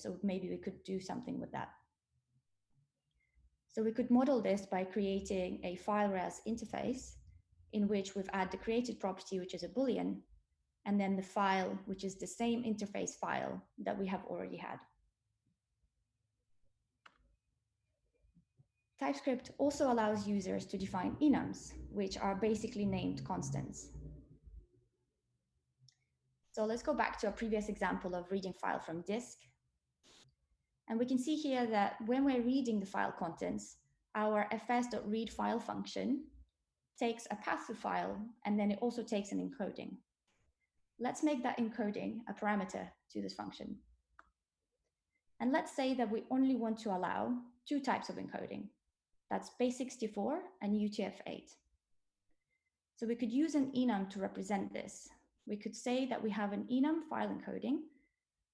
so maybe we could do something with that. So we could model this by creating a file res interface in which we've added the created property, which is a Boolean, and then the file, which is the same interface file that we have already had. TypeScript also allows users to define enums, which are basically named constants. So let's go back to our previous example of reading file from disk. And we can see here that when we're reading the file contents, our fs.read file function takes a path-through file, and then it also takes an encoding. Let's make that encoding a parameter to this function. And let's say that we only want to allow two types of encoding. That's base64 and UTF-8. So we could use an enum to represent this. We could say that we have an enum file encoding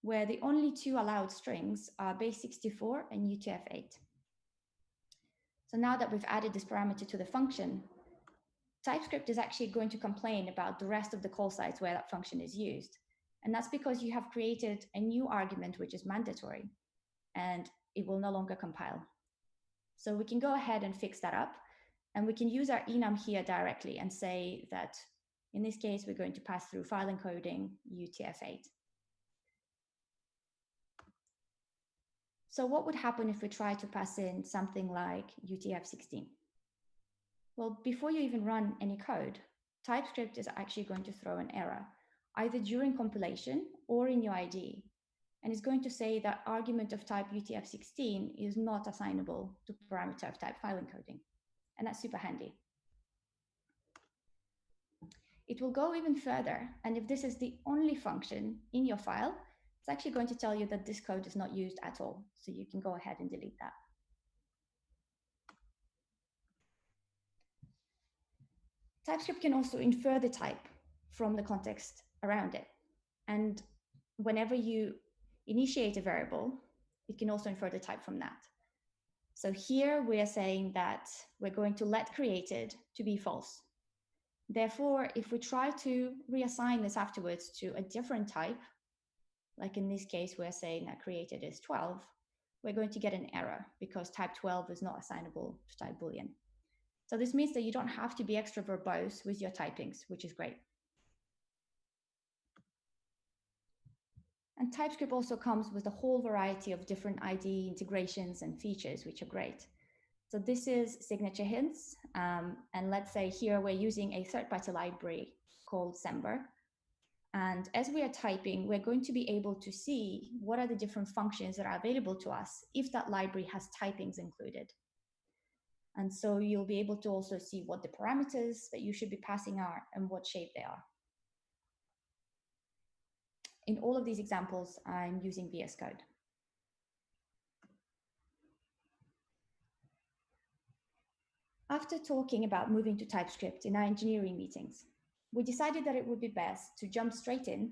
where the only two allowed strings are base64 and UTF-8. So now that we've added this parameter to the function, TypeScript is actually going to complain about the rest of the call sites where that function is used. And that's because you have created a new argument which is mandatory, and it will no longer compile. So we can go ahead and fix that up, and we can use our enum here directly and say that in this case, we're going to pass through file encoding UTF-8. So what would happen if we try to pass in something like UTF-16? Well, before you even run any code, TypeScript is actually going to throw an error, either during compilation or in your IDE. And it's going to say that argument of type UTF-16 is not assignable to parameter of type file encoding. And that's super handy. It will go even further. And if this is the only function in your file, it's actually going to tell you that this code is not used at all. So you can go ahead and delete that. TypeScript can also infer the type from the context around it. And whenever you initiate a variable, it can also infer the type from that. So here we are saying that we're going to let created to be false. Therefore, if we try to reassign this afterwards to a different type, like in this case, we're saying that created is 12, we're going to get an error because type 12 is not assignable to type Boolean. So this means that you don't have to be extra verbose with your typings, which is great. And TypeScript also comes with a whole variety of different IDE integrations and features, which are great. So this is signature hints. And let's say here we're using a third-party library called Sember. And as we are typing, we're going to be able to see what are the different functions that are available to us if that library has typings included. And so you'll be able to also see what the parameters that you should be passing are and what shape they are. In all of these examples, I'm using VS Code. After talking about moving to TypeScript in our engineering meetings, we decided that it would be best to jump straight in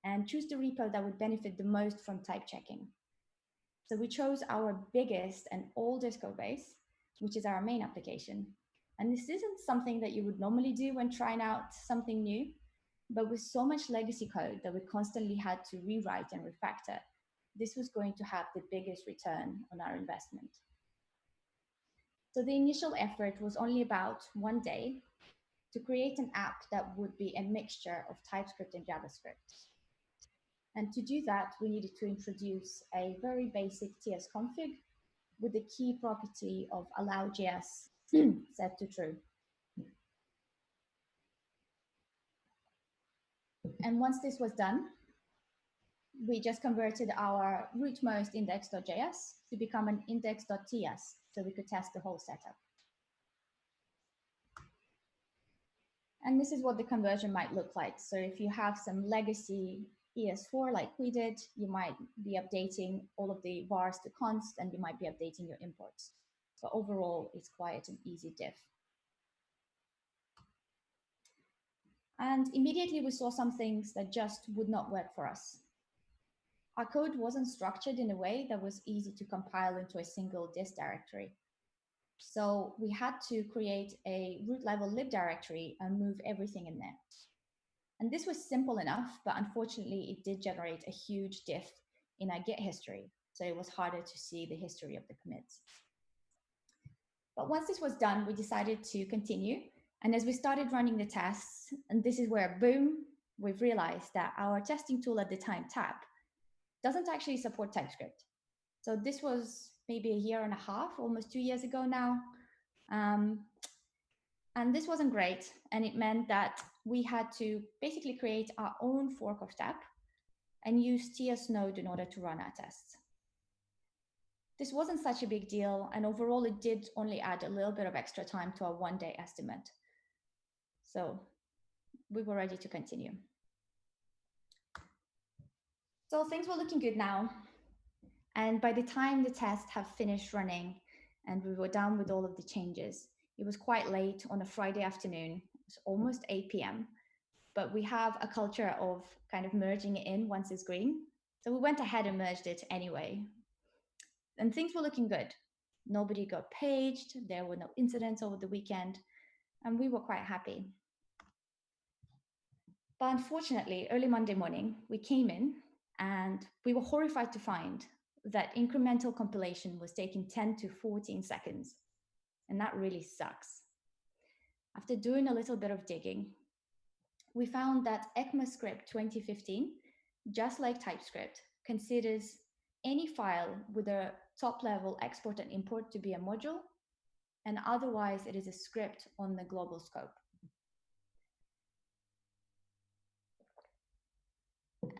and choose the repo that would benefit the most from type checking. So we chose our biggest and oldest code base, which is our main application. And this isn't something that you would normally do when trying out something new, but with so much legacy code that we constantly had to rewrite and refactor, this was going to have the biggest return on our investment. So the initial effort was only about 1 day to create an app that would be a mixture of TypeScript and JavaScript. And to do that, we needed to introduce a very basic tsconfig with the key property of allow.js set to true. And once this was done, we just converted our rootmost index.js to become an index.ts, so we could test the whole setup. And this is what the conversion might look like. So if you have some legacy ES4 like we did, you might be updating all of the vars to const, and you might be updating your imports. So overall, it's quite an easy diff. And immediately we saw some things that just would not work for us. Our code wasn't structured in a way that was easy to compile into a single dist directory. So we had to create a root level lib directory and move everything in there. And this was simple enough, but unfortunately it did generate a huge diff in our Git history. So it was harder to see the history of the commits. But once this was done, we decided to continue. And as we started running the tests, and this is where, boom, we've realized that our testing tool at the time, TAP, doesn't actually support TypeScript. So this was maybe a year and a half, almost 2 years ago now. And this wasn't great. And it meant that we had to basically create our own fork of TAP and use TS Node in order to run our tests. This wasn't such a big deal, and overall it did only add a little bit of extra time to our 1-day estimate. So we were ready to continue. So things were looking good now. And by the time the tests have finished running and we were done with all of the changes, it was quite late on a Friday afternoon. It was almost 8 p.m. But we have a culture of kind of merging it in once it's green. So we went ahead and merged it anyway. And things were looking good. Nobody got paged. There were no incidents over the weekend. And we were quite happy. But unfortunately, early Monday morning, we came in and we were horrified to find that incremental compilation was taking 10 to 14 seconds. And that really sucks. After doing a little bit of digging, we found that ECMAScript 2015, just like TypeScript, considers any file with a top-level export and import to be a module, and otherwise it is a script on the global scope.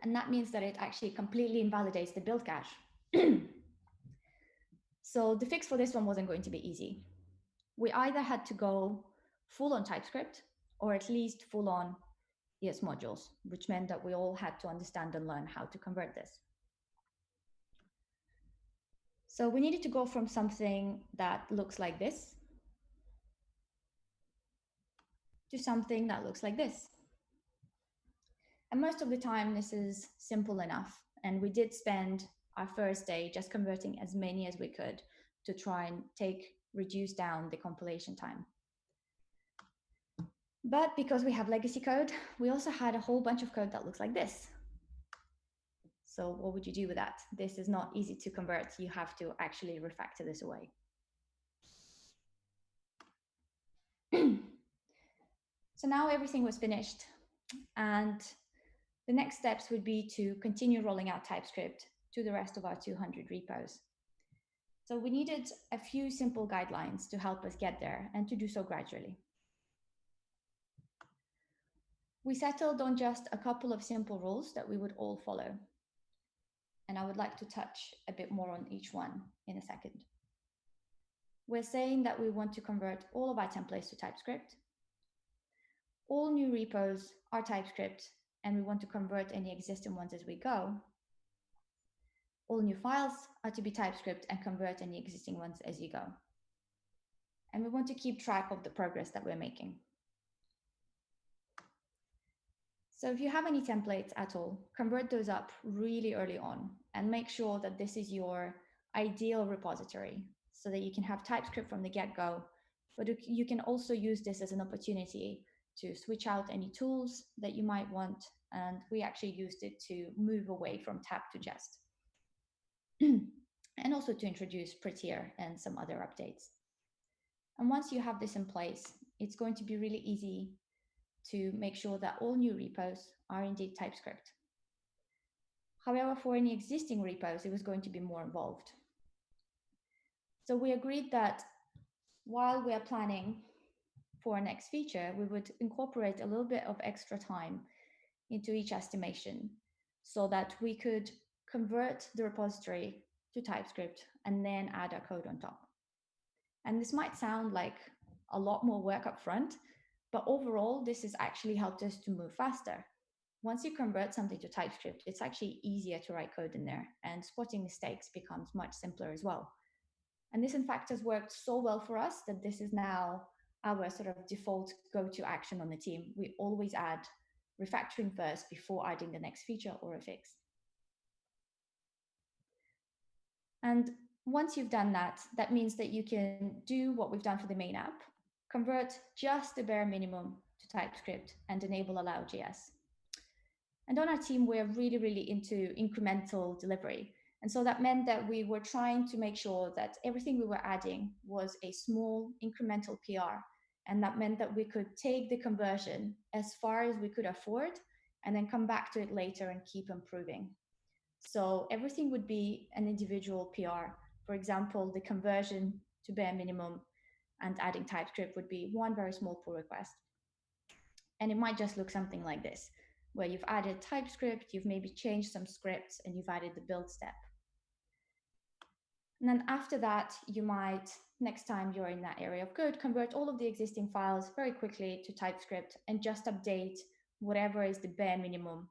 And that means that it actually completely invalidates the build cache. So the fix for this one wasn't going to be easy. We either had to go full on TypeScript or at least full on ES modules, which meant that we all had to understand and learn how to convert this. So we needed to go from something that looks like this to something that looks like this. And most of the time, this is simple enough. And we did spend our first day just converting as many as we could to try and reduce down the compilation time. But because we have legacy code, we also had a whole bunch of code that looks like this. So what would you do with that? This is not easy to convert. You have to actually refactor this away. So now everything was finished. And the next steps would be to continue rolling out TypeScript to the rest of our 200 repos. So we needed a few simple guidelines to help us get there and to do so gradually. We settled on just a couple of simple rules that we would all follow. And I would like to touch a bit more on each one in a second. We're saying that we want to convert all of our templates to TypeScript. All new repos are TypeScript, and we want to convert any existing ones as we go. All new files are to be TypeScript and convert any existing ones as you go. And we want to keep track of the progress that we're making. So if you have any templates at all, convert those up really early on and make sure that this is your ideal repository so that you can have TypeScript from the get-go, but you can also use this as an opportunity to switch out any tools that you might want. And we actually used it to move away from Tap to Jest. And also to introduce Prettier and some other updates. And once you have this in place, it's going to be really easy to make sure that all new repos are indeed TypeScript. However, for any existing repos, it was going to be more involved. So we agreed that while we are planning for our next feature, we would incorporate a little bit of extra time into each estimation so that we could convert the repository to TypeScript and then add our code on top. And this might sound like a lot more work up front, but overall, this has actually helped us to move faster. Once you convert something to TypeScript, it's actually easier to write code in there, and spotting mistakes becomes much simpler as well. And this, in fact, has worked so well for us that this is now our sort of default go-to action on the team. We always add refactoring first before adding the next feature or a fix. And once you've done that, that means that you can do what we've done for the main app, convert just the bare minimum to TypeScript and enable allow.js. And on our team, we're really, really into incremental delivery. And so that meant that we were trying to make sure that everything we were adding was a small incremental PR. And that meant that we could take the conversion as far as we could afford and then come back to it later and keep improving. So everything would be an individual PR. For example, the conversion to bare minimum and adding TypeScript would be one very small pull request. And it might just look something like this, where you've added TypeScript, you've maybe changed some scripts, and you've added the build step. And then after that, you might, next time you're in that area of code, convert all of the existing files very quickly to TypeScript and just update whatever is the bare minimum,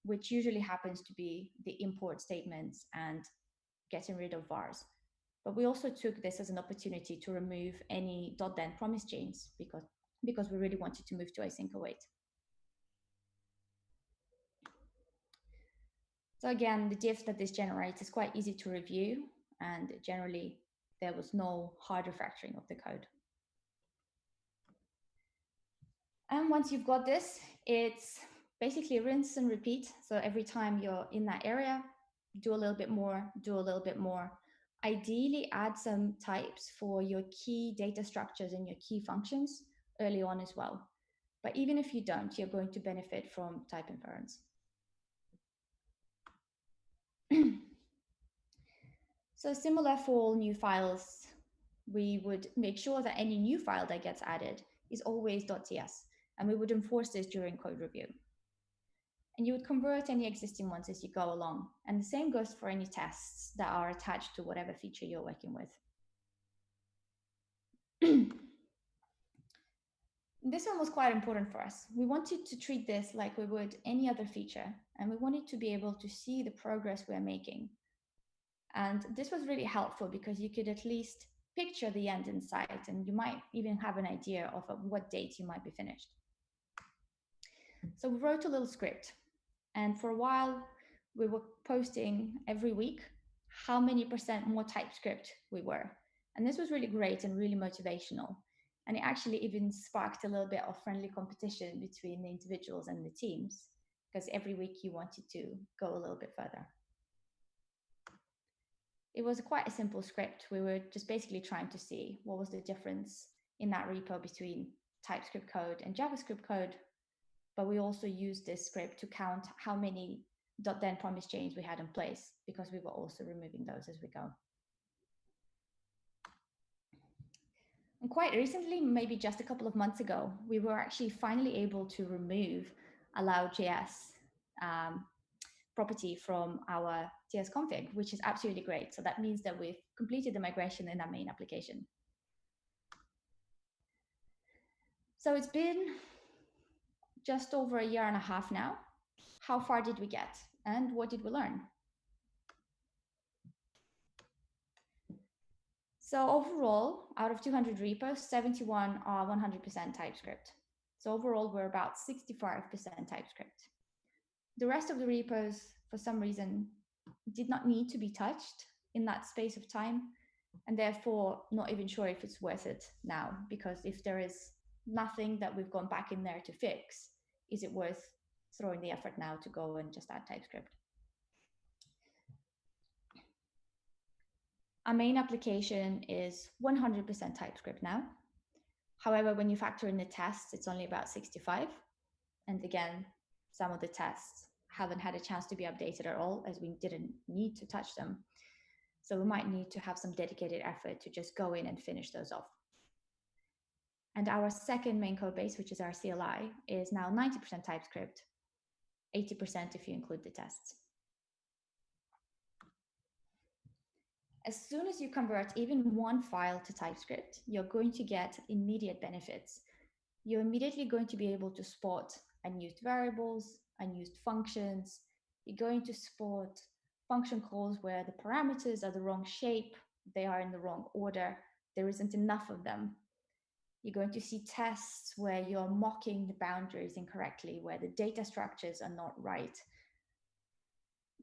which usually happens to be the import statements and getting rid of vars. But we also took this as an opportunity to remove any .then promise chains because we really wanted to move to async await. So again, the diff that this generates is quite easy to review, and generally there was no hard refactoring of the code. And once you've got this, it's basically rinse and repeat. So every time you're in that area, do a little bit more, do a little bit more. Ideally, add some types for your key data structures and your key functions early on as well. But even if you don't, you're going to benefit from type inference. So similar for all new files, we would make sure that any new file that gets added is always .ts, and we would enforce this during code review. And you would convert any existing ones as you go along. And the same goes for any tests that are attached to whatever feature you're working with. This one was quite important for us. We wanted to treat this like we would any other feature, and we wanted to be able to see the progress we're making. And this was really helpful because you could at least picture the end in sight, and you might even have an idea of at what date you might be finished. So we wrote a little script, and for a while we were posting every week how many % more TypeScript we were. And this was really great and really motivational. And it actually even sparked a little bit of friendly competition between the individuals and the teams, because every week you wanted to go a little bit further. It was quite a simple script. We were just basically trying to see what was the difference in that repo between TypeScript code and JavaScript code. But we also used this script to count how many .then promise chains we had in place, because we were also removing those as we go. And quite recently, maybe just a couple of months ago, we were actually finally able to remove allow.js property from our TS config, which is absolutely great. So that means that we've completed the migration in our main application. So it's been just over a year and a half now. How far did we get? And what did we learn? So overall, out of 200 repos, 71 are 100% TypeScript. So overall, we're about 65% TypeScript. The rest of the repos, for some reason, did not need to be touched in that space of time, and therefore not even sure if it's worth it now, because if there is nothing that we've gone back in there to fix, is it worth throwing the effort now to go and just add TypeScript? Our main application is 100% TypeScript now. However, when you factor in the tests, it's only about 65. And again, some of the tests haven't had a chance to be updated at all, as we didn't need to touch them. So we might need to have some dedicated effort to just go in and finish those off. And our second main code base, which is our CLI, is now 90% TypeScript, 80% if you include the tests. As soon as you convert even one file to TypeScript, you're going to get immediate benefits. You're immediately going to be able to spot unused variables, unused functions. You're going to spot function calls where the parameters are the wrong shape, they are in the wrong order, there isn't enough of them. You're going to see tests where you're mocking the boundaries incorrectly, where the data structures are not right.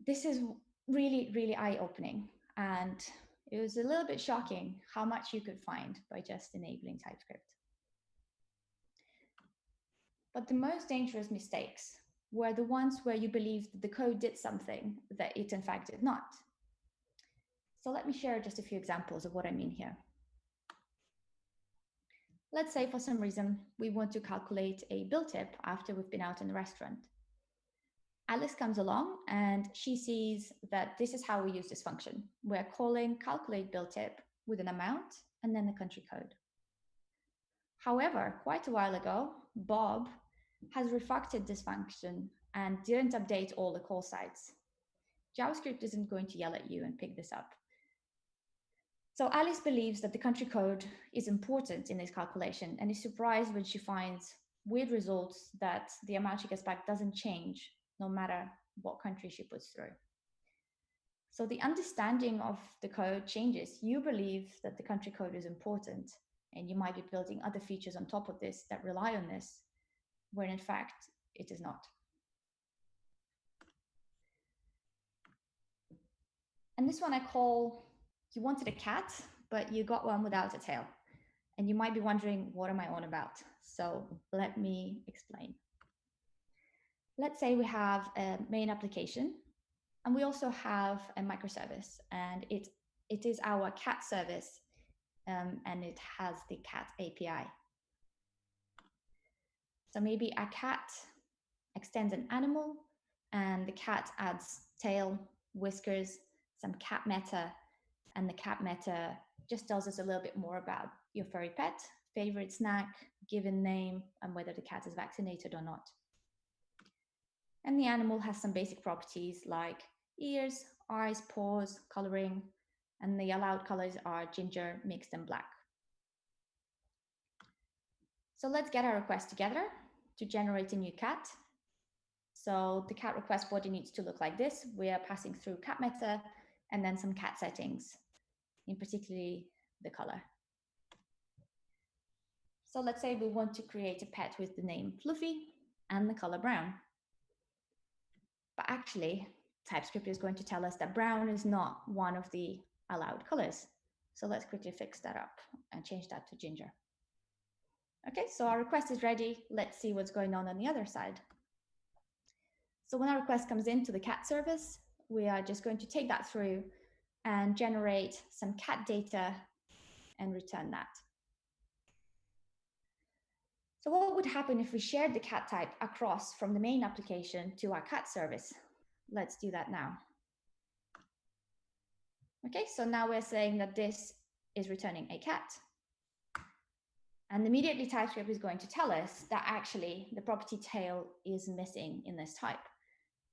This is really, really eye-opening. And it was a little bit shocking how much you could find by just enabling TypeScript. But the most dangerous mistakes were the ones where you believed the code did something that it in fact did not. So let me share just a few examples of what I mean here. Let's say for some reason we want to calculate a bill tip after we've been out in the restaurant. Alice comes along and she sees that this is how we use this function. We're calling calculate bill tip with an amount and then the country code. However, quite a while ago, Bob has refactored this function and didn't update all the call sites. JavaScript isn't going to yell at you and pick this up. So Alice believes that the country code is important in this calculation and is surprised when she finds weird results that the amount she gets back doesn't change no matter what country she puts through. So the understanding of the code changes. You believe that the country code is important and you might be building other features on top of this that rely on this, when in fact it is not. And this one I call, you wanted a cat, but you got one without a tail. And you might be wondering, what am I on about? So let me explain. Let's say we have a main application, and we also have a microservice, and it is our cat service, and it has the cat API. So maybe a cat extends an animal, and the cat adds tail, whiskers, some cat meta, and the cat meta just tells us a little bit more about your furry pet, favorite snack, given name, and whether the cat is vaccinated or not. And the animal has some basic properties like ears, eyes, paws, coloring, and the allowed colors are ginger, mixed, and black. So let's get our request together to generate a new cat. So the cat request body needs to look like this. We are passing through cat meta and then some cat settings, in particularly the color. So let's say we want to create a pet with the name Fluffy and the color brown. But actually, TypeScript is going to tell us that brown is not one of the allowed colors. So let's quickly fix that up and change that to ginger. Okay, so our request is ready. Let's see what's going on the other side. So when our request comes into the cat service, we are just going to take that through and generate some cat data and return that. So what would happen if we shared the cat type across from the main application to our cat service? Let's do that now. Okay, so now we're saying that this is returning a cat. And immediately TypeScript is going to tell us that actually the property tail is missing in this type.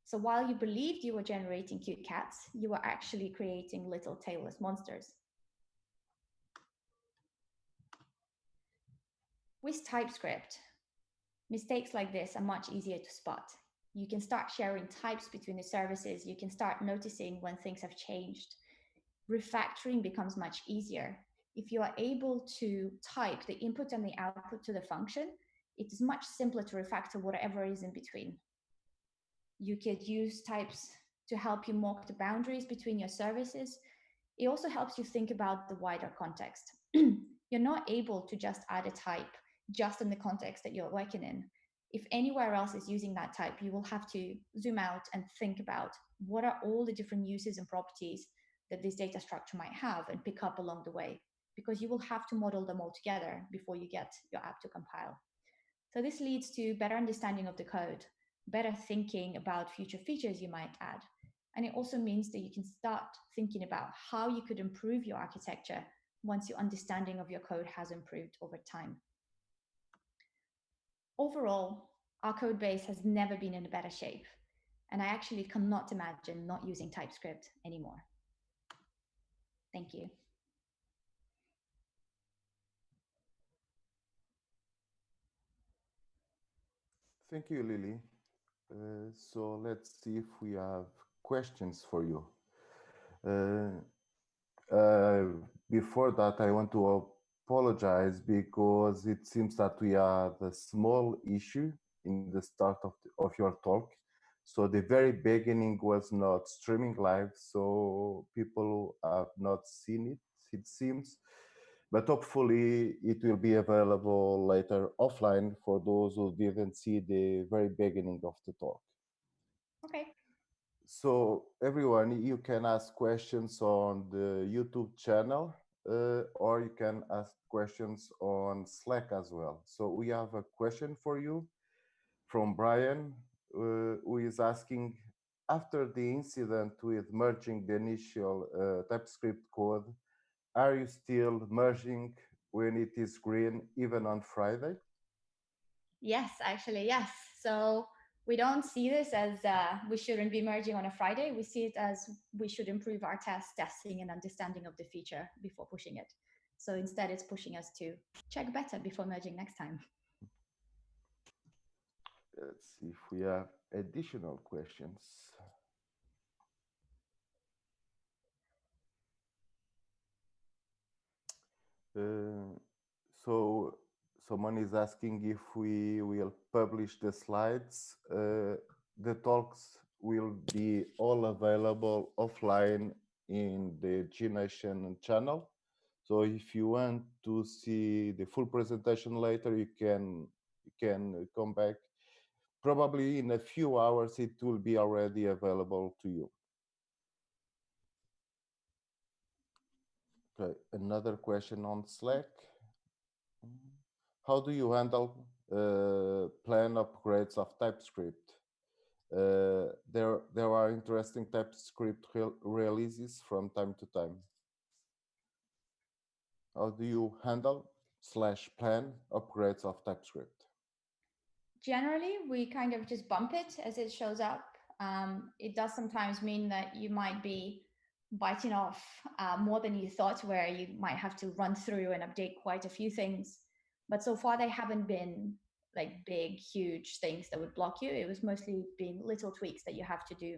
So while you believed you were generating cute cats, you were actually creating little tailless monsters. With TypeScript, mistakes like this are much easier to spot. You can start sharing types between the services. You can start noticing when things have changed. Refactoring becomes much easier. If you are able to type the input and the output to the function, it is much simpler to refactor whatever is in between. You could use types to help you mock the boundaries between your services. It also helps you think about the wider context. You're not able to just add a type just in the context that you're working in. If anywhere else is using that type, you will have to zoom out and think about what are all the different uses and properties that this data structure might have and pick up along the way, because you will have to model them all together before you get your app to compile. So this leads to better understanding of the code, better thinking about future features you might add. And it also means that you can start thinking about how you could improve your architecture once your understanding of your code has improved over time. Overall, our code base has never been in a better shape, and I actually cannot imagine not using TypeScript anymore. Thank you. Thank you, Lily. So let's see if we have questions for you. Before that, I want to apologize because it seems that we have a small issue in the start of your talk. So the very beginning was not streaming live, so people have not seen it, it seems. but hopefully it will be available later offline for those who didn't see the very beginning of the talk. Okay. So everyone, you can ask questions on the YouTube channel, or you can ask questions on Slack as well. So we have a question for you from Brian, who is asking, after the incident with merging the initial TypeScript code, are you still merging when it is green, even on Friday? Yes, actually, yes. So we don't see this as we shouldn't be merging on a Friday. We see it as we should improve our testing and understanding of the feature before pushing it. So instead, it's pushing us to check better before merging next time. Let's see if we have additional questions. Uh, so someone is asking if we will publish the slides. The talks will be all available offline in the Jnation channel. So if you want to see the full presentation later, you can come back. Probably in a few hours, it will be already available to you. Okay, another question on Slack. How do you handle plan upgrades of TypeScript? There are interesting TypeScript releases from time to time. How do you handle / plan upgrades of TypeScript? Generally, we kind of just bump it as it shows up. It does sometimes mean that you might be biting off more than you thought, where you might have to run through and update quite a few things. But so far, they haven't been like big, huge things that would block you. It was mostly been little tweaks that you have to do.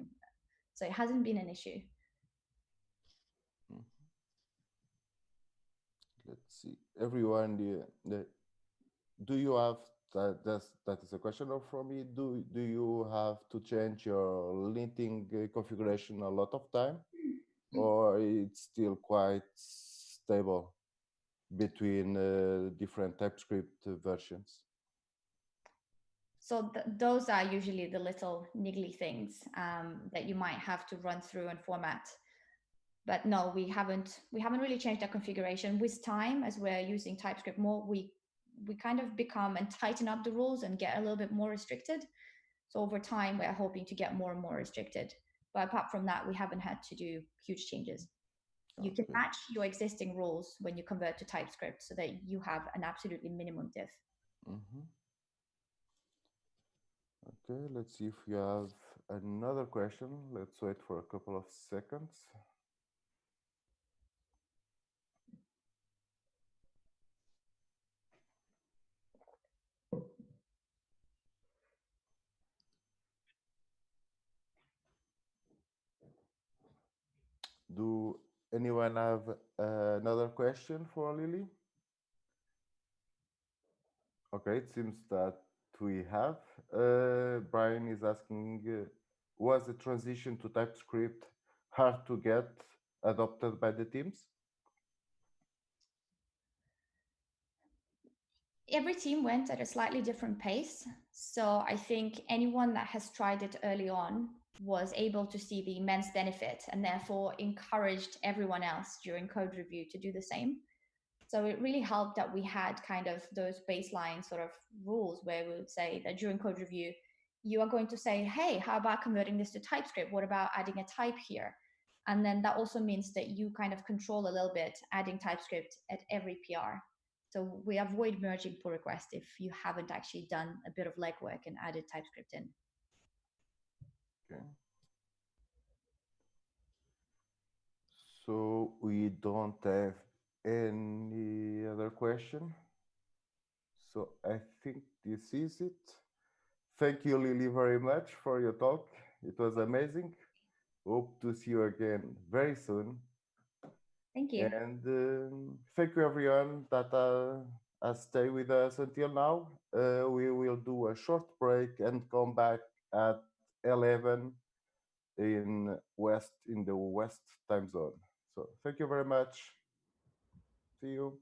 So it hasn't been an issue. Mhm. Let's see. Everyone, do you have that is a question from me. Do you have to change your linting configuration a lot of time, or it's still quite stable between different TypeScript versions? So those are usually the little niggly things that you might have to run through and format. But no, we haven't really changed our configuration. With time, as we're using TypeScript more, we kind of become and tighten up the rules and get a little bit more restricted. So over time, we're hoping to get more and more restricted. But apart from that, we haven't had to do huge changes. You can Okay. match your existing rules when you convert to TypeScript so that you have an absolutely minimum diff. Mm-hmm. Okay, let's see if we have another question. Let's wait for a couple of seconds. Do anyone have another question for Lily? Okay, it seems that we have. Brian is asking, was the transition to TypeScript hard to get adopted by the teams? Every team went at a slightly different pace. So I think anyone that has tried it early on was able to see the immense benefit and therefore encouraged everyone else during code review to do the same. So it really helped that we had kind of those baseline sort of rules where we would say that during code review, you are going to say, hey, how about converting this to TypeScript? What about adding a type here? And then that also means that you kind of control a little bit adding TypeScript at every PR. So we avoid merging pull requests if you haven't actually done a bit of legwork and added TypeScript in. Okay. So we don't have any other question. So I think this is it. Thank you, Lily, very much for your talk. It was amazing. Hope to see you again very soon. Thank you. And thank you, everyone that has stayed with us until now. We will do a short break and come back at 11 in the West time zone. So thank you very much. See you.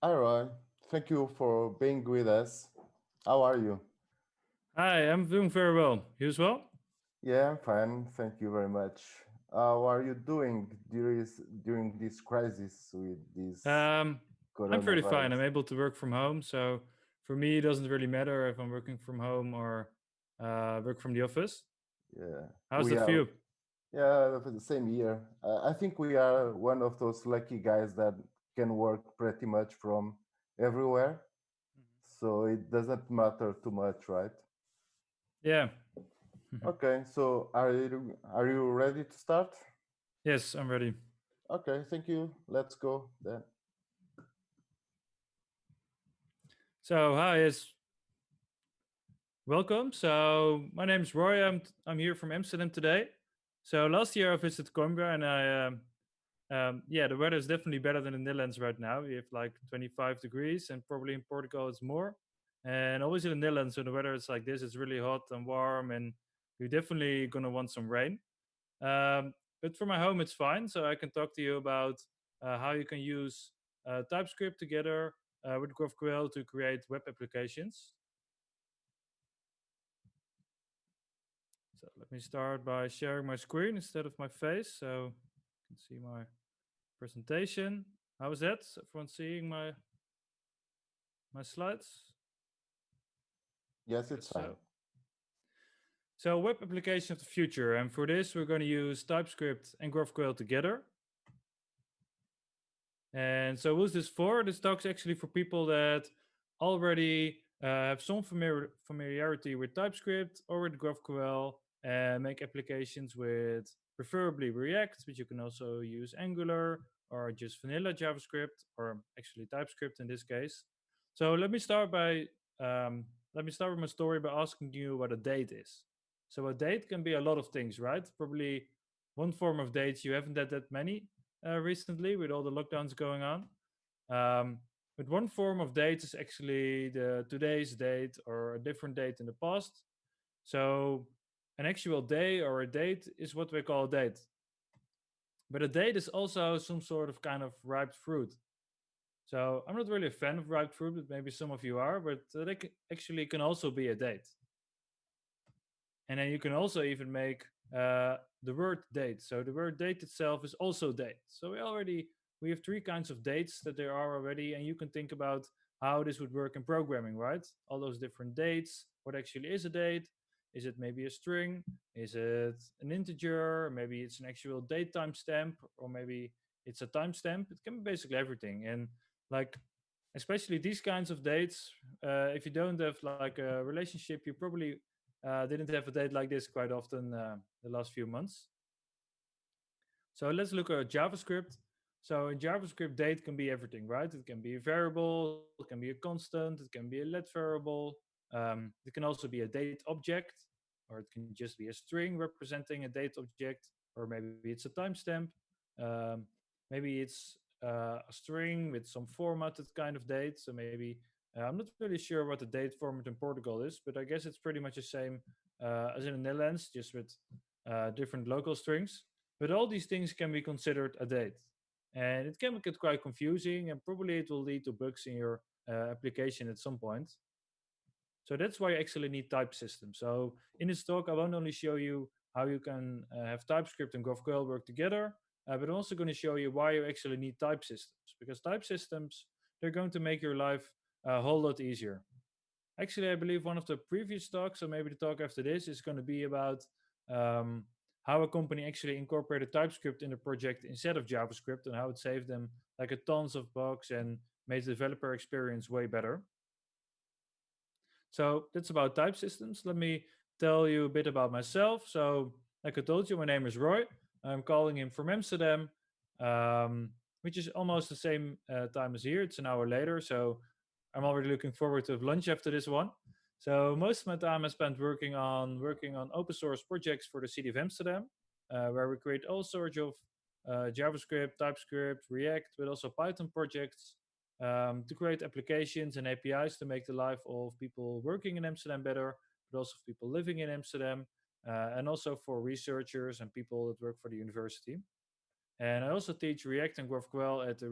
All right. Thank you for being with us. How are you? Hi, I'm doing very well. You as well? Yeah, I'm fine. Thank you very much. How are you doing during this crisis with this Um, I'm pretty fine. I'm coronavirus? able to work from home, so for me, it doesn't really matter if I'm working from home or work from the office. Yeah, How's we that for are. you? Yeah, for the same year. I think we are one of those lucky guys that can work pretty much from everywhere, so it doesn't matter too much, right? Yeah. Okay, so are you ready to start? Yes, I'm ready. Okay, thank you. Let's go then. So, hi, yes, welcome. So, my name is Roy. I'm here from Amsterdam today. So, last year I visited Coimbra, and yeah, the weather is definitely better than the Netherlands right now. We have like 25 degrees, and probably in Portugal it's more. And always in the Netherlands, when the weather is like this, it's really hot and warm, and you're definitely gonna want some rain. But for my home, it's fine. So I can talk to you about how you can use TypeScript together with GraphQL to create web applications. So let me start by sharing my screen instead of my face, so you can see my presentation. How is that? Is everyone seeing my slides? Yes, Guess it's fine. so. So web application of the future, and for this we're going to use TypeScript and GraphQL together. And so who's this for? This talk's actually for people that already have some familiarity with TypeScript or with GraphQL and make applications with preferably React, but you can also use Angular or just vanilla JavaScript or actually TypeScript in this case. So um, let me start with my story by asking you what a date is. So a date can be a lot of things, right? Probably one form of dates you haven't had that many, recently with all the lockdowns going on. Um, but one form of date is actually the today's date or a different date in the past. So an actual day or a date is what we call a date. But a date is also some sort of kind of ripe fruit. So I'm not really a fan of ripe fruit, but maybe some of you are. But they actually can also be a date. And then you can also even make the word date. So the word date itself is also date. So we have three kinds of dates that there are already, and you can think about how this would work in programming, right? All those different dates. What actually is a date? Is it maybe a string? Is it an integer? Maybe it's an actual date timestamp, or maybe it's a timestamp. It can be basically everything. And like especially these kinds of dates, if you don't have like a relationship, you probably didn't have a date like this quite often the last few months. So let's look at JavaScript. So in JavaScript, date can be everything, right? It can be a variable, it can be a constant, it can be a let variable. It can also be a date object, or it can just be a string representing a date object, or maybe it's a timestamp. Um, Maybe it's a string with some formatted kind of date. So maybe I'm not really sure what the date format in Portugal is, but I guess it's pretty much the same as in the Netherlands, just with different local strings. But all these things can be considered a date. And it can get quite confusing, and probably it will lead to bugs in your application at some point. So that's why you actually need type systems. So in this talk, I won't only show you how you can have TypeScript and GraphQL work together, but I'm also going to show you why you actually need type systems. Because type systems, they're going to make your life a whole lot easier. Actually, I believe one of the previous talks, or maybe the talk after this, is going to be about um, how a company actually incorporated TypeScript in the project instead of JavaScript, and how it saved them like a tons of bugs and made the developer experience way better. So that's about type systems. Let me tell you a bit about myself. So, like I told you, my name is Roy. I'm calling in from Amsterdam, which is almost the same time as here. It's an hour later, so I'm already looking forward to have lunch after this one. So most of my time I spent working on open source projects for the city of Amsterdam, where we create all sorts of JavaScript, TypeScript, React, but also Python projects to create applications and APIs to make the life of people working in Amsterdam better, but also for people living in Amsterdam, and also for researchers and people that work for the university. And I also teach React and GraphQL at the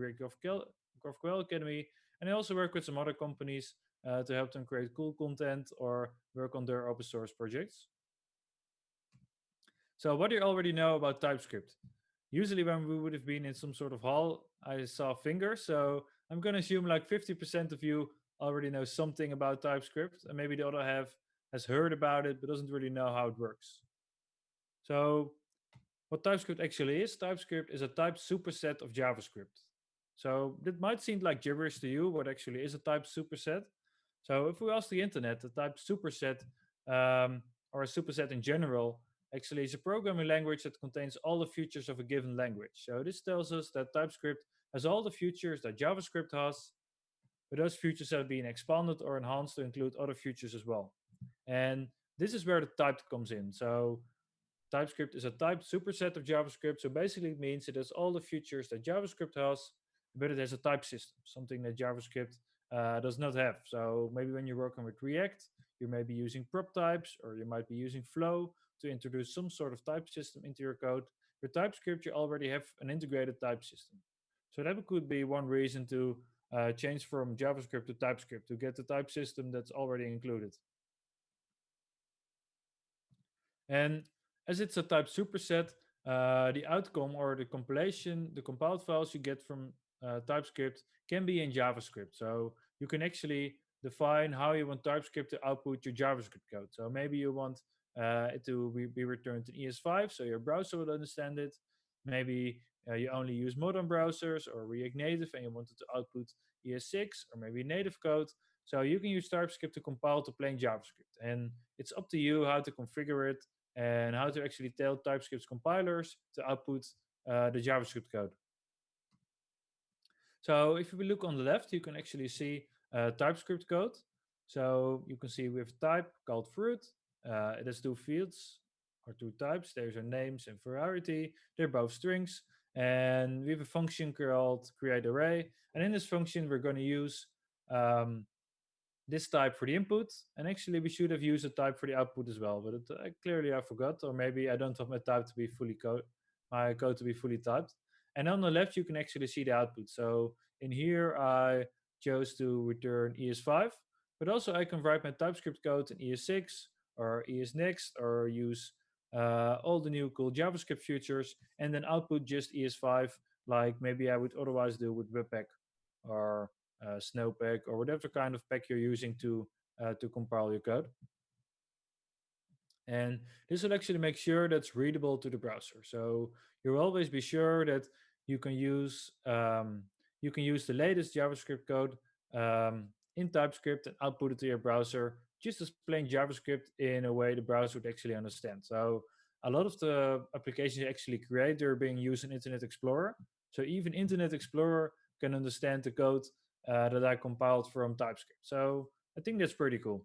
GraphQL Academy, and I also work with some other companies to help them create cool content or work on their open source projects. So, what do you already know about TypeScript? Usually, when we would have been in some sort of hall, I saw fingers. So, I'm going to assume like 50% of you already know something about TypeScript, and maybe the other half has heard about it but doesn't really know how it works. So, what TypeScript actually is, TypeScript is a type superset of JavaScript. So that might seem like gibberish to you, what actually is a type superset. So if we ask the internet, a type superset or a superset in general actually is a programming language that contains all the features of a given language. So this tells us that TypeScript has all the features that JavaScript has, but those features have been expanded or enhanced to include other features as well. And this is where the type comes in. So TypeScript is a typed superset of JavaScript. So basically, it means it has all the features that JavaScript has, but it has a type system, something that JavaScript does not have. So maybe when you're working with React, you may be using prop types, or you might be using Flow to introduce some sort of type system into your code. With TypeScript, you already have an integrated type system. So that could be one reason to change from JavaScript to TypeScript to get the type system that's already included. And as it's a type superset, the outcome or the compilation, the compiled files you get from TypeScript can be in JavaScript. So you can actually define how you want TypeScript to output your JavaScript code. So maybe you want it to be returned in ES5, so your browser will understand it. Maybe you only use modern browsers or React Native and you want it to output ES6 or maybe native code. So you can use TypeScript to compile to plain JavaScript. And it's up to you how to configure it and how to actually tell TypeScript's compilers to output the JavaScript code. So if we look on the left, you can actually see TypeScript code. So you can see we have type called fruit. It has two fields or two types. There's our names and variety. They're both strings. And we have a function called create array. And in this function, we're going to use this type for the input, and actually we should have used a type for the output as well, but clearly I forgot, or maybe I don't have my type to be my code to be fully typed. And on the left you can actually see the output. So in here I chose to return ES5, but also I can write my TypeScript code in ES6 or ES next, or use all the new cool JavaScript features, and then output just ES5 like maybe I would otherwise do with Webpack or Snowpack or whatever kind of pack you're using to compile your code. And this will actually make sure that's readable to the browser. So you'll always be sure that you can use the latest JavaScript code in TypeScript and output it to your browser just as plain JavaScript in a way the browser would actually understand. So a lot of the applications you actually create, they're being used in Internet Explorer. So even Internet Explorer can understand the code that I compiled from TypeScript. So I think that's pretty cool.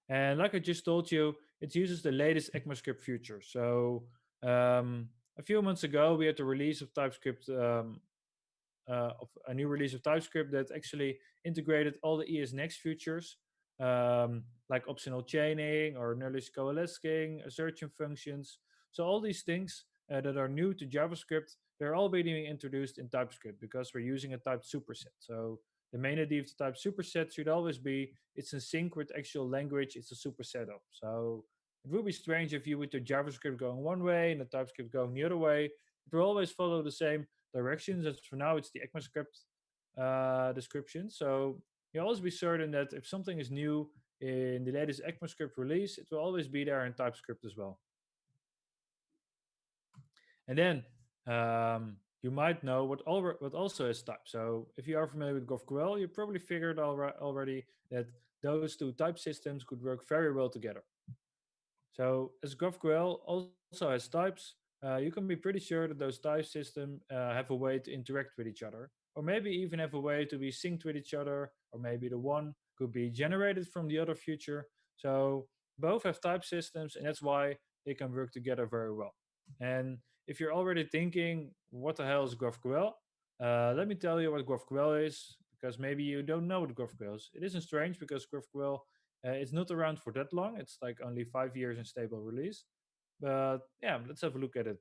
And like I just told you, it uses the latest ECMAScript feature. So a few months ago, we had the release of TypeScript, of a new release of TypeScript that actually integrated all the ES Next features, like optional chaining or knowledge coalescing, searching functions. So all these things that are new to JavaScript, they're all being introduced in TypeScript because we're using a type superset. So the main idea of the type superset should always be it's in sync with actual language. It's a superset of. So it would be strange if you with the JavaScript going one way and the TypeScript going the other way. It will always follow the same directions. As for now, it's the ECMAScript description. So you always be certain that if something is new in the latest ECMAScript release, it will always be there in TypeScript as well. And then you might know what also is type. So if you are familiar with GraphQL, you probably figured already that those two type systems could work very well together. So as GraphQL also has types, you can be pretty sure that those type systems have a way to interact with each other, or maybe even have a way to be synced with each other, or maybe the one could be generated from the other feature. So both have type systems, and that's why they can work together very well. And if you're already thinking, what the hell is GraphQL? Let me tell you what GraphQL is, because maybe you don't know what GraphQL is. It isn't strange because GraphQL it's not around for that long. It's like only 5 years in stable release. But yeah, let's have a look at it.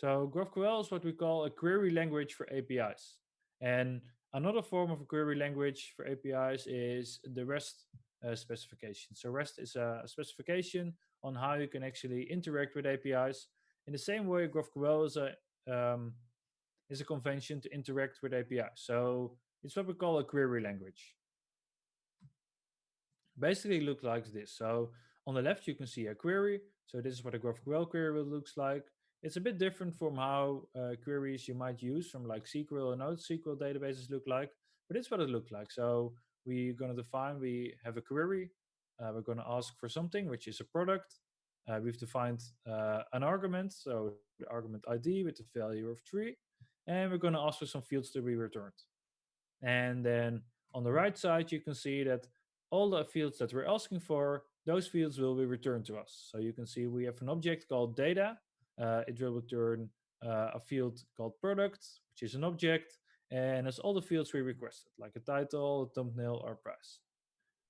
So GraphQL is what we call a query language for APIs. And another form of a query language for APIs is the REST specification. So REST is a specification on how you can actually interact with APIs. In the same way, GraphQL is a convention to interact with APIs. So it's what we call a query language. Basically, look like this. So on the left, you can see a query. So this is what a GraphQL query looks like. It's a bit different from how queries you might use from like SQL and NoSQL databases look like, but it's what it looks like. So we're going to define, we have a query. We're going to ask for something, which is a product. We've defined an argument, so the argument ID with the value of 3. And we're going to ask for some fields to be returned. And then on the right side, you can see that all the fields that we're asking for, those fields will be returned to us. So you can see we have an object called data. It will return a field called product, which is an object, and it's all the fields we requested, like a title, a thumbnail, or price.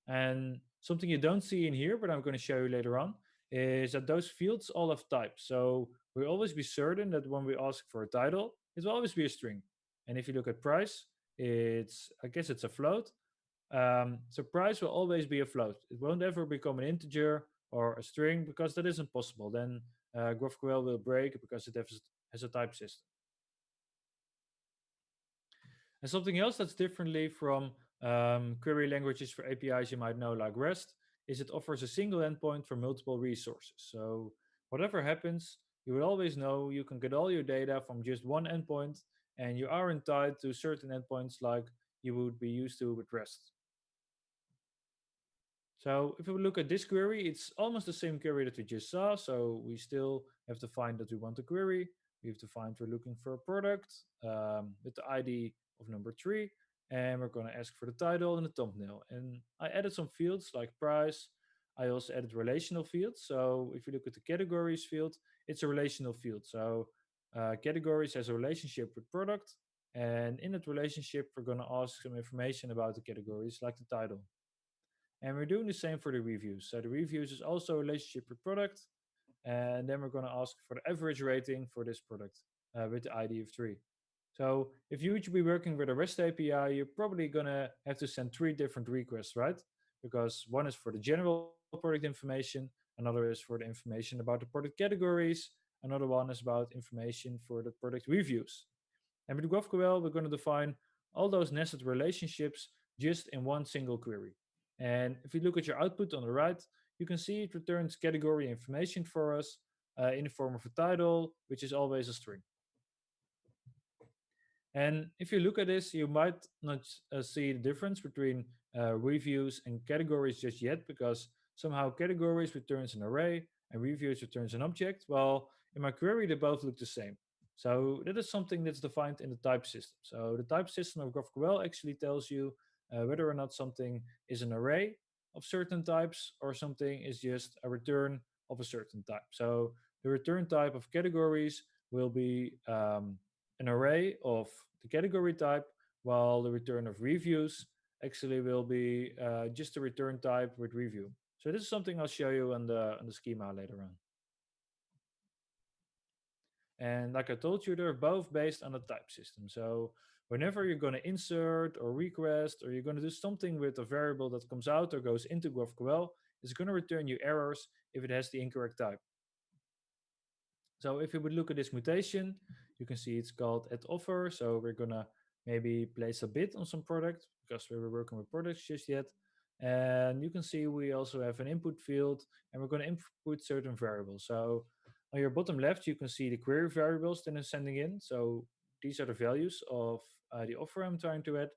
And something you don't see in here, but I'm going to show you later on, is that those fields all have types. So we'll always be certain that when we ask for a title, it will always be a string. And if you look at price, I guess it's a float. So price will always be a float. It won't ever become an integer or a string because that isn't possible. Then GraphQL will break because it has a type system. And something else that's differently from query languages for APIs you might know, like REST, is it offers a single endpoint for multiple resources. So whatever happens, you will always know you can get all your data from just one endpoint, and you aren't tied to certain endpoints like you would be used to with REST. So if we look at this query, it's almost the same query that we just saw. So we still have to find that we want a query. We have to find we're looking for a product with the ID of number 3. And we're going to ask for the title and the thumbnail. And I added some fields like price. I also added relational fields. So if you look at the categories field, it's a relational field. So categories has a relationship with product. And in that relationship, we're going to ask some information about the categories like the title. And we're doing the same for the reviews. So the reviews is also a relationship with product. And then we're going to ask for the average rating for this product with the ID of 3. So if you would be working with a REST API, you're probably going to have to send 3 different requests, right? Because one is for the general product information, another is for the information about the product categories, another one is about information for the product reviews. And with GraphQL, we're going to define all those nested relationships just in one single query. And if you look at your output on the right, you can see it returns category information for us in the form of a title, which is always a string. And if you look at this, you might not see the difference between reviews and categories just yet, because somehow categories returns an array and reviews returns an object. Well, in my query, they both look the same. So that is something that's defined in the type system. So the type system of GraphQL actually tells you whether or not something is an array of certain types or something is just a return of a certain type. So the return type of categories will be an array of the category type, while the return of reviews actually will be just a return type with review. So this is something I'll show you on the schema later on. And like I told you, they're both based on a type system. So whenever you're going to insert or request, or you're going to do something with a variable that comes out or goes into GraphQL, it's going to return you errors if it has the incorrect type. So if you would look at this mutation, you can see it's called add offer. So we're gonna maybe place a bid on some product because we were working with products just yet. And you can see we also have an input field, and we're gonna input certain variables. So on your bottom left, you can see the query variables that I'm sending in. So these are the values of the offer I'm trying to add.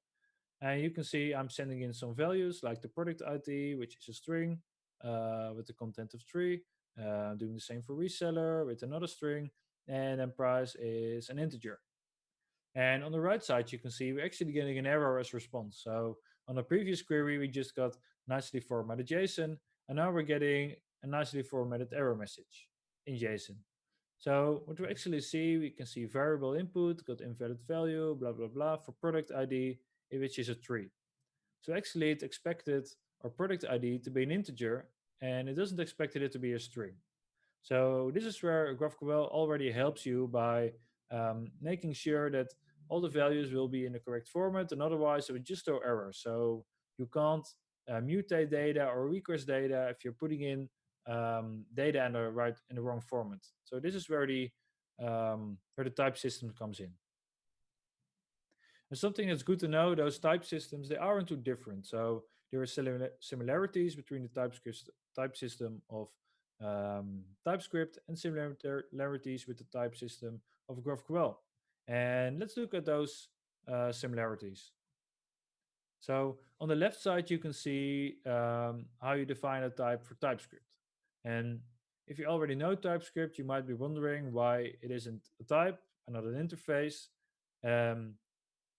And you can see I'm sending in some values like the product ID, which is a string with the content of 3. Doing the same for reseller with another string. And then price is an integer. And on the right side, you can see we're actually getting an error as response. So on the previous query, we just got nicely formatted JSON. And now we're getting a nicely formatted error message in JSON. So what we actually see, we can see variable input got invalid value, blah, blah, blah, for product ID, which is a 3. So actually it expected our product ID to be an integer, and it doesn't expect it to be a string. So this is where GraphQL already helps you by making sure that all the values will be in the correct format, and otherwise it will just throw errors. So you can't mutate data or request data if you're putting in data in the wrong format. So this is where the type system comes in. And something that's good to know, those type systems, they aren't too different. So there are similarities between the type system of TypeScript and similarities with the type system of GraphQL. And let's look at those similarities. So on the left side, you can see how you define a type for TypeScript. And if you already know TypeScript, you might be wondering why it isn't a type and not an interface. Um,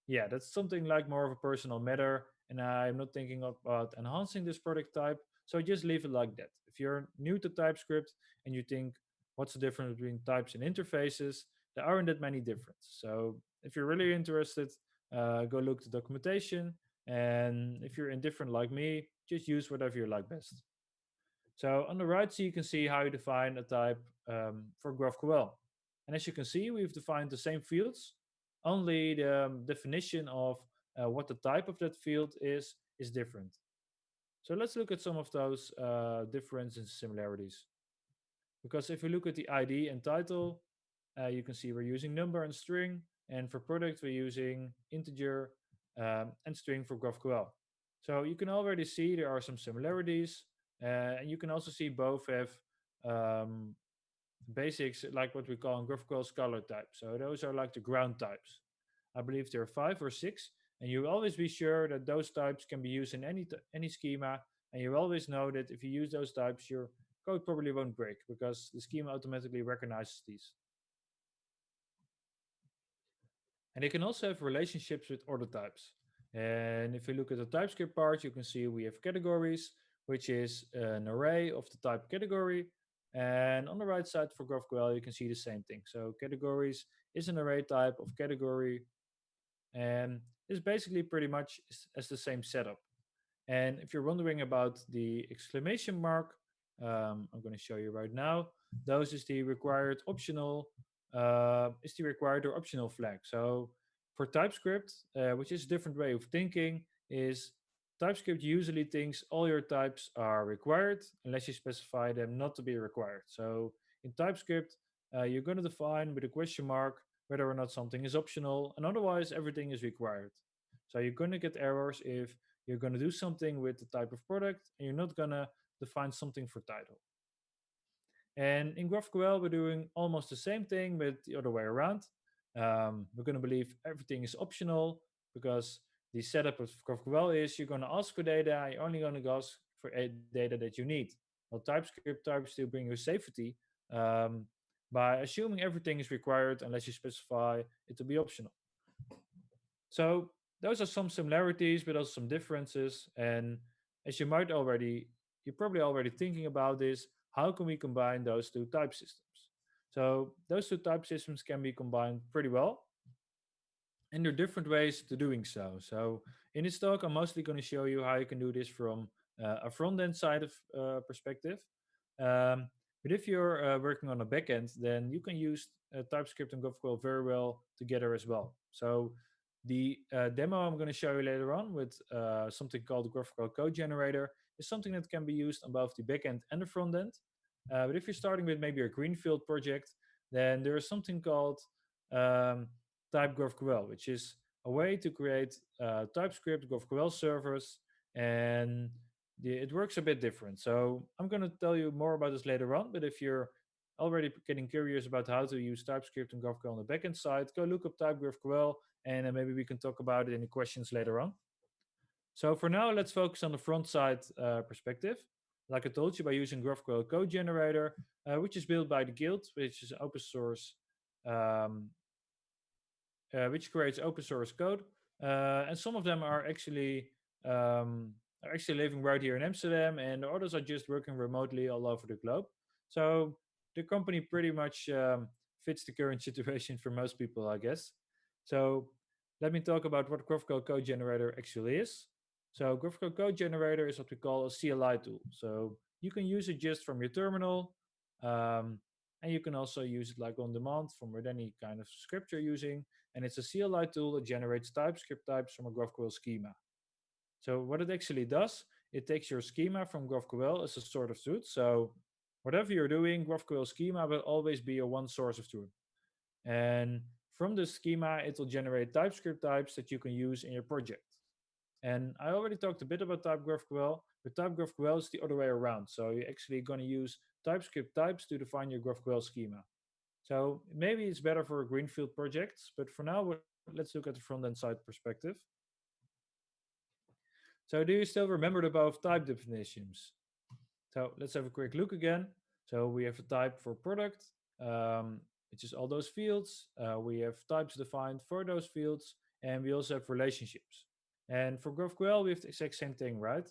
yeah, that's something like more of a personal matter, and I'm not thinking about enhancing this product type, so just leave it like that. If you're new to TypeScript and you think, what's the difference between types and interfaces, there aren't that many differences. So if you're really interested, go look at the documentation, and if you're indifferent like me, just use whatever you like best. So on the right, so you can see how you define a type for GraphQL. And as you can see, we've defined the same fields, only the definition of what the type of that field is different. So let's look at some of those differences and similarities. Because if you look at the ID and title, you can see we're using number and string, and for product we're using integer and string for GraphQL. So you can already see there are some similarities, and you can also see both have um, basics like what we call in GraphQL scalar types. So those are like the ground types. I believe there are 5 or 6, and you always be sure that those types can be used in any schema, and you always know that if you use those types, your code probably won't break because the schema automatically recognizes these. And they can also have relationships with other types. And if you look at the TypeScript part, you can see we have categories, which is an array of the type category. And on the right side for GraphQL, you can see the same thing. So categories is an array type of category, and it's basically pretty much as the same setup. And if you're wondering about the exclamation mark, I'm going to show you right now. Those is the required or optional flag. So for TypeScript, which is a different way of thinking, is TypeScript usually thinks all your types are required unless you specify them not to be required. So in TypeScript, you're going to define with a question mark whether or not something is optional, and otherwise everything is required. So you're going to get errors if you're going to do something with the type of product and you're not going to define something for title. And in GraphQL, we're doing almost the same thing, but the other way around. We're going to believe everything is optional because the setup of GraphQL is you're going to ask for data, you're only going to ask for data that you need. Well, TypeScript types still bring you safety um, by assuming everything is required unless you specify it to be optional. So those are some similarities, but also some differences. And as you're probably already thinking about this, how can we combine those two type systems? So those two type systems can be combined pretty well, and there are different ways to doing so. So in this talk, I'm mostly going to show you how you can do this from a front end side of perspective. Um, but if you're working on a backend, then you can use TypeScript and GraphQL very well together as well. So the demo I'm going to show you later on with something called the GraphQL code generator is something that can be used on both the backend and the front end. But if you're starting with maybe a greenfield project, then there is something called um, type GraphQL, which is a way to create TypeScript GraphQL servers, and it works a bit different. So I'm going to tell you more about this later on, but if you're already getting curious about how to use TypeScript and GraphQL on the backend side, go look up type GraphQL, and maybe we can talk about it in the questions later on. So for now, let's focus on the front side perspective. Like I told you, by using GraphQL code generator, which is built by the Guild, which is open source um, which creates open source code, and some of them um, are actually living right here in Amsterdam, and the others are just working remotely all over the globe. So the company pretty much fits the current situation for most people, I guess. So let me talk about what GraphQL Code Generator actually is. So GraphQL Code Generator is what we call a CLI tool. So you can use it just from your terminal. Um, and you can also use it like on demand from with any kind of script you're using. And it's a CLI tool that generates TypeScript types from a GraphQL schema. So what it actually does, it takes your schema from GraphQL as a sort of truth. So whatever you're doing, GraphQL schema will always be your one source of truth. And from the schema, it will generate TypeScript types that you can use in your project. And I already talked a bit about type GraphQL, but type GraphQL is the other way around. So you're actually going to use TypeScript types to define your GraphQL schema. So maybe it's better for greenfield projects, but for now, let's look at the front end side perspective. So do you still remember the above type definitions? So let's have a quick look again. So we have a type for product, which is all those fields. We have types defined for those fields, and we also have relationships. And for GraphQL, we have the exact same thing, right?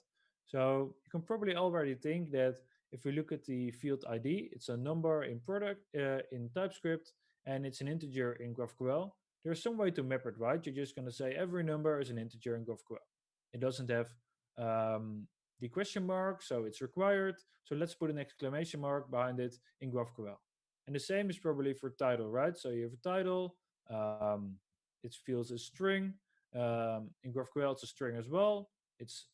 So you can probably already think that if we look at the field ID, it's a number in product in TypeScript, and it's an integer in GraphQL. There's some way to map it, right? You're just going to say every number is an integer in GraphQL. It doesn't have the question mark, so it's required. So let's put an exclamation mark behind it in GraphQL. And the same is probably for title, right? So you have a title, it feels a string. In GraphQL, it's a string as well. It's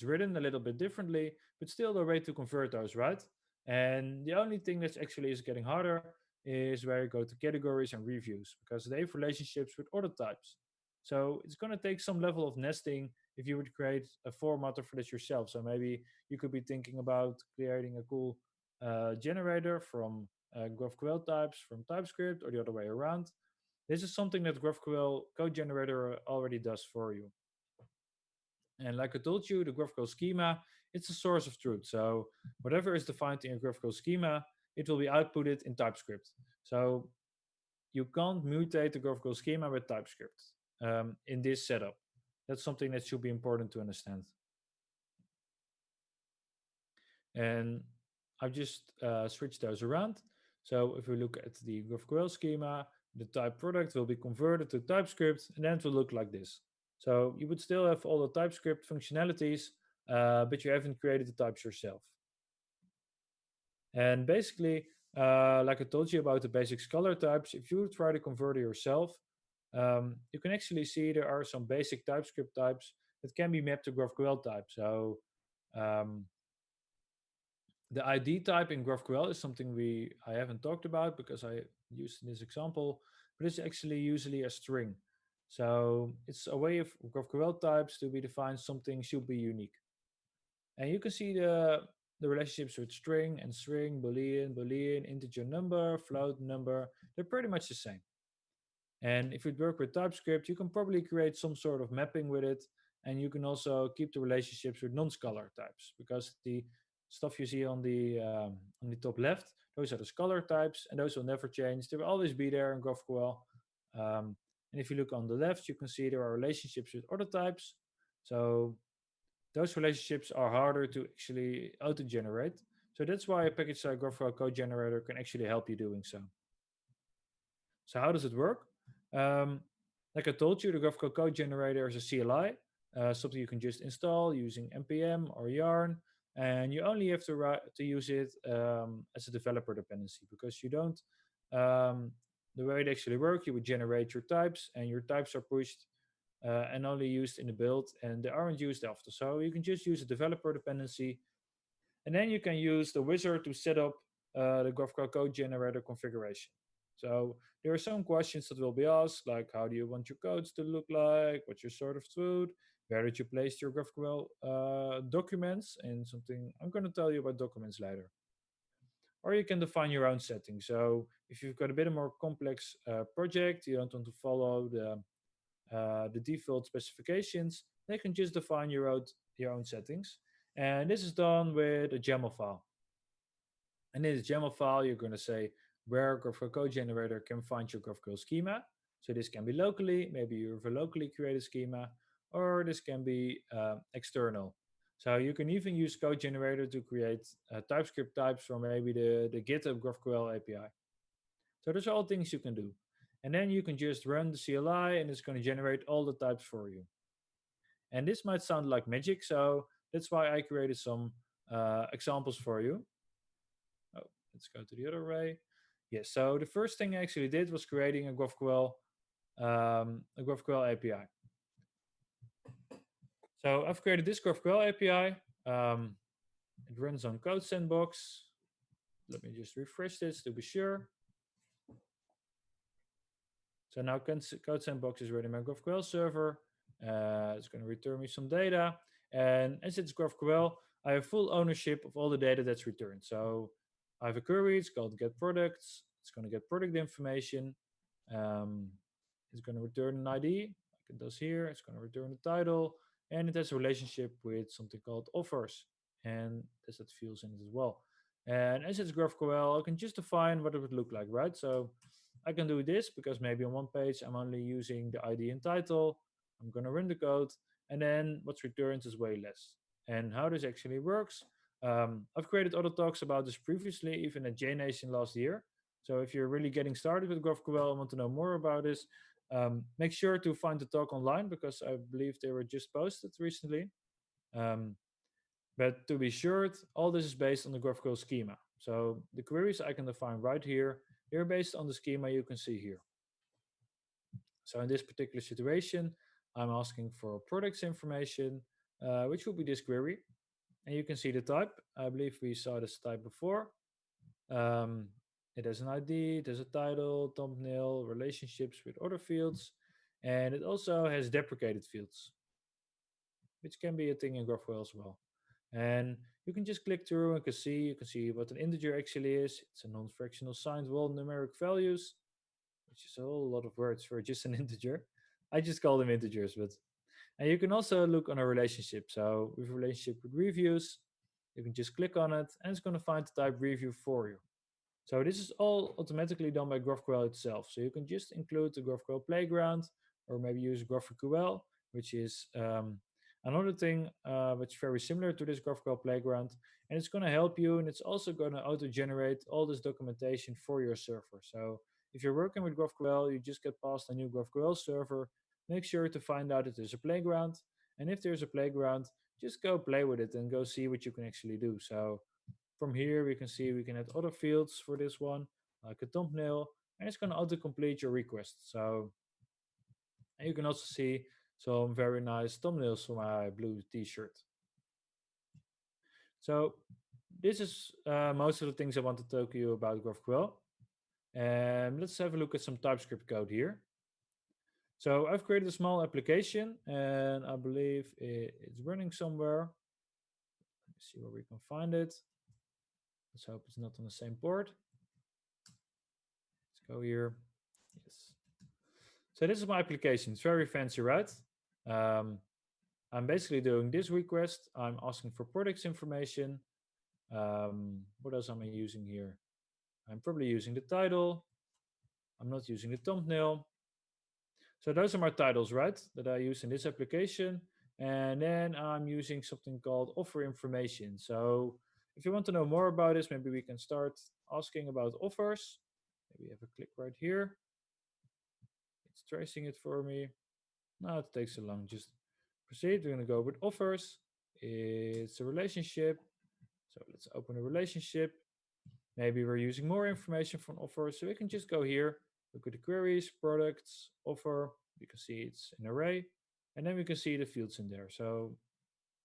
written a little bit differently, but still the way to convert those, right? And the only thing that's actually is getting harder is where you go to categories and reviews because they have relationships with other types. So it's going to take some level of nesting if you would create a formatter for this yourself. So maybe you could be thinking about creating a cool generator from GraphQL types from TypeScript or the other way around. This is something that GraphQL code generator already does for you. And like I told you, the graphical schema, it's a source of truth. So whatever is defined in your graphical schema, it will be outputted in TypeScript. So you can't mutate the graphical schema with TypeScript in this setup. That's something that should be important to understand. And I've just switched those around. So if we look at the GraphQL schema, the type product will be converted to TypeScript, and then it will look like this. So you would still have all the TypeScript functionalities, but you haven't created the types yourself. And basically, like I told you about the basic color types, if you try to convert it yourself, you can actually see there are some basic TypeScript types that can be mapped to GraphQL type. So um, the ID type in GraphQL is something I haven't talked about because I used in this example, but it's actually usually a string. So it's a way of GraphQL types to be defined something should be unique. And you can see the relationships with string, boolean, integer number, float number. They're pretty much the same. And if you work with TypeScript, you can probably create some sort of mapping with it. And you can also keep the relationships with non-scalar types because the stuff you see on the top left, those are the scalar types, and those will never change. They will always be there in GraphQL. And if you look on the left, you can see there are relationships with other types. So those relationships are harder to actually auto-generate. So that's why a package like GraphQL Code Generator can actually help you doing so. So how does it work? Um, like I told you, the GraphQL Code Generator is a CLI, something you can just install using npm or yarn, and you only have to use it as a developer dependency because you don't. The way it actually works, you would generate your types, and your types are pushed and only used in the build, and they aren't used after. So you can just use a developer dependency, and then you can use the wizard to set up the GraphQL Code Generator configuration. So there are some questions that will be asked, like how do you want your codes to look like? What's your sort of truth? Where did you place your GraphQL documents? And something I'm going to tell you about documents later. Or you can define your own setting. So if you've got a bit more complex project, you don't want to follow the default specifications, they can just define your own settings. And this is done with a YAML file. And in this YAML file, you're going to say where GraphQL Code Generator can find your GraphQL schema. So this can be locally, maybe you have a locally created schema, or this can be external. So you can even use Code Generator to create TypeScript types for maybe the GitHub GraphQL API. So those are all things you can do. And then you can just run the CLI and it's going to generate all the types for you. And this might sound like magic, so that's why I created some examples for you. Oh, Let's go to the other array. Yes, so the first thing I actually did was creating a GraphQL API. So I've created this GraphQL API. It runs on Code Sandbox. Let me just refresh this to be sure. So now Code Sandbox is running my GraphQL server. It's going to return me some data. And as it's GraphQL, I have full ownership of all the data that's returned. So I have a query, it's called get products. It's going to get product information. Um, it's going to return an ID, like it does here. It's going to return the title. And it has a relationship with something called offers. And there's that fields in it as well. And as it's GraphQL, I can just define what it would look like, right? So I can do this because maybe on one page I'm only using the ID and title. I'm going to run the code, and then what's returned is way less. And how this actually works, I've created other talks about this previously, even at Jnation last year. So if you're really getting started with GraphQL and want to know more about this, make sure to find the talk online because I believe they were just posted recently. Um, but to be short, all this is based on the GraphQL schema. So the queries I can define right here, they're based on the schema you can see here. So in this particular situation, I'm asking for products information, which will be this query. And you can see the type. I believe we saw this type before. Um, it has an ID, it has a title, thumbnail, relationships with other fields, and it also has deprecated fields, which can be a thing in GraphQL as well. And you can just click through and you can see what an integer actually is. It's a non-fractional signed whole numeric values, which is a whole lot of words for just an integer. I just call them integers, but and you can also look on a relationship. So with a relationship with reviews, you can just click on it and it's going to find the type review for you. So this is all automatically done by GraphQL itself. So you can just include the GraphQL playground or maybe use GraphQL, which is another thing which is very similar to this GraphQL playground. And it's going to help you, and it's also going to auto-generate all this documentation for your server. So if you're working with GraphQL, you just get past a new GraphQL server, make sure to find out if there's a playground. And if there's a playground, just go play with it and go see what you can actually do. So from here, we can see we can add other fields for this one, like a thumbnail, and it's going to auto-complete your request. So, and you can also see some very nice thumbnails for my blue t-shirt. So this is most of the things I want to talk to you about GraphQL. And let's have a look at some TypeScript code here. So I've created a small application, and I believe it's running somewhere. Let's see where we can find it. Let's hope it's not on the same port. Let's go here. Yes. So this is my application. It's very fancy, right? I'm basically doing this request. I'm asking for products information. What else am I using here? I'm probably using the title. I'm not using the thumbnail. So those are my titles, right? That I use in this application. And then I'm using something called offer information. So if you want to know more about this, maybe we can start asking about offers. Maybe have a click right here. It's tracing it for me. No, it takes so long. Just proceed. We're going to go with offers. It's a relationship. So let's open a relationship. Maybe we're using more information from offer. So we can just go here, look at the queries, products, offer. You can see it's an array. And then we can see the fields in there. So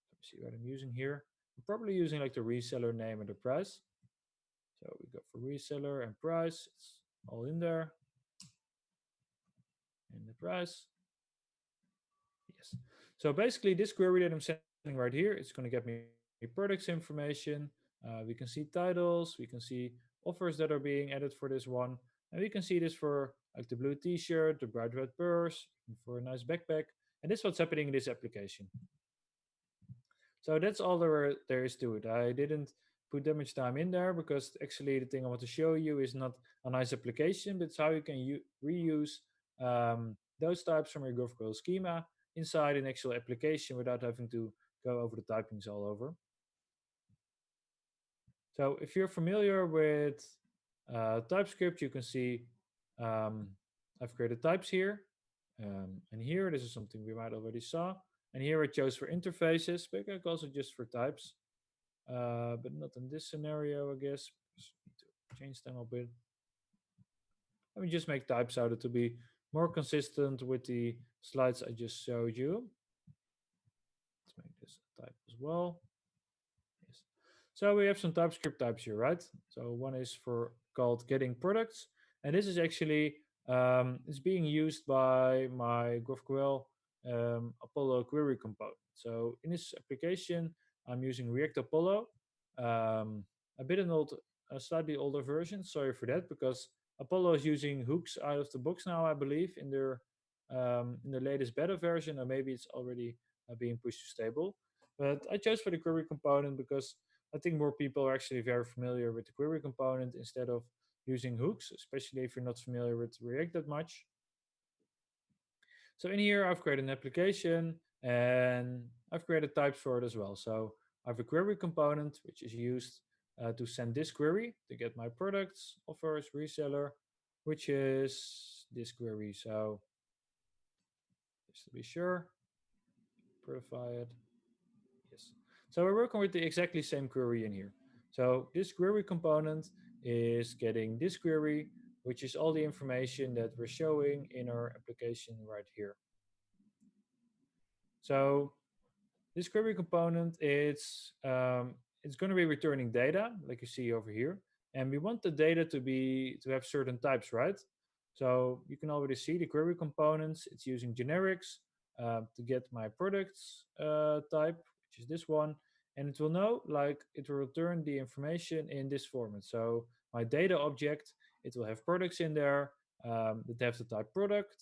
let me see what I'm using here. I'm probably using like the reseller name and the price. So we go for reseller and price. It's all in there. And the price. Yes. So basically this query that I'm sending right here, it's going to get me products information. We can see titles. We can see offers that are being added for this one. And we can see this for like the blue t-shirt, the bright red purse, for a nice backpack. And this is what's happening in this application. So that's all there is to it. I didn't put that much time in there because actually the thing I want to show you is not a nice application, but it's how you can reuse those types from your GraphQL schema inside an actual application without having to go over the typings all over. So if you're familiar with TypeScript, you can see I've created types here. And here, this is something we might already saw. And here I chose for interfaces, but I can also just for types. But not in this scenario, I guess. Just need to change them a bit. Let me just make types out to be more consistent with the slides I just showed you. Let's make this a type as well. Yes. So we have some TypeScript types here, right? So one is for called getting products, and this is actually it's being used by my GraphQL Apollo query component. So in this application, I'm using React Apollo, a bit an old, a slightly older version. Sorry for that, because Apollo is using hooks out of the box now, I believe, in the latest beta version, or maybe it's already being pushed to stable. But I chose for the query component because I think more people are actually very familiar with the query component instead of using hooks, especially if you're not familiar with React that much. So in here, I've created an application and I've created types for it as well. So I have a query component, which is used to send this query to get my products, offers, reseller, which is this query. So just to be sure, purify it. Yes. So we're working with the exactly same query in here. So this query component is getting this query, which is all the information that we're showing in our application right here. So this query component, it's going to be returning data, like you see over here, and we want the data to have certain types, right? So you can already see the query components. It's using generics to get my products type, which is this one, and it will know, like, it will return the information in this format. So my data object, it will have products in there that have the type product,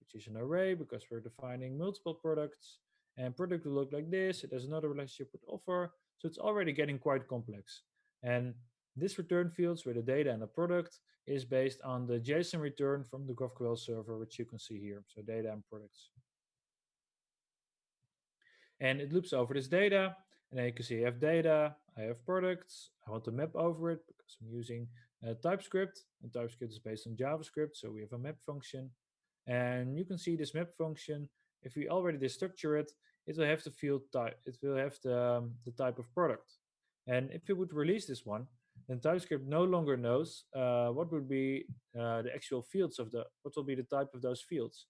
which is an array because we're defining multiple products, and product will look like this. It has another relationship with offer. So it's already getting quite complex. And this return fields where the data and the product is based on the JSON return from the GraphQL server, which you can see here. So data and products. And it loops over this data. And then you can see I have data, I have products. I want to map over it because I'm using TypeScript. And TypeScript is based on JavaScript. So we have a map function. And you can see this map function, if we already destructure it, it will have the field type, it will have the type of product. And if we would release this one, then TypeScript no longer knows what would be the actual fields of what will be the type of those fields.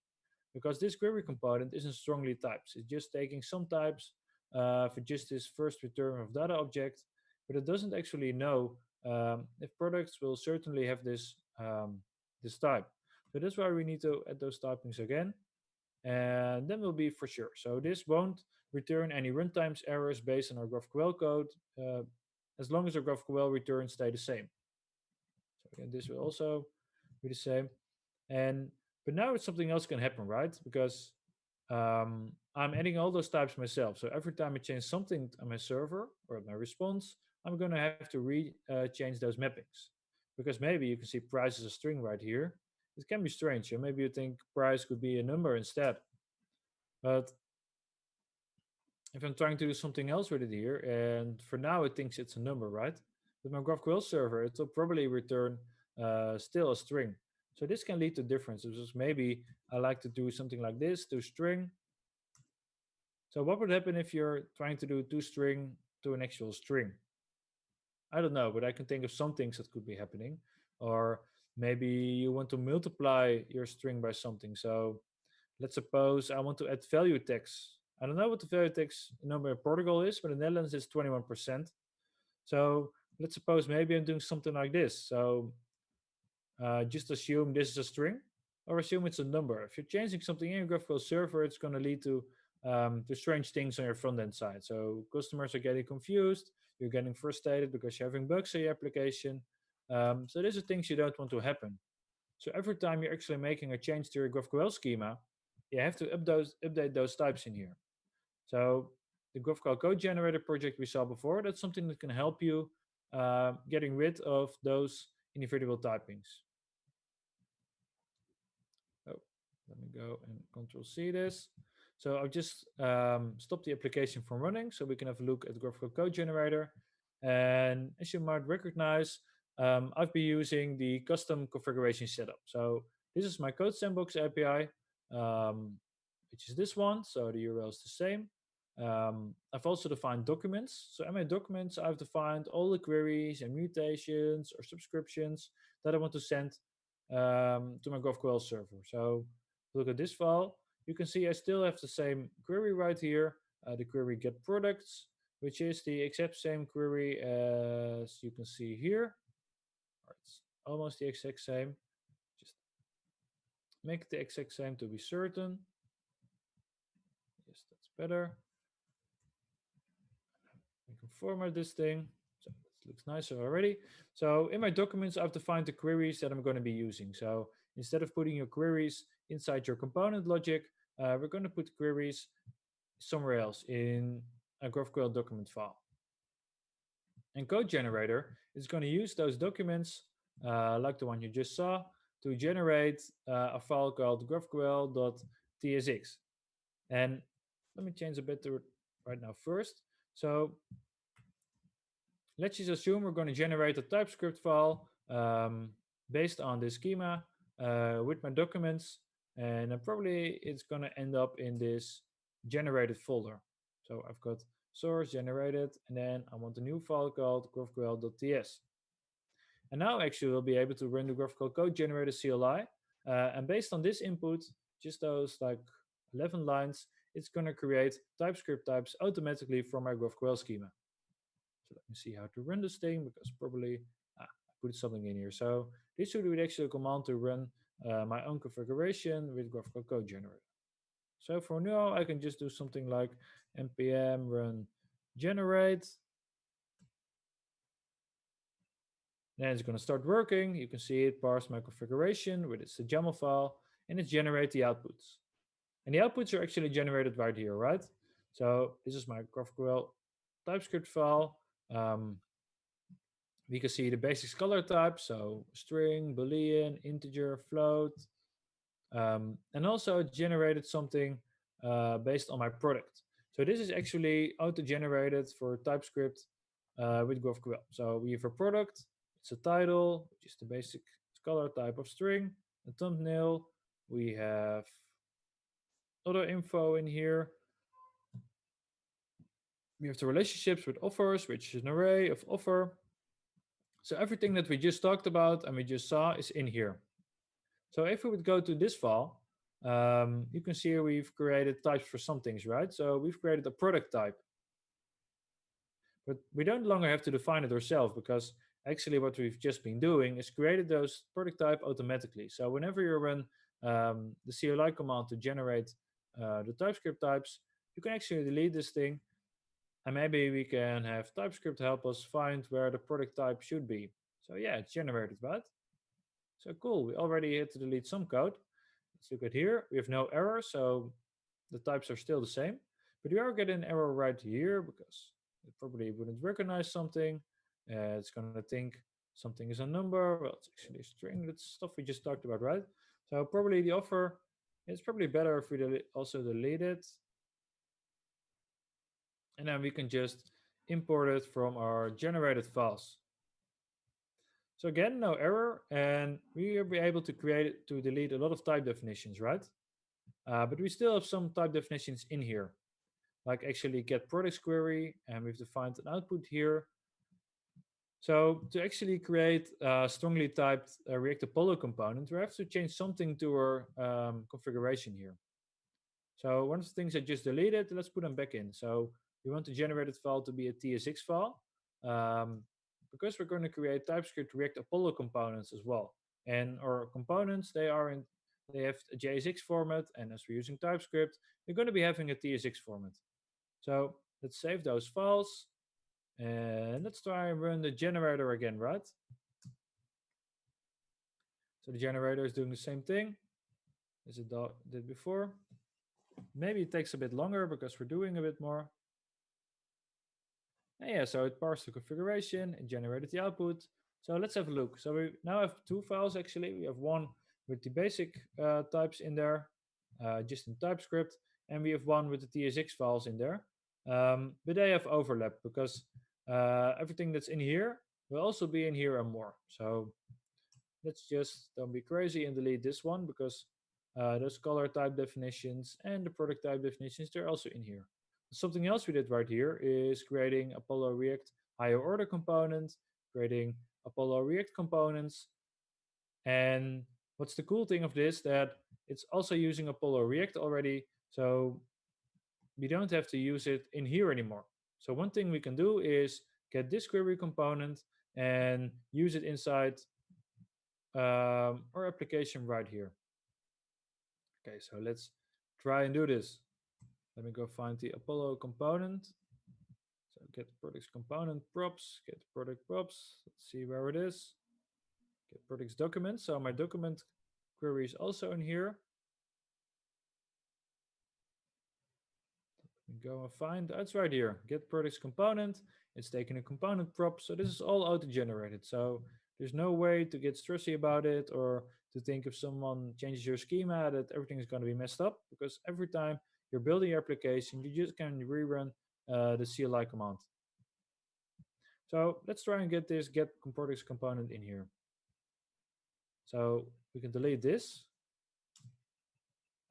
Because this query component isn't strongly types. It's just taking some types for just this first return of data object, but it doesn't actually know if products will certainly have this type. So that's why we need to add those typings again. And then we'll be for sure. So this won't return any runtimes errors based on our GraphQL code, as long as our GraphQL returns stay the same. So again, this will also be the same. But now it's something else can happen, right? Because I'm adding all those types myself. So every time I change something on my server or my response, I'm going to have to change those mappings. Because maybe you can see price as a string right here. It can be strange. So maybe you think price could be a number instead. But if I'm trying to do something else with it here, and for now it thinks it's a number, right? With my GraphQL server, it will probably return still a string. So this can lead to differences. Maybe I like to do something like this, to string. So what would happen if you're trying to do toString to an actual string? I don't know, but I can think of some things that could be happening. Or maybe you want to multiply your string by something. So let's suppose I want to add value tags. I don't know what the value tags number in Portugal is, but in the Netherlands it's 21%. So let's suppose maybe I'm doing something like this. So just assume this is a string, or assume it's a number. If you're changing something in your GraphQL server, it's going to lead to strange things on your front end side. So customers are getting confused, you're getting frustrated because you're having bugs in your application. So these are things you don't want to happen. So every time you're actually making a change to your GraphQL schema, you have to update those types in here. So the GraphQL code generator project we saw before, that's something that can help you getting rid of those individual typings. Oh, let me go and Control C this. So I'll just stop the application from running so we can have a look at the GraphQL code generator. And as you might recognize, I've been using the custom configuration setup. So this is my code sandbox API, which is this one. So the URL is the same. I've also defined documents. So in my documents, I've defined all the queries and mutations or subscriptions that I want to send to my GraphQL server. So look at this file. You can see I still have the same query right here, the query get products, which is the exact same query as you can see here. It's almost the exact same. Just make it the exact same to be certain. Yes, that's better. We can format this thing. So it looks nicer already. So in my documents, I've defined the queries that I'm going to be using. So instead of putting your queries inside your component logic, we're going to put queries somewhere else in a GraphQL document file. And Code Generator is going to use those documents, like the one you just saw, to generate a file called graphql.tsx. And let me change a bit to right now first. So let's just assume we're going to generate a TypeScript file based on this schema with my documents, and probably it's going to end up in this generated folder. So I've got source generated, and then I want a new file called graphql.ts. And now actually we'll be able to run the GraphQL code generator CLI, and based on this input, just those like 11 lines, it's going to create TypeScript types automatically from my GraphQL schema. So let me see how to run this thing, because probably I put something in here. So this should be actually a command to run my own configuration with GraphQL code generator. So for now, I can just do something like npm run generate. Then it's going to start working. You can see it parse my configuration with its YAML file, and it generates the outputs. And the outputs are actually generated right here, right? So this is my GraphQL TypeScript file. We can see the basic color type, so string, boolean, integer, float, and also it generated something based on my product. So this is actually auto-generated for TypeScript with GraphQL. So we have a product, it's a title, which is the basic color type of string, a thumbnail, we have other info in here. We have the relationships with offers, which is an array of offer. So everything that we just talked about and we just saw is in here. So if we would go to this file, you can see we've created types for some things, right? So we've created a product type. But we don't longer have to define it ourselves, because actually what we've just been doing is created those product type automatically. So whenever you run the CLI command to generate the TypeScript types, you can actually delete this thing, and maybe we can have TypeScript help us find where the product type should be. So yeah, it's generated, right? So cool, we already had to delete some code. Let's look at here. We have no error, so the types are still the same. But we are getting an error right here, because it probably wouldn't recognize something. It's going to think something is a number. Well, it's actually a string. That's stuff we just talked about, right? So probably the offer, it's probably better if we also delete it. And then we can just import it from our generated files. So again, no error, and we will be able to delete a lot of type definitions, right? But we still have some type definitions in here, like actually get products query, and we've defined an output here. So to actually create a strongly typed React Apollo component, we have to change something to our configuration here. So one of the things I just deleted, let's put them back in. So we want the generated file to be a TSX file, because we're going to create TypeScript React Apollo components as well. And our components, they have a JSX format, and as we're using TypeScript, we're going to be having a TSX format. So let's save those files, and let's try and run the generator again, right? So the generator is doing the same thing as it did before. Maybe it takes a bit longer because we're doing a bit more. And yeah, so it parsed the configuration, it generated the output. So let's have a look. So we now have two files actually. We have one with the basic types in there, just in TypeScript, and we have one with the TSX files in there. But they have overlap, because everything that's in here will also be in here and more. So let's just don't be crazy and delete this one, because those color type definitions and the product type definitions, they're also in here. Something else we did right here is creating Apollo React higher order component, creating Apollo React components. And what's the cool thing of this, that it's also using Apollo React already, so we don't have to use it in here anymore. So one thing we can do is get this query component and use it inside our application right here. Okay, so let's try and do this. Let me go find the Apollo component. So get products component props, get product props. Let's see where it is. Get products document. So my document query is also in here. Let me go and find, it's right here. Get products component. It's taking a component prop. So this is all auto-generated. So there's no way to get stressy about it or to think if someone changes your schema that everything is going to be messed up, because every time you're building your application, you just can rerun the CLI command. So let's try and get this get products component in here. So we can delete this.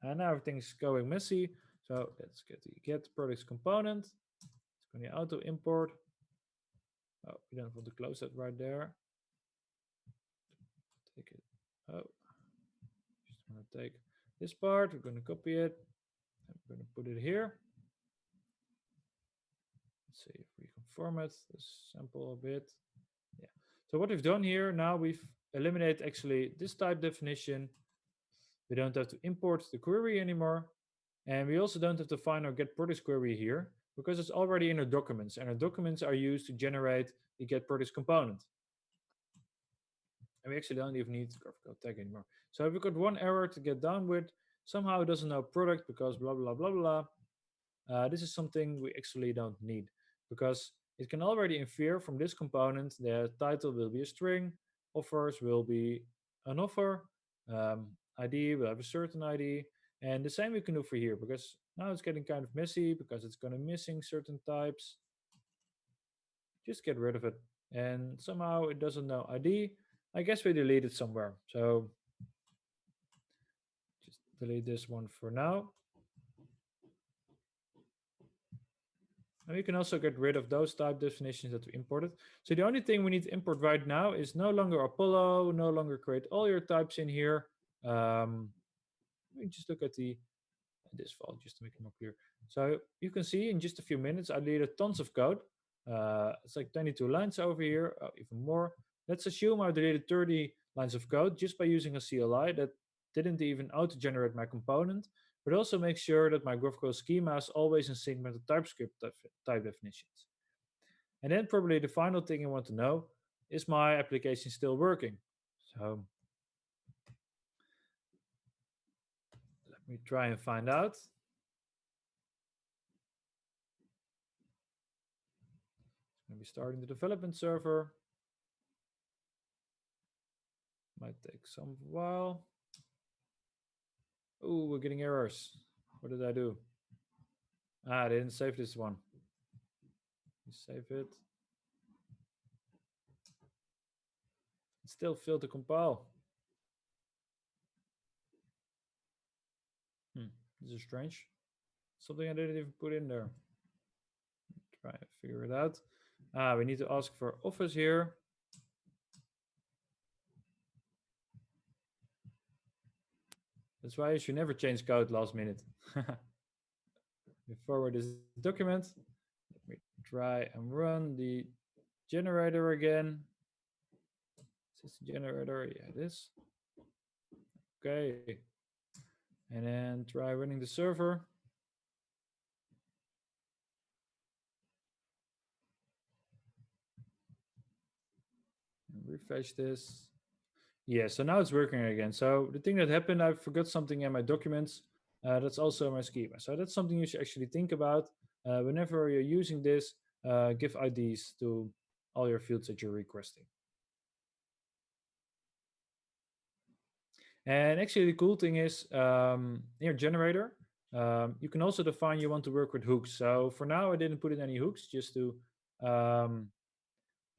And now everything's going messy. So let's get the get products component. It's going to auto import. Oh, we don't want to close that right there. Take it. Oh, just want to take this part. We're going to copy it. And we're going to put it here. Let's see if we can format this sample a bit. Yeah. So what we've done here, now we've eliminated actually this type definition. We don't have to import the query anymore. And we also don't have to find our get products query here because it's already in our documents, and our documents are used to generate the get products component. And we actually don't even need graphical tag anymore. So we've got one error to get down with. Somehow it doesn't know product because blah, blah, blah, blah. This is something we actually don't need because it can already infer from this component that title will be a string, offers will be an offer, ID will have a certain ID, and the same we can do for here because now it's getting kind of messy because it's going to missing certain types. Just get rid of it. And somehow it doesn't know ID. I guess we delete it somewhere. So just delete this one for now. And we can also get rid of those type definitions that we imported. So the only thing we need to import right now is no longer Apollo, no longer create all your types in here. We just look at this file just to make it more clear. So you can see in just a few minutes, I deleted tons of code. It's like 22 lines over here, even more. Let's assume I deleted 30 lines of code just by using a CLI that didn't even auto-generate my component, but also make sure that my graphical schema is always in sync with the TypeScript type definitions. And then probably the final thing I want to know, is my application still working? So let me try and find out. It's going to be starting the development server. Might take some while. Oh, we're getting errors. What did I do? I didn't save this one. Save it. It still failed to compile. This is strange. Something I didn't even put in there. Try and figure it out. We need to ask for office here. That's why you should never change code last minute. We forward this document. Let me try and run the generator again. Is this the generator? Yeah, it is. Okay. And then try running the server. And refresh this. Yeah, so now it's working again. So the thing that happened, I forgot something in my documents. That's also my schema. So that's something you should actually think about. Whenever you're using this, give IDs to all your fields that you're requesting. And actually, the cool thing is, here generator, you can also define you want to work with hooks. So for now, I didn't put in any hooks just to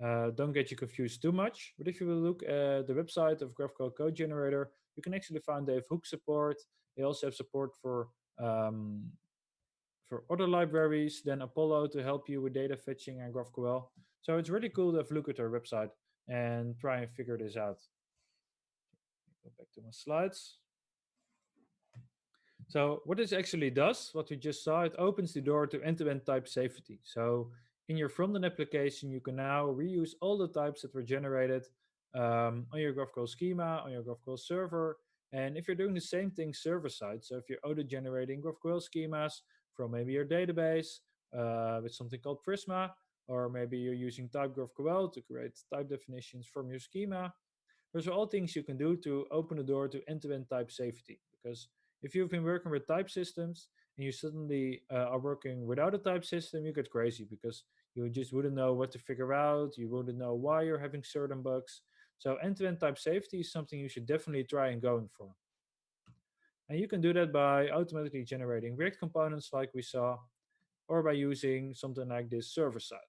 don't get you confused too much. But if you will look at the website of Graphical Code Generator, you can actually find they have hook support. They also have support for for other libraries than Apollo to help you with data fetching and GraphQL. So it's really cool to have a look at their website and try and figure this out. Go back to my slides. So what this actually does, what we just saw, it opens the door to end-to-end type safety. So in your front-end application, you can now reuse all the types that were generated on your GraphQL schema, on your GraphQL server. And if you're doing the same thing server-side, so if you're auto-generating GraphQL schemas from maybe your database with something called Prisma, or maybe you're using type GraphQL to create type definitions from your schema, those are all things you can do to open the door to end-to-end type safety. Because if you've been working with type systems and you suddenly are working without a type system, you get crazy because you just wouldn't know what to figure out. You wouldn't know why you're having certain bugs. So end-to-end type safety is something you should definitely try and going for. And you can do that by automatically generating React components like we saw, or by using something like this server side.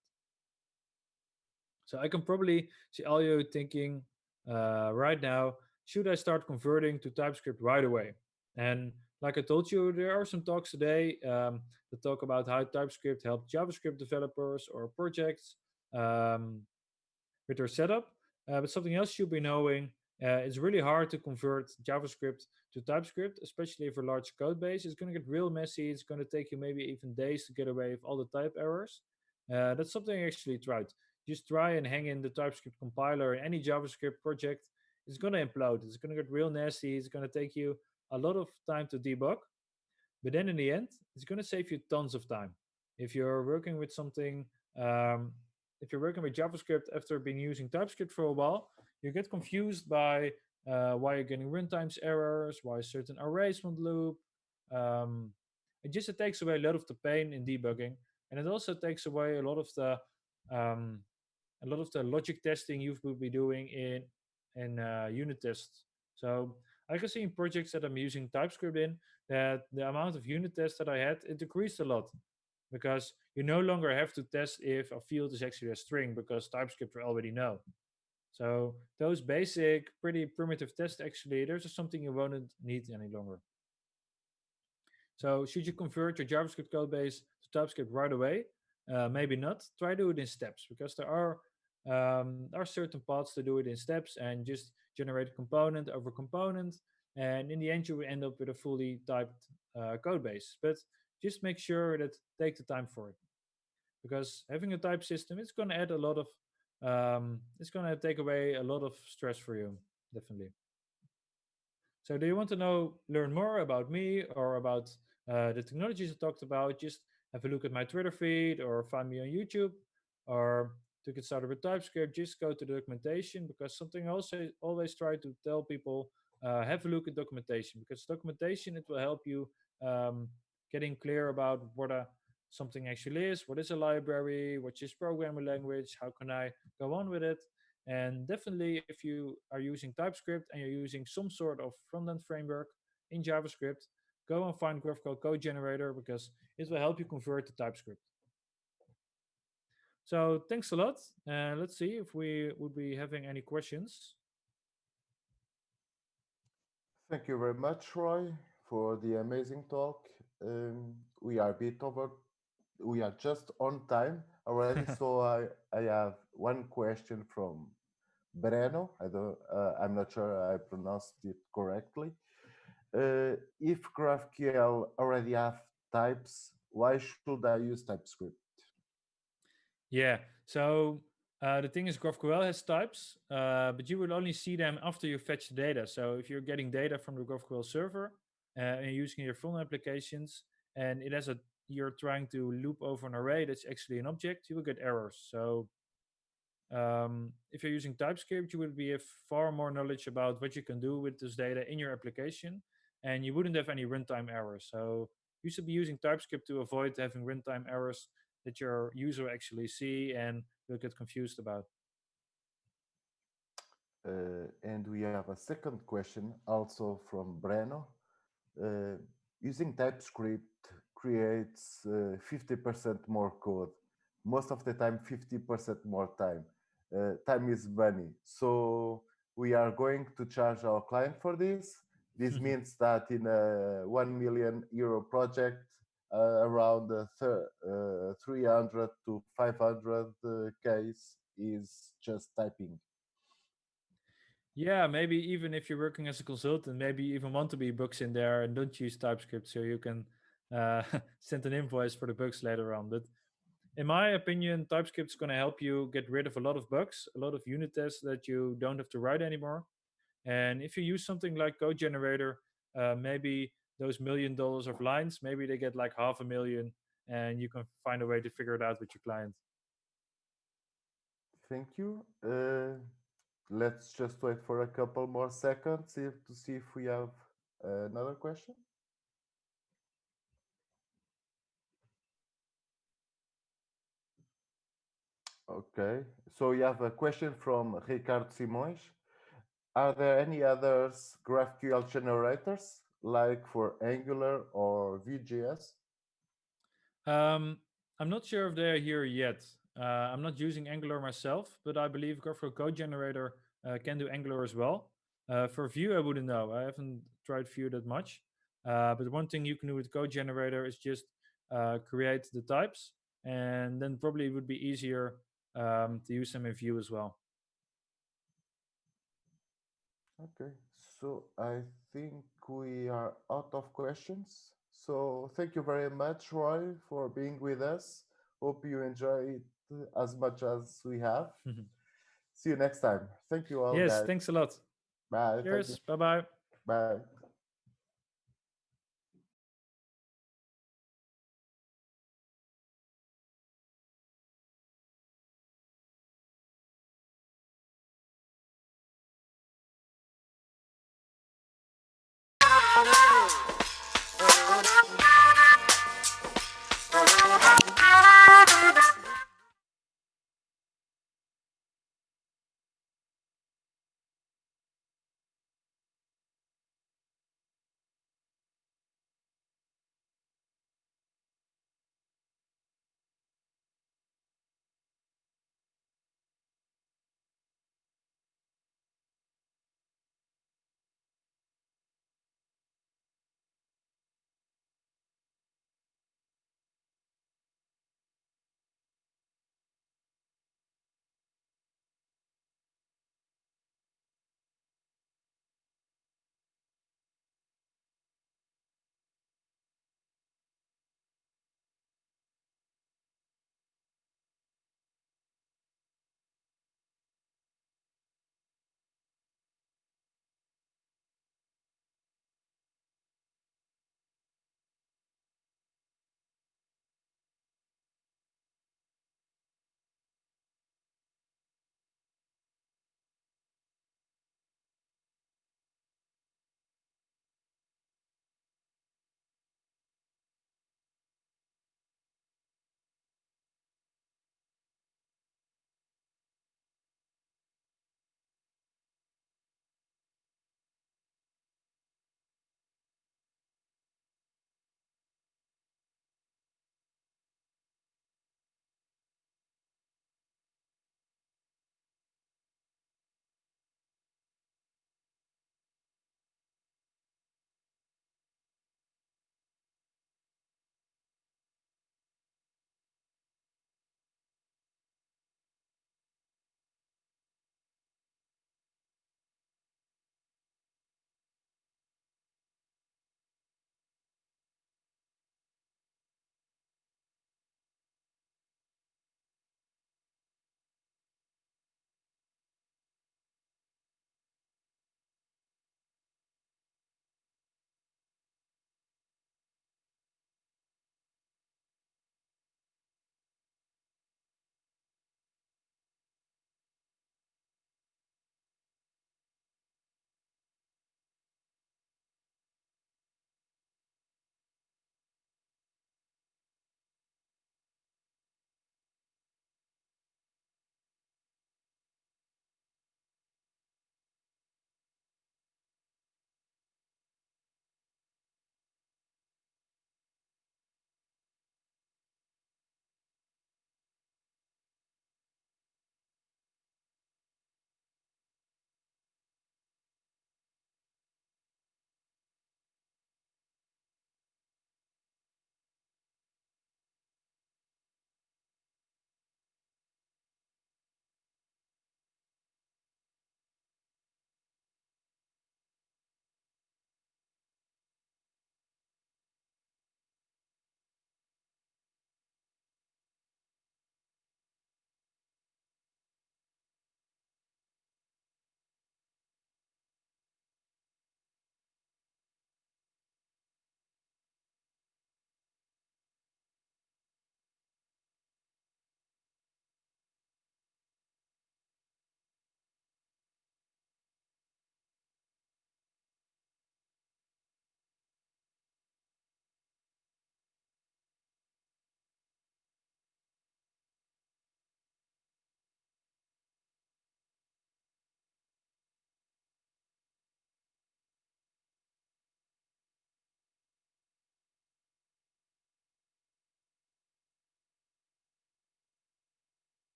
So I can probably see all you thinking right now, should I start converting to TypeScript right away? And like I told you, there are some talks today that talk about how TypeScript helped JavaScript developers or projects with their setup. But something else you'll be knowing, it's really hard to convert JavaScript to TypeScript, especially for large code base. It's going to get real messy. It's going to take you maybe even days to get away with all the type errors. That's something I actually tried. Just try and hang in the TypeScript compiler in any JavaScript project. It's going to implode. It's going to get real nasty. It's going to take you a lot of time to debug. But then in the end, it's going to save you tons of time. If you're working with something, um, if you're working with JavaScript after being using TypeScript for a while, you get confused by why you're getting runtimes errors, why certain arrays won't loop. Um, it takes away a lot of the pain in debugging, and it also takes away um, a lot of the logic testing you will be doing in unit tests. So I can see in projects that I'm using TypeScript in that the amount of unit tests that I had it decreased a lot because you no longer have to test if a field is actually a string because TypeScript will already know. So those basic, pretty primitive tests actually, there's just something you won't need any longer. So should you convert your JavaScript code base to TypeScript right away? Maybe not. Try to do it in steps because there are certain paths to do it in steps and just generate component over component. And in the end, you will end up with a fully typed code base. But just make sure that take the time for it because having a type system, it's going to add a lot of, it's going to take away a lot of stress for you, definitely. So, do you want to learn more about me or about the technologies I talked about? Just have a look at my Twitter feed or find me on YouTube. Or to get started with TypeScript, just go to the documentation because something else I always try to tell people: have a look at documentation because documentation it will help you um, getting clear about what something actually is, what is a library, what is programming language, how can I go on with it, and definitely, if you are using TypeScript and you're using some sort of front-end framework in JavaScript, go and find GraphQL Code Generator because it will help you convert to TypeScript. So thanks a lot. Let's see if we would be having any questions. Thank you very much, Roy, for the amazing talk. We are a bit over, we are just on time already. So I have one question from Breno. I'm not sure I pronounced it correctly. If GraphQL already have types, why should I use TypeScript? Yeah. So the thing is, GraphQL has types, but you will only see them after you fetch the data. So if you're getting data from the GraphQL server and you're using your front applications, and it has a you're trying to loop over an array that's actually an object, you will get errors. So if you're using TypeScript, you would be have far more knowledge about what you can do with this data in your application, and you wouldn't have any runtime errors. So you should be using TypeScript to avoid having runtime errors that your user actually see and will get confused about. And we have a second question also from Breno. Uh, Using TypeScript creates 50% more code. Most of the time, 50% more time. Time is money. So we are going to charge our client for this. This means that in a €1 million project, around 300 to 500 case is just typing. Yeah, maybe even if you're working as a consultant, maybe you even want to be bugs in there and don't use TypeScript so you can uh, send an invoice for the bugs later on. But in my opinion, TypeScript is going to help you get rid of a lot of bugs, a lot of unit tests that you don't have to write anymore. And if you use something like Code Generator, maybe those $1 million of lines, maybe they get like 500,000, and you can find a way to figure it out with your client. Thank you. Let's just wait for a couple more seconds to see if we have another question. Okay, so we have a question from Ricardo Simões. Are there any other GraphQL generators like for Angular or VJS? Um, I'm not sure if they're here yet. I'm not using Angular myself, but I believe GraphQL Code Generator can do Angular as well. For Vue, I wouldn't know. I haven't tried Vue that much. But one thing you can do with Code Generator is just create the types, and then probably it would be easier to use them in Vue as well. Okay, so I think we are out of questions. So thank you very much, Roy, for being with us. Hope you enjoy it as much as we have. See you next time. Thank you all, Yes, guys. thanks a lot. Bye. Thank you. Cheers. Bye bye. Bye.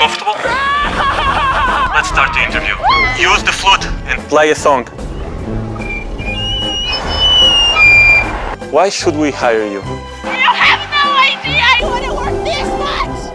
Comfortable? Let's start the interview. Use the flute and play a song. Why should we hire you? You have no idea I want to work this much!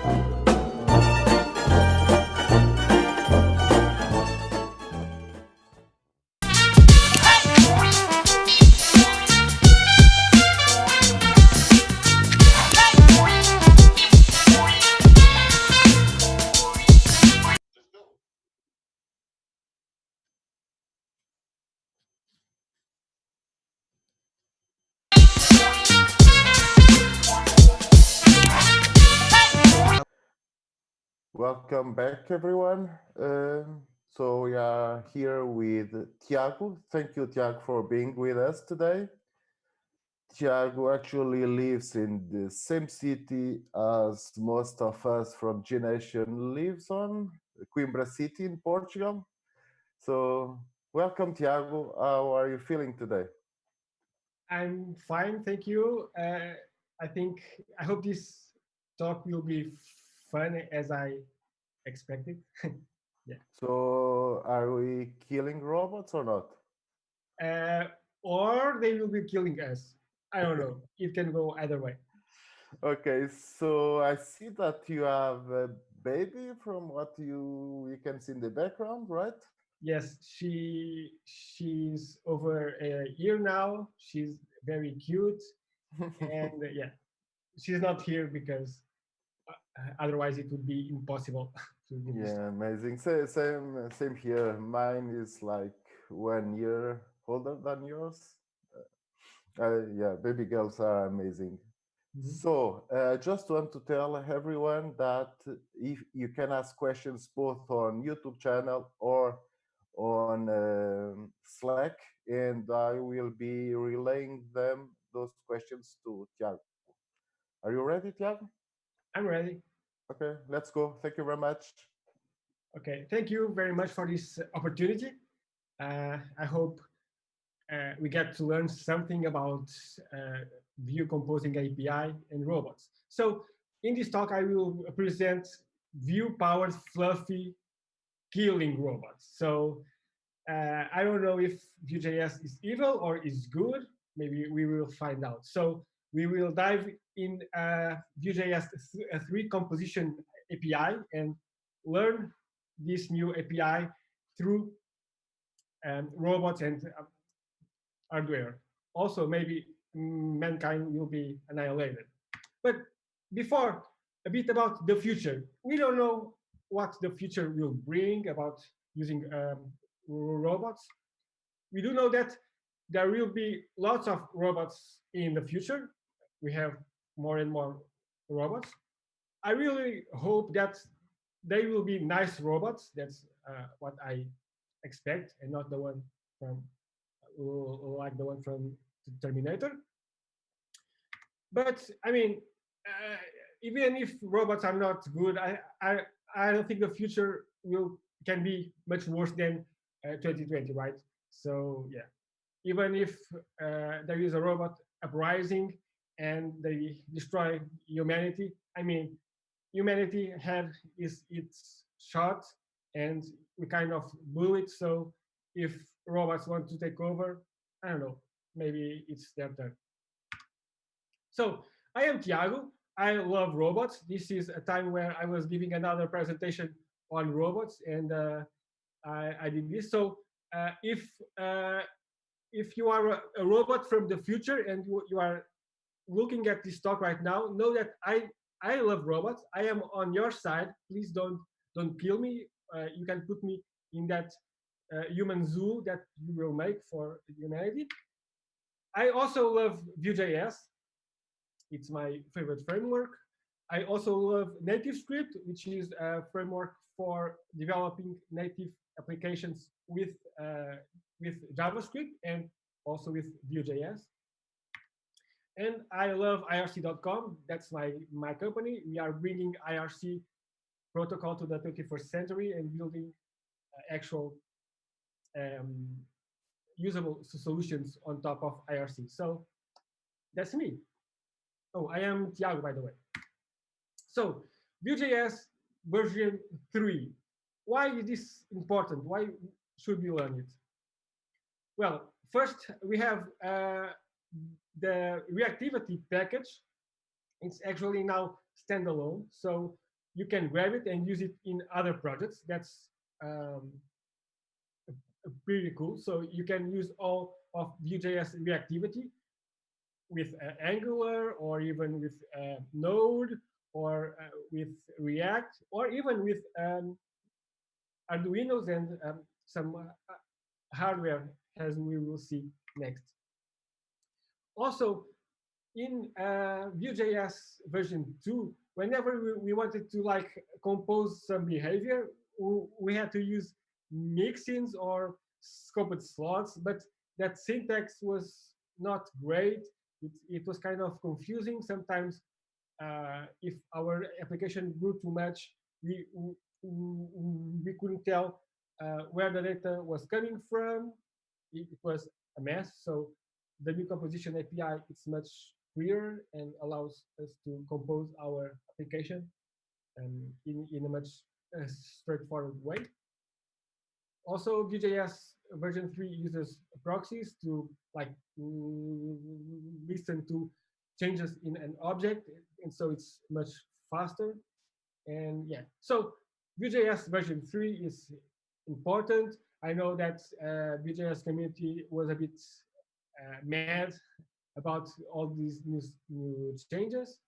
Welcome back, everyone. So we are here with Tiago. Thank you, Tiago, for being with us today. Tiago actually lives in the same city as most of us from Jnation lives on, Coimbra City in Portugal. So welcome, Tiago. How are you feeling today? I'm fine, thank you. I hope this talk will be fun as I expected. Yeah. So are we killing robots or not? Uh, or they will be killing us. I don't know. It can go either way. Okay, so I see that you have a baby from what you can see in the background, right? Yes, she's over a year now. She's very cute, and yeah, she's not here because otherwise it would be impossible to do this. Yeah, amazing. Same here. Mine is like 1 year older than yours. Yeah, baby girls are amazing. Mhm. So, just want to tell everyone that if you can ask questions both on YouTube channel or on Slack, and I will be relaying those questions to Tiago. Are you ready, Tiago? I'm ready. Okay, let's go. Thank you very much. Okay, thank you very much for this opportunity. I hope we get to learn something about view composing API and robots. So in this talk, I will present view-powered fluffy killing robots. So I don't know if Vue.js is evil or is good. Maybe we will find out. So we will dive in Vue.js 3 composition API and learn this new API through robots and hardware. Also, maybe mankind will be annihilated. But before, a bit about the future. We don't know what the future will bring about using robots. We do know that there will be lots of robots in the future. We have more and more robots. I really hope that they will be nice robots. That's what I expect, and not the one from like the one from Terminator. But I mean, uh, even if robots are not good, I don't think the future will can be much worse than 2020, right? So yeah, even if there is a robot uprising and they destroy humanity, I mean, humanity had is its shot, and we kind of blew it. So if robots want to take over, I don't know, maybe it's their turn. So I am Tiago. I love robots. This is a time where I was giving another presentation on robots, and I did this. So uh, if you are a robot from the future and you are looking at this talk right now, know that I love robots. I am on your side. Please don't kill me. You can put me in that human zoo that you will make for humanity. I also love Vue.js. It's my favorite framework. I also love NativeScript, which is a framework for developing native applications with JavaScript and also with Vue.js. And I love IRC.com. That's my company. We are bringing IRC protocol to the 21st century and building actual um, usable solutions on top of IRC. So that's me. Oh, I am Tiago, by the way. So Vue.js version 3. Why is this important? Why should we learn it? Well, first we have the reactivity package. It's actually now standalone, so you can grab it and use it in other projects. That's um, pretty cool. So you can use all of Vue.js reactivity with Angular, or even with Node, or with React, or even with Arduinos and some hardware, as we will see next. Also, in Vue.js version 2, whenever we wanted to like compose some behavior, we had to use mixins or scoped slots, but that syntax was not great. It was kind of confusing. Sometimes if our application grew too much, we couldn't tell where the data was coming from. It was a mess. So the new composition API is much clearer and allows us to compose our application in a much straightforward way. Also, Vue.js version 3 uses proxies to like listen to changes in an object, and so it's much faster. And yeah, so Vue.js version 3 is important. I know that Vue.js community was a bit mad about all these new changes,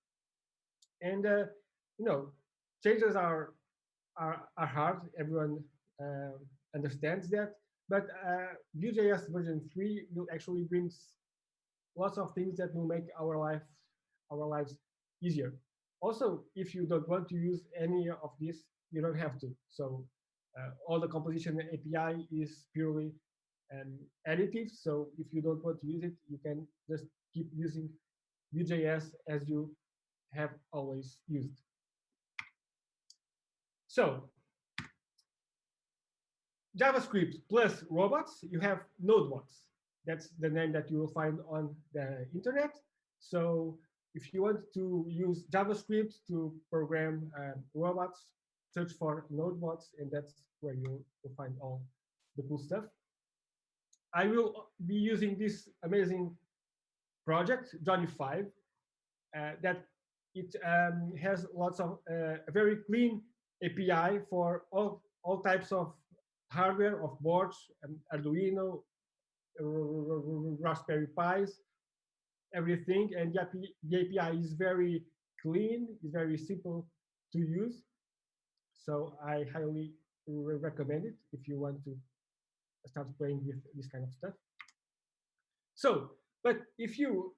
and changes are hard. Everyone understands that, but Vue.js version 3 will actually brings lots of things that will make our lives easier. Also, if you don't want to use any of this, you don't have to. So all the composition API is purely additive. So if you don't want to use it, you can just keep using Vue.js as you have always used. So JavaScript plus robots, you have NodeBots. That's the name that you will find on the internet. So if you want to use JavaScript to program robots, search for NodeBots, and that's where you'll find all the cool stuff. I will be using this amazing project, Johnny 5, that it has lots of a very clean API for all types of hardware, of boards, Arduino, Raspberry Pis, everything. And the API is very clean, is very simple to use. So I highly recommend it if you want to start playing with this kind of stuff. So, but if you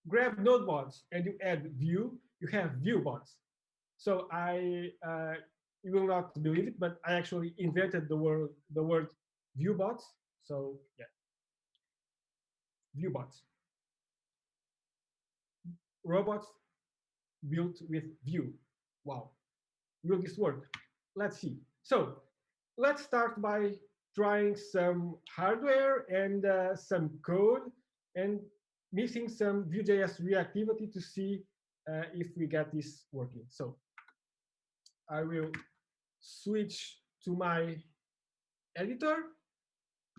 grab NodeBots and you add Vue, you have VueBots. So you will not believe it, but I actually invented the word VueBots. So yeah, VueBots, robots built with Vue. Wow, will this work? Let's see. So let's start by trying some hardware and some code and mixing some Vue.js reactivity to see if we get this working. So I will switch to my editor,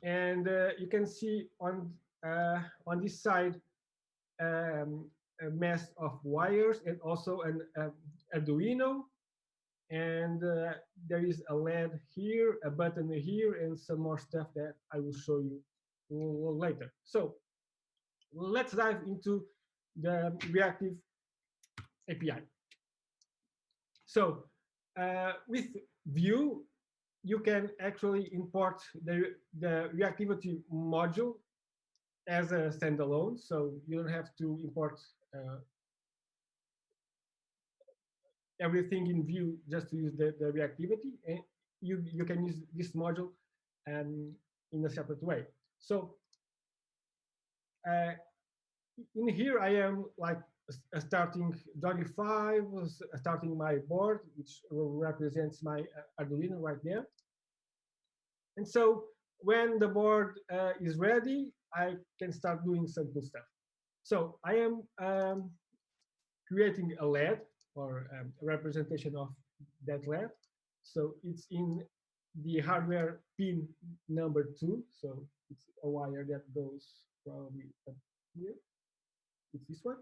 and you can see on this side a mess of wires and also an Arduino, and there is a LED here, a button here, and some more stuff that I will show you later. So let's dive into the reactive API. So with Vue, you can actually import the reactivity module as a standalone. So you don't have to import everything in Vue just to use the reactivity. And you can use this module in a separate way. So in here, I am like starting Johnny 5, starting my board, which represents my Arduino right there. And so when the board is ready, I can start doing some cool stuff. So I am creating a LED, or a representation of that LED. So it's in the hardware pin number 2. So it's a wire that goes probably up here. It's this one.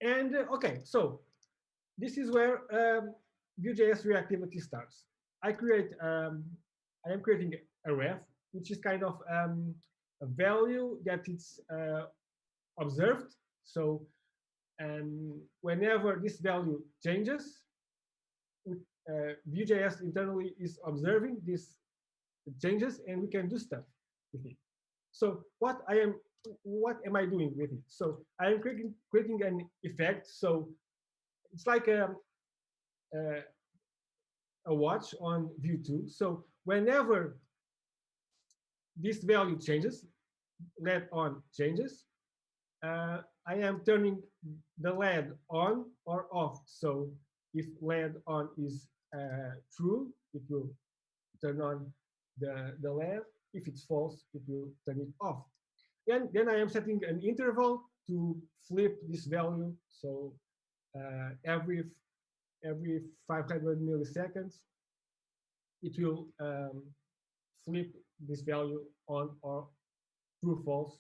And okay, so this is where Vue.js reactivity starts. I am creating a ref, which is kind of a value that it's observed. So whenever this value changes, Vue.js internally is observing these changes, and we can do stuff with it. So what am I doing with it? So I am creating an effect. So it's like a watch on Vue 2. So whenever this value changes, LED on changes, I am turning the LED on or off. So if LED on is true, it will turn on the LED. If it's false, it will turn it off. And then I am setting an interval to flip this value. So every 500 milliseconds, it will flip this value on or true, false,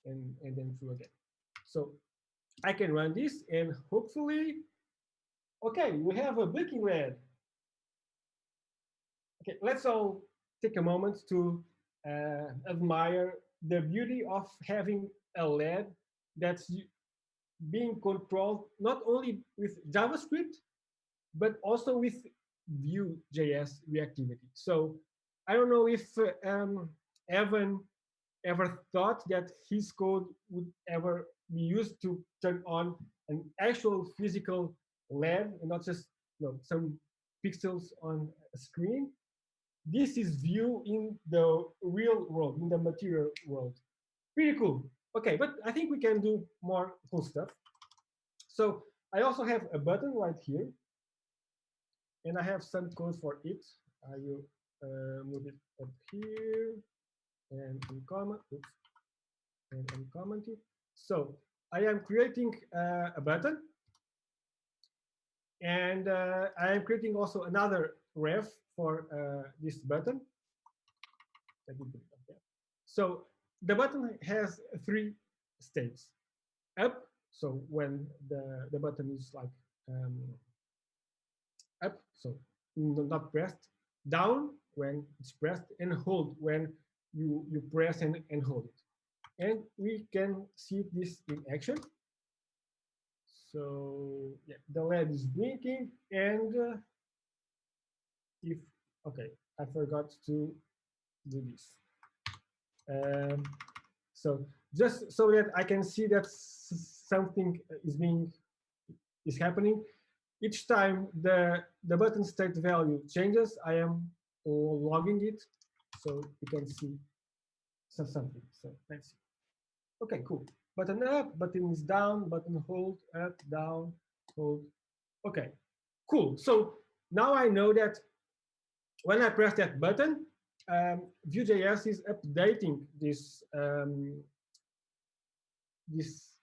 and then true again. So I can run this, and hopefully, okay, we have a blinking LED. Okay, let's all take a moment to admire the beauty of having a LED that's being controlled not only with JavaScript, but also with Vue.js reactivity. So I don't know if Evan ever thought that his code would ever be used to turn on an actual physical LED and not just some pixels on a screen. This is Vue in the real world, in the material world. Pretty cool. Okay, but I think we can do more cool stuff. So I also have a button right here, and I have some code for it. I will move it up here and uncomment it. So I am creating a button, and I am creating also another ref for this button. So the button has 3 states. Up, so when the button is like up, so not pressed. Down when it's pressed, and hold when you press and hold it. And we can see this in action. So yeah, the LED is blinking, and okay, I forgot to do this. So just so that I can see that something is happening, each time the button state value changes, I am logging it, so you can see something. So let's see. Okay, cool. Button up, button is down, button hold, up, down, hold. Okay, cool. So now I know that when I press that button, Vue.js is updating this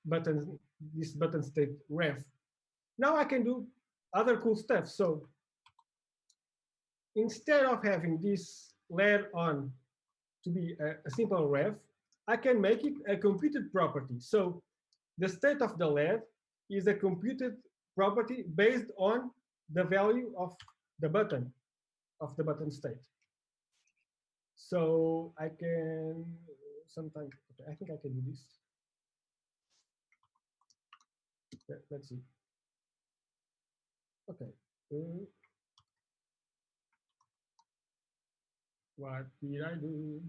button state ref. Now I can do other cool stuff. So instead of having this LED on to be a simple ref, I can make it a computed property. So the state of the LED is a computed property based on the value of the button state. So I can sometimes, okay, I think I can do this. Let's see. Okay. What did I do?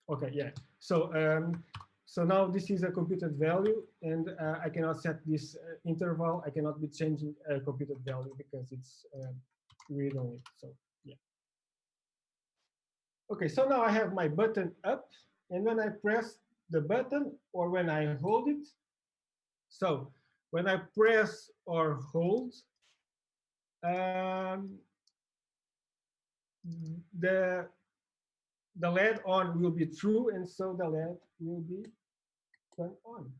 Okay, yeah. So so now this is a computed value, and I cannot set this interval. I cannot be changing a computed value because it's read only. So yeah. Okay, so now I have my button up, and when I press the button or when I hold it, so when I press or hold, the the LED on will be true, and so the LED will be turned on.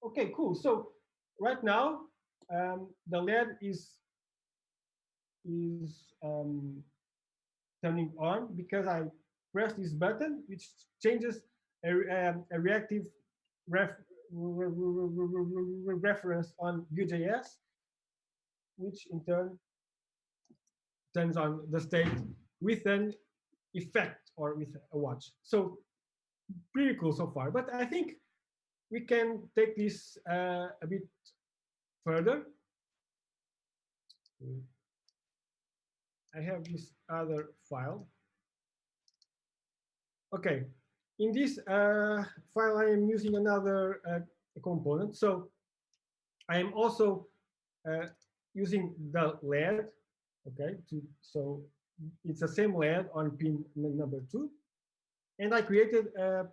Okay, cool. So right now, the LED is turning on because I press this button, which changes a reactive reference on Vue.js, which in turn turns on the state with an effect or with a watch. So pretty cool so far. But I think we can take this a bit further. I have this other file. Okay, in this file, I am using another component. So I am also using the LED. Okay, so it's the same LED on pin number 2, and I created a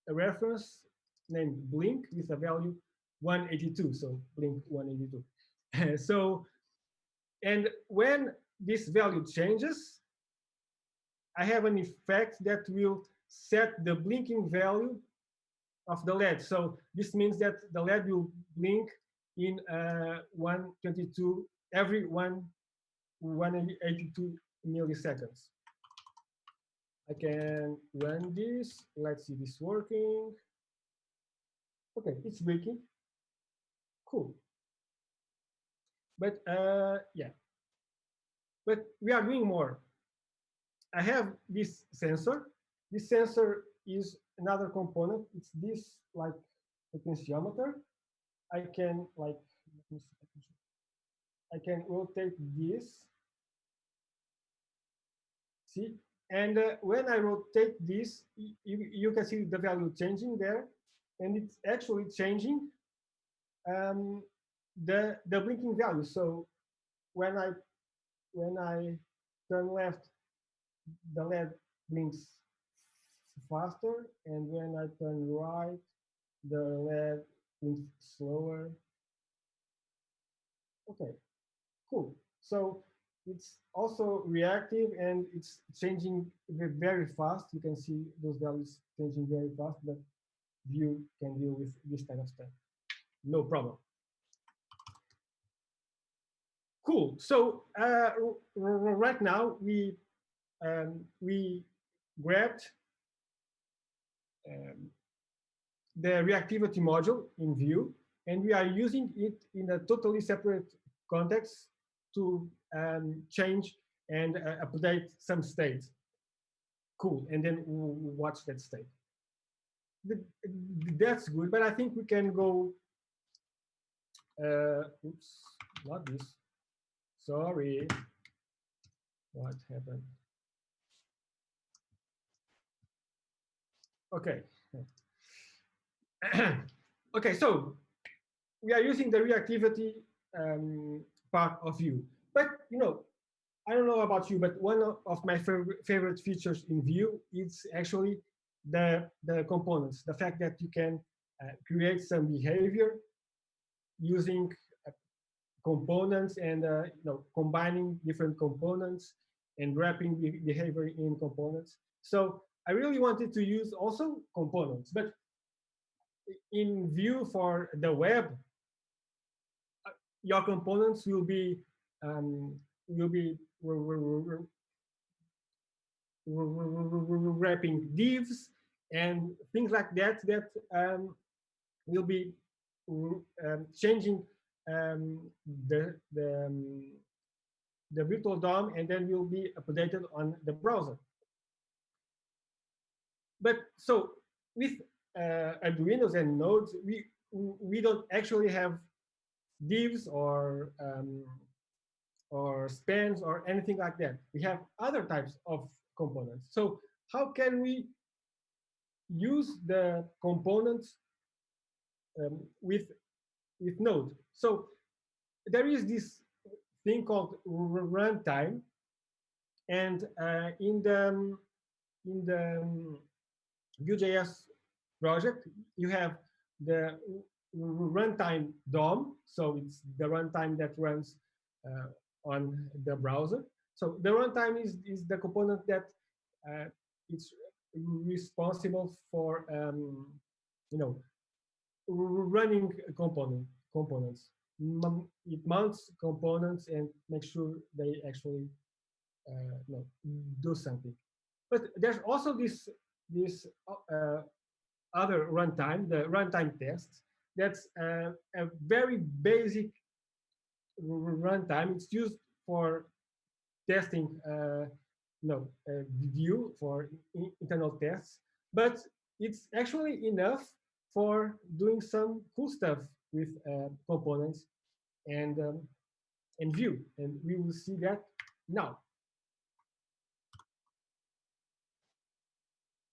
reference named blink with a value 182. So blink 182. So, and when this value changes, I have an effect that will set the blinking value of the LED. So this means that the LED will blink in 122 every 182 milliseconds. I can run this. Let's see this working. Okay, it's blinking. Cool. But yeah, but we are doing more. I have this sensor. This sensor is another component. It's this like potentiometer. I can like, I can rotate this. See, and when I rotate this, you can see the value changing there, and it's actually changing the blinking value. So when I turn left, the LED blinks faster, and when I turn right, the LED blinks slower. Okay, cool. So it's also reactive, and it's changing very fast. You can see those values changing very fast, but Vue can deal with this kind of stuff. No problem. Cool. So right now we grabbed the reactivity module in Vue, and we are using it in a totally separate context to change and update some state. Cool. And then we'll watch that state. That's good, but I think we can go. Oops, not this. Sorry. What happened? Okay. Okay, so we are using the reactivity part of Vue. But you know, I don't know about you, but one of my favorite features in Vue is actually the components. The fact that you can create some behavior using components and you know, combining different components and wrapping behavior in components. So I really wanted to use also components, but in Vue for the web, your components will be wrapping divs and things like that will be changing the virtual DOM, and then will be updated on the browser. But so with Arduinos and nodes, we don't actually have divs or spans or anything like that. We have other types of components. So how can we use the components with Node? So there is this thing called runtime, and in the Vue.js project, you have the runtime DOM. So it's the runtime that runs on the browser. So the runtime is the component that it's responsible for running components. It mounts components and makes sure they actually do something. But there's also this other runtime, the runtime test. That's a very basic runtime. It's used for testing, view for internal tests, but it's actually enough for doing some cool stuff with components and view, and we will see that now.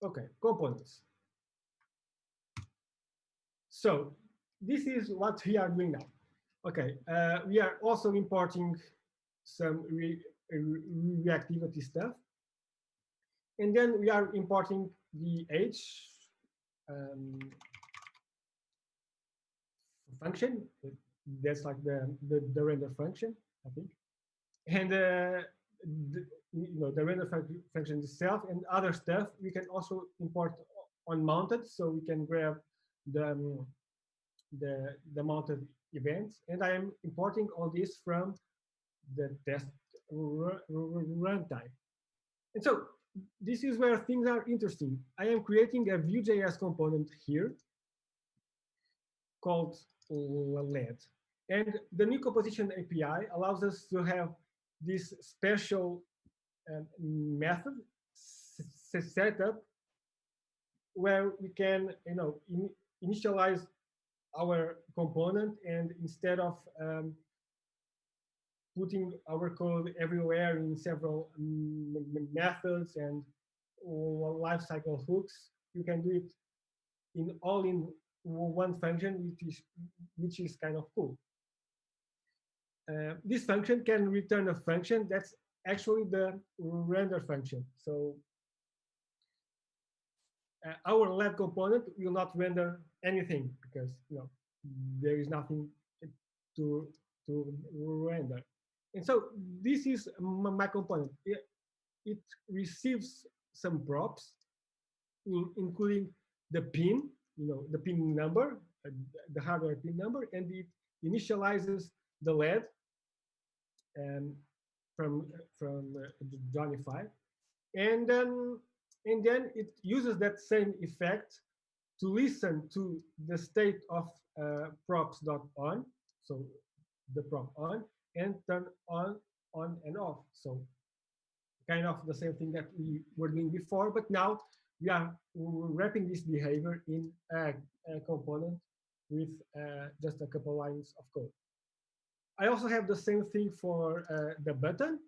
Okay, components. So this is what we are doing now. Okay, we are also importing some reactivity stuff. And then we are importing the age function. That's like the render function, I think. And the render function itself and other stuff we can also import unmounted, so we can grab the mounted events. And I am importing all this from the test runtime. And so this is where things are interesting. I am creating a Vue.js component here called LED. And the new composition API allows us to have this special method set up where we can, initialize our component, and instead of putting our code everywhere in several methods and lifecycle hooks, you can do it all in one function, which is kind of cool. This function can return a function that's actually the render function. So our LED component will not render anything because there is nothing to render. And so this is my component. It receives some props, including the pin, the pin number, the hardware pin number, and it initializes the LED from Johnny5, and then it uses that same effect to listen to the state of props.on, so the prop on, and turn on and off. So kind of the same thing that we were doing before, but now we are wrapping this behavior in a component with just a couple lines of code. I also have the same thing for the button.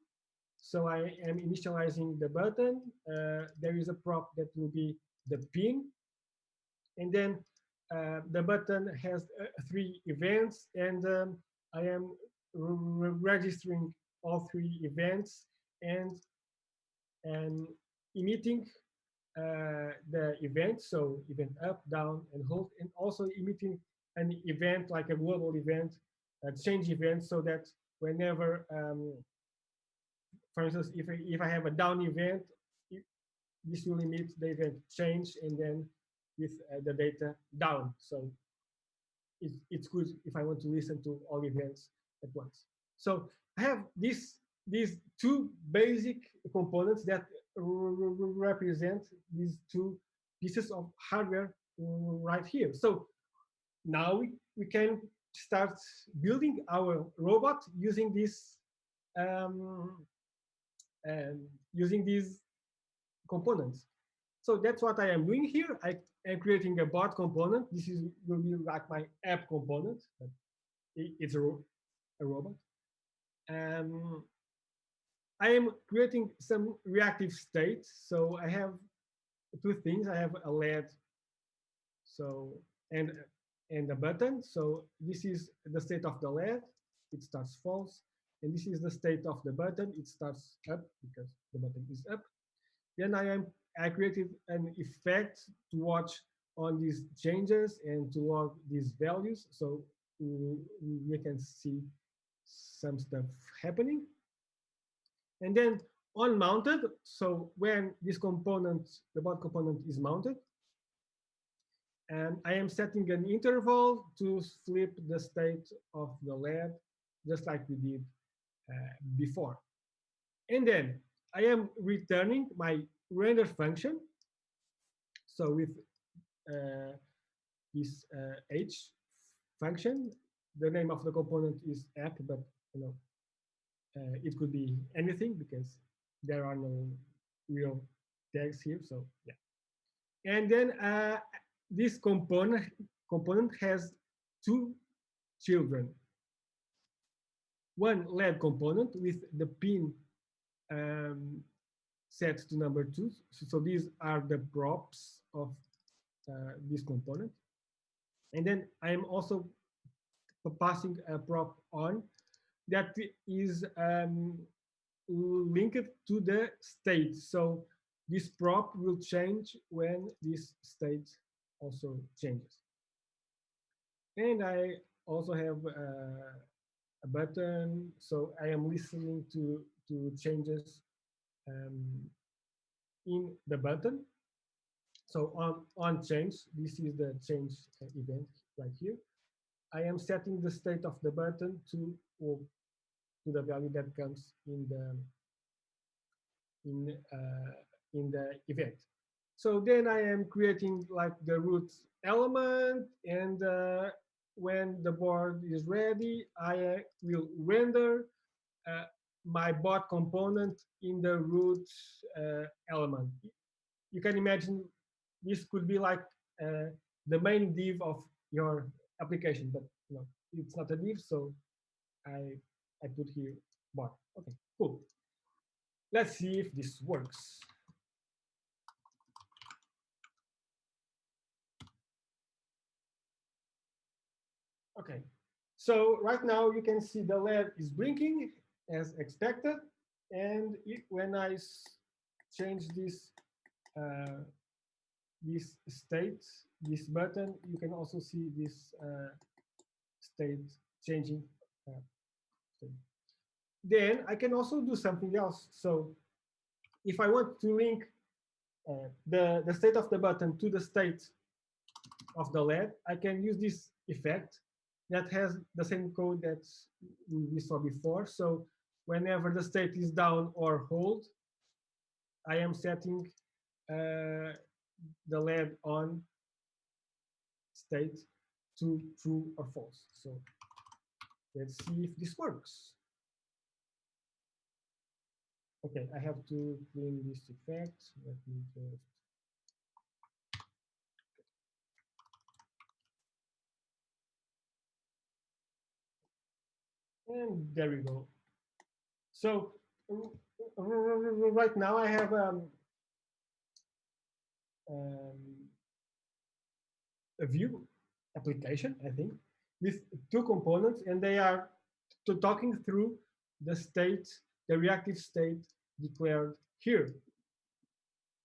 So I am initializing the button. There is a prop that will be the pin. And then the button has 3 events, and I am registering all 3 events and emitting the event, so event up, down, and hold, and also emitting an event like a global event, a change event, so that whenever, for instance, if I have a down event, this will emit the event change, and then with the data down. So it's good if I want to listen to all events at once. So I have these 2 basic components that represent these 2 pieces of hardware right here. So now we can start building our robot using this using these components. So that's what I am doing here. I am creating a bot component. This will be like my app component, but it's a robot. I am creating some reactive states. So I have 2 things. I have a LED, so and a button. So this is the state of the LED. It starts false, and this is the state of the button. It starts up because the button is up. Then I created an effect to watch on these changes and to log these values, so we can see some stuff happening. And then on mounted. So when this component, the bot component is mounted, and I am setting an interval to flip the state of the LED, just like we did before. And then I am returning my render function. So with this h function, the name of the component is app, but it could be anything because there are no real tags here. So yeah. And then this component has two children. One LED component with the pin set to number 2. So these are the props of this component. And then I am also passing a prop on that is linked to the state. So this prop will change when this state also changes. And I also have a button, so I am listening to changes in the button. So on change, this is the change event right here. I am setting the state of the button to the value that comes in the event. So then I am creating like the root element, and when the board is ready, I will render my bot component in the root element. You can imagine this could be like the main div of your application, but it's not a div, so I put here bot. Okay, cool. Let's see if this works. Okay, so right now you can see the LED is blinking as expected, and when I change this this state, this button, you can also see this state changing. Then I can also do something else. So if I want to link the state of the button to the state of the LED, I can use this effect that has the same code that we saw before. So whenever the state is down or hold, I am setting the LED on state to true or false. So let's see if this works. Okay, I have to clean this effect. Let me just. And there we go. So right now I have a view application, I think, with two components, and they are talking through the state, the reactive state declared here.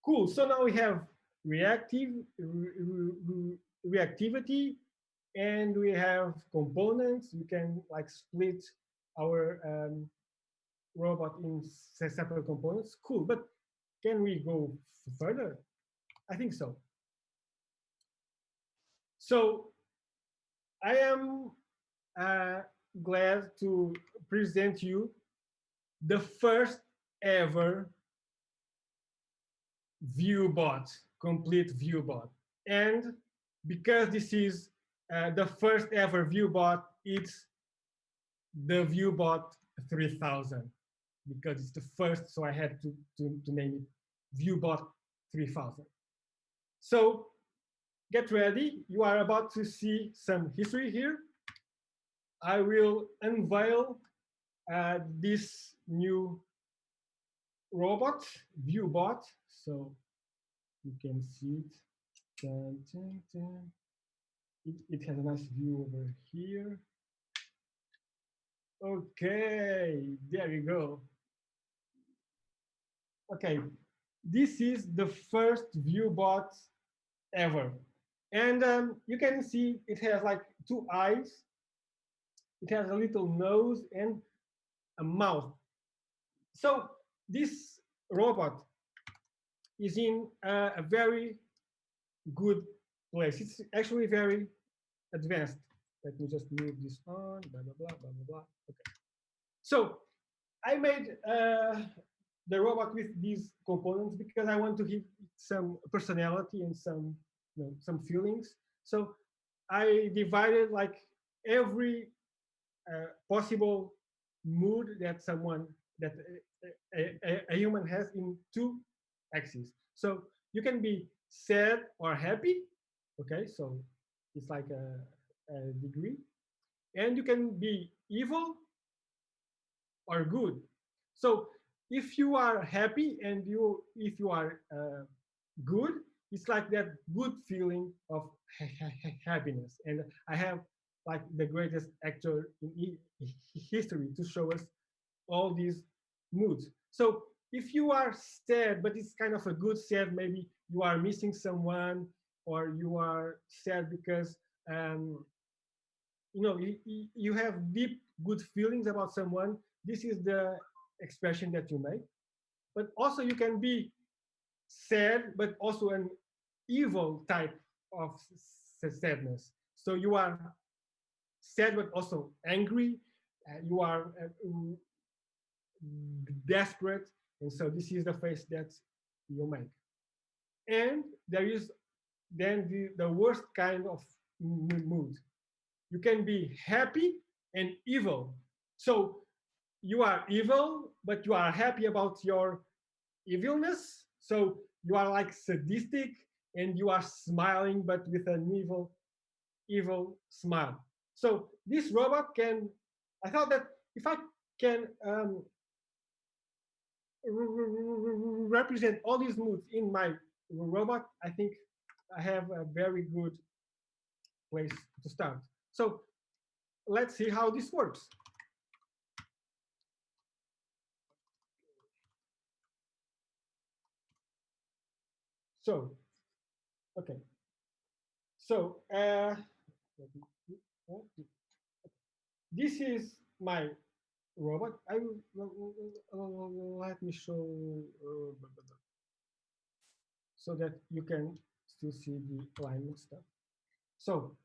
Cool. So now we have reactivity, and we have components. We can like split our robot in separate components. Cool. But can we go further? I think so. So I am glad to present you the first ever viewbot, complete viewbot. And because this is the first ever viewbot, it's the viewbot 3000 because it's the first, so I had to name it viewbot 3000. So get ready, you are about to see some history here. I will unveil this new robot, viewbot, so you can see it. Dun, dun, dun. It has a nice view over here. Okay, there you go. Okay, this is the first viewbot ever. And you can see it has like two eyes. It has a little nose and a mouth. So this robot is in a very good place. It's actually very advanced. Let me just move this on, blah, blah, blah, blah, blah, blah. Okay. So I made the robot with these components because I want to give some personality and some, some feelings. So I divided like every possible mood that a human has in two axes. So you can be sad or happy. Okay, so it's like a degree, and you can be evil or good. So if you are happy and if you are good, it's like that good feeling of happiness. And I have like the greatest actor in history to show us all these moods. So if you are sad, but it's kind of a good sad, maybe you are missing someone, or you are sad because you have deep good feelings about someone. This is the expression that you make. But also you can be sad, but also an evil type of sadness. So you are sad, but also angry. You are desperate, and so this is the face that you make. And there is then the worst kind of mood. You can be happy and evil. So you are evil, but you are happy about your evilness. So you are like sadistic, and you are smiling, but with an evil smile. So this robot can, I thought that if I can represent all these moods in my robot, I think I have a very good place to start. So let's see how this works. So, okay. So, this is my robot. I will let me show so that you can still see the alignment stuff. So,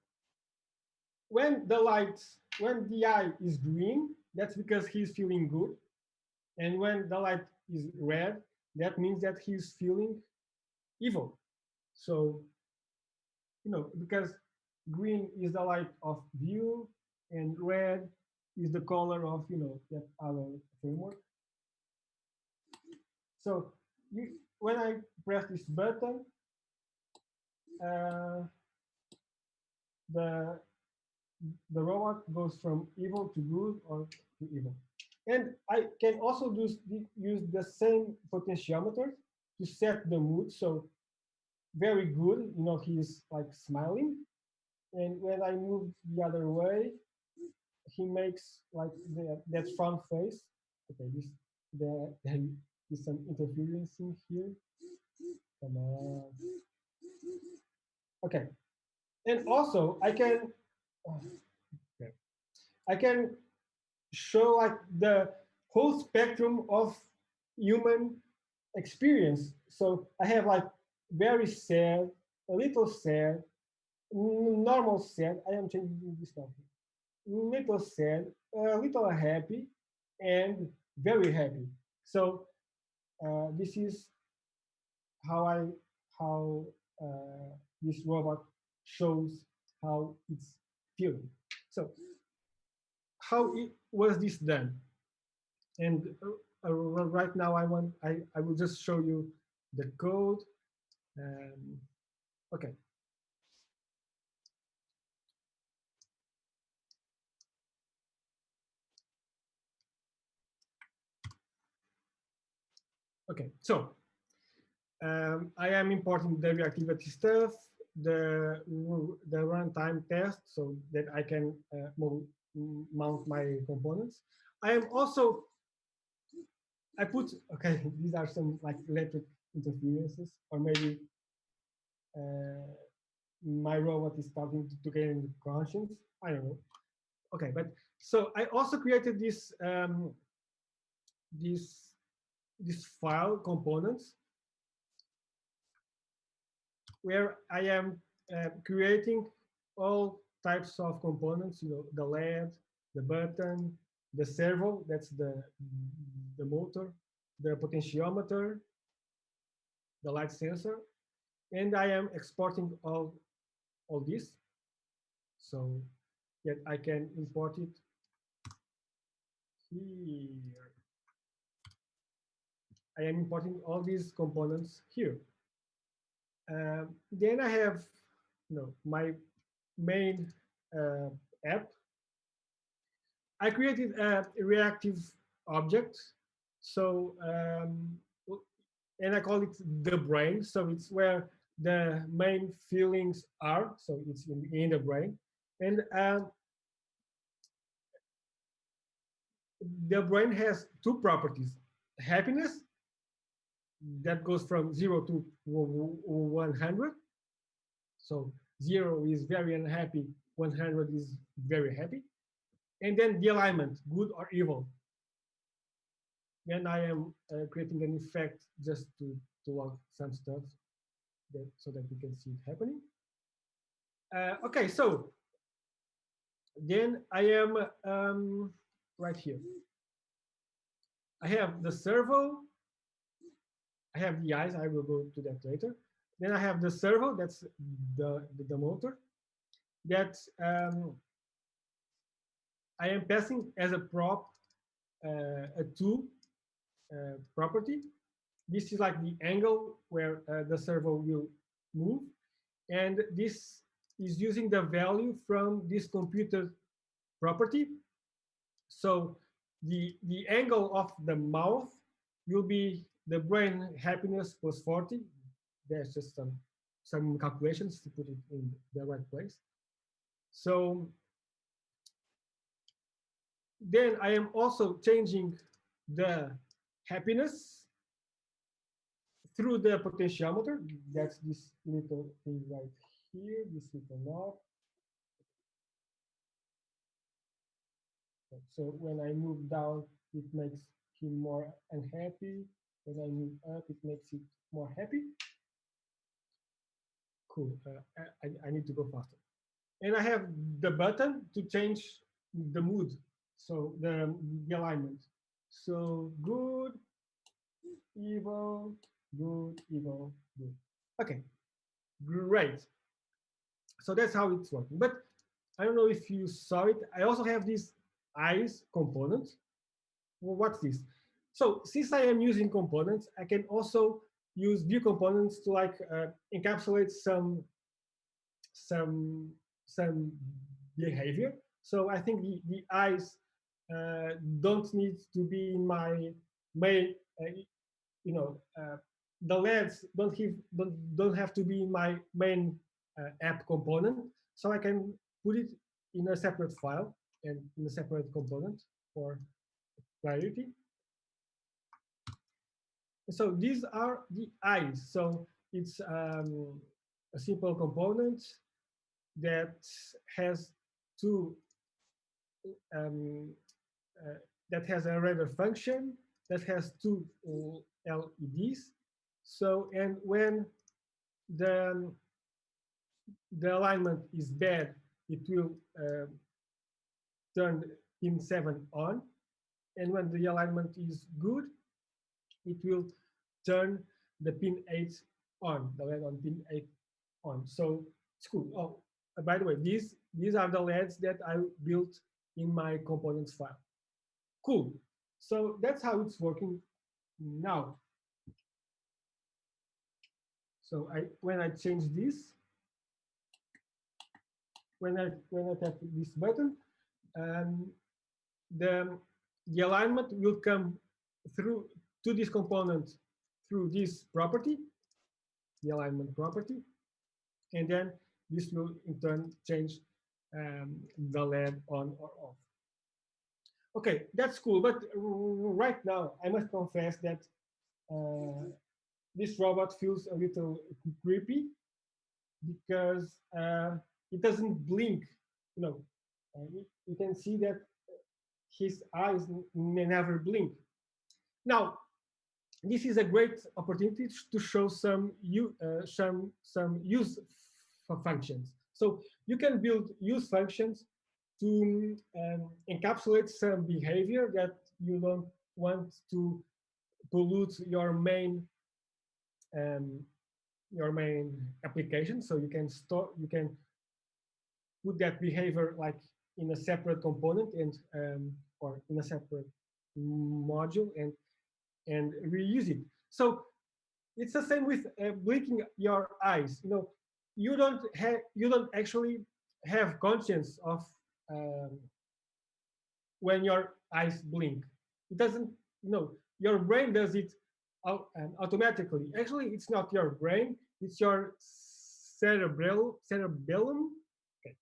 when the eye is green, that's because he's feeling good. And when the light is red, that means that he's feeling evil. So, because green is the light of view, and red is the color of, that our framework. So when I press this button, the robot goes from evil to good or to evil. And I can also use the same potentiometer to set the mood. So very good, he's like smiling. And when I move the other way, he makes like that front face. Okay, there is some interference in here. Come on. Okay, and also I can show like the whole spectrum of human experience. So I have like very sad, a little sad, normal sad. I am changing this now. Little sad, a little happy, and very happy. So this is how this robot shows how it's feeling. So how was this done? And right now I will just show you the code. Okay. Okay, so I am importing the reactivity stuff, the runtime test, so that I can mount my components. I am also, okay, these are some like electric interferences, or maybe my robot is starting to gain conscience. I don't know. Okay, but so I also created this this file components where I am creating all types of components, the LED, the button, the servo, that's the motor, the potentiometer, the light sensor, and I am exporting all this so that I can import it here. I am importing all these components here. Then I have my main app. I created a reactive object, so and I call it the brain. So it's where the main feelings are. So it's in the brain, and the brain has two properties: happiness, that goes from 0 to 100. So 0 is very unhappy, 100 is very happy. And then the alignment, good or evil. Then I am creating an effect just to log some stuff so that we can see it happening. Okay, so then I am right here. I have the servo. I have the eyes. I will go to that later. Then I have the servo. That's the motor. That I am passing as a prop a 2 property. This is like the angle where the servo will move, and this is using the value from this computer property. So the angle of the mouth will be the brain happiness plus 40. There's just some calculations to put it in the right place. So then I am also changing the happiness through the potentiometer. That's this little thing right here, this little knob. So when I move down, it makes him more unhappy. When I move up, it makes it more happy. Cool. I need to go faster. And I have the button to change the mood, so the alignment. So good, evil, good, evil, good. Okay, great. So that's how it's working. But I don't know if you saw it. I also have this eyes component. Well, what's this? So since I am using components, I can also use view components to like encapsulate some behavior. So I think the eyes don't need to be in my main, the LEDs don't have to be in my main app component. So I can put it in a separate file and in a separate component for clarity. So these are the eyes. So it's a simple component that has two that has a radar function that has two LEDs. So and when the alignment is bad, it will turn pin 7 on, and when the alignment is good, it will turn the pin 8 on, the LED on pin 8 on. So it's cool. Oh, by the way, these are the LEDs that I built in my components file. Cool. So that's how it's working now. So when I change this, when I tap this button, the alignment will come through to this component through this property, the alignment property, and then this will in turn change the LED on or off. Okay, that's cool, but right now I must confess that this robot feels a little creepy because it doesn't blink. You can see that his eyes may never blink. Now, this is a great opportunity to show some use functions. So you can build use functions to encapsulate some behavior that you don't want to pollute um, your main application. So you can put that behavior like in a separate component and or in a separate module and reuse it. So it's the same with blinking your eyes. You don't actually have conscience of um, when your eyes blink. It doesn't. Your brain does it automatically. Actually, it's not your brain. It's your cerebellum. Okay.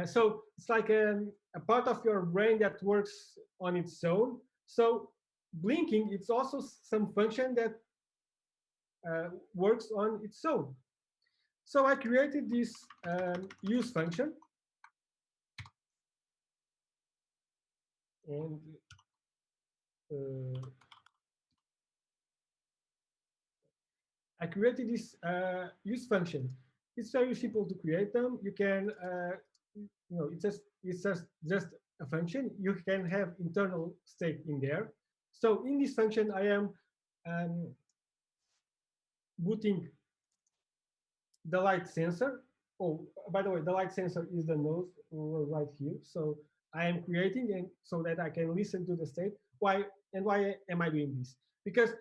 So it's like a part of your brain that works on its own. So blinking, it's also some function that works on its own. So I created this use function, and I created this use function. It's very simple to create them. You can, it's just a function. You can have internal state in there. So in this function, I am booting the light sensor. Oh, by the way, the light sensor is the nose right here. So I am creating and so that I can listen to the state. Why am I doing this? Because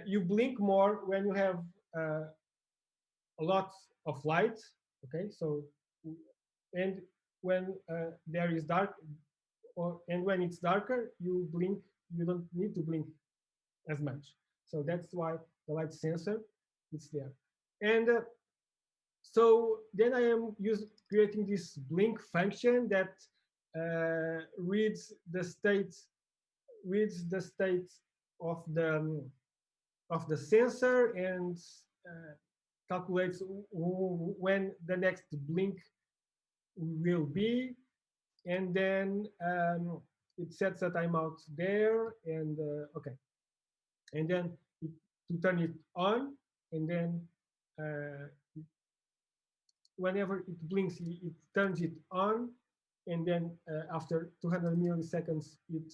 you blink more when you have a lot of light. Okay, so and when there is dark, and when it's darker, you blink. You don't need to blink as much. So that's why the light sensor is there. And so then I am creating this blink function that reads the state of the sensor and calculates when the next blink will be, and then it sets a timeout there, and okay, and then to turn it on, and then whenever it blinks, it turns it on, and then after 200 milliseconds, it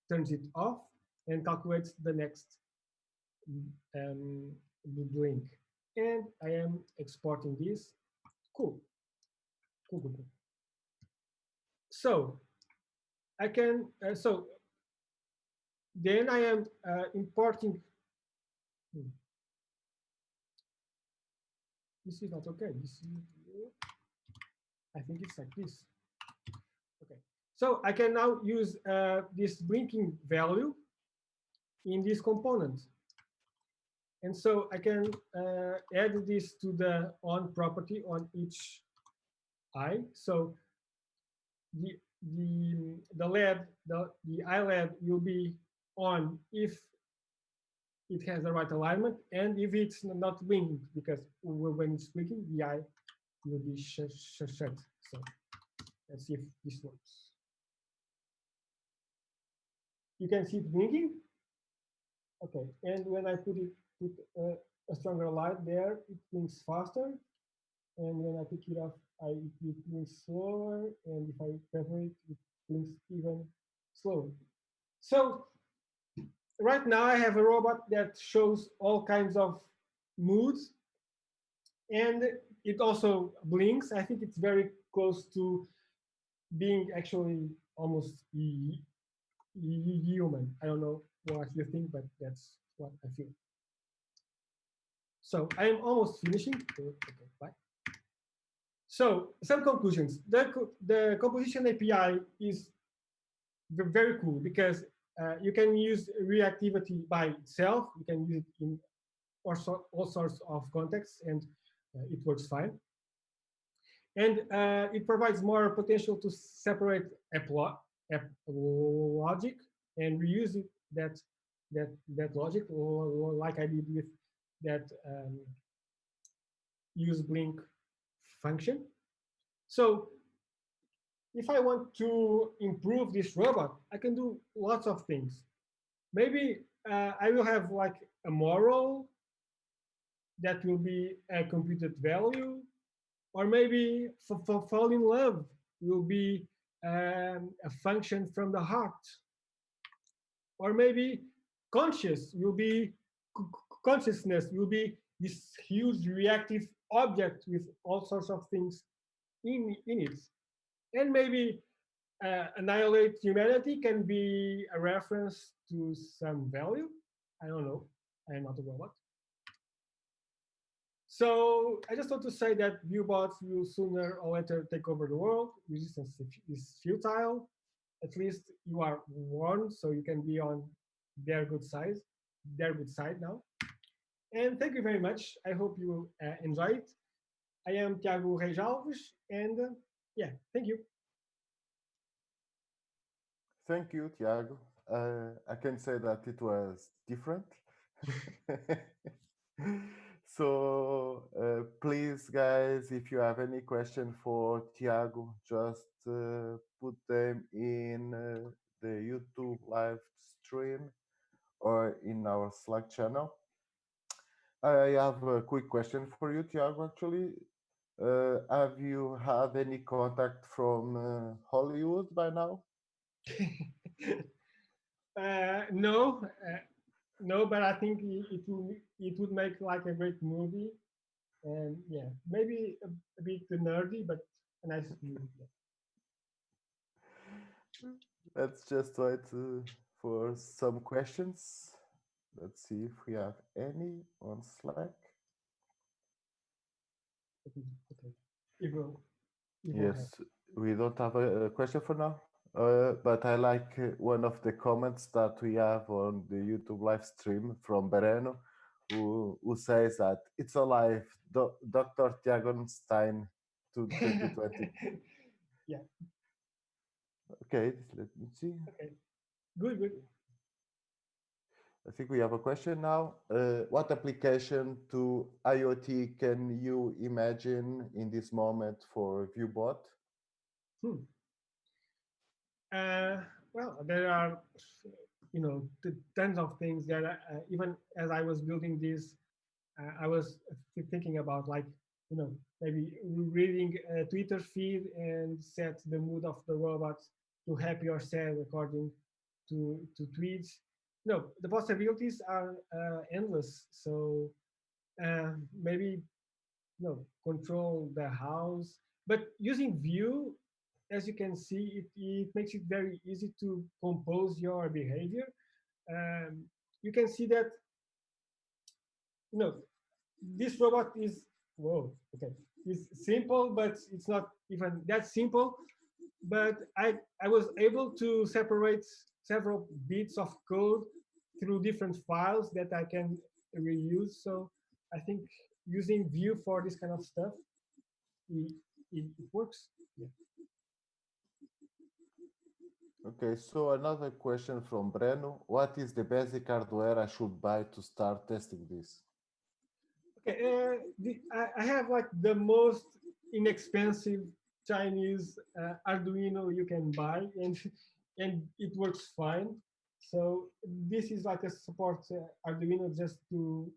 turns it off and calculates the next blink. And I am exporting this. Cool. So I can. So then I am importing. This is not okay. I think it's like this. Okay. So I can now use this blinking value in this component. And so I can add this to the on property on each eye. So the eyelid will be on if it has the right alignment, and if it's not blinking, because when it's blinking, the eye will be shut. So let's see if this works. You can see it blinking. Okay, and when I put a stronger light there, it blinks faster. And when I pick it up, it blinks slower. And if I cover it, it blinks even slower. So right now I have a robot that shows all kinds of moods, and it also blinks. I think it's very close to being actually almost human. I don't know what you think, but that's what I feel. So I am almost finishing. Okay, bye. So some conclusions. The composition API is very cool because you can use reactivity by itself. You can use it in all sorts of contexts, and it works fine. And it provides more potential to separate app logic and reuse that logic, like I did with that use blink function. So if I want to improve this robot, I can do lots of things. maybe I will have like a moral that will be a computed value, or maybe fall in love will be a function from the heart, or maybe conscious will be consciousness will be this huge reactive object with all sorts of things in it, and maybe annihilate humanity can be a reference to some value. I don't know. I am not a robot. So I just want to say that viewbots will sooner or later take over the world. Resistance is futile. At least you are warned, so you can be on their good side, now. And thank you very much. I hope you enjoy it. I am Tiago Reis Alves, and yeah, thank you. Thank you, Tiago. I can say that it was different. So please, guys, if you have any question for Tiago, just put them in the YouTube live stream or in our Slack channel. I have a quick question for you, Tiago, actually. Have you had any contact from Hollywood by now? No, no, but I think it would make like a great movie, and yeah, maybe a bit nerdy, but a nice movie. Yeah. Let's just wait for some questions. Let's see if we have any on Slack. Okay, Evil Yes, we don't have a question for now. But I like one of the comments that we have on the YouTube live stream from Bereno, who says that it's alive, Dr. Tiago Stein to 2020. Yeah. Okay, let me see. Okay. Good. I think we have a question now. What application to IoT can you imagine in this moment for ViewBot? Well, there are, tons of things that even as I was building this, I was thinking about, like, maybe reading a Twitter feed and set the mood of the robot to happy or sad according to tweets. The possibilities are endless. So maybe control the house, but using Vue, as you can see, it makes it very easy to compose your behavior. You can see that this robot is, whoa, okay, is simple, but it's not even that simple. But I was able to separate several bits of code through different files that I can reuse. So I think using Vue for this kind of stuff, it works. Yeah. Okay, so another question from Breno. What is the basic hardware I should buy to start testing this? Okay, I have like the most inexpensive Chinese Arduino you can buy, and it works fine. So this is like a support Arduino just to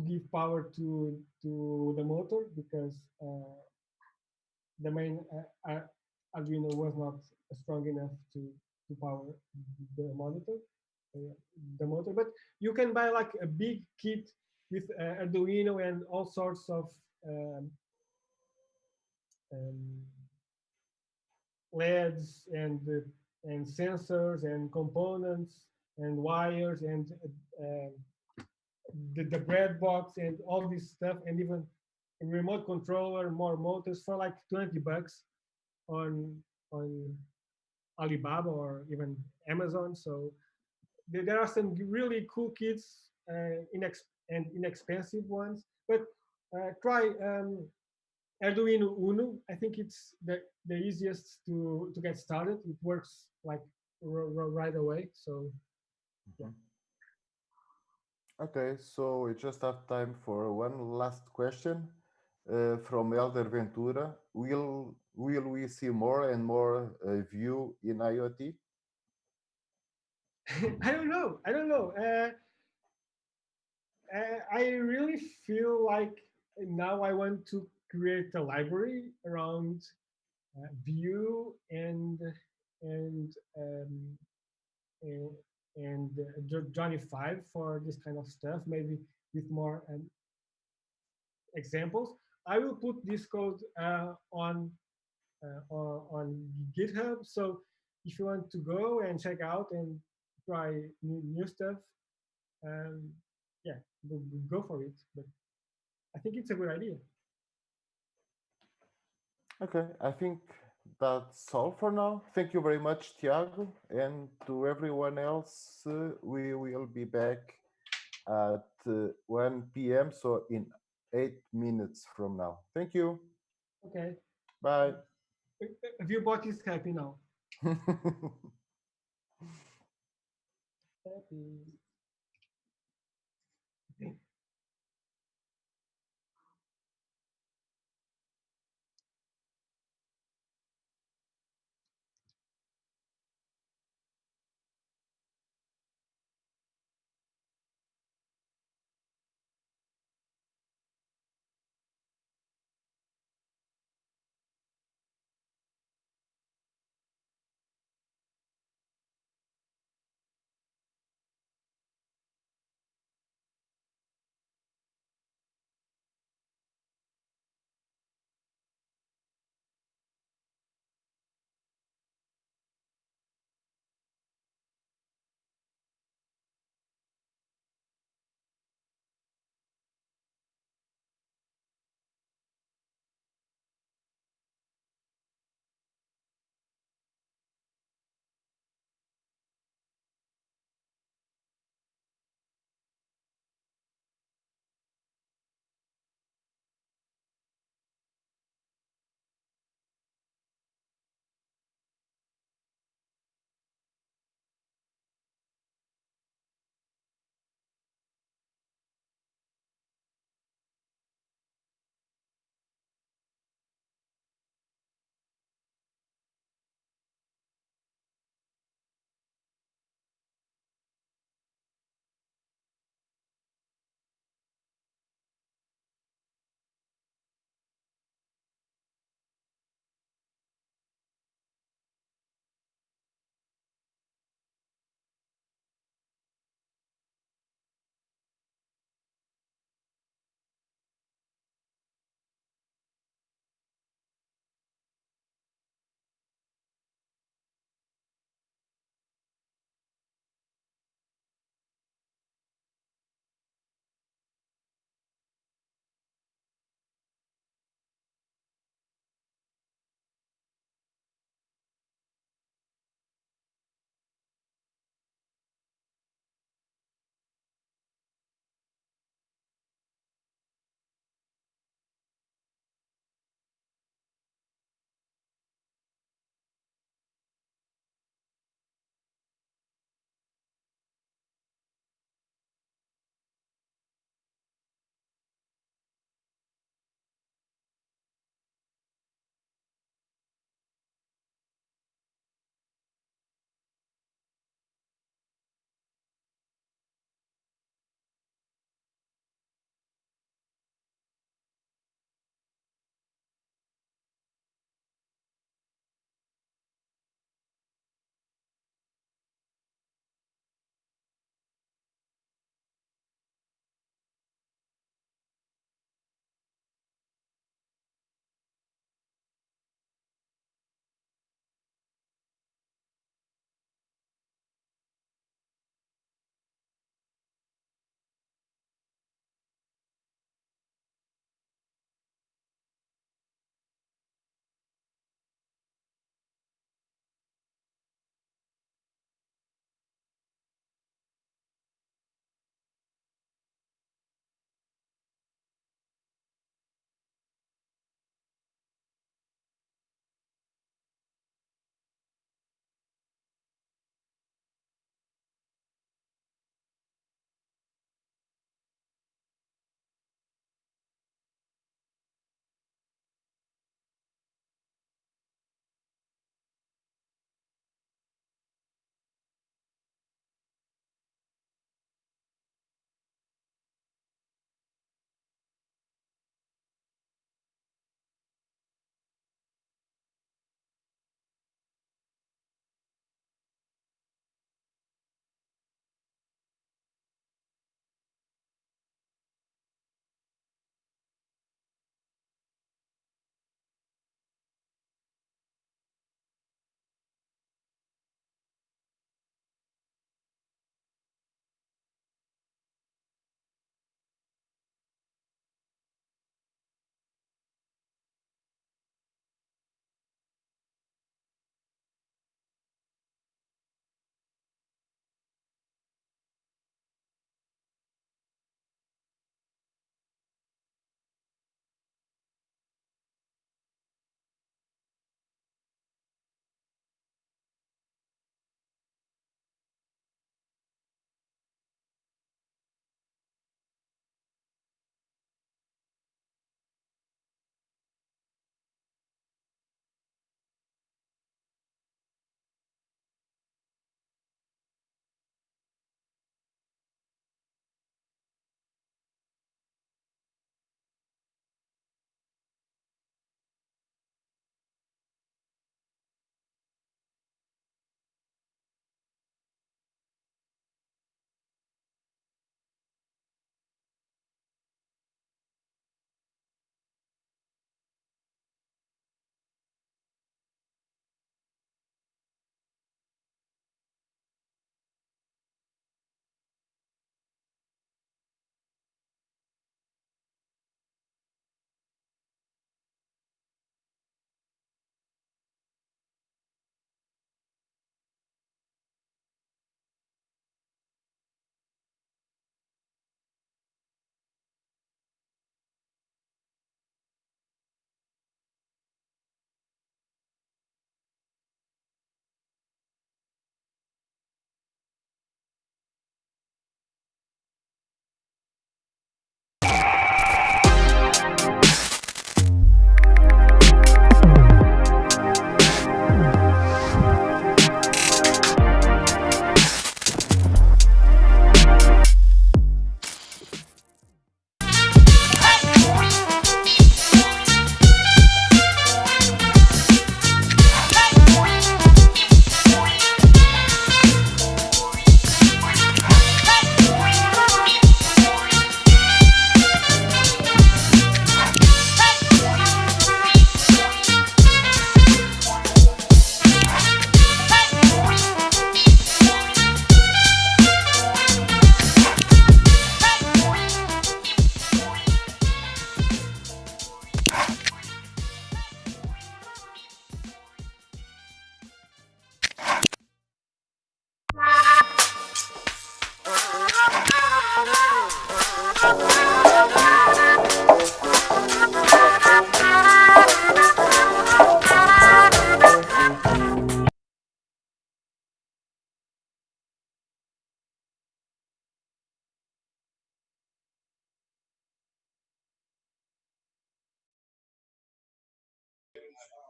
give power to the motor, because the main Arduino was not strong enough to power the monitor, the motor. But you can buy like a big kit with Arduino and all sorts of um, um, LEDs and sensors and components and wires and the bread box and all this stuff, and even a remote controller, more motors for like $20 on on Alibaba or even Amazon. So there are some really cool kits, and inexpensive ones. But try Arduino Uno. I think it's the easiest to get started. It works like right away. So yeah. Okay, so we just have time for one last question from Elder Ventura. Will we see more and more Vue in IoT? I don't know. I don't know. I really feel like now I want to create a library around Vue and um, and, Johnny 5 for this kind of stuff. Maybe with more examples. I will put this code on GitHub. So if you want to go and check out and try new stuff, um, yeah, go for it. But I think it's a good idea. Okay, I think that's all for now. Thank you very much, Tiago, and to everyone else. We will be back at 1 p.m. So in 8 minutes from now. Thank you. Okay. Bye. Viewbot is happy now. Happy.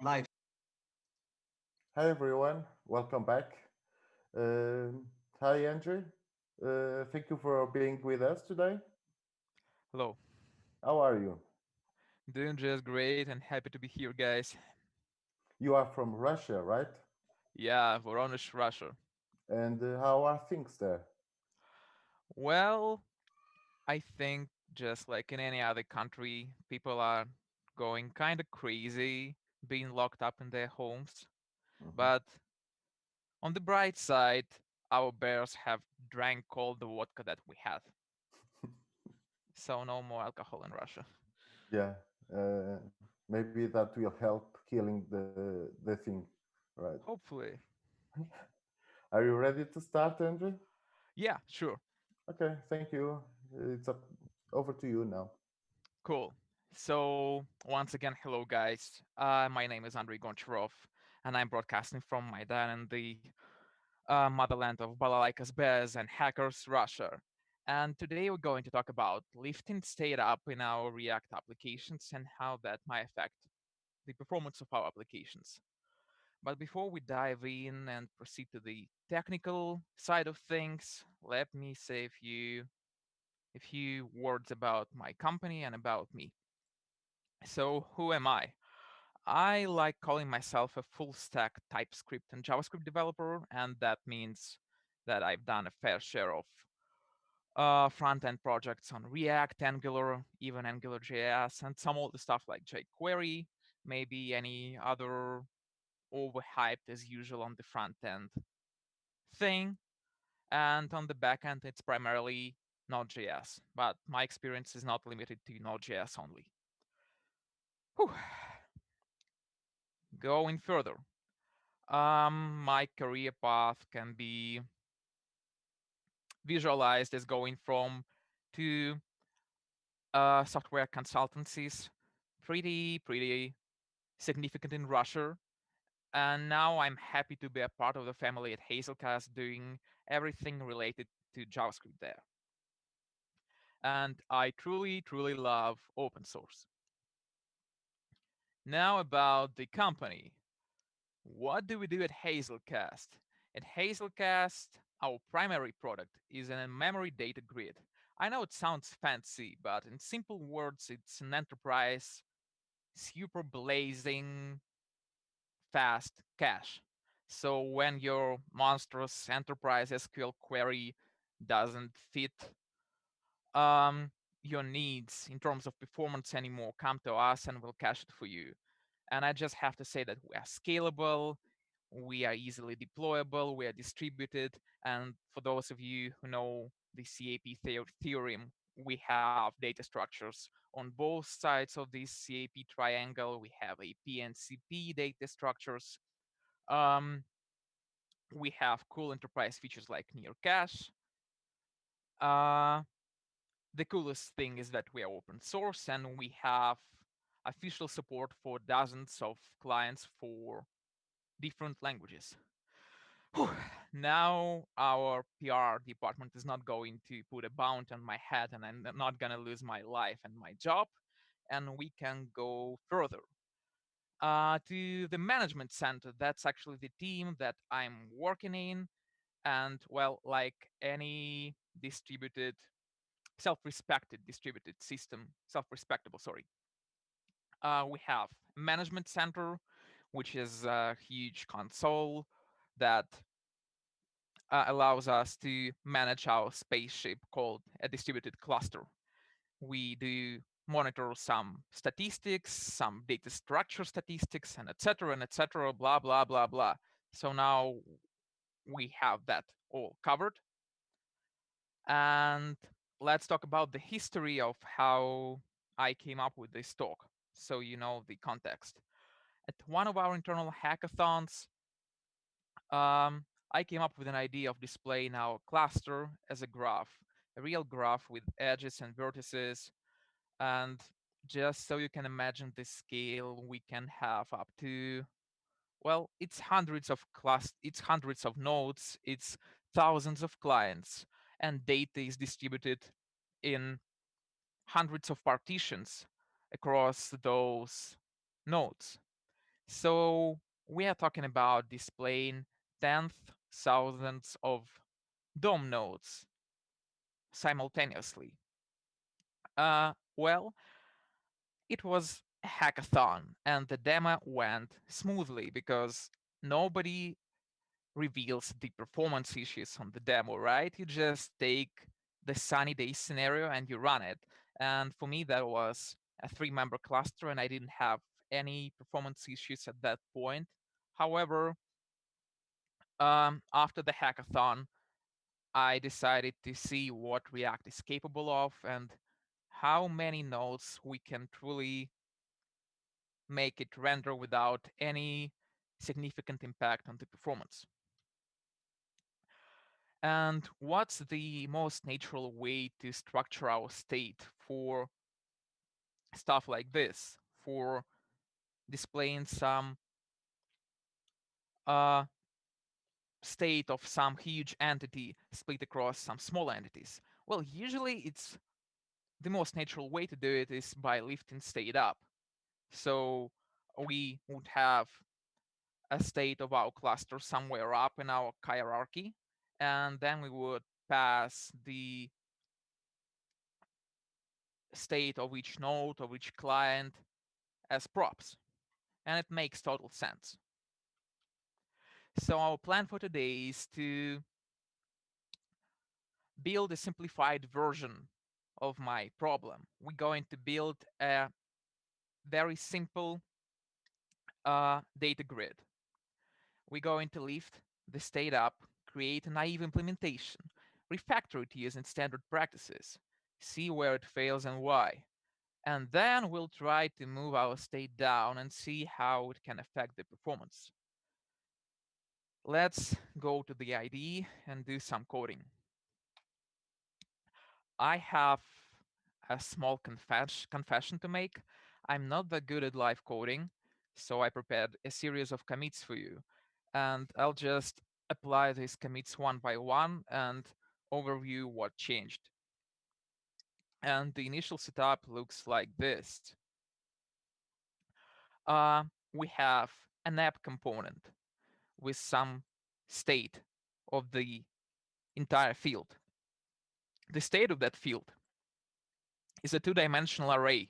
Hi everyone, welcome back. Hi Andrew, thank you for being with us today. Hello. How are you? Doing just great and happy to be here, guys. You are from Russia, right? Yeah, Voronezh, Russia. And how are things there? Well, I think just like in any other country, people are going kind of crazy, being locked up in their homes. Mhm. But on the bright side, our bears have drank all the vodka that we had. So no more alcohol in Russia. Yeah, maybe that will help killing the thing, right? Hopefully. Are you ready to start, Andrew? Yeah, sure. Okay, thank you. It's up over to you now. Cool. So once again, hello guys. My name is Andrei Goncharov, and I'm broadcasting from Maidan in the motherland of balalaikas, bears, and hackers, Russia. And today we're going to talk about lifting state up in our React applications and how that might affect the performance of our applications. But before we dive in and proceed to the technical side of things, let me say a few words about my company and about me. So, who am I? I like calling myself a full stack TypeScript and JavaScript developer, and that means that I've done a fair share of front end projects on React, Angular, even AngularJS, and some older stuff like jQuery, maybe any other overhyped as usual on the front end thing. And on the back end, it's primarily Node.js, but my experience is not limited to Node.js only. Whew. Going further, my career path can be visualized as going from two software consultancies, pretty significant in Russia. And now I'm happy to be a part of the family at Hazelcast doing everything related to JavaScript there. And I truly love open source. Now about the company. What do we do at Hazelcast? At Hazelcast, our primary product is a memory data grid. I know it sounds fancy, but in simple words, it's an enterprise, super blazing, fast cache. So when your monstrous enterprise SQL query doesn't fit um, your needs in terms of performance anymore, come to us and we'll cache it for you. And I just have to say that we are scalable, we are easily deployable, we are distributed. And for those of you who know the CAP theorem, we have data structures on both sides of this CAP triangle. We have AP and CP data structures. Um, we have cool enterprise features like near cache. Uh, the coolest thing is that we are open source and we have official support for dozens of clients for different languages. Whew. Now our PR department is not going to put a bounty on my head and I'm not going to lose my life and my job. And we can go further to the management center. That's actually the team that I'm working in. And well, like any distributed, self-respected distributed system, self-respectable, sorry, we have management center, which is a huge console that allows us to manage our spaceship called a distributed cluster. We do monitor some statistics, some data structure statistics, and etc. Blah blah blah blah. So now we have that all covered. And let's talk about the history of how I came up with this talk, so you know the context. At one of our internal hackathons, I came up with an idea of displaying our cluster as a graph, a real graph with edges and vertices. And just so you can imagine the scale, we can have up to, well, it's hundreds of nodes, it's thousands of clients, and data is distributed in hundreds of partitions across those nodes. So we are talking about displaying tenth thousands of DOM nodes simultaneously. Well, it was a hackathon, and the demo went smoothly because nobody reveals the performance issues on the demo, right? You just take the sunny day scenario and you run it. And for me, that was a 3-member cluster, and I didn't have any performance issues at that point. However, after the hackathon, I decided to see what React is capable of and how many nodes we can truly make it render without any significant impact on the performance. And what's the most natural way to structure our state for stuff like this, for displaying some uh, state of some huge entity split across some small entities? Well, usually it's the most natural way to do it is by lifting state up. So we would have a state of our cluster somewhere up in our hierarchy, and then we would pass the state of each node of each client as props, and it makes total sense. So our plan for today is to build a simplified version of my problem. We're going to build a very simple data grid. We're going to lift the state up, create a naive implementation, refactor it using standard practices, see where it fails and why. And then we'll try to move our state down and see how it can affect the performance. Let's go to the IDE and do some coding. I have a small confession to make. I'm not that good at live coding, so I prepared a series of commits for you. And I'll just apply these commits one by one and overview what changed. And the initial setup looks like this. We have an app component with some state of the entire field. The state of that field is a two-dimensional array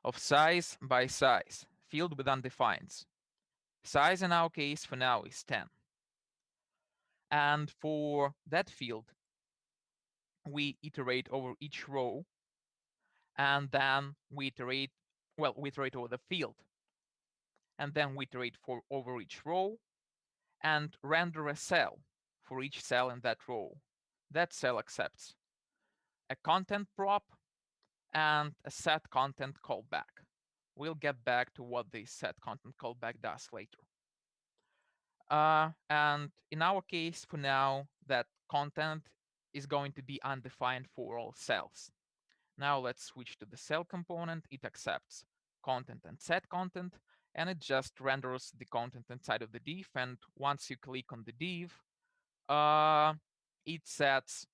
of size by size, field with undefines. Size in our case for now is 10. And for that field, we iterate over each row, and then we iterate over the field, and then we iterate over each row, and render a cell for each cell in that row. That cell accepts a content prop and a set content callback. We'll get back to what the set content callback does later. And in our case, for now, that content is going to be undefined for all cells. Now let's switch to the cell component. It accepts content and set content, and it just renders the content inside of the div. And once you click on the div, it sets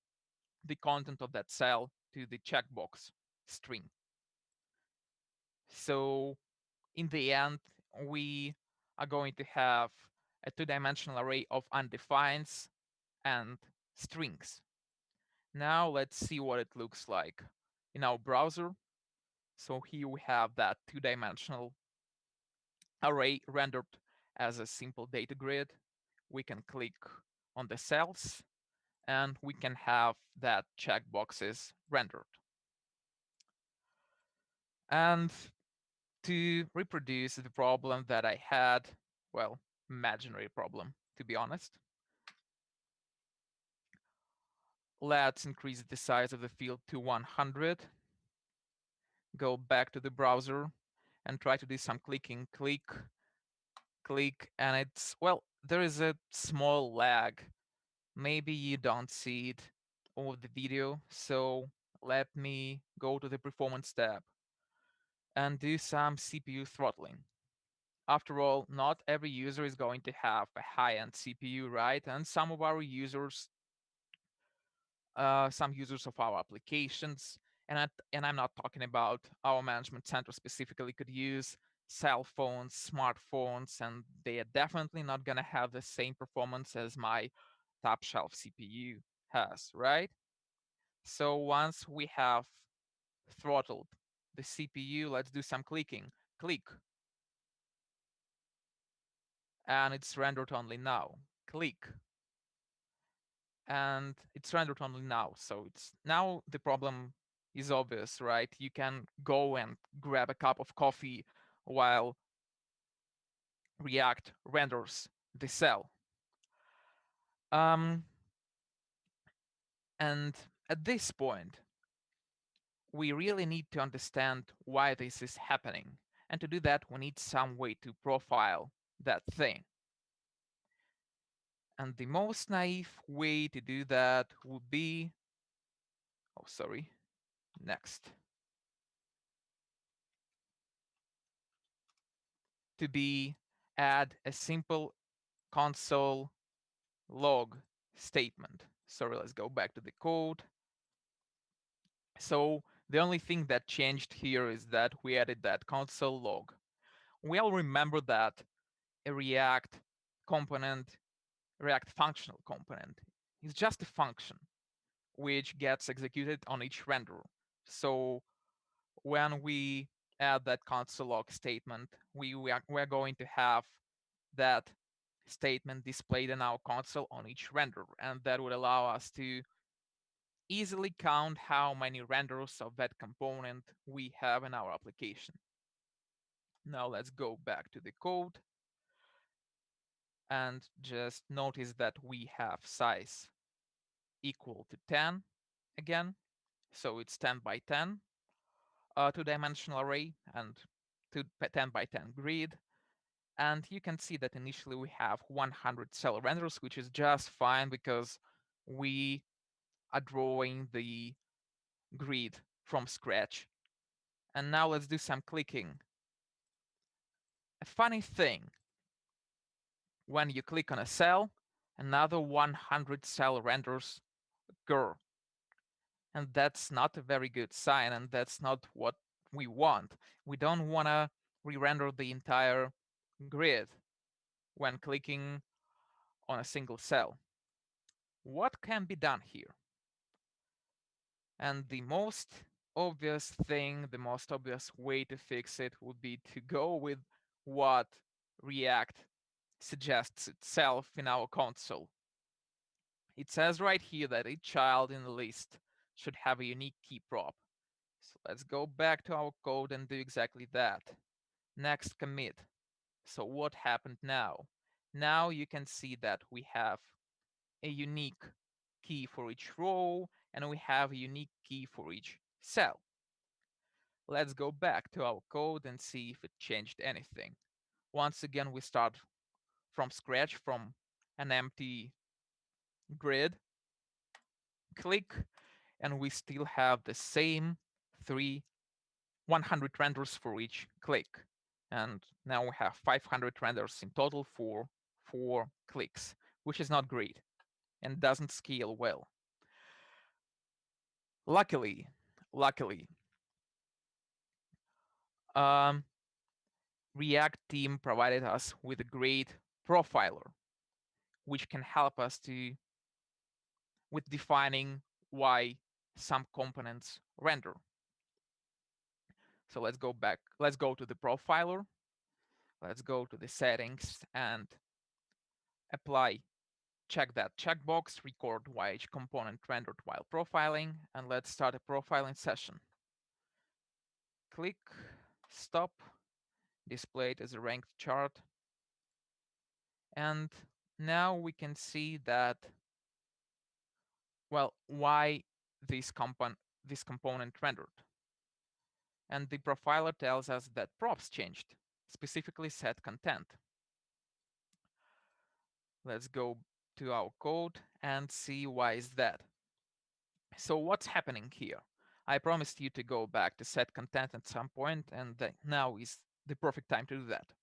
the content of that cell to the checkbox string. So in the end, we are going to have a two-dimensional array of undefines and strings. Now let's see what it looks like in our browser. So here we have that two-dimensional array rendered as a simple data grid. We can click on the cells and we can have that checkboxes rendered. And to reproduce the problem that I had, well, imaginary problem, to be honest, let's increase the size of the field to 100. Go back to the browser and try to do some clicking. Click, click, and it's, well, there is a small lag. Maybe you don't see it over the video. So let me go to the performance tab and do some CPU throttling. After all, not every user is going to have a high-end CPU, right? And some of our users, some users of our applications, and I'm not talking about our management center specifically, could use cell phones, smartphones, and they are definitely not going to have the same performance as my top shelf CPU has, right? So once we have throttled the CPU, let's do some clicking. Click, and it's rendered only now. Click, and it's rendered only now. So it's now the problem is obvious, right? You can go and grab a cup of coffee while React renders the cell. And at this point, we really need to understand why this is happening. And to do that, we need some way to profile that thing. And the most naive way to do that would be, oh, sorry, next, to be add a simple console log statement. Sorry, let's go back to the code. So the only thing that changed here is that we added that console log. We all remember that a React component, React functional component, is just a function which gets executed on each render. So when we add that console log statement, we're going to have that statement displayed in our console on each render, and that would allow us to easily count how many renders of that component we have in our application. Now let's go back to the code and just notice that we have size equal to 10 again. So it's 10 by 10 two-dimensional array and 10 by 10 grid. And you can see that initially we have 100 cell renders, which is just fine because we are drawing the grid from scratch. And now let's do some clicking. A funny thing, when you click on a cell, another 100 cell renders occur. And that's not a very good sign, and that's not what we want. We don't want to re-render the entire grid when clicking on a single cell. What can be done here? And the most obvious thing, the most obvious way to fix it would be to go with what React suggests itself in our console. It says right here that each child in the list should have a unique key prop. So let's go back to our code and do exactly that. Next commit. So what happened now? Now you can see that we have a unique key for each row, and we have a unique key for each cell. Let's go back to our code and see if it changed anything. Once again, we start from scratch, from an empty grid. Click, and we still have the same 100 renders for each click. And now we have 500 renders in total for 4 clicks, which is not great and doesn't scale well. Luckily, React team provided us with a great profiler, which can help us with defining why some components render. So let's go back. Let's go to the profiler. Let's go to the settings and check that checkbox, record why each component rendered while profiling, and let's start a profiling session. Click, stop, display it as a ranked chart. And now we can see that, well, why this component rendered. And the profiler tells us that props changed, specifically set content. Let's go to our code and see why is that. So what's happening here? I promised you to go back to set content at some point, and now is the perfect time to do that.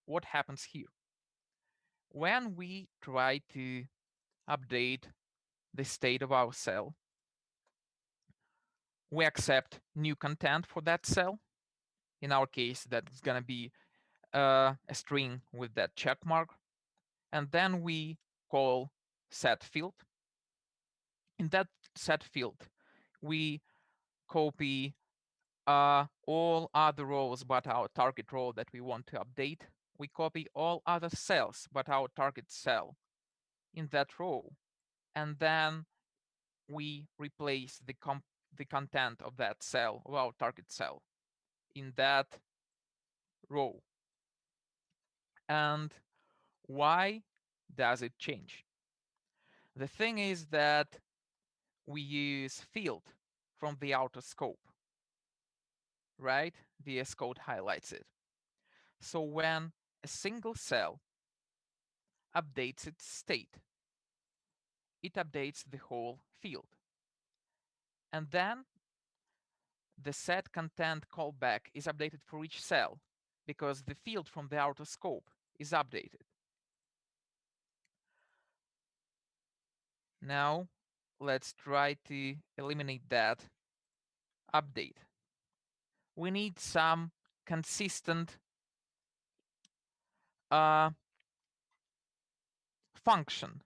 What happens here? When we try to update the state of our cell, we accept new content for that cell. In our case, that's going to be a string with that check mark, and then we call set field. In that set field, we copy all other rows but our target row that we want to update. We copy all other cells but our target cell in that row, and then we replace the content of that cell, of our target cell, in that row. And why does it change? The thing is that we use field from the outer scope, right? VS Code highlights it. So when a single cell updates its state, it updates the whole field. And then the set content callback is updated for each cell because the field from the outer scope is updated. Now let's try to eliminate that update. We need some consistent function,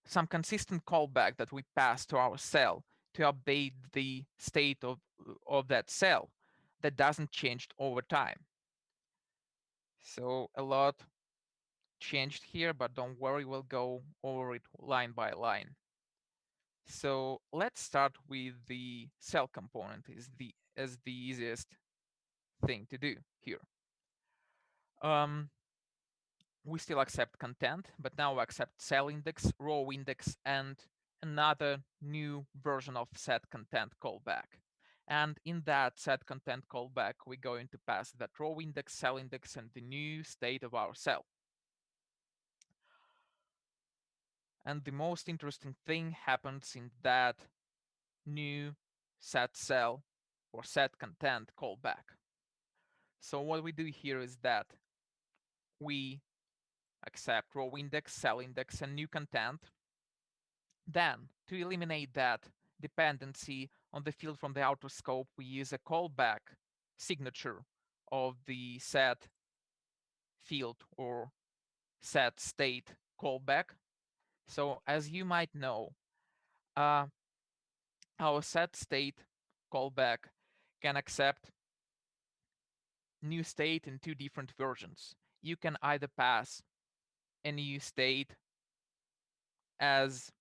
some consistent callback that we pass to our cell to update the state of that cell that doesn't change over time. So a lot changed here, but don't worry, we'll go over it line by line. So let's start with the cell component as the easiest thing to do here. We still accept content, but now we accept cell index, row index, and another new version of set content callback. And in that set content callback, we're going to pass that row index, cell index, and the new state of our cell. And the most interesting thing happens in that new set cell or set content callback. So what we do here is that we accept row index, cell index, and new content. Then, to eliminate that dependency on the field from the outer scope, we use a callback signature of the set field or set state callback. So as you might know, our set state callback can accept new state in two different versions. You can either pass a new state as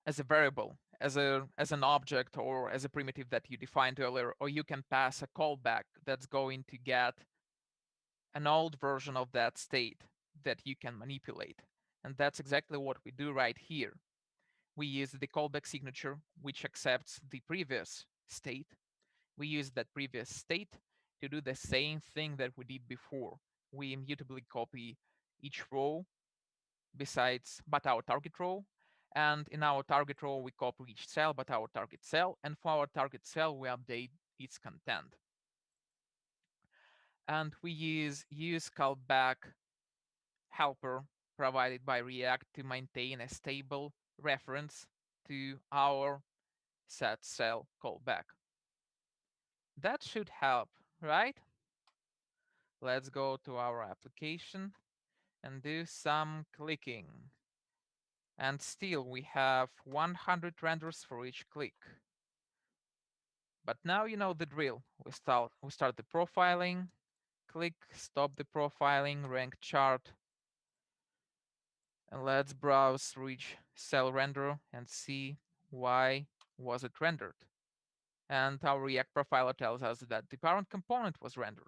a variable, as an object, or as a primitive that you defined earlier, or you can pass a callback that's going to get an old version of that state that you can manipulate. And that's exactly what we do right here. We use the callback signature, which accepts the previous state. We use that previous state to do the same thing that we did before. We immutably copy each row besides but our target row. And in our target row, we copy each cell but our target cell. And for our target cell, we update its content. And we use callback helper provided by React to maintain a stable reference to our set cell callback. That should help, right? Let's go to our application and do some clicking. And still we have 100 renders for each click. But now you know the drill. We start the profiling, click, stop the profiling, rank chart, and let's browse through each cell render and see why was it rendered. And our React profiler tells us that the parent component was rendered.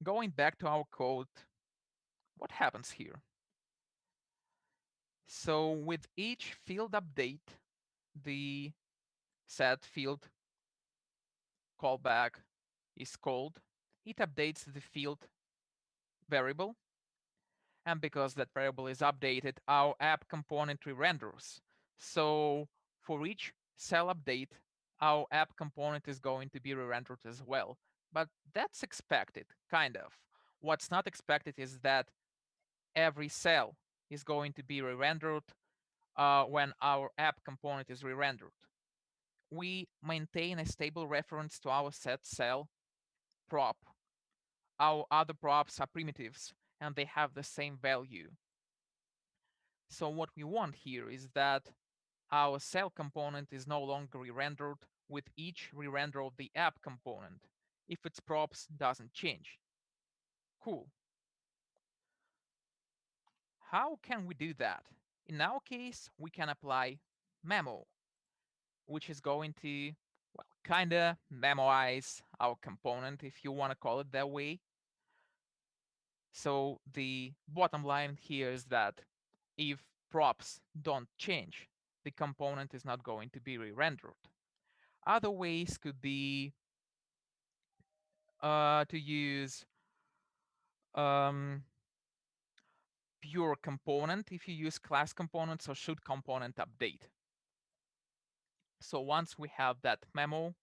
Going back to our code, what happens here? So with each field update, the set field callback is called. It updates the field variable. And because that variable is updated, our app component re-renders. So for each cell update, our app component is going to be re-rendered as well. But that's expected, kind of. What's not expected is that every cell is going to be re-rendered when our app component is re-rendered. We maintain a stable reference to our set cell prop. Our other props are primitives and they have the same value. So what we want here is that our cell component is no longer re-rendered with each re-render of the app component if its props doesn't change. Cool. How can we do that? In our case, we can apply memo, which is going to, well, kinda memoize our component, if you want to call it that way. So the bottom line here is that if props don't change, the component is not going to be re-rendered. Other ways could be to use pure component if you use class components, or should component update. So once we have that memo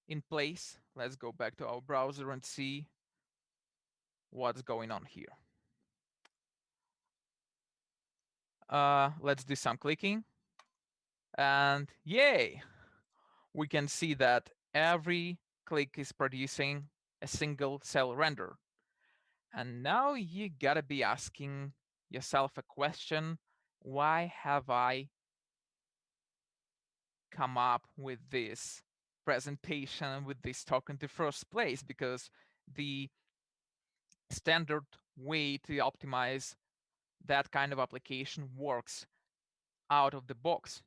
in place, let's go back to our browser and see what's going on here. Let's do some clicking. And yay! We can see that every click is producing a single cell render. And now you gotta be asking yourself a question: why have I come up with this presentation with this talk in the first place? Because the standard way to optimize that kind of application works out of the box.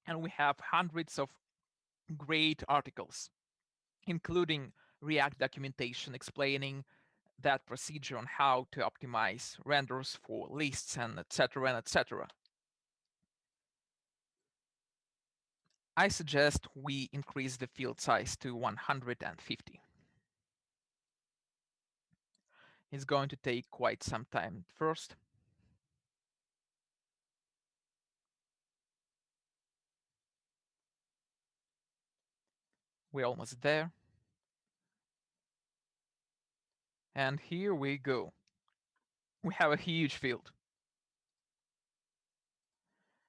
And we have hundreds of great articles, including React documentation explaining that procedure on how to optimize renders for lists and etc. and etc. I suggest we increase the field size to 150. It's going to take quite some time first. We're almost there. And here we go. We have a huge field.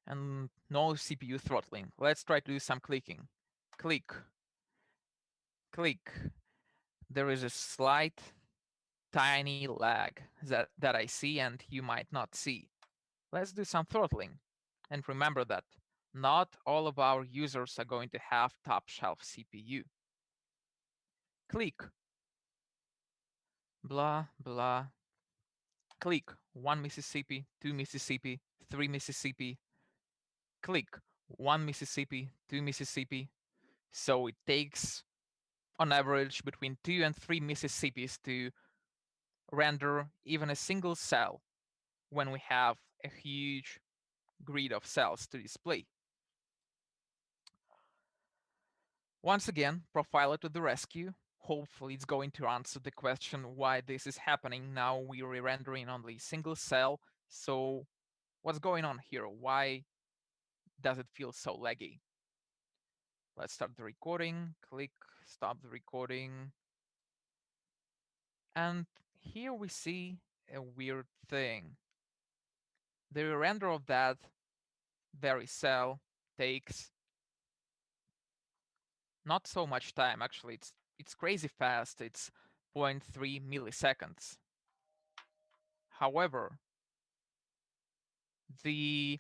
And no CPU throttling. Let's try to do some clicking. Click. Click. There is a slight tiny lag that I see and you might not see. Let's do some throttling. And remember that not all of our users are going to have top shelf CPU. Click. Blah, blah. Click. 1 Mississippi, 2 Mississippi, 3 Mississippi. Click. 1 Mississippi, 2 Mississippi. So it takes on average between 2 and 3 Mississippis to render even a single cell when we have a huge grid of cells to display. Once again, profiler to the rescue. Hopefully it's going to answer the question why this is happening. Now we're re-rendering only a single cell. So what's going on here? Why does it feel so laggy? Let's start the recording. Click, stop the recording. And here we see a weird thing. The render of that very cell takes not so much time. Actually, it's crazy fast. It's 0.3 milliseconds. However, the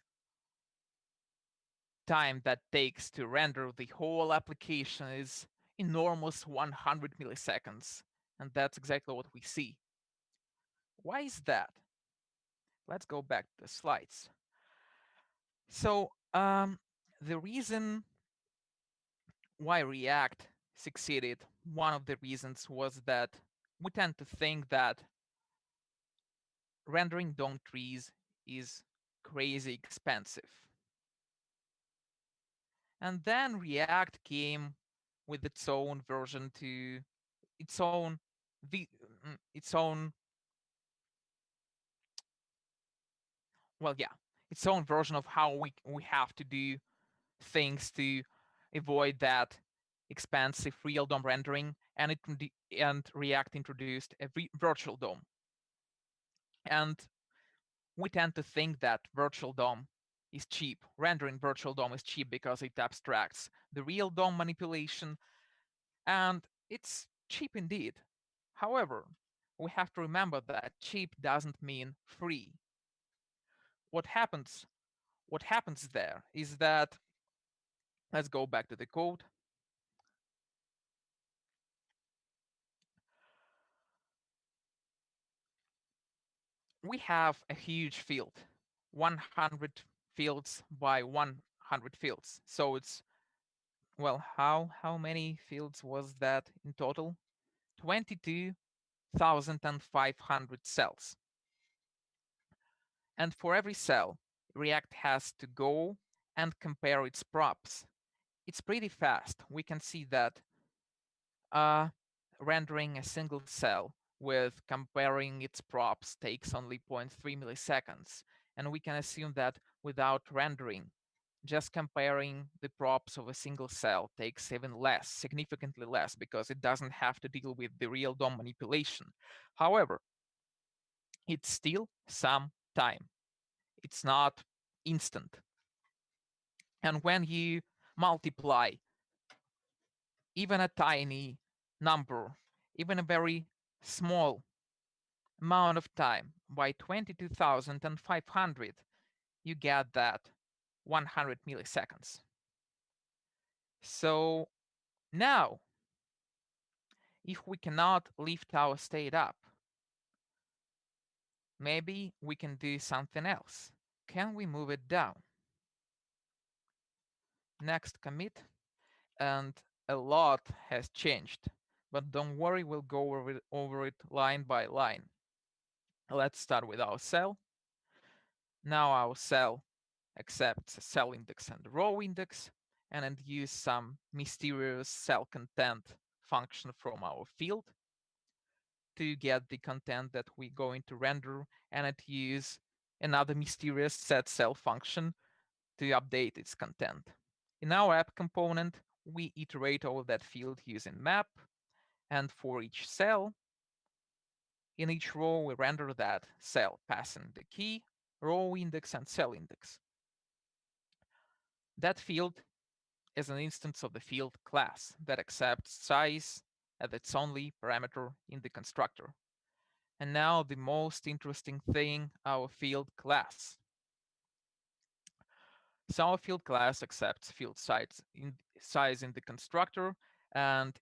time that takes to render the whole application is enormous 100 milliseconds. And that's exactly what we see. Why is that? Let's go back to the slides. So the reason why React succeeded, one of the reasons was that we tend to think that rendering DOM trees is crazy expensive. And then React came with its own version to its own its own version of how we have to do things to avoid that expensive real DOM rendering, and React introduced a virtual DOM. And we tend to think that virtual DOM is cheap. Rendering virtual DOM is cheap because it abstracts the real DOM manipulation, and it's cheap indeed. However, we have to remember that cheap doesn't mean free. What happens there is that, let's go back to the code. We have a huge field, 100 fields by 100 fields. So it's, well, how many fields was that in total? 22,500 cells. And for every cell, React has to go and compare its props. It's pretty fast. We can see that rendering a single cell with comparing its props takes only 0.3 milliseconds. And we can assume that without rendering, just comparing the props of a single cell takes even less, significantly less, because it doesn't have to deal with the real DOM manipulation. However, it's still some time. It's not instant. And when you multiply even a tiny number, even a very small amount of time by 22,500, you get that 100 milliseconds. So now, if we cannot lift our state up, maybe we can do something else. Can we move it down? Next commit, and a lot has changed, but don't worry, we'll go over it line by line. Let's start with our cell. Now our cell accepts a cell index and a row index, and then use some mysterious cell content function from our field to get the content that we're going to render, and it use another mysterious set cell function to update its content. In our app component, we iterate over that field using map, and for each cell, in each row, we render that cell, passing the key, row index, and cell index. That field is an instance of the field class that accepts size as its only parameter in the constructor. And now the most interesting thing, our field class. So our field class accepts field size in the constructor, and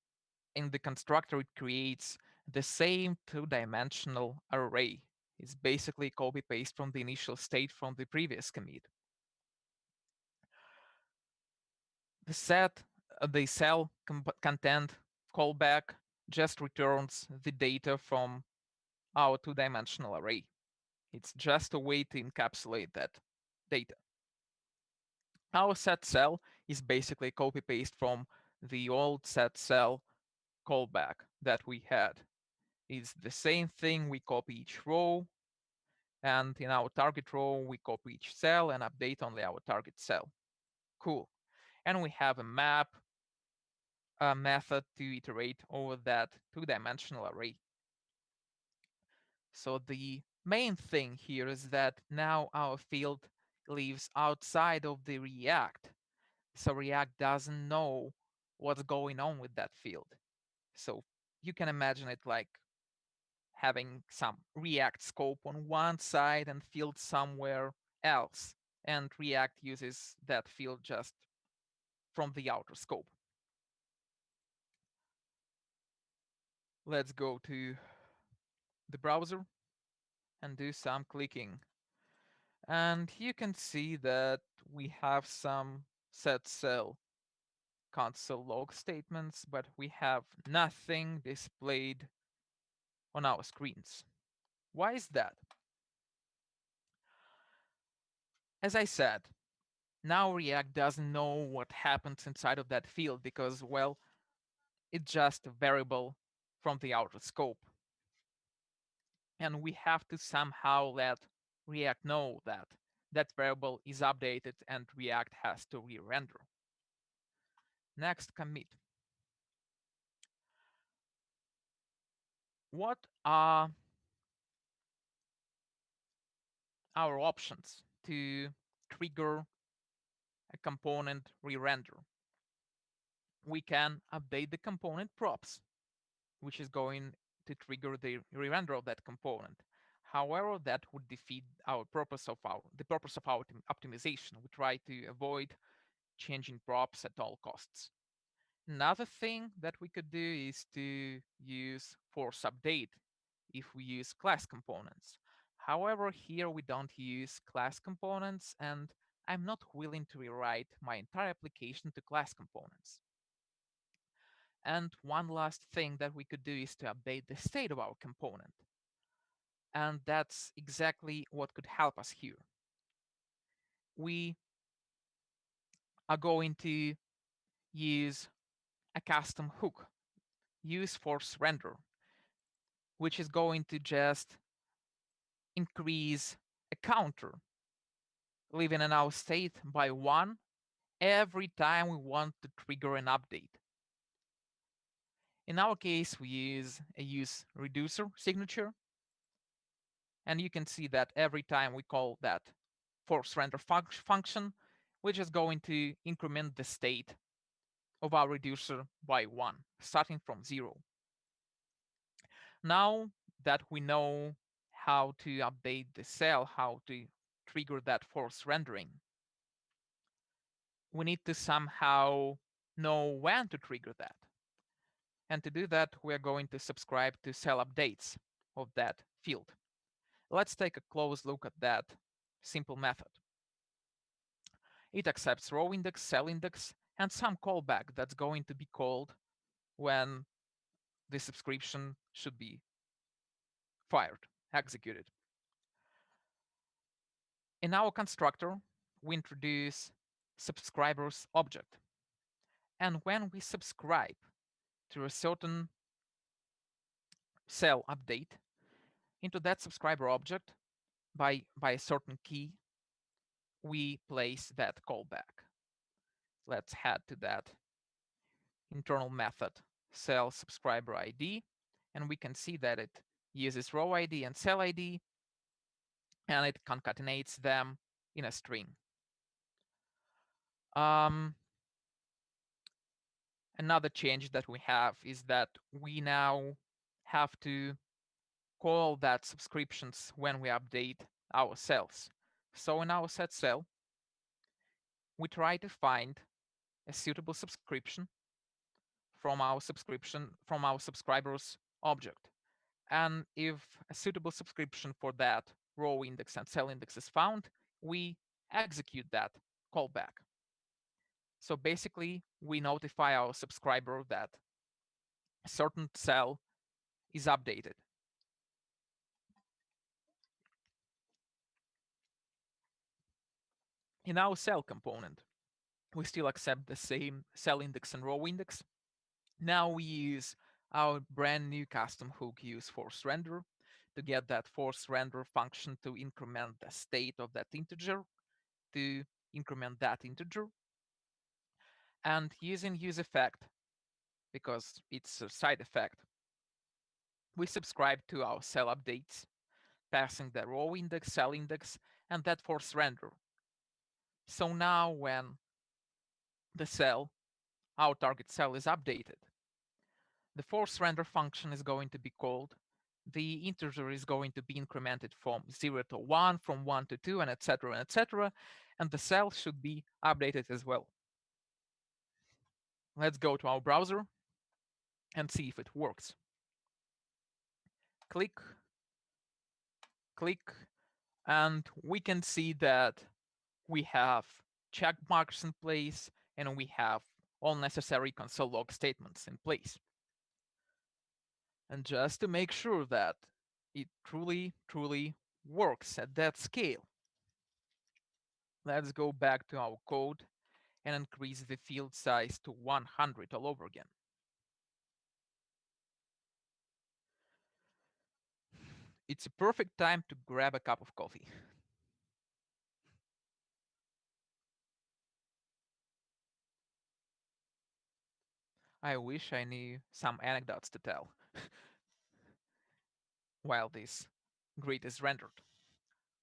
in the constructor it creates the same two-dimensional array. It's basically copy-paste from the initial state from the previous commit. The cell content callback just returns the data from our two-dimensional array. It's just a way to encapsulate that data. Our set cell is basically copy-paste from the old set cell callback that we had. It's the same thing, we copy each row, and in our target row, we copy each cell and update only our target cell. Cool. And we have a map method to iterate over that two-dimensional array. So the main thing here is that now our field lives outside of the React. So React doesn't know what's going on with that field. So you can imagine it like having some React scope on one side and field somewhere else. And React uses that field just from the outer scope. Let's go to the browser and do some clicking. And you can see that we have some set cell console log statements, but we have nothing displayed on our screens. Why is that? As I said, now React doesn't know what happens inside of that field because, well, it's just a variable from the outer scope. And we have to somehow let React know that that variable is updated and React has to re-render. Next commit. What are our options to trigger a component re-render. We can update the component props, which is going to trigger the re-render of that component. However, that would defeat the purpose of our optimization. We try to avoid changing props at all costs. Another thing that we could do is to use force update if we use class components. However, here we don't use class components, and I'm not willing to rewrite my entire application to class components. And one last thing that we could do is to update the state of our component. And that's exactly what could help us here. We are going to use a custom hook, use force render, which is going to just increase a counter, leaving an out state by 1 every time we want to trigger an update. In our case, we use a use reducer signature, and you can see that every time we call that force render function, we're just going to increment the state of our reducer by 1, starting from 0. Now that we know how to update the cell, how to trigger that force rendering, we need to somehow know when to trigger that. And to do that, we're going to subscribe to cell updates of that field. Let's take a close look at that simple method. It accepts row index, cell index, and some callback that's going to be called when the subscription should be fired, executed. In our constructor, we introduce subscribers object. And when we subscribe to a certain cell update into that subscriber object by a certain key, we place that callback. Let's head to that internal method, cell subscriber ID, and we can see that it uses row ID and cell ID, and it concatenates them in a string. Another change that we have is that we now have to call that subscriptions when we update our cells. So in our set cell, we try to find a suitable subscription from our subscribers object. And if a suitable subscription for that row index and cell index is found, we execute that callback. So basically, we notify our subscriber that a certain cell is updated. In our cell component, we still accept the same cell index and row index. Now we use our brand new custom hook use force render to get that force render function to increment the state of that integer, to increment that integer. And using use effect, because it's a side effect, we subscribe to our cell updates, passing the row index, cell index, and that force render. So now when the cell, our target cell, is updated, the force render function is going to be called. The integer is going to be incremented from 0 to 1, from 1 to 2, and etc. And the cell should be updated as well. Let's go to our browser and see if it works. Click, and we can see that we have check marks in place and we have all necessary console log statements in place. And just to make sure that it truly works at that scale, let's go back to our code and increase the field size to 100 all over again. It's a perfect time to grab a cup of coffee. I wish I knew some anecdotes to tell while this grid is rendered.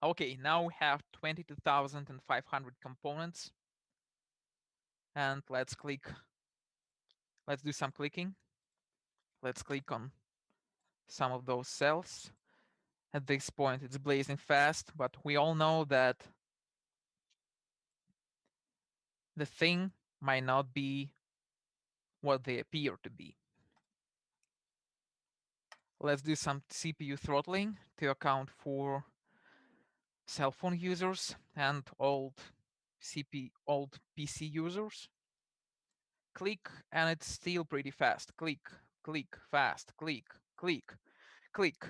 Okay, now we have 22,500 components. And let's do some clicking. Let's click on some of those cells. At this point, it's blazing fast, but we all know that the thing might not be what they appear to be. Let's do some CPU throttling to account for cell phone users and old PC users. Click, and it's still pretty fast. Click, click, fast, click, click, click.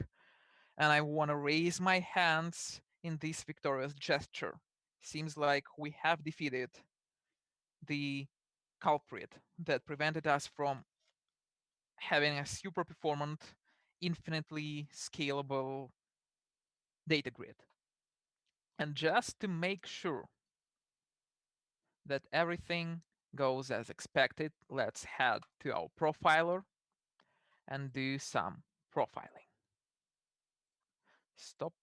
And I want to raise my hands in this victorious gesture. Seems like we have defeated the culprit that prevented us from having a super performant, infinitely scalable data grid. And just to make sure that everything goes as expected, let's head to our profiler and do some profiling. Stop.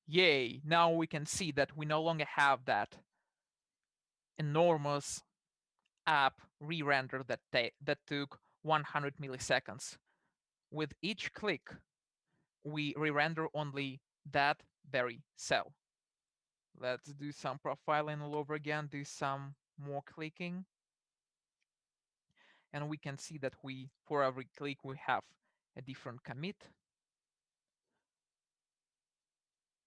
Yay, now we can see that we no longer have that enormous app re-render that took 100 milliseconds. With each click, we re-render only that very cell. Let's do some profiling all over again, do some more clicking. And we can see that for every click, we have a different commit.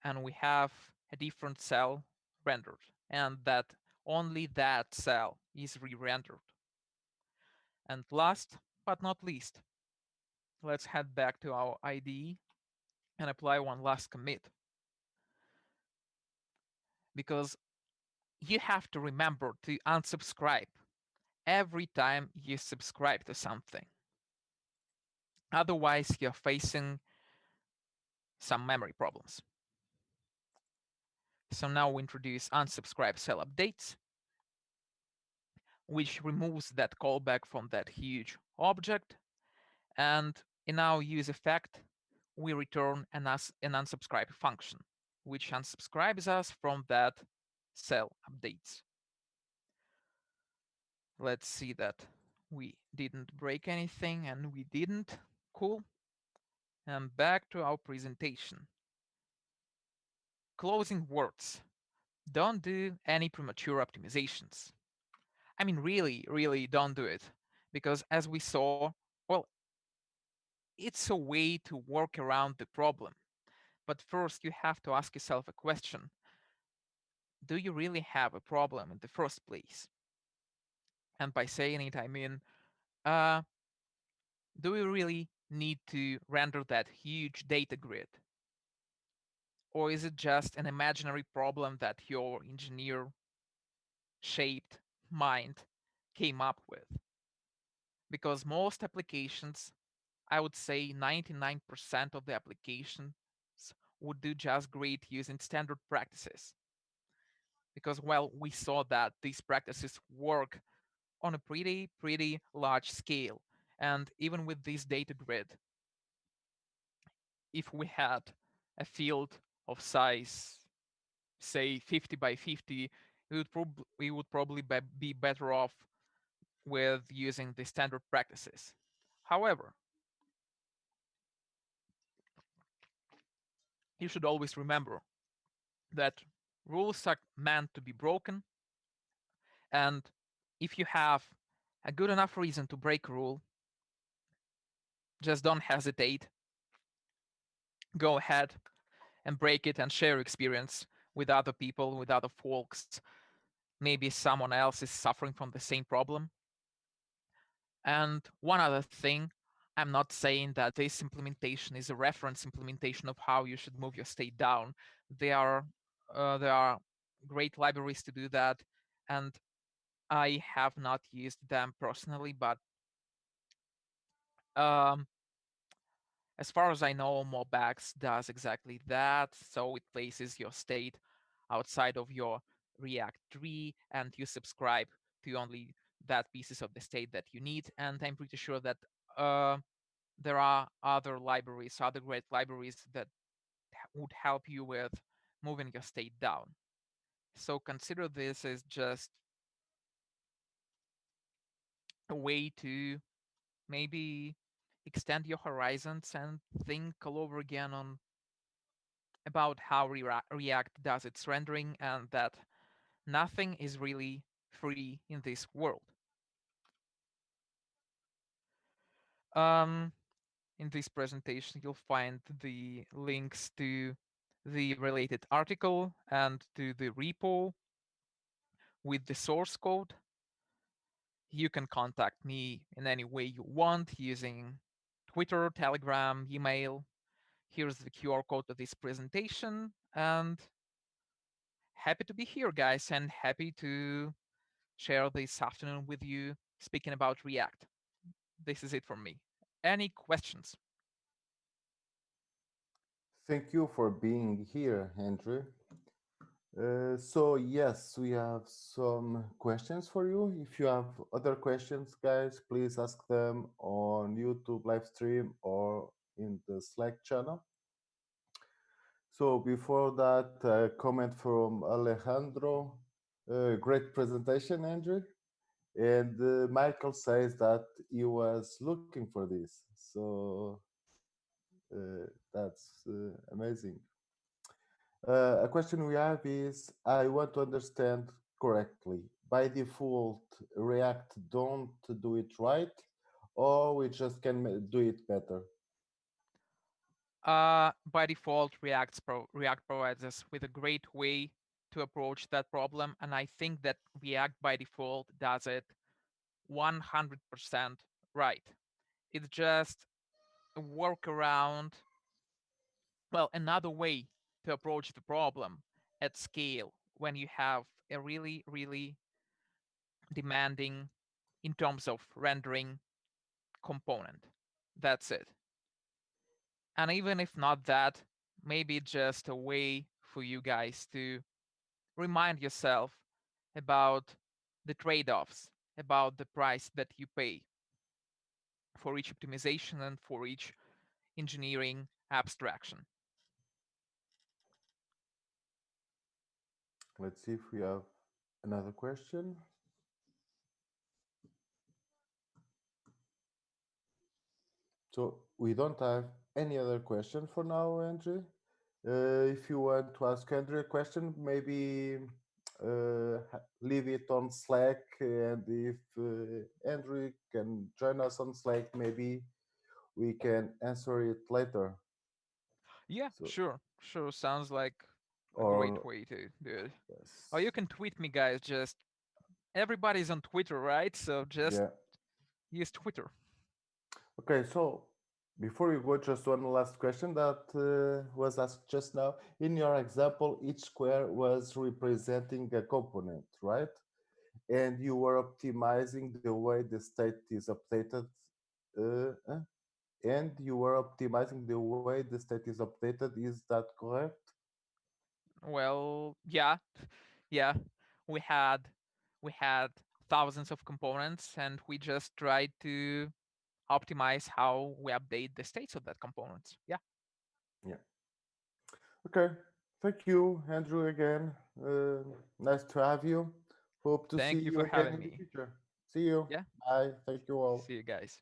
And we have a different cell rendered. And that only that cell is re-rendered. And last but not least, let's head back to our IDE and apply one last commit. Because you have to remember to unsubscribe every time you subscribe to something. Otherwise, you're facing some memory problems. So now we introduce unsubscribe cell updates, which removes that callback from that huge object. And in our use effect, we return an unsubscribe function, which unsubscribes us from that cell updates. Let's see that we didn't break anything, and we didn't. Cool. And back to our presentation. Closing words. Don't do any premature optimizations. I mean, really, really don't do it. Because as we saw, well, it's a way to work around the problem. But first, you have to ask yourself a question. Do you really have a problem in the first place? And by saying it, I mean, uh, do we really need to render that huge data grid? Or is it just an imaginary problem that your engineer shaped mind came up with? Because most applications, I would say 99% of the applications would do just great using standard practices. Because, well, we saw that these practices work on a pretty large scale. And even with this data grid, if we had a field of size, say 50 by 50, we would probably be better off with using the standard practices. However, you should always remember that rules are meant to be broken, and if you have a good enough reason to break a rule, just don't hesitate. Go ahead and break it and share experience with other people, with other folks. Maybe someone else is suffering from the same problem. And one other thing, I'm not saying that this implementation is a reference implementation of how you should move your state down. There are great libraries to do that, and I have not used them personally, but um, as far as I know, Mobax does exactly that. So it places your state outside of your React tree, and you subscribe to only that pieces of the state that you need. And I'm pretty sure that there are other libraries, other great libraries that would help you with moving your state down. So consider this as just a way to maybe extend your horizons and think all over again on about how React does its rendering, and that nothing is really free in this world. Um, in this presentation, you'll find the links to the related article and to the repo with the source code. You can contact me in any way you want using Twitter, Telegram, email. Here's the QR code of this presentation, and happy to be here, guys, and happy to share this afternoon with you speaking about React. This is it from me. Any questions? Thank you for being here, Andrew. So yes, we have some questions for you. If you have other questions, guys, please ask them on YouTube live stream or in the Slack channel. So before that, a comment from Alejandro. Great presentation, Andrew. And Michael says that he was looking for this. So that's amazing. A question we have is, I want to understand correctly. By default, React don't do it right, or we just can do it better? By default, React provides us with a great way to approach that problem, and I think that React by default does it 100% right. It's just a workaround, well, another way to approach the problem at scale when you have a really, really demanding in terms of rendering component. That's it. And even if not that, maybe just a way for you guys to remind yourself about the trade-offs, about the price that you pay for each optimization and for each engineering abstraction. Let's see if we have another question. So we don't have any other question for now, Andrew. If you want to ask Andrew a question, maybe leave it on Slack, and if Andrew can join us on Slack, maybe we can answer it later. Yeah, So, sure. Sounds like a great or way to do it. yes, Or you can tweet me, guys. Just everybody's on Twitter, right? So just yeah. use Twitter. Okay, so before you go, just one last question that was asked just now. In your example, each square was representing a component, right? And you were optimizing the way the state is updated, uh, uh, and you were optimizing the way the state is updated. Is that correct? Well, yeah, yeah. We had we had thousands of components, and we just tried to optimize how we update the states of that components. Yeah. Yeah. Okay. Thank you, Andrew, again. Nice to have you. Hope to see Thank you you for again having in the me. future. See you. Yeah. Bye. Thank you all. See you guys.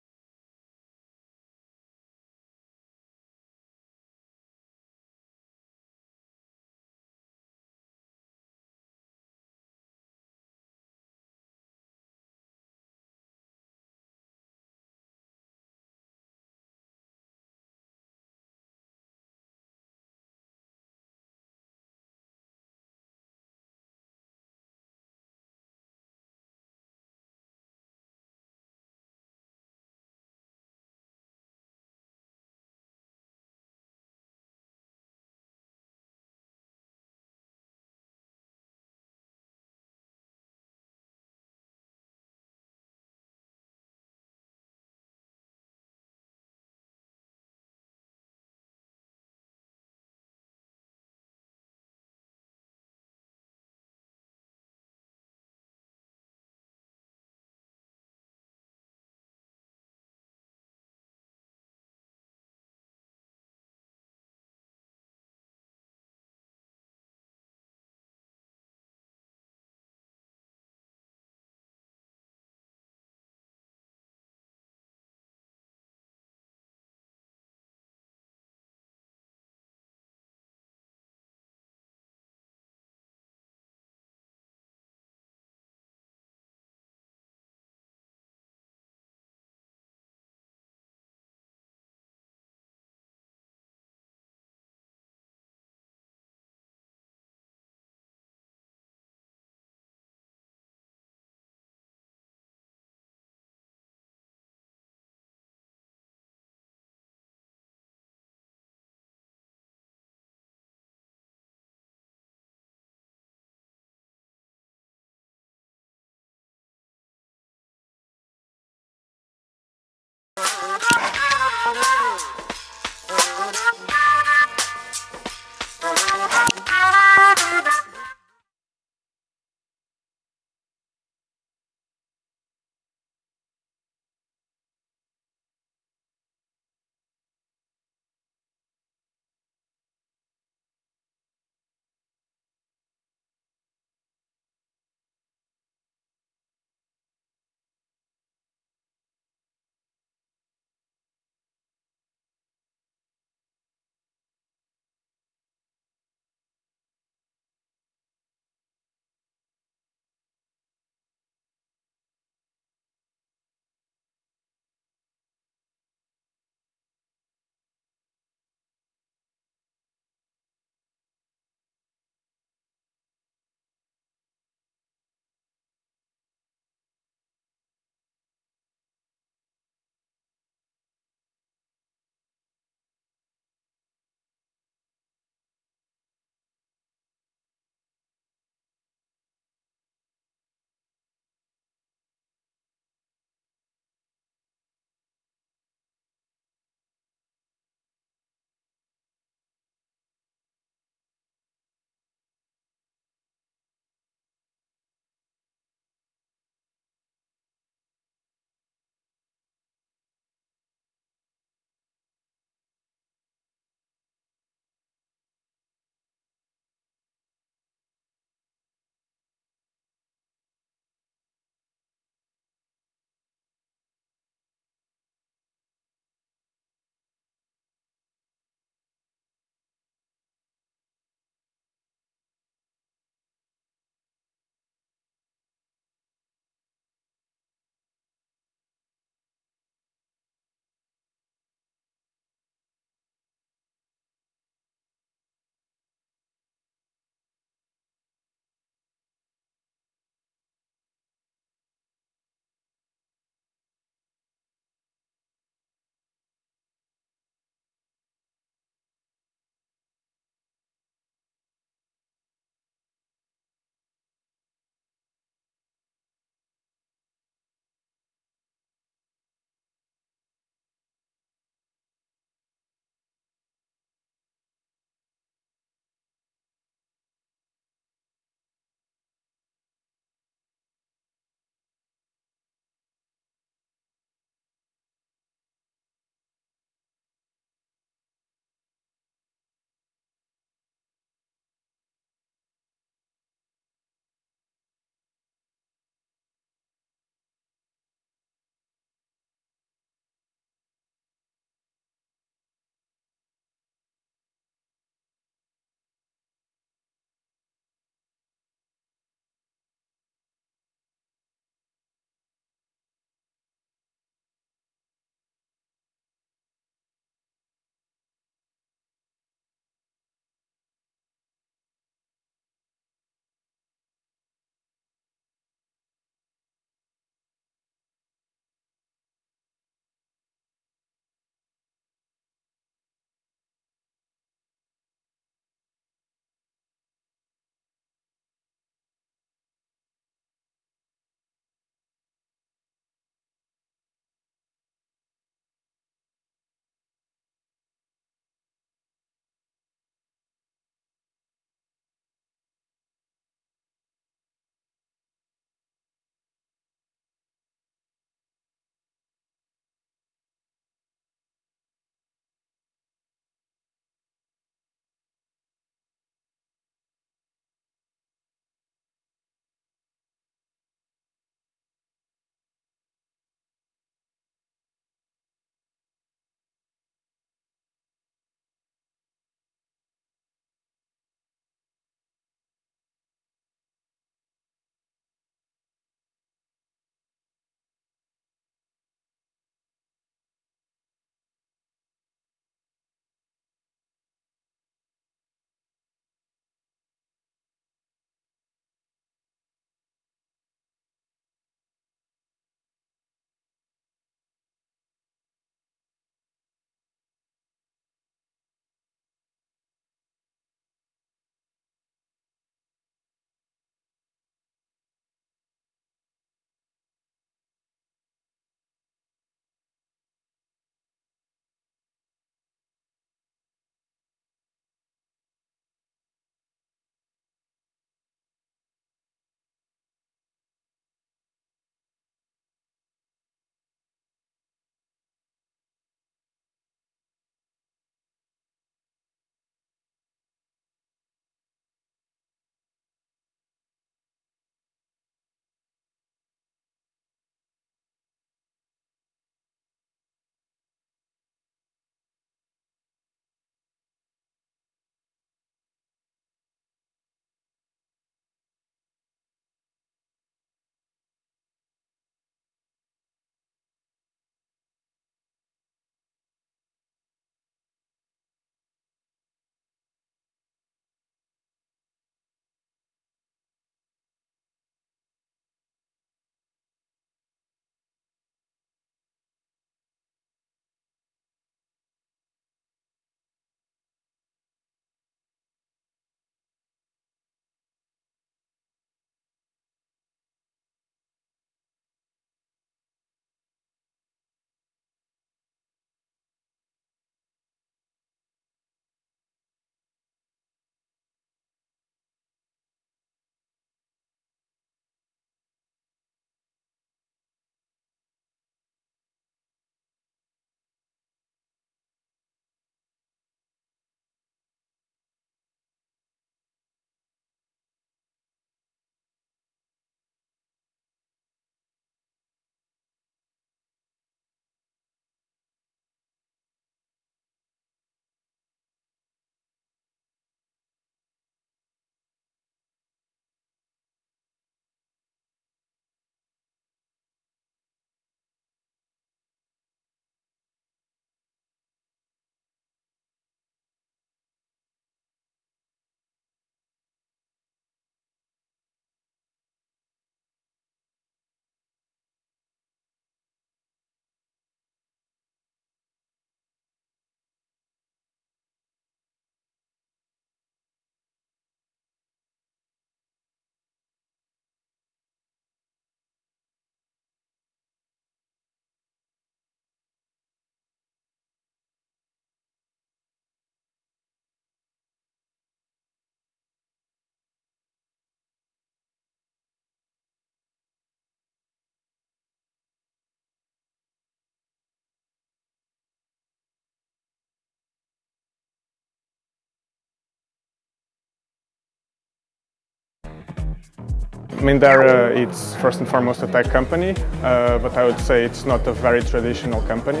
Mindera, it's first and foremost a tech company, but I would say it's not a very traditional company.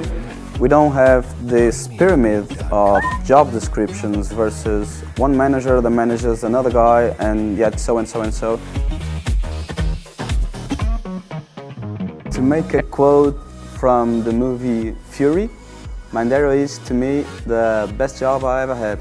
We don't have this pyramid of job descriptions versus one manager that manages another guy and yet so and so and so. To make a quote from the movie Fury, Mondego is to me the best job I ever had.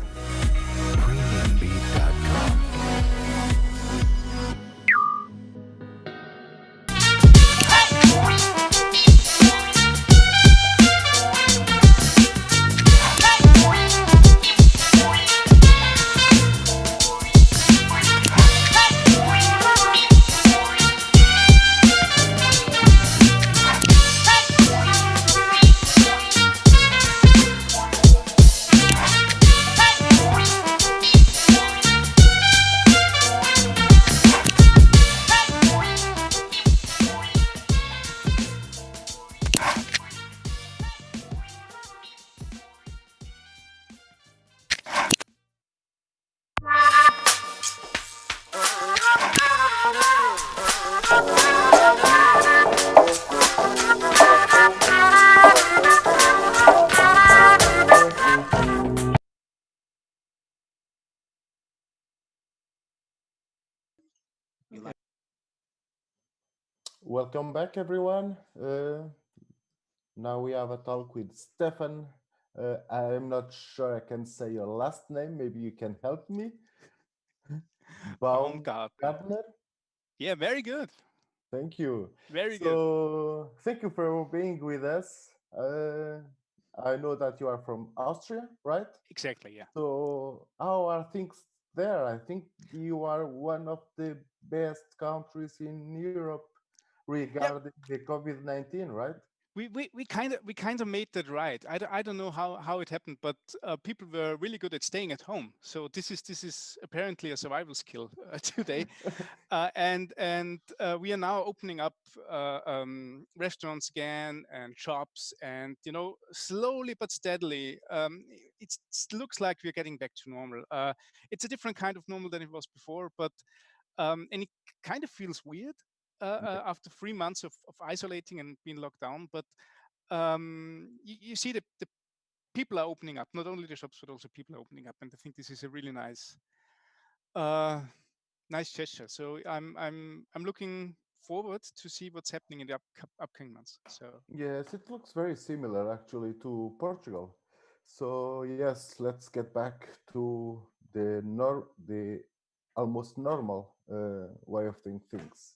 Welcome back, everyone. Now we have a talk with Stefan. I'm not sure I can say your last name. Maybe you can help me. Baumgartner. Yeah, very good. Thank you. Very good. So, thank you for being with us. I know that you are from Austria, right? Exactly, yeah. So, how are things there? I think you are one of the best countries in Europe regarding the COVID-19, right? We kind of made that right. I don't know how it happened, but people were really good at staying at home. So this is apparently a survival skill today, and we are now opening up restaurants again and shops, and slowly but steadily, it looks like we're getting back to normal. It's a different kind of normal than it was before, but and it kind of feels weird after 3 months of isolating and being locked down. But you see the people are opening up, not only the shops, but also people are opening up. And I think this is a really uh, nice gesture. So I'm looking forward to see what's happening in the upcoming months. So Yes, it looks very similar actually to Portugal. So yes, let's get back to the almost normal way of doing things.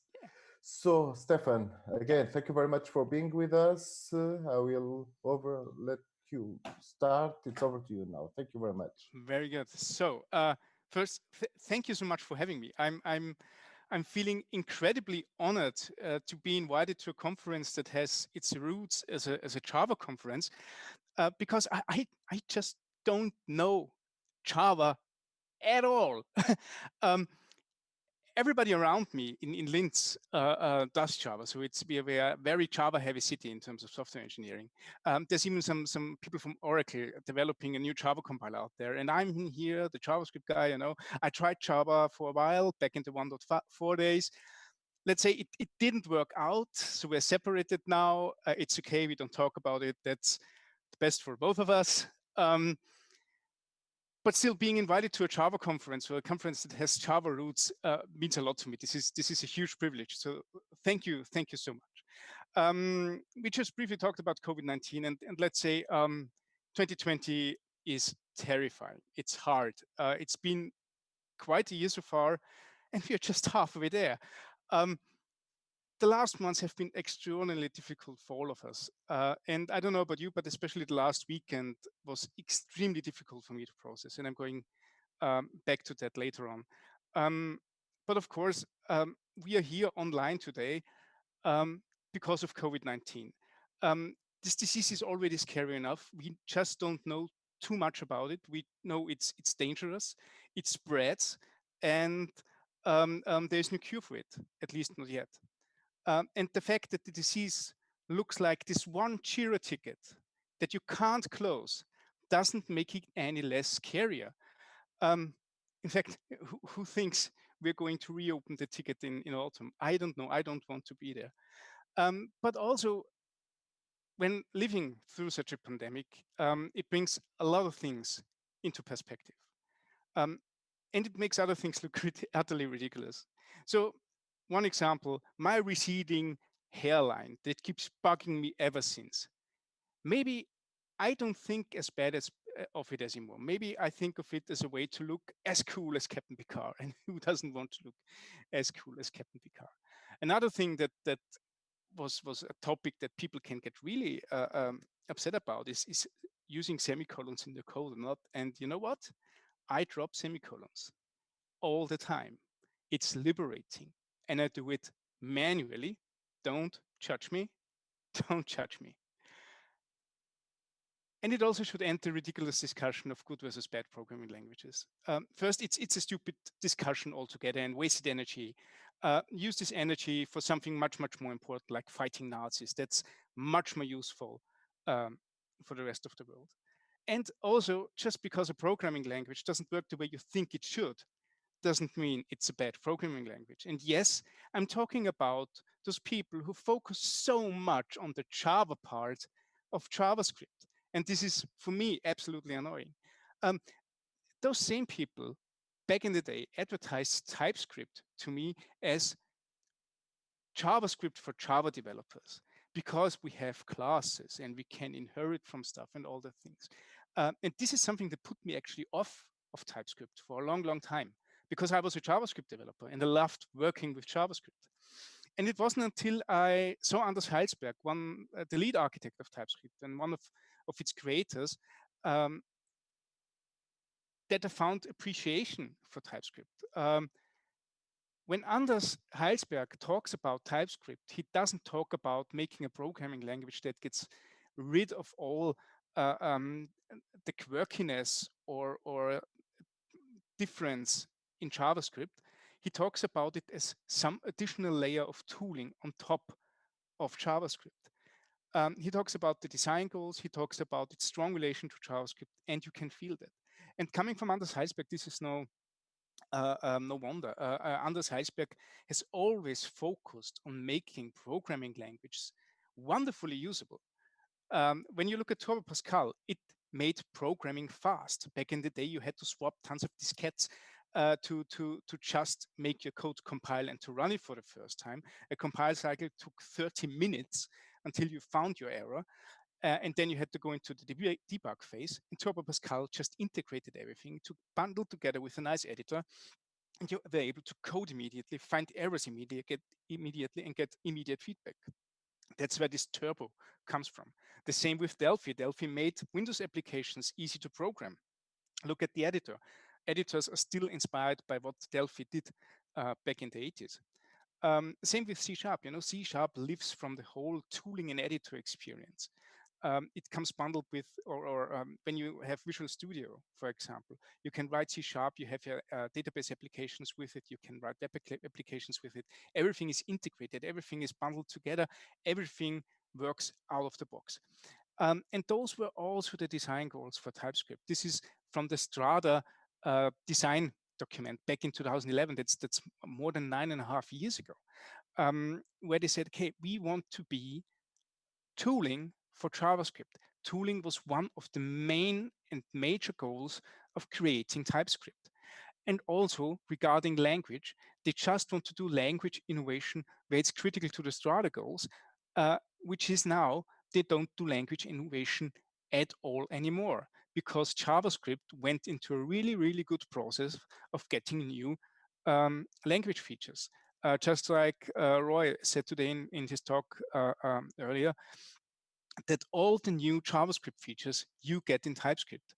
So Stefan, again, thank you very much for being with us. I will let you start. It's over to you now. Thank you very much. very good. So first, thank you so much for having me. I'm feeling incredibly honored to be invited to a conference that has its roots as a Java conference, because I just don't know Java at all. um, Everybody around me in Linz does Java, so we are a very Java heavy city in terms of software engineering. There's even some people from Oracle developing a new Java compiler out there, and I'm in here, the JavaScript guy. I tried Java for a while back in the 1.4 days. Let's say it didn't work out, so we're separated now. It's okay, we don't talk about it. That's the best for both of us. But still, being invited to a Java conference or a conference that has Java roots means a lot to me. This is a huge privilege. So thank you so much. We just briefly talked about COVID-19, and let's say 2020 is terrifying. It's hard. It's been quite a year so far, and we are just halfway there. The last months have been extraordinarily difficult for all of us. And I don't know about you, but especially the last weekend was extremely difficult for me to process. And I'm going back to that later on. But of course, we are here online today because of COVID-19. This disease is already scary enough. We just don't know too much about it. We know it's dangerous, it spreads, and there's no cure for it, at least not yet. And the fact that the disease looks like this one Jira ticket that you can't close doesn't make it any less scarier. In fact, who thinks we're going to reopen the ticket in autumn. I don't know. I don't want to be there. But also, when living through such a pandemic, it brings a lot of things into perspective. And it makes other things look utterly ridiculous. So one example, my receding hairline that keeps bugging me ever since. Maybe I don't think as bad as of it anymore. Maybe I think of it as a way to look as cool as Captain Picard, and who doesn't want to look as cool as Captain Picard? Another thing that was a topic that people can get really upset about is using semicolons in the code or not. And you know what? I drop semicolons all the time. It's liberating, and I do it manually. Don't judge me. Don't judge me. And it also should end the ridiculous discussion of good versus bad programming languages. First, it's a stupid discussion altogether and wasted energy. Use this energy for something much, much more important, like fighting Nazis. That's much more useful for the rest of the world. And also, just because a programming language doesn't work the way you think it should, doesn't mean it's a bad programming language. And yes, I'm talking about those people who focus so much on the Java part of JavaScript. And this is, for me, absolutely annoying. Those same people back in the day advertised TypeScript to me as JavaScript for Java developers, because we have classes and we can inherit from stuff and all the things. And this is something that put me actually off of TypeScript for a long, long time, because I was a JavaScript developer and I loved working with JavaScript. And it wasn't until I saw Anders Heilsberg, the lead architect of TypeScript and one of its creators, that I found appreciation for TypeScript. When Anders Heilsberg talks about TypeScript, he doesn't talk about making a programming language that gets rid of all the quirkiness or difference in JavaScript. He talks about it as some additional layer of tooling on top of JavaScript. He talks about the design goals. He talks about its strong relation to JavaScript, and you can feel that. And coming from Anders Heilsberg, this is no wonder. Anders Heilsberg has always focused on making programming languages wonderfully usable. When you look at Turbo Pascal, it made programming fast. Back in the day, you had to swap tons of diskettes to just make your code compile and to run it for the first time. A compile cycle took 30 minutes until you found your error. And then you had to go into the debug phase. And Turbo Pascal just integrated everything to bundle together with a nice editor. And you were able to code immediately, find errors immediately, and get immediate feedback. That's where this turbo comes from. The same with Delphi. Delphi made Windows applications easy to program. Look at the editor. Editors are still inspired by what Delphi did back in the 80s. Same with C#. C# lives from the whole tooling and editor experience. It comes bundled with, or when you have Visual Studio, for example, you can write C#, you have your database applications with it, you can write web applications with it. Everything is integrated, everything is bundled together, everything works out of the box. And those were also the design goals for TypeScript. This is from the Strada design document back in 2011. That's more than 9.5 years ago, where they said, okay, we want to be tooling for JavaScript. Tooling was one of the main and major goals of creating TypeScript. And also regarding language, they just want to do language innovation where it's critical to the Strada goals, which is now they don't do language innovation at all anymore, because JavaScript went into a really, really good process of getting new language features. Just like Roy said today in his talk earlier, that all the new JavaScript features you get in TypeScript.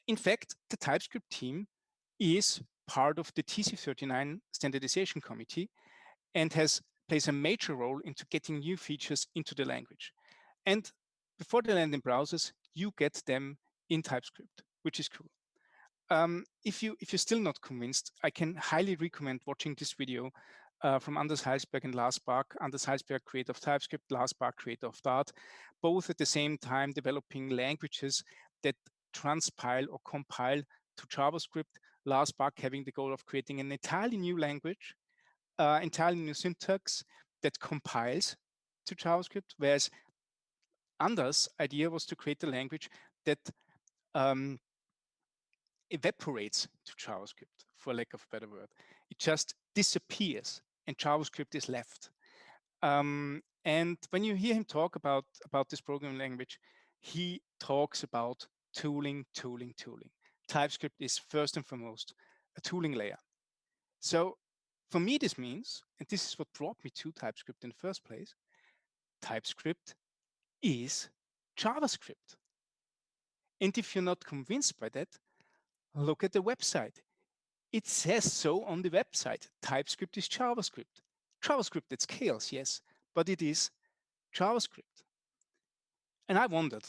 In fact, the TypeScript team is part of the TC39 standardization committee and plays a major role into getting new features into the language. And before they land in browsers, you get them in TypeScript, which is cool. If you're still not convinced, I can highly recommend watching this video from Anders Heilsberg and Lars Bach. Anders Heilsberg, creator of TypeScript, Lars Bach, creator of Dart, both at the same time developing languages that transpile or compile to JavaScript last bug having the goal of creating an entirely new language, entirely new syntax that compiles to JavaScript, whereas Anders' idea was to create a language that evaporates to JavaScript, for lack of a better word. It just disappears and JavaScript is left. And when you hear him talk about this programming language, he talks about tooling. TypeScript is first and foremost a tooling layer. So for me, this means, and this is what brought me to TypeScript in the first place, TypeScript is JavaScript. And if you're not convinced by that, look at the website. It says so on the website. TypeScript is JavaScript. JavaScript that scales, yes, but it is JavaScript. And I wondered,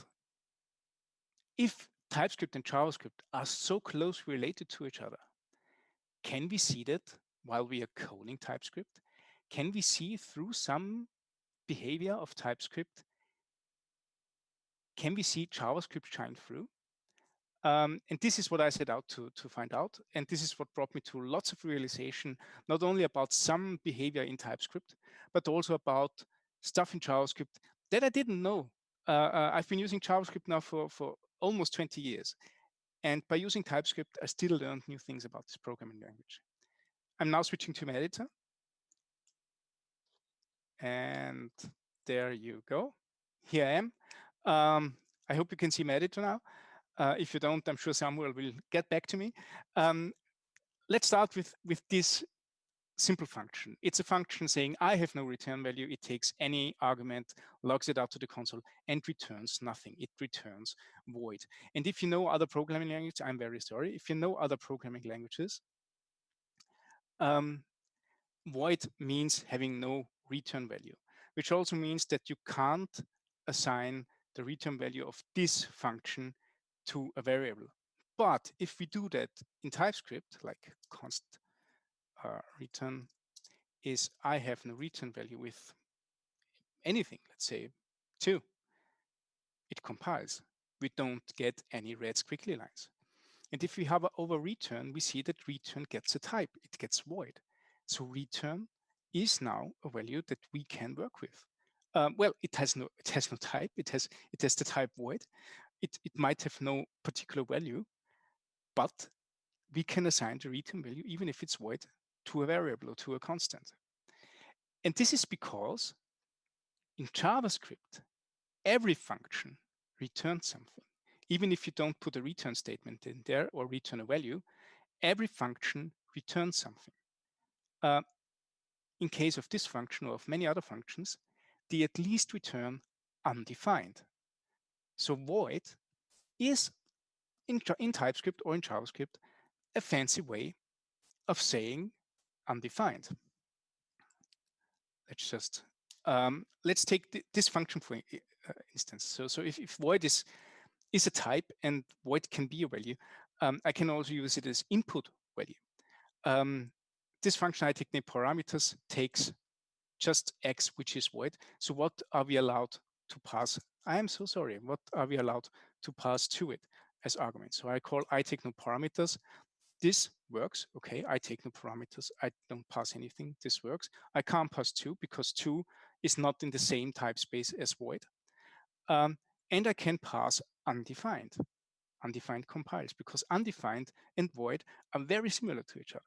if TypeScript and JavaScript are so closely related to each other, can we see that while we are coding TypeScript? Can we see through some behavior of TypeScript? Can we see JavaScript shine through? And this is what I set out to find out. And this is what brought me to lots of realization, not only about some behavior in TypeScript, but also about stuff in JavaScript that I didn't know. I've been using JavaScript now for almost 20 years. And by using TypeScript, I still learned new things about this programming language. I'm now switching to my editor. And there you go. Here I am. I hope you can see my editor now. If you don't, I'm sure Samuel will get back to me. Let's start with this simple function. It's a function saying I have no return value. It takes any argument, logs it out to the console, and returns nothing. It returns void. And if you know other programming languages, I'm very sorry. If you know other programming languages, void means having no return value, which also means that you can't assign the return value of this function to a variable. But if we do that in TypeScript, like const return is I have no return value with anything, let's say 2, it compiles. We don't get any red squiggly lines. And if we hover over return, we see that return gets a type, it gets void. So return is now a value that we can work with. Well, it has no type. It has the type void. It might have no particular value, but we can assign the return value, even if it's void, to a variable or to a constant. And this is because in JavaScript, every function returns something. Even if you don't put a return statement in there or return a value, every function returns something. In case of this function or of many other functions, they at least return undefined. So void is in TypeScript or in JavaScript a fancy way of saying undefined. Let's just let's take this function for instance. So if void is a type and void can be a value, I can also use it as input value. This function I take name parameters takes just x, which is void. So what are we allowed to pass? I am so sorry. What are we allowed to pass to it as argument? So I call I take no parameters. This works. Okay, I take no parameters. I don't pass anything. This works. I can't pass 2 because 2 is not in the same type space as void. And I can pass undefined. Undefined compiles because undefined and void are very similar to each other.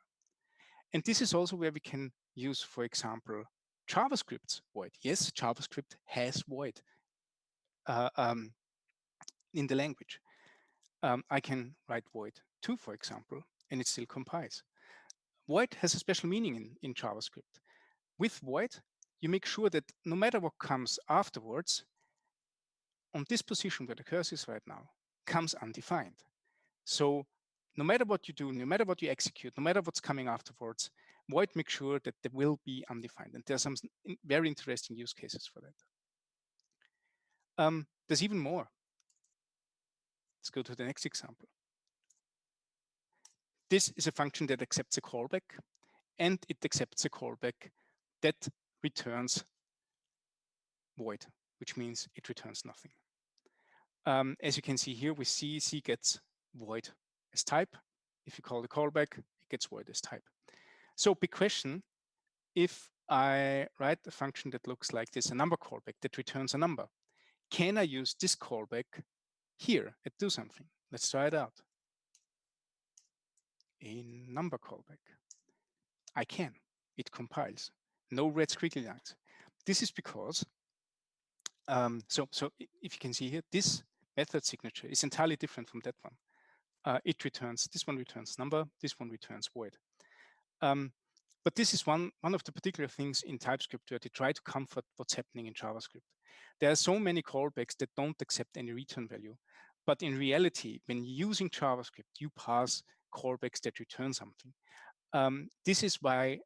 And this is also where we can use, for example, JavaScript's void. Yes, JavaScript has void in the language. I can write void 2, for example, and it still compiles. Void has a special meaning in JavaScript. With void, you make sure that no matter what comes afterwards, on this position where the cursor is right now, comes undefined. So no matter what you do, no matter what you execute, no matter what's coming afterwards, void makes sure that there will be undefined. And there's some very interesting use cases for that. There's even more. Let's go to the next example. This is a function that accepts a callback, and it accepts a callback that returns void, which means it returns nothing. As you can see here, we see C gets void as type, If you call the callback, it gets void as type. So big question, if I write a function that looks like this, a number callback that returns a number, can I use this callback here and do something? Let's try it out. A number callback. I can. It compiles. No red squiggly lines. This is because, so if you can see here, this method signature is entirely different from that one. It returns, this one returns number, this one returns void. But this is one of the particular things in TypeScript where they try to comfort what's happening in JavaScript. There are so many callbacks that don't accept any return value. But in reality, when you're using JavaScript, you pass callbacks that return something. This is why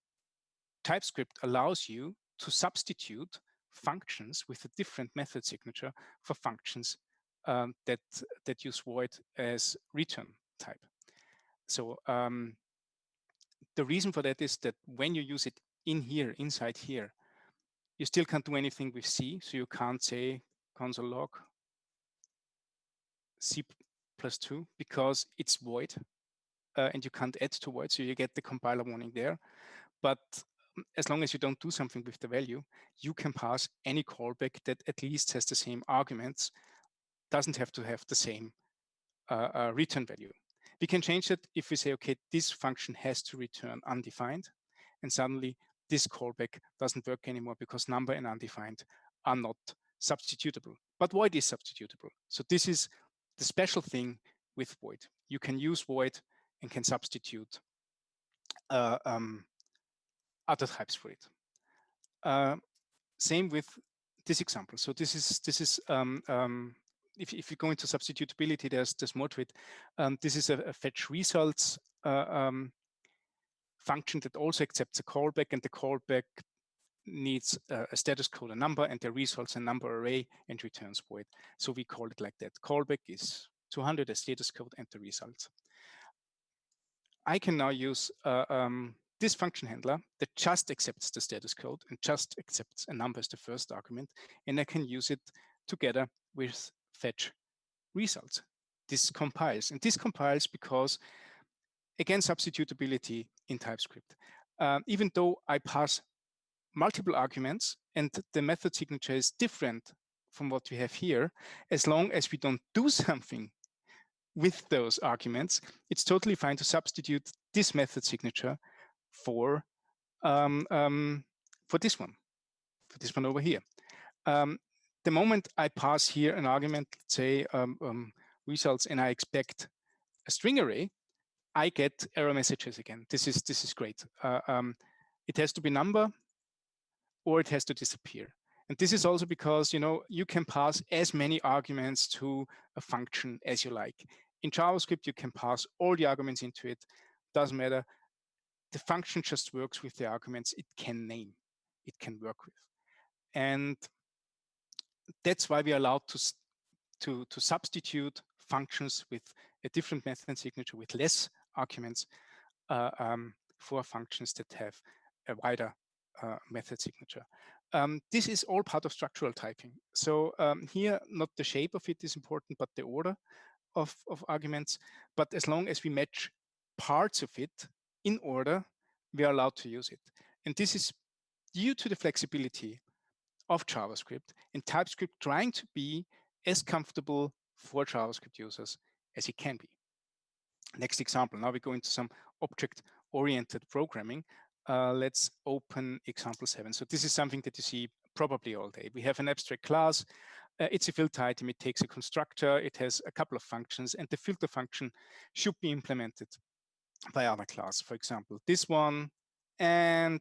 TypeScript allows you to substitute functions with a different method signature for functions that use void as return type. So the reason for that is that when you use it in here, inside here, you still can't do anything with C. So you can't say console log C+2 because it's void and you can't add to void. So you get the compiler warning there. But as long as you don't do something with the value, you can pass any callback that at least has the same arguments, doesn't have to have the same return value. We can change it if we say, okay, this function has to return undefined, and suddenly this callback doesn't work anymore because number and undefined are not substitutable. But void is substitutable. So this is the special thing with void. You can use void and can substitute other types for it. Same with this example. So this is if you go into substitutability, there's more to it. This is a fetch results function that also accepts a callback, and the callback needs a status code, a number, and the results a number array and returns void. So we call it like that. Callback is 200 as status code and the results. I can now use this function handler that just accepts the status code and just accepts a number as the first argument, and I can use it together with fetch results. This compiles, and this compiles because, again, substitutability in TypeScript. Even though I pass multiple arguments and the method signature is different from what we have here, as long as we don't do something with those arguments, it's totally fine to substitute this method signature for this one over here. The moment I pass here an argument, let's say results, and I expect a string array, I get error messages again. This is great. It has to be number, or it has to disappear. And this is also because you can pass as many arguments to a function as you like. In JavaScript, you can pass all the arguments into it. Doesn't matter. The function just works with the arguments it can name, it can work with. And that's why we are allowed to substitute functions with a different method signature with less arguments for functions that have a wider method signature. This is all part of structural typing. So here, not the shape of it is important, but the order of arguments. But as long as we match parts of it in order, we are allowed to use it. And this is due to the flexibility of JavaScript and TypeScript trying to be as comfortable for JavaScript users as it can be. Next example, now we go into some object-oriented programming. Let's open example 7. So this is something that you see probably all day. We have an abstract class. It's a filter item. It takes a constructor. It has a couple of functions, and the filter function should be implemented by other class. For example, this one and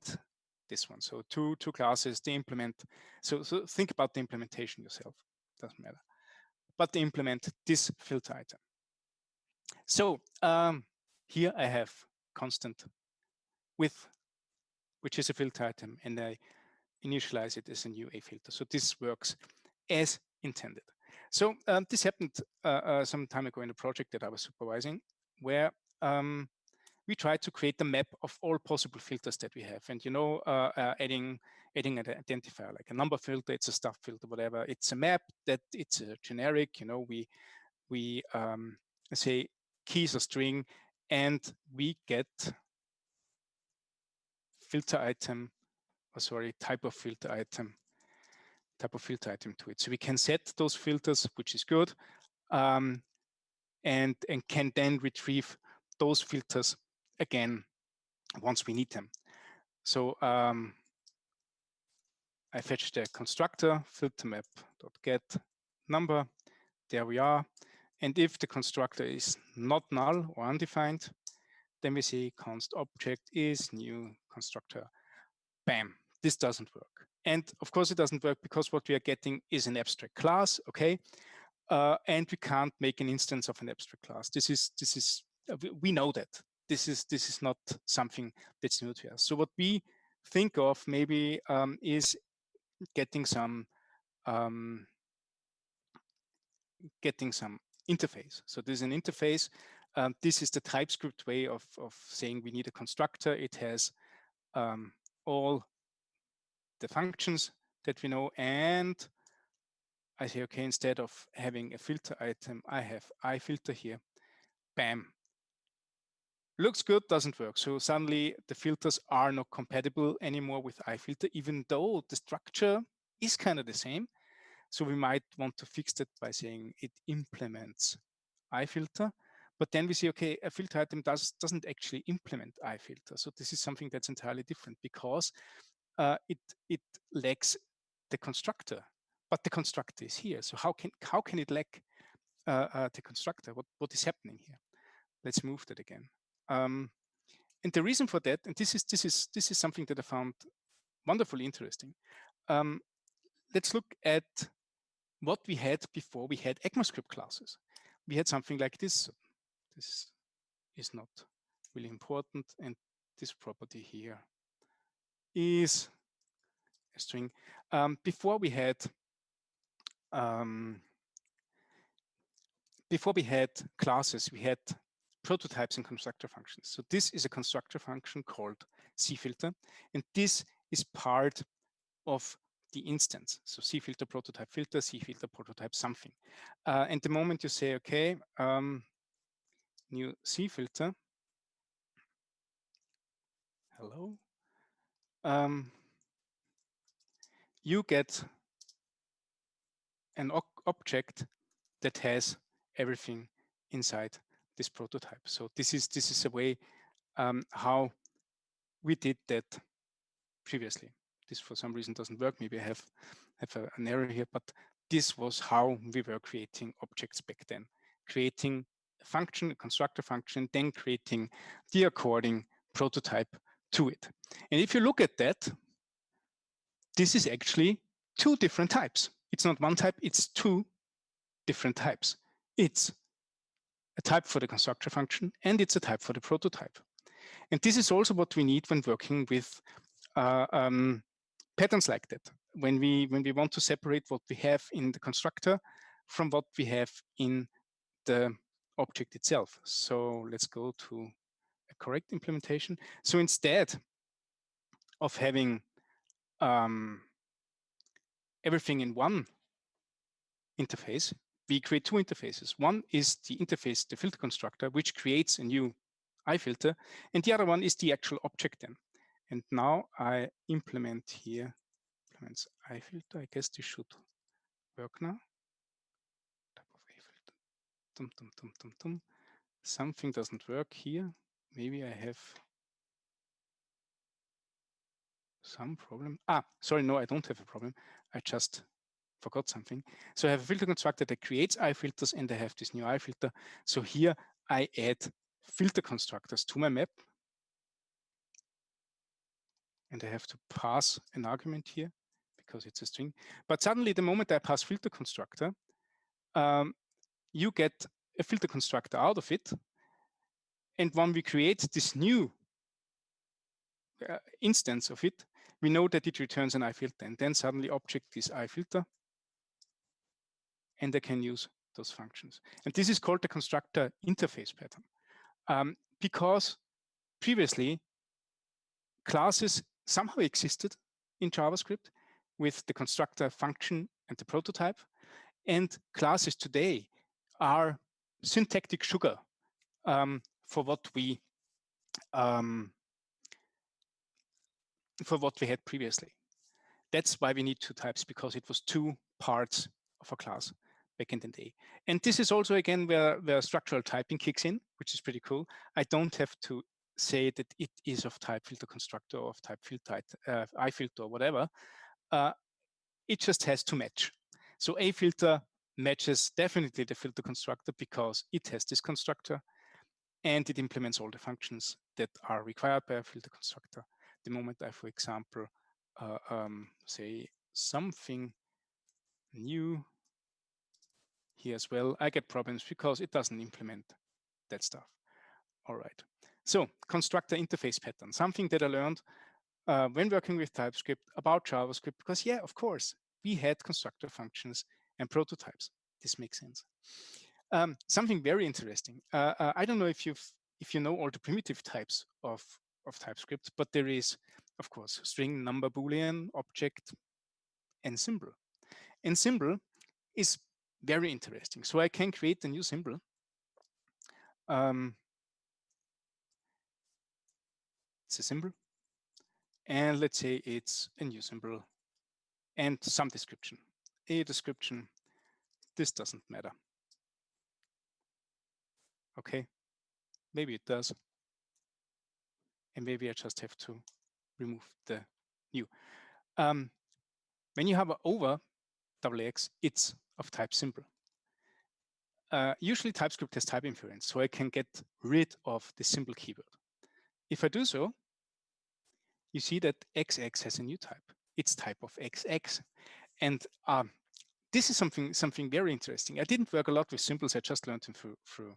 this one. So two classes, they implement. So think about the implementation yourself. Doesn't matter. But they implement this filter item. So here I have constant width, which is a filter item, and I initialize it as a new A filter. So this works as intended. So this happened some time ago in a project that I was supervising, where we tried to create the map of all possible filters that we have. And adding an identifier like a number filter, it's a stuff filter, whatever. It's a map that it's a generic. We say keys or string, and we get filter item, or sorry, type of filter item to it. So we can set those filters, which is good, and can then retrieve those filters again once we need them. So I fetch the constructor filter map.get number. There we are. And if the constructor is not null or undefined, then we say const object is new constructor. Bam, this doesn't work. And of course it doesn't work because what we are getting is an abstract class, okay? And we can't make an instance of an abstract class. This is we know that. This is not something that's new to us. So what we think of maybe is getting some interface. So this is an interface. This is the TypeScript way of saying we need a constructor. It has all the functions that we know, and I say, okay, instead of having a filter item, I have iFilter here. Bam. Looks good, doesn't work. So suddenly the filters are not compatible anymore with iFilter, even though the structure is kind of the same. So we might want to fix that by saying it implements iFilter. But then we say, okay, a filter item doesn't actually implement iFilter. So this is something that's entirely different because it lacks the constructor, but the constructor is here. So how can it lack the constructor? What is happening here? Let's move that again. And the reason for that, and this is something that I found wonderfully interesting. Let's look at what we had before we had ECMAScript classes. We had something like this. This is not really important, and this property here is a string. Before we had classes, we had prototypes and constructor functions. So this is a constructor function called cfilter, and this is part of the instance. So cfilter prototype filter, cfilter prototype something. And the moment you say, okay, new cfilter, hello, you get an object that has everything inside this prototype. So this is a way how we did that previously. This for some reason doesn't work. Maybe I have an error here, but this was how we were creating objects back then. Creating a function, a constructor function, then creating the according prototype to it. And if you look at that, this is actually two different types. It's not one type, it's two different types. It's a type for the constructor function, and it's a type for the prototype. And this is also what we need when working with patterns like that. When we want to separate what we have in the constructor from what we have in the object itself. So let's go to a correct implementation. So instead of having everything in one interface, we create two interfaces. One is the interface, the filter constructor, which creates a new iFilter, and the other one is the actual object then. And now I implement here, implements iFilter. I guess this should work now. Type of iFilter. Dum, dum, dum, dum, dum. Something doesn't work here. Maybe I have some problem. Sorry, no, I don't have a problem. I just forgot something. So I have a filter constructor that creates iFilters, and I have this new iFilter. So here I add filter constructors to my map, and I have to pass an argument here because it's a string. But suddenly, the moment I pass filter constructor, you get a filter constructor out of it. And when we create this new instance of it, we know that it returns an iFilter, and then suddenly object is iFilter, and I can use those functions. And this is called the constructor interface pattern, because previously classes somehow existed in JavaScript with the constructor function and the prototype, and classes today are syntactic sugar for what we had previously. That's why we need two types, because it was two parts of a class back in the day. And this is also, again, where structural typing kicks in, which is pretty cool. I don't have to say that it is of type filter constructor or of type filter, ifilter or whatever. It just has to match. So a filter matches definitely the filter constructor because it has this constructor and it implements all the functions that are required by a filter constructor. The moment I, for example, say something new here as well, I get problems because it doesn't implement that stuff. All right. So constructor interface pattern, something that I learned when working with TypeScript about JavaScript, because yeah, of course, we had constructor functions and prototypes. This makes sense. Something very interesting. I don't know if you know all the primitive types of TypeScript, but there is, of course, string, number, Boolean, object, and symbol. And symbol is very interesting. So I can create a new symbol. It's a symbol. And let's say it's a new symbol and some description. A description, this doesn't matter. Okay, maybe it does. And maybe I just have to remove the new. When you have an over XX, it's of type symbol. Usually TypeScript has type inference, so I can get rid of the symbol keyword. If I do so, you see that XX has a new type. It's type of XX. And this is something very interesting. I didn't work a lot with symbols. I just learned them through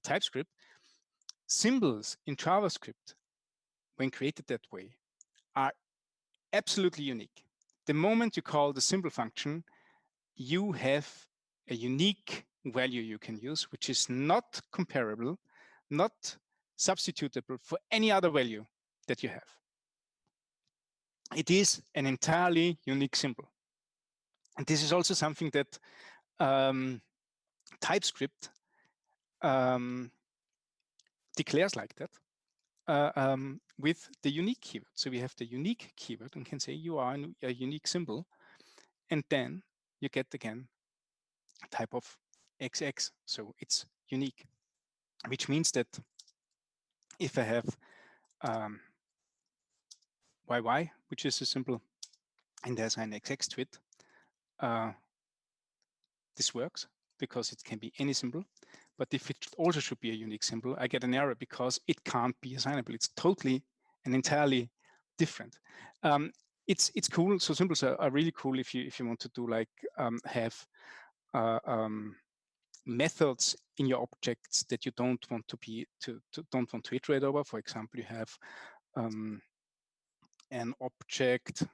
TypeScript. Symbols in JavaScript, when created that way, are absolutely unique. The moment you call the symbol function, you have a unique value you can use, which is not comparable, not substitutable for any other value that you have. It is an entirely unique symbol. And this is also something that TypeScript declares like that with the unique keyword. So we have the unique keyword and can say you are a unique symbol. And then you get again a type of XX. So it's unique, which means that if I have YY, which is a symbol, and there's an XX to it, this works because it can be any symbol. But if it also should be a unique symbol, I get an error because it can't be assignable. It's totally and entirely different. It's cool. So symbols are really cool if you want to do like have methods in your objects that you don't want to iterate over. For example, you have an object,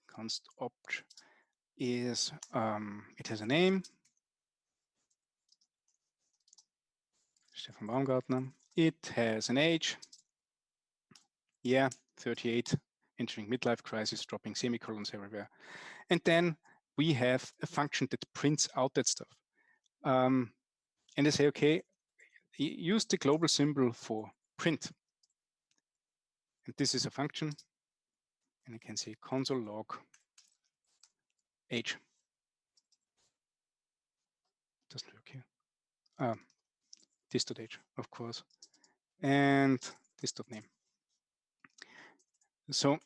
const opt is it has a name, Stefan Baumgartner. It has an age, yeah, 38, entering midlife crisis, dropping semicolons everywhere. And then we have a function that prints out that stuff. And they say, okay, use the global symbol for print. And this is a function. And I can say console log age. Doesn't work here. This.age, of course. And this.name. So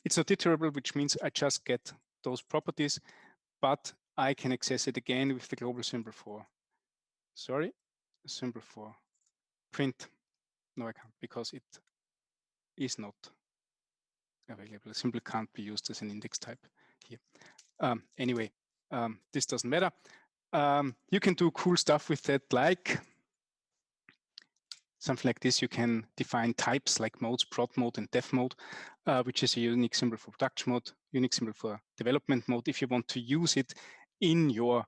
it's not iterable, which means I just get those properties, but I can access it again with the global symbol for, symbol for print. No, I can't, because it is not available. A symbol can't be used as an index type here. Anyway, this doesn't matter. You can do cool stuff with that, like something like this. You can define types like modes, prod mode and dev mode, which is a unique symbol for production mode, unique symbol for development mode. If you want to use it in your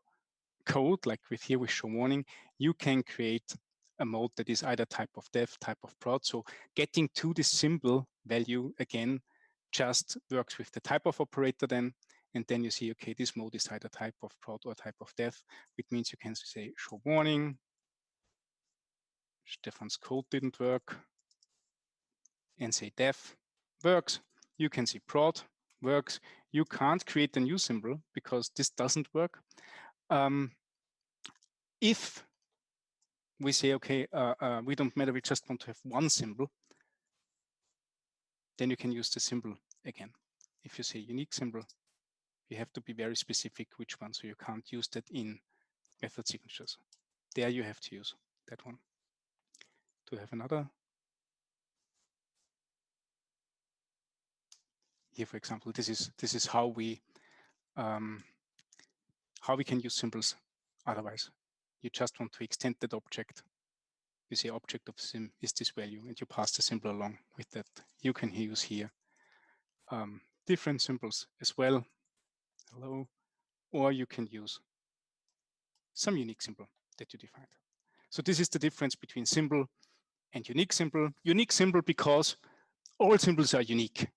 code, like with here with show warning, you can create a mode that is either type of dev, type of prod. So getting to the symbol value again just works with the type of operator then. And then you see, okay, this mode is either type of prod or type of dev, which means you can say show warning Stefan's code didn't work. And say def works. You can see prod works. You can't create a new symbol because this doesn't work. If we say, okay, we don't matter, we just want to have one symbol, then you can use the symbol again. If you say unique symbol, you have to be very specific which one, so you can't use that in method signatures. There you have to use that one. Do we have another? Here, for example, this is how we can use symbols otherwise. You just want to extend that object. You say object of sim is this value, and you pass the symbol along with that. You can use here different symbols as well. Hello, or you can use some unique symbol that you defined. So this is the difference between symbol and unique symbol. Unique symbol because all symbols are unique.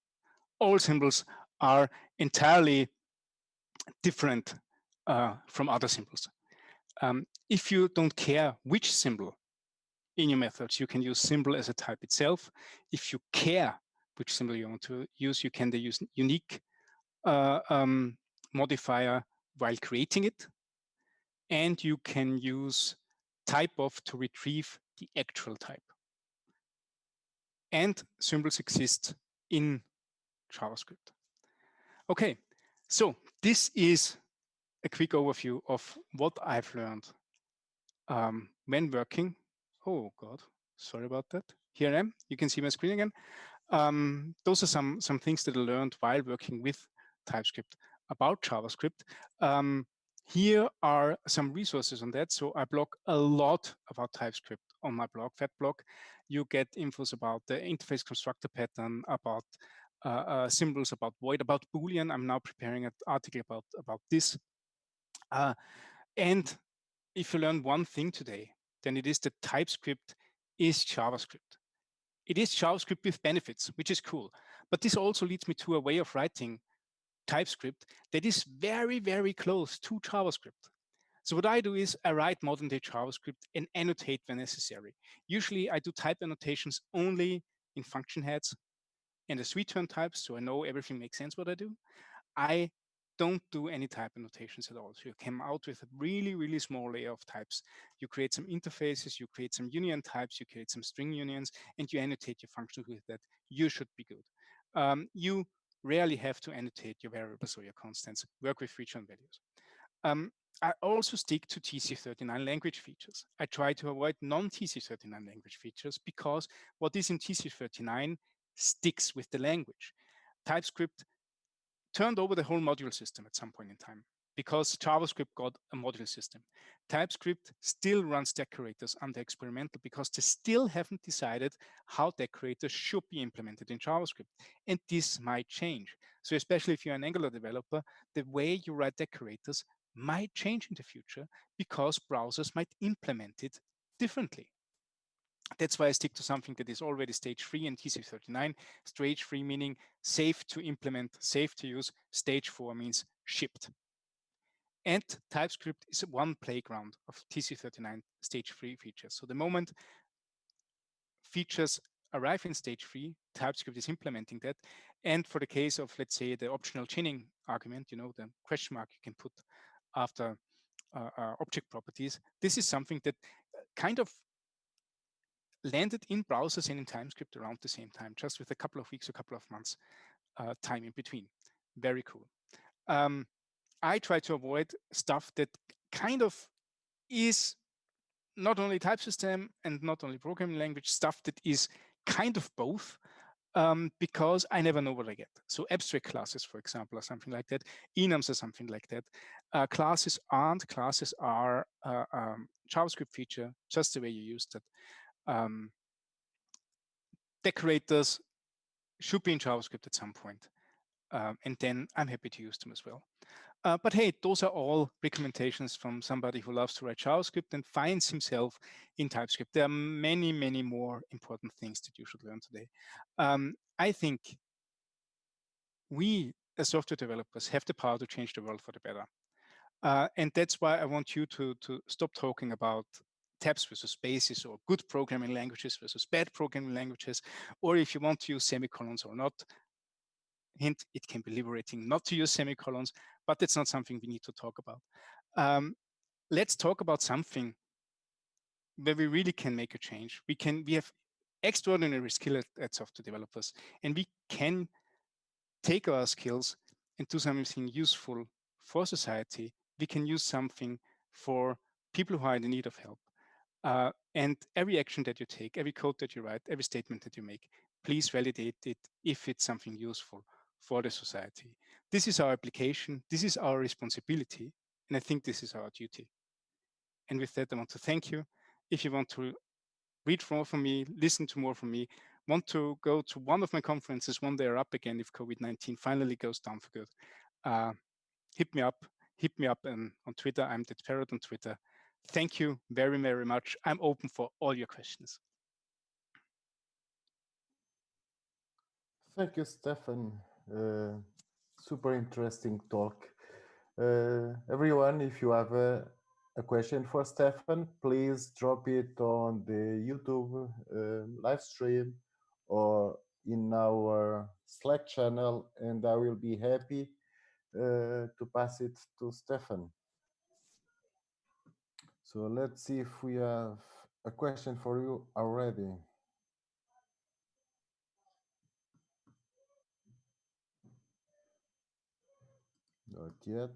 All symbols are entirely different from other symbols. If you don't care which symbol in your methods, you can use symbol as a type itself. If you care which symbol you want to use, you can use unique modifier while creating it. And you can use type of to retrieve the actual type. And symbols exist in JavaScript. Okay, so this is a quick overview of what I've learned when working. Oh God, sorry about that. Here I am. You can see my screen again. Those are some things that I learned while working with TypeScript about JavaScript. Here are some resources on that. So I blog a lot about TypeScript on my blog, Fat Blog. You get infos about the interface constructor pattern, about symbols, about void, about Boolean. I'm now preparing an article about this. And if you learn one thing today, then it is that TypeScript is JavaScript. It is JavaScript with benefits, which is cool. But this also leads me to a way of writing TypeScript that is very, very close to JavaScript. So what I do is I write modern day JavaScript and annotate when necessary. Usually I do type annotations only in function heads and the return types, so I know everything makes sense what I do. I don't do any type annotations at all. So you come out with a really, really small layer of types. You create some interfaces, you create some union types, you create some string unions, and you annotate your functions with that. You should be good. You rarely have to annotate your variables or your constants. Work with return values. I also stick to TC39 language features. I try to avoid non-TC39 language features because what is in TC39 sticks with the language. TypeScript turned over the whole module system at some point in time because JavaScript got a module system. TypeScript still runs decorators under experimental because they still haven't decided how decorators should be implemented in JavaScript. And this might change. So especially if you're an Angular developer, the way you write decorators might change in the future because browsers might implement it differently. That's why I stick to something that is already stage 3 in TC39. Stage 3 meaning safe to implement, safe to use. Stage 4 means shipped. And TypeScript is one playground of TC39 stage 3 features. So the moment features arrive in stage 3, TypeScript is implementing that. And for the case of, let's say, the optional chaining argument, the question mark you can put after object properties, this is something that kind of landed in browsers and in TypeScript around the same time, just with a couple of weeks, a couple of months time in between. Very cool. I try to avoid stuff that kind of is not only type system and not only programming language, stuff that is kind of both, because I never know what I get. So abstract classes, for example, or something like that. Enums or something like that. Classes aren't. Classes are JavaScript feature, just the way you used it. Decorators should be in JavaScript at some point. And then I'm happy to use them as well. But hey, those are all recommendations from somebody who loves to write JavaScript and finds himself in TypeScript. There are many, many more important things that you should learn today. I think we as software developers have the power to change the world for the better. And that's why I want you to stop talking about tabs versus spaces, or good programming languages versus bad programming languages, or if you want to use semicolons or not. Hint, it can be liberating not to use semicolons, but that's not something we need to talk about. Let's talk about something where we really can make a change. We have extraordinary skill at software developers, and we can take our skills and do something useful for society. We can use something for people who are in need of help. And every action that you take, every code that you write, every statement that you make, please validate it if it's something useful for the society. This is our application. This is our responsibility. And I think this is our duty. And with that, I want to thank you. If you want to read more from me, listen to more from me, want to go to one of my conferences one day or up again if COVID-19 finally goes down for good, hit me up. Hit me up on Twitter. I'm @parrot on Twitter. Thank you very, very much. I'm open for all your questions. Thank you, Stefan. Super interesting talk. Everyone, if you have a question for Stefan, please drop it on the YouTube live stream or in our Slack channel, and I will be happy to pass it to Stefan. So let's see if we have a question for you already. Not yet.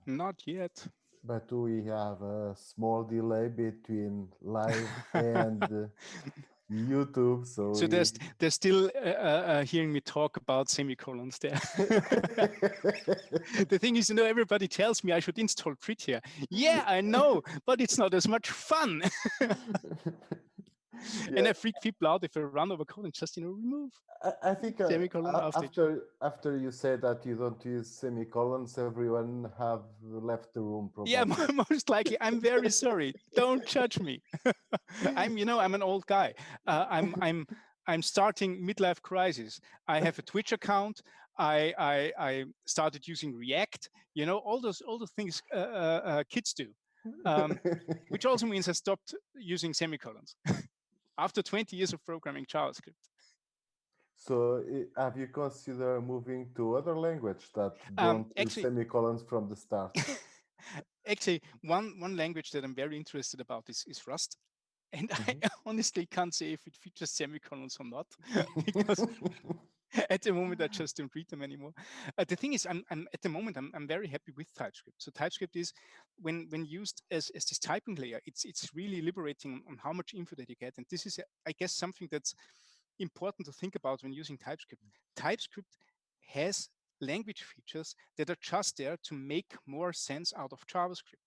Not yet. But we have a small delay between live and YouTube, so they're still hearing me talk about semicolons there. The thing is, everybody tells me I should install Prettier. Yeah, I know, but it's not as much fun. Yeah. And I freak people out if I run over code and just remove. I think semicolon after you say that you don't use semicolons, everyone have left the room. Probably. Yeah, most likely. I'm very sorry. Don't judge me. I'm an old guy. I'm starting midlife crisis. I have a Twitch account. I started using React. All those things kids do, which also means I stopped using semicolons. After 20 years of programming JavaScript. So have you considered moving to other language that don't use semicolons from the start? Actually, one language that I'm very interested about is Rust. And I honestly can't say if it features semicolons or not, because at the moment I just don't read them anymore. The thing is, I'm at the moment I'm very happy with TypeScript. So TypeScript is when used as this typing layer, it's really liberating on how much info that you get. And this is, I guess, something that's important to think about when using TypeScript. TypeScript has language features that are just there to make more sense out of JavaScript.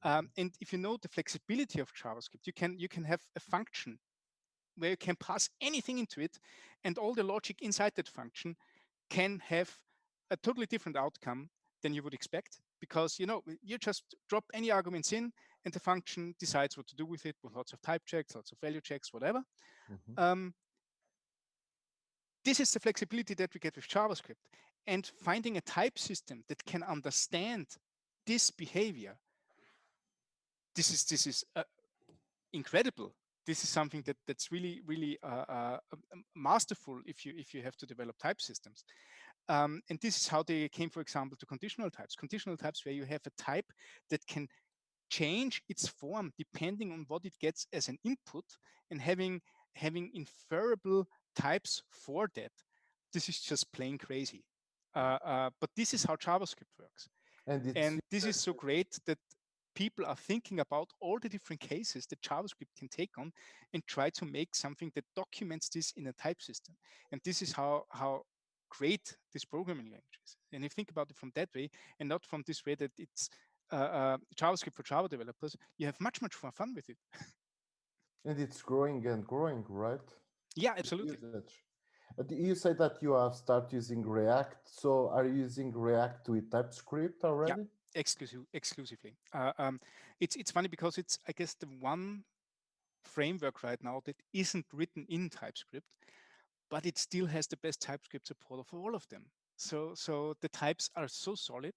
And if you know the flexibility of JavaScript, you can have a function where you can pass anything into it, and all the logic inside that function can have a totally different outcome than you would expect, because you just drop any arguments in and the function decides what to do with it, with lots of type checks, lots of value checks, whatever. This is the flexibility that we get with JavaScript, and finding a type system that can understand this behavior. This is incredible. This is something that's really, really masterful if you have to develop type systems. And this is how they came, for example, to conditional types. Conditional types where you have a type that can change its form depending on what it gets as an input, and having inferable types for that. This is just plain crazy. But this is how JavaScript works. And this is so great that people are thinking about all the different cases that JavaScript can take on and try to make something that documents this in a type system. And this is how great this programming language is. And if you think about it from that way, and not from this way that it's JavaScript for Java developers, you have much more fun with it. And it's growing and growing, right? Yeah, absolutely. You say that you have started using React. So are you using React with TypeScript already? Yeah, exclusively. It's funny because it's, I guess, the one framework right now that isn't written in TypeScript, but it still has the best TypeScript support of all of them. So the types are so solid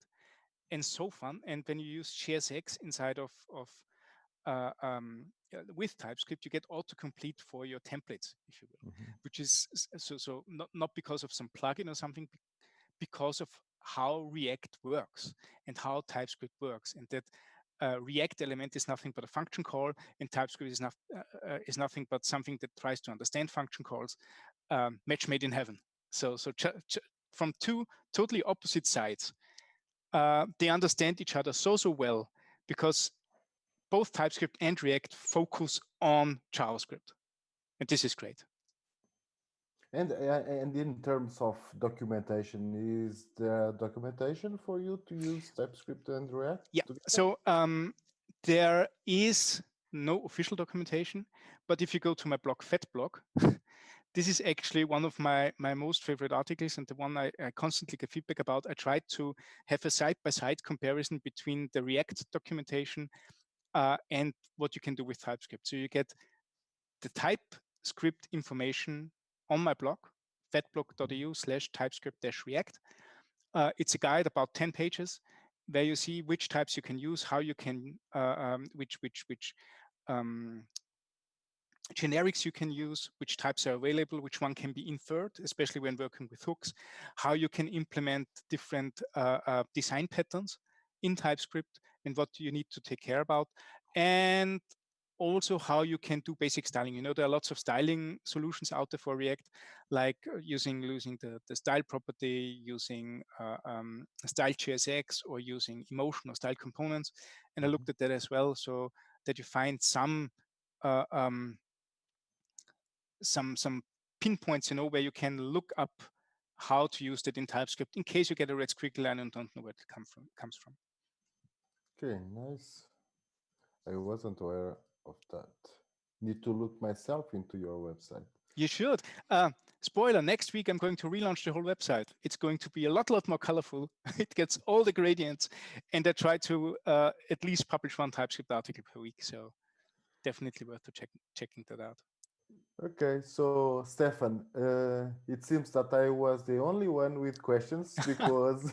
and so fun. And when you use JSX inside of with TypeScript, you get autocomplete for your templates, if you will, which is so not because of some plugin or something, because of how React works and how TypeScript works, and that React element is nothing but a function call, and TypeScript is nothing but something that tries to understand function calls. Match made in heaven. So from two totally opposite sides, they understand each other so well, because both TypeScript and React focus on JavaScript, and this is great. And in terms of documentation, is there documentation for you to use TypeScript and React? Yeah. Together? So there is no official documentation, but if you go to my blog, Fat Blog, this is actually one of my most favorite articles, and the one I constantly get feedback about. I tried to have a side-by-side comparison between the React documentation and what you can do with TypeScript. So you get the TypeScript information on my blog, fatblog.eu/TypeScript-React. It's a guide about 10 pages where you see which types you can use, how you can, which generics you can use, which types are available, which one can be inferred, especially when working with hooks, how you can implement different design patterns in TypeScript, and what you need to take care about, and also how you can do basic styling. You know, there are lots of styling solutions out there for React, like using the style property, using style GSX, or using emotion or style components. And I looked at that as well, so that you find some pinpoints, you know, where you can look up how to use that in TypeScript in case you get a red squiggly line and don't know where it comes from. Okay, nice. I wasn't aware of that. Need to look myself into your website. You should. Spoiler, next week I'm going to relaunch the whole website. It's going to be a lot more colorful. It gets all the gradients, and I try to at least publish one TypeScript article per week. So definitely worth to checking that out. Okay, so Stefan, it seems that I was the only one with questions, because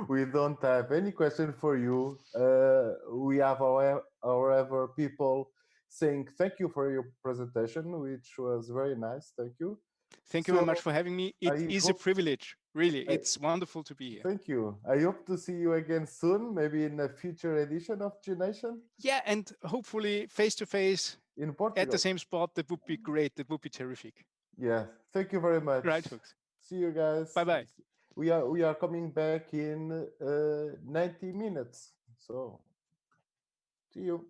we don't have any question for you. We have, however, people saying thank you for your presentation, which was very nice. Thank you. Thank you very much for having me. It is a privilege, really. It's wonderful to be here. Thank you. I hope to see you again soon, maybe in a future edition of Jnation. Yeah, and hopefully face-to-face in Portugal at the same spot. That would be great. That would be terrific. Yeah, thank you very much. Right, folks. See you guys. Bye-bye. We are coming back in 90 minutes. So see you.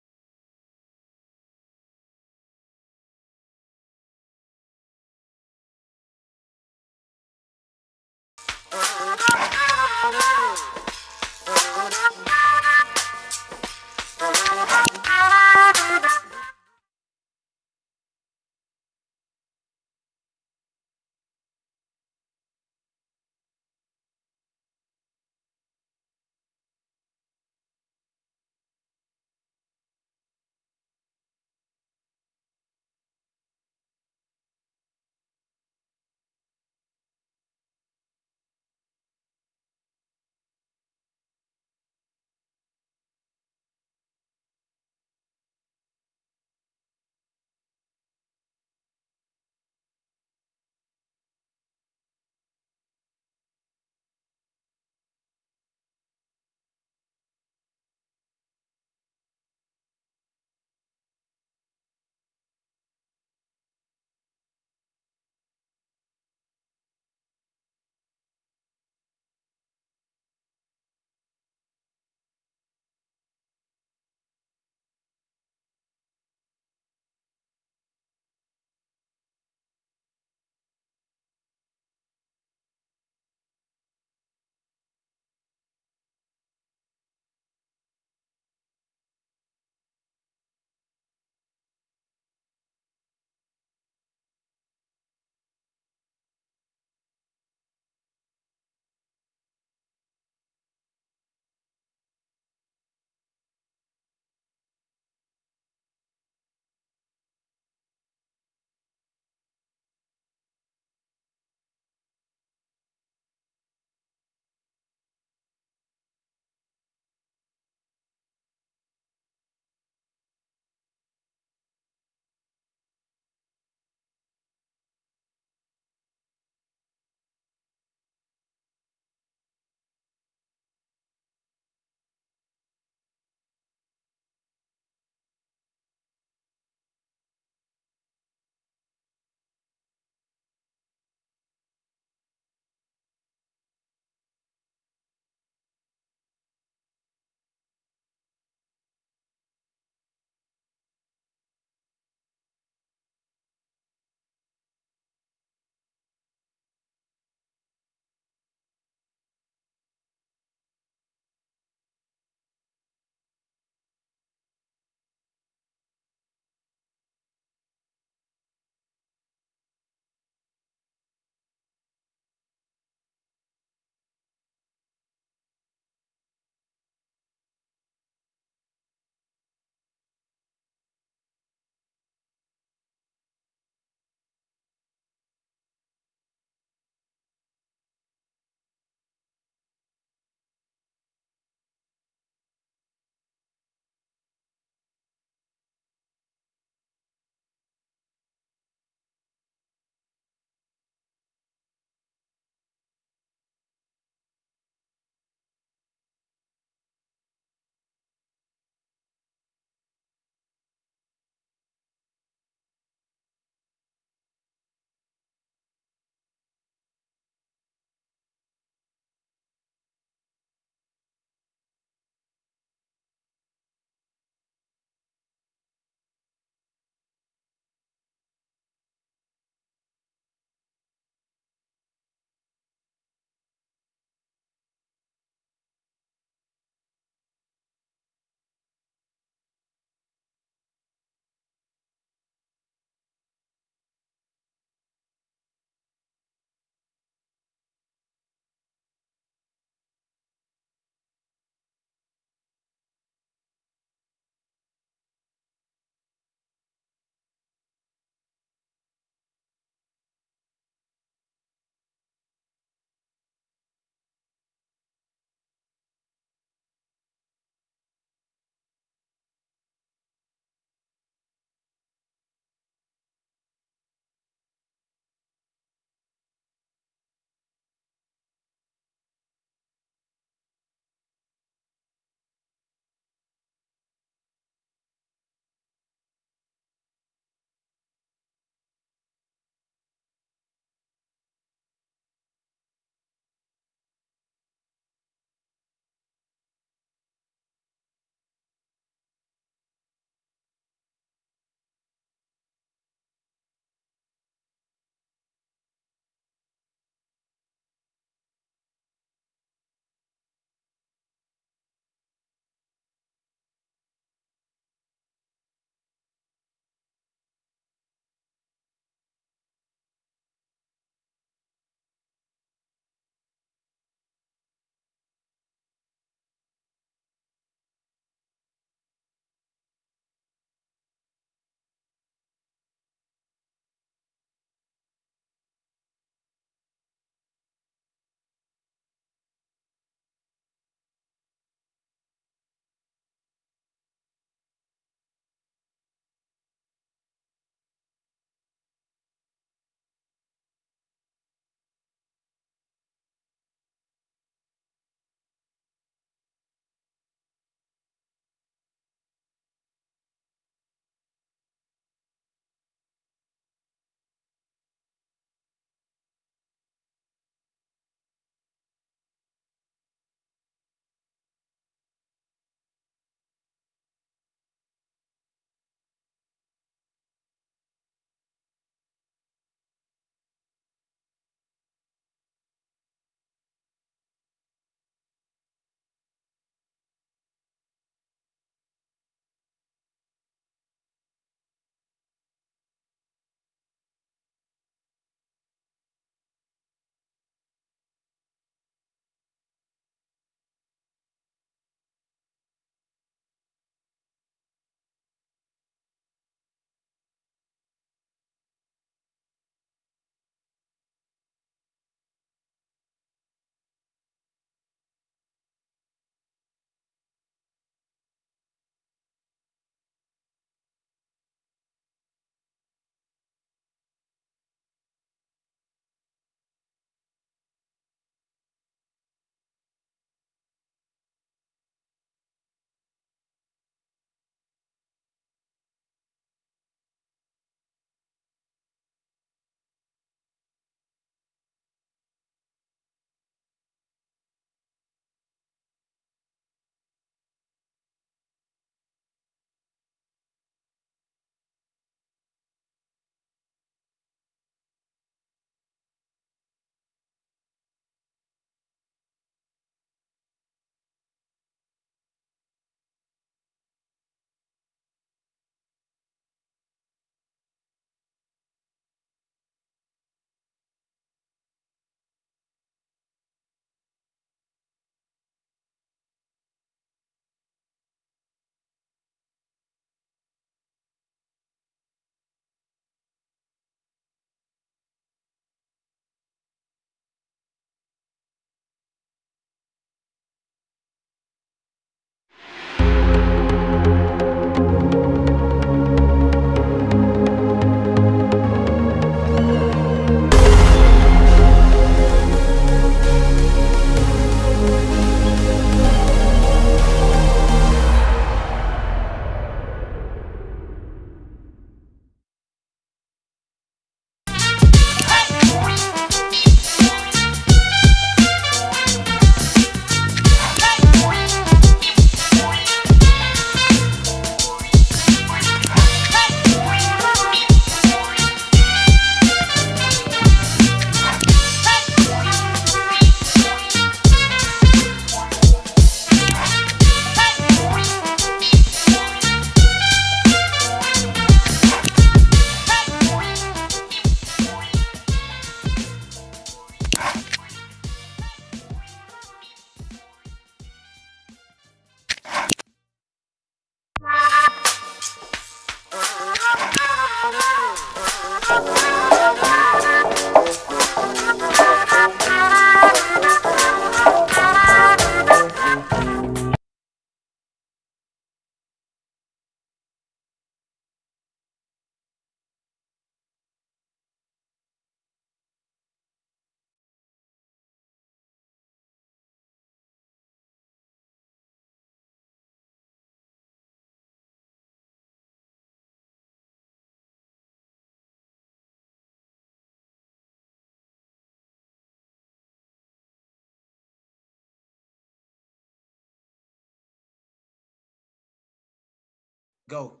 Go.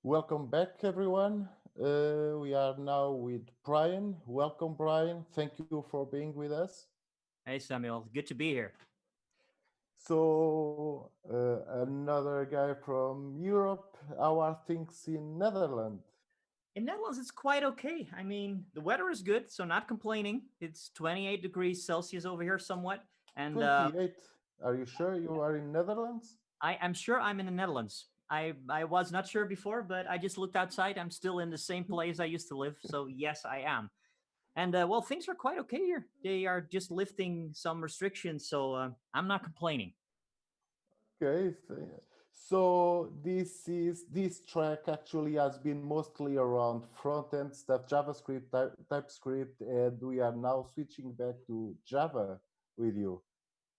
Welcome back, everyone. We are now with Brian. Welcome, Brian. Thank you for being with us. Hey, Samuel. Good to be here. So, another guy from Europe. How are things in Netherlands? In Netherlands, it's quite okay. I mean, the weather is good, so not complaining. It's 28 degrees Celsius over here somewhat. And 28. Are you sure you are in Netherlands? I'm sure I'm in the Netherlands. I was not sure before, but I just looked outside. I'm still in the same place I used to live. So yes, I am. And well, things are quite okay here. They are just lifting some restrictions, so I'm not complaining. Okay. So this track actually has been mostly around front-end stuff, JavaScript, TypeScript, and we are now switching back to Java with you.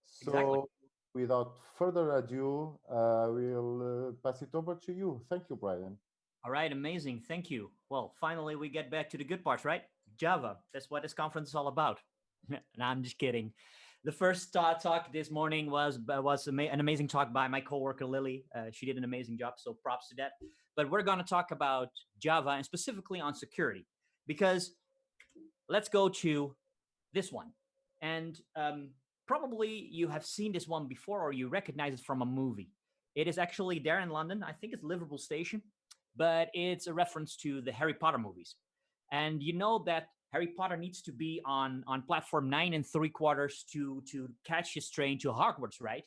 So Exactly. without further ado, we'll pass it over to you. Thank you, Brian. All right, amazing. Thank you. Well, finally, we get back to the good parts, right? Java. That's what this conference is all about. No, I'm just kidding. The first talk this morning was an amazing talk by my coworker Lily. She did an amazing job, so props to that. But we're going to talk about Java and specifically on security, because let's go to this one. And probably you have seen this one before or you recognize it from a movie. It is actually there in London. I think it's Liverpool Station, but it's a reference to the Harry Potter movies. And you know that Harry Potter needs to be on platform 9 3/4 to catch his train to Hogwarts, right?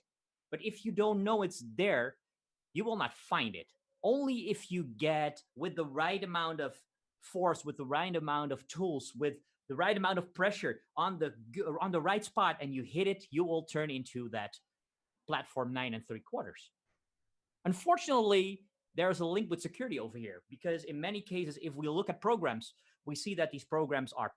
But if you don't know it's there, you will not find it. Only if you get with the right amount of force, with the right amount of tools, with the right amount of pressure on the right spot, and you hit it, you will turn into that platform 9 3/4. Unfortunately, there's a link with security over here, because in many cases, if we look at programs, we see that these programs are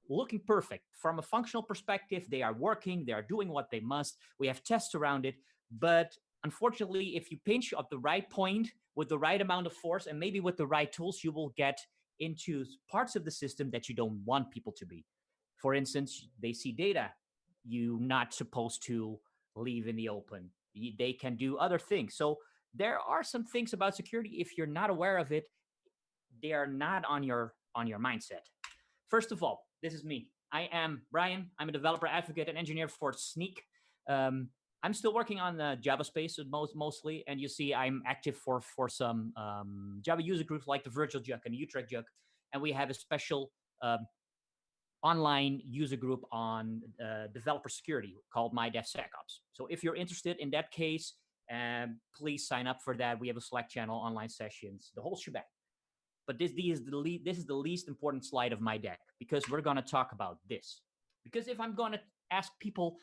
looking perfect. From a functional perspective, they are working, they are doing what they must. We have tests around it. But unfortunately, if you pinch at the right point with the right amount of force and maybe with the right tools, you will get into parts of the system that you don't want people to be. For instance, they see data you're not supposed to leave in the open. They can do other things. So there are some things about security, if you're not aware of it, they are not on your mindset. First of all, this is me. I am Brian. I'm a developer advocate and engineer for Sneak. I'm still working on the Java space mostly, and you see I'm active for some Java user groups like the Virtual Jug and Utrecht Jug, and we have a special online user group on developer security called My DevSecOps. So if you're interested in that case, please sign up for that. We have a Slack channel, online sessions, the whole shebang. But this is the least important slide of my deck, because we're going to talk about this. Because if I'm going to ask people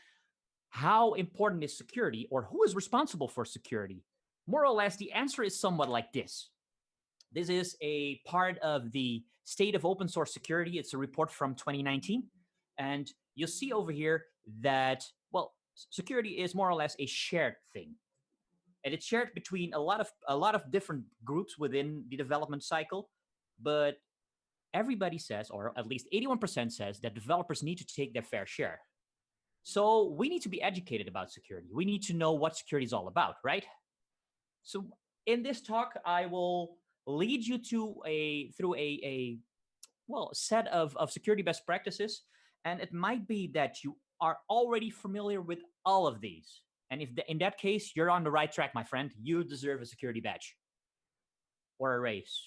how important is security or who is responsible for security, more or less the answer is somewhat like this. This is a part of the State of Open Source Security. It's a report from 2019. And you'll see over here that, well, security is more or less a shared thing. And it's shared between a lot of different groups within the development cycle. But everybody says, or at least 81% says, that developers need to take their fair share. So we need to be educated about security. We need to know what security is all about, right? So in this talk, I will lead you through a set of security best practices. And it might be that you are already familiar with all of these. And if in that case, you're on the right track, my friend. You deserve a security badge or a raise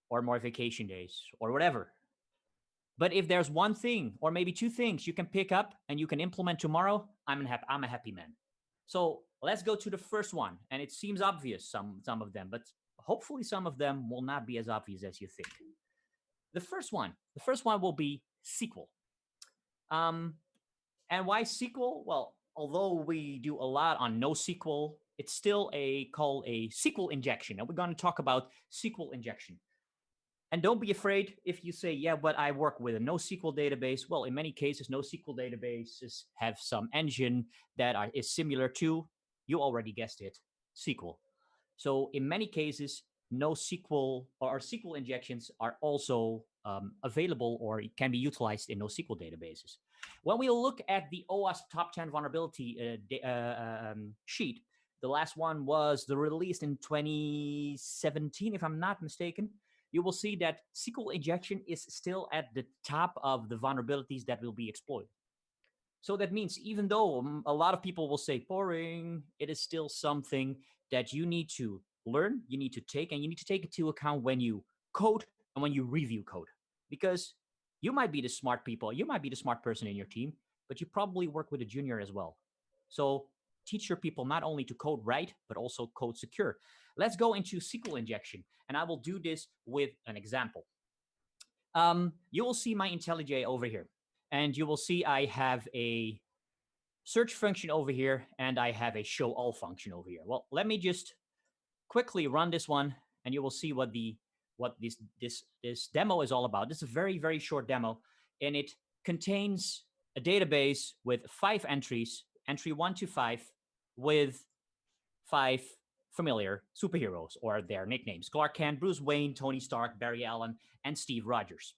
or more vacation days or whatever. But if there's one thing or maybe two things you can pick up and you can implement tomorrow, I'm a happy man. So let's go to the first one. And it seems obvious, some of them, but hopefully some of them will not be as obvious as you think. The first one will be SQL. And why SQL? Well, although we do a lot on NoSQL, it's still called a SQL injection. And we're going to talk about SQL injection. And don't be afraid if you say, yeah, but I work with a NoSQL database. Well, in many cases, NoSQL databases have some engine that is similar to, you already guessed it, SQL. So in many cases, NoSQL or SQL injections are also available or can be utilized in NoSQL databases. When we look at the OWASP top 10 vulnerability sheet, The last one was the released in 2017, if I'm not mistaken. You will see that SQL injection is still at the top of the vulnerabilities that will be exploited. So that means even though a lot of people will say boring, it is still something that you need to learn, you need to take, and you need to take into account when you code and when you review code. Because you might be the smart people, you might be the smart person in your team, but you probably work with a junior as well. So teach your people not only to code right, but also code secure. Let's go into SQL injection, and I will do this with an example. You will see my IntelliJ over here, and you will see I have a search function over here, and I have a show all function over here. Well, let me just quickly run this one, and you will see what this demo is all about. This is a very, very short demo, and it contains a database with 5 entries, entry 1 to 5, with 5 familiar superheroes or their nicknames: Clark Kent, Bruce Wayne, Tony Stark, Barry Allen, and Steve Rogers.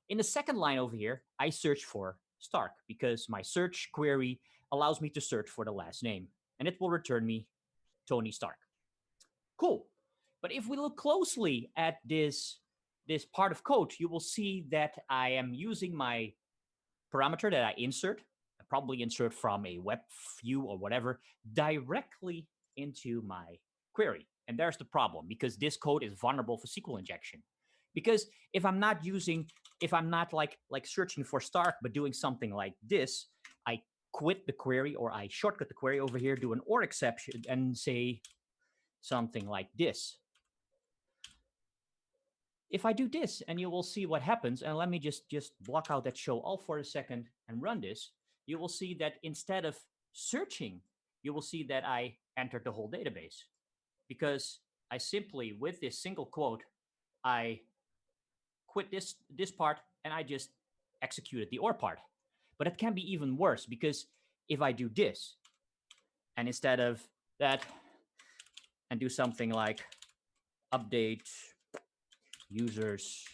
In the second line over here, I search for Stark because my search query allows me to search for the last name, and it will return me Tony Stark. Cool. But if we look closely at this part of code, you will see that I am using my parameter that I insert, I probably insert from a web view or whatever, directly into my query. And there's the problem, because this code is vulnerable for SQL injection. Because if I'm not like searching for Stark, but doing something like this, I quit the query, or I shortcut the query over here, do an OR exception, and say something like this. If I do this, and you will see what happens, and let me just block out that show all for a second and run this, you will see that instead of searching, you will see that I entered the whole database, because I simply, with this single quote, I quit this part and I just executed the OR part. But it can be even worse, because if I do this, and instead of that, and do something like update users,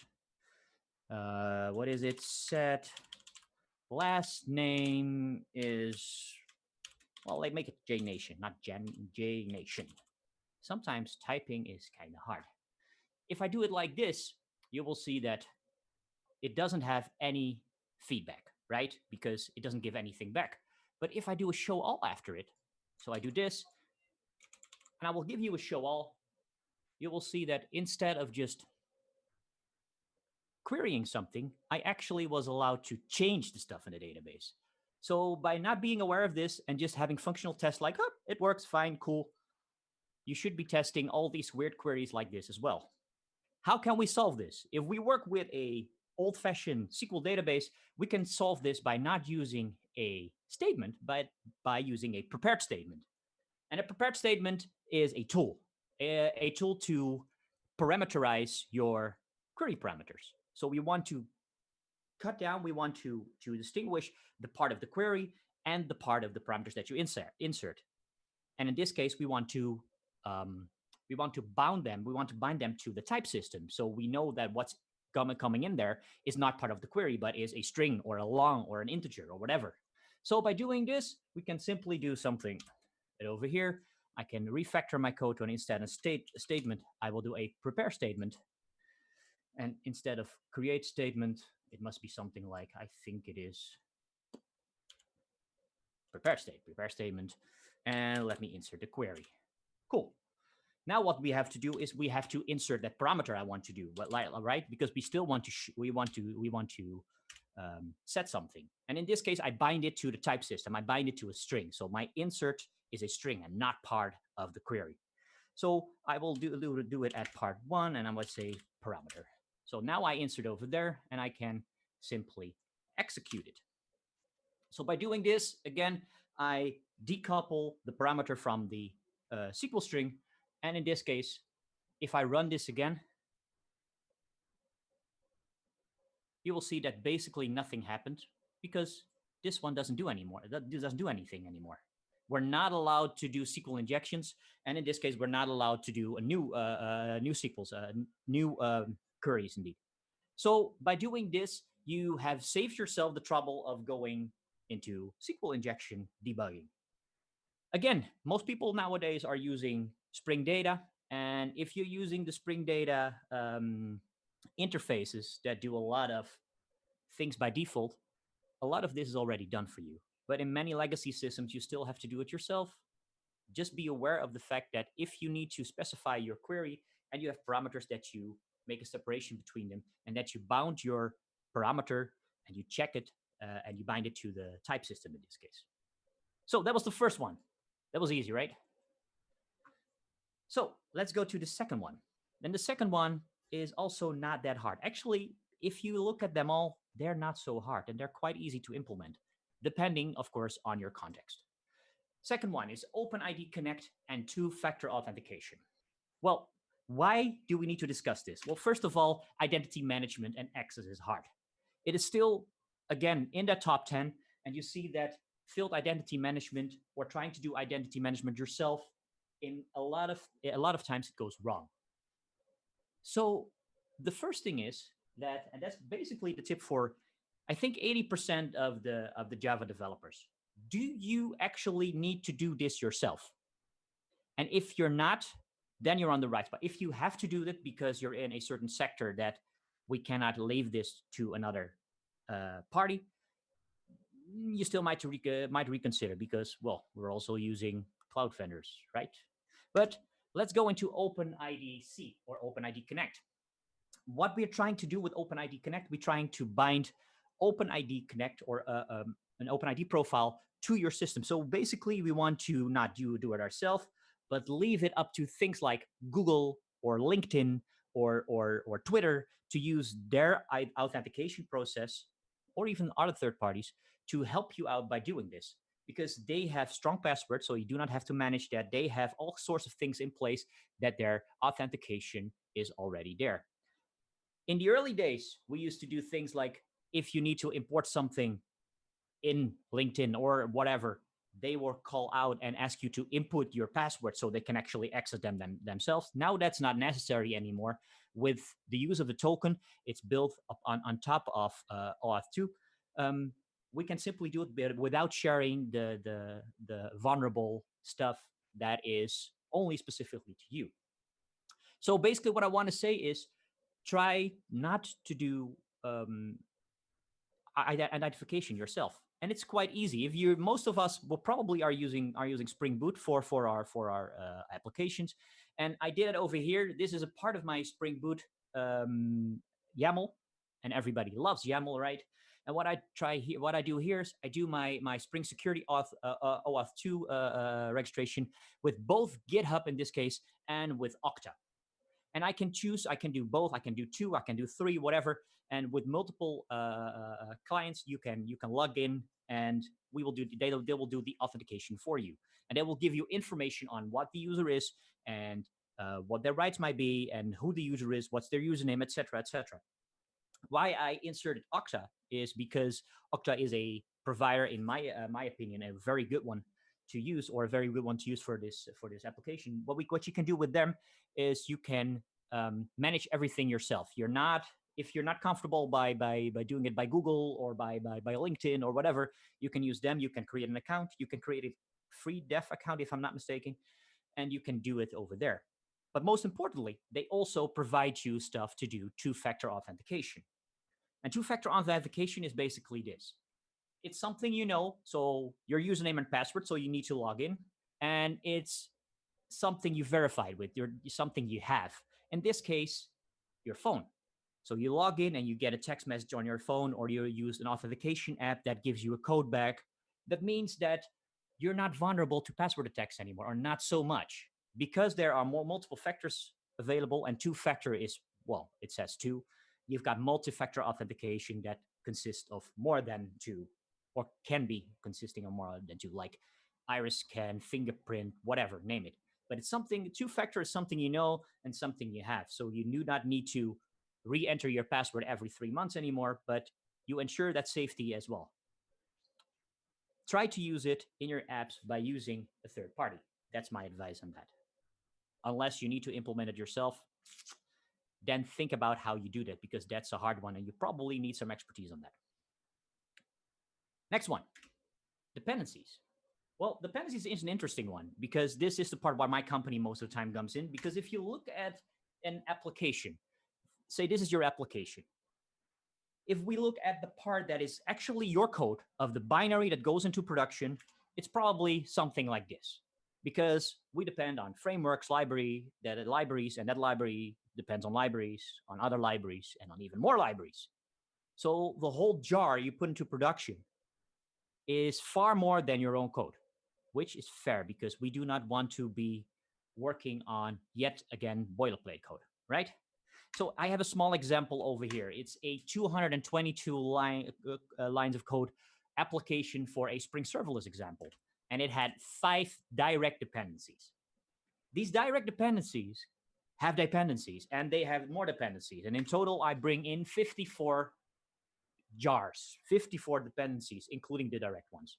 what is it, set last name is, well, like make it Jnation, not Jnation. Sometimes typing is kind of hard. If I do it like this, you will see that it doesn't have any feedback, right? Because it doesn't give anything back. But if I do a show all after it, so I do this, and I will give you a show all, you will see that instead of just querying something, I actually was allowed to change the stuff in the database. So by not being aware of this and just having functional tests like, oh, it works fine, cool, you should be testing all these weird queries like this as well. How can we solve this? If we work with a old-fashioned SQL database, we can solve this by not using a statement, but by using a prepared statement. And a prepared statement is a tool to parameterize your query parameters. So we want to cut down, we want to distinguish the part of the query and the part of the parameters that you insert. And in this case, we want to bind them to the type system. So we know that what's coming in there is not part of the query, but is a string or a long or an integer or whatever. So by doing this, we can simply do something over here. I can refactor my code to an instead statement. I will do a prepare statement. And instead of create statement, it must be something like, I think it is prepare statement. And let me insert the query. Cool. Now what we have to do is we have to insert that parameter I want to do, right? Because we still want to we want to set something. And in this case, I bind it to the type system. I bind it to a string. So my insert is a string and not part of the query. So I will do it at part 1, and I would say parameter. So now I insert over there, and I can simply execute it. So by doing this, again, I decouple the parameter from the SQL string. And in this case, if I run this again, you will see that basically nothing happened, because this one doesn't do anymore. This doesn't do anything anymore. We're not allowed to do SQL injections, and in this case, we're not allowed to do a new SQLs, new queries indeed. So by doing this, you have saved yourself the trouble of going into SQL injection debugging. Again, most people nowadays are using Spring Data. And if you're using the Spring Data interfaces that do a lot of things by default, a lot of this is already done for you. But in many legacy systems, you still have to do it yourself. Just be aware of the fact that if you need to specify your query and you have parameters that you make a separation between them and that you bound your parameter and you check it and you bind it to the type system in this case. So that was the first one. That was easy, right? So let's go to the second one. Then the second one is also not that hard. Actually, if you look at them all, they're not so hard and they're quite easy to implement, depending, of course, on your context. Second one is OpenID Connect and two-factor authentication. Well, why do we need to discuss this? Well, first of all, identity management and access is hard. It is still, again, in that top 10, and you see that field identity management or trying to do identity management yourself, in a lot of times it goes wrong. So the first thing is that, and that's basically the tip for, I think 80% of the Java developers. Do you actually need to do this yourself? And if you're not, then you're on the right spot. If you have to do it because you're in a certain sector that we cannot leave this to another party, you still might reconsider because, well, we're also using cloud vendors, right? But let's go into OpenID-C or OpenID Connect. What we're trying to do with OpenID Connect, we're trying to bind OpenID Connect or an OpenID profile to your system. So basically, we want to not do it ourselves, but leave it up to things like Google or LinkedIn or Twitter to use their authentication process, or even other third parties, to help you out by doing this. Because they have strong passwords, so you do not have to manage that. They have all sorts of things in place that their authentication is already there. In the early days, we used to do things like if you need to import something in LinkedIn or whatever, they will call out and ask you to input your password so they can actually access them themselves. Now that's not necessary anymore. With the use of the token, it's built up on top of OAuth 2. We can simply do it without sharing the vulnerable stuff that is only specifically to you. So basically what I want to say is try not to do identification yourself. And it's quite easy. If you, most of us will probably are using Spring Boot for our applications. And I did it over here. This is a part of my Spring Boot YAML, and everybody loves YAML, right? And what I do here is I do my Spring Security OAuth 2 registration with both GitHub in this case and with Okta. And I can choose, I can do both, I can do 2, I can do 3, whatever. And with multiple clients, you can log in and they will do the authentication for you. And they will give you information on what the user is and what their rights might be and who the user is, what's their username, etc., etc. Why I inserted Okta is because Okta is a provider, in my opinion, a very good one to use, or a very good one to use for this application. What you can do with them is you can manage everything yourself. If you're not comfortable by doing it by Google or by LinkedIn or whatever, you can use them. You can create an account. You can create a free dev account, if I'm not mistaken, and you can do it over there. But most importantly, they also provide you stuff to do two-factor authentication. And two-factor authentication is basically this. It's something you know, so your username and password, so you need to log in. And it's something you verified with, something you have. In this case, your phone. So you log in and you get a text message on your phone, or you use an authentication app that gives you a code back. That means that you're not vulnerable to password attacks anymore, or not so much. Because there are multiple factors available, and two-factor is, well, it says 2. You've got multi-factor authentication that consists of more than 2, or can be consisting of more than 2, like iris scan, fingerprint, whatever, name it. But it's something, two-factor is something you know and something you have. So you do not need to re-enter your password every 3 months anymore, but you ensure that safety as well. Try to use it in your apps by using a third party. That's my advice on that. Unless you need to implement it yourself, then think about how you do that, because that's a hard one and you probably need some expertise on that. Next one, dependencies. Well, dependencies is an interesting one because this is the part where my company most of the time comes in. Because if you look at an application, say this is your application. If we look at the part that is actually your code of the binary that goes into production, it's probably something like this. Because we depend on frameworks, libraries, and that library depends on libraries, on other libraries, and on even more libraries. So the whole jar you put into production is far more than your own code, which is fair because we do not want to be working on yet again boilerplate code, right? So I have a small example over here. It's a 222 lines of code application for a Spring Serverless example, and it had 5 direct dependencies. These direct dependencies have dependencies, and they have more dependencies. And in total, I bring in 54 jars, 54 dependencies, including the direct ones.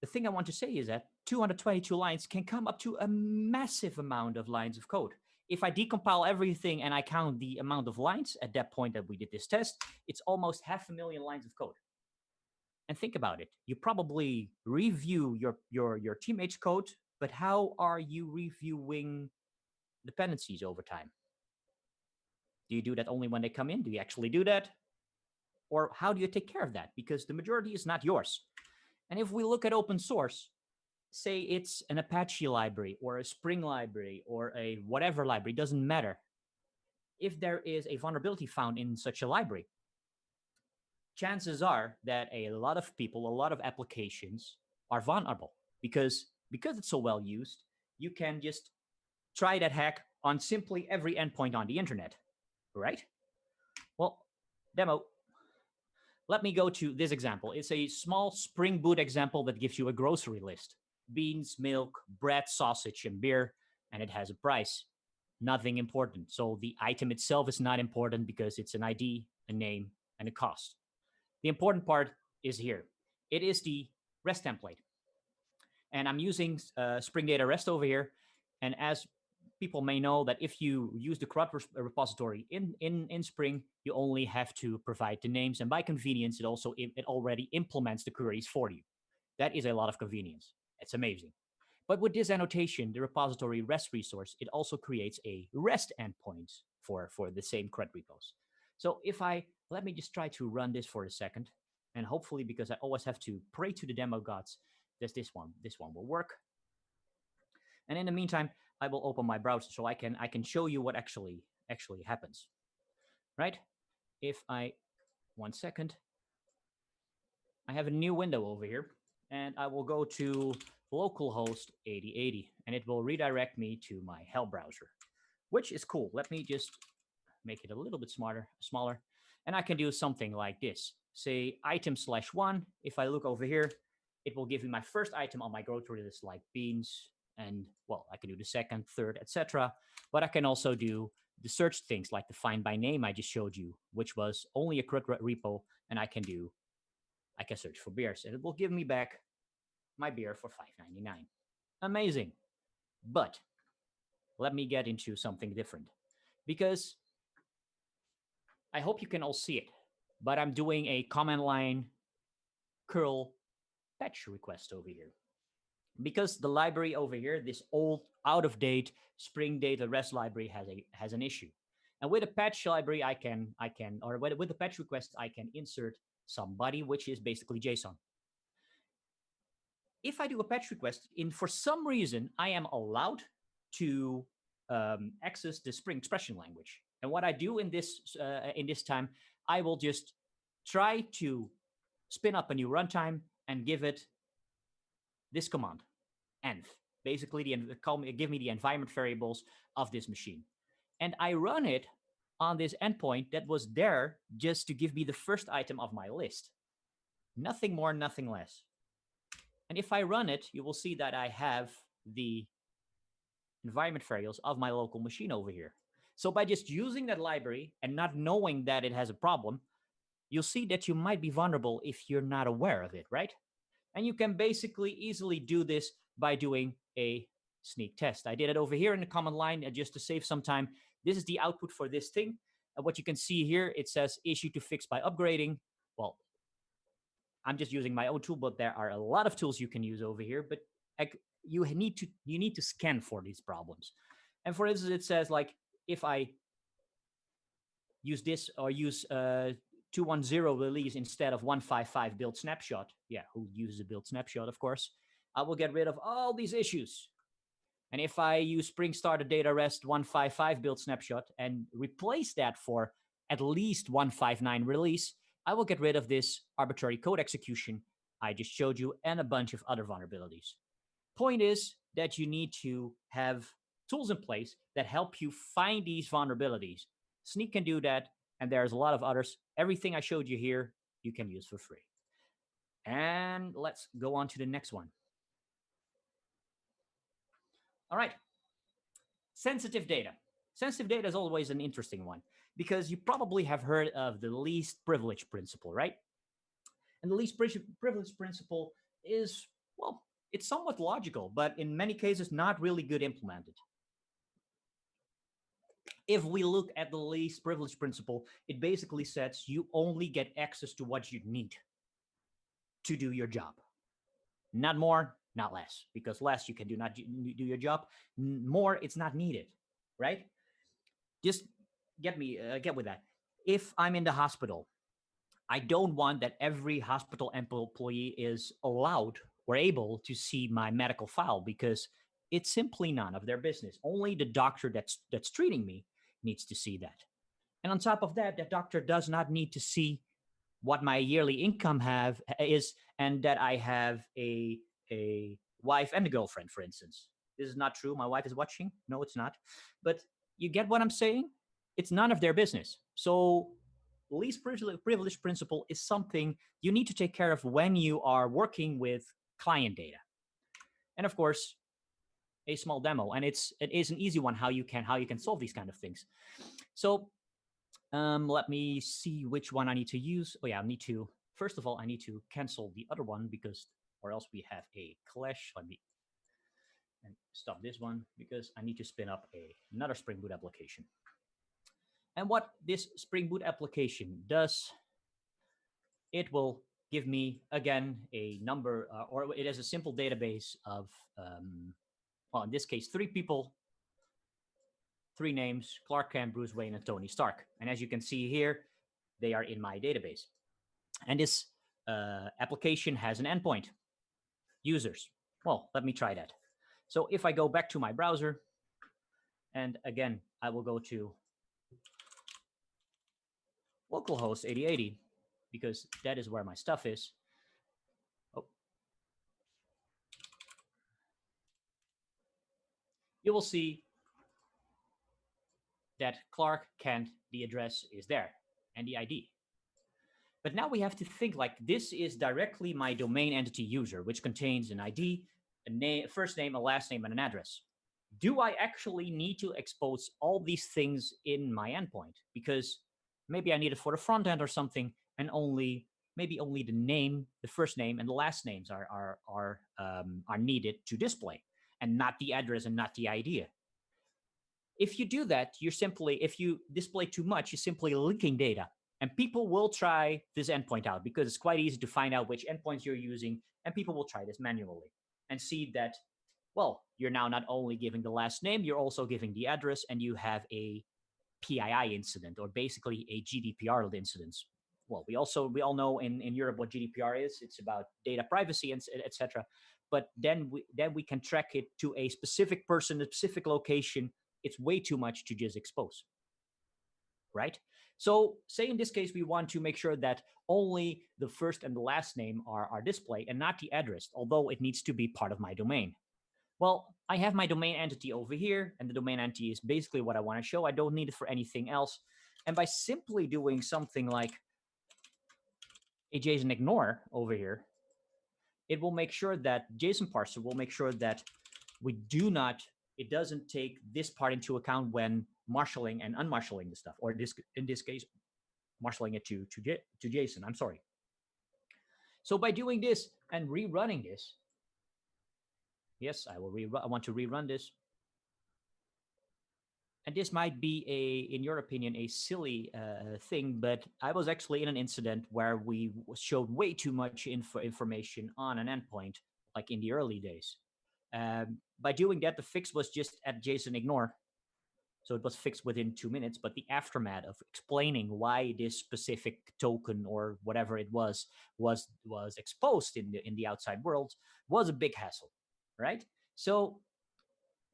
The thing I want to say is that 222 lines can come up to a massive amount of lines of code. If I decompile everything and I count the amount of lines at that point that we did this test, it's almost 500,000 lines of code. And think about it. You probably review your teammates' code, but how are you reviewing dependencies over time? Do you do that only when they come in? Do you actually do that? Or how do you take care of that? Because the majority is not yours. And if we look at open source, say it's an Apache library or a Spring library or a whatever library, doesn't matter. If there is a vulnerability found in such a library, chances are that a lot of people, a lot of applications are vulnerable because it's so well used, you can just try that hack on simply every endpoint on the internet, right? Well, demo. Let me go to this example. It's a small Spring Boot example that gives you a grocery list. Beans, milk, bread, sausage, and beer, and it has a price. Nothing important. So the item itself is not important because it's an ID, a name, and a cost. The important part is here. It is the REST template. And I'm using Spring Data REST over here. And as people may know that if you use the CRUD repository in Spring, you only have to provide the names. And by convenience, it already implements the queries for you. That is a lot of convenience. It's amazing. But with this annotation, the repository REST resource, it also creates a REST endpoint for the same CRUD repos. So let me just try to run this for a second. And hopefully, because I always have to pray to the demo gods, this one will work. And in the meantime, I will open my browser so I can show you what actually happens. Right? One second, I have a new window over here, and I will go to localhost 8080, and it will redirect me to my hell browser, which is cool. Let me just make it a little bit smaller, and I can do something like this. Say item/1. If I look over here, it will give me my first item on my grocery list, like beans, and well, I can do the second, third, etc. But I can also do the search things like the find by name I just showed you, which was only a CRUD repo, and I can search for beers, and it will give me back my beer for $5.99. Amazing. But let me get into something different, because I hope you can all see it, but I'm doing a command line curl patch request over here. Because the library over here, this old, out-of-date Spring Data REST library has an issue. And with a patch library, with the patch request, I can insert somebody, which is basically JSON. If I do a patch request, for some reason, I am allowed to access the Spring expression language. And what I do in this time, I will just try to spin up a new runtime and give it this command, env. Basically, give me the environment variables of this machine. And I run it on this endpoint that was there just to give me the first item of my list. Nothing more, nothing less. And if I run it, you will see that I have the environment variables of my local machine over here. So by just using that library and not knowing that it has a problem, you'll see that you might be vulnerable if you're not aware of it, right? And you can basically easily do this by doing a sneak test. I did it over here in the command line just to save some time. This is the output for this thing. And what you can see here, it says issue to fix by upgrading. Well, I'm just using my own tool, but there are a lot of tools you can use over here. But you need to scan for these problems. And for instance, it says like if I use this or use 210 release instead of 155 build snapshot. Yeah, who uses a build snapshot, of course. I will get rid of all these issues. And if I use Spring Starter Data Rest 155 build snapshot and replace that for at least 159 release, I will get rid of this arbitrary code execution I just showed you and a bunch of other vulnerabilities. Point is that you need to have tools in place that help you find these vulnerabilities. Snyk can do that, and there's a lot of others. Everything I showed you here, you can use for free. And let's go on to the next one. All right. Sensitive data. Sensitive data is always an interesting one because you probably have heard of the least privilege principle, right? And the least privilege principle is, well, it's somewhat logical, but in many cases, not really good implemented. If we look at the least privilege principle, it basically says you only get access to what you need to do your job. Not more, not less, because less you can not do your job. More, it's not needed, right? Just get with that. If I'm in the hospital, I don't want that every hospital employee is allowed or able to see my medical file because it's simply none of their business. Only the doctor that's treating me needs to see that. And on top of that, that doctor does not need to see what my yearly income is and that I have a wife and a girlfriend, for instance. This is not true. My wife is watching. No, it's not. But you get what I'm saying? It's none of their business. So least privilege principle is something you need to take care of when you are working with client data. And of course, a small demo, and it is an easy one how you can solve these kind of things. So let me see which one I need to use. Oh yeah, first of all, I need to cancel the other one or else we have a clash. Let me stop this one because I need to spin up another Spring Boot application. And what this Spring Boot application does, it will give me, again, a number, or it has a simple database of, well, in this case, 3 people, 3 names, Clark Kent, Bruce Wayne, and Tony Stark. And as you can see here, they are in my database. And this application has an endpoint, users. Well, let me try that. So if I go back to my browser, and again, I will go to localhost 8080 because that is where my stuff is. Oh. You will see that Clark Kent, the address is there, and the ID. But now we have to think like this is directly my domain entity user, which contains an ID, a first name, a last name, and an address. Do I actually need to expose all these things in my endpoint? Because maybe I need it for the front end or something, and maybe only the name, the first name, and the last names are needed to display, and not the address and not the ID. If you do that, if you display too much, you're simply linking data. And people will try this endpoint out because it's quite easy to find out which endpoints you're using, and people will try this manually and see that, well, you're now not only giving the last name, you're also giving the address, and you have a PII incident, or basically a GDPR incident. Well, we all know in Europe what GDPR is. It's about data privacy, and etc. But then we can track it to a specific person, a specific location. It's way too much to just expose, right? So say in this case, we want to make sure that only the first and the last name are displayed and not the address, although it needs to be part of my domain. Well, I have my domain entity over here, and the domain entity is basically what I want to show. I don't need it for anything else. And by simply doing something like a JSON ignore over here, it will make sure that JSON parser will make sure that it doesn't take this part into account when marshalling and unmarshalling the stuff, or in this case, marshalling it to JSON. I'm sorry. So by doing this and rerunning this, yes, I want to rerun this. and this might be in your opinion, a silly thing, but I was actually in an incident where we showed way too much information on an endpoint, like in the early days. By doing that, the fix was just add JSON ignore. So it was fixed within 2 minutes, but the aftermath of explaining why this specific token or whatever it was exposed in the outside world was a big hassle, right? So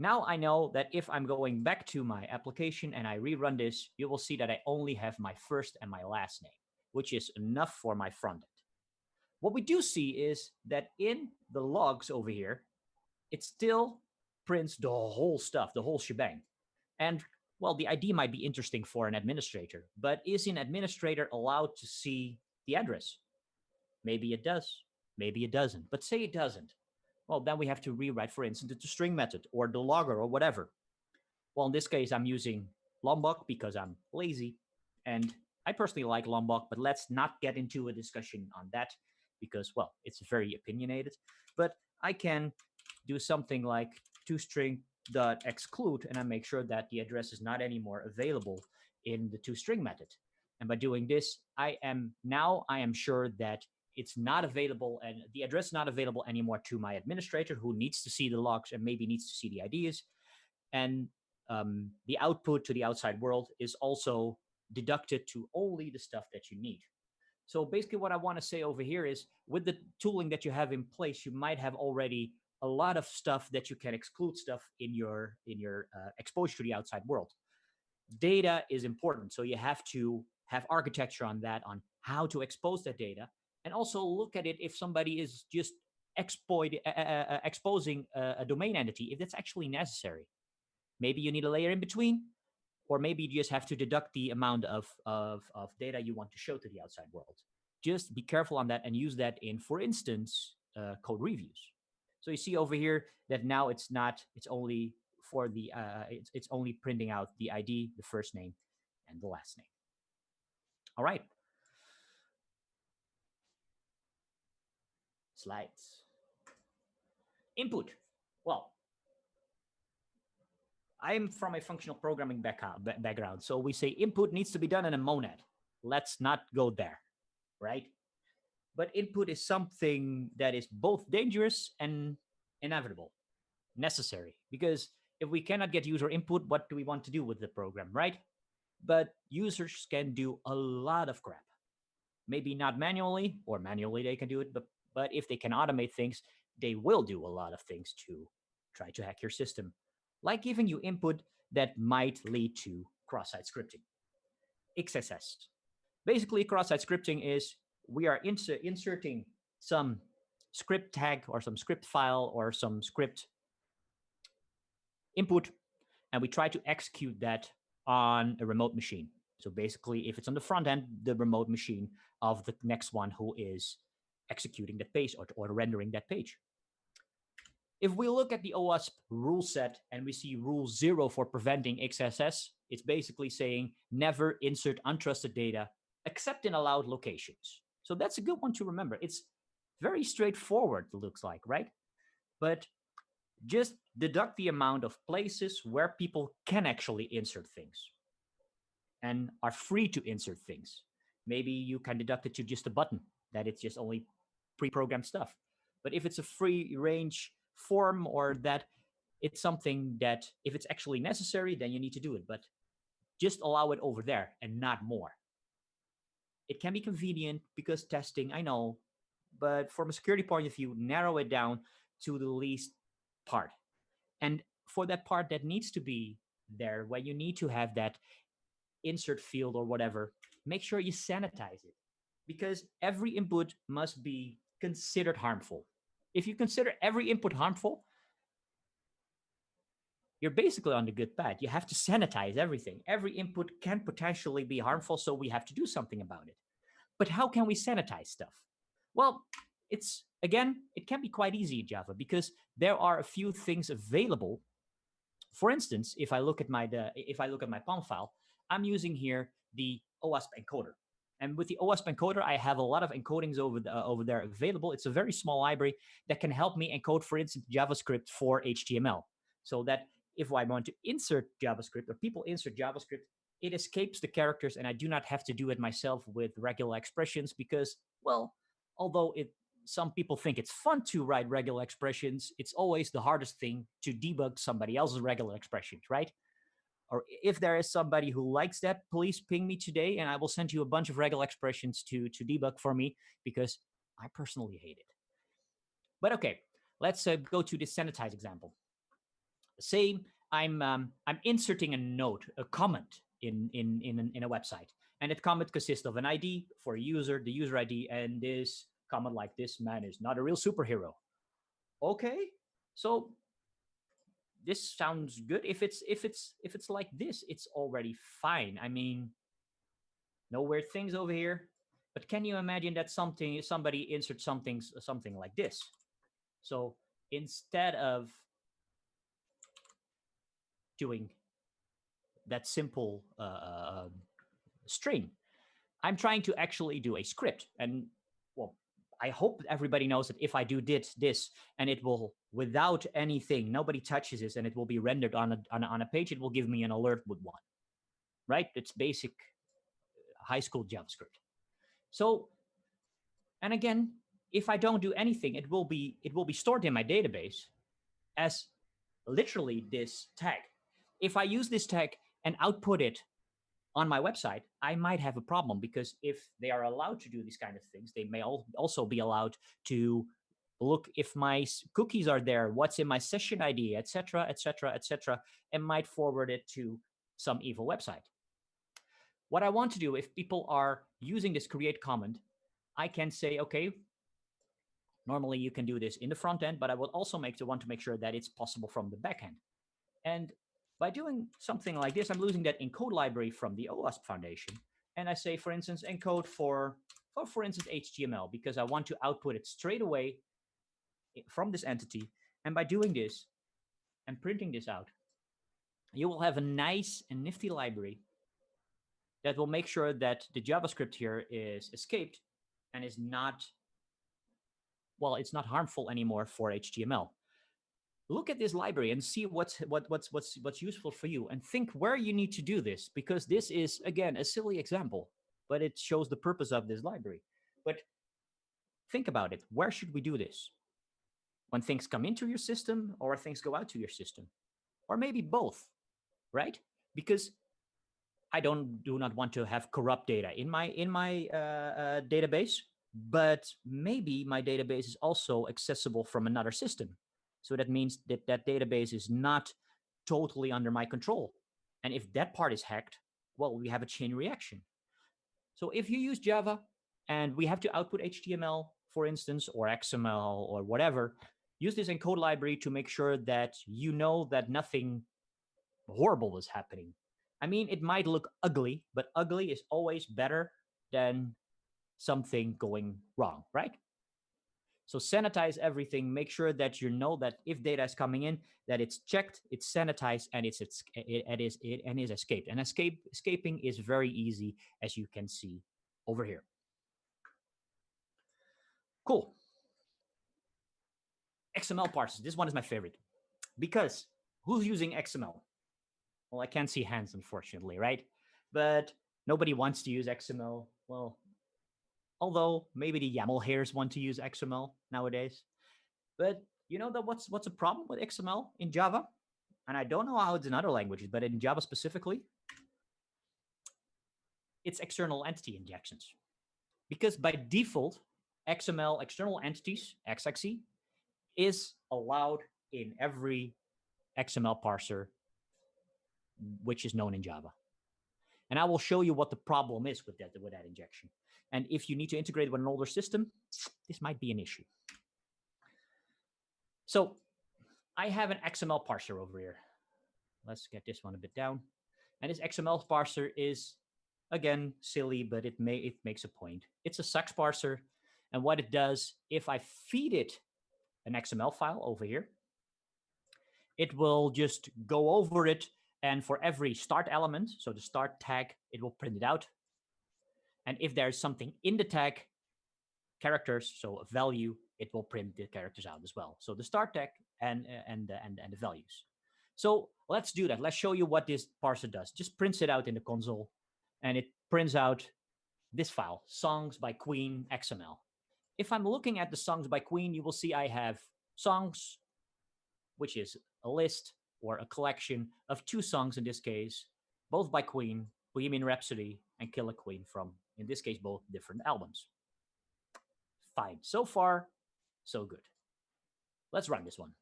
now I know that if I'm going back to my application and I rerun this, you will see that I only have my first and my last name, which is enough for my front end. What we do see is that in the logs over here, it still prints the whole stuff, the whole shebang. And well, the ID might be interesting for an administrator, but is an administrator allowed to see the address? Maybe it does, maybe it doesn't. But say it doesn't. Well, then we have to rewrite, for instance, the string method or the logger or whatever. Well, in this case, I'm using Lombok because I'm lazy. And I personally like Lombok, but let's not get into a discussion on that because, well, it's very opinionated. But I can do something like toString.exclude, and I make sure that the address is not anymore available in the toString method. And by doing this, I am sure that it's not available and the address is not available anymore to my administrator who needs to see the logs and maybe needs to see the IDs. And the output to the outside world is also deducted to only the stuff that you need. So basically what I want to say over here is with the tooling that you have in place, you might have already a lot of stuff that you can exclude stuff in your exposure to the outside world. Data is important. So you have to have architecture on that, on how to expose that data, and also look at it if somebody is just exposing a domain entity, if that's actually necessary. Maybe you need a layer in between, or maybe you just have to deduct the amount of data you want to show to the outside world. Just be careful on that and use that in, for instance, code reviews. So you see over here that now it's only for the it's only printing out the ID, the first name, and the last name. All right. Slides. Input. Well, I'm from a functional programming background, so we say input needs to be done in a monad. Let's not go there, right? But input is something that is both dangerous and inevitable, necessary, because if we cannot get user input, what do we want to do with the program, right? But users can do a lot of crap. Maybe not manually, or manually they can do it, but if they can automate things, they will do a lot of things to try to hack your system, like giving you input that might lead to cross-site scripting. XSS. Basically, cross-site scripting is we are inserting some script tag or some script file or some script input, and we try to execute that on a remote machine. So basically, if it's on the front end, the remote machine of the next one who is executing that page or rendering that page. If we look at the OWASP rule set and we see rule 0 for preventing XSS, it's basically saying never insert untrusted data except in allowed locations. So that's a good one to remember. It's very straightforward, it looks like, right? But just deduct the amount of places where people can actually insert things and are free to insert things. Maybe you can deduct it to just a button, that it's just only pre-programmed stuff. But if it's a free range form or that it's something that if it's actually necessary, then you need to do it. But just allow it over there and not more. It can be convenient because testing, I know, but from a security point of view, narrow it down to the least part. And for that part that needs to be there, when you need to have that insert field or whatever, make sure you sanitize it, because every input must be considered harmful. If you consider every input harmful, you're basically on the good path. You have to sanitize everything. Every input can potentially be harmful, so we have to do something about it. But how can we sanitize stuff? Well, it can be quite easy in Java because there are a few things available. For instance, if I look at my POM file, I'm using here the OWASP encoder. And with the OWASP encoder, I have a lot of encodings over there available. It's a very small library that can help me encode, for instance, JavaScript for HTML. So that if I want to insert JavaScript or people insert JavaScript, it escapes the characters and I do not have to do it myself with regular expressions because, well, although some people think it's fun to write regular expressions, it's always the hardest thing to debug somebody else's regular expressions, right? Or if there is somebody who likes that, please ping me today and I will send you a bunch of regular expressions to debug for me because I personally hate it. But okay, let's go to the sanitize example. Say I'm inserting a note, a comment in a website, and that comment consists of an ID for a user, the user ID, and this comment like this man is not a real superhero. Okay, so this sounds good. If it's like this, it's already fine. I mean, no weird things over here. But can you imagine that somebody inserts something like this? So instead of doing that simple string, I'm trying to actually do a script. And well, I hope everybody knows that if I do this and it will, without anything, nobody touches this and it will be rendered on a page, it will give me an alert with one, right? It's basic high school JavaScript. So, and again, if I don't do anything, it will be stored in my database as literally this tag. If I use this tag and output it on my website, I might have a problem because if they are allowed to do these kind of things, they may also be allowed to look if my cookies are there, what's in my session ID, etc., etc., etc., and might forward it to some evil website. What I want to do, if people are using this create comment, I can say, okay, normally you can do this in the front end, but I would also want to make sure that it's possible from the back end. And by doing something like this, I'm losing that encode library from the OWASP Foundation. And I say, for instance, encode for instance, HTML, because I want to output it straight away from this entity. And by doing this and printing this out, you will have a nice and nifty library that will make sure that the JavaScript here is escaped and is not, well, it's not harmful anymore for HTML. Look at this library and see what's useful for you and think where you need to do this, because this is, again, a silly example, but it shows the purpose of this library. But think about it. Where should we do this? When things come into your system or things go out to your system? Or maybe both, right? Because I do not want to have corrupt data in my database, but maybe my database is also accessible from another system. So that means that that database is not totally under my control. And if that part is hacked, well, we have a chain reaction. So if you use Java and we have to output HTML, for instance, or XML or whatever, use this encode library to make sure that you know that nothing horrible is happening. I mean, it might look ugly, but ugly is always better than something going wrong, right? So sanitize everything. Make sure that you know that if data is coming in, that it's checked, it's sanitized, and it is escaped. And escaping is very easy, as you can see over here. Cool. XML parsers. This one is my favorite because who's using XML? Well, I can't see hands, unfortunately, right? But nobody wants to use XML. Well, although maybe the YAML hairs want to use XML nowadays. But you know that what's a problem with XML in Java? And I don't know how it's in other languages, but in Java specifically, it's external entity injections. Because by default, XML external entities, XXE, is allowed in every XML parser which is known in Java. And I will show you what the problem is with that injection. And if you need to integrate with an older system, this might be an issue. So I have an XML parser over here. Let's get this one a bit down. And this XML parser is, again, silly, but it makes a point. It's a sucks parser. And what it does, if I feed it an XML file over here, it will just go over it. And for every start element, so the start tag, it will print it out. And if there's something in the tag, characters, so a value, it will print the characters out as well. So the start tag and the values. So let's do that. Let's show you what this parser does. Just prints it out in the console, and it prints out this file, songs by Queen XML. If I'm looking at the songs by Queen, you will see I have songs, which is a list or a collection of 2 songs in this case, both by Queen, Bohemian Rhapsody and Killer Queen from, in this case, both different albums. Fine. So far, so good. Let's run this one.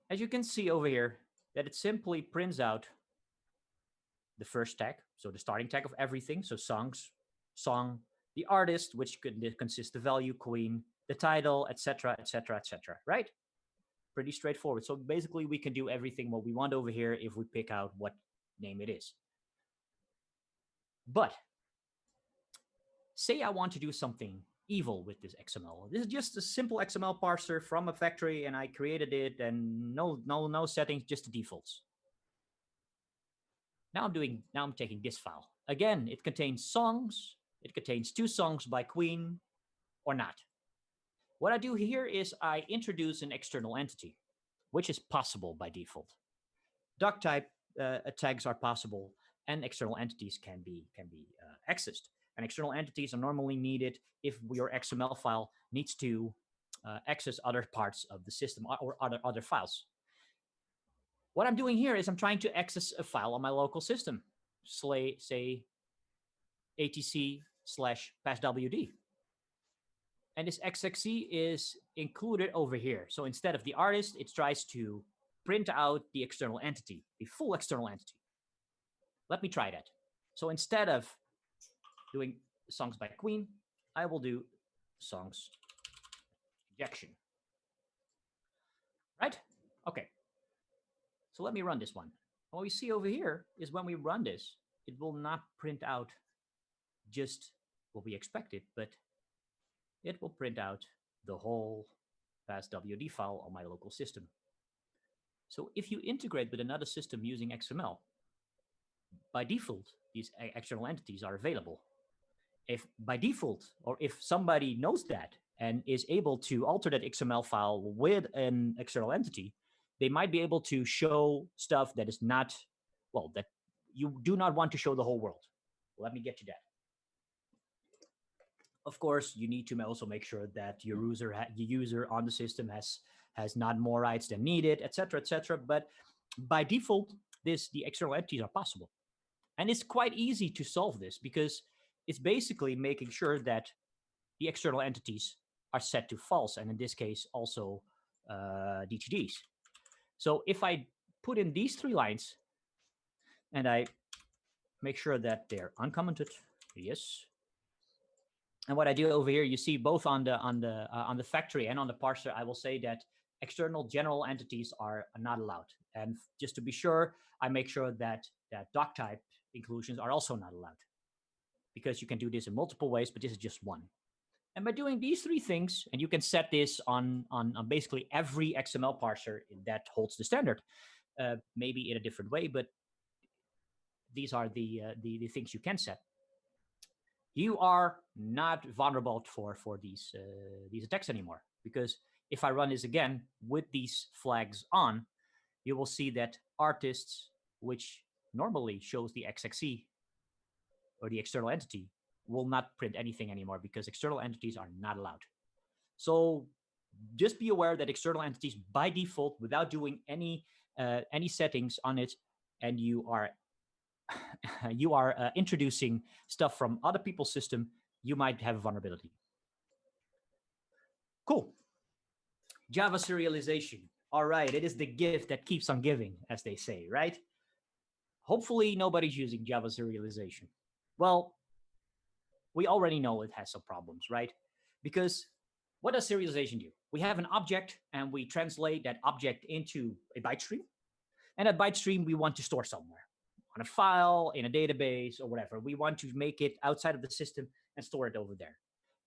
As you can see over here, that it simply prints out the first tag, so the starting tag of everything, so songs, song, the artist, which consists the value, Queen, the title, etc., etc., etc., right? Pretty straightforward. So basically, we can do everything what we want over here if we pick out what name it is. But say I want to do something evil with this XML. This is just a simple XML parser from a factory, and I created it, and no settings, just the defaults. Now I'm taking this file. Again, it contains songs. It contains 2 songs by Queen or not. What I do here is I introduce an external entity, which is possible by default. Doc type tags are possible, and external entities can be accessed. And external entities are normally needed if your XML file needs to access other parts of the system or other files. What I'm doing here is I'm trying to access a file on my local system, say atc/passwd. And this XXC is included over here. So instead of the artist, it tries to print out the external entity, the full external entity. Let me try that. So instead of doing songs by Queen, I will do songs injection. Right? Okay. So let me run this one. What we see over here is when we run this, it will not print out just what we expected, but it will print out the whole passwd file on my local system. So if you integrate with another system using XML, by default, these external entities are available. If by default, or if somebody knows that and is able to alter that XML file with an external entity, they might be able to show stuff that is not, well, that you do not want to show the whole world. Let me get to that. Of course, you need to also make sure that your user on the system has not more rights than needed, etc., etc. But by default, the external entities are possible. And it's quite easy to solve this because it's basically making sure that the external entities are set to false, and in this case, also DTDs. So if I put in these 3 lines and I make sure that they're uncommented, yes. And what I do over here, you see both on the factory and on the parser, I will say that external general entities are not allowed. And just to be sure, I make sure that doc type inclusions are also not allowed, because you can do this in multiple ways, but this is just one. And by doing these 3 things, and you can set this on basically every XML parser that holds the standard, maybe in a different way, but these are the things you can set. You are not vulnerable for these attacks anymore, because if I run this again with these flags on, you will see that artists, which normally shows the XXE or the external entity, will not print anything anymore because external entities are not allowed. So just be aware that external entities by default, without doing any settings on it, and you are introducing stuff from other people's system, you might have a vulnerability. Cool. Java serialization. All right, it is the gift that keeps on giving, as they say, right? Hopefully nobody's using Java serialization. Well, we already know it has some problems, right? Because what does serialization do? We have an object and we translate that object into a byte stream. And that byte stream we want to store somewhere, on a file, in a database, or whatever. We want to make it outside of the system and store it over there.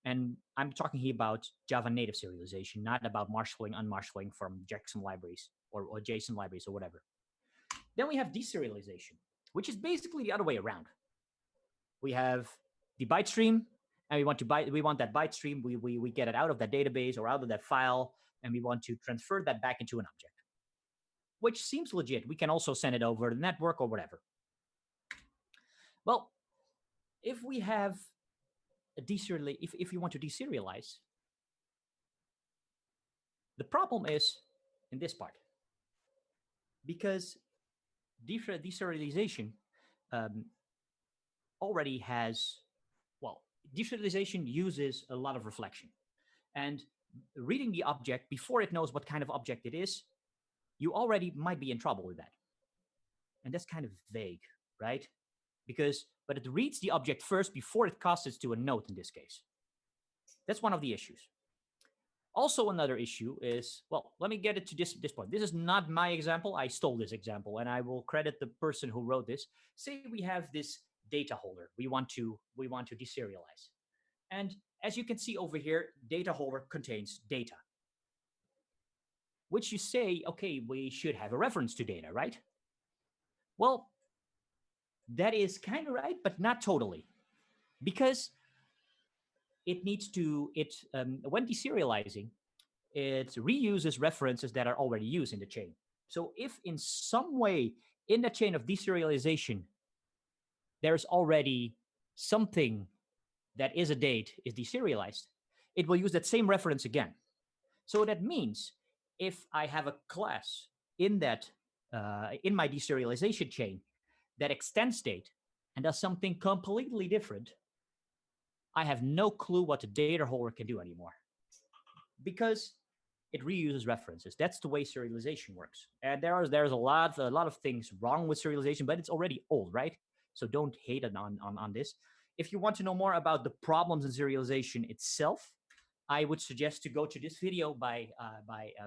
And I'm talking here about Java native serialization, not about marshalling, unmarshalling from JSON libraries or JSON libraries or whatever. Then we have deserialization, which is basically the other way around. We have the byte stream, and we want that byte stream. We get it out of that database or out of that file and we want to transfer that back into an object, which seems legit. We can also send it over the network or whatever. Well, if we have a if you want to deserialize, the problem is in this part, because deserialization already has, well, deserialization uses a lot of reflection, and reading the object before it knows what kind of object it is, you already might be in trouble with that. And that's kind of vague, right? But it reads the object first before it casts it to a node in this case. That's one of the issues. Also, another issue is, well, let me get it to this point. This is not my example. I stole this example, and I will credit the person who wrote this. Say we have this data holder. We want to deserialize. And as you can see over here, data holder contains data, which you say, okay, we should have a reference to data, right? Well, that is kind of right, but not totally, because it needs to, when deserializing, it reuses references that are already used in the chain. So if in some way in the chain of deserialization, there's already something that is a date is deserialized, it will use that same reference again. So that means if I have a class in that in my deserialization chain that extends date and does something completely different, I have no clue what the data holder can do anymore, because it reuses references. That's the way serialization works. And there's a lot of things wrong with serialization, but it's already old, right? So don't hate it on this. If you want to know more about the problems in serialization itself, I would suggest to go to this video by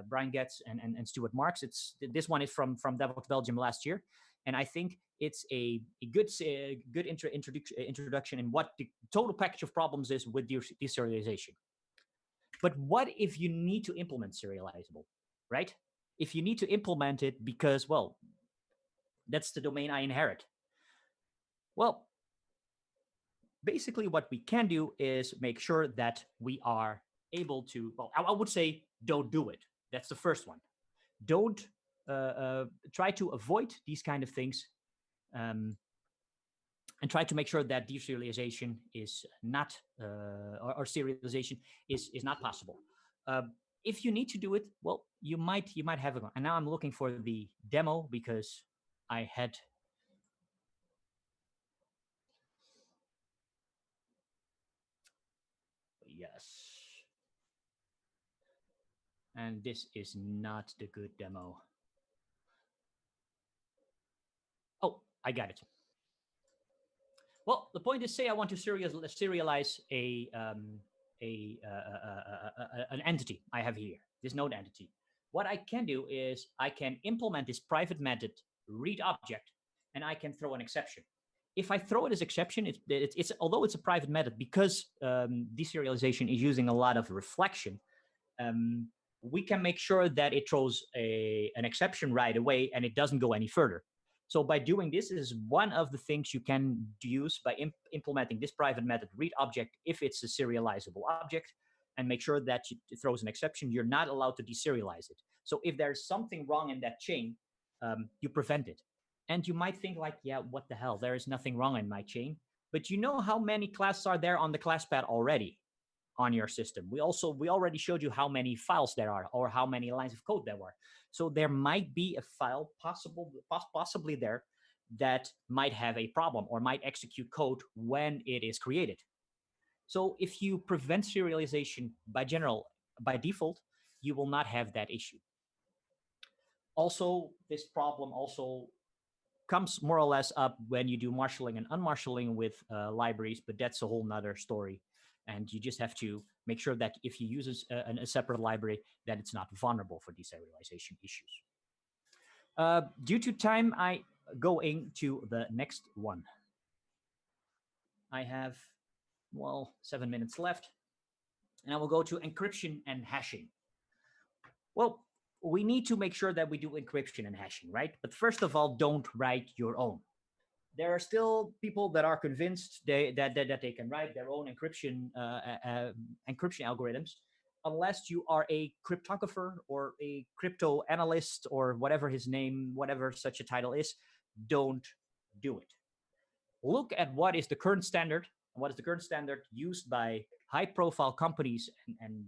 Brian Getz and Stuart Marks. This one is from DevOps Belgium last year, and I think it's a good introduction in what the total package of problems is with deserialization. But what if you need to implement serializable, right? If you need to implement it because, well, that's the domain I inherit. Well, basically what we can do is make sure that we are able to, well, I would say don't do it. That's the first one. Don't try to avoid these kind of things, and try to make sure that deserialization is not, or serialization is not possible. If you need to do it, well, you might have it. And now I'm looking for the demo because I had. Yes. And this is not the good demo. Oh, I got it. Well, the point is, say I want to serialize an entity I have here, this node entity. What I can do is I can implement this private method read object, and I can throw an exception. If I throw it as exception, it's although it's a private method, because deserialization is using a lot of reflection, we can make sure that it throws an exception right away and it doesn't go any further. So by doing this is one of the things you can use by implementing this private method read object if it's a serializable object, and make sure that it throws an exception. You're not allowed to deserialize it. So if there's something wrong in that chain, you prevent it. And you might think like, yeah, what the hell? There is nothing wrong in my chain. But you know how many classes are there on the class pad already on your system? We already showed you how many files there are or how many lines of code there were. So there might be a file possibly there that might have a problem or might execute code when it is created. So if you prevent serialization by default, you will not have that issue. Also, this problem also comes more or less up when you do marshalling and unmarshalling with libraries, but that's a whole nother story. And you just have to make sure that if you use a separate library, that it's not vulnerable for deserialization issues. Due to time, I going to the next one. I have, well, 7 minutes left, and I will go to encryption and hashing. Well, we need to make sure that we do encryption and hashing, right? But first of all, don't write your own. There are still people that are convinced that they can write their own encryption algorithms. unless you are a cryptographer or a crypto analyst or whatever his name, whatever such a title is, don't do it. Look at what is the current standard, and what is the current standard used by high-profile companies and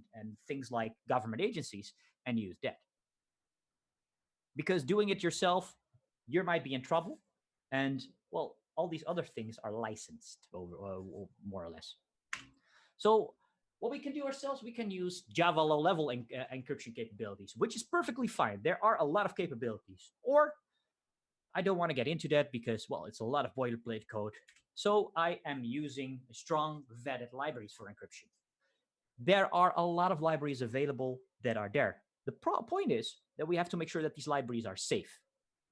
things like government agencies, and use that. Because doing it yourself, you might be in trouble, and well, all these other things are licensed over, more or less. So what we can do ourselves, we can use Java low-level encryption capabilities, which is perfectly fine. There are a lot of capabilities. Or I don't want to get into that because, well, it's a lot of boilerplate code. So I am using strong vetted libraries for encryption. There are a lot of libraries available that are there. The point is that we have to make sure that these libraries are safe.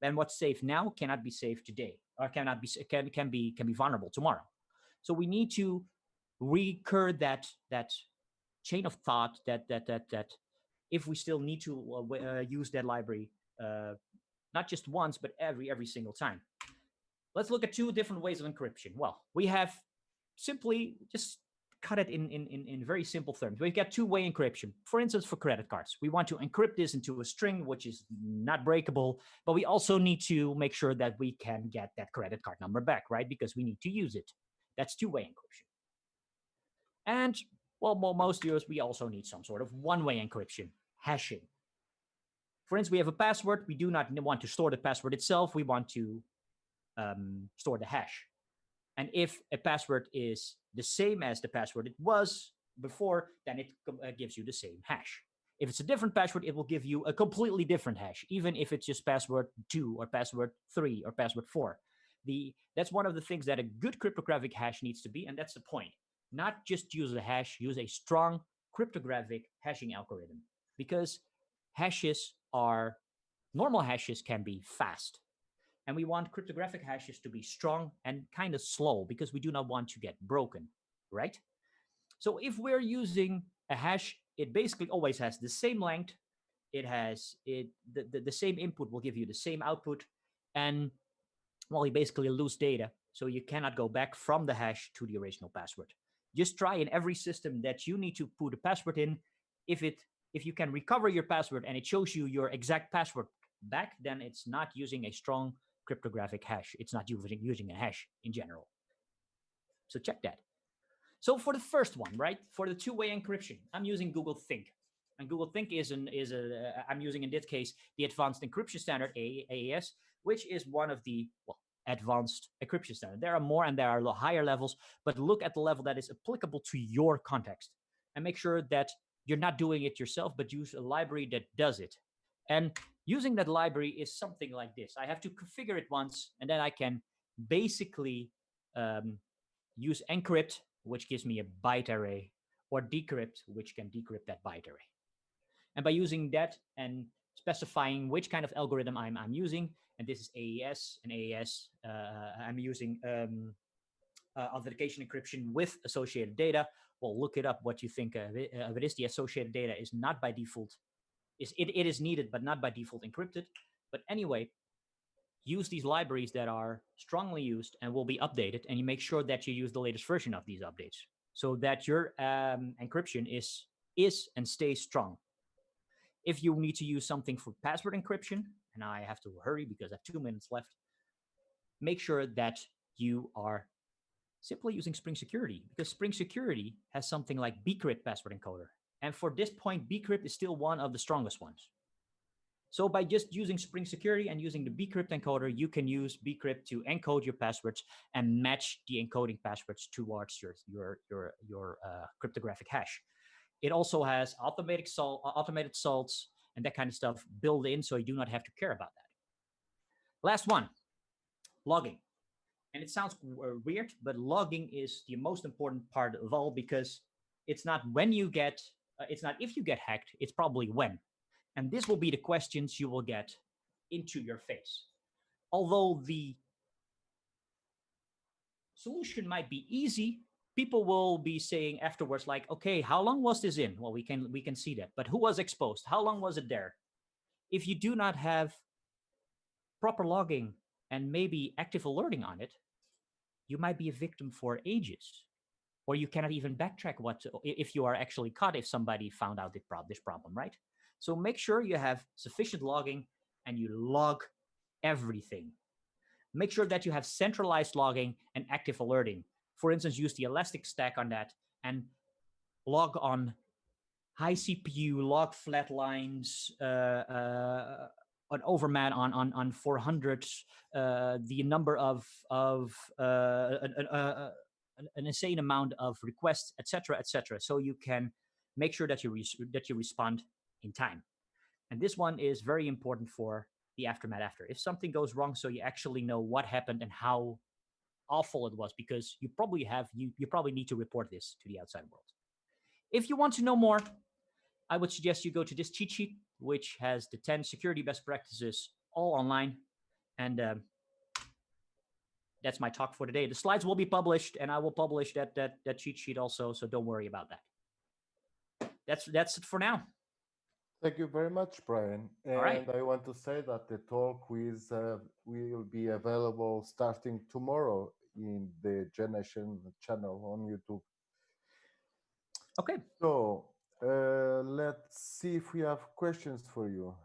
And what's safe now cannot be safe today, or cannot be can be vulnerable tomorrow. So we need to recur that chain of thought that if we still need to use that library, not just once but every single time. Let's look at two different ways of encryption. Well, we have simply just cut it in very simple terms. We've got two-way encryption. For instance, for credit cards, we want to encrypt this into a string which is not breakable, but we also need to make sure that we can get that credit card number back, right? Because we need to use it. That's two-way encryption. And well, most of us, we also need some sort of one-way encryption, hashing. For instance, we have a password. We do not want to store the password itself. We want to store the hash. And if a password is the same as the password it was before, then it gives you the same hash. If it's a different password, it will give you a completely different hash, even if it's just password 2 or password 3 or password 4. That's one of the things that a good cryptographic hash needs to be, and that's the point. Not just use a hash, use a strong cryptographic hashing algorithm, because normal hashes can be fast. And we want cryptographic hashes to be strong and kind of slow because we do not want to get broken, right? So if we're using a hash, it basically always has the same length. It has the same input will give you the same output. And well, you basically lose data. So you cannot go back from the hash to the original password. Just try in every system that you need to put a password in. If you can recover your password and it shows you your exact password back, then it's not using a strong cryptographic hash. It's not using a hash in general. So check that. So for the first one, right, for the two-way encryption, I'm using Google Think. And Google Think I'm using in this case the Advanced Encryption Standard, AES, which is one of the advanced encryption standards. There are more and there are higher levels, but look at the level that is applicable to your context and make sure that you're not doing it yourself, but use a library that does it. And using that library is something like this. I have to configure it once, and then I can basically use encrypt, which gives me a byte array, or decrypt, which can decrypt that byte array. And by using that and specifying which kind of algorithm I'm using, and this is AES, and AES, I'm using authentication encryption with associated data. Well, look it up what you think of it is. The associated data is not by default. It is needed, but not by default encrypted. But anyway, use these libraries that are strongly used and will be updated, and you make sure that you use the latest version of these updates so that your encryption is and stays strong. If you need to use something for password encryption, and I have to hurry because I have 2 minutes left, make sure that you are simply using Spring Security, because Spring Security has something like bcrypt password encoder. And for this point, bcrypt is still one of the strongest ones. So by just using Spring Security and using the bcrypt encoder, you can use bcrypt to encode your passwords and match the encoding passwords towards your cryptographic hash. It also has automated salts and that kind of stuff built in, so you do not have to care about that. Last one, logging. And it sounds weird, but logging is the most important part of all, because it's not it's not if you get hacked, it's probably when. And this will be the questions you will get into your face. Although the solution might be easy, people will be saying afterwards, like, okay, how long was this in? Well, we can see that, but who was exposed? How long was it there? If you do not have proper logging and maybe active alerting on it, you might be a victim for ages. or you cannot even backtrack if you are actually caught if somebody found out this problem, right? So make sure you have sufficient logging and you log everything. Make sure that you have centralized logging and active alerting. For instance, use the Elastic Stack on that and log on high CPU, log flat lines, an overman on 400, the number of an insane amount of requests, etc., etc. So you can make sure that you respond in time. And this one is very important for the aftermath after. If something goes wrong, so you actually know what happened and how awful it was, because you probably need to report this to the outside world. If you want to know more, I would suggest you go to this cheat sheet, which has the 10 security best practices all online. And that's my talk for today. The slides will be published, and I will publish that cheat sheet also, so don't worry about that. That's it for now. Thank you very much, Brian. And All right. I want to say that the talk will be available starting tomorrow in the Jnation channel on YouTube. Okay. So let's see if we have questions for you.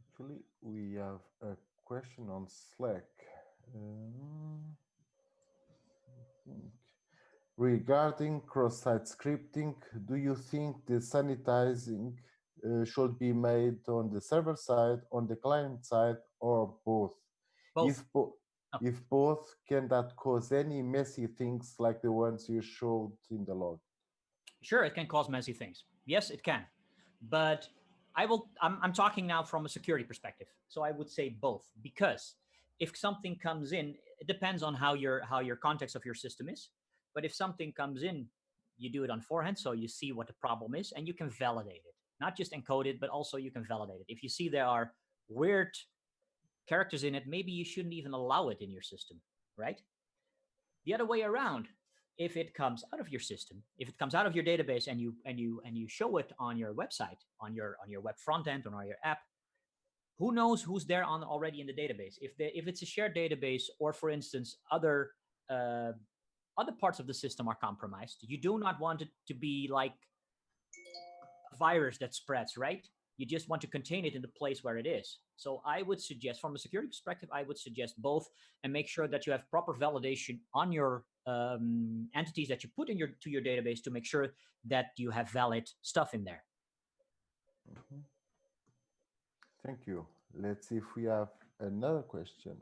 Actually, we have a question on Slack. Regarding cross-site scripting, do you think the sanitizing should be made on the server side, on the client side, or both? Both. If both, can that cause any messy things like the ones you showed in the log? Sure, it can cause messy things. Yes, it can. But I'm talking now from a security perspective. So I would say both, because if something comes in, it depends on how your context of your system is. But if something comes in, you do it on forehand, so you see what the problem is, and you can validate it. Not just encode it, but also you can validate it. If you see there are weird characters in it, maybe you shouldn't even allow it in your system, right? The other way around, if it comes out of your system, if it comes out of your database and you show it on your website, on your web front end or on your app, who knows who's there already in the database? If it's a shared database, or for instance other parts of the system are compromised, you do not want it to be like a virus that spreads, right? You just want to contain it in the place where it is. So I would suggest, from a security perspective, I would suggest both, and make sure that you have proper validation on your entities that you put in to your database to make sure that you have valid stuff in there. Mm-hmm. Thank you. Let's see if we have another question.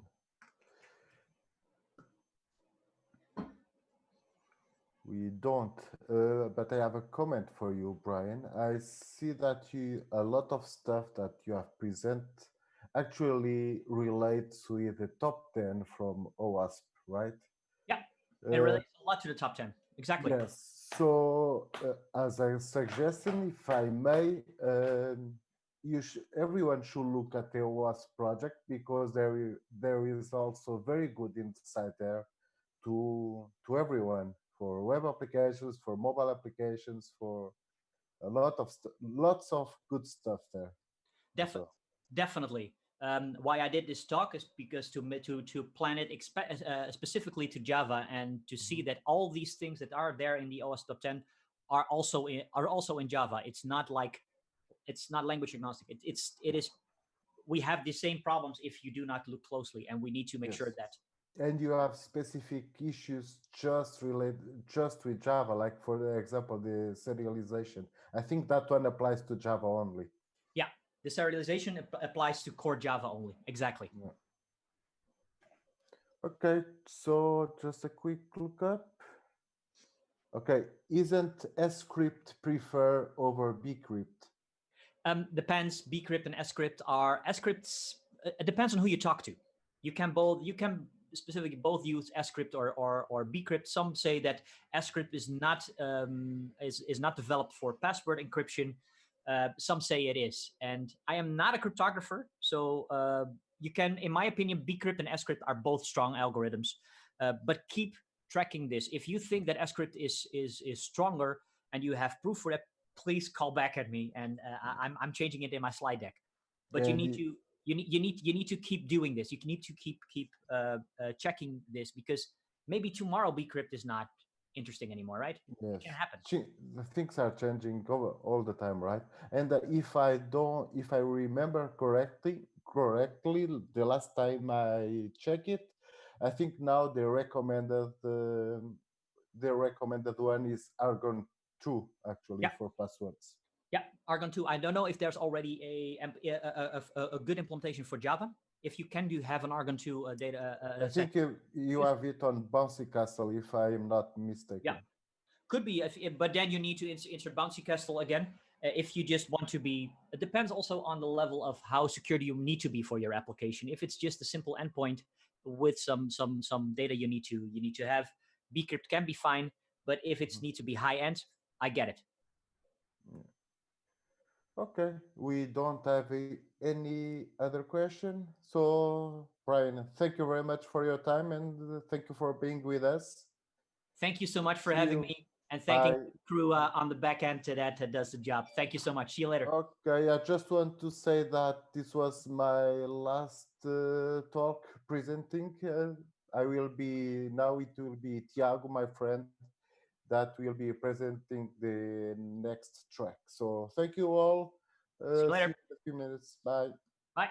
We don't, but I have a comment for you, Brian. I see that a lot of stuff that you have present actually relates with the top 10 from OWASP, right? Yeah, it relates a lot to the top 10. Exactly. Yes. So as a suggestion, if I may, everyone should look at the OWASP project, because there is also very good insight there to everyone, for web applications, for mobile applications, for a lots of good stuff there. Definitely. Why I did this talk is because to plan it specifically to Java, and to see that all these things that are there in the OWASP top 10 are also in Java. It's not language agnostic. It is. We have the same problems if you do not look closely, and we need to make sure that. And you have specific issues just with Java, like for example, the serialization. I think that one applies to Java only. Yeah, the serialization applies to core Java only. Exactly. Yeah. Okay, so just a quick lookup. Okay, isn't script prefer over bcrypt? Depends. Bcrypt and script are scripts. It depends on who you talk to. You can specifically both use script or bcrypt. Some say that script is not developed for password encryption. Some say it is, and I am not a cryptographer, so you can, in my opinion, bcrypt and script are both strong algorithms. But keep tracking this. If you think that script is stronger and you have proof for that, please call back at me, and I'm changing it in my slide deck. But you need to you need to keep doing this. You need to keep checking this, because maybe tomorrow bcrypt is not interesting anymore, right? Yes. It can happen. The things are changing all the time, right? And if I remember correctly, the last time I checked it, I think now the recommended one is Argon 2 actually for passwords. Yeah, Argon 2. I don't know if there's already a good implementation for Java. If you can have an Argon 2 data. I think you have it on Bouncy Castle, if I am not mistaken. Yeah, could be, but then you need to insert Bouncy Castle again. If you just want to be, it depends also on the level of how secure you need to be for your application. If it's just a simple endpoint with some data you need to have, bcrypt can be fine. But if it needs to be high end, I get it. Okay, we don't have any other question. So, Brian, thank you very much for your time, and thank you for being with us. Thank you so much for having me, and thanking the crew on the back end that does the job. Thank you so much. See you later. Okay, I just want to say that this was my last talk presenting. It will be Tiago, my friend, that will be presenting the next track. So thank you all. See you later. See you in a few minutes. Bye. Bye.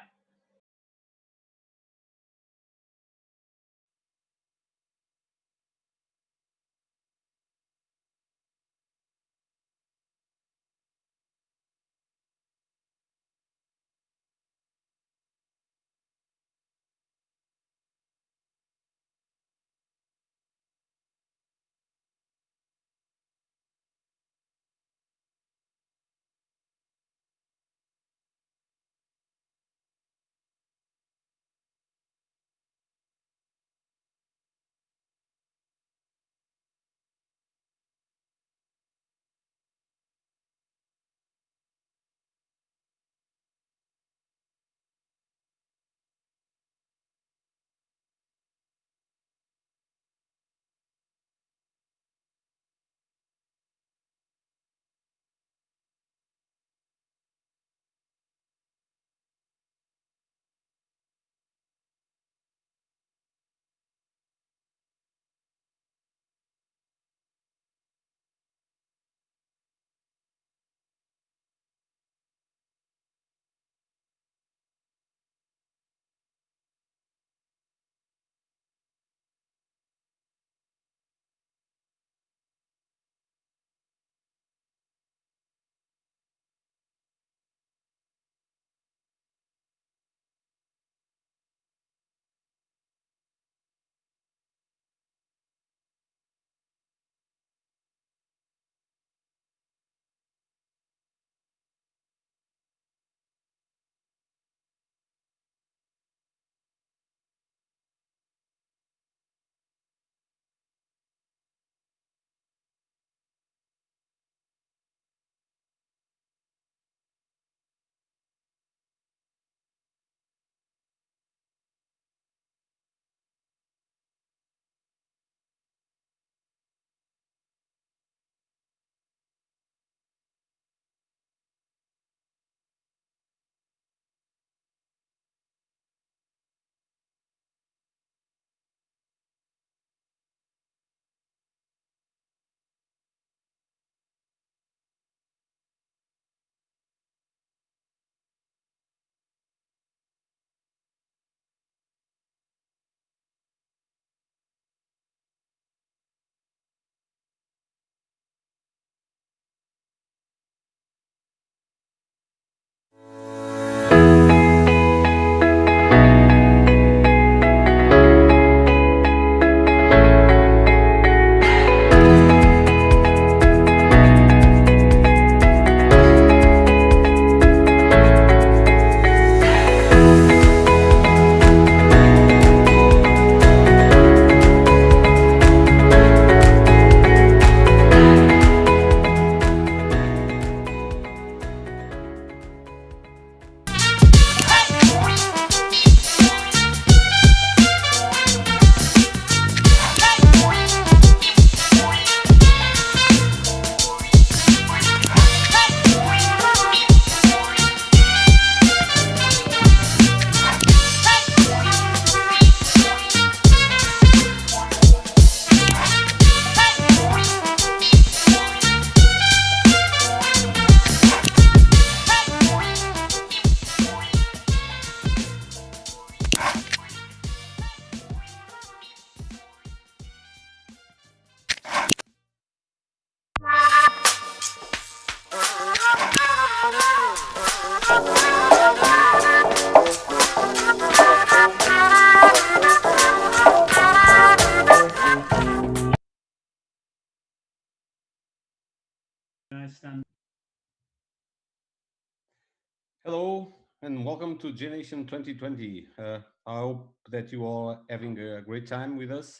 welcome to Jnation 2020. I hope that you all are having a great time with us.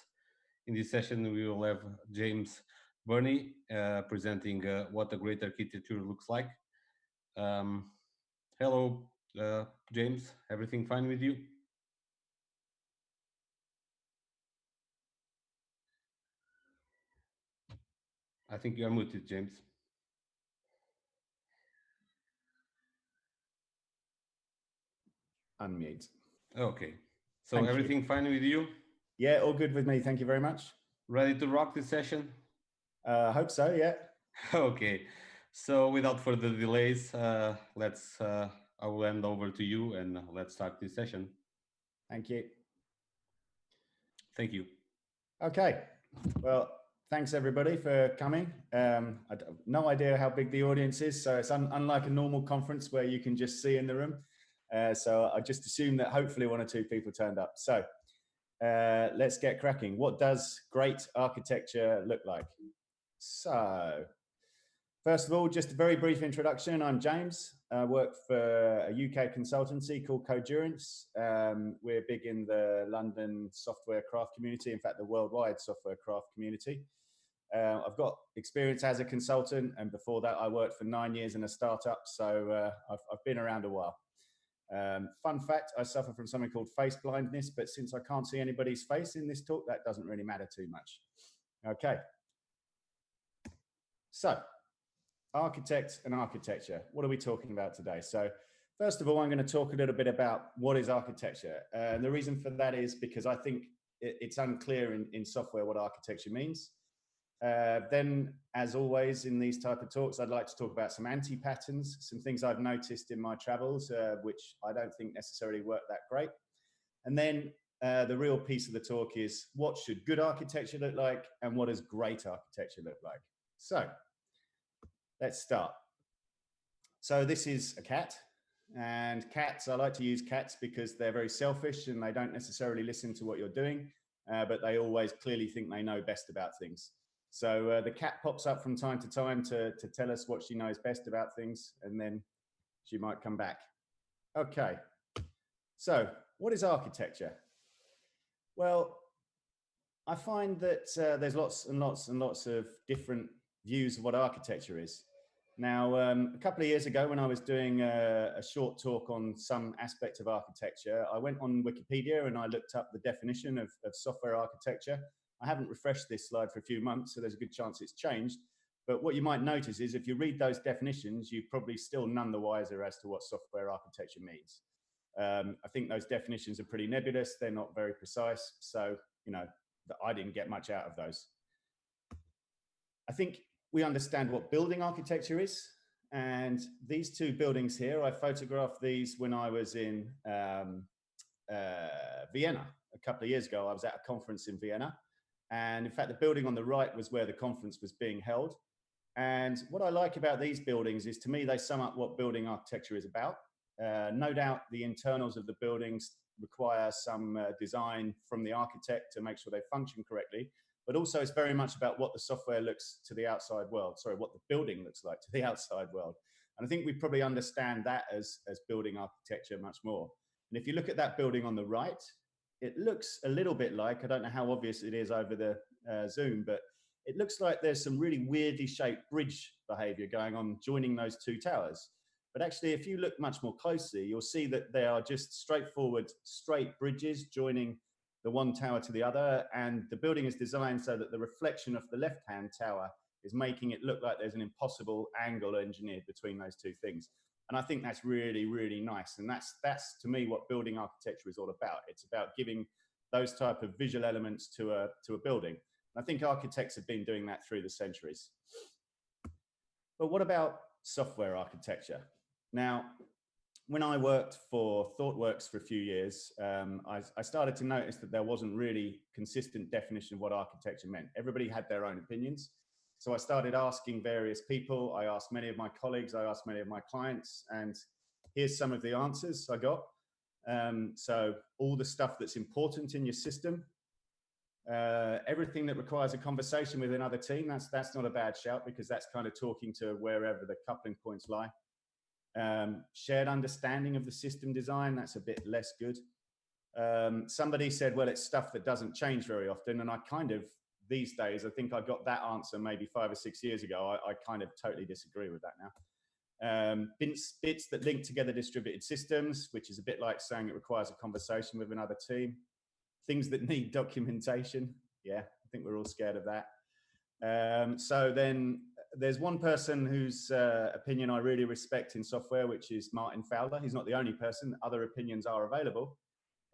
In this session, we will have James Burney presenting what a great architecture looks like. Hello, James. Everything fine with you? I think you are muted, James. Unmute. Okay. So Thank you. everything fine with you? Yeah, all good with me. Thank you very much. Ready to rock this session? Hope so, yeah. Okay. So without further delays, I will hand over to you and let's start this session. Thank you. Thank you. Okay. Well, thanks everybody for coming. I have no idea how big the audience is, so it's unlike a normal conference where you can just see in the room. So I just assume that hopefully one or two people turned up. So let's get cracking. What does great architecture look like? So first of all, just a very brief introduction. I'm James. I work for a UK consultancy called Codurance. We're big in the London software craft community, in fact, the worldwide software craft community. I've got experience as a consultant, and before that, I worked for 9 years in a startup, so I've been around a while. Fun fact, I suffer from something called face blindness, but since I can't see anybody's face in this talk, that doesn't really matter too much. Okay. So, architect and architecture. What are we talking about today? So first of all, I'm going to talk a little bit about what is architecture. And the reason for that is because I think it's unclear in software what architecture means. Then, as always in these type of talks, I'd like to talk about some anti-patterns, some things I've noticed in my travels, which I don't think necessarily work that great. And then the real piece of the talk is what should good architecture look like and what does great architecture look like? So let's start. So this is a cat, and cats, I like to use cats because they're very selfish and they don't necessarily listen to what you're doing, but they always clearly think they know best about things. So the cat pops up from time to time to tell us what she knows best about things, and then she might come back. Okay, so what is architecture? Well, I find that there's lots and lots and lots of different views of what architecture is. Now, a couple of years ago, when I was doing a short talk on some aspect of architecture, I went on Wikipedia and I looked up the definition of software architecture. I haven't refreshed this slide for a few months, so there's a good chance it's changed. But what you might notice is if you read those definitions, you're probably still none the wiser as to what software architecture means. I think those definitions are pretty nebulous. They're not very precise. So, you know, I didn't get much out of those. I think we understand what building architecture is. And these two buildings here, I photographed these when I was in Vienna a couple of years ago. I was at a conference in Vienna. And in fact, the building on the right was where the conference was being held. And what I like about these buildings is, to me, they sum up what building architecture is about. No doubt the internals of the buildings require some design from the architect to make sure they function correctly. But also it's very much about what the software looks to the outside world, sorry, what the building looks like to the outside world. And I think we probably understand that as building architecture much more. And if you look at that building on the right, it looks a little bit like, I don't know how obvious it is over the Zoom, but it looks like there's some really weirdly shaped bridge behavior going on joining those two towers. But actually, if you look much more closely, you'll see that they are just straightforward, straight bridges joining the one tower to the other, and the building is designed so that the reflection of the left-hand tower is making it look like there's an impossible angle engineered between those two things. And I think that's really, really nice. And that's to me what building architecture is all about. It's about giving those type of visual elements to a building. And I think architects have been doing that through the centuries. But what about software architecture? Now, when I worked for ThoughtWorks for a few years, I started to notice that there wasn't really consistent definition of what architecture meant. Everybody had their own opinions. So I started asking various people. I asked many of my colleagues, I asked many of my clients, and here's some of the answers I got. So all the stuff that's important in your system, everything that requires a conversation with another team, that's not a bad shout, because that's kind of talking to wherever the coupling points lie. Shared understanding of the system design, that's a bit less good. Somebody said, well, it's stuff that doesn't change very often. And I kind of, these days, I think I got that answer maybe 5 or 6 years ago. I kind of totally disagree with that now. Bits that link together distributed systems, which is a bit like saying it requires a conversation with another team. Things that need documentation. Yeah, I think we're all scared of that. So then there's one person whose opinion I really respect in software, which is Martin Fowler. He's not the only person. Other opinions are available.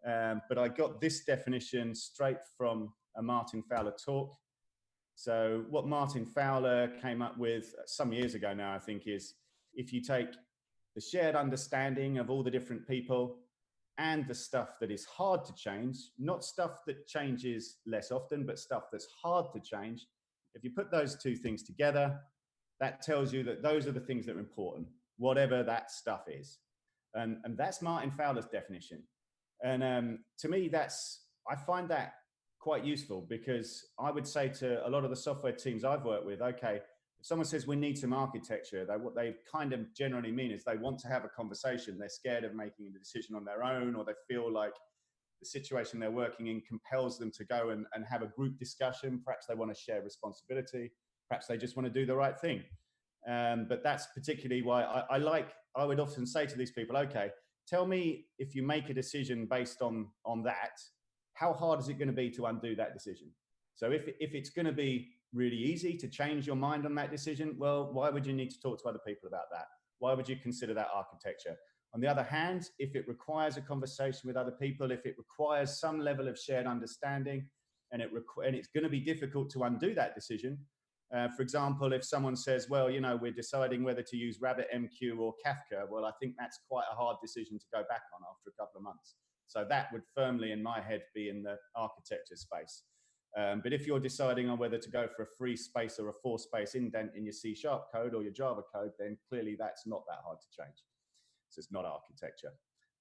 But I got this definition straight from a Martin Fowler talk. So what Martin Fowler came up with some years ago now, I think, is if you take the shared understanding of all the different people and the stuff that is hard to change, not stuff that changes less often, but stuff that's hard to change. If you put those two things together, that tells you that those are the things that are important, whatever that stuff is. And that's Martin Fowler's definition. And to me, I find that quite useful, because I would say to a lot of the software teams I've worked with, okay, if someone says we need some architecture, what they kind of generally mean is they want to have a conversation. They're scared of making a decision on their own, or they feel like the situation they're working in compels them to go and have a group discussion. Perhaps they want to share responsibility. Perhaps they just want to do the right thing. But that's particularly why I would often say to these people, okay, tell me, if you make a decision based on that, how hard is it going to be to undo that decision? So if it's going to be really easy to change your mind on that decision, well, why would you need to talk to other people about that? Why would you consider that architecture? On the other hand, if it requires a conversation with other people, if it requires some level of shared understanding, and it's going to be difficult to undo that decision. For example, if someone says, well, you know, we're deciding whether to use RabbitMQ or Kafka, well, I think that's quite a hard decision to go back on after a couple of months. So that would firmly, in my head, be in the architecture space. But if you're deciding on whether to go for a free space or a forced space indent in your C# code or your Java code, then clearly that's not that hard to change. So it's not architecture.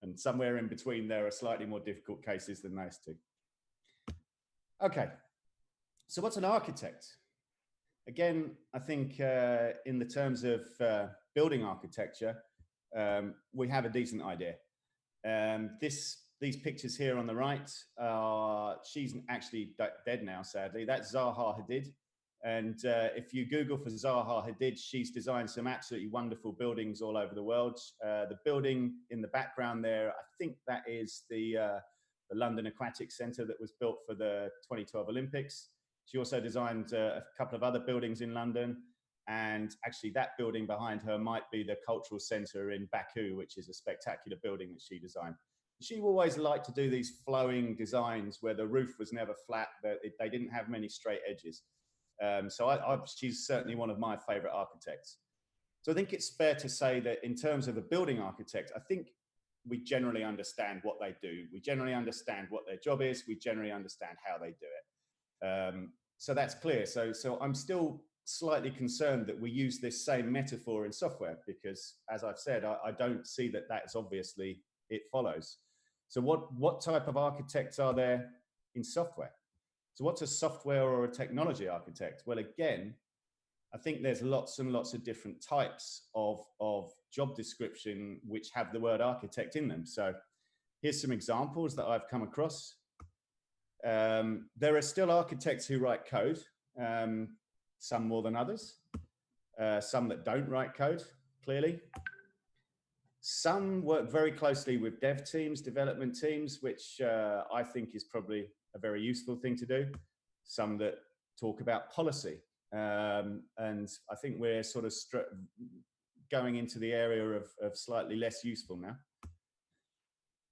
And somewhere in between, there are slightly more difficult cases than those two. Okay, so what's an architect? Again, I think in the terms of building architecture, we have a decent idea. These pictures here on the right, she's actually dead now, sadly. That's Zaha Hadid. And if you Google for Zaha Hadid, she's designed some absolutely wonderful buildings all over the world. The building in the background there, I think that is the London Aquatic Centre that was built for the 2012 Olympics. She also designed a couple of other buildings in London. And actually that building behind her might be the cultural centre in Baku, which is a spectacular building that she designed. She always liked to do these flowing designs where the roof was never flat, but they didn't have many straight edges. So she's certainly one of my favorite architects. So I think it's fair to say that in terms of a building architect, I think we generally understand what they do. We generally understand what their job is. We generally understand how they do it. So that's clear. So I'm still slightly concerned that we use this same metaphor in software, because as I've said, I don't see that that's obviously it follows. So what type of architects are there in software? So what's a software or a technology architect? Well, again, I think there's lots and lots of different types of job description which have the word architect in them. So here's some examples that I've come across. There are still architects who write code, some more than others, some that don't write code, clearly. Some work very closely with dev teams, development teams, which I think is probably a very useful thing to do. Some that talk about policy. And I think we're sort of going into the area of slightly less useful now.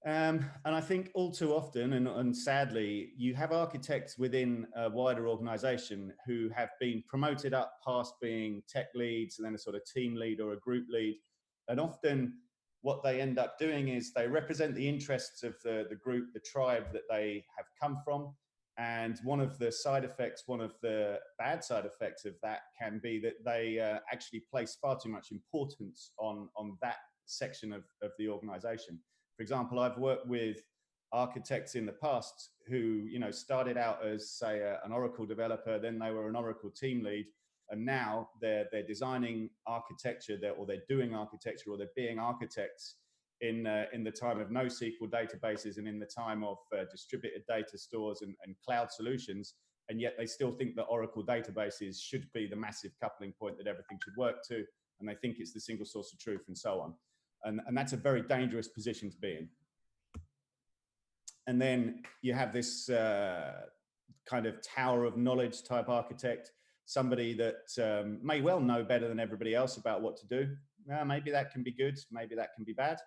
And I think all too often, and sadly, you have architects within a wider organization who have been promoted up past being tech leads and then a sort of team lead or a group lead. And often what they end up doing is they represent the interests of the group, the tribe that they have come from. And one of the side effects, one of the bad side effects of that can be that they actually place far too much importance on that section of the organization. For example, I've worked with architects in the past who, you know, started out as, say, an Oracle developer, then they were an Oracle team lead, And now they're designing architecture, or they're doing architecture, or they're being architects in the time of NoSQL databases and in the time of distributed data stores and cloud solutions. And yet they still think that Oracle databases should be the massive coupling point that everything should work to. And they think it's the single source of truth and so on. And that's a very dangerous position to be in. And then you have this kind of tower of knowledge type architect, somebody that may well know better than everybody else about what to do. Maybe that can be good, maybe that can be bad.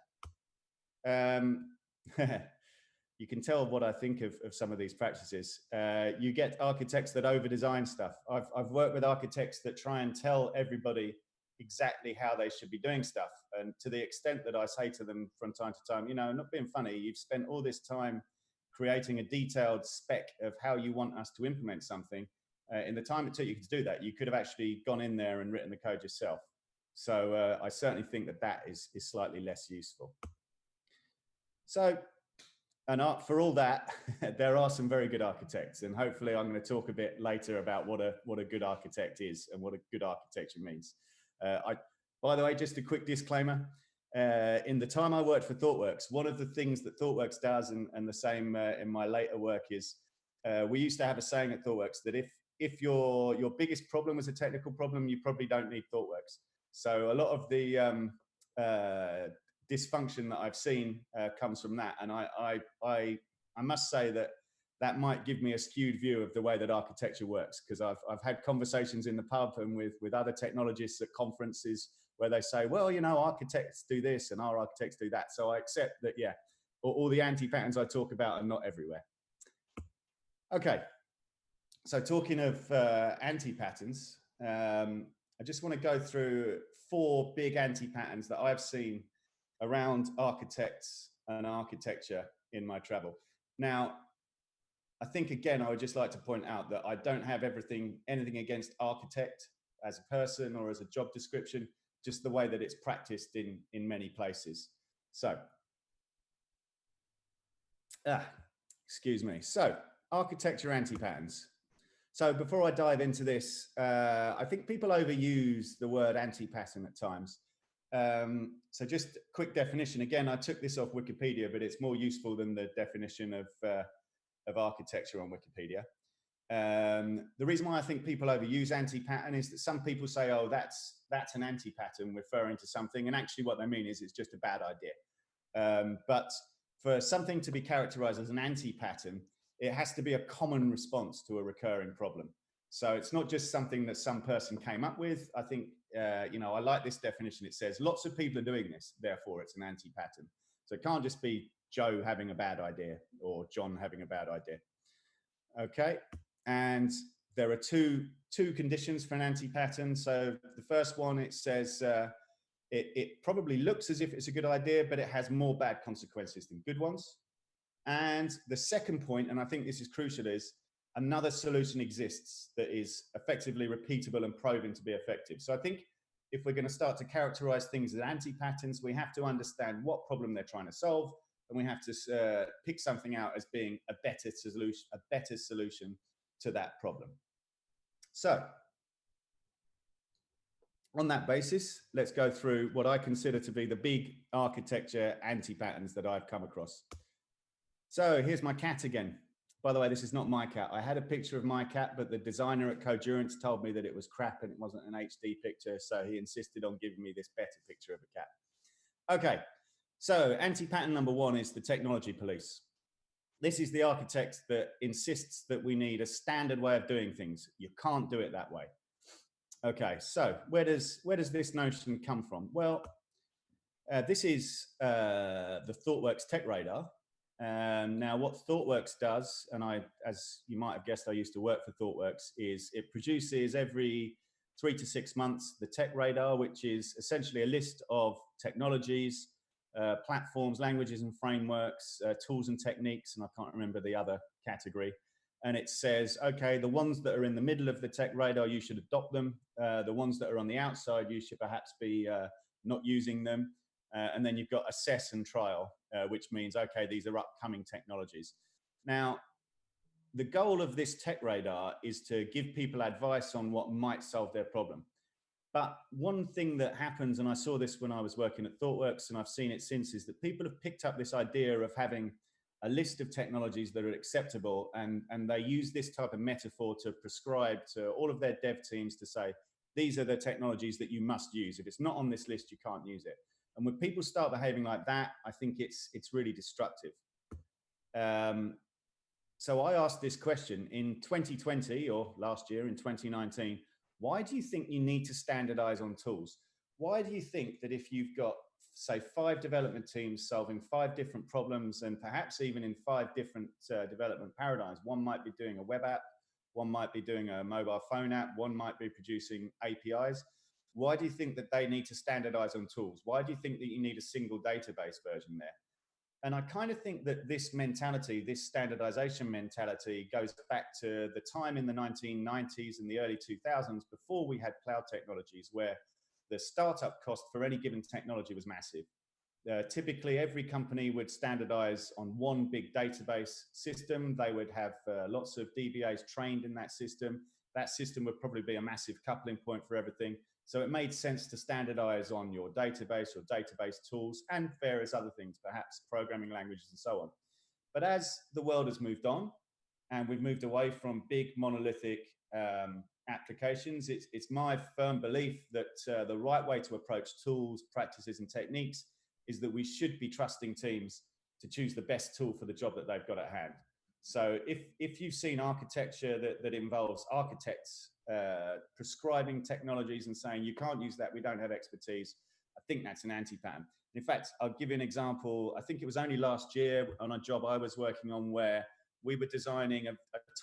You can tell what I think of some of these practices. You get architects that over-design stuff. I've worked with architects that try and tell everybody exactly how they should be doing stuff. And to the extent that I say to them from time to time, you know, not being funny, you've spent all this time creating a detailed spec of how you want us to implement something. In the time it took you to do that, you could have actually gone in there and written the code yourself. So I certainly think that that is slightly less useful. So, and for all that, there are some very good architects, and hopefully I'm going to talk a bit later about what a good architect is and what a good architecture means. By the way, just a quick disclaimer. In the time I worked for ThoughtWorks, one of the things that ThoughtWorks does, and the same in my later work, is we used to have a saying at ThoughtWorks that if your biggest problem was a technical problem, you probably don't need ThoughtWorks. So a lot of the dysfunction that I've seen comes from that, and I must say that might give me a skewed view of the way that architecture works, because I've had conversations in the pub and with other technologists at conferences where they say, well, you know, architects do this and our architects do that. So I accept that, yeah, all the anti-patterns I talk about are not everywhere. Okay, so talking of anti-patterns, I just want to go through 4 big anti-patterns that I've seen around architects and architecture in my travel. Now, I think, again, I would just like to point out that I don't have anything against architect as a person or as a job description, just the way that it's practiced in many places. So, excuse me. So, architecture anti-patterns. So before I dive into this, I think people overuse the word anti-pattern at times. So just a quick definition. Again, I took this off Wikipedia, but it's more useful than the definition of architecture on Wikipedia. The reason why I think people overuse anti-pattern is that some people say, oh, that's an anti-pattern referring to something, and actually what they mean is it's just a bad idea. But for something to be characterized as an anti-pattern, it has to be a common response to a recurring problem. So it's not just something that some person came up with. I think, you know, I like this definition. It says lots of people are doing this, therefore it's an anti-pattern. So it can't just be Joe having a bad idea or John having a bad idea. Okay, and there are two conditions for an anti-pattern. So the first one, it says it probably looks as if it's a good idea, but it has more bad consequences than good ones. And the second point, and I think this is crucial, is another solution exists that is effectively repeatable and proven to be effective. So I think if we're going to start to characterize things as anti-patterns, we have to understand what problem they're trying to solve, and we have to pick something out as being a better solution to that problem. So on that basis, let's go through what I consider to be the big architecture anti-patterns that I've come across. So here's my cat again. By the way, this is not my cat. I had a picture of my cat, but the designer at Codurance told me that it was crap and it wasn't an HD picture, so he insisted on giving me this better picture of a cat. Okay, so anti-pattern number 1 is the technology police. This is the architect that insists that we need a standard way of doing things. You can't do it that way. Okay, so where does this notion come from? Well, this is the ThoughtWorks Tech Radar. Now, what ThoughtWorks does, and as you might have guessed, I used to work for ThoughtWorks, is it produces every 3 to 6 months the Tech Radar, which is essentially a list of technologies, platforms, languages and frameworks, tools and techniques, and I can't remember the other category. And it says, okay, the ones that are in the middle of the Tech Radar, you should adopt them. The ones that are on the outside, you should perhaps be not using them. And then you've got assess and trial, which means, okay, these are upcoming technologies. Now, the goal of this tech radar is to give people advice on what might solve their problem. But one thing that happens, and I saw this when I was working at ThoughtWorks, and I've seen it since, is that people have picked up this idea of having a list of technologies that are acceptable, and they use this type of metaphor to prescribe to all of their dev teams to say, these are the technologies that you must use. If it's not on this list, you can't use it. And when people start behaving like that, I think it's really destructive. So I asked this question in 2020, or last year in 2019, why do you think you need to standardize on tools? Why do you think that if you've got, say, 5 development teams solving 5 different problems, and perhaps even in 5 different development paradigms, one might be doing a web app, one might be doing a mobile phone app, one might be producing APIs. Why do you think that they need to standardize on tools? Why do you think that you need a single database version there? And I kind of think that this mentality, this standardization mentality, goes back to the time in the 1990s and the early 2000s before we had cloud technologies, where the startup cost for any given technology was massive. Typically, every company would standardize on one big database system. They would have lots of DBAs trained in that system. That system would probably be a massive coupling point for everything. So it made sense to standardize on your database or database tools and various other things, perhaps programming languages and so on. But as the world has moved on and we've moved away from big monolithic applications, it's my firm belief that the right way to approach tools, practices, and techniques is that we should be trusting teams to choose the best tool for the job that they've got at hand. So if you've seen architecture that involves architects prescribing technologies and saying, you can't use that, we don't have expertise, I think that's an anti-pattern. In fact, I'll give you an example. I think it was only last year on a job I was working on where we were designing a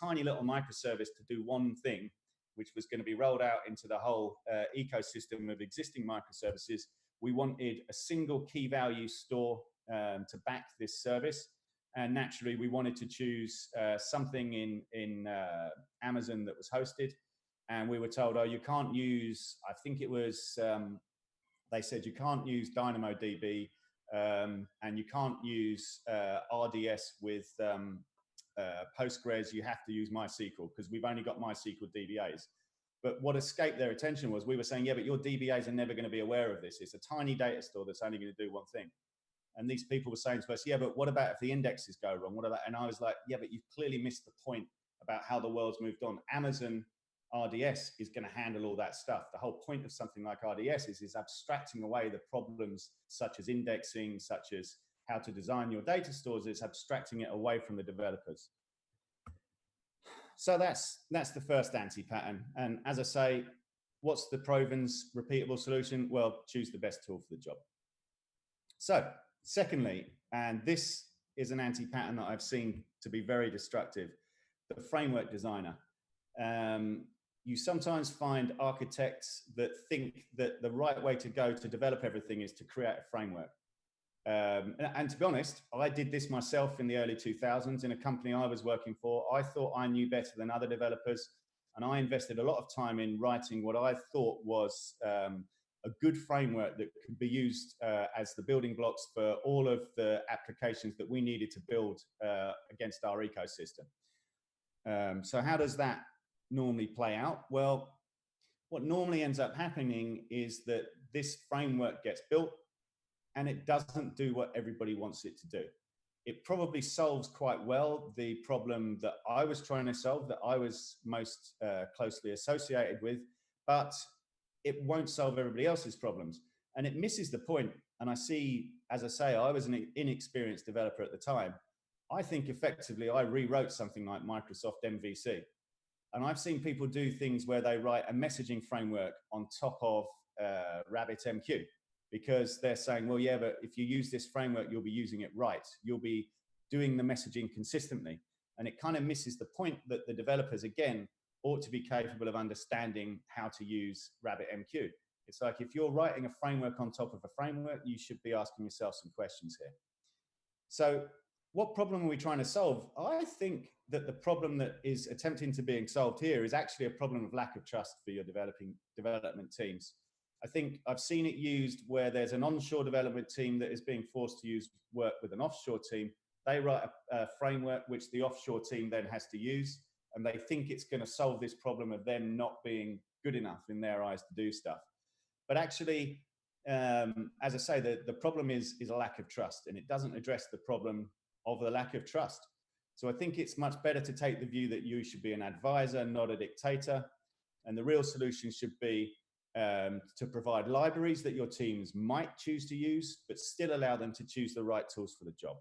tiny little microservice to do one thing, which was going to be rolled out into the whole ecosystem of existing microservices. We wanted a single key value store to back this service. And naturally, we wanted to choose something in Amazon that was hosted. And we were told, oh, you can't use, I think it was, they said you can't use DynamoDB and you can't use RDS with Postgres. You have to use MySQL because we've only got MySQL DBAs. But what escaped their attention was we were saying, yeah, but your DBAs are never going to be aware of this. It's a tiny data store that's only going to do one thing. And these people were saying to us, yeah, but what about if the indexes go wrong? What about? And I was like, yeah, but you've clearly missed the point about how the world's moved on. Amazon RDS is going to handle all that stuff. The whole point of something like RDS is abstracting away the problems such as indexing, such as how to design your data stores, is abstracting it away from the developers. So that's the first anti-pattern. And as I say, what's the proven repeatable solution? Well, choose the best tool for the job. So secondly, and this is an anti-pattern that I've seen to be very destructive, the framework designer. You sometimes find architects that think that the right way to go to develop everything is to create a framework. And to be honest, I did this myself in the early 2000s in a company I was working for. I thought I knew better than other developers, and I invested a lot of time in writing what I thought was a good framework that could be used as the building blocks for all of the applications that we needed to build against our ecosystem. So how does that normally play out? Well, what normally ends up happening is that this framework gets built and it doesn't do what everybody wants it to do. It probably solves quite well the problem that I was trying to solve, that I was most closely associated with, but it won't solve everybody else's problems. And it misses the point. And I see, as I say, I was an inexperienced developer at the time. I think effectively I rewrote something like Microsoft MVC. And I've seen people do things where they write a messaging framework on top of RabbitMQ, because they're saying, well, yeah, but if you use this framework, you'll be using it right. You'll be doing the messaging consistently. And it kind of misses the point that the developers, again, ought to be capable of understanding how to use RabbitMQ. It's like if you're writing a framework on top of a framework, you should be asking yourself some questions here. So what problem are we trying to solve? I think that the problem that is attempting to being solved here is actually a problem of lack of trust for your development teams. I think I've seen it used where there's an onshore development team that is being forced to work with an offshore team. They write a framework which the offshore team then has to use, and they think it's going to solve this problem of them not being good enough in their eyes to do stuff. But actually, as I say, the problem is a lack of trust, and it doesn't address the problem of the lack of trust. So I think it's much better to take the view that you should be an advisor, not a dictator. And the real solution should be to provide libraries that your teams might choose to use, but still allow them to choose the right tools for the job.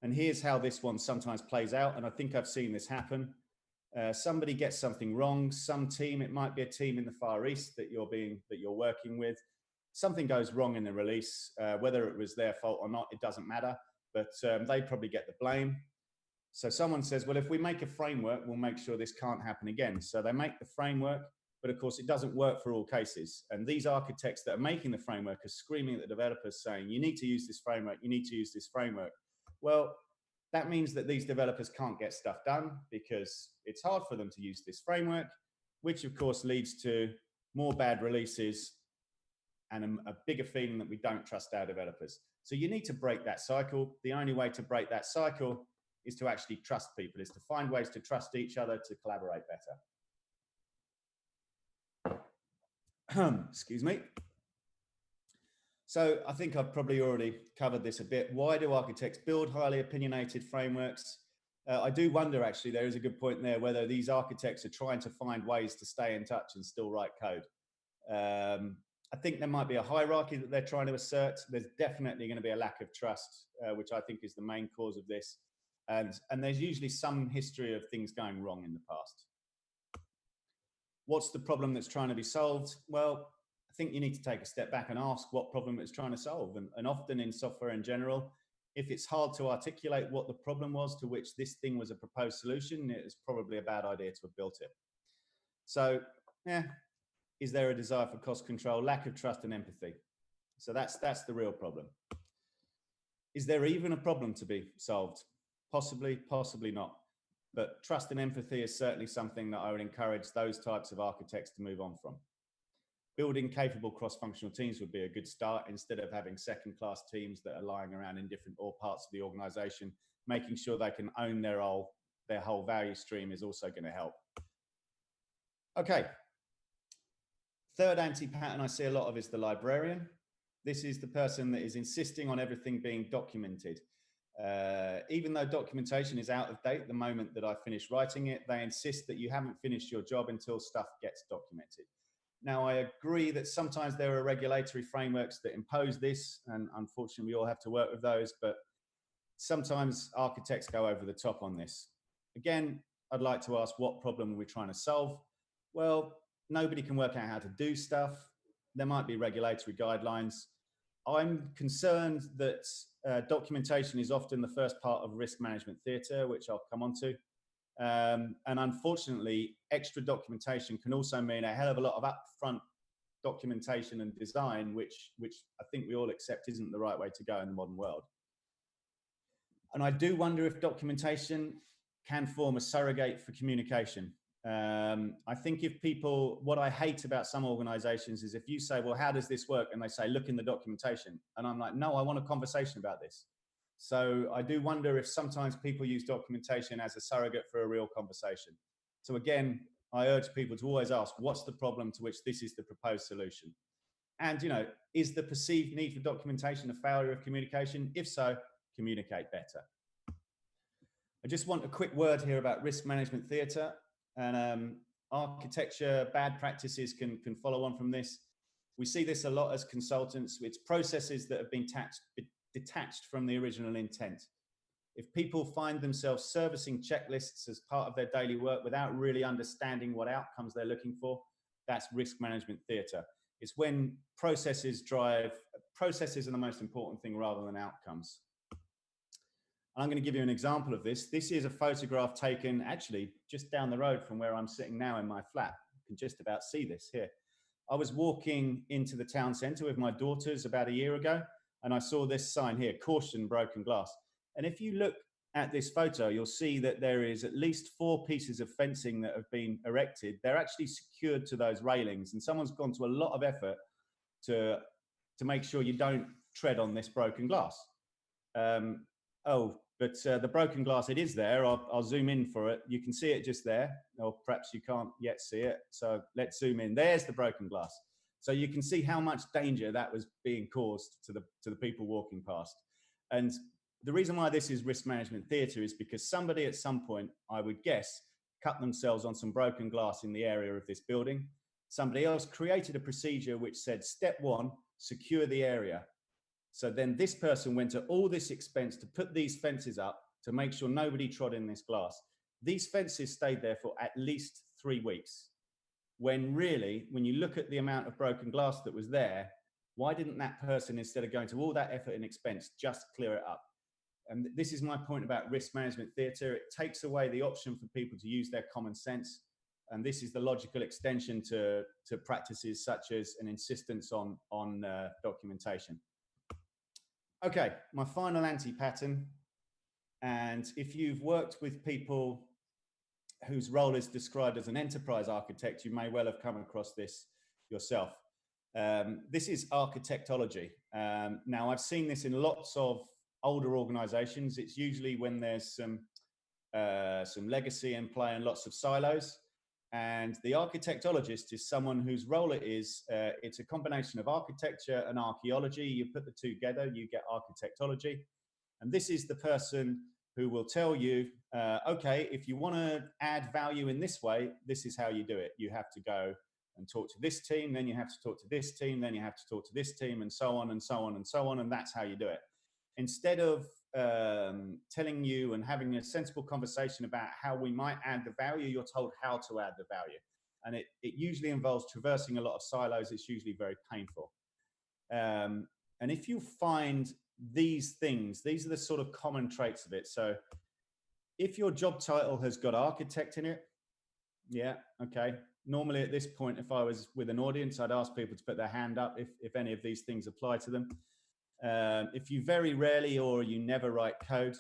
And here's how this one sometimes plays out. And I think I've seen this happen. Somebody gets something wrong. Some team, it might be a team in the Far East that you're working with. Something goes wrong in the release, whether it was their fault or not, it doesn't matter, but they probably get the blame. So someone says, well, if we make a framework, we'll make sure this can't happen again. So they make the framework, but of course it doesn't work for all cases. And these architects that are making the framework are screaming at the developers saying, you need to use this framework, you need to use this framework. Well, that means that these developers can't get stuff done because it's hard for them to use this framework, which of course leads to more bad releases and a bigger feeling that we don't trust our developers. So you need to break that cycle. The only way to break that cycle is to actually trust people, is to find ways to trust each other, to collaborate better. Excuse me. So I think I've probably already covered this a bit. Why do architects build highly opinionated frameworks? I do wonder, actually, there is a good point there, whether these architects are trying to find ways to stay in touch and still write code. I think there might be a hierarchy that they're trying to assert. There's definitely going to be a lack of trust, which I think is the main cause of this. And there's usually some history of things going wrong in the past. What's the problem that's trying to be solved? Well, I think you need to take a step back and ask what problem it's trying to solve. And often in software in general, if it's hard to articulate what the problem was to which this thing was a proposed solution, it is probably a bad idea to have built it. So, yeah, is there a desire for cost control, lack of trust and empathy? So that's the real problem. Is there even a problem to be solved? Possibly, possibly not. But trust and empathy is certainly something that I would encourage those types of architects to move on from. Building capable cross-functional teams would be a good start instead of having second-class teams that are lying around in different parts of the organization. Making sure they can own their whole value stream is also going to help. Okay. Third anti-pattern I see a lot of is the librarian. This is the person that is insisting on everything being documented. Even though documentation is out of date the moment that I finish writing it, they insist that you haven't finished your job until stuff gets documented. Now, I agree that sometimes there are regulatory frameworks that impose this, and unfortunately we all have to work with those, but sometimes architects go over the top on this. Again, I'd like to ask, what problem are we trying to solve? Well, nobody can work out how to do stuff. There might be regulatory guidelines. I'm concerned that documentation is often the first part of risk management theatre, which I'll come on to. And unfortunately, extra documentation can also mean a hell of a lot of upfront documentation and design, which I think we all accept isn't the right way to go in the modern world. And I do wonder if documentation can form a surrogate for communication. I think if people, what I hate about some organizations is if you say, well, how does this work? And they say, look in the documentation. And I'm like, no, I want a conversation about this. So I do wonder if sometimes people use documentation as a surrogate for a real conversation. So again, I urge people to always ask, what's the problem to which this is the proposed solution? And, you know, is the perceived need for documentation a failure of communication? If so, communicate better. I just want a quick word here about risk management theatre. And architecture, bad practices can follow on from this. We see this a lot as consultants. It's processes that have been detached from the original intent. If people find themselves servicing checklists as part of their daily work without really understanding what outcomes they're looking for, that's risk management theatre. It's when processes are the most important thing rather than outcomes. I'm going to give you an example of this. This is a photograph taken actually just down the road from where I'm sitting now in my flat. You can just about see this here. I was walking into the town centre with my daughters about a year ago, and I saw this sign here, caution broken glass. And if you look at this photo, you'll see that there is at least 4 pieces of fencing that have been erected. They're actually secured to those railings, and someone's gone to a lot of effort to make sure you don't tread on this broken glass. But the broken glass, it is there. I'll zoom in for it. You can see it just there, or perhaps you can't yet see it. So let's zoom in. There's the broken glass. So you can see how much danger that was being caused to the people walking past. And the reason why this is risk management theatre is because somebody at some point, I would guess, cut themselves on some broken glass in the area of this building. Somebody else created a procedure which said, step 1, secure the area. So then this person went to all this expense to put these fences up to make sure nobody trod in this glass. These fences stayed there for at least 3 weeks. When really, when you look at the amount of broken glass that was there, why didn't that person, instead of going to all that effort and expense, just clear it up? And this is my point about risk management theatre. It takes away the option for people to use their common sense. And this is the logical extension to practices such as an insistence on documentation. Okay, my final anti-pattern. And if you've worked with people whose role is described as an enterprise architect, you may well have come across this yourself. This is architectology. Now, I've seen this in lots of older organizations. It's usually when there's some legacy in play and lots of silos. And the architectologist is someone whose role it is, it's a combination of architecture and archaeology. You put the two together, you get architectology. And this is the person who will tell you, okay, if you want to add value in this way, this is how you do it. You have to go and talk to this team, then you have to talk to this team, then you have to talk to this team, and so on and so on and so on, and that's how you do it. Instead of telling you and having a sensible conversation about how we might add the value, you're told how to add the value. And it usually involves traversing a lot of silos. It's usually very painful. And if you find these things, these are the sort of common traits of it. So if your job title has got architect in it, yeah, okay. Normally at this point, if I was with an audience, I'd ask people to put their hand up if any of these things apply to them. If you very rarely or you never write code,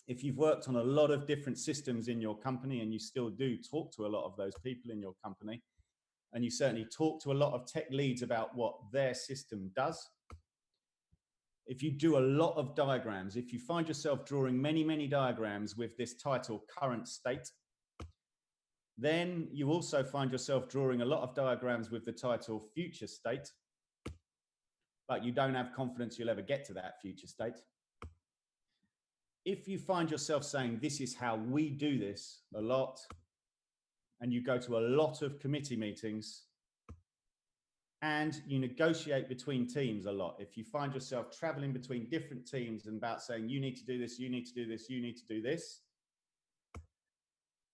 if you've worked on a lot of different systems in your company and you still do talk to a lot of those people in your company, and you certainly talk to a lot of tech leads about what their system does. If you do a lot of diagrams, if you find yourself drawing many, many diagrams with this title, current state, then you also find yourself drawing a lot of diagrams with the title, future state, but you don't have confidence you'll ever get to that future state. If you find yourself saying, this is how we do this a lot, and you go to a lot of committee meetings, and you negotiate between teams a lot. If you find yourself traveling between different teams and about saying, you need to do this, you need to do this, you need to do this,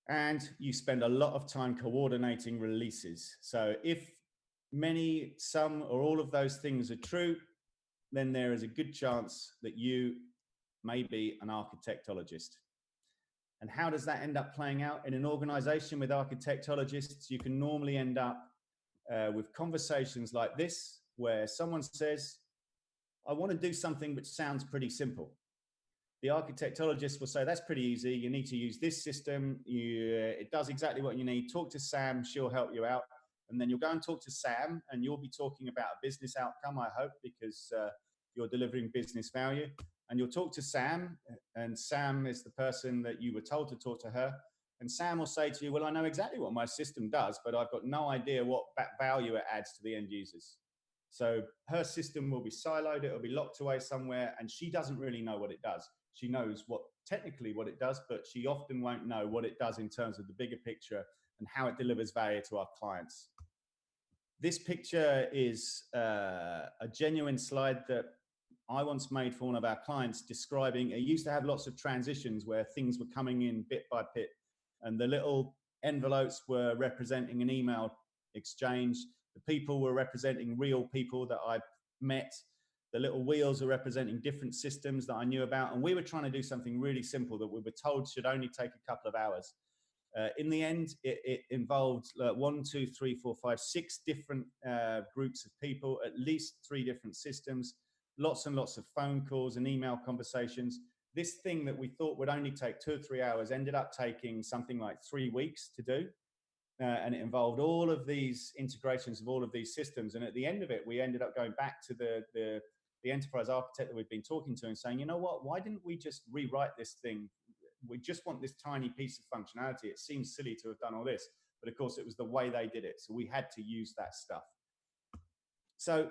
and you spend a lot of time coordinating releases. So if many, some, or all of those things are true, then there is a good chance that you may be an architectologist. And how does that end up playing out? In an organization with architectologists, you can normally end up with conversations like this, where someone says, I want to do something which sounds pretty simple. The architectologist will say, that's pretty easy. You need to use this system. It does exactly what you need. Talk to Sam, she'll help you out. And then you'll go and talk to Sam, and you'll be talking about a business outcome, I hope, because you're delivering business value. And you'll talk to Sam, and Sam is the person that you were told to talk to her. And Sam will say to you, well, I know exactly what my system does, but I've got no idea what value it adds to the end users. So her system will be siloed, it'll be locked away somewhere, and she doesn't really know what it does. She knows technically what it does, but she often won't know what it does in terms of the bigger picture and how it delivers value to our clients. This picture is a genuine slide that I once made for one of our clients, describing, it used to have lots of transitions where things were coming in bit by bit, and the little envelopes were representing an email exchange. The people were representing real people that I met. The little wheels are representing different systems that I knew about. And we were trying to do something really simple that we were told should only take a couple of hours. In the end, it involved 1, 2, 3, 4, 5, 6 different groups of people, at least 3 different systems, lots and lots of phone calls and email conversations. This thing that we thought would only take 2 or 3 hours ended up taking something like 3 weeks to do. And it involved all of these integrations of all of these systems. And at the end of it, we ended up going back to the the enterprise architect that we've been talking to and saying, you know what, why didn't we just rewrite this thing? We just want this tiny piece of functionality. It seems silly to have done all this, but of course it was the way they did it. So we had to use that stuff. So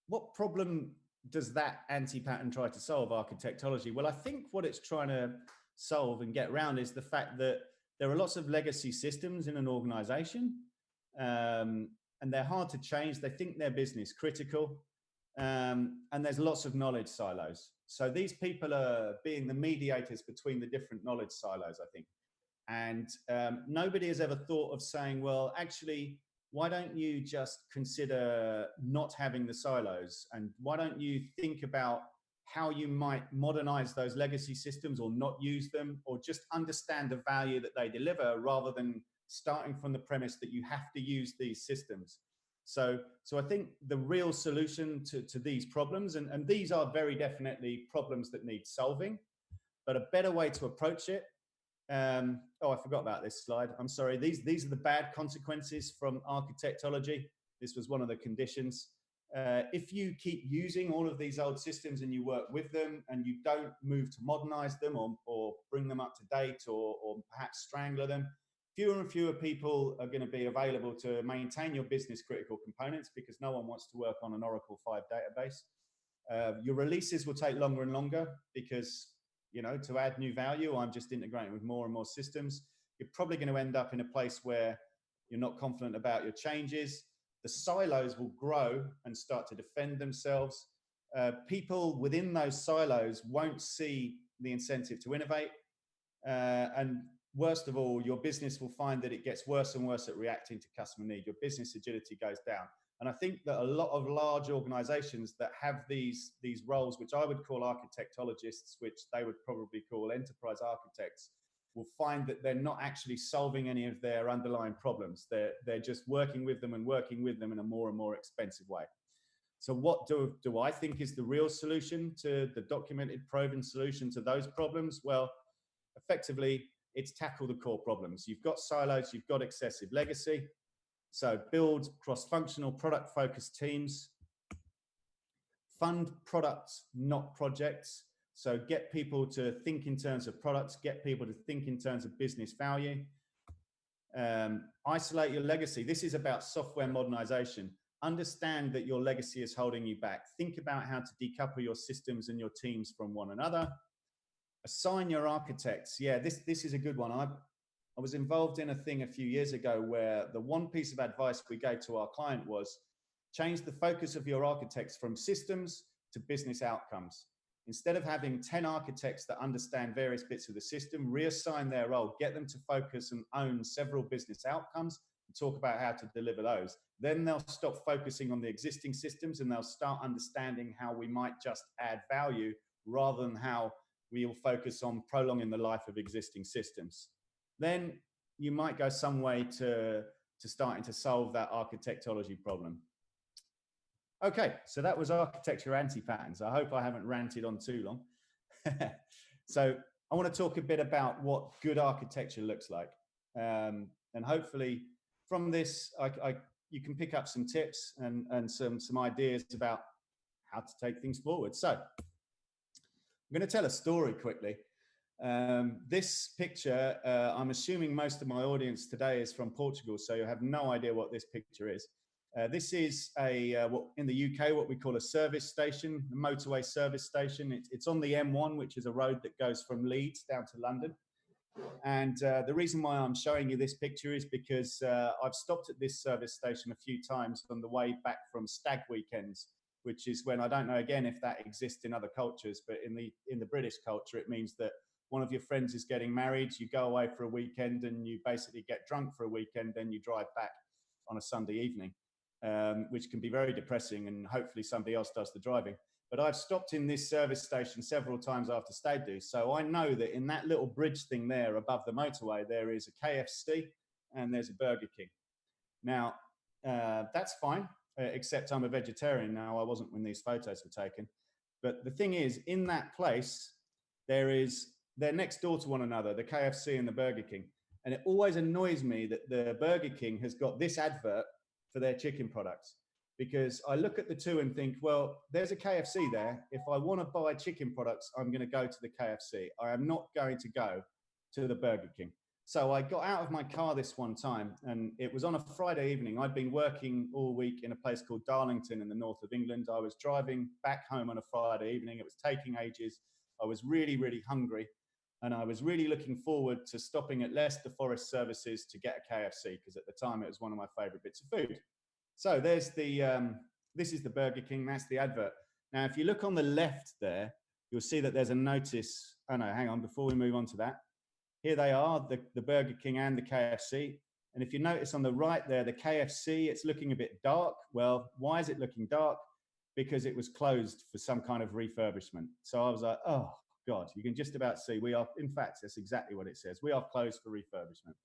what problem does that anti-pattern try to solve, architectology? Well, I think what it's trying to solve and get around is the fact that there are lots of legacy systems in an organization, and they're hard to change. They think they're business critical, and there's lots of knowledge silos. So these people are being the mediators between the different knowledge silos, I think. And nobody has ever thought of saying, well, actually, why don't you just consider not having the silos? And why don't you think about how you might modernize those legacy systems or not use them, or just understand the value that they deliver rather than starting from the premise that you have to use these systems. So I think the real solution to these problems, and these are very definitely problems that need solving, but a better way to approach it. Oh, I forgot about this slide. I'm sorry. These are the bad consequences from architectology. This was one of the conditions. If you keep using all of these old systems and you work with them and you don't move to modernize them or bring them up to date or perhaps strangler them, fewer and fewer people are going to be available to maintain your business critical components because no one wants to work on an Oracle 5 database. Your releases will take longer and longer because, you know, to add new value, I'm just integrating with more and more systems. You're probably going to end up in a place where you're not confident about your changes. The silos will grow and start to defend themselves. People within those silos won't see the incentive to innovate. And worst of all, your business will find that it gets worse and worse at reacting to customer need. Your business agility goes down. And I think that a lot of large organizations that have these roles, which I would call architectologists, which they would probably call enterprise architects, will find that they're not actually solving any of their underlying problems. They're just working with them in a more and more expensive way. So what do I think is the real solution to the documented, proven solution to those problems? Well, effectively, it's tackle the core problems. You've got silos, you've got excessive legacy. So build cross-functional product-focused teams, fund products, not projects. So get people to think in terms of products, get people to think in terms of business value. Isolate your legacy. This is about software modernization. Understand that your legacy is holding you back. Think about how to decouple your systems and your teams from one another. Assign your architects. Yeah, this is a good one. I was involved in a thing a few years ago where the one piece of advice we gave to our client was change the focus of your architects from systems to business outcomes. Instead of having 10 architects that understand various bits of the system, reassign their role, get them to focus and own several business outcomes and talk about how to deliver those. Then they'll stop focusing on the existing systems and they'll start understanding how we might just add value rather than how we'll focus on prolonging the life of existing systems. Then you might go some way to starting to solve that architectology problem. Okay, so that was architecture anti-patterns. I hope I haven't ranted on too long. So I want to talk a bit about what good architecture looks like. And hopefully from this, you can pick up some tips and some ideas about how to take things forward. So I'm going to tell a story quickly. This picture, I'm assuming most of my audience today is from Portugal, so you have no idea what this picture is. This is in the UK, what we call a service station, a motorway service station. It's on the M1, which is a road that goes from Leeds down to London. And the reason why I'm showing you this picture is because I've stopped at this service station a few times on the way back from stag weekends, which is when, I don't know again if that exists in other cultures, but in the British culture, it means that one of your friends is getting married, you go away for a weekend and you basically get drunk for a weekend, then you drive back on a Sunday evening, which can be very depressing, and hopefully somebody else does the driving. But I've stopped in this service station several times after stag do, so I know that in that little bridge thing there above the motorway, there is a KFC and there's a Burger King. Now, that's fine, except I'm a vegetarian now. I wasn't when these photos were taken. But the thing is, in that place, they're next door to one another, the KFC and the Burger King. And it always annoys me that the Burger King has got this advert for their chicken products. because I look at the two and think, well, there's a KFC there. If I want to buy chicken products, I'm going to go to the KFC. I am not going to go to the Burger King. So I got out of my car this one time, and it was on a Friday evening. I'd been working all week in a place called Darlington in the north of England. I was driving back home on a Friday evening. It was taking ages. I was really, really hungry. And I was really looking forward to stopping at Leicester Forest Services to get a KFC, because at the time it was one of my favorite bits of food. So there's this is the Burger King, that's the advert. Now, if you look on the left there, you'll see that there's a notice. Oh no, hang on, before we move on to that. Here they are, the Burger King and the KFC. And if you notice on the right there, the KFC, it's looking a bit dark. Well, why is it looking dark? Because it was closed for some kind of refurbishment. So I was like, oh God, you can just about see we are, in fact, that's exactly what it says. We are closed for refurbishment.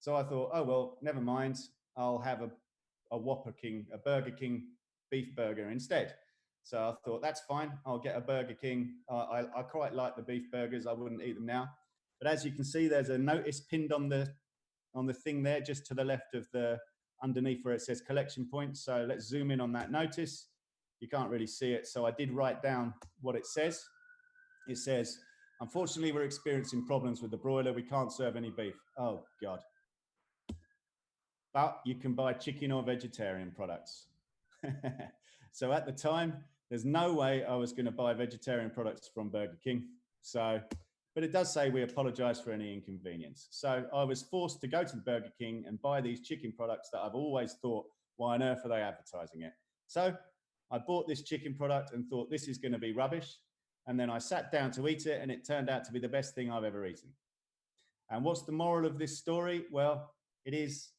So I thought, oh, well, never mind. I'll have a Burger King beef burger instead. So I thought, that's fine. I'll get a Burger King. I quite like the beef burgers. I wouldn't eat them now. But as you can see, there's a notice pinned on the thing there, just to the left of underneath where it says collection point. So let's zoom in on that notice. You can't really see it. So I did write down what it says. It says, unfortunately, we're experiencing problems with the broiler. We can't serve any beef. Oh, God. But you can buy chicken or vegetarian products. So at the time, there's no way I was going to buy vegetarian products from Burger King. So, but it does say we apologize for any inconvenience. So I was forced to go to the Burger King and buy these chicken products that I've always thought, why on earth are they advertising it? So I bought this chicken product and thought this is going to be rubbish. And then I sat down to eat it, and it turned out to be the best thing I've ever eaten. And what's the moral of this story? Well, it is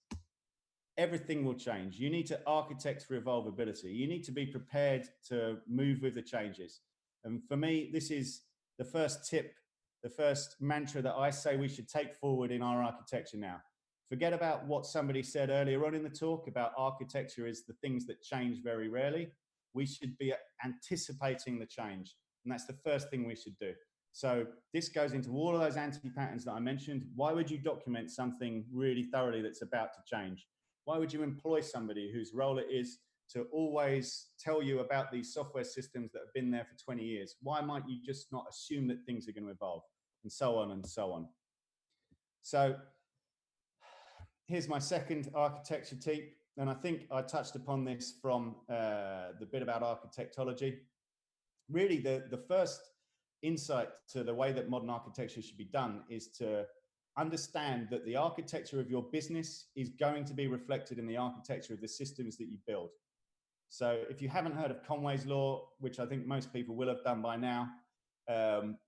everything will change. You need to architect for evolvability. You need to be prepared to move with the changes. And for me, this is the first tip, the first mantra that I say we should take forward in our architecture now. Forget about what somebody said earlier on in the talk about architecture is the things that change very rarely. We should be anticipating the change. And that's the first thing we should do. So this goes into all of those anti-patterns that I mentioned. Why would you document something really thoroughly that's about to change? Why would you employ somebody whose role it is to always tell you about these software systems that have been there for 20 years? Why might you just not assume that things are going to evolve? And so on and so on. So here's my second architecture tip. And I think I touched upon this from the bit about architectology. Really, the first insight to the way that modern architecture should be done is to understand that the architecture of your business is going to be reflected in the architecture of the systems that you build. So if you haven't heard of Conway's Law, which I think most people will have done by now,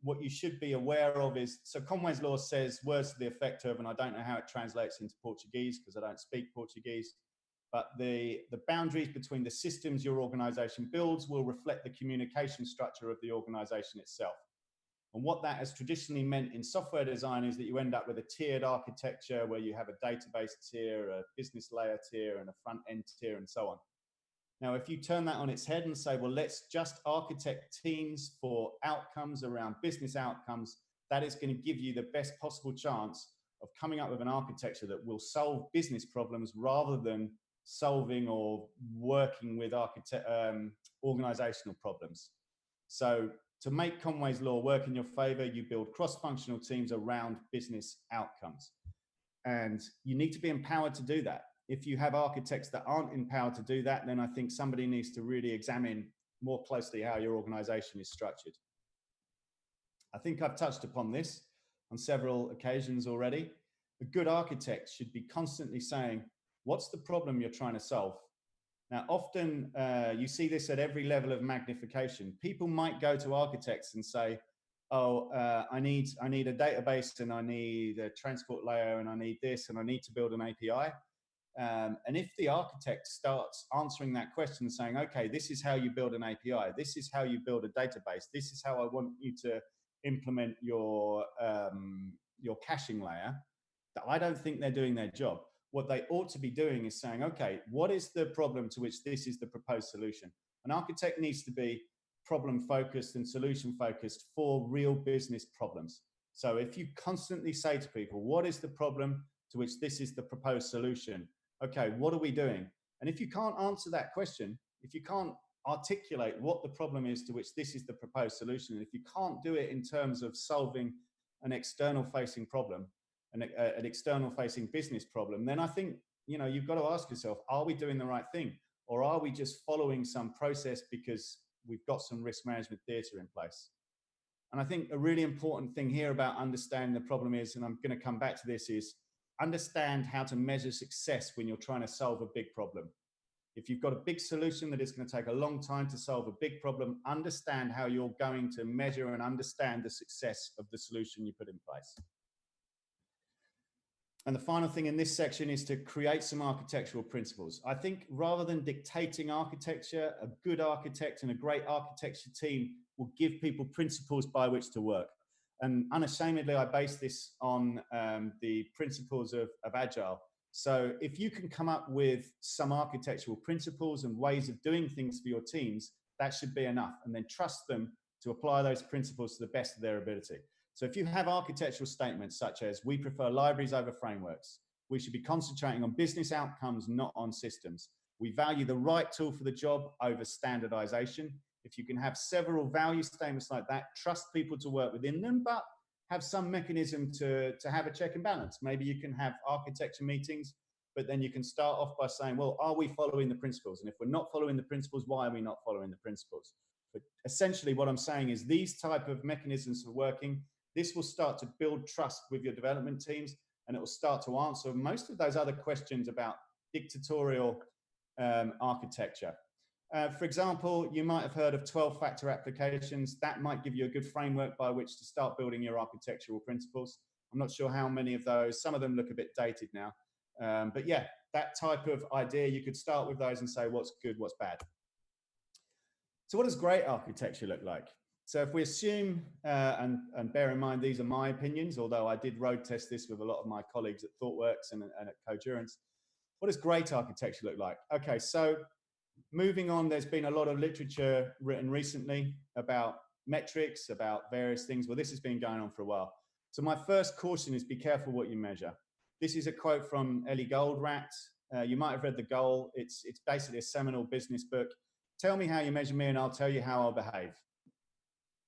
what you should be aware of is, so Conway's Law says words to the effect of, and I don't know how it translates into Portuguese because I don't speak Portuguese, but the boundaries between the systems your organization builds will reflect the communication structure of the organization itself. And what that has traditionally meant in software design is that you end up with a tiered architecture where you have a database tier, a business layer tier, and a front end tier, and so on. Now, if you turn that on its head and say, well, let's just architect teams for outcomes around business outcomes, that is going to give you the best possible chance of coming up with an architecture that will solve business problems rather than solving or working with organizational problems. So to make Conway's Law work in your favor, you build cross-functional teams around business outcomes. And you need to be empowered to do that. If you have architects that aren't empowered to do that, then I think somebody needs to really examine more closely how your organization is structured. I think I've touched upon this on several occasions already. A good architect should be constantly saying, what's the problem you're trying to solve? Now, often you see this at every level of magnification. People might go to architects and say, oh, I need a database, and I need a transport layer, and I need this, and I need to build an API. And if the architect starts answering that question saying, okay, this is how you build an API, this is how you build a database, this is how I want you to implement your caching layer, I don't think they're doing their job. What they ought to be doing is saying, okay, what is the problem to which this is the proposed solution? An architect needs to be problem focused and solution focused for real business problems. So if you constantly say to people, what is the problem to which this is the proposed solution? Okay, what are we doing? And if you can't answer that question, if you can't articulate what the problem is to which this is the proposed solution, if you can't do it in terms of solving an external facing problem, an external facing business problem, then I think, you know, you've got to ask yourself, are we doing the right thing? Or are we just following some process because we've got some risk management theatre in place? And I think a really important thing here about understanding the problem is, and I'm going to come back to this, is understand how to measure success when you're trying to solve a big problem. If you've got a big solution that is going to take a long time to solve a big problem, understand how you're going to measure and understand the success of the solution you put in place. And the final thing in this section is to create some architectural principles. I think rather than dictating architecture, a good architect and a great architecture team will give people principles by which to work. And unashamedly, I base this on the principles of Agile. So if you can come up with some architectural principles and ways of doing things for your teams, that should be enough. And then trust them to apply those principles to the best of their ability. So if you have architectural statements such as, we prefer libraries over frameworks, we should be concentrating on business outcomes, not on systems, we value the right tool for the job over standardization. If you can have several value statements like that, trust people to work within them, but have some mechanism to have a check and balance. Maybe you can have architecture meetings, but then you can start off by saying, well, are we following the principles? And if we're not following the principles, why are we not following the principles? But essentially what I'm saying is these type of mechanisms for working, this will start to build trust with your development teams, and it will start to answer most of those other questions about dictatorial architecture. For example, you might have heard of 12-factor applications. That might give you a good framework by which to start building your architectural principles. I'm not sure how many of those, some of them look a bit dated now. But yeah, that type of idea, you could start with those and say what's good, what's bad. So what does great architecture look like? So if we assume, and bear in mind, these are my opinions, although I did road test this with a lot of my colleagues at ThoughtWorks and at Codurance. What does great architecture look like? Okay, so moving on, there's been a lot of literature written recently about metrics, about various things. Well, this has been going on for a while. So my first caution is be careful what you measure. This is a quote from Ellie Goldratt. You might have read The Goal. It's basically a seminal business book. Tell me how you measure me and I'll tell you how I'll behave.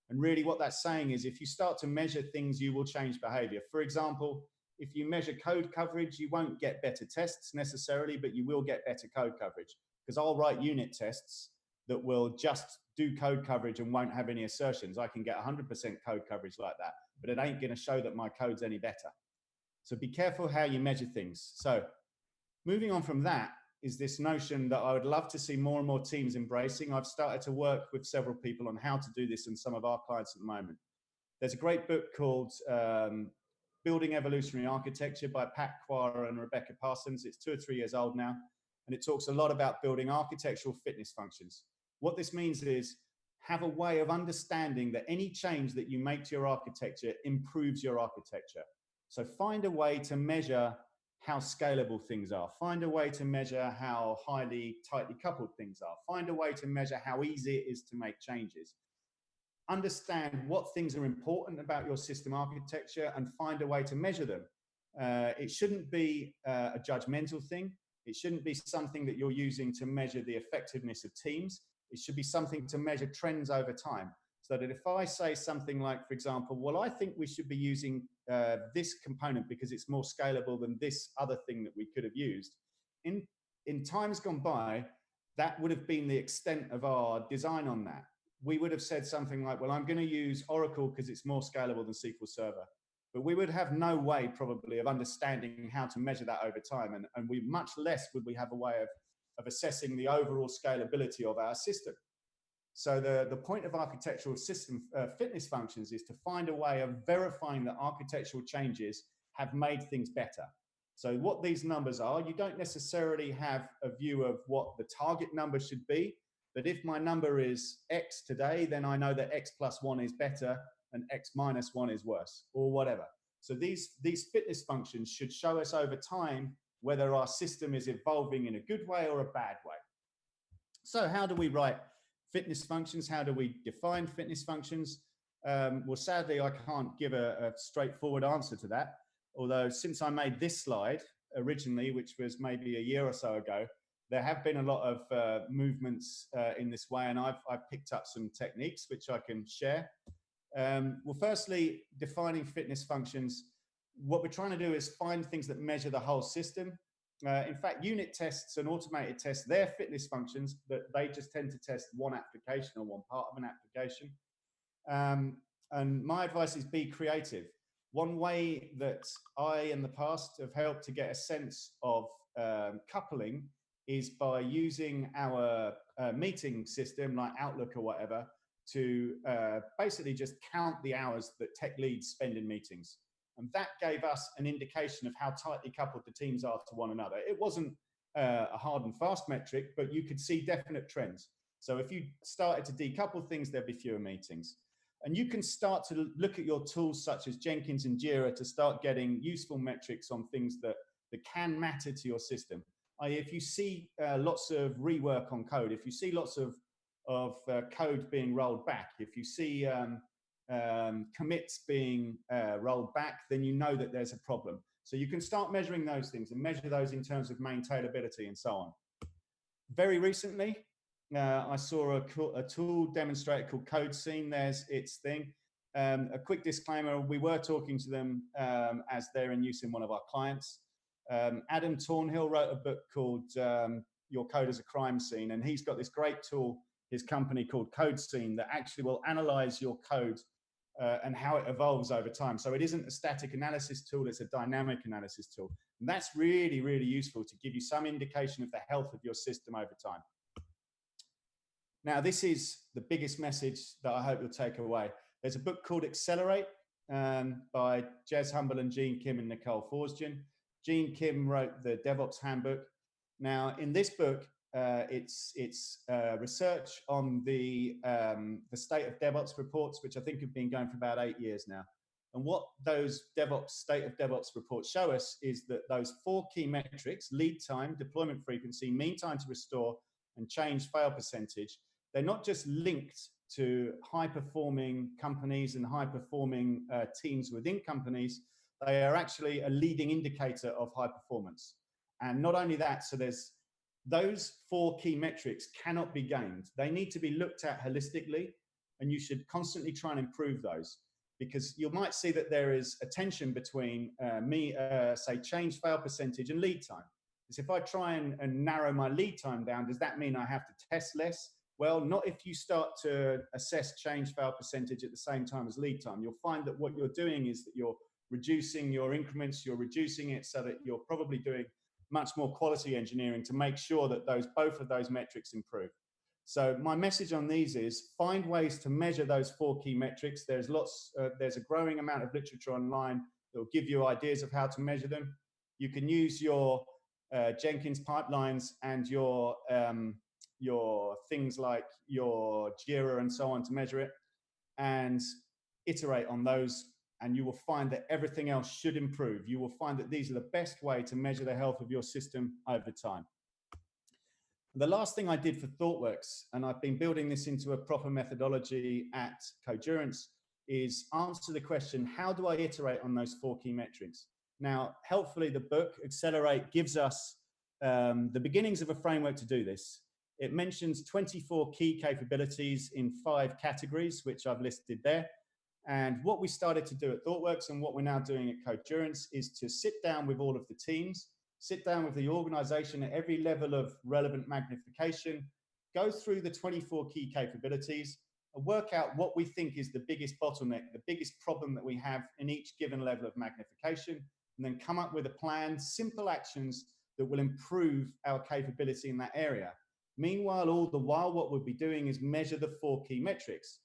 And really what that's saying is if you start to measure things, you will change behavior. For example, if you measure code coverage, you won't get better tests necessarily, but you will get better code coverage, because I'll write unit tests that will just do code coverage and won't have any assertions. I can get 100% code coverage like that, but it ain't going to show that my code's any better. So be careful how you measure things. So moving on from that is this notion that I would love to see more and more teams embracing. I've started to work with several people on how to do this in some of our clients at the moment. There's a great book called Building Evolutionary Architecture by Pat Quire and Rebecca Parsons. It's 2 or 3 years old now, and it talks a lot about building architectural fitness functions. What this means is have a way of understanding that any change that you make to your architecture improves your architecture. So find a way to measure how scalable things are. Find a way to measure how highly tightly coupled things are. Find a way to measure how easy it is to make changes. Understand what things are important about your system architecture and find a way to measure them. It shouldn't be a judgmental thing. It shouldn't be something that you're using to measure the effectiveness of teams. It should be something to measure trends over time. So that if I say something like, for example, well, I think we should be using this component because it's more scalable than this other thing that we could have used. In times gone by, that would have been the extent of our design on that. We would have said something like, well, I'm going to use Oracle because it's more scalable than SQL Server. But we would have no way probably of understanding how to measure that over time. And we much less would we have a way of assessing the overall scalability of our system. So the point of architectural system fitness functions is to find a way of verifying that architectural changes have made things better. So what these numbers are, you don't necessarily have a view of what the target number should be, but if my number is X today, then I know that X plus 1 is better and X minus 1 is worse, or whatever. So these fitness functions should show us over time whether our system is evolving in a good way or a bad way. So how do we write fitness functions? How do we define fitness functions? Well, sadly, I can't give a straightforward answer to that. Although since I made this slide originally, which was maybe a year or so ago, there have been a lot of movements in this way, and I've picked up some techniques which I can share. Well, firstly, defining fitness functions. What we're trying to do is find things that measure the whole system. In fact, unit tests and automated tests, they're fitness functions, but they just tend to test one application or one part of an application. And my advice is be creative. One way that I, in the past, have helped to get a sense of coupling is by using our meeting system like Outlook or whatever to basically just count the hours that tech leads spend in meetings. And that gave us an indication of how tightly coupled the teams are to one another. It wasn't a hard and fast metric, but you could see definite trends. So if you started to decouple things, there'd be fewer meetings. And you can start to look at your tools such as Jenkins and Jira to start getting useful metrics on things that can matter to your system. If you see lots of rework on code, if you see lots of code being rolled back, if you see commits being rolled back, then you know that there's a problem. So you can start measuring those things and measure those in terms of maintainability and so on. Very recently, I saw a tool demonstrated called Code Scene. There's its thing. A quick disclaimer, we were talking to them as they're in use in one of our clients. Adam Thornhill wrote a book called Your Code as a Crime Scene, and he's got this great tool, his company called Code Scene, that actually will analyze your code and how it evolves over time. So it isn't a static analysis tool, it's a dynamic analysis tool. And that's really, really useful to give you some indication of the health of your system over time. Now, this is the biggest message that I hope you'll take away. There's a book called Accelerate by Jez Humble and Gene Kim and Nicole Forsgen. Gene Kim wrote the DevOps Handbook. Now, in this book, it's research on the state of DevOps reports, which I think have been going for about 8 years now. And what those state of DevOps reports show us is that those 4 key metrics, lead time, deployment frequency, mean time to restore, and change fail percentage, they're not just linked to high-performing companies and high-performing teams within companies. They are actually a leading indicator of high performance. And not only that, so there's those 4 key metrics cannot be gamed. They need to be looked at holistically, and you should constantly try and improve those, because you might see that there is a tension between say change fail percentage and lead time. Because if I try and narrow my lead time down, does that mean I have to test less? Well, not if you start to assess change fail percentage at the same time as lead time. You'll find that what you're doing is that you're reducing your increments, you're reducing it so that you're probably doing much more quality engineering to make sure that both of those metrics improve. So my message on these is find ways to measure those 4 key metrics. There's a growing amount of literature online that will give you ideas of how to measure them. You can use your Jenkins pipelines and your things like your Jira and so on to measure it, and iterate on those, and you will find that everything else should improve. You will find that these are the best way to measure the health of your system over time. The last thing I did for ThoughtWorks, and I've been building this into a proper methodology at Codurance, is answer the question, how do I iterate on those 4 key metrics? Now, helpfully, the book, Accelerate, gives us the beginnings of a framework to do this. It mentions 24 key capabilities in 5 categories, which I've listed there. And what we started to do at ThoughtWorks and what we're now doing at Codurance is to sit down with all of the teams, sit down with the organization at every level of relevant magnification, go through the 24 key capabilities, and work out what we think is the biggest bottleneck, the biggest problem that we have in each given level of magnification, and then come up with a plan, simple actions that will improve our capability in that area. Meanwhile, all the while, what we'll be doing is measure the 4 key metrics.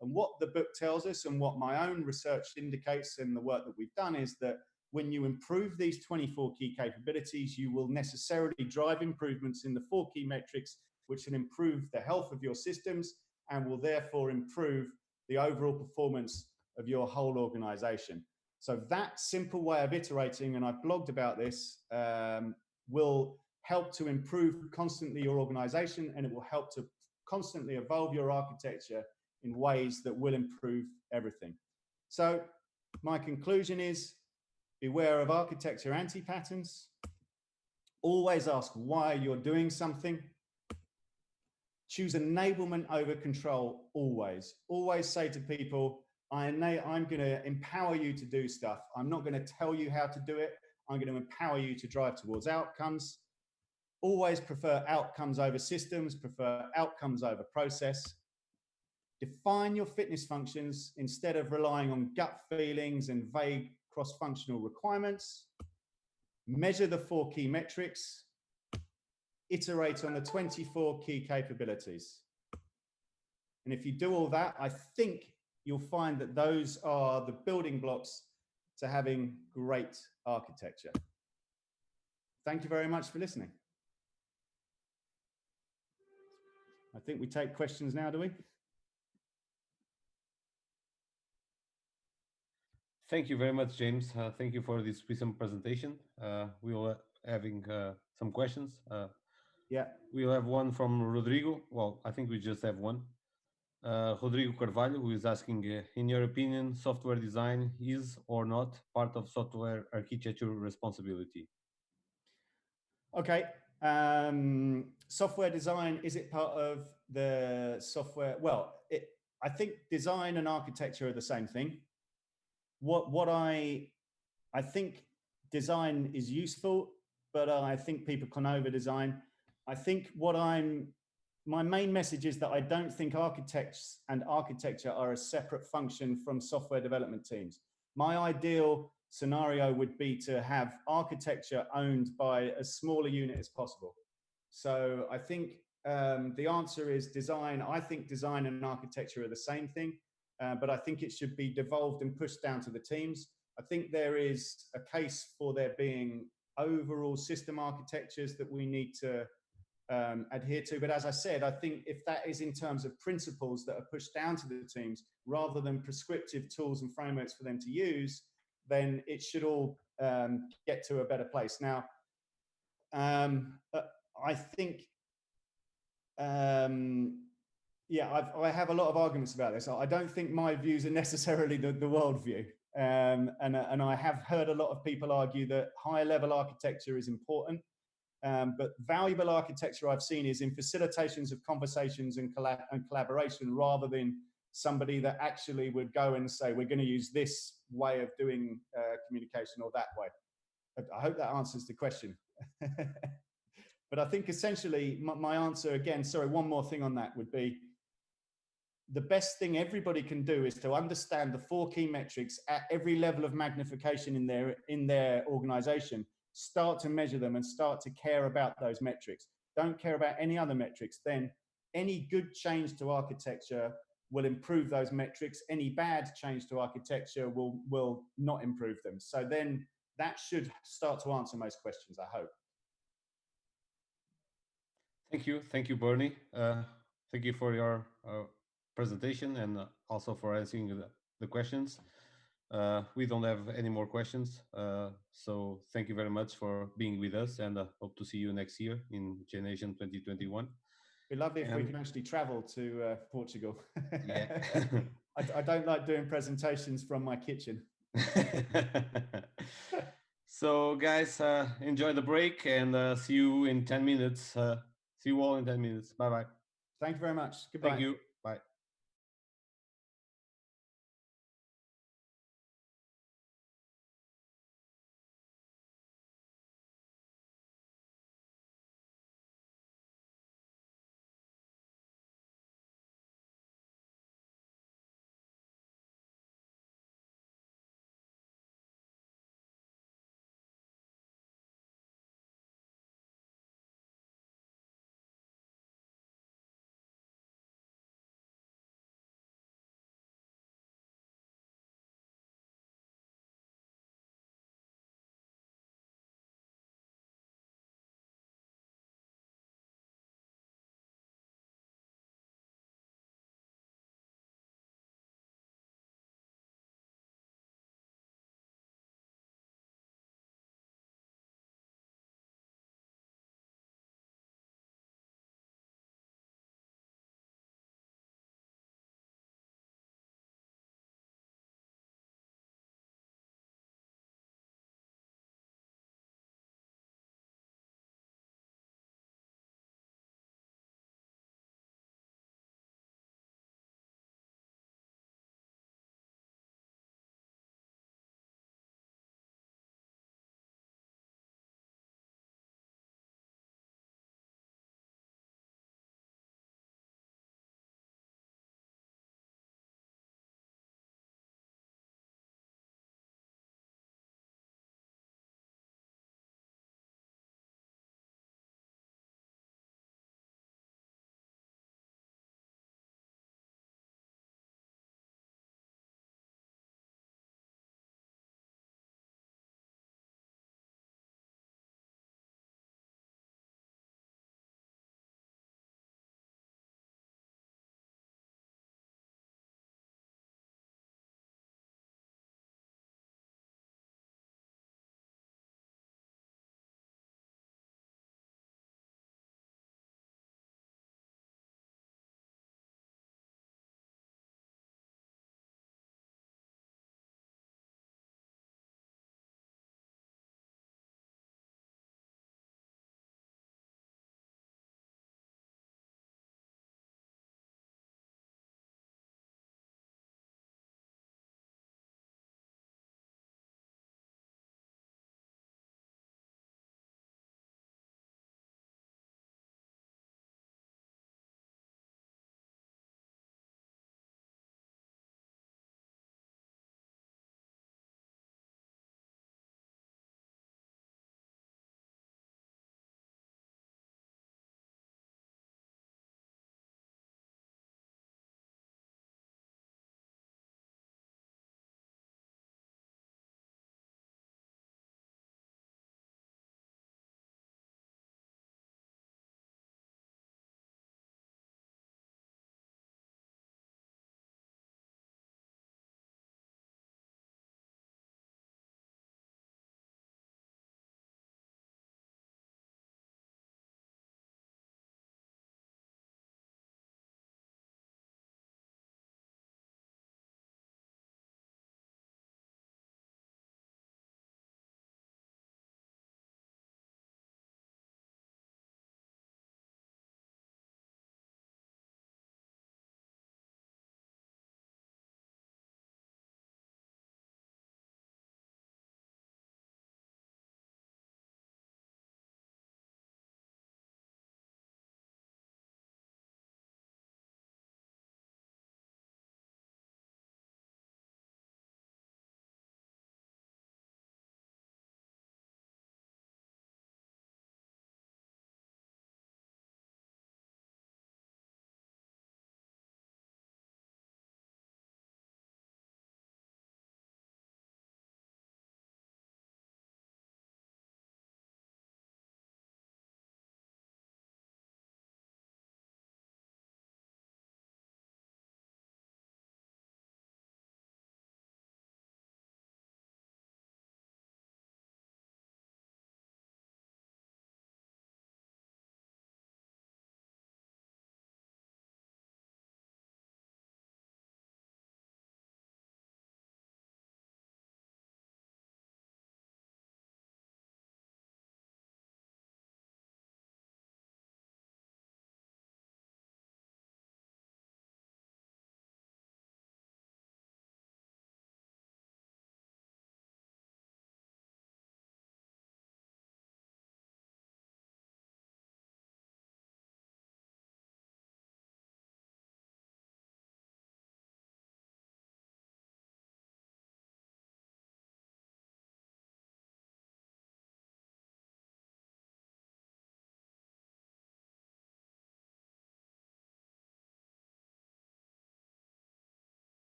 And what the book tells us and what my own research indicates in the work that we've done is that when you improve these 24 key capabilities, you will necessarily drive improvements in the 4 key metrics, which will improve the health of your systems and will therefore improve the overall performance of your whole organization. So that simple way of iterating, and I've blogged about this, will help to improve constantly your organization, and it will help to constantly evolve your architecture in ways that will improve everything. So my conclusion is beware of architecture anti-patterns, Always ask why you're doing something. Choose enablement over control, always. Always say to people, I'm going to empower you to do stuff. I'm not going to tell you how to do it. I'm going to empower you to drive towards outcomes. Always prefer outcomes over systems, prefer outcomes over process. Define your fitness functions instead of relying on gut feelings and vague cross-functional requirements. Measure the 4 key metrics. Iterate on the 24 key capabilities. And if you do all that, I think you'll find that those are the building blocks to having great architecture. Thank you very much for listening. I think we take questions now, do we? Thank you very much, James. Thank you for this recent presentation. We will having some questions. Yeah. We'll have one from Rodrigo. Well, I think we just have one. Rodrigo Carvalho, who is asking, in your opinion, software design is or not part of software architecture responsibility? Okay. Software design, is it part of the software? Well, I think design and architecture are the same thing. What I think design is useful, but I think people can over design. I think my main message is that I don't think architects and architecture are a separate function from software development teams. My ideal scenario would be to have architecture owned by as small a unit as possible. So I think the answer is design. I think design and architecture are the same thing, but I think it should be devolved and pushed down to the teams. I think there is a case for there being overall system architectures that we need to adhere to. But as I said, I think if that is in terms of principles that are pushed down to the teams rather than prescriptive tools and frameworks for them to use, then it should all get to a better place. Now, I think, yeah, I have a lot of arguments about this. I don't think my views are necessarily the world view. And I have heard a lot of people argue that higher level architecture is important. But valuable architecture I've seen is in facilitations of conversations and collaboration rather than somebody that actually would go and say, we're going to use this way of doing communication or that way. I hope that answers the question. But I think essentially my answer again, sorry, one more thing on that would be the best thing everybody can do is to understand the 4 key metrics at every level of magnification in their organization. Start to measure them and start to care about those metrics. Don't care about any other metrics. Then any good change to architecture will improve those metrics. Any bad change to architecture will not improve them. So then that should start to answer most questions, I hope. Thank you, Bernie. Thank you for your presentation and also for answering the questions. We don't have any more questions, so thank you very much for being with us, and hope to see you next year in Jnation 2021. It'd be lovely if we can actually travel to Portugal. Yeah. I don't like doing presentations from my kitchen. So guys, enjoy the break and see you in 10 minutes. See you all in 10 minutes. Bye-bye. Thank you very much. Goodbye. Thank you. Bye.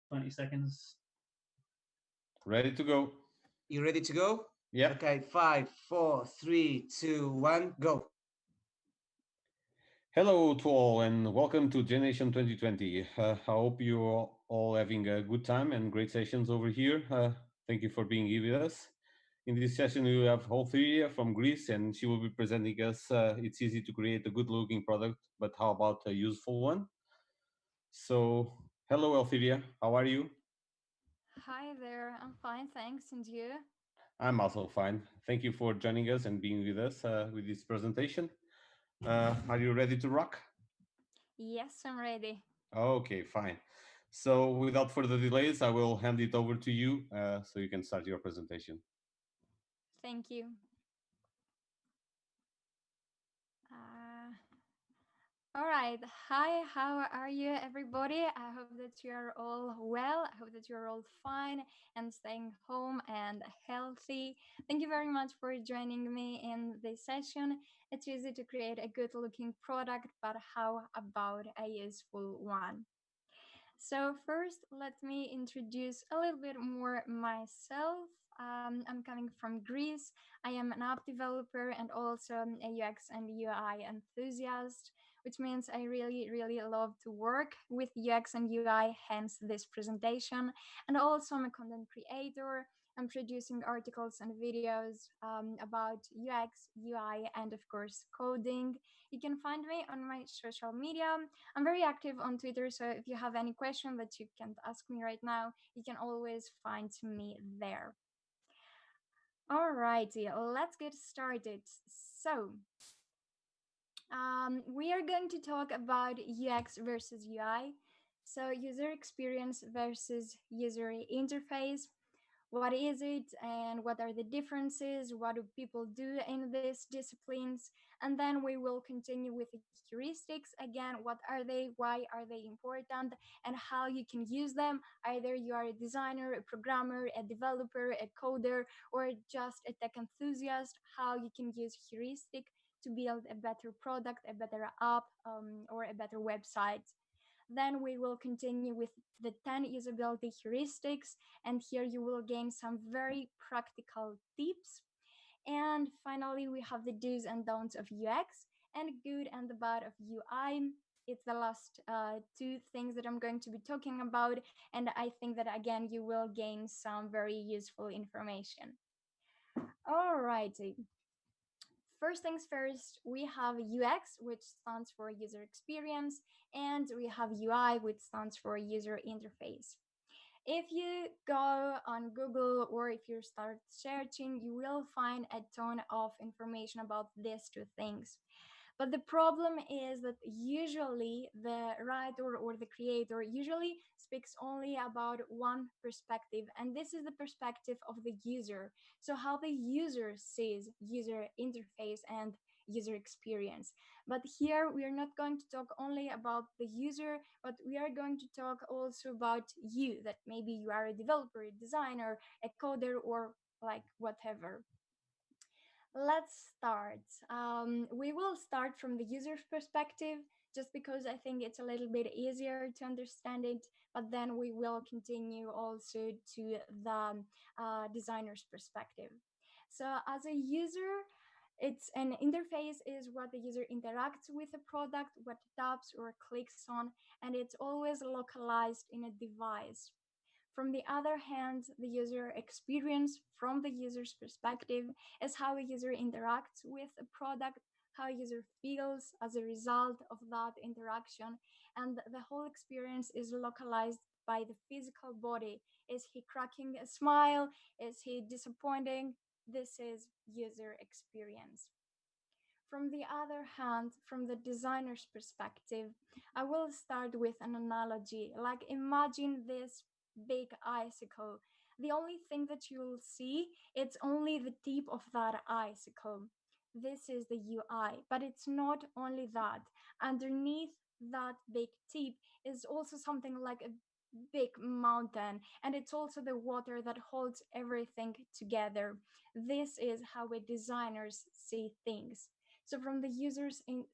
20 seconds. Ready to go. You ready to go? Yeah. Okay, 5, 4, 3, 2, 1, go. Hello to all and welcome to Jnation 2020. I hope you're all having a good time and great sessions over here. Thank you for being here with us. In this session, we have Olfiria from Greece, and she will be presenting us. It's easy to create a good-looking product, but how about a useful one? So, hello, Olfiria. How are you? Hi there. I'm fine, thanks. And you? I'm also fine. Thank you for joining us and being with us with this presentation. Are you ready to rock? Yes, I'm ready. Okay, fine. So, without further delays, I will hand it over to you so you can start your presentation. Thank you. All right. Hi, how are you, everybody? I hope that you are all well. I hope that you are all fine and staying home and healthy. Thank you very much for joining me in this session. It's easy to create a good looking product, but how about a useful one? So first, let me introduce a little bit more myself. I'm coming from Greece. I am an app developer and also a UX and UI enthusiast, which means I really, really love to work with UX and UI, hence this presentation. And also I'm a content creator. I'm producing articles and videos about UX, UI, and of course, coding. You can find me on my social media. I'm very active on Twitter, so if you have any question that you can't ask me right now, you can always find me there. Alrighty, let's get started. So, we are going to talk about UX versus UI. So, user experience versus user interface. What is it and what are the differences? What do people do in these disciplines? And then we will continue with the heuristics. Again, what are they? Why are they important? And how you can use them. Either you are a designer, a programmer, a developer, a coder, or just a tech enthusiast, how you can use heuristic to build a better product, a better app, or a better website. Then we will continue with the 10 usability heuristics, and here you will gain some very practical tips. And finally, we have the do's and don'ts of UX and good and the bad of UI. It's the last two things that I'm going to be talking about, and I think that again you will gain some very useful information. Alrighty. First things first, we have UX, which stands for user experience, and we have UI, which stands for user interface. If you go on Google or if you start searching, you will find a ton of information about these two things. But the problem is that usually the writer or the creator usually speaks only about one perspective, and this is the perspective of the user. So how the user sees user interface and user experience. But here we are not going to talk only about the user, but we are going to talk also about you, that maybe you are a developer, a designer, a coder, or like whatever. Let's start. We will start from the user's perspective just because I think it's a little bit easier to understand it, but then we will continue also to the designer's perspective. So as a user, it's an interface is what the user interacts with a product, what taps or clicks on, and it's always localized in a device. From the other hand, the user experience from the user's perspective is how a user interacts with a product, how a user feels as a result of that interaction, and the whole experience is localized by the physical body. Is he cracking a smile? Is he disappointing? This is user experience. From the other hand, from the designer's perspective, I will start with an analogy. Like imagine this big icicle. The only thing that you'll see, it's only the tip of that icicle. This is the UI, but it's not only that. Underneath that big tip is also something like a big mountain, and it's also the water that holds everything together. This is how we designers see things. So from the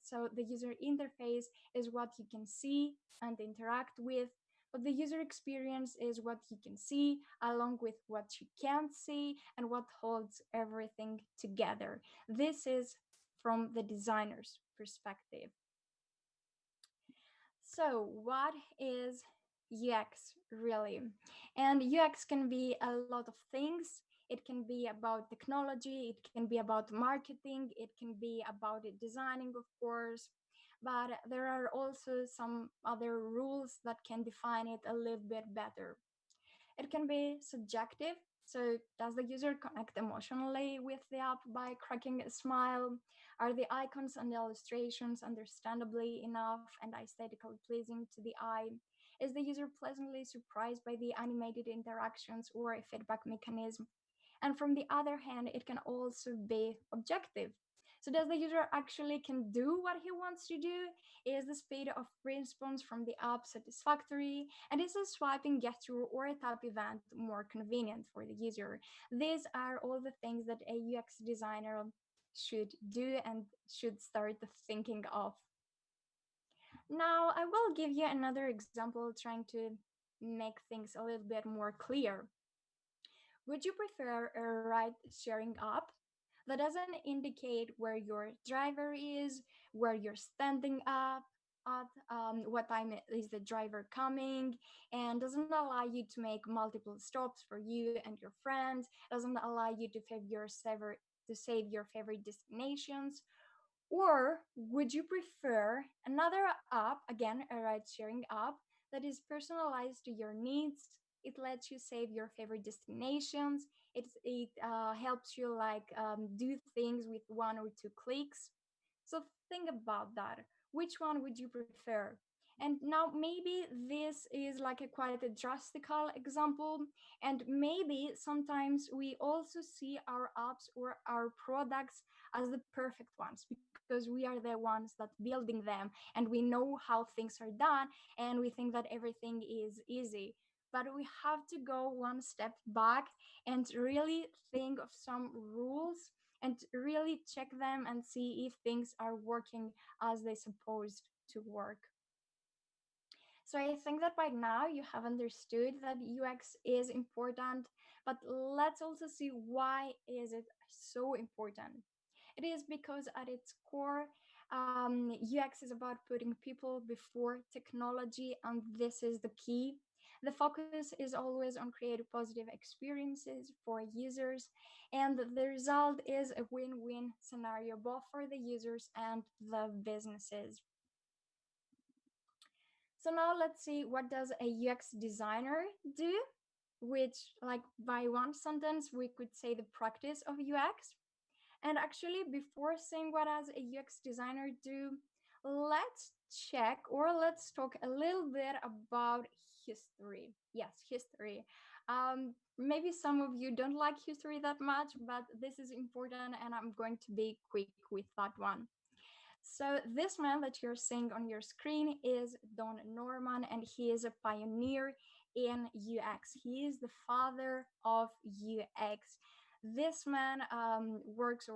so the user interface is what you can see and interact with. But the user experience is what you can see along with what you can't see and what holds everything together. This is from the designer's perspective. So, what is UX really? And UX can be a lot of things. It can be about technology, it can be about marketing, it can be about designing, of course. But there are also some other rules that can define it a little bit better. It can be subjective. So, does the user connect emotionally with the app by cracking a smile? Are the icons and the illustrations understandably enough and aesthetically pleasing to the eye? Is the user pleasantly surprised by the animated interactions or a feedback mechanism? And from the other hand, it can also be objective. So does the user actually can do what he wants to do? Is the speed of response from the app satisfactory? And is a swiping gesture or a tap event more convenient for the user? These are all the things that a UX designer should do and should start thinking of. Now, I will give you another example trying to make things a little bit more clear. Would you prefer a ride sharing app that doesn't indicate where your driver is, where you're standing up at, what time is the driver coming, and doesn't allow you to make multiple stops for you and your friends, doesn't allow you to save your favorite destinations? Or would you prefer another app, again, a ride sharing app, that is personalized to your needs? It lets you save your favorite destinations. It helps you like do things with one or two clicks. So think about that. Which one would you prefer? And now maybe this is like a quite a drastical example, and maybe sometimes we also see our apps or our products as the perfect ones because we are the ones that building them and we know how things are done and we think that everything is easy. But we have to go one step back and really think of some rules and really check them and see if things are working as they supposed to work. So I think that by now you have understood that UX is important, but let's also see why is it so important. It is because at its core, UX is about putting people before technology, and this is the key. The focus is always on creating positive experiences for users, and the result is a win-win scenario both for the users and the businesses. So now let's see, what does a UX designer do? Which, like by one sentence, we could say the practice of UX. And actually, before saying what does a UX designer do, let's check or let's talk a little bit about history. Yes, history. Maybe some of you don't like history that much, but this is important and I'm going to be quick with that one. So this man that you're seeing on your screen is Don Norman, and he is a pioneer in UX. He is the father of UX. This man worked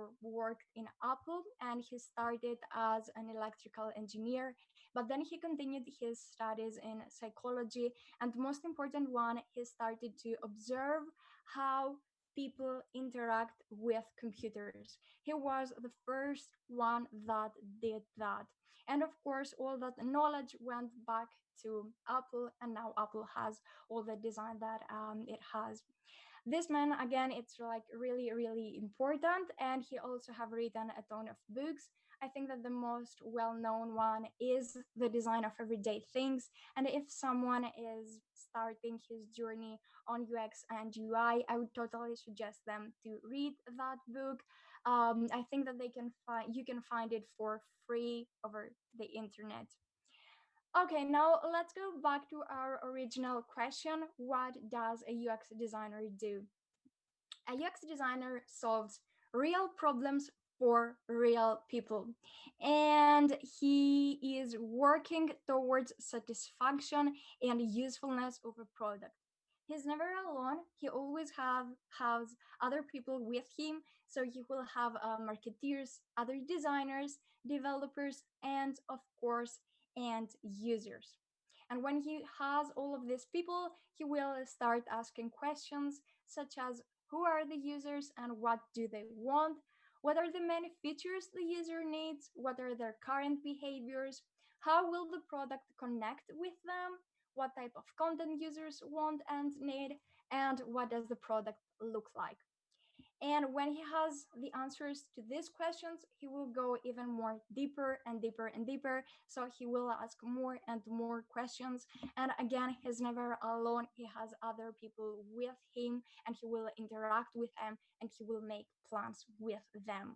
in Apple, and he started as an electrical engineer, but then he continued his studies in psychology, and the most important one, he started to observe how people interact with computers. He was the first one that did that. And of course, all that knowledge went back to Apple, and now Apple has all the design that it has. This man, again, it's like really, really important, and he also have written a ton of books. I think that the most well-known one is The Design of Everyday Things. And if someone is starting his journey on UX and UI, I would totally suggest them to read that book. I think that you can find it for free over the internet. Okay, now let's go back to our original question. What does a UX designer do? A UX designer solves real problems for real people, and he is working towards satisfaction and usefulness of a product. He's never alone. He always has other people with him, so he will have marketeers, other designers, developers, and of course, and users. And when he has all of these people, he will start asking questions such as who are the users and what do they want? What are the many features the user needs? What are their current behaviors? How will the product connect with them? What type of content users want and need? And what does the product look like? And when he has the answers to these questions, he will go even more deeper and deeper and deeper. So he will ask more and more questions. And again, he's never alone. He has other people with him and he will interact with them and he will make plans with them.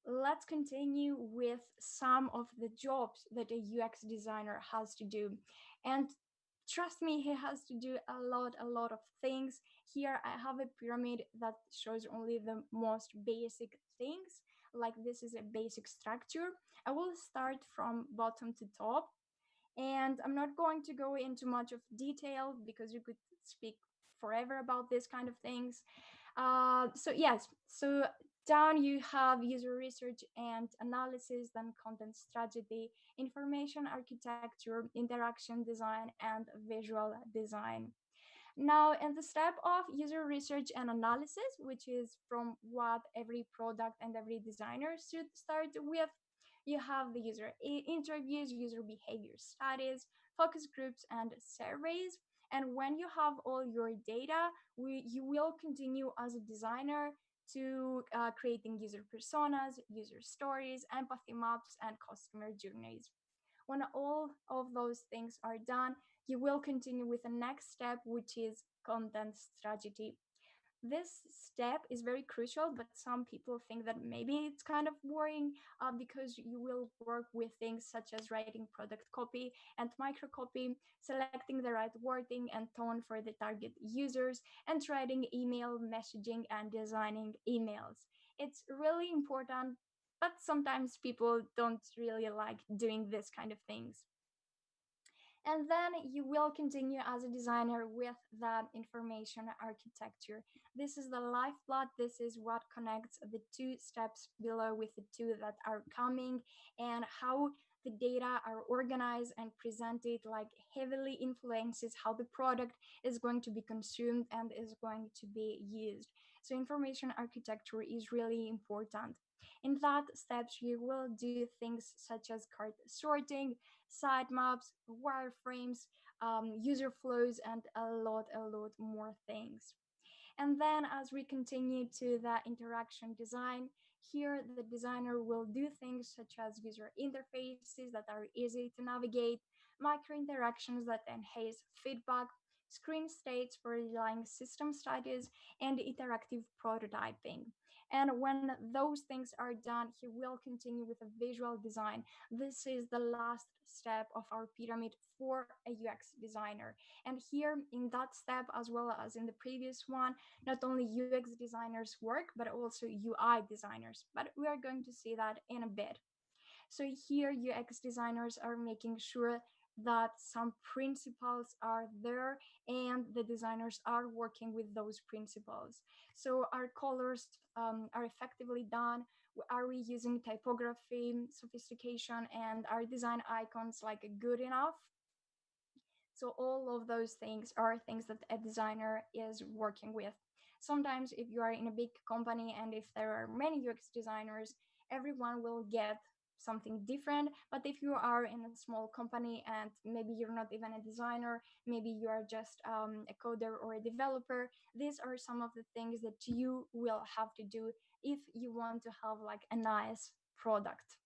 Let's continue with some of the jobs that a UX designer has to do. And trust me, he has to do a lot of things. Here I have a pyramid that shows only the most basic things, like this is a basic structure. I will start from bottom to top, and I'm not going to go into much of detail because you could speak forever about this kind of things. So down you have user research and analysis, then content strategy, information architecture, interaction design, and visual design. Now, in the step of user research and analysis, which is from what every product and every designer should start with, you have the user interviews, user behavior studies, focus groups, and surveys. And when you have all your data, you will continue as a designer to creating user personas, user stories, empathy maps, and customer journeys. When all of those things are done, you will continue with the next step, which is content strategy. This step is very crucial, but some people think that maybe it's kind of boring because you will work with things such as writing product copy and micro copy, selecting the right wording and tone for the target users, and writing email messaging and designing emails. It's really important, but sometimes people don't really like doing this kind of things. And then you will continue as a designer with that information architecture. This is the lifeblood. This is what connects the two steps below with the two that are coming, and how the data are organized and presented like heavily influences how the product is going to be consumed and is going to be used. So information architecture is really important. In that steps, you will do things such as cart sorting, sitemaps, wireframes, user flows, and a lot more things. And then as we continue to the interaction design, here the designer will do things such as user interfaces that are easy to navigate, micro interactions that enhance feedback, screen states for relying system studies, and interactive prototyping. And when those things are done, he will continue with a visual design. This is the last step of our pyramid for a UX designer. And here in that step, as well as in the previous one, not only UX designers work, but also UI designers. But we are going to see that in a bit. So here UX designers are making sure that some principles are there and the designers are working with those principles. So our colors are effectively done. Are we using typography, sophistication, and our design icons like good enough? So all of those things are things that a designer is working with. Sometimes if you are in a big company and if there are many UX designers, everyone will get something different. But if you are in a small company and maybe you're not even a designer, maybe you are just a coder or a developer, these are some of the things that you will have to do if you want to have like a nice product.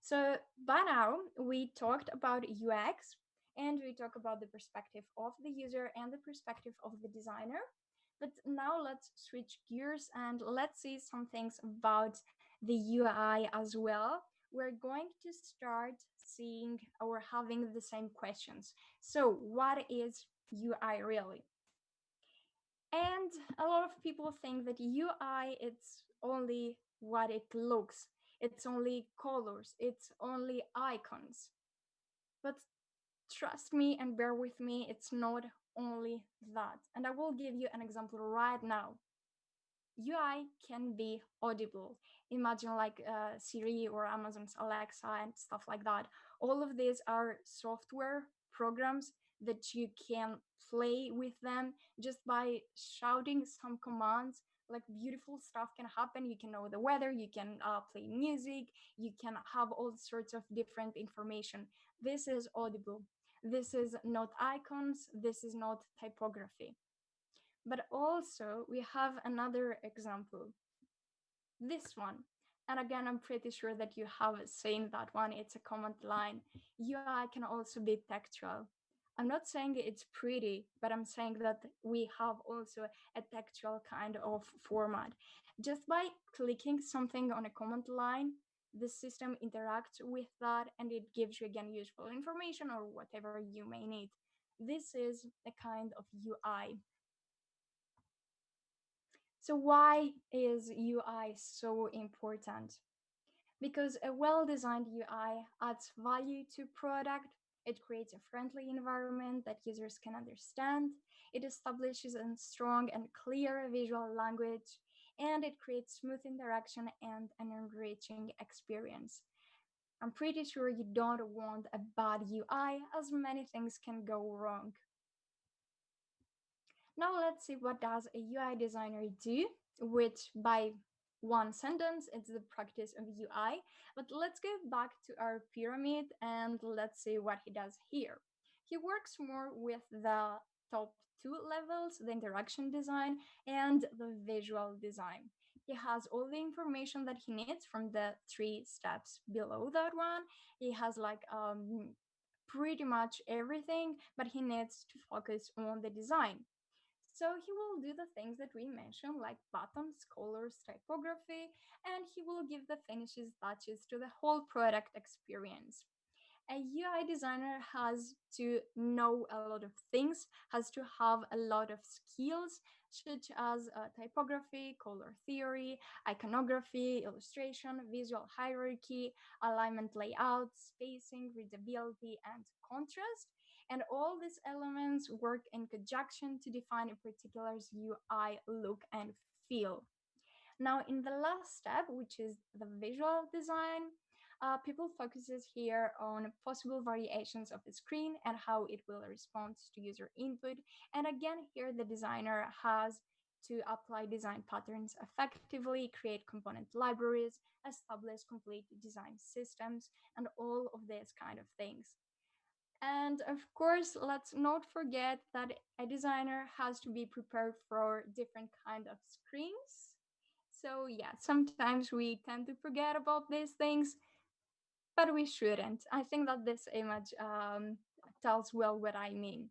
So by now we talked about UX, and we talk about the perspective of the user and the perspective of the designer. But now let's switch gears and let's see some things about the UI as well. We're going to start seeing or having the same questions. So what is UI really? And a lot of people think that UI, it's only what it looks. It's only colors. It's only icons. But trust me and bear with me, it's not only that. And I will give you an example right now. UI can be audible. Imagine like Siri or Amazon's Alexa and stuff like that. All of these are software programs that you can play with them just by shouting some commands. Like beautiful stuff can happen. You can know the weather, you can play music, you can have all sorts of different information. This is audible. This is not icons, this is not typography. But also we have another example, this one. And again, I'm pretty sure that you have seen that one. It's a command line. UI can also be textual. I'm not saying it's pretty, but I'm saying that we have also a textual kind of format. Just by clicking something on a command line, the system interacts with that and it gives you again useful information or whatever you may need. This is a kind of UI. So why is UI so important? Because a well-designed UI adds value to product, it creates a friendly environment that users can understand, it establishes a strong and clear visual language, and it creates smooth interaction and an enriching experience. I'm pretty sure you don't want a bad UI, as many things can go wrong. Now let's see what does a UI designer do, which by one sentence, it's the practice of UI. But let's go back to our pyramid and let's see what he does here. He works more with the top two levels, the interaction design and the visual design. He has all the information that he needs from the 3 steps below that one. He has like pretty much everything, but he needs to focus on the design. So he will do the things that we mentioned, like buttons, colors, typography, and he will give the finishes touches to the whole product experience. A UI designer has to know a lot of things, has to have a lot of skills, such as typography, color theory, iconography, illustration, visual hierarchy, alignment layout, spacing, readability, and contrast. And all these elements work in conjunction to define a particular UI look and feel. Now, in the last step, which is the visual design, people focuses here on possible variations of the screen and how it will respond to user input. And again, here the designer has to apply design patterns effectively, create component libraries, establish complete design systems, and all of these kind of things. And of course, let's not forget that a designer has to be prepared for different kind of screens. So yeah, sometimes we tend to forget about these things, but we shouldn't. I think that this image tells well what I mean.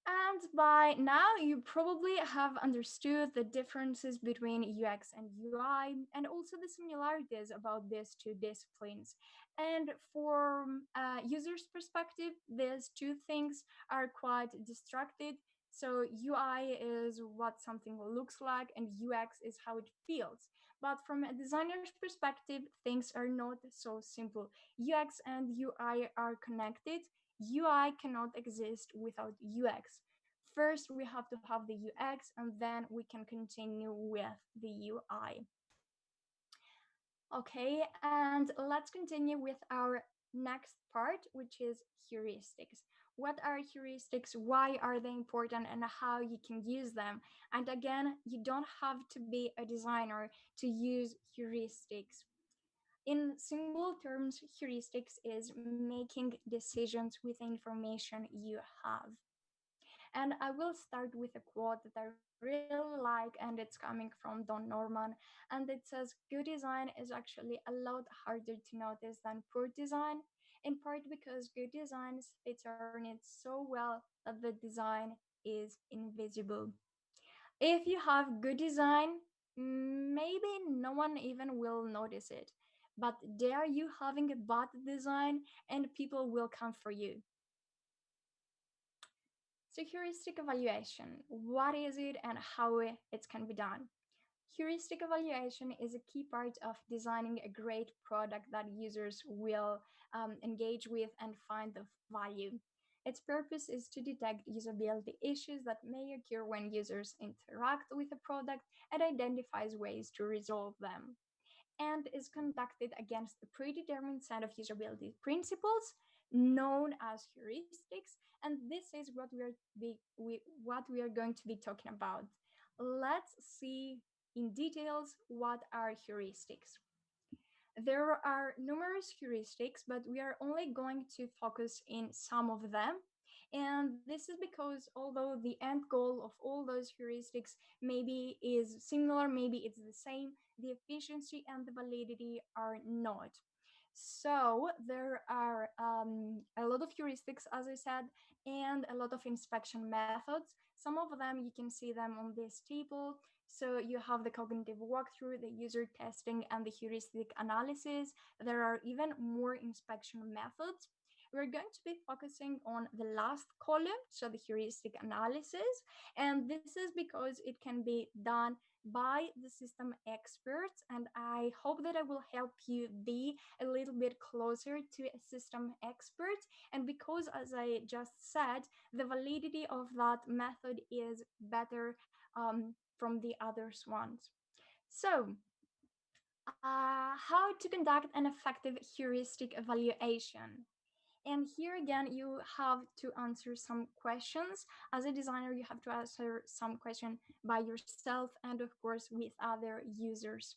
And by now, you probably have understood the differences between UX and UI and also the similarities about these two disciplines. And from a user's perspective, these two things are quite distracted. So UI is what something looks like and UX is how it feels. But from a designer's perspective, things are not so simple. UX and UI are connected. UI cannot exist without UX. First, we have to have the UX and then we can continue with the UI. Okay, and let's continue with our next part, which is heuristics. What are heuristics? Why are they important and how you can use them? And again, you don't have to be a designer to use heuristics. In simple terms, heuristics is making decisions with the information you have. And I will start with a quote that I really like, and it's coming from Don Norman. And it says, good design is actually a lot harder to notice than poor design, in part because good design fits our needs so well that the design is invisible. If you have good design, maybe no one even will notice it. But there you having a bad design and people will come for you. So heuristic evaluation, what is it and how it can be done? Heuristic evaluation is a key part of designing a great product that users will engage with and find the value. Its purpose is to detect usability issues that may occur when users interact with a product and identifies ways to resolve them. and is conducted against a predetermined set of usability principles known as heuristics. And this is what we are going to be talking about. Let's see in details what are heuristics. There are numerous heuristics, but we are only going to focus in some of them. And this is because although the end goal of all those heuristics maybe is similar, maybe it's the same, the efficiency and the validity are not. So there are a lot of heuristics, as I said, and a lot of inspection methods. Some of them, you can see them on this table. So you have the cognitive walkthrough, the user testing, and the heuristic analysis. There are even more inspection methods. We're going to be focusing on the last column, so the heuristic analysis. And this is because it can be done by the system experts. And I hope that I will help you be a little bit closer to a system expert. And because, as I just said, the validity of that method is better from the others ones. So, how to conduct an effective heuristic evaluation? And here again, you have to answer some questions. As a designer, you have to answer some question by yourself and of course with other users.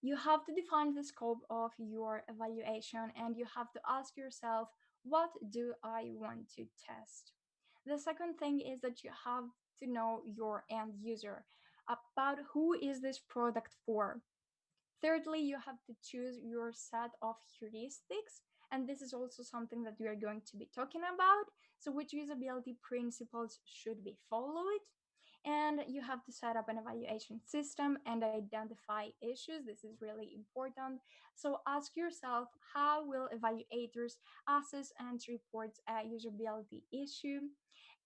You have to define the scope of your evaluation and you have to ask yourself, what do I want to test? The second thing is that you have to know your end user, about who is this product for. Thirdly, you have to choose your set of heuristics, and this is also something that we are going to be talking about. So which usability principles should be followed? And you have to set up an evaluation system and identify issues. This is really important. So ask yourself, how will evaluators assess and report a usability issue?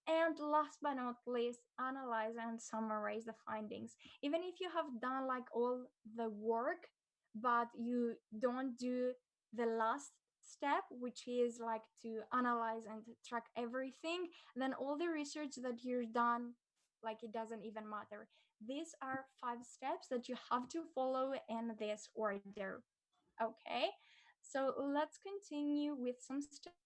And last but not least, analyze and summarize the findings. Even if you have done like all the work, but you don't do the last step, which is like to analyze and track everything, then all the research that you've done, like it doesn't even matter. These are 5 steps that you have to follow in this order. Okay, so let's continue with some steps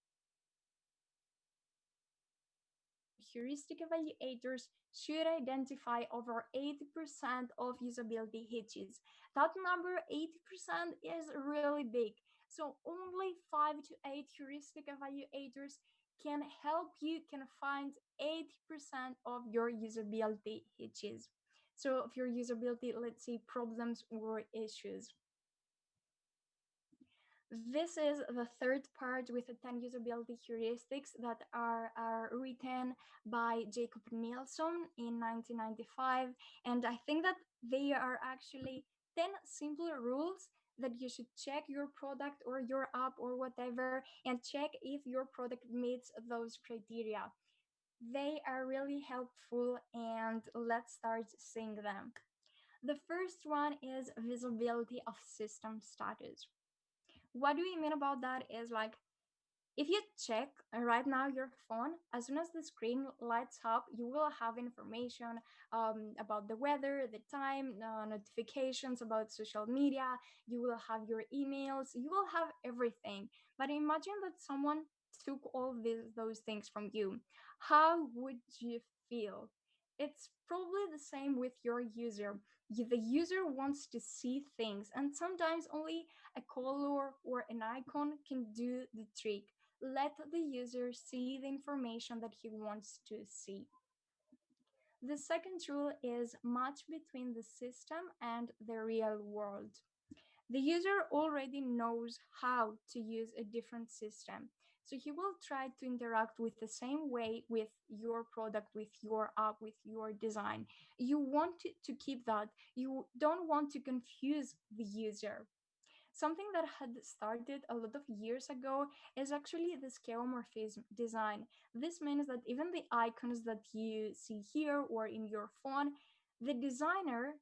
heuristic evaluators should identify over 80% of usability hitches. That number, 80%, is really big. So only 5 to 8 heuristic evaluators can help you can find 80% of your usability hitches. So of your usability, let's say, problems or issues. This is the third part with the 10 usability heuristics that are written by Jacob Nielsen in 1995. And I think that they are actually 10 simple rules that you should check your product or your app or whatever and check if your product meets those criteria. They are really helpful, and let's start seeing them. The first one is visibility of system status. What do we mean about that is like, if you check right now your phone, as soon as the screen lights up, you will have information about the weather, the time, notifications about social media. You will have your emails. You will have everything. But imagine that someone took all those things from you. How would you feel? It's probably the same with your user. The user wants to see things, and sometimes only a color or an icon can do the trick. Let the user see the information that he wants to see. The second rule is match between the system and the real world. The user already knows how to use a different system, so he will try to interact with the same way with your product, with your app, with your design. You want to keep that. You don't want to confuse the user. Something that had started a lot of years ago is actually the skeuomorphism design. This means that even the icons that you see here or in your phone, the designer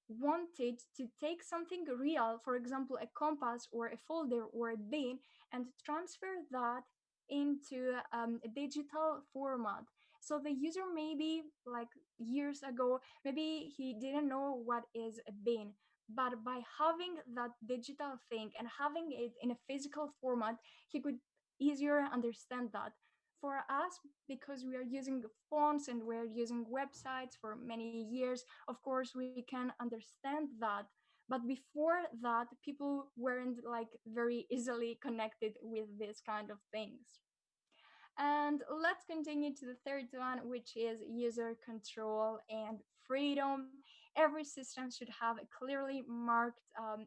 wanted to take something real, for example, a compass or a folder or a bin, and transfer that into a digital format. So the user, maybe like years ago, maybe he didn't know what is a bin, But by having that digital thing and having it in a physical format, he could easier understand that. For us, because we are using phones and we're using websites for many years, of course we can understand that. But before that, people weren't like very easily connected with this kind of things. And let's continue to the third one, which is user control and freedom. Every system should have a clearly marked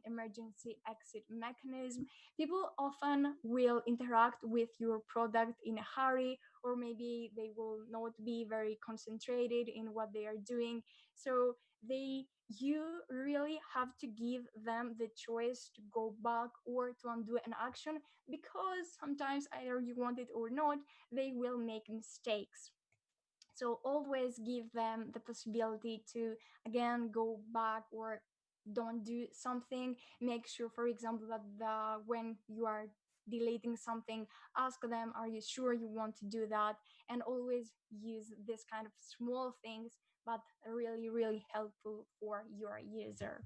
emergency exit mechanism. People often will interact with your product in a hurry, or maybe they will not be very concentrated in what they are doing. So you really have to give them the choice to go back or to undo an action, because sometimes, either you want it or not, they will make mistakes. So always give them the possibility to again go back or don't do something. Make sure, for example, that when you are deleting something, ask them, are you sure you want to do that? And always use this kind of small things, but really, really helpful for your user.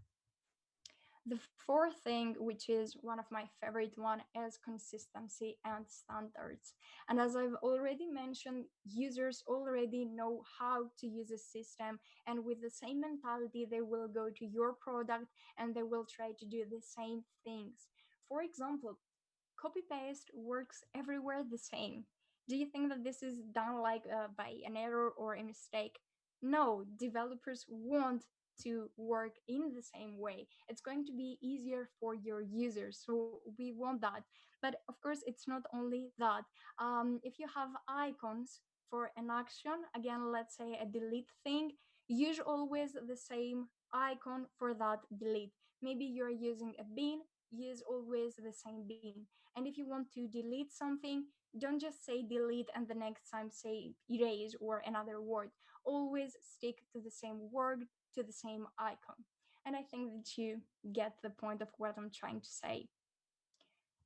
The fourth thing, which is one of my favorite one, is consistency and standards. And as I've already mentioned, users already know how to use a system, and with the same mentality, they will go to your product and they will try to do the same things. For example, copy paste works everywhere the same. Do you think that this is done like by an error or a mistake? No, developers want to work in the same way. It's going to be easier for your users, so we want that. But of course, it's not only that. If you have icons for an action, again, let's say a delete thing, use always the same icon for that delete. Maybe you're using a bin, use always the same bin. And if you want to delete something, don't just say delete and the next time say erase or another word. Always stick to the same word, to the same icon. And I think that you get the point of what I'm trying to say.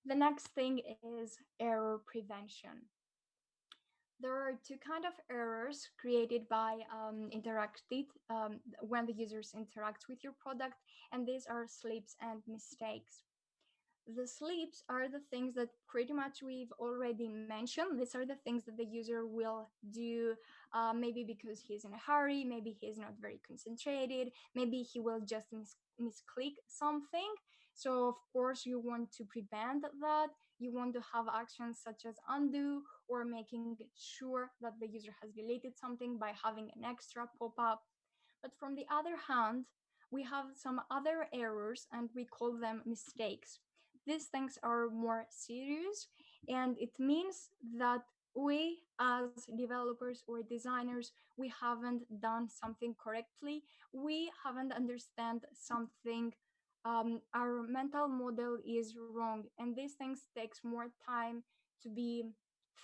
The next thing is error prevention. There are two kind of errors created by when the users interact with your product, and these are slips and mistakes. The sleeps are the things that pretty much we've already mentioned. These are the things that the user will do, maybe because he's in a hurry, maybe he's not very concentrated, maybe he will just misclick something. So of course you want to prevent that. You want to have actions such as undo or making sure that the user has deleted something by having an extra pop-up. But from the other hand, we have some other errors and we call them mistakes. These things are more serious, and it means that we as developers or designers, we haven't done something correctly. We haven't understand something. Our mental model is wrong, and these things takes more time to be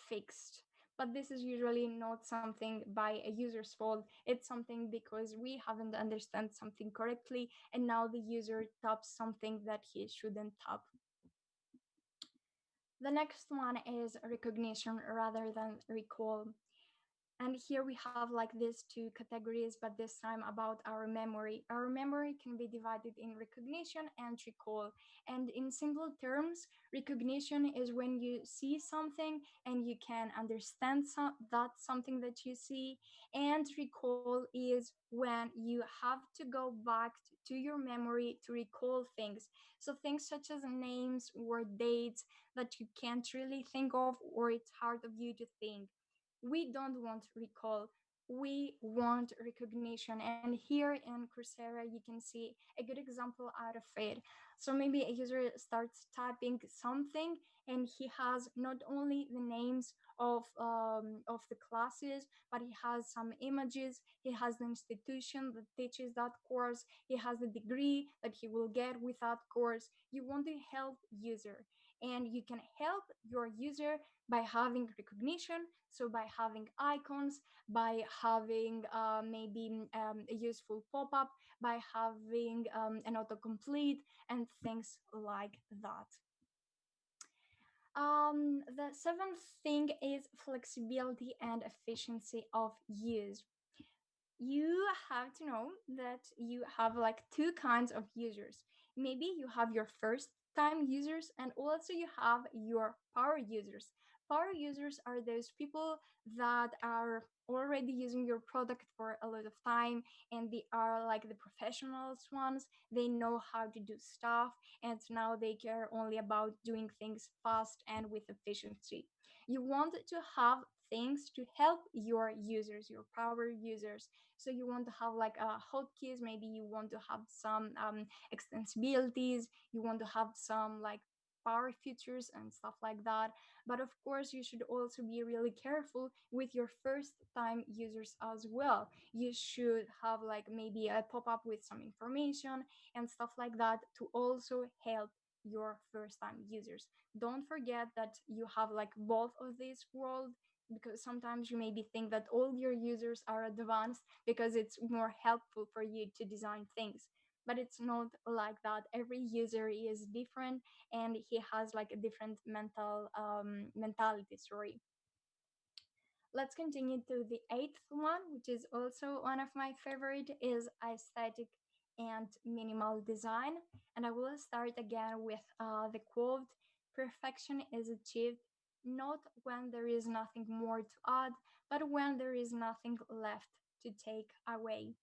fixed. But this is usually not something by a user's fault. It's something because we haven't understand something correctly, and now the user taps something that he shouldn't tap. The next one is recognition rather than recall. And here we have like these two categories, but this time about our memory. Our memory can be divided in recognition and recall. And in simple terms, recognition is when you see something and you can understand that something that you see. And recall is when you have to go back to your memory to recall things. So things such as names or dates that you can't really think of, or it's hard of you to think. We don't want recall, we want recognition. And here in Coursera you can see a good example out of it. So maybe a user starts typing something and he has not only the names of the classes, but he has some images, he has the institution that teaches that course, he has the degree that he will get with that course. You want to help user, and you can help your user by having recognition, so by having icons, by having maybe a useful pop-up, by having an autocomplete and things like that. The seventh thing is flexibility and efficiency of use. You have to know that you have like two kinds of users. Maybe you have your first time users and also you have your power users. Power users are those people that are already using your product for a lot of time and they are like the professionals ones. They know how to do stuff and now they care only about doing things fast and with efficiency. You want to have things to help your users, your power users. So you want to have like hotkeys, maybe you want to have some extensibilities, you want to have some like power features and stuff like that. But of course you should also be really careful with your first time users as well. You should have like maybe a pop-up with some information and stuff like that to also help your first time users. Don't forget that you have like both of these world, because sometimes you maybe think that all your users are advanced because it's more helpful for you to design things, but it's not like that. Every user is different and he has like a different mentality. Sorry. Let's continue to the eighth one, which is also one of my favorite, is aesthetic and minimal design. And I will start again with the quote: perfection is achieved not when there is nothing more to add, but when there is nothing left to take away.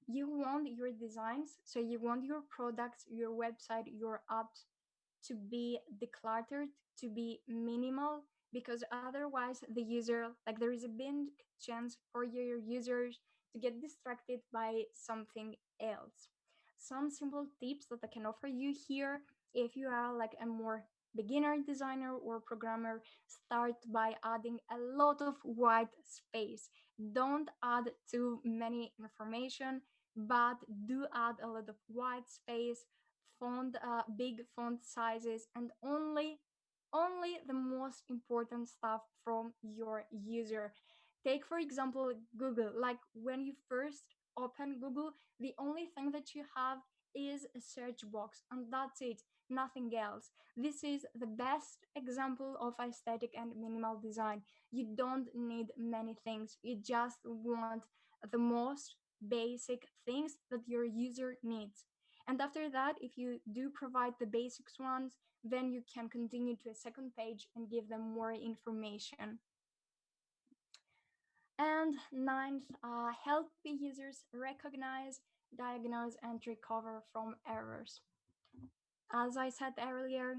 You want your designs, so you want your products, your website, your apps to be decluttered, to be minimal, because otherwise the user, like there is a big chance for your users to get distracted by something else. Some simple tips that I can offer you here: if you are like a more beginner designer or programmer, start by adding a lot of white space. Don't add too many information, but do add a lot of white space, big font sizes, and only the most important stuff from your user. Take for example Google. Like when you first open Google, the only thing that you have is a search box and that's it, nothing else. This is the best example of aesthetic and minimal design. You don't need many things, you just want the most basic things that your user needs. And after that, if you do provide the basics ones, then you can continue to a second page and give them more information. And ninth, help the users recognize, diagnose, and recover from errors. As I said earlier,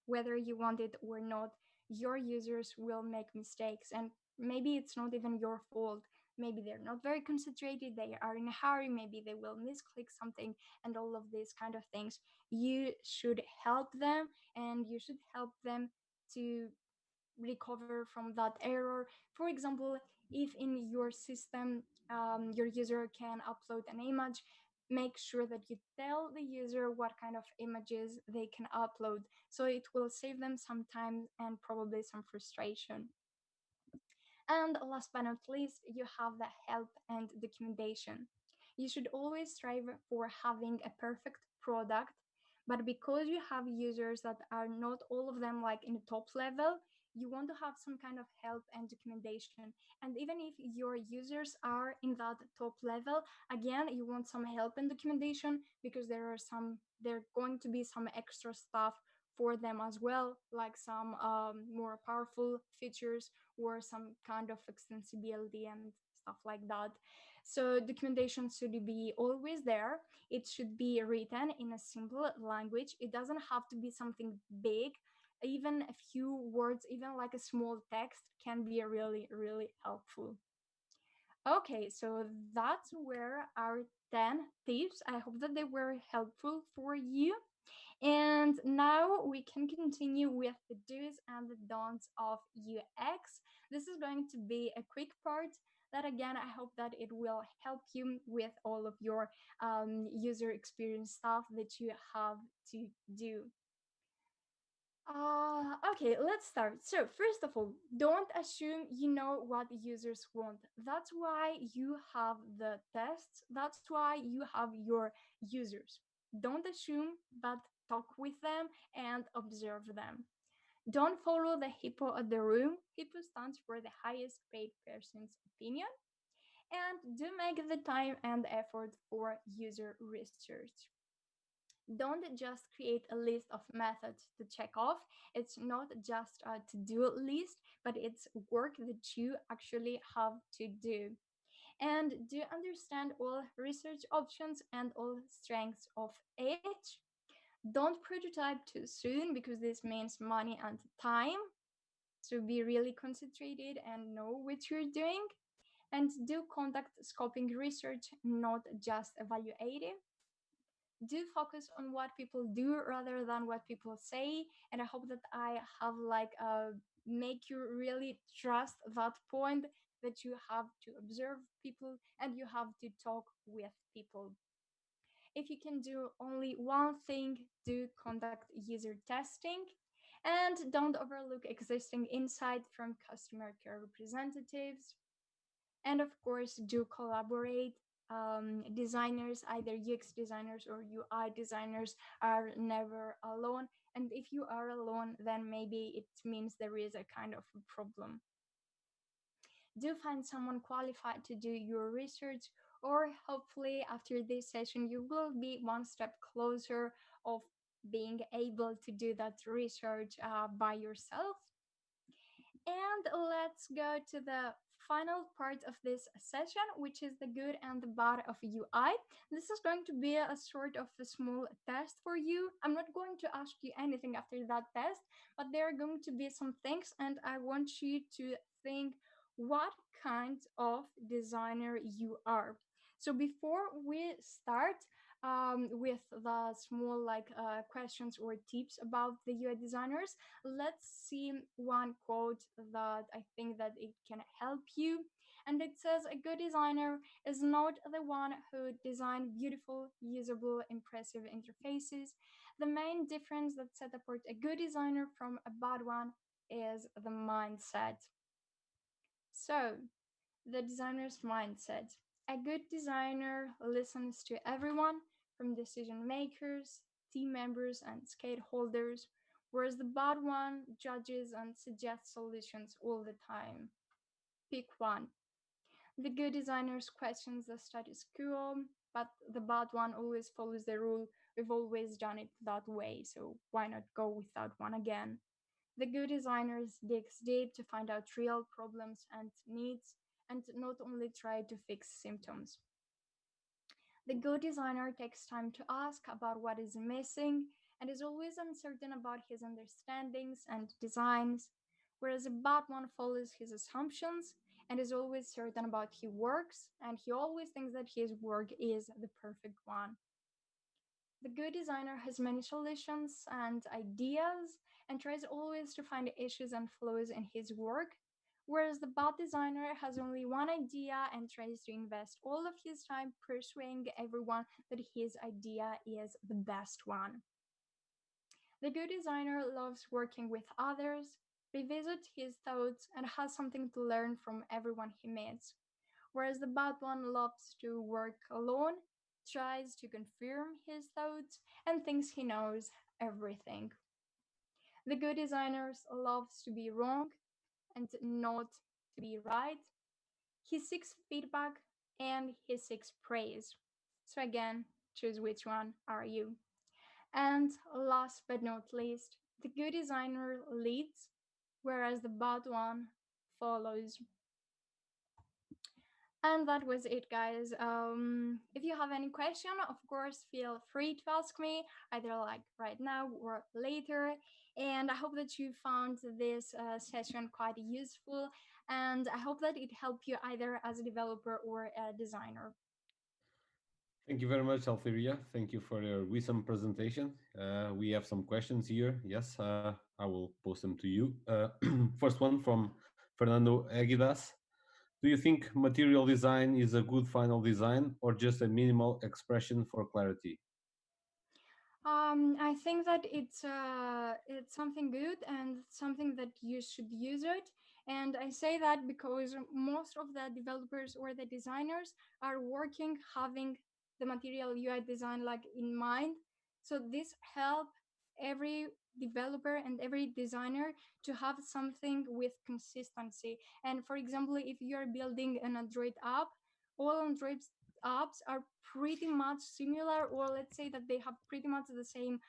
whether you want it or not, your users will make mistakes, and maybe it's not even your fault. Maybe they're not very concentrated, they are in a hurry, maybe they will misclick something, and all of these kind of things. You should help them, and you should help them to recover from that error. For example, if in your system your user can upload an image, make sure that you tell the user what kind of images they can upload, so it will save them some time and probably some frustration. And last but not least, you have the help and documentation. You should always strive for having a perfect product, but because you have users that are not all of them like in the top level, you want to have some kind of help and documentation. And even if your users are in that top level, again, you want some help and documentation because there are going to be some extra stuff for them as well, like some more powerful features or some kind of extensibility and stuff like that. So documentation should be always there. It should be written in a simple language. It doesn't have to be something big. Even a few words, even like a small text, can be really, really helpful. Okay, so that's where our 10 tips. I hope that they were helpful for you. And now we can continue with the do's and the don'ts of UX. This is going to be a quick part that, again, I hope that it will help you with all of your user experience stuff that you have to do. Okay, let's start. So, first of all, don't assume you know what users want. That's why you have the tests. That's why you have your users. Don't assume, but talk with them and observe them. Don't follow the hippo at the room. Hippo stands for the highest paid person's opinion. And do make the time and effort for user research. Don't just create a list of methods to check off. It's not just a to-do list, but it's work that you actually have to do. And do understand all research options and all strengths of each. Don't prototype too soon because this means money and time. So be really concentrated and know what you're doing. And do conduct scoping research, not just evaluating. Do focus on what people do rather than what people say. And I hope that I have make you really trust that point, that you have to observe people and you have to talk with people. If you can do only one thing, do conduct user testing. And don't overlook existing insight from customer care representatives. And of course, do collaborate. Designers, either UX designers or UI designers, are never alone. And if you are alone, then maybe it means there is a kind of a problem. Do find someone qualified to do your research, or hopefully after this session you will be one step closer of being able to do that research by yourself. And let's go to the final part of this session, which is the good and the bad of UI. This is going to be a sort of a small test for you. I'm not going to ask you anything after that test, but there are going to be some things, and I want you to think what kind of designer you are. So before we start with the small questions or tips about the UI designers, let's see one quote that I think that it can help you. And it says, a good designer is not the one who design beautiful, usable, impressive interfaces. The main difference that sets apart a good designer from a bad one is the mindset. So, the designer's mindset. A good designer listens to everyone, from decision makers, team members, and stakeholders, whereas the bad one judges and suggests solutions all the time. Pick one. The good designers questions the status quo, but the bad one always follows the rule. We've always done it that way, so why not go with that one again? The good designers digs deep to find out real problems and needs, and not only try to fix symptoms. The good designer takes time to ask about what is missing and is always uncertain about his understandings and designs, whereas a bad one follows his assumptions and is always certain about his works, and he always thinks that his work is the perfect one. The good designer has many solutions and ideas and tries always to find issues and flaws in his work, whereas the bad designer has only one idea and tries to invest all of his time persuading everyone that his idea is the best one. The good designer loves working with others, revisits his thoughts, and has something to learn from everyone he meets, whereas the bad one loves to work alone, tries to confirm his thoughts, and thinks he knows everything. The good designer loves to be wrong and not to be right. He seeks feedback and he seeks praise. So again, choose which one are you. And last but not least, the good designer leads, whereas the bad one follows. And that was it, guys. If you have any question, of course, feel free to ask me either like right now or later. And I hope that you found this session quite useful. And I hope that it helped you either as a developer or a designer. Thank you very much, Alfiria. Thank you for your wisdom presentation. We have some questions here. Yes, I will post them to you. First one from Fernando Aguidas. Do you think material design is a good final design or just a minimal expression for clarity? I think that it's something good and something that you should use it. And I say that because most of the developers or the designers are working having the material UI design like in mind. So this help every developer and every designer to have something with consistency. And for example, if you're building an Android app, all Android apps are pretty much similar, or let's say that they have pretty much the same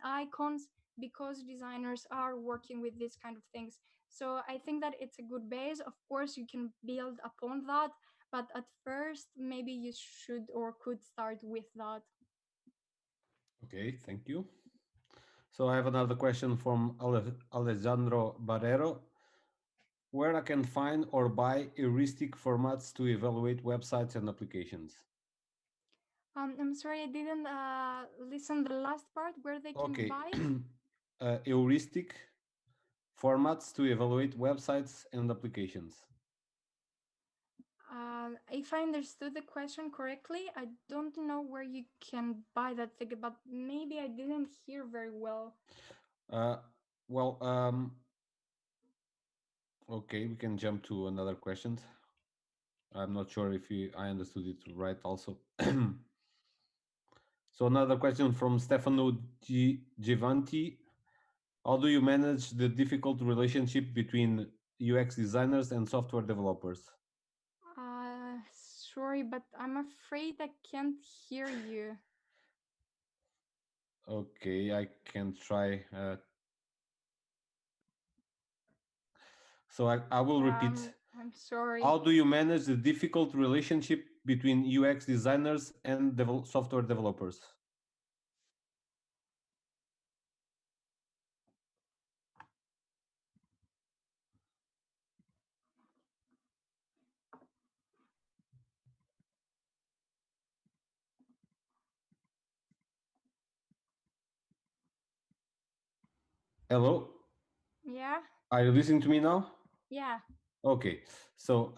icons, because designers are working with these kind of things. So I think that it's a good base. Of course, you can build upon that, but at first, maybe you should or could start with that. Okay, thank you. So I have another question from Alessandro Barrero. Where I can find or buy heuristic formats to evaluate websites and applications? I'm sorry, I didn't listen the last part where they can Okay. buy. Heuristic formats to evaluate websites and applications. If I understood the question correctly, I don't know where you can buy that thing, but maybe I didn't hear very well. Well, okay, we can jump to another question. I'm not sure if I understood it right also. So another question from Stefano Givanti. How do you manage the difficult relationship between UX designers and software developers? Sorry, but I'm afraid I can't hear you. Okay, I can try. So I will repeat. I'm sorry. How do you manage the difficult relationship between UX designers and software developers? Hello? Yeah? Are you listening to me now? Yeah. Okay. So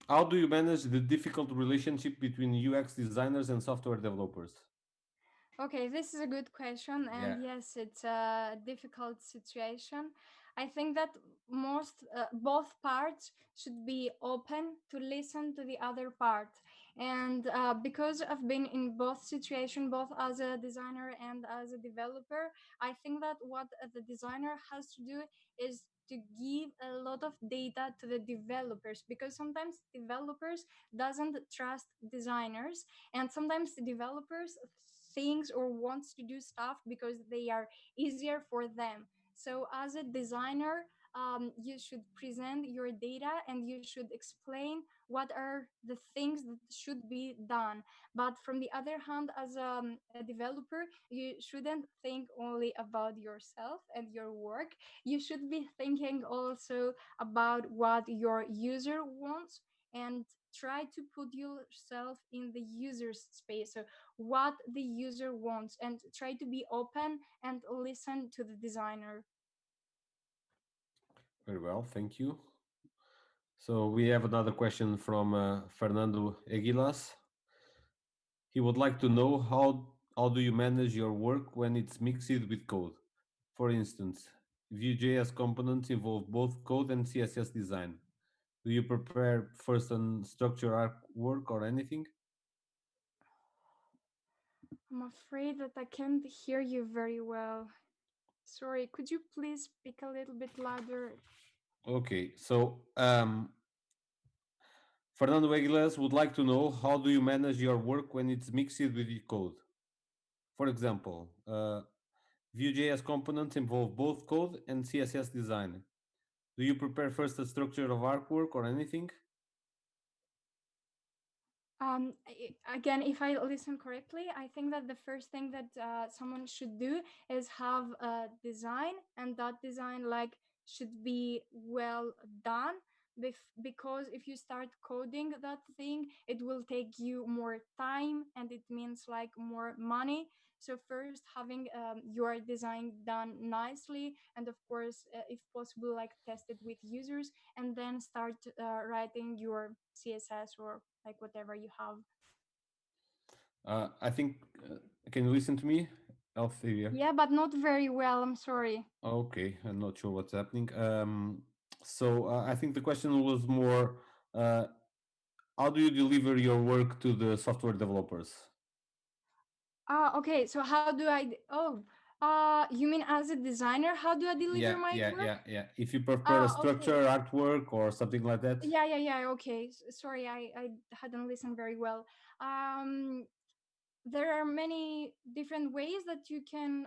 how do you manage the difficult relationship between UX designers and software developers? Okay, this is a good question, and Yeah. yes, it's a difficult situation. I think that both parts should be open to listen to the other part, and because I've been in both situations, both as a designer and as a developer, I think that what the designer has to do is to give a lot of data to the developers, because sometimes developers doesn't trust designers, and sometimes the developers thinks or wants to do stuff because they are easier for them. So as a designer, you should present your data and you should explain what are the things that should be done. But from the other hand, as a developer, you shouldn't think only about yourself and your work. You should be thinking also about what your user wants, and try to put yourself in the user's space. So what the user wants, and try to be open and listen to the designer. Very well, thank you. So we have another question from Fernando Aguilas. He would like to know how do you manage your work when it's mixed with code? For instance, Vue.js components involve both code and CSS design. Do you prepare first and structure artwork or anything? I'm afraid that I can't hear you very well. Sorry, could you please speak a little bit louder? Okay, so Fernando Aguilas would like to know how do you manage your work when it's mixed with your code? For example, Vue.js components involve both code and CSS design. Do you prepare first a structure of artwork or anything? Again, if I listen correctly, I think that the first thing that someone should do is have a design, and that design should be well done. Because if you start coding that thing, it will take you more time, and it means more money. So first, having your design done nicely, and of course, if possible, tested with users, and then start writing your CSS or whatever you have. I think, can you listen to me, Althea? Yeah, but not very well. I'm sorry. Okay, I'm not sure what's happening. So I think the question was more, how do you deliver your work to the software developers? Okay. So how do I? Oh, You mean as a designer, how do I deliver my work? Yeah. If you prefer a structure, Okay. artwork, or something like that. Yeah. Okay. Sorry, I hadn't listened very well. There are many different ways that you can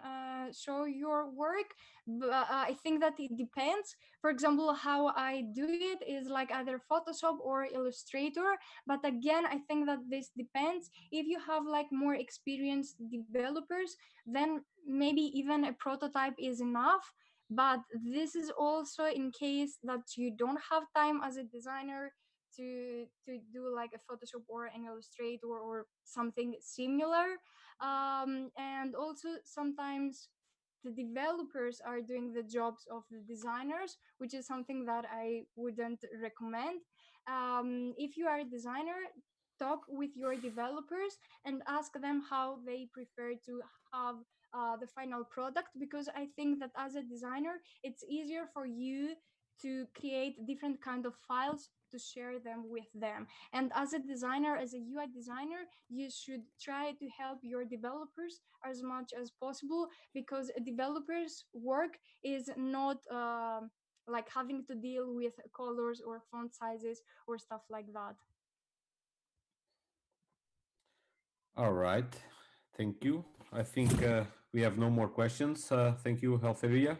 show your work, but I think that it depends. For example, how I do it is like either Photoshop or Illustrator, but again, I think that this depends. If you have like more experienced developers, then maybe even a prototype is enough. But this is also in case that you don't have time as a designer to do like a Photoshop or an Illustrator or something similar. And also sometimes the developers are doing the jobs of the designers, which is something that I wouldn't recommend. If you are a designer, talk with your developers and ask them how they prefer to have the final product, because I think that as a designer it's easier for you to create different kind of files to share them with them. And as a designer, as a UI designer, you should try to help your developers as much as possible, because a developer's work is not like having to deal with colors or font sizes or stuff like that. All right. Thank you. I think we have no more questions. Thank you, Healtheria,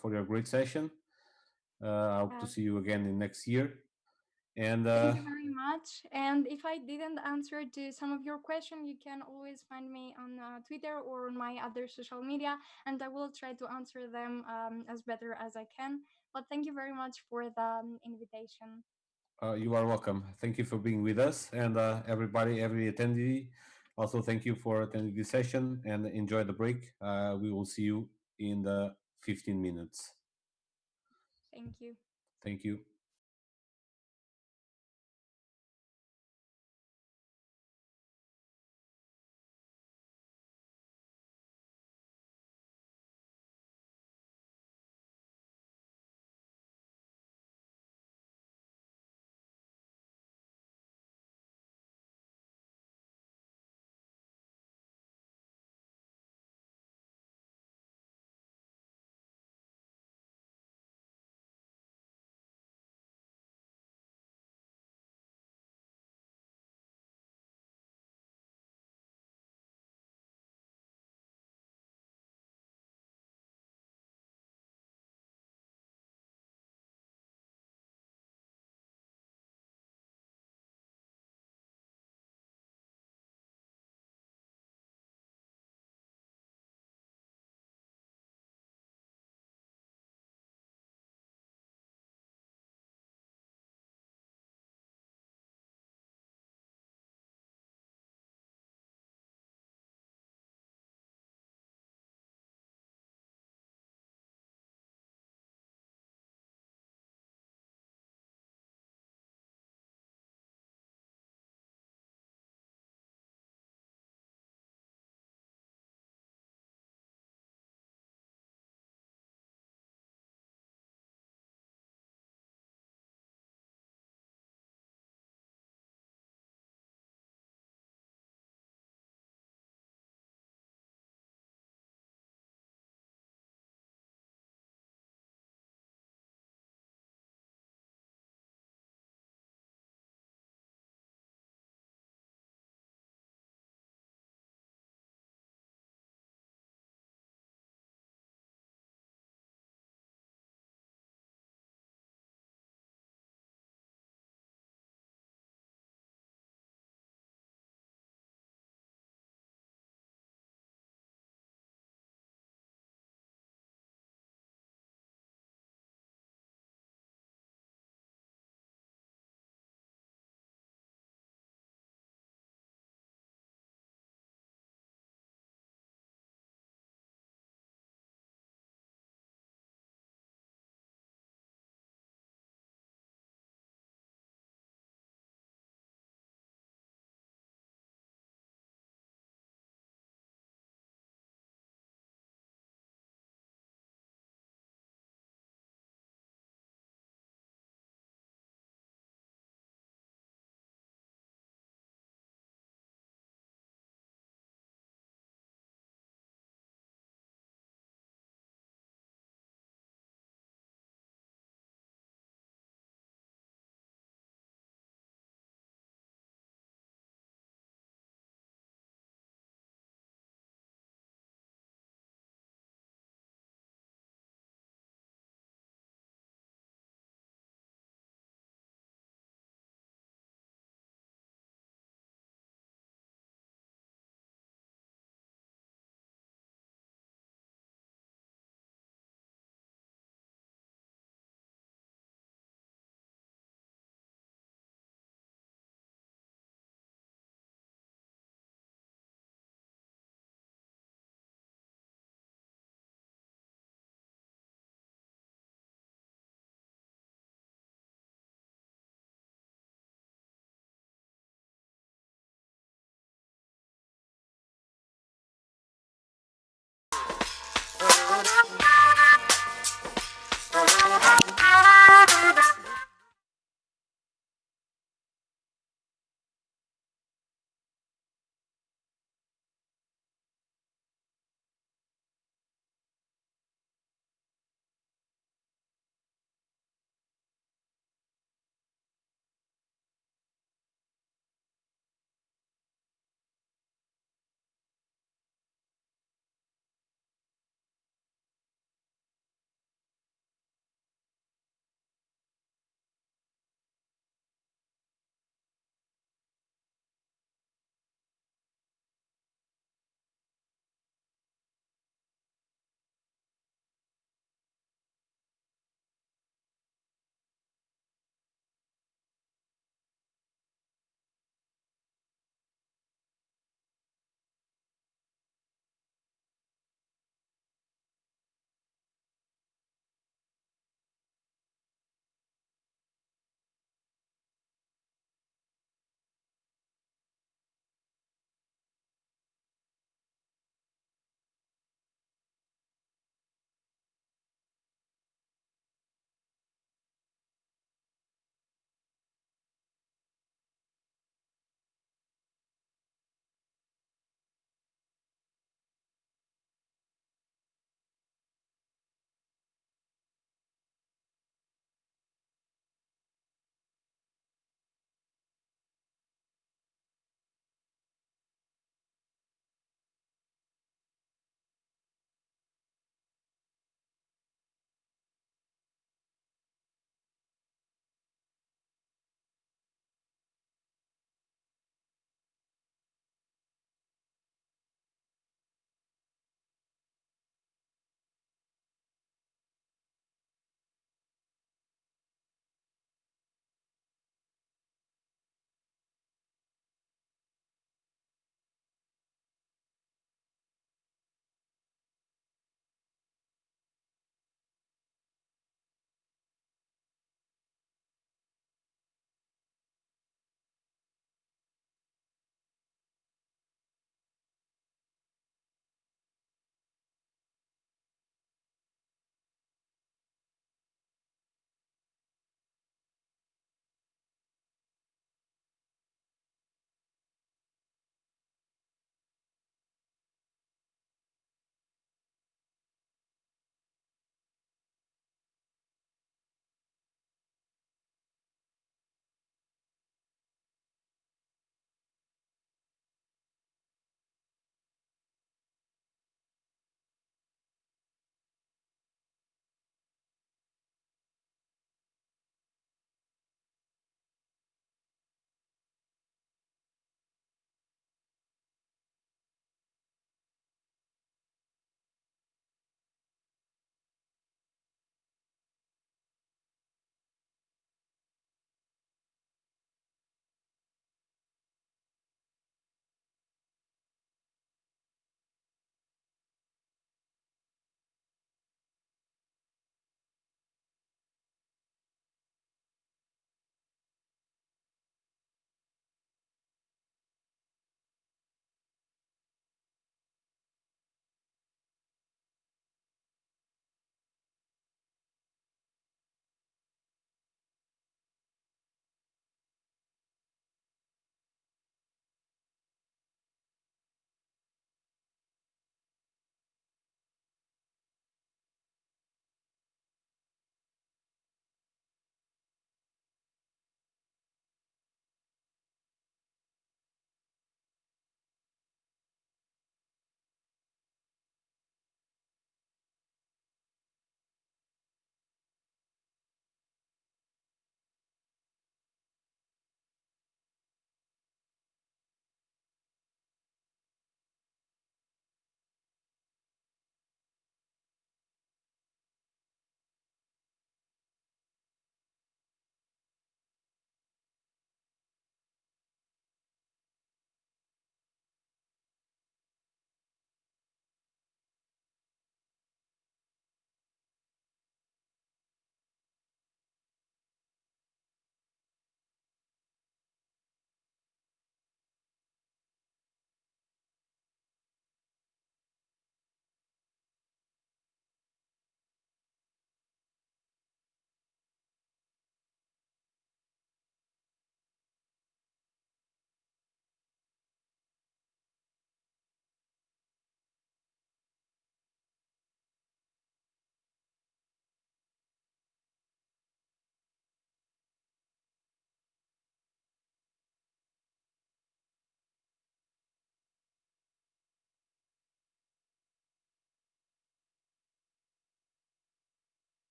for your great session. I hope to see you again in next year. And thank you very much. And if I didn't answer to some of your questions, you can always find me on Twitter or on my other social media, and I will try to answer them as better as I can. But thank you very much for the invitation. you are welcome. Thank you for being with us, and everybody, every attendee. Also, thank you for attending this session and enjoy the break. We will see you in the 15 minutes. Thank you. Thank you.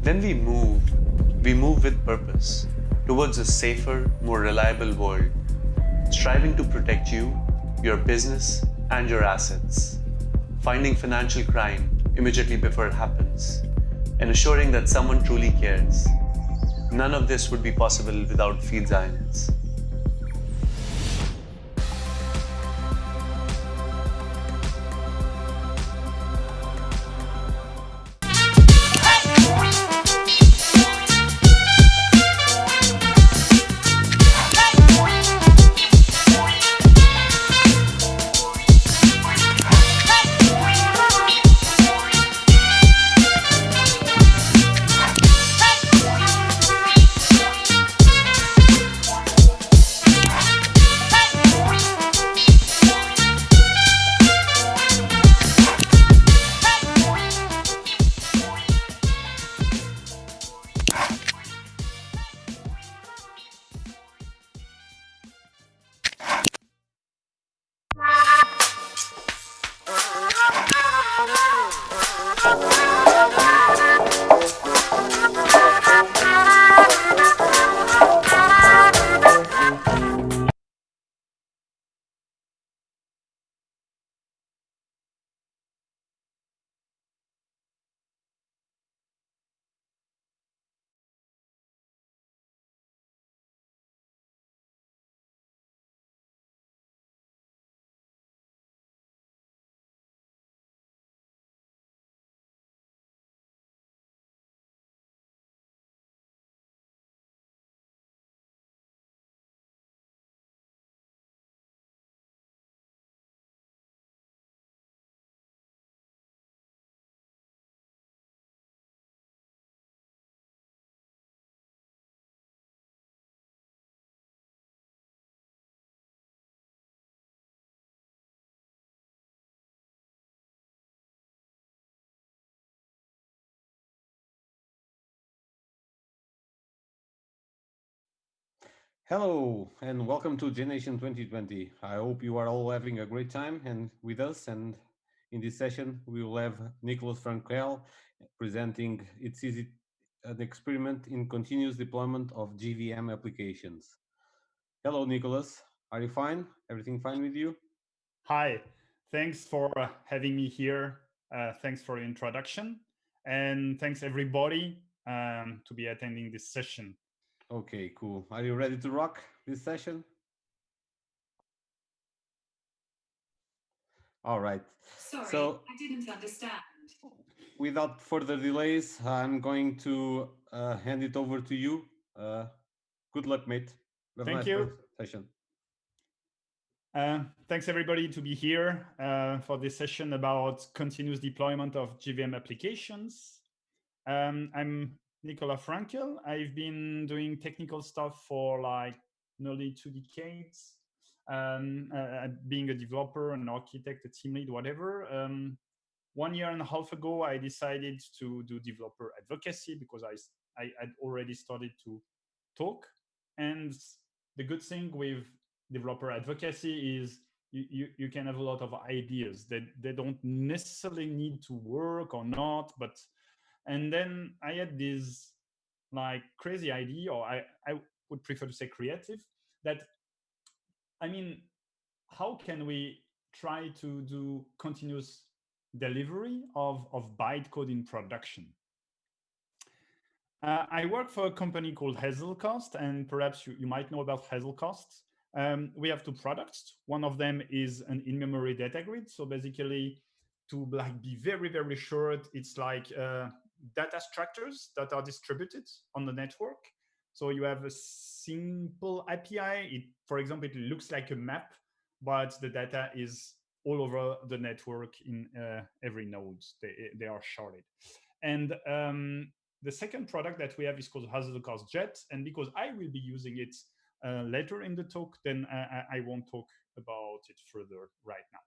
When we move with purpose towards a safer, more reliable world, striving to protect you, your business, and your assets, finding financial crime immediately before it happens, and assuring that someone truly cares. None of this would be possible without Field Science. Hello and welcome to Jnation 2020. I hope you are all having a great time and with us. And in this session, we will have Nicholas Frankel presenting It's Easy, an experiment in continuous deployment of GVM applications. Hello, Nicholas. Are you fine? Everything fine with you? Hi. Thanks for having me here. Thanks for the introduction. And thanks everybody to be attending this session. Okay, cool. Are you ready to rock this session? All right. Sorry, so, I didn't understand. Without further delays, I'm going to hand it over to you. Good luck, mate. Have a Thank nice you. session. Thanks everybody to be here for this session about continuous deployment of GVM applications. I'm Nicola Frankel. I've been doing technical stuff for like nearly 2 decades, being a developer, an architect, a team lead, whatever. 1 year and a half ago, I decided to do developer advocacy because I had already started to talk. And the good thing with developer advocacy is you can have a lot of ideas that they don't necessarily need to work or not, but and then I had this like crazy idea, or I would prefer to say creative, that I mean, how can we try to do continuous delivery of bytecode in production? I work for a company called Hazelcast, and perhaps you might know about Hazelcast. We have two products. One of them is an in-memory data grid. So basically, to like be very, very short, it's like data structures that are distributed on the network. So you have a simple API. For example, it looks like a map, but the data is all over the network in every node. They are sharded. And the second product that we have is called Hazelcast Jet. And because I will be using it later in the talk, then I won't talk about it further right now.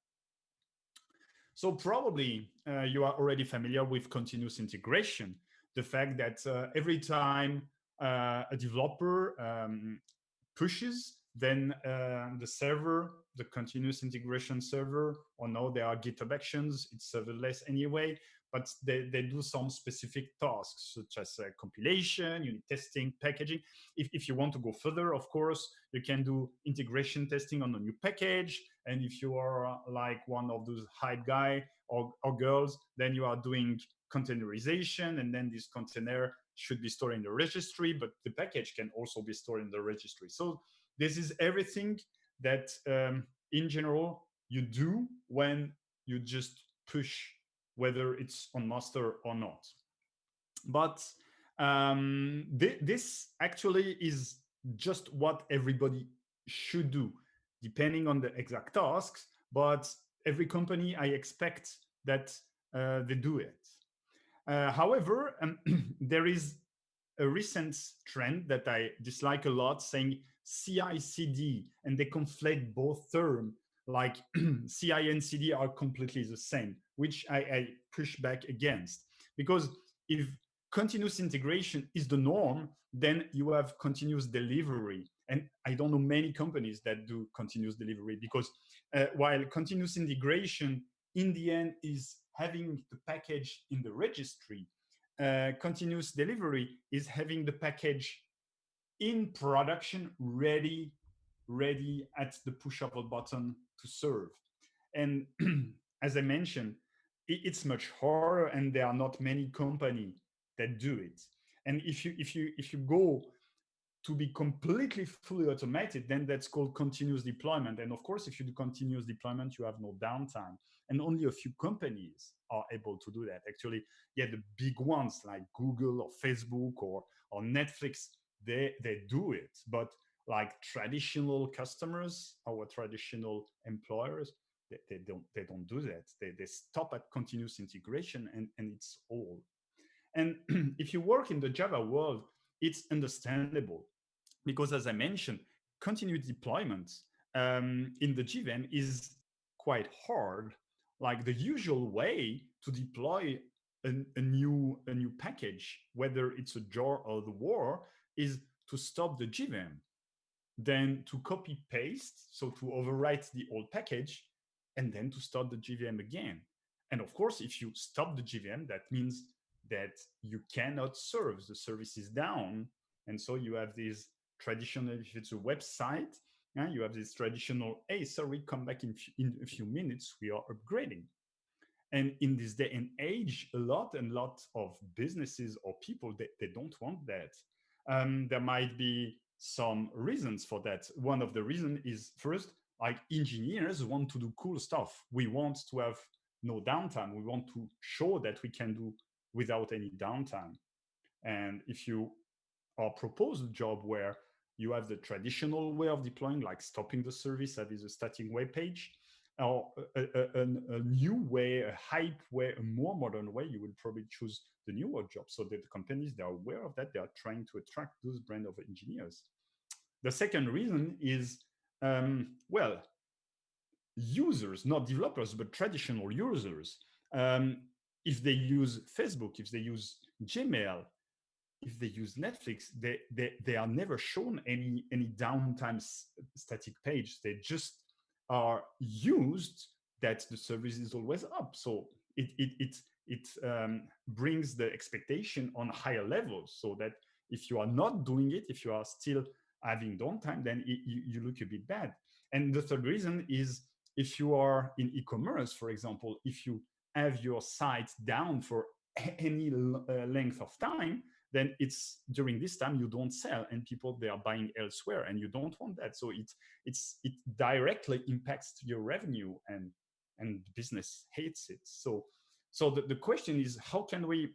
So probably you are already familiar with continuous integration. The fact that every time a developer pushes, then the server, the continuous integration server, or no, there are GitHub actions, it's serverless anyway, but they do some specific tasks such as compilation, unit testing, packaging. If you want to go further, of course, you can do integration testing on a new package. And if you are like one of those hype guy or girls, then you are doing containerization, and then this container should be stored in the registry, but the package can also be stored in the registry. So this is everything that in general you do when you just push, whether it's on master or not. But this actually is just what everybody should do, depending on the exact tasks. But every company, I expect that they do it. However, there is a recent trend that I dislike a lot, saying CI/CD, and they conflate both terms. Like CI and CD are completely the same, which I push back against. Because if continuous integration is the norm, then you have continuous delivery. And I don't know many companies that do continuous delivery, because while continuous integration in the end is having the package in the registry, continuous delivery is having the package in production ready at the push of a button to serve. And as I mentioned, it's much harder, and there are not many companies that do it. And if you go to be completely fully automated, then that's called continuous deployment. And of course, if you do continuous deployment, you have no downtime. And only a few companies are able to do that. Actually, yeah, the big ones like Google or Facebook or Netflix, they do it. But like traditional customers, our traditional employers, they don't do that. They stop at continuous integration, and it's all. And if you work in the Java world, it's understandable, because as I mentioned, continuous deployment in the JVM is quite hard. Like the usual way to deploy a new package, whether it's a jar or the war, is to stop the JVM, then to copy paste, so to overwrite the old package, and then to start the JVM again. And of course, if you stop the JVM, that means that you cannot serve, the service is down. And so you have this traditional, if it's a website, you have this traditional, hey, sorry, come back in a few minutes, we are upgrading. And in this day and age, a lot of businesses or people, they don't want that. There might be some reasons for that. One of the reasons is, first, like engineers want to do cool stuff. We want to have no downtime. We want to show that we can do without any downtime. And if you are proposed a job where you have the traditional way of deploying, like stopping the service that is a static web page, or a new way, a hype way, a more modern way, you will probably choose the newer job, so that the companies, they are aware of that, they are trying to attract those brand of engineers. The second reason is, well, users, not developers, but traditional users. If they use Facebook, if they use Gmail, if they use Netflix, they are never shown any downtime static page. They just are used that the service is always up. So it brings the expectation on higher levels, so that if you are not doing it, if you are still having downtime, then you look a bit bad. And the third reason is, if you are in e-commerce, for example, if you have your site down for any length of time, then it's during this time you don't sell, and people, they are buying elsewhere, and you don't want that. So it directly impacts your revenue, and business hates it. So the question is, how can we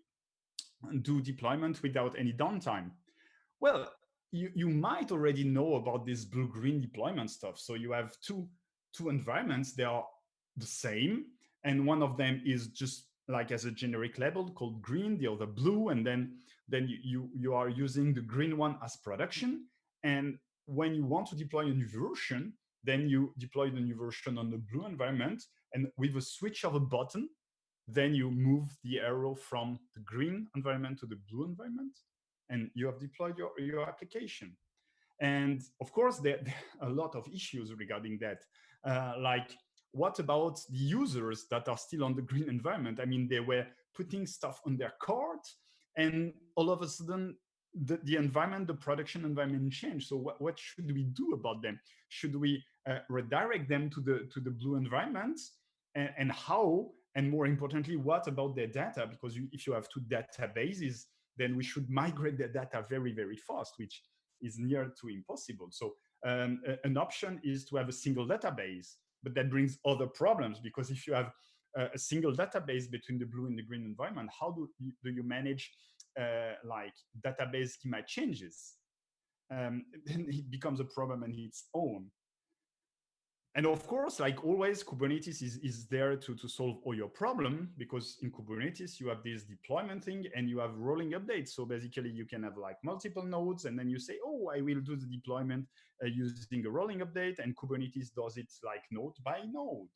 do deployment without any downtime? Well, you might already know about this blue-green deployment stuff. So you have two environments. They are the same, and one of them is just like as a generic label called green, the other blue, and then you are using the green one as production. And when you want to deploy a new version, then you deploy the new version on the blue environment, and with a switch of a button, then you move the arrow from the green environment to the blue environment, and you have deployed your application. And of course, there are a lot of issues regarding that. Like, what about the users that are still on the green environment? I mean, they were putting stuff on their cart, and all of a sudden the environment, the production environment changed. So what should we do about them? Should we redirect them to the blue environment? And how? And more importantly, what about their data? Because if you have two databases, then we should migrate their data very, very fast, which is near to impossible. So an option is to have a single database, but that brings other problems, because if you have a single database between the blue and the green environment, how do you manage like database schema changes? Then it becomes a problem on its own. And of course, like always, Kubernetes is there to solve all your problem, because in Kubernetes, you have this deployment thing and you have rolling updates. So basically you can have like multiple nodes, and then you say, oh, I will do the deployment using a rolling update, and Kubernetes does it like node by node.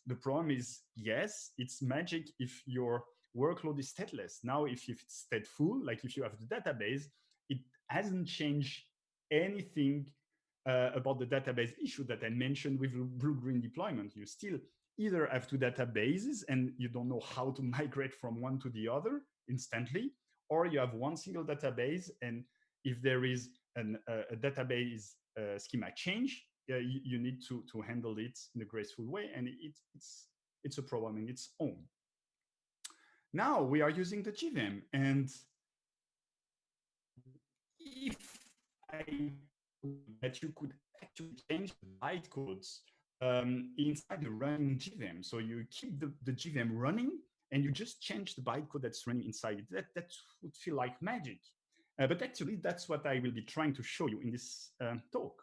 The problem is, yes, it's magic if your workload is stateless. Now, if it's stateful, like if you have the database, it hasn't changed anything about the database issue that I mentioned with blue-green deployment. You still either have two databases and you don't know how to migrate from one to the other instantly, or you have one single database, and if there is a database schema change, you need to handle it in a graceful way, and it's a problem in its own. Now we are using the JVM, and if that you could actually change the bytecodes inside the running JVM. So you keep the JVM running and you just change the bytecode that's running inside it. That would feel like magic. But actually, that's what I will be trying to show you in this talk.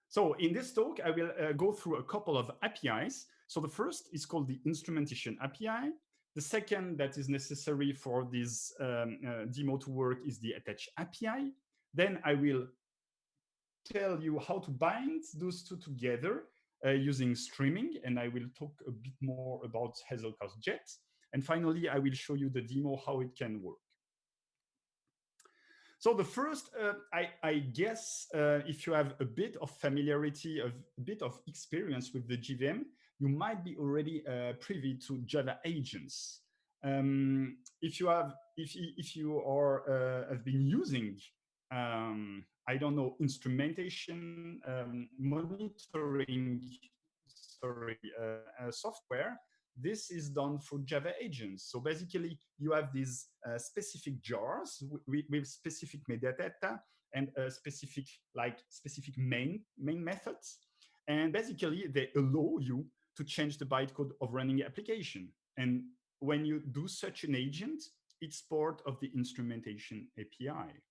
So in this talk, I will go through a couple of APIs. So the first is called the instrumentation API. The second that is necessary for this demo to work is the attach API. Then I will tell you how to bind those two together using streaming, and I will talk a bit more about Hazelcast Jet. And finally, I will show you the demo, how it can work. So the first, I guess, if you have a bit of familiarity, a bit of experience with the JVM, you might be already privy to Java agents. If you have been using I don't know, instrumentation, monitoring, software, this is done for Java agents. So basically, you have these specific jars with specific metadata and specific main methods. And basically, they allow you to change the bytecode of running application. And when you do such an agent, it's part of the instrumentation API.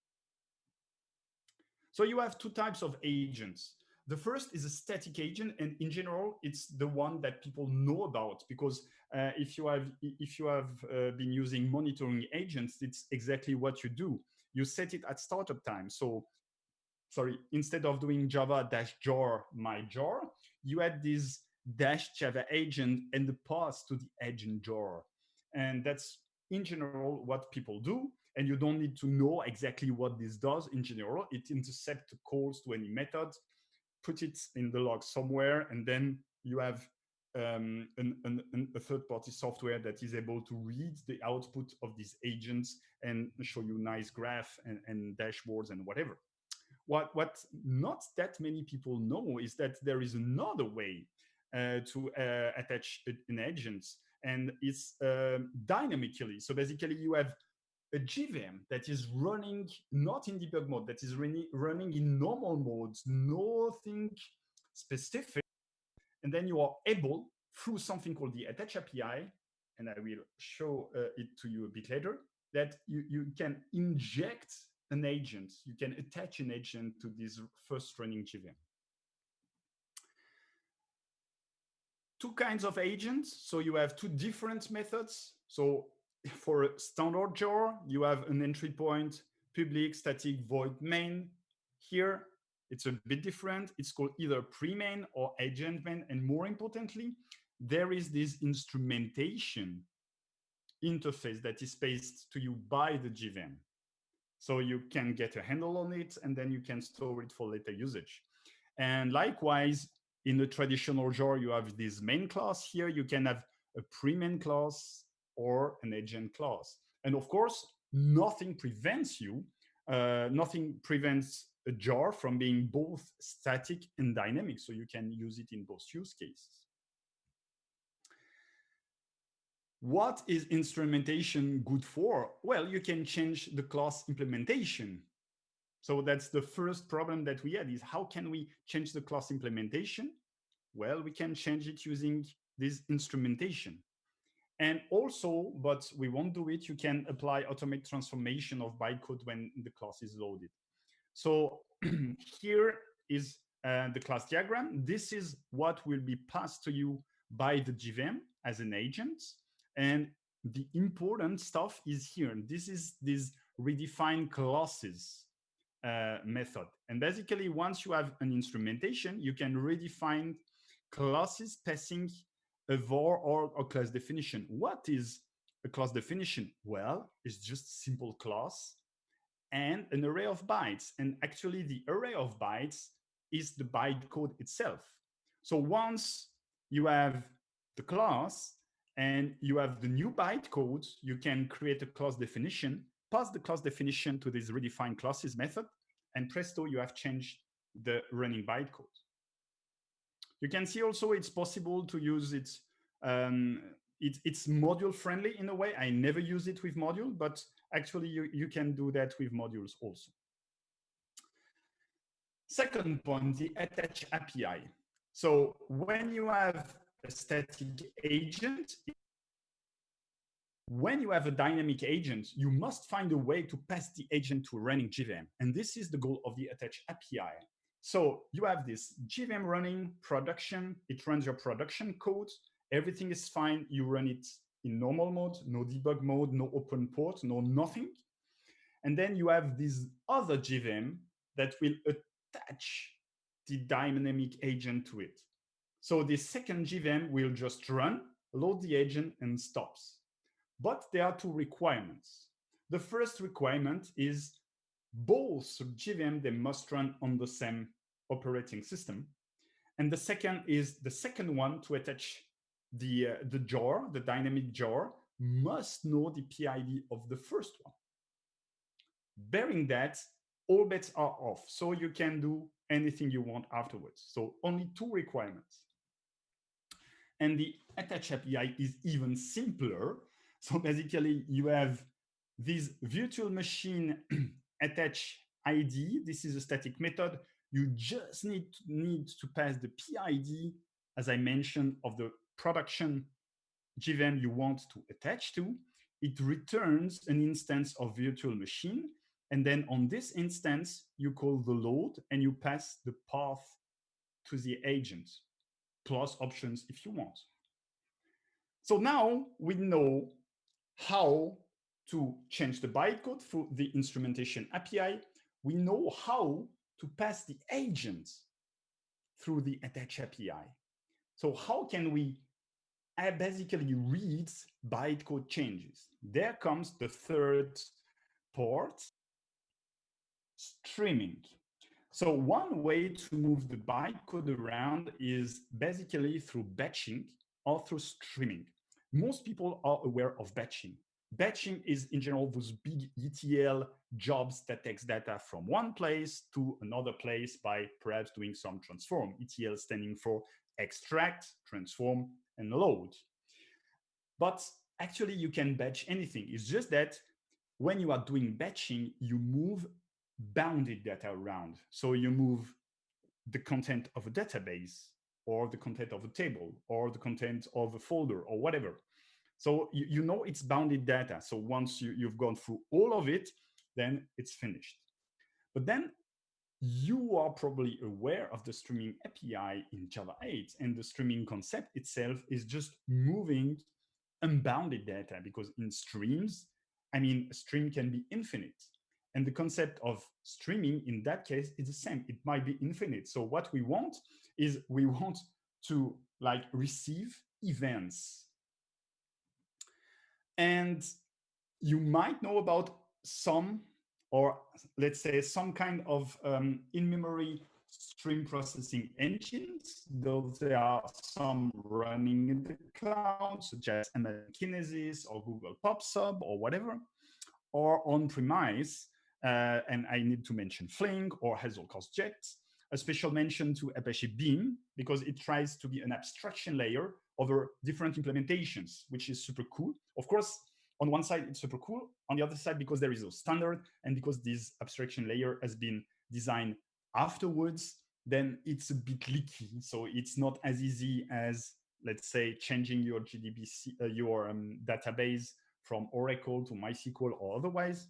So you have two types of agents. The first is a static agent, and in general, it's the one that people know about, because if you have been using monitoring agents, it's exactly what you do. You set it at startup time. So, sorry, instead of doing Java -jar my jar, you add this -java agent and the path to the agent jar, and that's in general what people do. And you don't need to know exactly what this does in general. It intercepts calls to any method, put it in the log somewhere, and then you have a third-party software that is able to read the output of these agents and show you nice graph and dashboards and whatever. What not that many people know is that there is another way to attach an agent, and it's dynamically. So basically, you have a JVM that is running not in debug mode, that is running in normal modes, nothing specific. And then you are able, through something called the attach API, and I will show it to you a bit later, that you can inject an agent, you can attach an agent to this first running JVM. Two kinds of agents. So you have two different methods. So for a standard jar, you have an entry point, public, static, void main. Here, it's a bit different. It's called either pre-main or agent main. And more importantly, there is this instrumentation interface that is spaced to you by the JVM. So you can get a handle on it, and then you can store it for later usage. And likewise, in the traditional jar, you have this main class here. You can have a pre-main class or an agent class. And of course, nothing prevents a jar from being both static and dynamic. So you can use it in both use cases. What is instrumentation good for? Well, you can change the class implementation. So that's the first problem that we had, is how can we change the class implementation? Well, we can change it using this instrumentation. And also, but we won't do it, you can apply automatic transformation of bytecode when the class is loaded. So here is the class diagram. This is what will be passed to you by the JVM as an agent. And the important stuff is here. This is this redefine classes method. And basically, once you have an instrumentation, you can redefine classes passing a var or a class definition. What is a class definition? Well, it's just simple class and an array of bytes. And actually, the array of bytes is the bytecode itself. So once you have the class and you have the new bytecode, you can create a class definition, pass the class definition to this redefine classes method, and presto, you have changed the running bytecode. You can see also it's possible to use it. It's module friendly in a way. I never use it with module, but actually you can do that with modules also. Second point, the attach API. So when you have a static agent, when you have a dynamic agent, you must find a way to pass the agent to a running JVM. And this is the goal of the attach API. So you have this JVM running production, it runs your production code, everything is fine, you run it in normal mode, no debug mode, no open port, no nothing. And then you have this other JVM that will attach the dynamic agent to it. So the second JVM will just run, load the agent, and stops. But there are two requirements. The first requirement is both JVM, they must run on the same operating system. And the second is the second one to attach the jar, the dynamic jar, must know the PID of the first one. Bearing that, all bets are off. So you can do anything you want afterwards. So only two requirements. And the attach API is even simpler. So basically, you have this virtual machine attach ID. This is a static method. You just need to pass the PID, as I mentioned, of the production JVM you want to attach to. It returns an instance of virtual machine. And then on this instance, you call the load and you pass the path to the agent, plus options if you want. So now we know how to change the bytecode through the instrumentation API. We know how to pass the agent through the attach API. So how can we basically read bytecode changes? There comes the third part, streaming. So one way to move the bytecode around is basically through batching or through streaming. Most people are aware of batching. Batching is in general those big ETL jobs that takes data from one place to another place by perhaps doing some transform. ETL standing for extract, transform, and load. But actually you can batch anything. It's just that when you are doing batching, you move bounded data around. So you move the content of a database or the content of a table or the content of a folder or whatever. So you know it's bounded data. So once you've gone through all of it, then it's finished. But then you are probably aware of the streaming API in Java 8, and the streaming concept itself is just moving unbounded data, because in streams, I mean, a stream can be infinite. And the concept of streaming in that case is the same. It might be infinite. So what we want is we want to receive events. And you might know about some, or let's say some kind of in-memory stream processing engines, though there are some running in the cloud, such as Amazon Kinesis or Google PubSub or whatever, or on-premise, and I need to mention Flink or Hazelcast Jet. A special mention to Apache Beam, because it tries to be an abstraction layer over different implementations, which is super cool. Of course, on one side, it's super cool. On the other side, because there is a standard and because this abstraction layer has been designed afterwards, then it's a bit leaky. So it's not as easy as, let's say, changing your JDBC, database from Oracle to MySQL or otherwise.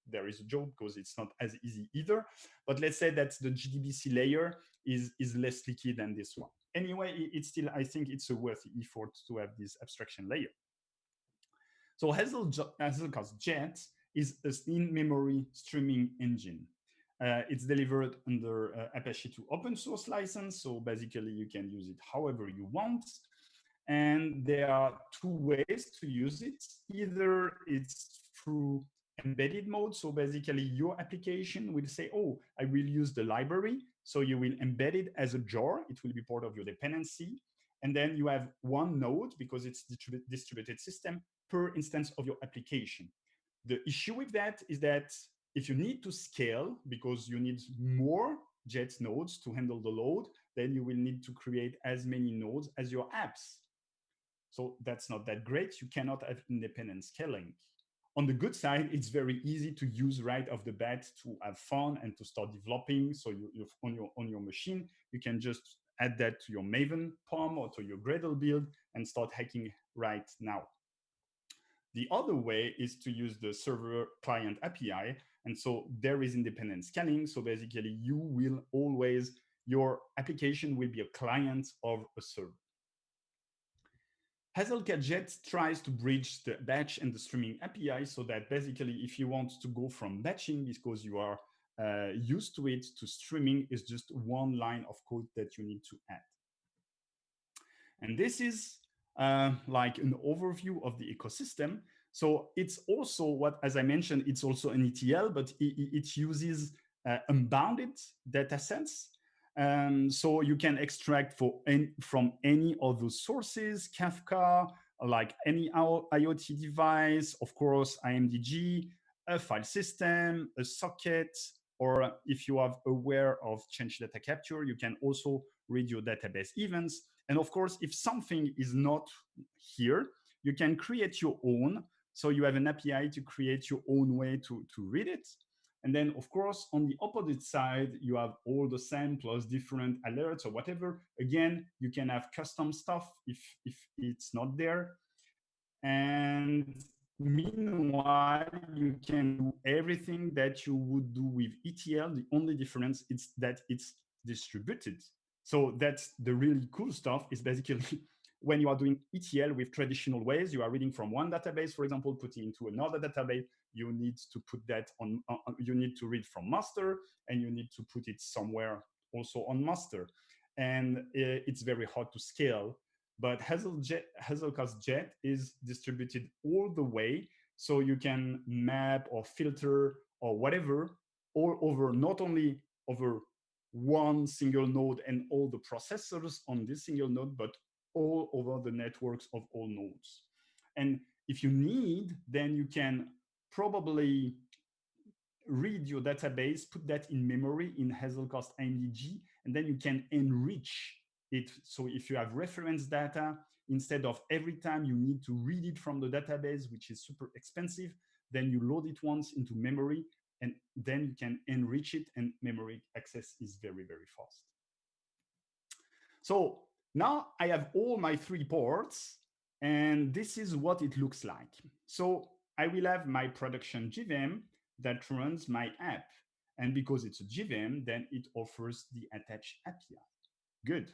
There is a joke because it's not as easy either. But let's say that the JDBC layer is less leaky than this one. Anyway, it's still, I think it's a worthy effort to have this abstraction layer. So Hazelcast Jet is an in-memory streaming engine. It's delivered under Apache 2 open source license. So basically you can use it however you want. And there are two ways to use it. Either it's through embedded mode. So basically your application will say, oh, I will use the library. So you will embed it as a jar. It will be part of your dependency. And then you have one node, because it's distributed system, per instance of your application. The issue with that is that if you need to scale, because you need more Jet nodes to handle the load, then you will need to create as many nodes as your apps. So that's not that great. You cannot have independent scaling. On the good side, it's very easy to use right off the bat to have fun and to start developing. So on your machine, you can just add that to your Maven POM or to your Gradle build and start hacking right now. The other way is to use the server client API. And so there is independent scaling. So basically you will always, your application will be a client of a server. Hazelcast Jet tries to bridge the batch and the streaming API so that basically if you want to go from batching because you are used to it to streaming is just one line of code that you need to add. And this is like an overview of the ecosystem. So it's also what, as I mentioned, it's also an ETL, but it uses unbounded data sets. So you can extract from any of those sources, Kafka, like any IoT device, of course, IMDG, a file system, a socket, or if you are aware of change data capture, you can also read your database events. And of course, if something is not here, you can create your own. So you have an API to create your own way to read it. And then, of course, on the opposite side, you have all the same plus different alerts or whatever. Again, you can have custom stuff if it's not there. And meanwhile, you can do everything that you would do with ETL. The only difference is that it's distributed. So that's the really cool stuff is basically when you are doing ETL with traditional ways, you are reading from one database, for example, putting into another database, you need to put that on, you need to read from master and you need to put it somewhere also on master. And it's very hard to scale, but Hazelcast Jet is distributed all the way. So you can map or filter or whatever all over, not only over one single node and all the processors on this single node, but all over the networks of all nodes. And if you need, then you can probably read your database, put that in memory in Hazelcast IMDG, and then you can enrich it. So if you have reference data, instead of every time you need to read it from the database, which is super expensive, then you load it once into memory, and then you can enrich it, and memory access is very, very fast. So now I have all my 3 ports, and this is what it looks like. So I will have my production JVM that runs my app. And because it's a JVM, then it offers the attached API. Good.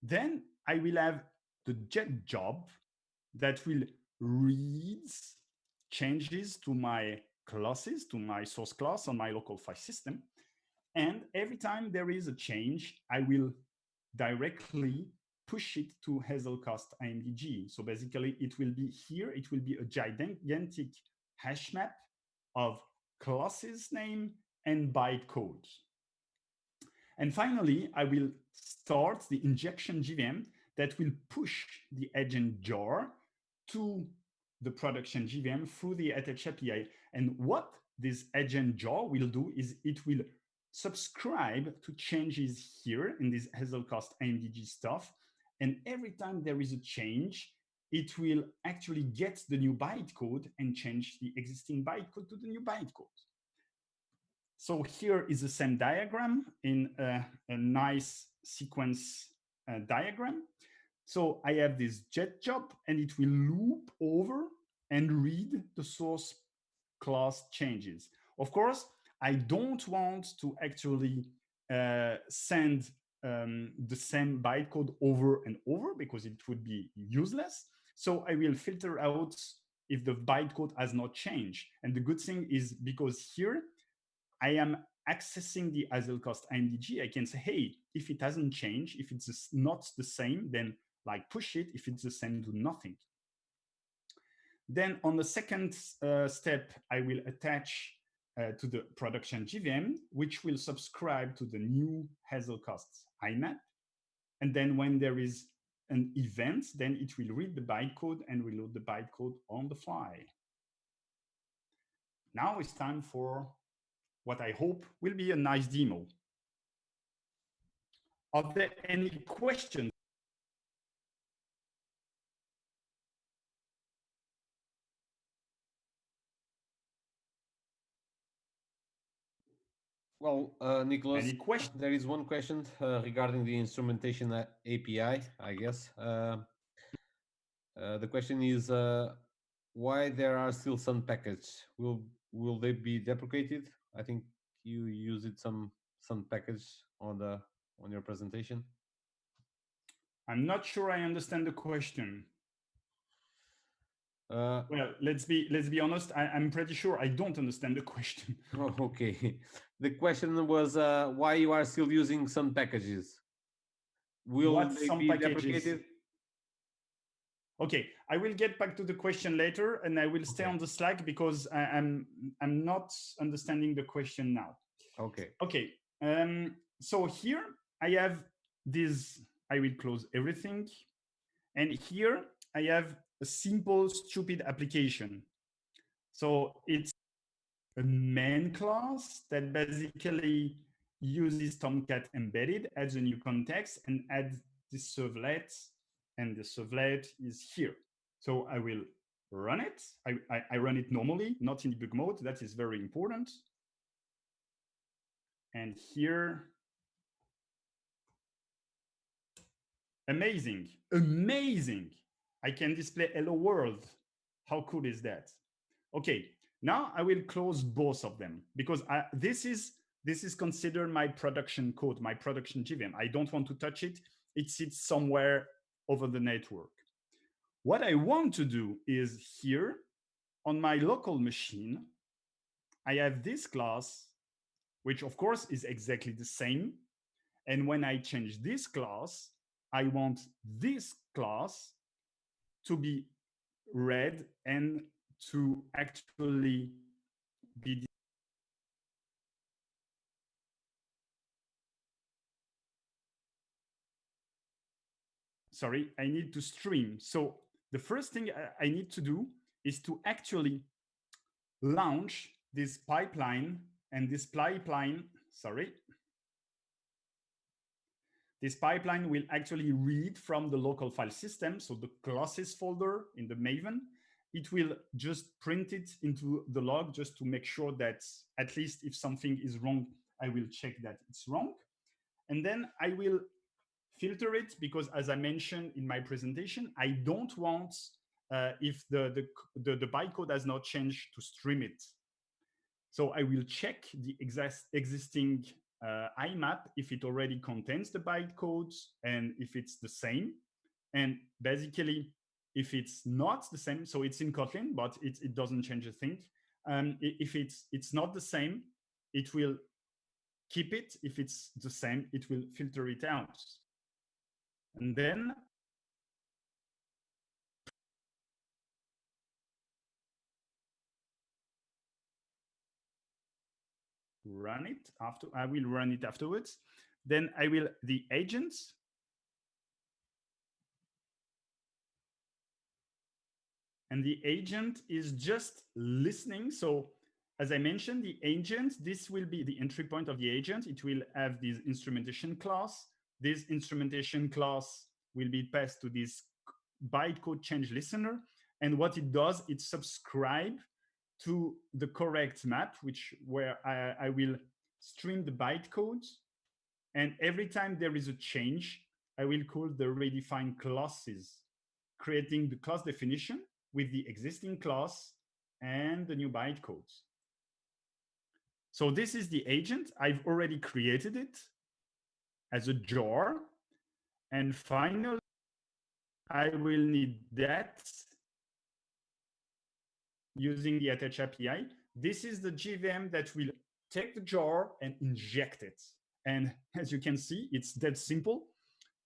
Then I will have the Jet job that will read changes to my classes, to my source class on my local file system. And every time there is a change, I will directly push it to Hazelcast IMDG. So basically it will be here, it will be a gigantic hash map of classes name and byte code. And finally, I will start the injection JVM that will push the agent jar to the production JVM through the attach API. And what this agent jar will do is it will subscribe to changes here in this Hazelcast IMDG stuff. And every time there is a change, it will actually get the new bytecode and change the existing bytecode to the new bytecode. So here is the same diagram in a nice sequence diagram. So I have this jet job and it will loop over and read the source class changes. Of course, I don't want to actually send the same bytecode over and over because it would be useless. So I will filter out if the bytecode has not changed. And the good thing is because here I am accessing the Hazelcast IMDG, I can say, hey, if it hasn't changed, if it's not the same, then like push it. If it's the same, do nothing. Then on the second step, I will attach to the production JVM, which will subscribe to the new Hazelcast IMAP. And then when there is an event, then it will read the bytecode and reload the bytecode on the fly. Now it's time for what I hope will be a nice demo. Are there any questions? Well, Nicholas, there is one question regarding the instrumentation API, I guess. The question is why there are still some packages. Will they be deprecated? I think you used some package on your presentation. I'm not sure I understand the question. Well, let's be honest. I'm pretty sure I don't understand the question. Okay, the question was why you are still using some packages. Will they be deprecated? Okay, I will get back to the question later, and I will stay on the Slack because I'm not understanding the question now. Okay. Okay. So here I have this. I will close everything, and here I have a simple, stupid application. So it's a main class that basically uses Tomcat embedded, adds a new context, and adds this servlet, and the servlet is here. So I will run it. I run it normally, not in debug mode. That is very important. And here, amazing, amazing. I can display hello world. How cool is that? Okay, now I will close both of them because this is considered my production code, my production JVM. I don't want to touch it. It sits somewhere over the network. What I want to do is here on my local machine, I have this class, which of course is exactly the same. And when I change this class, I want this class to be read and to actually be sorry, I need to stream. So the first thing I need to do is to actually launch this pipeline, and this pipeline, sorry, this pipeline will actually read from the local file system. So the classes folder in the Maven, it will just print it into the log just to make sure that at least if something is wrong, I will check that it's wrong. And then I will filter it because, as I mentioned in my presentation, I don't want if the bytecode has not changed to stream it. So I will check the existing IMAP if it already contains the bytecodes and if it's the same. And basically, if it's not the same, so it's in Kotlin, but it doesn't change a thing. If it's not the same, it will keep it. If it's the same, it will filter it out. And then run it after. I will run it afterwards. Then I will the agent. And the agent is just listening. So as I mentioned, the agent, this will be the entry point of the agent. It will have this instrumentation class. This instrumentation class will be passed to this bytecode change listener. And what it does, it subscribe to the correct map, where I will stream the bytecode. And every time there is a change, I will call the redefined classes, creating the class definition with the existing class and the new bytecodes. So this is the agent. I've already created it as a jar. And finally, I will need that using the attach API. This is the JVM that will take the jar and inject it. And as you can see, it's that simple.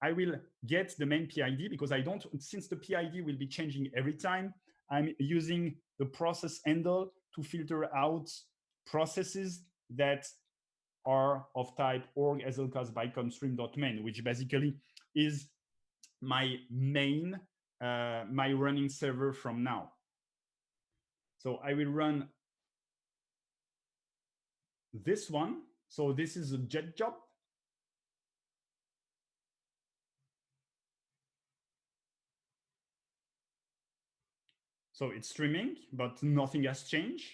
I will get the main PID because since the PID will be changing every time, I'm using the process handle to filter out processes that are of type org hazelcast bytecode_stream.main, which basically is my main, my running server from now. So I will run this one. So this is a jet job. So it's streaming, but nothing has changed.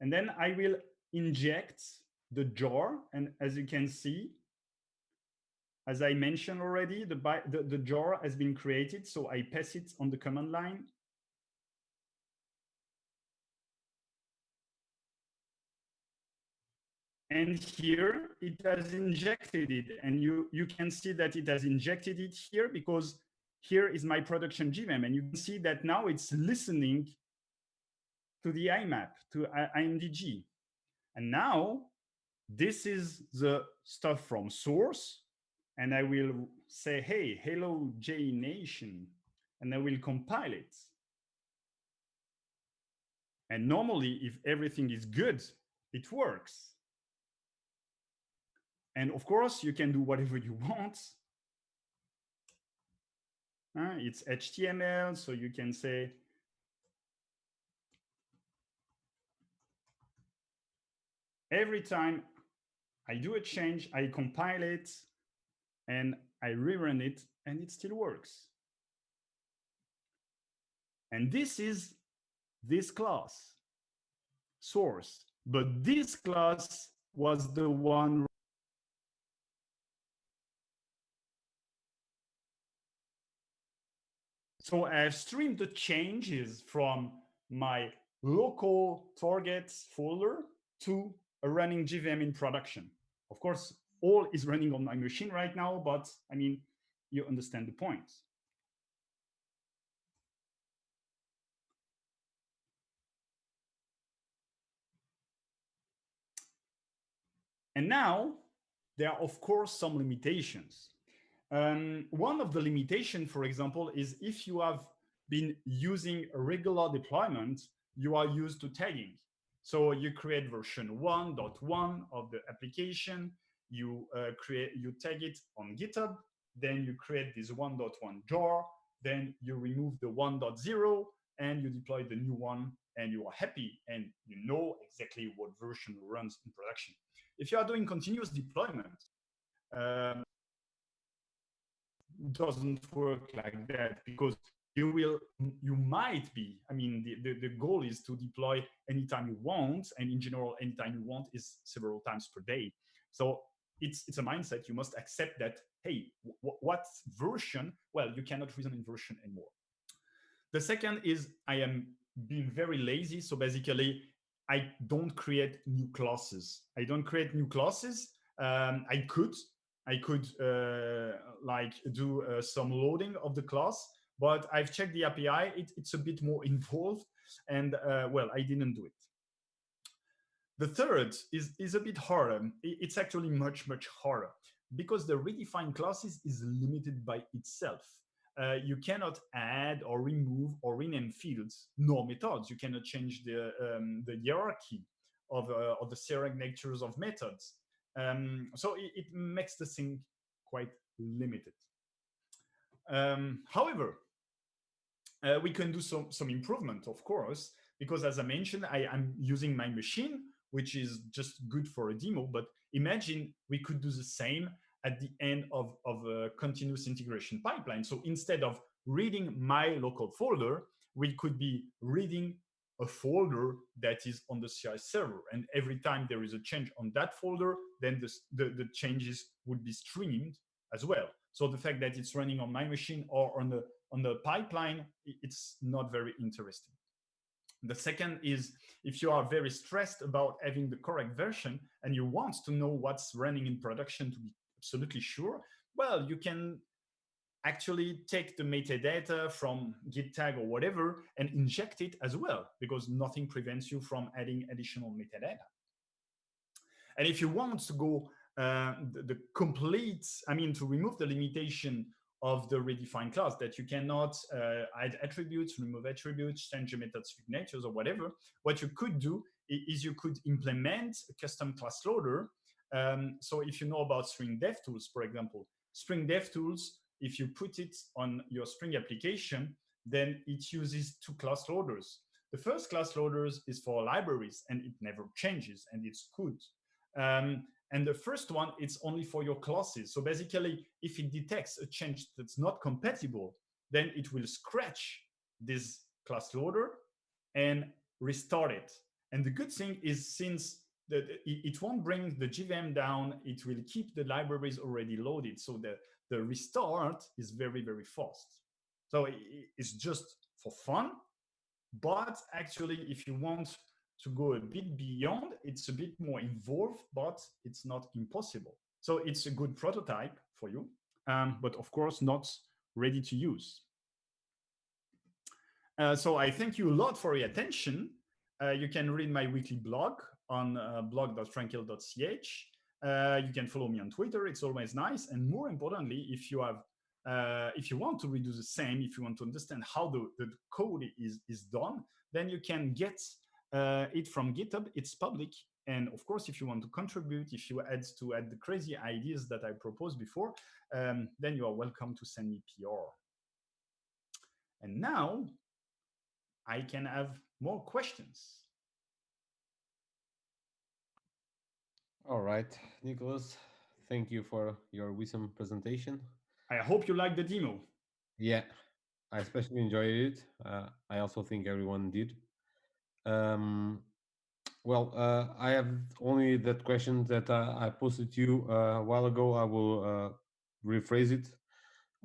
And then I will inject the jar. And as you can see, as I mentioned already, the jar has been created. So I pass it on the command line. And here it has injected it. And you can see that it has injected it here because here is my production JVM. And you can see that now it's listening to the IMAP, to IMDG. And now this is the stuff from source. And I will say, hey, hello, Jnation. And I will compile it. And normally, if everything is good, it works. And of course, you can do whatever you want. It's HTML, so you can say, every time I do a change, I compile it, and I rerun it, and it still works. And this is this class, source. But this class was the one. So I've streamed the changes from my local targets folder to a running JVM in production. Of course, all is running on my machine right now, but I mean, you understand the point. And now there are, of course, some limitations. One of the limitations, for example, is if you have been using a regular deployment, you are used to tagging. So you create version 1.1 of the application, you tag it on GitHub, then you create this 1.1 jar, then you remove the 1.0 and you deploy the new one, and you are happy and you know exactly what version runs in production. If you are doing continuous deployment, doesn't work like that because you might be, I mean, the goal is to deploy anytime you want, and in general, anytime you want is several times per day. So it's a mindset. You must accept that, hey, what version? Well, you cannot reason in version anymore. The second is I am being very lazy. So basically, I don't create new classes. I don't create new classes. I could like do some loading of the class, but I've checked the API. It's a bit more involved, and well, I didn't do it. The third is a bit harder. It's actually much harder because the redefined classes is limited by itself. You cannot add or remove or rename fields nor methods. You cannot change the hierarchy of the serect natures of methods. So it makes the thing quite limited. However, we can do some improvement, of course, because as I mentioned, I'm using my machine, which is just good for a demo. But imagine we could do the same at the end of a continuous integration pipeline. So instead of reading my local folder, we could be reading a folder that is on the CI server. And every time there is a change on that folder, then the changes would be streamed as well. So the fact that it's running on my machine or on the pipeline, it's not very interesting. The second is if you are very stressed about having the correct version and you want to know what's running in production to be absolutely sure, well, you can actually take the metadata from Git tag or whatever and inject it as well, because nothing prevents you from adding additional metadata. And if you want to go the complete, to remove the limitation of the redefined class, that you cannot add attributes, remove attributes, change the method signatures or whatever, what you could do is you could implement a custom class loader. So if you know about Spring DevTools, for example, Spring DevTools, if you put it on your Spring application, then it uses two class loaders. The first class loaders is for libraries and it never changes and it's good. And the first one, it's only for your classes. So basically, if it detects a change that's not compatible, then it will scratch this class loader and restart it. And the good thing is, since it won't bring the JVM down, it will keep the libraries already loaded. So the restart is very, very fast. So it's just for fun. But actually, if you want to go a bit beyond, it's a bit more involved, but it's not impossible. So it's a good prototype for you, but of course not ready to use. So I thank you a lot for your attention. You can read my weekly blog on blog.frankel.ch. You can follow me on Twitter. It's always nice. And more importantly, if you want to redo the same, if you want to understand how the code is done, then you can get it from GitHub. It's public. And of course, if you want to contribute, if you add the crazy ideas that I proposed before, then you are welcome to send me PR. And now I can have more questions. All right, Nicholas, thank you for your wisdom presentation. I hope you like the demo. Yeah, I especially enjoyed it. I also think everyone did. Well, I have only that question that I posted to you a while ago. I will rephrase it.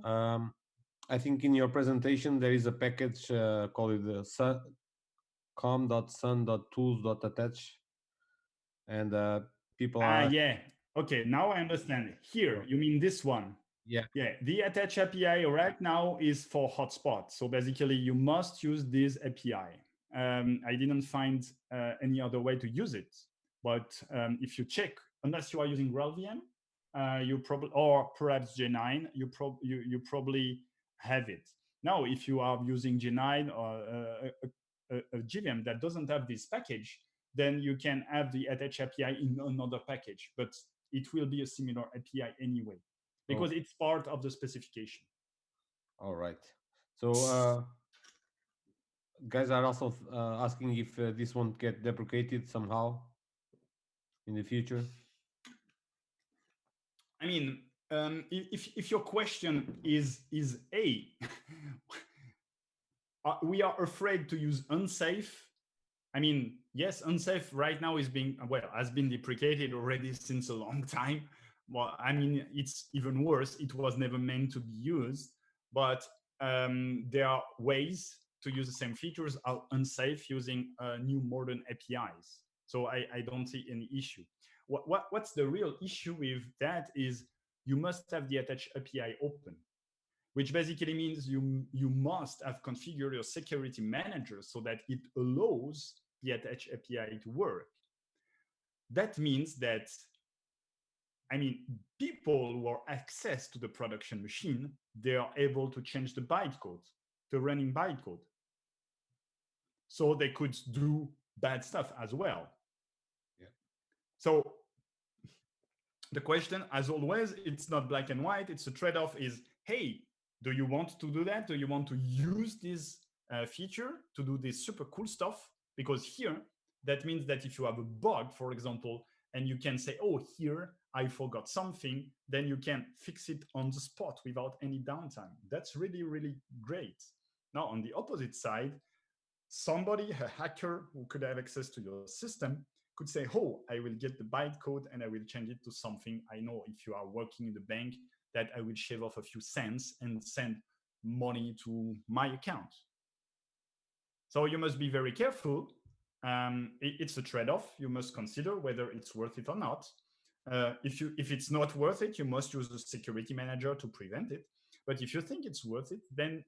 I think in your presentation there is a package called com.sun.tools.attach, and people are yeah. Okay, now I understand. Here, you mean this one? Yeah. Yeah, the attach API right now is for hotspot. So basically, you must use this API. I didn't find any other way to use it. But if you check, unless you are using GraalVM, you probably, or perhaps J9, you probably have it. Now, if you are using J9 or a JVM that doesn't have this package, then you can have the attach API in another package, but it will be a similar API anyway, because it's part of the specification. All right. So guys are also asking if this won't get deprecated somehow in the future. I mean, if your question is A, we are afraid to use unsafe. I mean, yes, unsafe right now has been deprecated already since a long time. Well, I mean, it's even worse. It was never meant to be used, but there are ways to use the same features are unsafe using new modern APIs. So I don't see any issue. What's the real issue with that is you must have the attach API open, which basically means you must have configured your security manager so that it allows the attach API to work. That means that, I mean, people who are access to the production machine, they are able to change the bytecode, the running bytecode. So they could do bad stuff as well. Yeah. So the question, as always, it's not black and white. It's a trade-off is, hey, do you want to do that? Do you want to use this feature to do this super cool stuff? Because here, that means that if you have a bug, for example, and you can say, oh, here, I forgot something, then you can fix it on the spot without any downtime. That's really, really great. Now, on the opposite side, somebody, a hacker who could have access to your system, could say, oh, I will get the bytecode and I will change it to something. I know if you are working in the bank that I will shave off a few cents and send money to my account. So you must be very careful. It's a trade-off. You must consider whether it's worth it or not. If it's not worth it, you must use a security manager to prevent it. But if you think it's worth it, then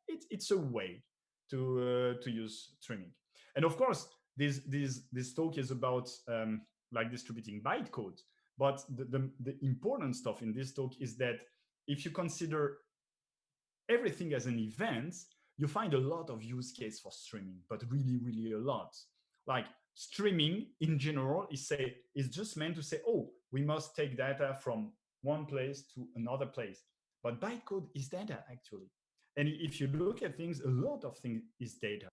it's a way to use streaming. And of course, this talk is about like distributing bytecode. But the important stuff in this talk is that if you consider everything as an event, you find a lot of use case for streaming, but really, really a lot. Like streaming in general is just meant to say, oh, we must take data from one place to another place. But bytecode is data actually. And if you look at things, a lot of things is data.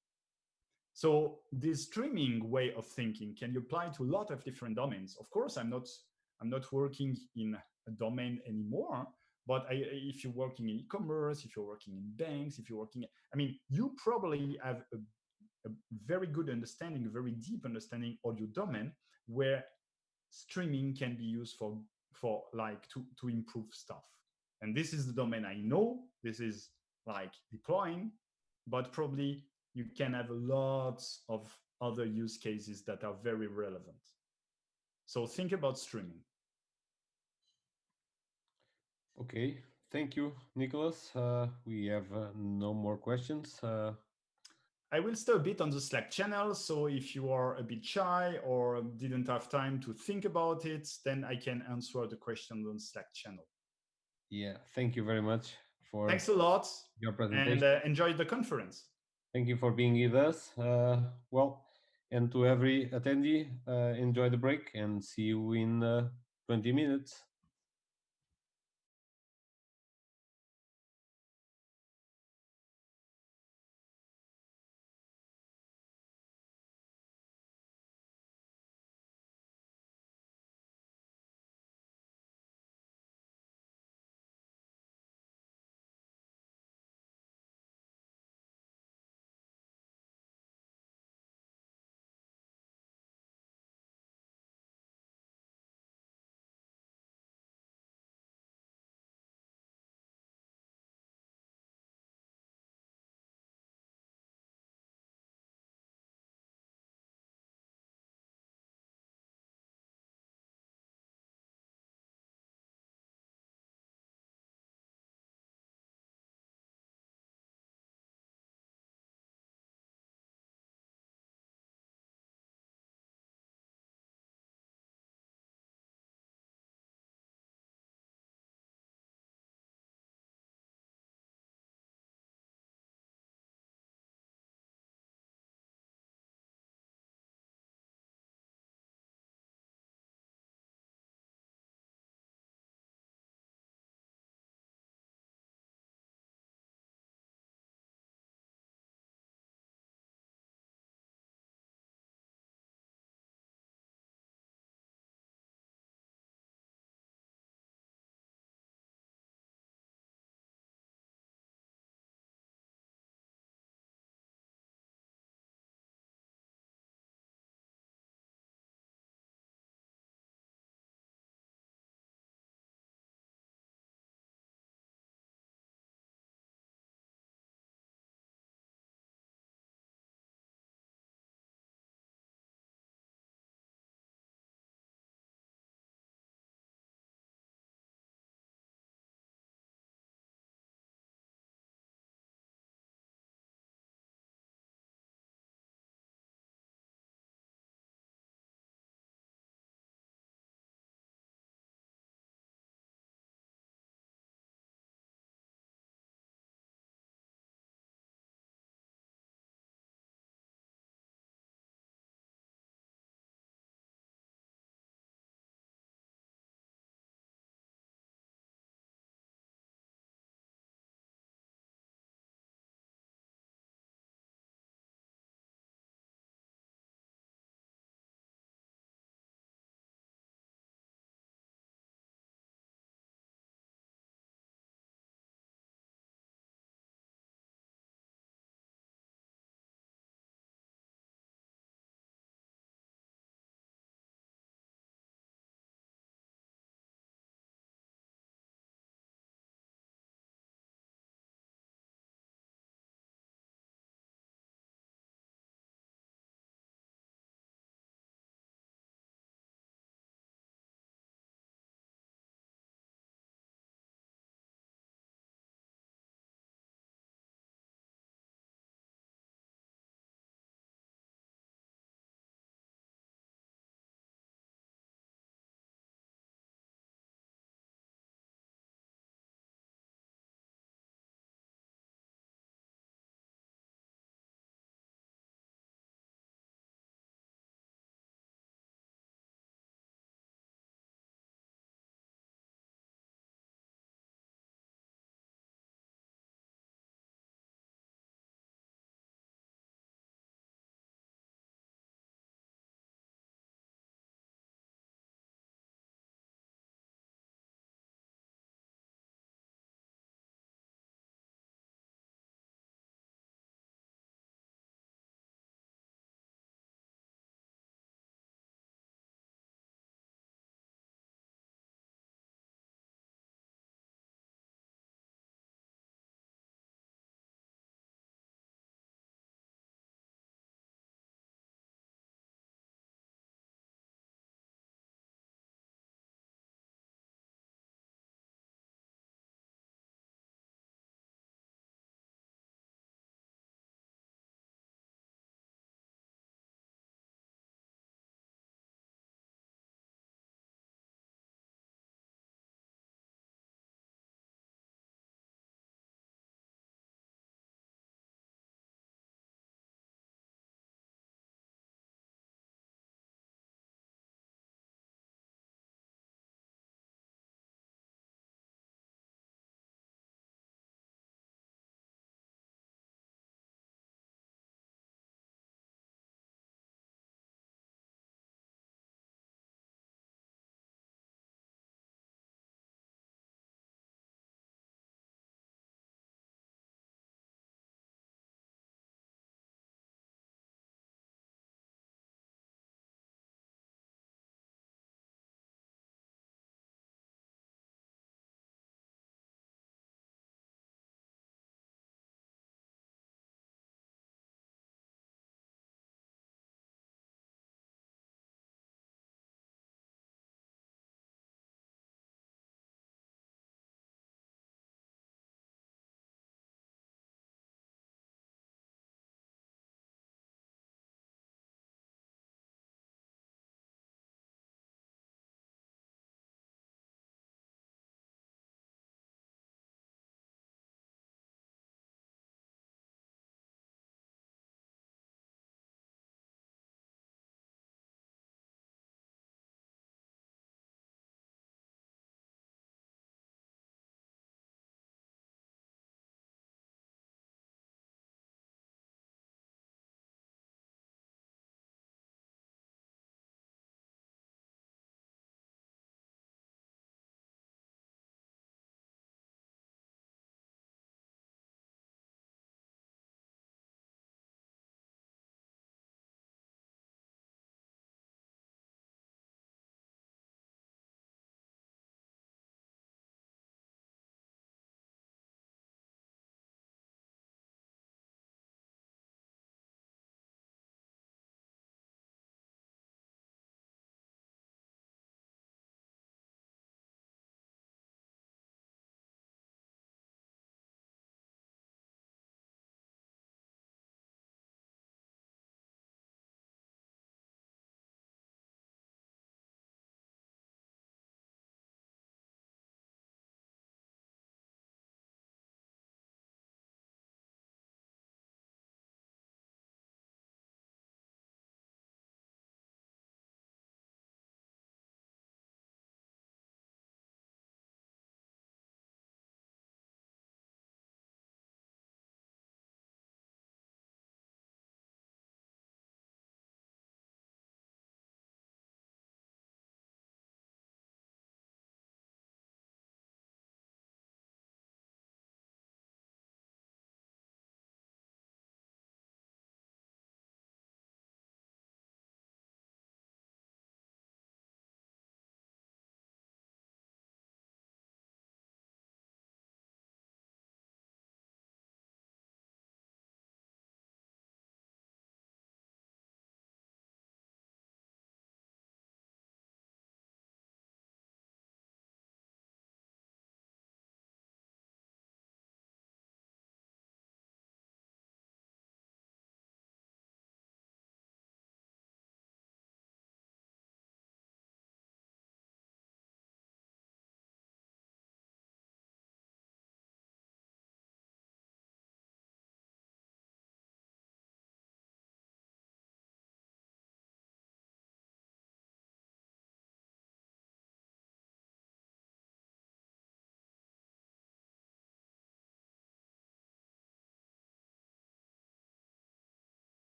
So this streaming way of thinking can you apply to a lot of different domains. Of course, I'm not working in a domain anymore, but if you're working in e-commerce, if you're working in banks, if you're working, you probably have a very good understanding, a very deep understanding of your domain where streaming can be used for like to improve stuff. And this is the domain I know. This is like deploying, but probably you can have lots of other use cases that are very relevant. So think about streaming. Okay, thank you, Nicholas. We have no more questions. I will stay a bit on the Slack channel, so if you are a bit shy or didn't have time to think about it, then I can answer the questions on Slack channel. Yeah, thank you very much for Thanks a lot, your presentation. and enjoy the conference. Thank you for being with us. And to every attendee, enjoy the break and see you in 20 minutes.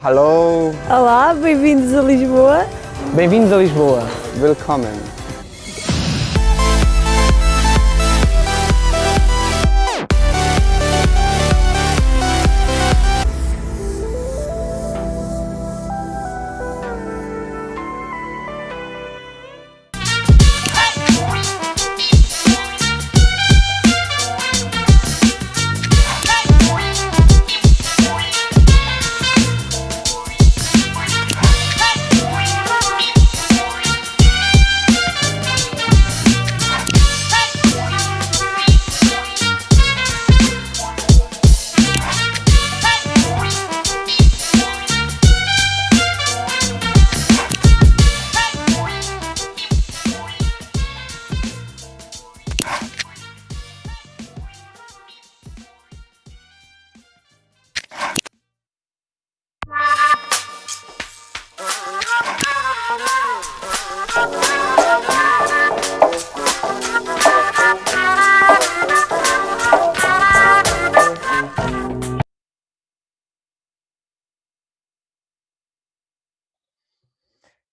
Hello. Olá, bem-vindos a Lisboa. Bem-vindos a Lisboa. Willkommen.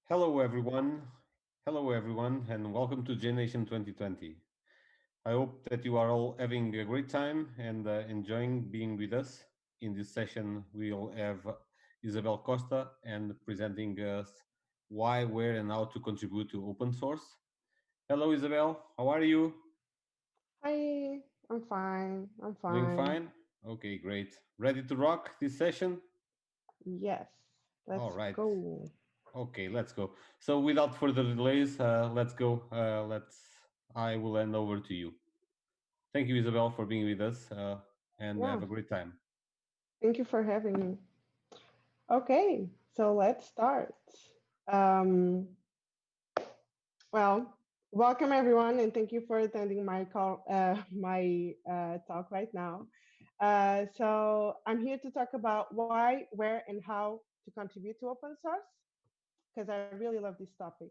Hello everyone. Hello everyone, and welcome to Jnation 2020. I hope that you are all having a great time and enjoying being with us. In this session, we'll have Isabel Costa and presenting us why, where, and how to contribute to open source. Hello, Isabel. How are you? Hi, I'm fine. I'm Doing fine. fine? Okay, great. Ready to rock this session? Yes, All let's right. go. Okay, let's go. So without further delays, let's go. I will hand over to you. Thank you, Isabel, for being with us, and Yeah, have a great time. thank you for having me. Okay, so let's start. Um, well, welcome everyone, and thank you for attending my call, talk right now. I'm here to talk about why, where, and how to contribute to open source because I really love this topic.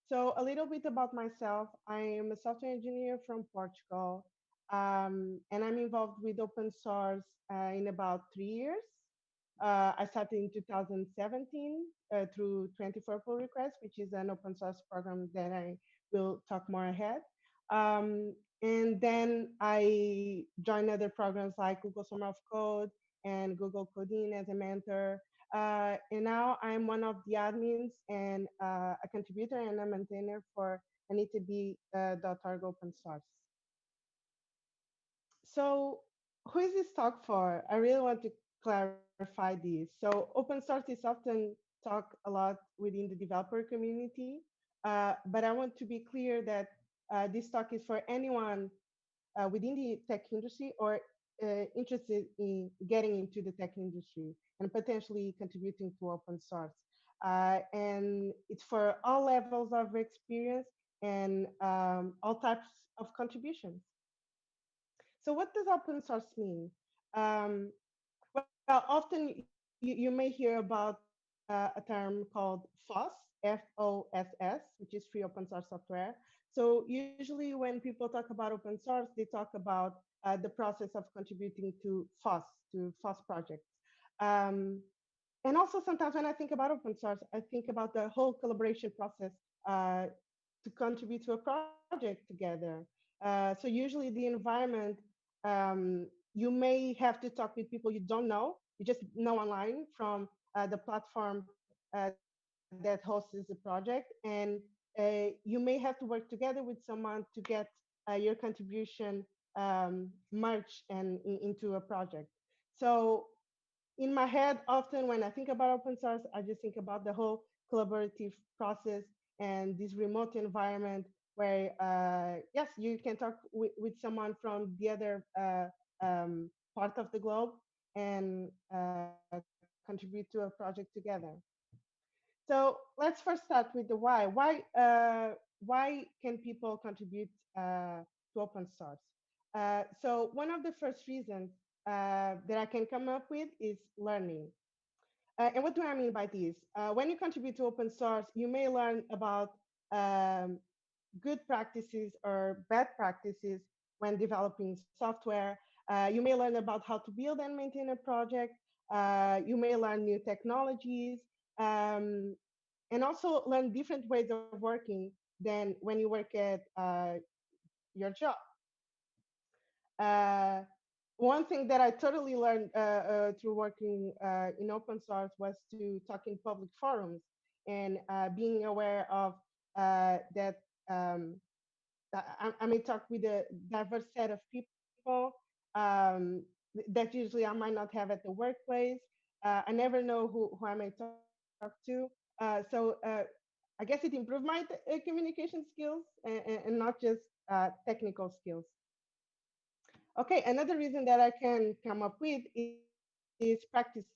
So, a little bit about myself. I am a software engineer from Portugal, and I'm involved with open source in about 3 years. I started in 2017 through 24 pull requests, which is an open source program that I will talk more ahead. And then I joined other programs like Google Summer of Code and Google Coding as a mentor. And now I'm one of the admins and a contributor and a maintainer for anitb.org open source. So who is this talk for? I really want to clarify this. So open source is often talked a lot within the developer community, but I want to be clear that this talk is for anyone within the tech industry or interested in getting into the tech industry and potentially contributing to open source. And it's for all levels of experience and all types of contributions. So what does open source mean? Um, well, often you may hear about a term called FOSS, FOSS, which is free open source software. So usually when people talk about open source, they talk about the process of contributing to FOSS projects. Um, and also sometimes when I think about open source, I think about the whole collaboration process uh, to contribute to a project together. So usually the environment, you may have to talk with people you don't know, you just know online from the platform that hosts the project. And you may have to work together with someone to get your contribution merged and into a project. So in my head, often when I think about open source, I just think about the whole collaborative process and this remote environment where, yes, you can talk with someone from the other part of the globe and contribute to a project together. So let's first start with the why. Why can people contribute to open source? So one of the first reasons that I can come up with is learning. And what do I mean by this? When you contribute to open source, you may learn about um, good practices or bad practices when developing software. You may learn about how to build and maintain a project. You may learn new technologies, um, and also learn different ways of working than when you work at your job. Uh, One thing that I totally learned through working in open source was to talk in public forums and being aware of that I may talk with a diverse set of people that usually I might not have at the workplace. I never know who I may talk to. So I guess it improved my communication skills and not just technical skills. Okay, another reason that I can come up with is practice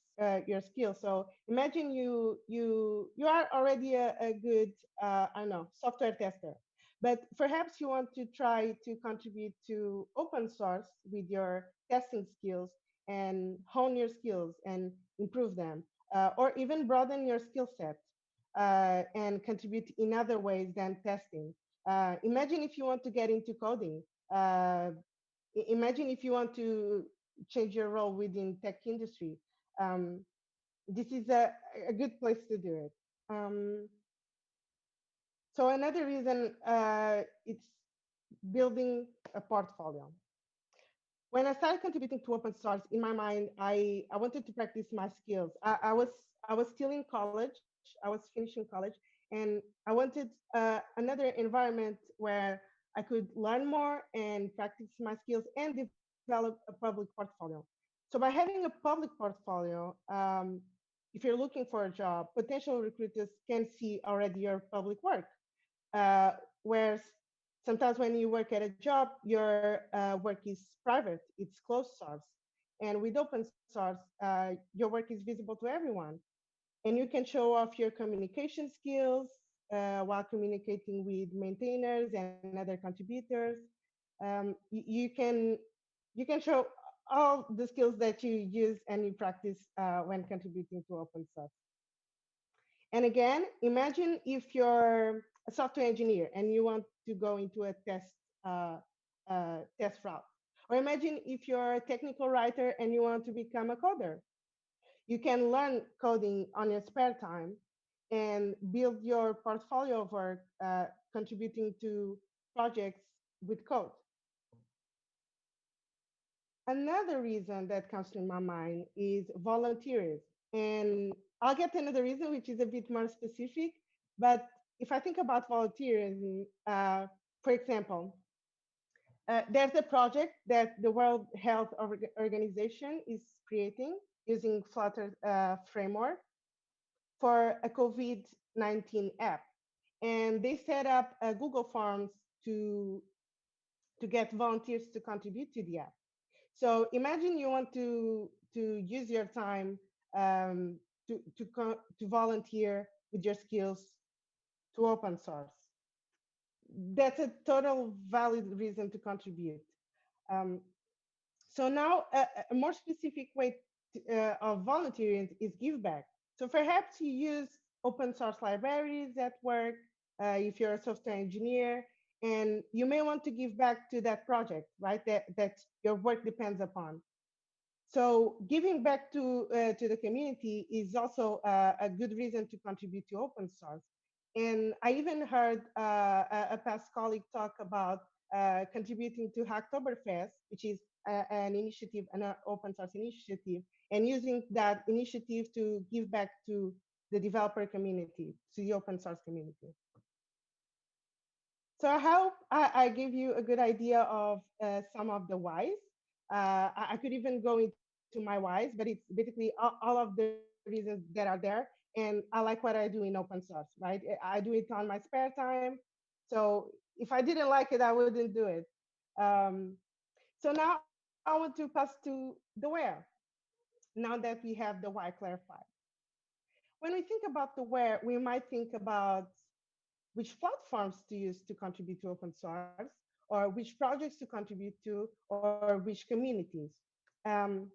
your skills. So imagine you are already a good I don't know, software tester, but perhaps you want to try to contribute to open source with your testing skills and hone your skills and improve them, or even broaden your skill set and contribute in other ways than testing. Imagine if you want to get into coding. Imagine if you want to change your role within tech industry. Um, this is a good place to do it. So another reason it's building a portfolio. When I started contributing to open source, in my mind, I wanted to practice my skills. I was still in college. I was finishing college, and I wanted another environment where I could learn more and practice my skills and develop a public portfolio. So by having a public portfolio, if you're looking for a job, potential recruiters can see already your public work. Uh, whereas sometimes when you work at a job, your work is private, it's closed source. And with open source, your work is visible to everyone. And you can show off your communication skills while communicating with maintainers and other contributors. You can show all the skills that you use and you practice when contributing to open source. And again, imagine if you're a software engineer and you want to go into a test route. Or imagine if you're a technical writer and you want to become a coder. You can learn coding on your spare time and build your portfolio of work contributing to projects with code. Another reason that comes to my mind is volunteerism. And I'll get to another reason, which is a bit more specific. But if I think about volunteerism, for example, there's a project that the World Health Organization is creating using Flutter framework for a COVID-19 app. And they set up Google Forms to, to get volunteers to contribute to the app. So imagine you want to use your time to volunteer with your skills to open source. That's a total valid reason to contribute. Um, so now a more specific way of volunteering is give back. So perhaps you use open source libraries at work if you're a software engineer, and you may want to give back to that project, right? That your work depends upon. So giving back to the community is also a good reason to contribute to open source. And I even heard a past colleague talk about contributing to Hacktoberfest, which is an initiative, an open source initiative, and using that initiative to give back to the developer community, to the open source community. So I hope I gave you a good idea of some of the whys. I could even go into my whys, but it's basically all of the reasons that are there. And I like what I do in open source, right? I do it on my spare time. So if I didn't like it, I wouldn't do it. So now I want to pass to the where, now that we have the why clarified. When we think about the where, we might think about which platforms to use to contribute to open source, or which projects to contribute to, or which communities. Um,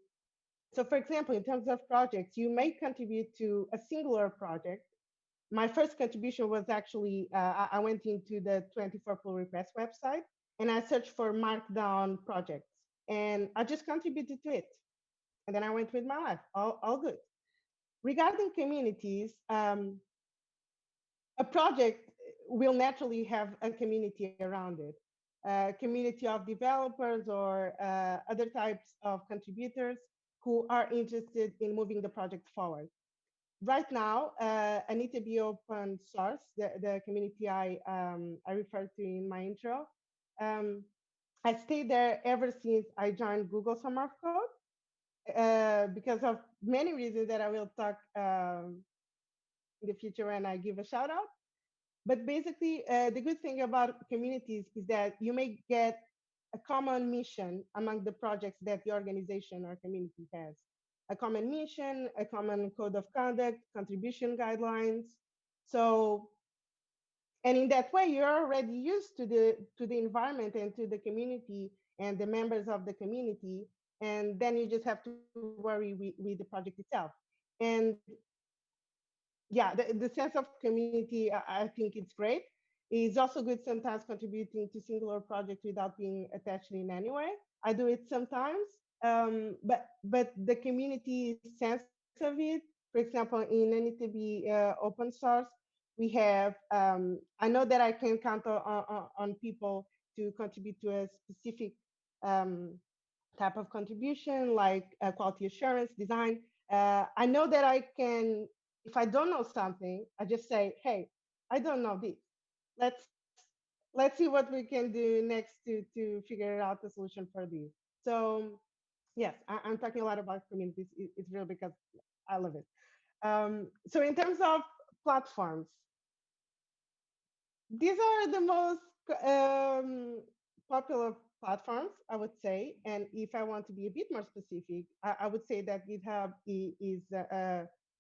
so for example, in terms of projects, you may contribute to a singular project. My first contribution was actually, I went into the 24 pull request website and I searched for markdown projects and I just contributed to it. and then I went with my life. All good. Regarding communities, a project will naturally have a community around it, a community of developers or other types of contributors who are interested in moving the project forward. Right now, Anita be open source, the community I referred to in my intro. I stayed there ever since I joined Google Summer of Code because of many reasons that I will talk in the future when I give a shout out. But basically, the good thing about communities is that you may get a common mission among the projects that the organization or community has. A common mission, a common code of conduct, contribution guidelines. So, and in that way, you're already used to the environment and to the community and the members of the community. And then you just have to worry with the project itself. And yeah, the sense of community, I think it's great. It's also good sometimes contributing to singular projects without being attached in any way. I do it sometimes, but the community sense of it, for example, in NETB open source, we have, I know that I can count on people to contribute to a specific type of contribution like quality assurance, design. I know that I can, if I don't know something, I just say, hey, I don't know this. Let's let's see what we can do next to figure out the solution for this. So yes, I'm talking a lot about communities. It's real because I love it. So in terms of platforms, these are the most popular platforms, I would say. And if I want to be a bit more specific, I would say that GitHub is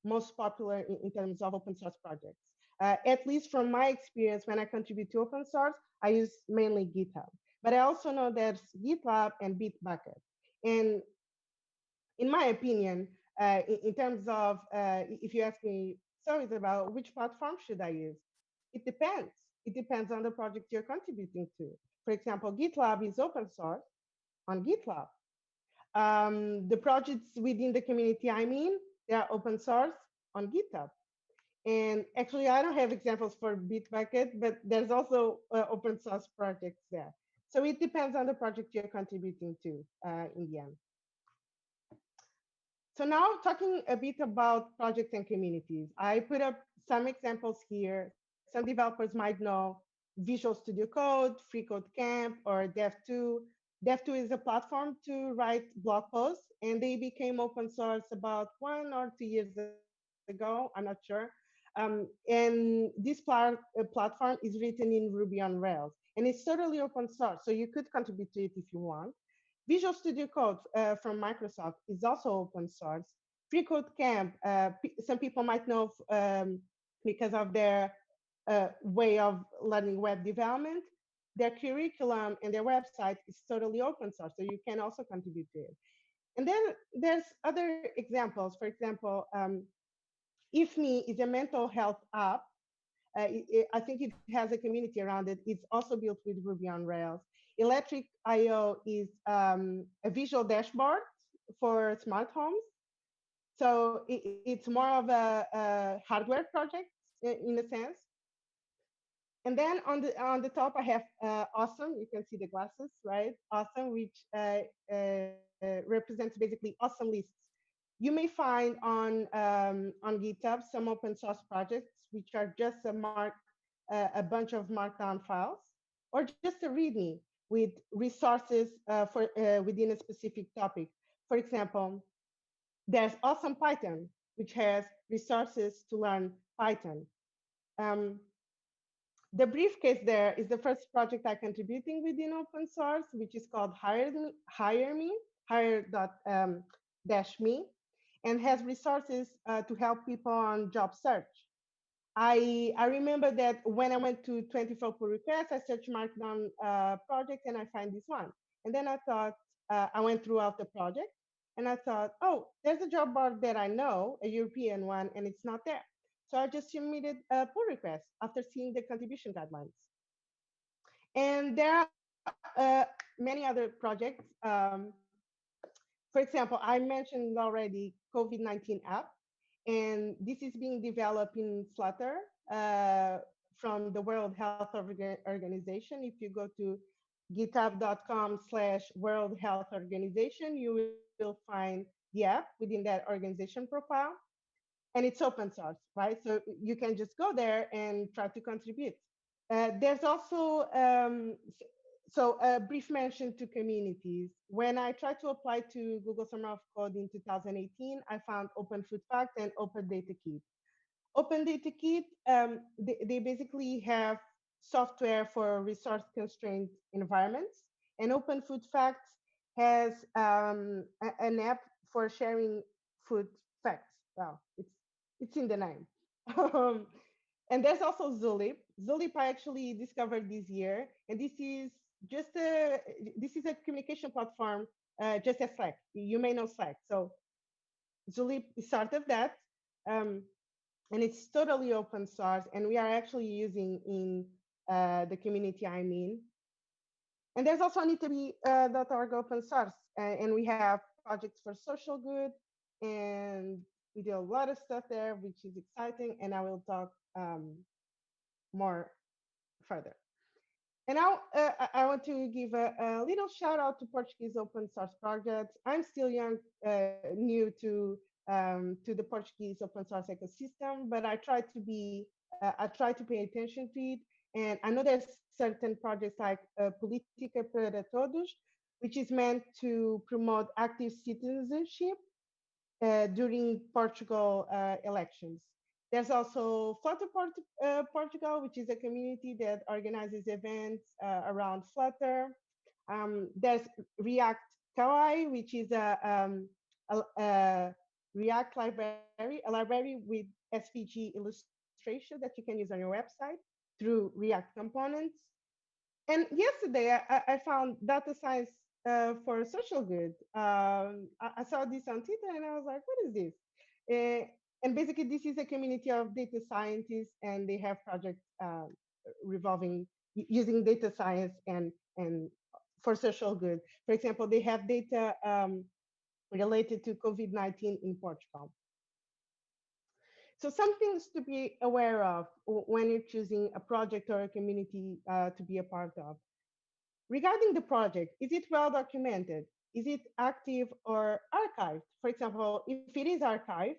most popular in terms of open source projects. At least from my experience, when I contribute to open source, I use mainly GitHub. But I also know there's GitLab and Bitbucket. And in my opinion, in terms of, if you ask me, so it's about which platform should I use? It depends. It depends on the project you're contributing to. For example, GitLab is open source on GitLab. The projects within the community, I mean, they are open source on GitHub. And actually, I don't have examples for Bitbucket, but there's also open source projects there. So it depends on the project you're contributing to in the end. So now talking a bit about projects and communities. I put up some examples here. Some developers might know Visual Studio Code, Free Code Camp, or Dev2. Dev2 is a platform to write blog posts, and they became open source about 1 or 2 years ago, I'm not sure. And this platform is written in Ruby on Rails, and it's totally open source, so you could contribute to it if you want. Visual Studio Code from Microsoft is also open source. Free Code Camp, some people might know because of their way of learning web development. Their curriculum and their website is totally open source, so you can also contribute to it. And then there's other examples. For example, If Me is a mental health app. I think it has a community around it. It's also built with Ruby on Rails. Electric IO is a visual dashboard for smart homes. So it's more of a hardware project in a sense. And then on the top, I have Awesome. You can see the glasses, right? Awesome, which represents basically awesome lists. You may find on GitHub some open source projects, which are just a bunch of markdown files, or just a README with resources for within a specific topic. For example, there's Awesome Python, which has resources to learn Python. The briefcase there is the first project I'm contributing within open source, which is called hire.me, and has resources to help people on job search. I remember that when I went to 24 pull requests, I searched Markdown project and I find this one. And then I thought, I went throughout the project and I thought, oh, there's a job board that I know, a European one, and it's not there. So I just submitted a pull request after seeing the contribution guidelines. And there are many other projects. For example, I mentioned already COVID-19 app, and this is being developed in Flutter from the World Health Organization. If you go to github.com/World Health Organization, you will find the app within that organization profile, and it's open source, right? So you can just go there and try to contribute. There's also so a brief mention to communities. When I tried to apply to Google Summer of Code in 2018, I found Open Food Fact and Open Data Kit. Open Data Kit, they basically have software for resource constrained environments, and Open Food Facts has an app for sharing food facts. Well, it's in the name. Um, and there's also Zulip. Zulip I actually discovered this year, and this is a communication platform, just as Slack. You may know Slack. So Zulip is sort of that, and it's totally open source, and we are actually using in the community I'm in. And there's also anitabe.org open source, and we have projects for social good, and we do a lot of stuff there, which is exciting, and I will talk more further. And now I want to give a little shout out to Portuguese open source projects. I'm still new to the Portuguese open source ecosystem, but I try to pay attention to it. And I know there's certain projects like Política para Todos, which is meant to promote active citizenship during Portugal elections. There's also Flutter Portugal, which is a community that organizes events around Flutter. There's React Kawaii, which is a React library, a library with SVG illustration that you can use on your website through React components. And yesterday, I found data science for social good. I saw this on Twitter, and I was like, "What is this?" And basically, this is a community of data scientists, and they have projects revolving using data science and for social good. For example, they have data related to COVID-19 in Portugal. So some things to be aware of when you're choosing a project or a community to be a part of. Regarding the project, is it well documented? Is it active or archived? For example, if it is archived,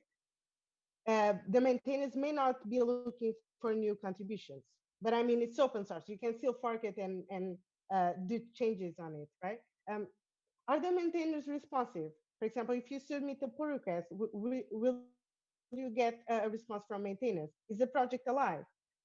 the maintainers may not be looking for new contributions. But I mean, it's open source. You can still fork it and do changes on it, right? Are the maintainers responsive? For example, if you submit a pull request, will you get a response from maintainers? Is the project alive?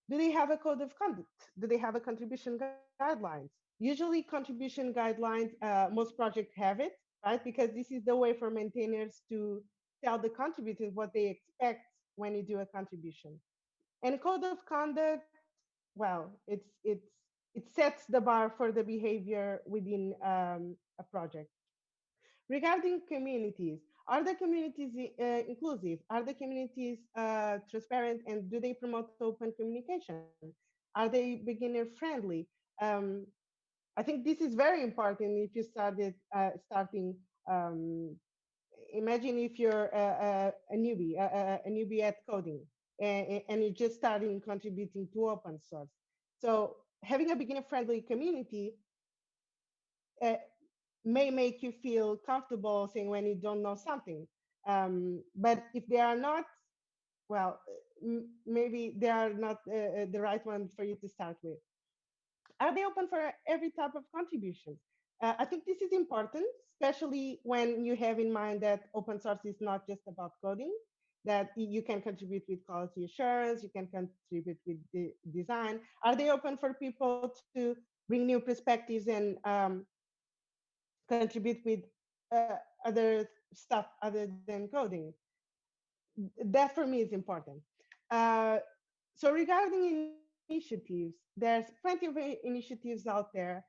Do they have a code of conduct? Do they have a contribution guidelines? Usually contribution guidelines, most projects have it, right? Because this is the way for maintainers to tell the contributors what they expect when you do a contribution. And code of conduct, well, it sets the bar for the behavior within a project. Regarding communities, are the communities inclusive? Are the communities transparent, and do they promote open communication? Are they beginner friendly? Um, I think this is very important if you starting. Um, Imagine if you're a newbie at coding, and you're just starting contributing to open source. So having a beginner friendly community uh, may make you feel comfortable saying when you don't know something. But if they are not, well, maybe they are not the right one for you to start with. Are they open for every type of contribution? I think this is important, especially when you have in mind that open source is not just about coding, that you can contribute with quality assurance, you can contribute with the design. Are they open for people to bring new perspectives and contribute with other stuff other than coding? That for me is important. Uh, so regarding initiatives, there's plenty of initiatives out there,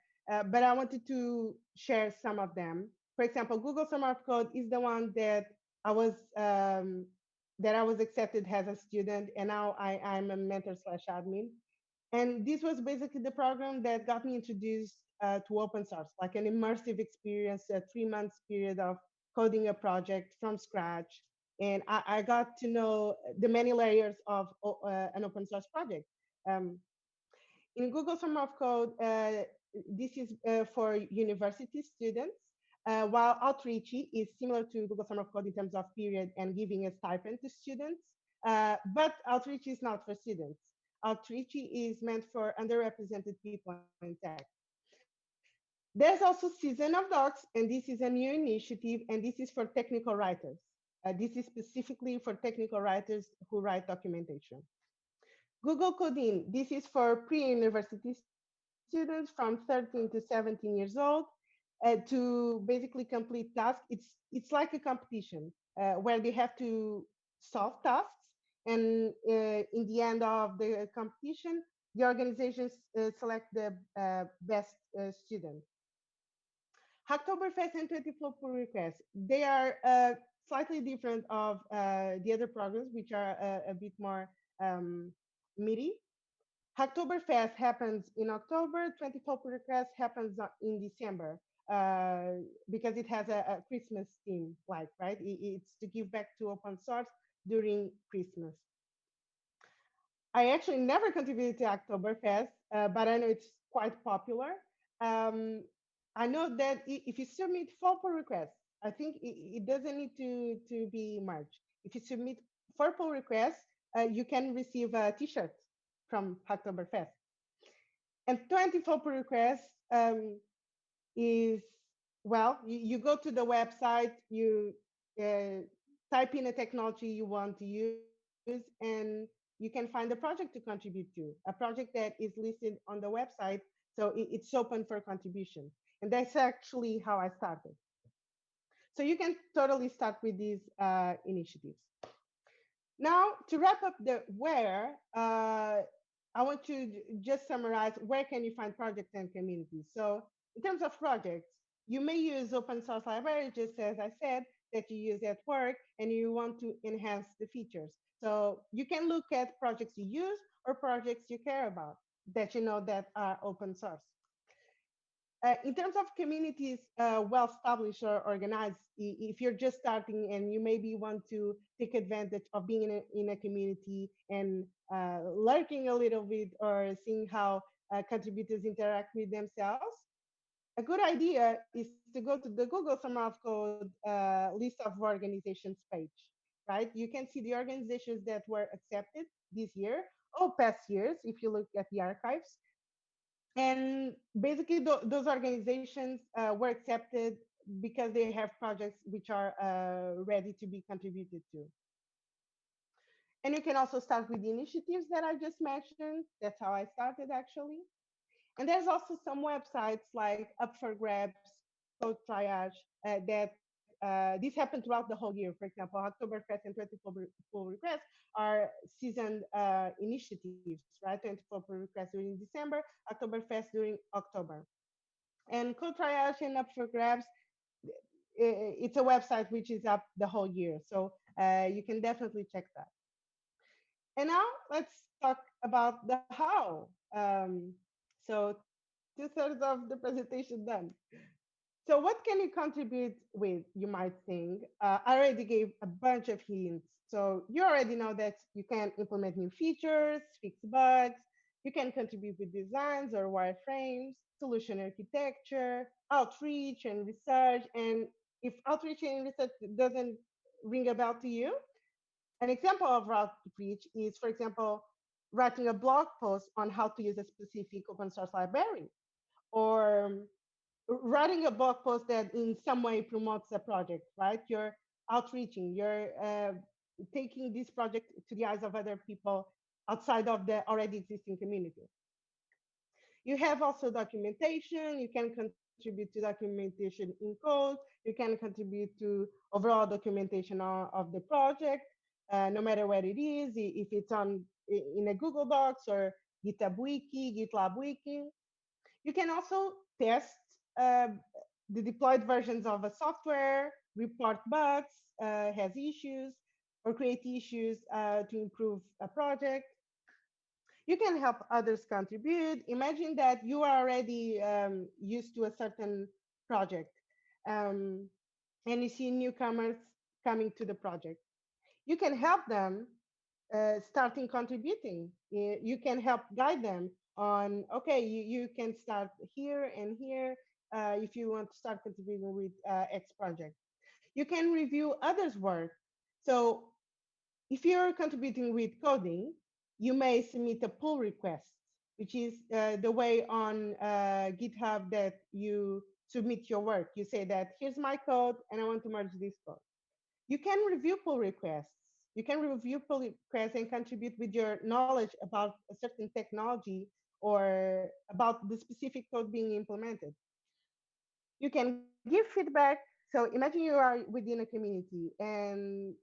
but I wanted to share some of them. For example, Google Summer of Code is the one I was that I was accepted as a student, and now I'm a mentor slash admin. And this was basically the program that got me introduced to open source, like an immersive experience, a 3 months period of coding a project from scratch. And I got to know the many layers of an open source project. Um, in Google Summer of Code, this is for university students, while Outreachy is similar to Google Summer of Code in terms of period and giving a stipend to students. But Outreach is not for students. Outreachy is meant for underrepresented people in tech. There's also Season of Docs, and this is a new initiative, and this is for technical writers. This is specifically for technical writers who write documentation. Google Coding, this is for pre-university students from 13 to 17 years old to basically complete tasks. It's like a competition where they have to solve tasks, and in the end of the competition, the organizations select the best student. Hacktoberfest and 24 pull requests, they are slightly different of the other programs, which are a bit more meaty. Hacktoberfest happens in October, 24 pull requests happens in December because it has a Christmas theme, like, right? It's to give back to open source during Christmas. I actually never contributed to Oktoberfest, but I know it's quite popular. Um, I know that if you submit 4 pull requests, I think it doesn't need to be much. If you submit 4 pull requests, you can receive a T-shirt from Oktoberfest. And 24 pull requests is, well, you go to the website, you type in a technology you want to use, and you can find a project to contribute to, a project that is listed on the website. So it's open for contribution. And that's actually how I started. So you can totally start with these initiatives. Now, to wrap up the where, I want to just summarize where can you find projects and communities. So in terms of projects, you may use open source libraries, just as I said, that you use at work and you want to enhance the features. So you can look at projects you use or projects you care about that you know that are open source. In terms of communities well established or organized, if you're just starting and you maybe want to take advantage of being in a community and lurking a little bit or seeing how contributors interact with themselves, a good idea is to go to the Google Summer of Code list of organizations page, right? You can see the organizations that were accepted this year or past years if you look at the archives. And basically, those organizations were accepted because they have projects which are ready to be contributed to. And you can also start with the initiatives that I just mentioned. That's how I started, actually. And there's also some websites like Up for Grabs, Code Triage, that this happened throughout the whole year. For example, Oktoberfest and 24 pull requests are seasoned initiatives, right? 24 pull requests during December, Oktoberfest during October. And Code Triage and Up for Grabs, it's a website which is up the whole year. So you can definitely check that. And now let's talk about the how. So 2/3 of the presentation done. So what can you contribute with, you might think? I already gave a bunch of hints. So you already know that you can implement new features, fix bugs, you can contribute with designs or wireframes, solution architecture, outreach and research. And if outreach and research doesn't ring a bell to you, an example of outreach is, for example, writing a blog post on how to use a specific open source library, or writing a blog post that in some way promotes a project, right? You're outreaching, you're taking this project to the eyes of other people outside of the already existing community. You have also documentation. You can contribute to documentation in code. You can contribute to overall documentation of the project, no matter where it is, if it's on in a Google Docs or GitHub Wiki, GitLab Wiki. You can also test the deployed versions of a software, report bugs, has issues, or create issues to improve a project. You can help others contribute. Imagine that you are already used to a certain project. and you see newcomers coming to the project. You can help them starting contributing. You can help guide them on, okay, you can start here and here if you want to start contributing with X project. You can review others' work. So if you're contributing with coding, you may submit a pull request, which is the way on GitHub that you submit your work. You say that here's my code and I want to merge this code. You can review pull requests. You can review pull requests and contribute with your knowledge about a certain technology or about the specific code being implemented. You can give feedback. So imagine you are within a community and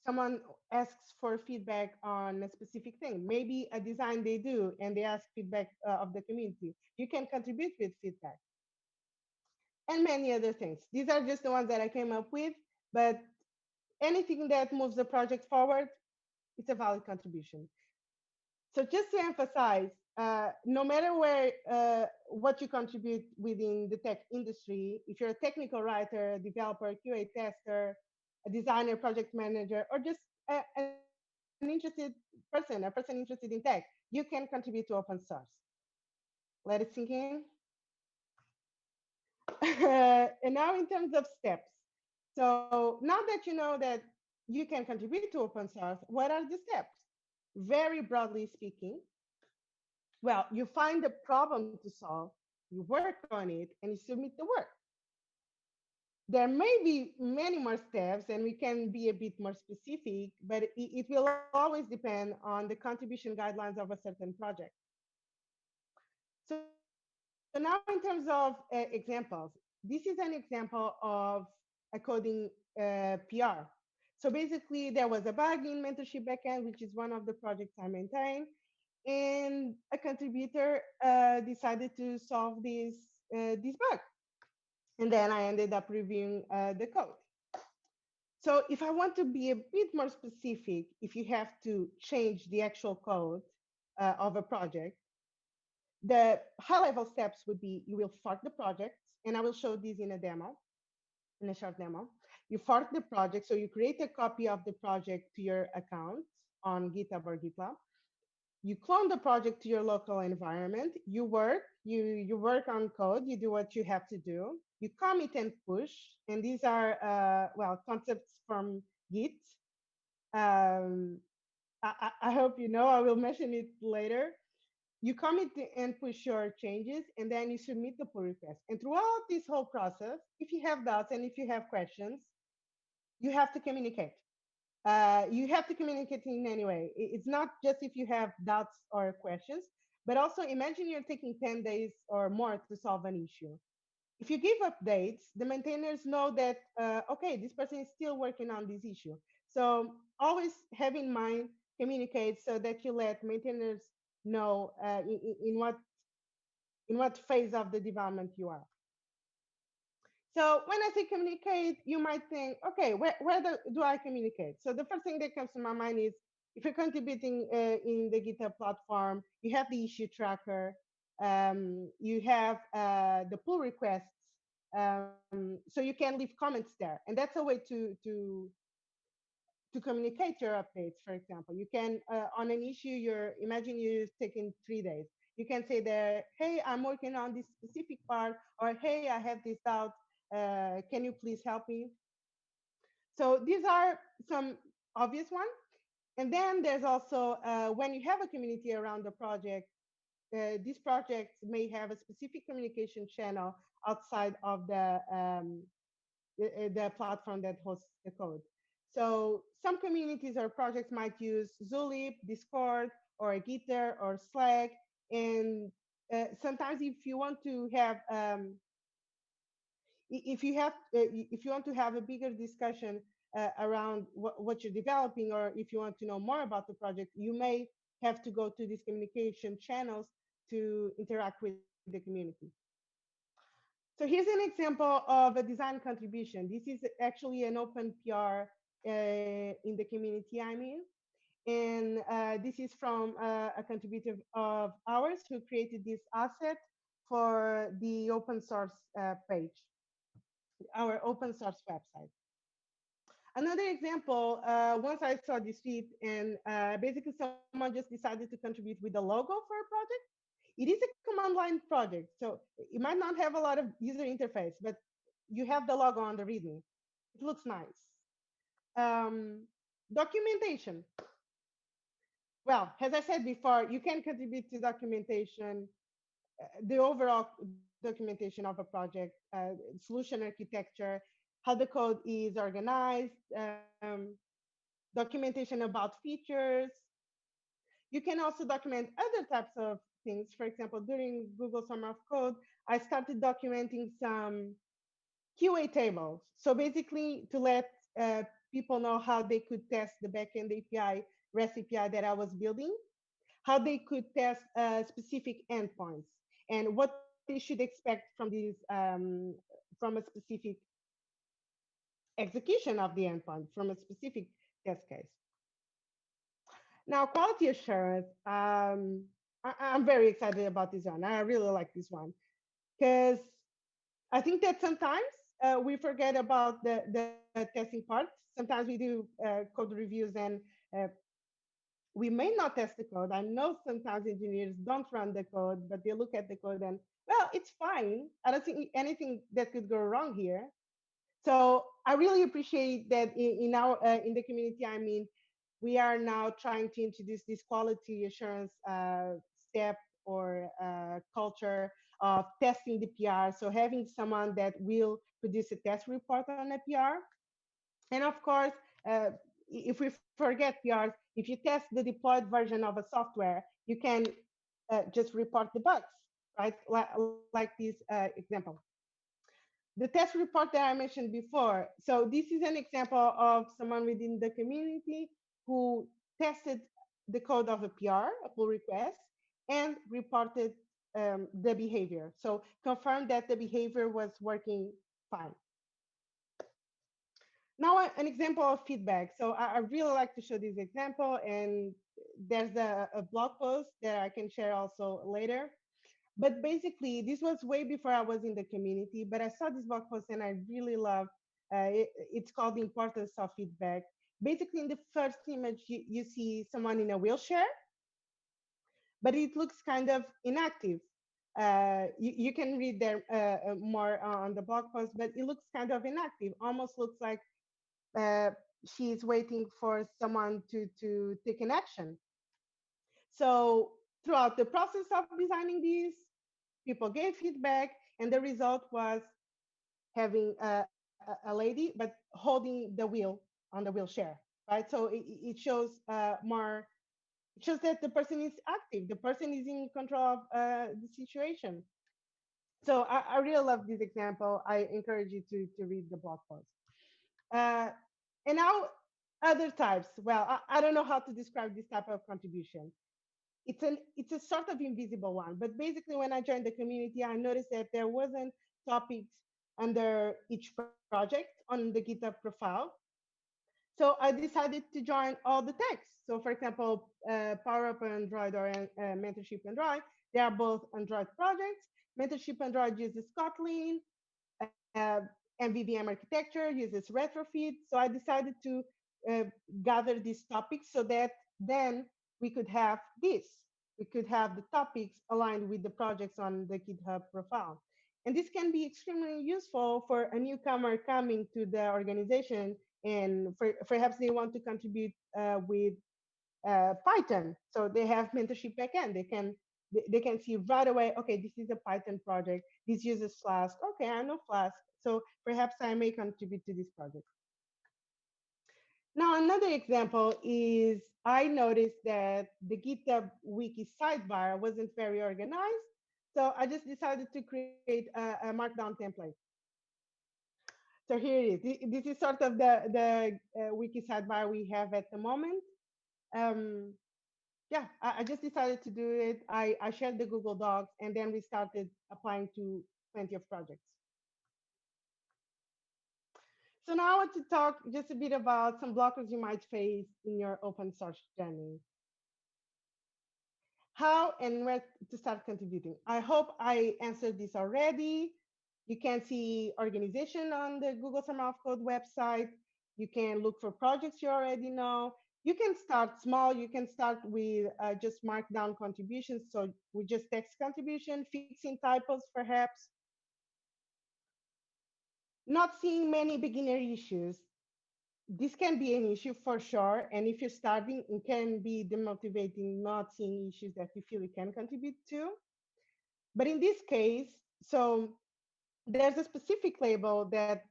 someone asks for feedback on a specific thing, maybe a design they do, and they ask feedback of the community. You can contribute with feedback and many other things. These are just the ones that I came up with, but anything that moves the project forward, it's a valid contribution. So just to emphasize, no matter where what you contribute within the tech industry, if you're a technical writer, a developer, QA tester, a designer, project manager, or just an interested person, a person interested in tech, you can contribute to open source. Let it sink in. And now in terms of steps. So now that you know that you can contribute to open source, what are the steps? Very broadly speaking, well, you find a problem to solve, you work on it, and you submit the work. There may be many more steps, and we can be a bit more specific, but it will always depend on the contribution guidelines of a certain project. So now in terms of examples, this is an example of a coding PR. So basically, there was a bug in mentorship backend, which is one of the projects I maintain, and a contributor decided to solve this bug. And then I ended up reviewing the code. So if I want to be a bit more specific, if you have to change the actual code of a project, the high level steps would be you will fork the project, and I will show this in a demo, in a short demo. You fork the project, so you create a copy of the project to your account on GitHub or GitLab. You clone the project to your local environment. You work on code. You do what you have to do. You commit and push, and these are well, concepts from Git. I hope you know. I will mention it later. You commit and push your changes, and then you submit the pull request. And throughout this whole process, if you have doubts and if you have questions, you have to communicate. You have to communicate in any way. It's not just if you have doubts or questions, but also imagine you're taking 10 days or more to solve an issue. If you give updates, the maintainers know that, okay, this person is still working on this issue. So always have in mind, communicate so that you let maintainers know in what phase of the development you are. So when I say communicate, you might think, okay, where do I communicate? So the first thing that comes to my mind is if you're contributing in the GitHub platform, you have the issue tracker, you have the pull requests, so you can leave comments there, and that's a way to communicate your updates. For example, you can on an issue, imagine you're taking 3 days. You can say there, hey, I'm working on this specific part, or hey, I have this doubt. Can you please help me? So these are some obvious ones. And then there's also when you have a community around the project, these projects may have a specific communication channel outside of the platform that hosts the code. So some communities or projects might use Zulip, Discord, or Gitter or Slack. And sometimes if you want to have if you want to have a bigger discussion around what you're developing, or if you want to know more about the project, you may have to go to these communication channels to interact with the community. So here's an example of a design contribution. This is actually an open PR in the community I'm in. And this is from a contributor of ours who created this asset for the open source page. our open source website. Another example, once I saw this tweet and basically someone just decided to contribute with a logo for a project. It is a command line project, so it might not have a lot of user interface, but you have the logo on the README. It looks nice. Documentation. Well, as I said before, you can contribute to documentation, the overall documentation of a project, solution architecture, how the code is organized, documentation about features. You can also document other types of things. For example, during Google Summer of Code, I started documenting some QA tables. So basically to let people know how they could test the backend API, REST API that I was building, how they could test specific endpoints, and what they should expect from these from a specific execution of the endpoint, from a specific test case. Now, quality assurance, I'm very excited about this one. I really like this one because I think that sometimes we forget about the testing part. Sometimes we do code reviews and we may not test the code. I know sometimes engineers don't run the code, but they look at the code and, well, it's fine. I don't think anything that could go wrong here. So I really appreciate that in the community. I mean, we are now trying to introduce this quality assurance step or culture of testing the PR. So having someone that will produce a test report on a PR. And of course, if we forget PRs, if you test the deployed version of a software, you can just report the bugs, right? Like this example. The test report that I mentioned before. So this is an example of someone within the community who tested the code of a PR, a pull request, and reported the behavior. So confirmed that the behavior was working fine. Now, an example of feedback. So I really like to show this example, and there's a blog post that I can share also later. But basically, this was way before I was in the community, but I saw this blog post and I really love it's called The Importance of Feedback. Basically, in the first image, you see someone in a wheelchair, but it looks kind of inactive. You can read there more on the blog post, but it looks kind of inactive, almost looks like she's waiting for someone to take an action. So throughout the process of designing these, people gave feedback, and the result was having a lady, but holding the wheel on the wheelchair, right? So it shows more, it shows that the person is active, the person is in control of the situation. So I really love this example. I encourage you to read the blog post. And now other types. Well, I don't know how to describe this type of contribution. It's a sort of invisible one, but basically when I joined the community, I noticed that there wasn't topics under each project on the GitHub profile. So I decided to join all the tags. So for example, Power Up Android or Mentorship Android, they are both Android projects. Mentorship Android uses Kotlin, MVVM architecture uses retrofit. So I decided to gather these topics so that then we could have this. We could have the topics aligned with the projects on the GitHub profile. And this can be extremely useful for a newcomer coming to the organization, and perhaps they want to contribute with Python. So they have mentorship backend. They can see right away, okay, this is a Python project. This uses Flask. Okay, I know Flask. So perhaps I may contribute to this project. Now, another example is I noticed that the GitHub wiki sidebar wasn't very organized. So I just decided to create a markdown template. So here it is. This is sort of the wiki sidebar we have at the moment. Yeah, I just decided to do it. I shared the Google Docs, and then we started applying to plenty of projects. So now I want to talk just a bit about some blockers you might face in your open source journey. How and where to start contributing. I hope I answered this already. You can see organization on the Google Summer of Code website. You can look for projects you already know. You can start small. You can start with just markdown contributions. So with just text contribution, fixing typos perhaps. Not seeing many beginner issues. This can be an issue for sure. And if you're starting, it can be demotivating not seeing issues that you feel you can contribute to. But in this case, so there's a specific label that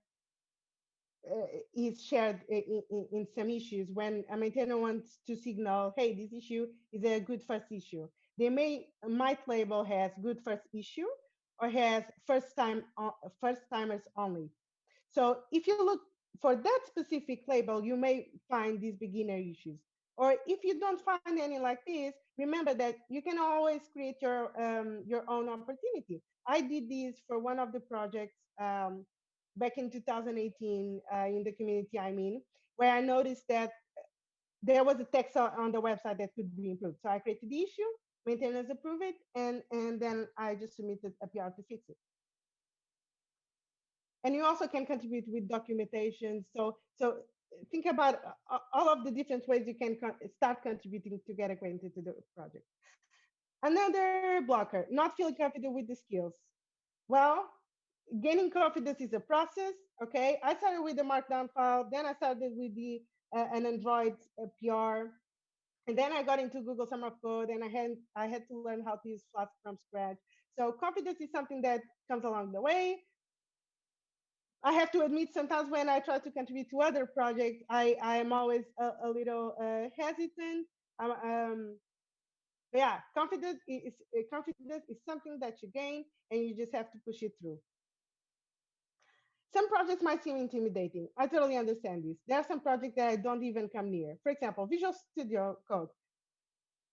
is shared in some issues when a maintainer wants to signal, hey, this issue is a good first issue. They might label has good first issue or has first timers only. So if you look for that specific label, you may find these beginner issues. Or if you don't find any like this, remember that you can always create your own opportunity. I did this for one of the projects back in 2018 in the community I'm in, where I noticed that there was a text on the website that could be improved. So I created the issue, maintainers approve it, and then I just submitted a PR to fix it. And you also can contribute with documentation. So think about all of the different ways you can start contributing to get acquainted to the project. Another blocker, not feeling confident with the skills. Well, gaining confidence is a process. Okay, I started with the Markdown file, then I started with an Android PR, and then I got into Google Summer of Code, and I had to learn how to use Flask from scratch. So confidence is something that comes along the way. I have to admit, sometimes when I try to contribute to other projects, I am always a little hesitant. Yeah, confidence is something that you gain, and you just have to push it through. Some projects might seem intimidating. I totally understand this. There are some projects that I don't even come near. For example, Visual Studio Code.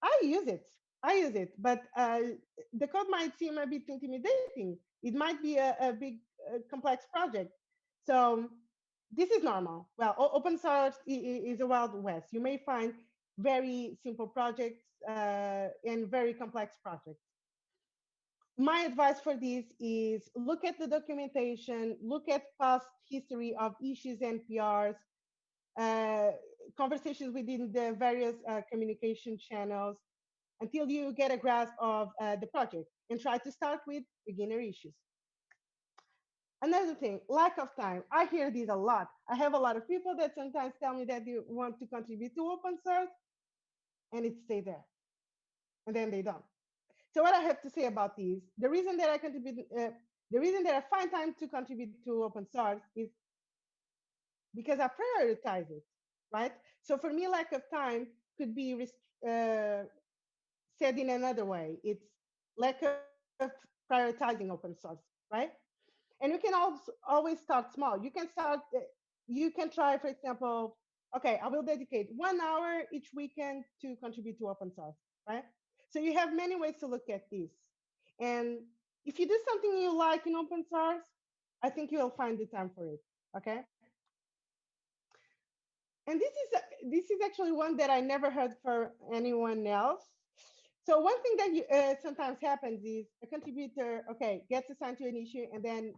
I use it, but the code might seem a bit intimidating. It might be a big, complex project. So this is normal. Well, open source is a wild west. You may find very simple projects and very complex projects. My advice for this is look at the documentation, look at past history of issues and PRs, conversations within the various communication channels until you get a grasp of the project, and try to start with beginner issues. Another thing, lack of time. I hear this a lot. I have a lot of people that sometimes tell me that they want to contribute to open source and it stays there. And then they don't. So what I have to say about these, the reason that I find time to contribute to open source is because I prioritize it, right? So for me, lack of time could be said in another way. It's lack of prioritizing open source, right? And you can also always start small. You can try, for example, okay, I will dedicate 1 hour each weekend to contribute to open source, right? So you have many ways to look at this. And if you do something you like in open source, I think you'll find the time for it, okay? And this is actually one that I never heard for anyone else. So one thing that sometimes happens is a contributor, okay, gets assigned to an issue and then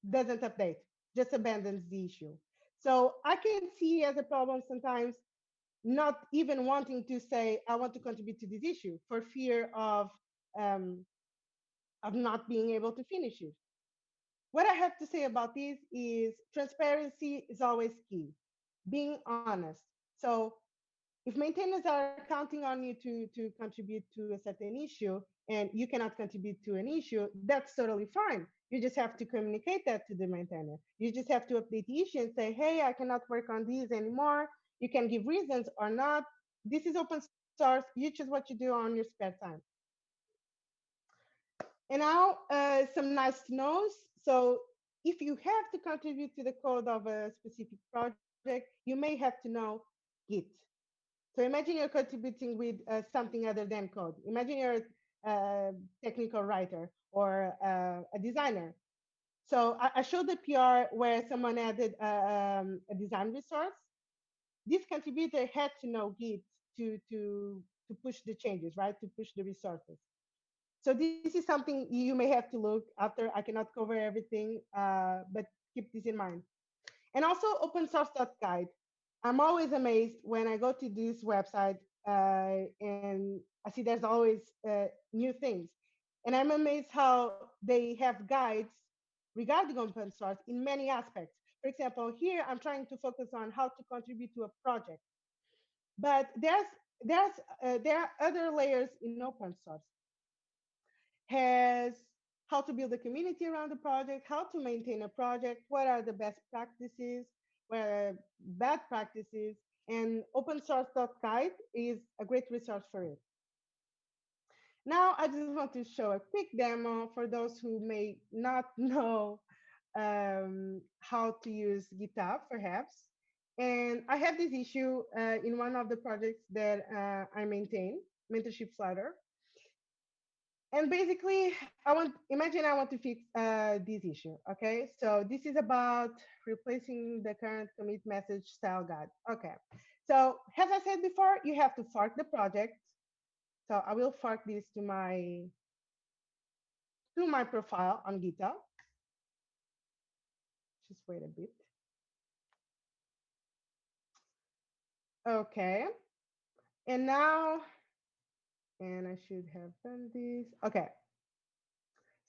doesn't update, just abandons the issue. So I can see as a problem sometimes not even wanting to say, I want to contribute to this issue for fear of not being able to finish it. What I have to say about this is transparency is always key, being honest. So if maintainers are counting on you to contribute to a certain issue and you cannot contribute to an issue, that's totally fine. You just have to communicate that to the maintainer. You just have to update the issue and say, hey, I cannot work on these anymore. You can give reasons or not. This is open source. You choose what you do on your spare time. And now some nice to knows. So if you have to contribute to the code of a specific project, you may have to know Git. So imagine you're contributing with something other than code. Imagine you're a technical writer or a designer. So I showed the PR where someone added a design resource. This contributor had to know Git to push the changes, right? To push the resources. So this is something you may have to look after. I cannot cover everything, but keep this in mind. And also opensource.guide. I'm always amazed when I go to this website and I see there's always new things. And I'm amazed how they have guides regarding open source in many aspects. For example, here I'm trying to focus on how to contribute to a project, but there are other layers in open source. Has how to build a community around the project, how to maintain a project, what are the best practices, what are bad practices, and opensource.guide is a great resource for it. Now, I just want to show a quick demo for those who may not know how to use GitHub, perhaps. And I have this issue in one of the projects that I maintain, Mentorship Flutter. And basically, imagine I want to fix this issue, okay? So this is about replacing the current commit message style guide. Okay, so as I said before, you have to fork the project. So I will fork this to my profile on GitHub. Just wait a bit. Okay, and now, and I should have done this. Okay,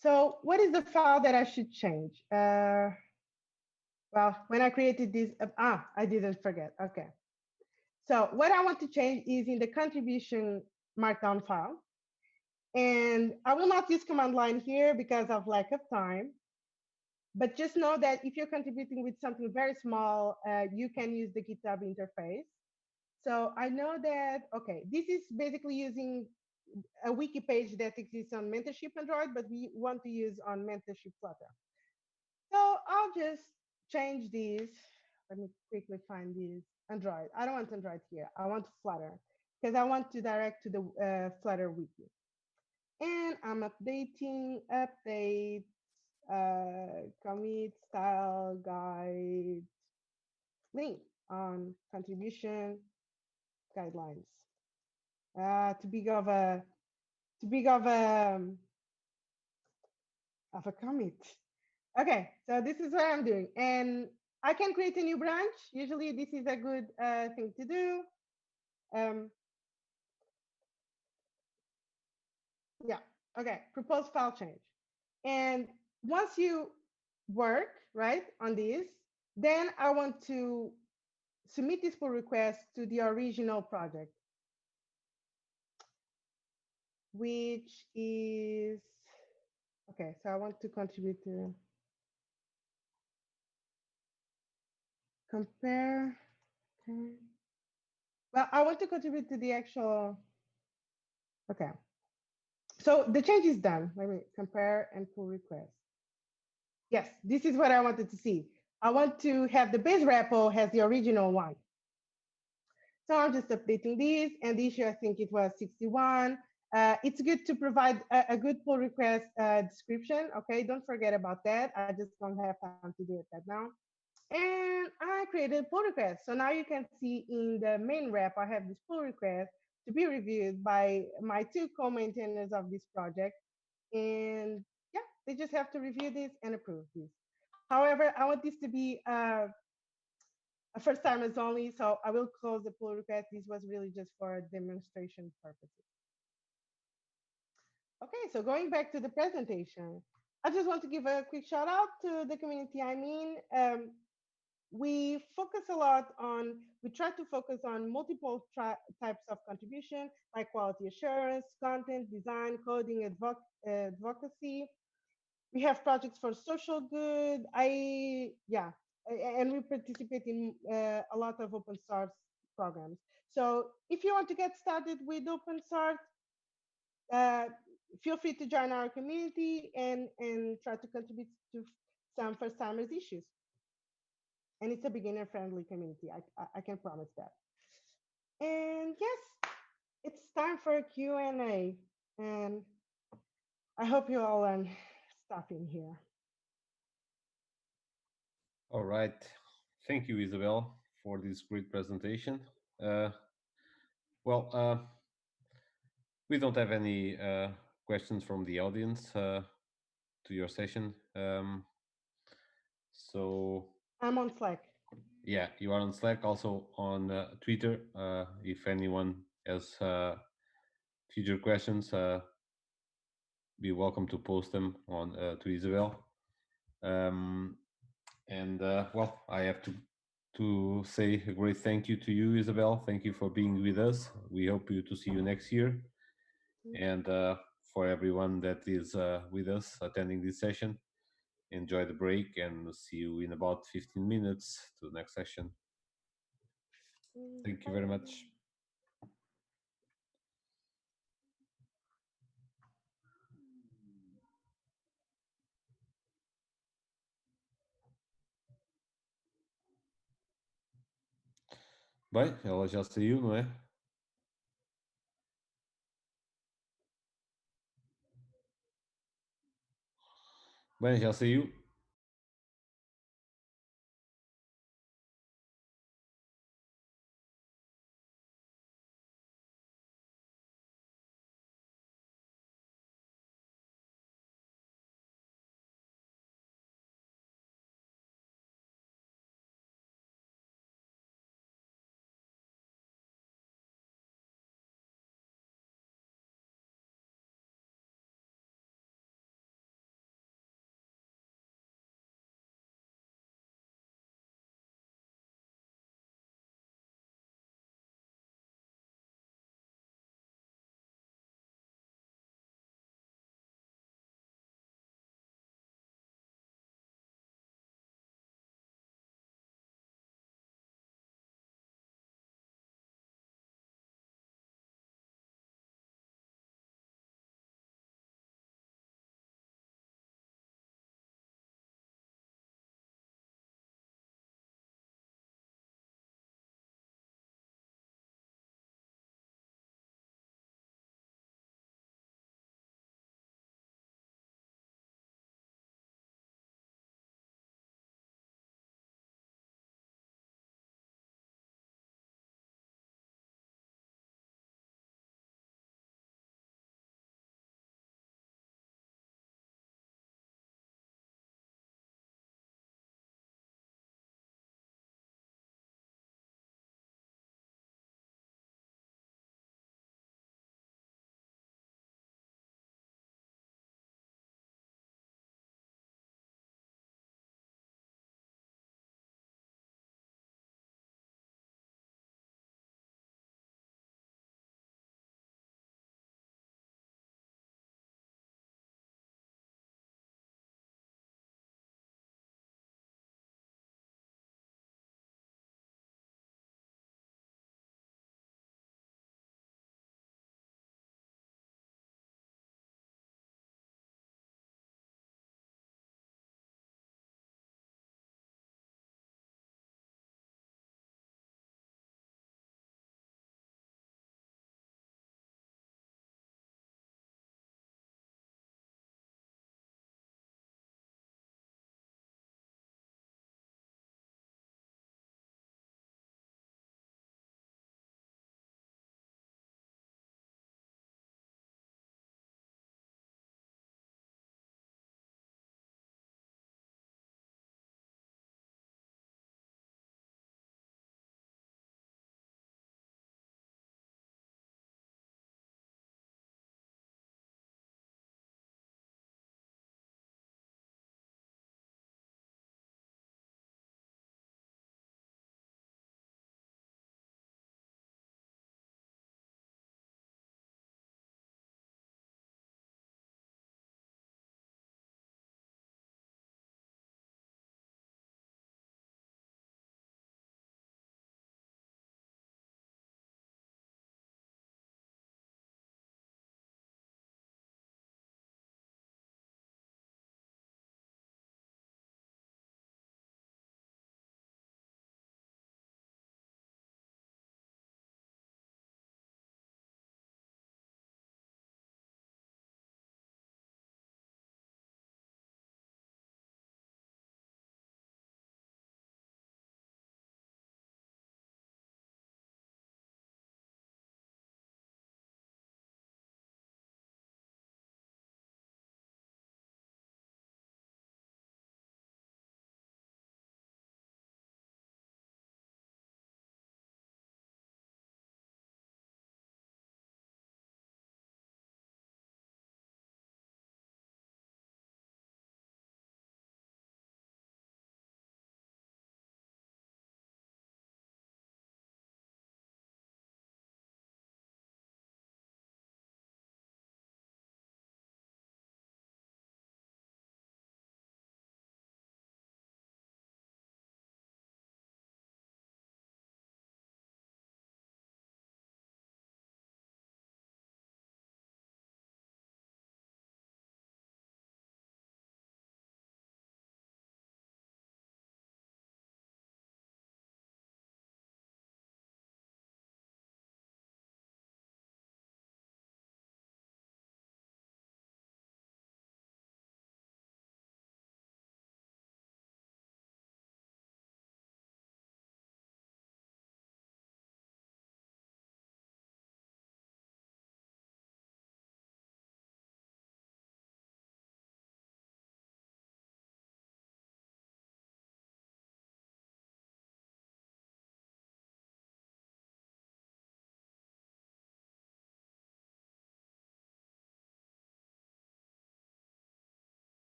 so what is the file that I should change? Well, when I created this, I didn't forget. Okay. So what I want to change is in the contribution markdown file. And I will not use command line here because of lack of time. But just know that if you're contributing with something very small, you can use the GitHub interface. So I know that, okay, this is basically using a wiki page that exists on Mentorship Android, but we want to use on Mentorship Flutter. So I'll just change this. Let me quickly find this. Android. I don't want Android here. I want Flutter because I want to direct to the Flutter wiki. And I'm updating, update, commit style guide link on contribution guidelines. Too big of a commit. Okay, so this is what I'm doing. And I can create a new branch. Usually this is a good thing to do. Yeah, okay, propose file change. And once you work, right, on this, then I want to submit this pull request to the original project, which is, okay, so I want to contribute to compare. Okay. Well, I want to contribute to the actual, okay. So the change is done. Let me compare and pull request. Yes, this is what I wanted to see. I want to have the base repo has the original one. So I'm just updating this, and the issue, I think it was 61. It's good to provide a good pull request description. Okay, don't forget about that. I just don't have time to do it right now. And I created a pull request. So now you can see in the main rep, I have this pull request to be reviewed by my two co-maintainers of this project. And yeah, they just have to review this and approve this. However, I want this to be a first timers only, so I will close the pull request. This was really just for demonstration purposes. Okay, so going back to the presentation, I just want to give a quick shout out to the community. I mean, we focus a lot on, we try to focus on multiple types of contribution, like quality assurance, content, design, coding, advocacy. We have projects for social good. And we participate in a lot of open source programs. So if you want to get started with open source, feel free to join our community and try to contribute to some first timers issues. And it's a beginner friendly community. I can promise that. And yes, it's time for a Q&A. And I hope you all learn stuff in here. All right. Thank you, Isabel, for this great presentation. We don't have any questions from the audience to your session. So I'm on Slack. yeah, you are on Slack, also on Twitter. If anyone has future questions, be welcome to post them on to Isabel. And well, I have to say a great thank you to you, Isabel. Thank you for being with us. We hope to see you next year. And for everyone that is with us attending this session, enjoy the break and see you in about 15 minutes to the next session. Thank you very much. Bem, ela já saiu, não é? Bem, já saiu.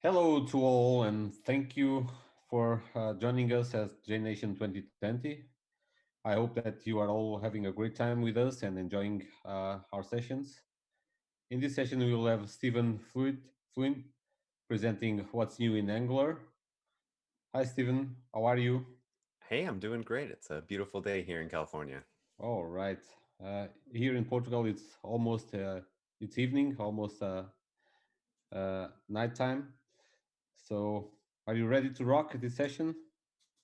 Hello to all, and thank you for joining us at Jnation 2020. I hope that you are all having a great time with us and enjoying our sessions. In this session, we will have Stephen Fluin presenting what's new in Angular. Hi, Stephen. How are you? Hey, I'm doing great. It's a beautiful day here in California. All right. Here in Portugal, it's evening, almost nighttime. So, are you ready to rock this session?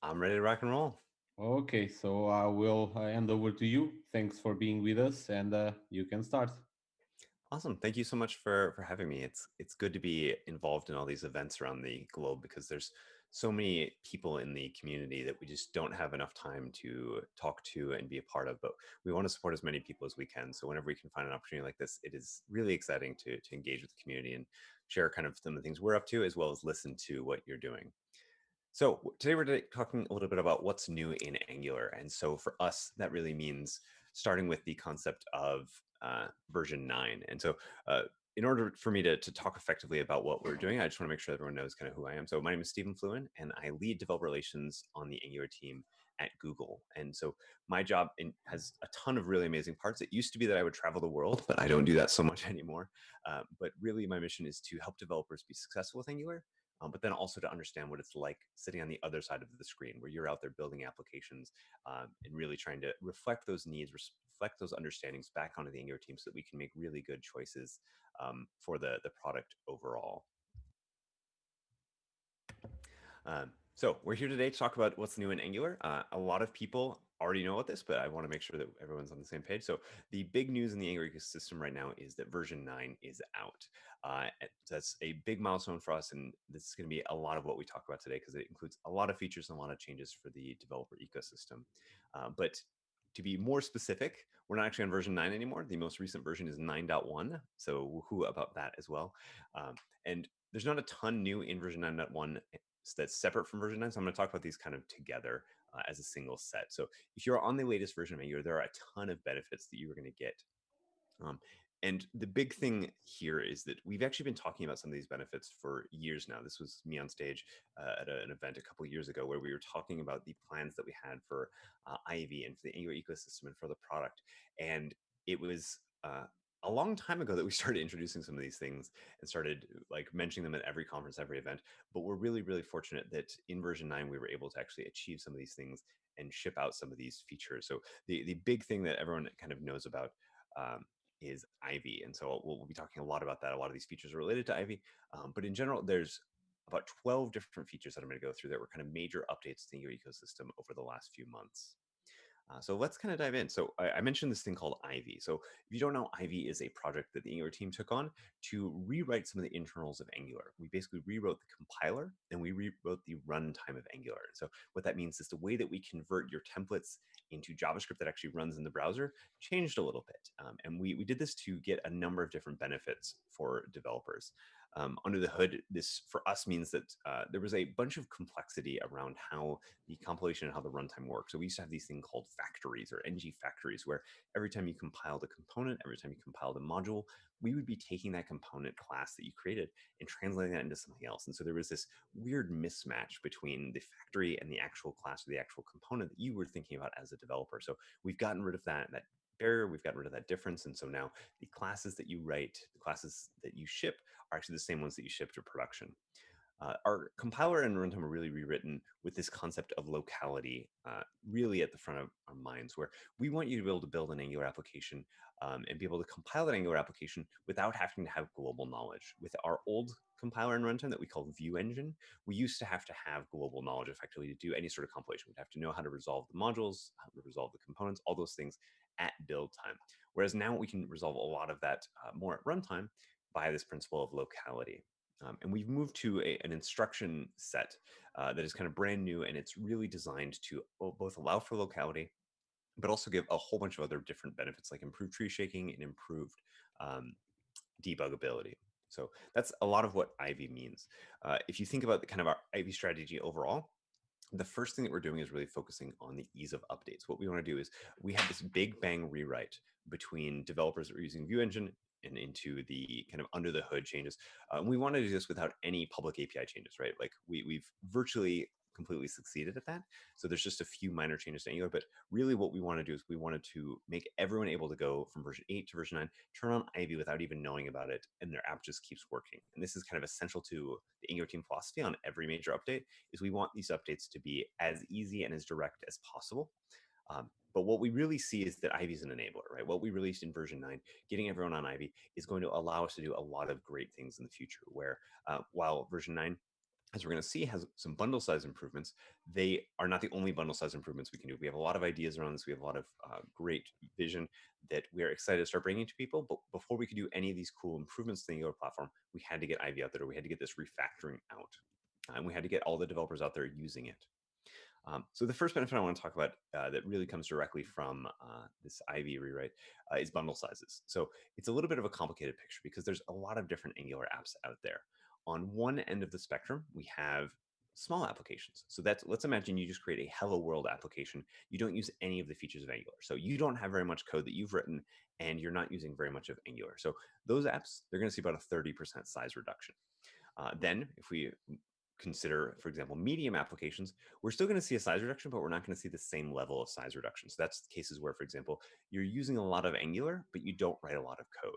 I'm ready to rock and roll. Okay, so I will hand over to you. Thanks for being with us, and you can start. Awesome. Thank you so much for having me. It's good to be involved in all these events around the globe because there's so many people in the community that we just don't have enough time to talk to and be a part of. But we want to support as many people as we can. So whenever we can find an opportunity like this, it is really exciting to engage with the community and share kind of some of the things we're up to, as well as listen to what you're doing. So today we're talking a little bit about what's new in Angular. And so for us, that really means starting with the concept of version 9. And so in order for me to talk effectively about what we're doing, I just want to make sure everyone knows kind of who I am. So my name is Stephen Fluin, and I lead developer relations on the Angular team at Google. And so my job has a ton of really amazing parts. It used to be that I would travel the world, but I don't do that so much anymore. But really my mission is to help developers be successful with Angular, but then also to understand what it's like sitting on the other side of the screen where you're out there building applications and really trying to reflect those needs, reflect those understandings back onto the Angular team so that we can make really good choices for the product overall. So we're here today to talk about what's new in Angular. A lot of people already know about this, but I want to make sure that everyone's on the same page. So the big news in the Angular ecosystem right now is that version 9 is out. That's a big milestone for us, and this is going to be a lot of what we talk about today because it includes a lot of features and a lot of changes for the developer ecosystem. But to be more specific, we're not actually on version 9 anymore. The most recent version is 9.1, so woohoo about that as well. And there's not a ton new in version 9.1 that's separate from version 9. So I'm going to talk about these kind of together as a single set. So if you're on the latest version of Angular, there are a ton of benefits that you're going to get. And the big thing here is that we've actually been talking about some of these benefits for years now. This was me on stage at an event a couple of years ago where we were talking about the plans that we had for Ivy and for the Angular ecosystem and for the product. And it was a long time ago that we started introducing some of these things and started like mentioning them at every conference, every event. But we're really, really fortunate that in version 9, we were able to actually achieve some of these things and ship out some of these features. So the big thing that everyone kind of knows about is Ivy. And so we'll be talking a lot about that. A lot of these features are related to Ivy. But in general, there's about 12 different features that I'm going to go through that were kind of major updates to the Angular ecosystem over the last few months. So let's kind of dive in. So I mentioned this thing called Ivy. So if you don't know, Ivy is a project that the Angular team took on to rewrite some of the internals of Angular. We basically rewrote the compiler and we rewrote the runtime of Angular. So what that means is the way that we convert your templates into JavaScript that actually runs in the browser changed a little bit. And we did this to get a number of different benefits for developers. Under the hood, this for us means that there was a bunch of complexity around how the compilation and how the runtime works. So we used to have these things called factories or ng factories, where every time you compiled a component, every time you compiled a module, we would be taking that component class that you created and translating that into something else. And so there was this weird mismatch between the factory and the actual class or the actual component that you were thinking about as a developer. So we've gotten rid of that barrier, we've gotten rid of that difference. And so now the classes that you write, the classes that you ship are actually the same ones that you ship to production. Our compiler and runtime are really rewritten with this concept of locality really at the front of our minds, where we want you to be able to build an Angular application and be able to compile that Angular application without having to have global knowledge. With our old compiler and runtime that we call View Engine, we used to have global knowledge effectively to do any sort of compilation. We'd have to know how to resolve the modules, how to resolve the components, all those things at build time. Whereas now we can resolve a lot of that more at runtime by this principle of locality. And we've moved to an instruction set that is kind of brand new, and it's really designed to both allow for locality, but also give a whole bunch of other different benefits like improved tree shaking and improved debuggability. So that's a lot of what Ivy means. If you think about the kind of our Ivy strategy overall, the first thing that we're doing is really focusing on the ease of updates. What we want to do is we have this big bang rewrite between developers that are using View Engine and into the kind of under the hood changes. We want to do this without any public API changes, right? Like we've virtually completely succeeded at that. So there's just a few minor changes to Angular, but really what we want to do is we wanted to make everyone able to go from version 8 to version 9, turn on Ivy without even knowing about it, and their app just keeps working. And this is kind of essential to the Angular team philosophy on every major update, is we want these updates to be as easy and as direct as possible. But what we really see is that Ivy is an enabler, right? What we released in version 9, getting everyone on Ivy, is going to allow us to do a lot of great things in the future, where while version 9, as we're going to see, has some bundle size improvements, they are not the only bundle size improvements we can do. We have a lot of ideas around this. We have a lot of great vision that we are excited to start bringing to people. But before we could do any of these cool improvements to the Angular platform, we had to get Ivy out there. We had to get this refactoring out. And we had to get all the developers out there using it. So the first benefit I want to talk about that really comes directly from this Ivy rewrite is bundle sizes. So it's a little bit of a complicated picture because there's a lot of different Angular apps out there. On one end of the spectrum, we have small applications. So let's imagine you just create a hello world application. You don't use any of the features of Angular. So you don't have very much code that you've written, and you're not using very much of Angular. So those apps, they're going to see about a 30% size reduction. Then if we consider, for example, medium applications, we're still going to see a size reduction, but we're not going to see the same level of size reduction. So that's cases where, for example, you're using a lot of Angular, but you don't write a lot of code.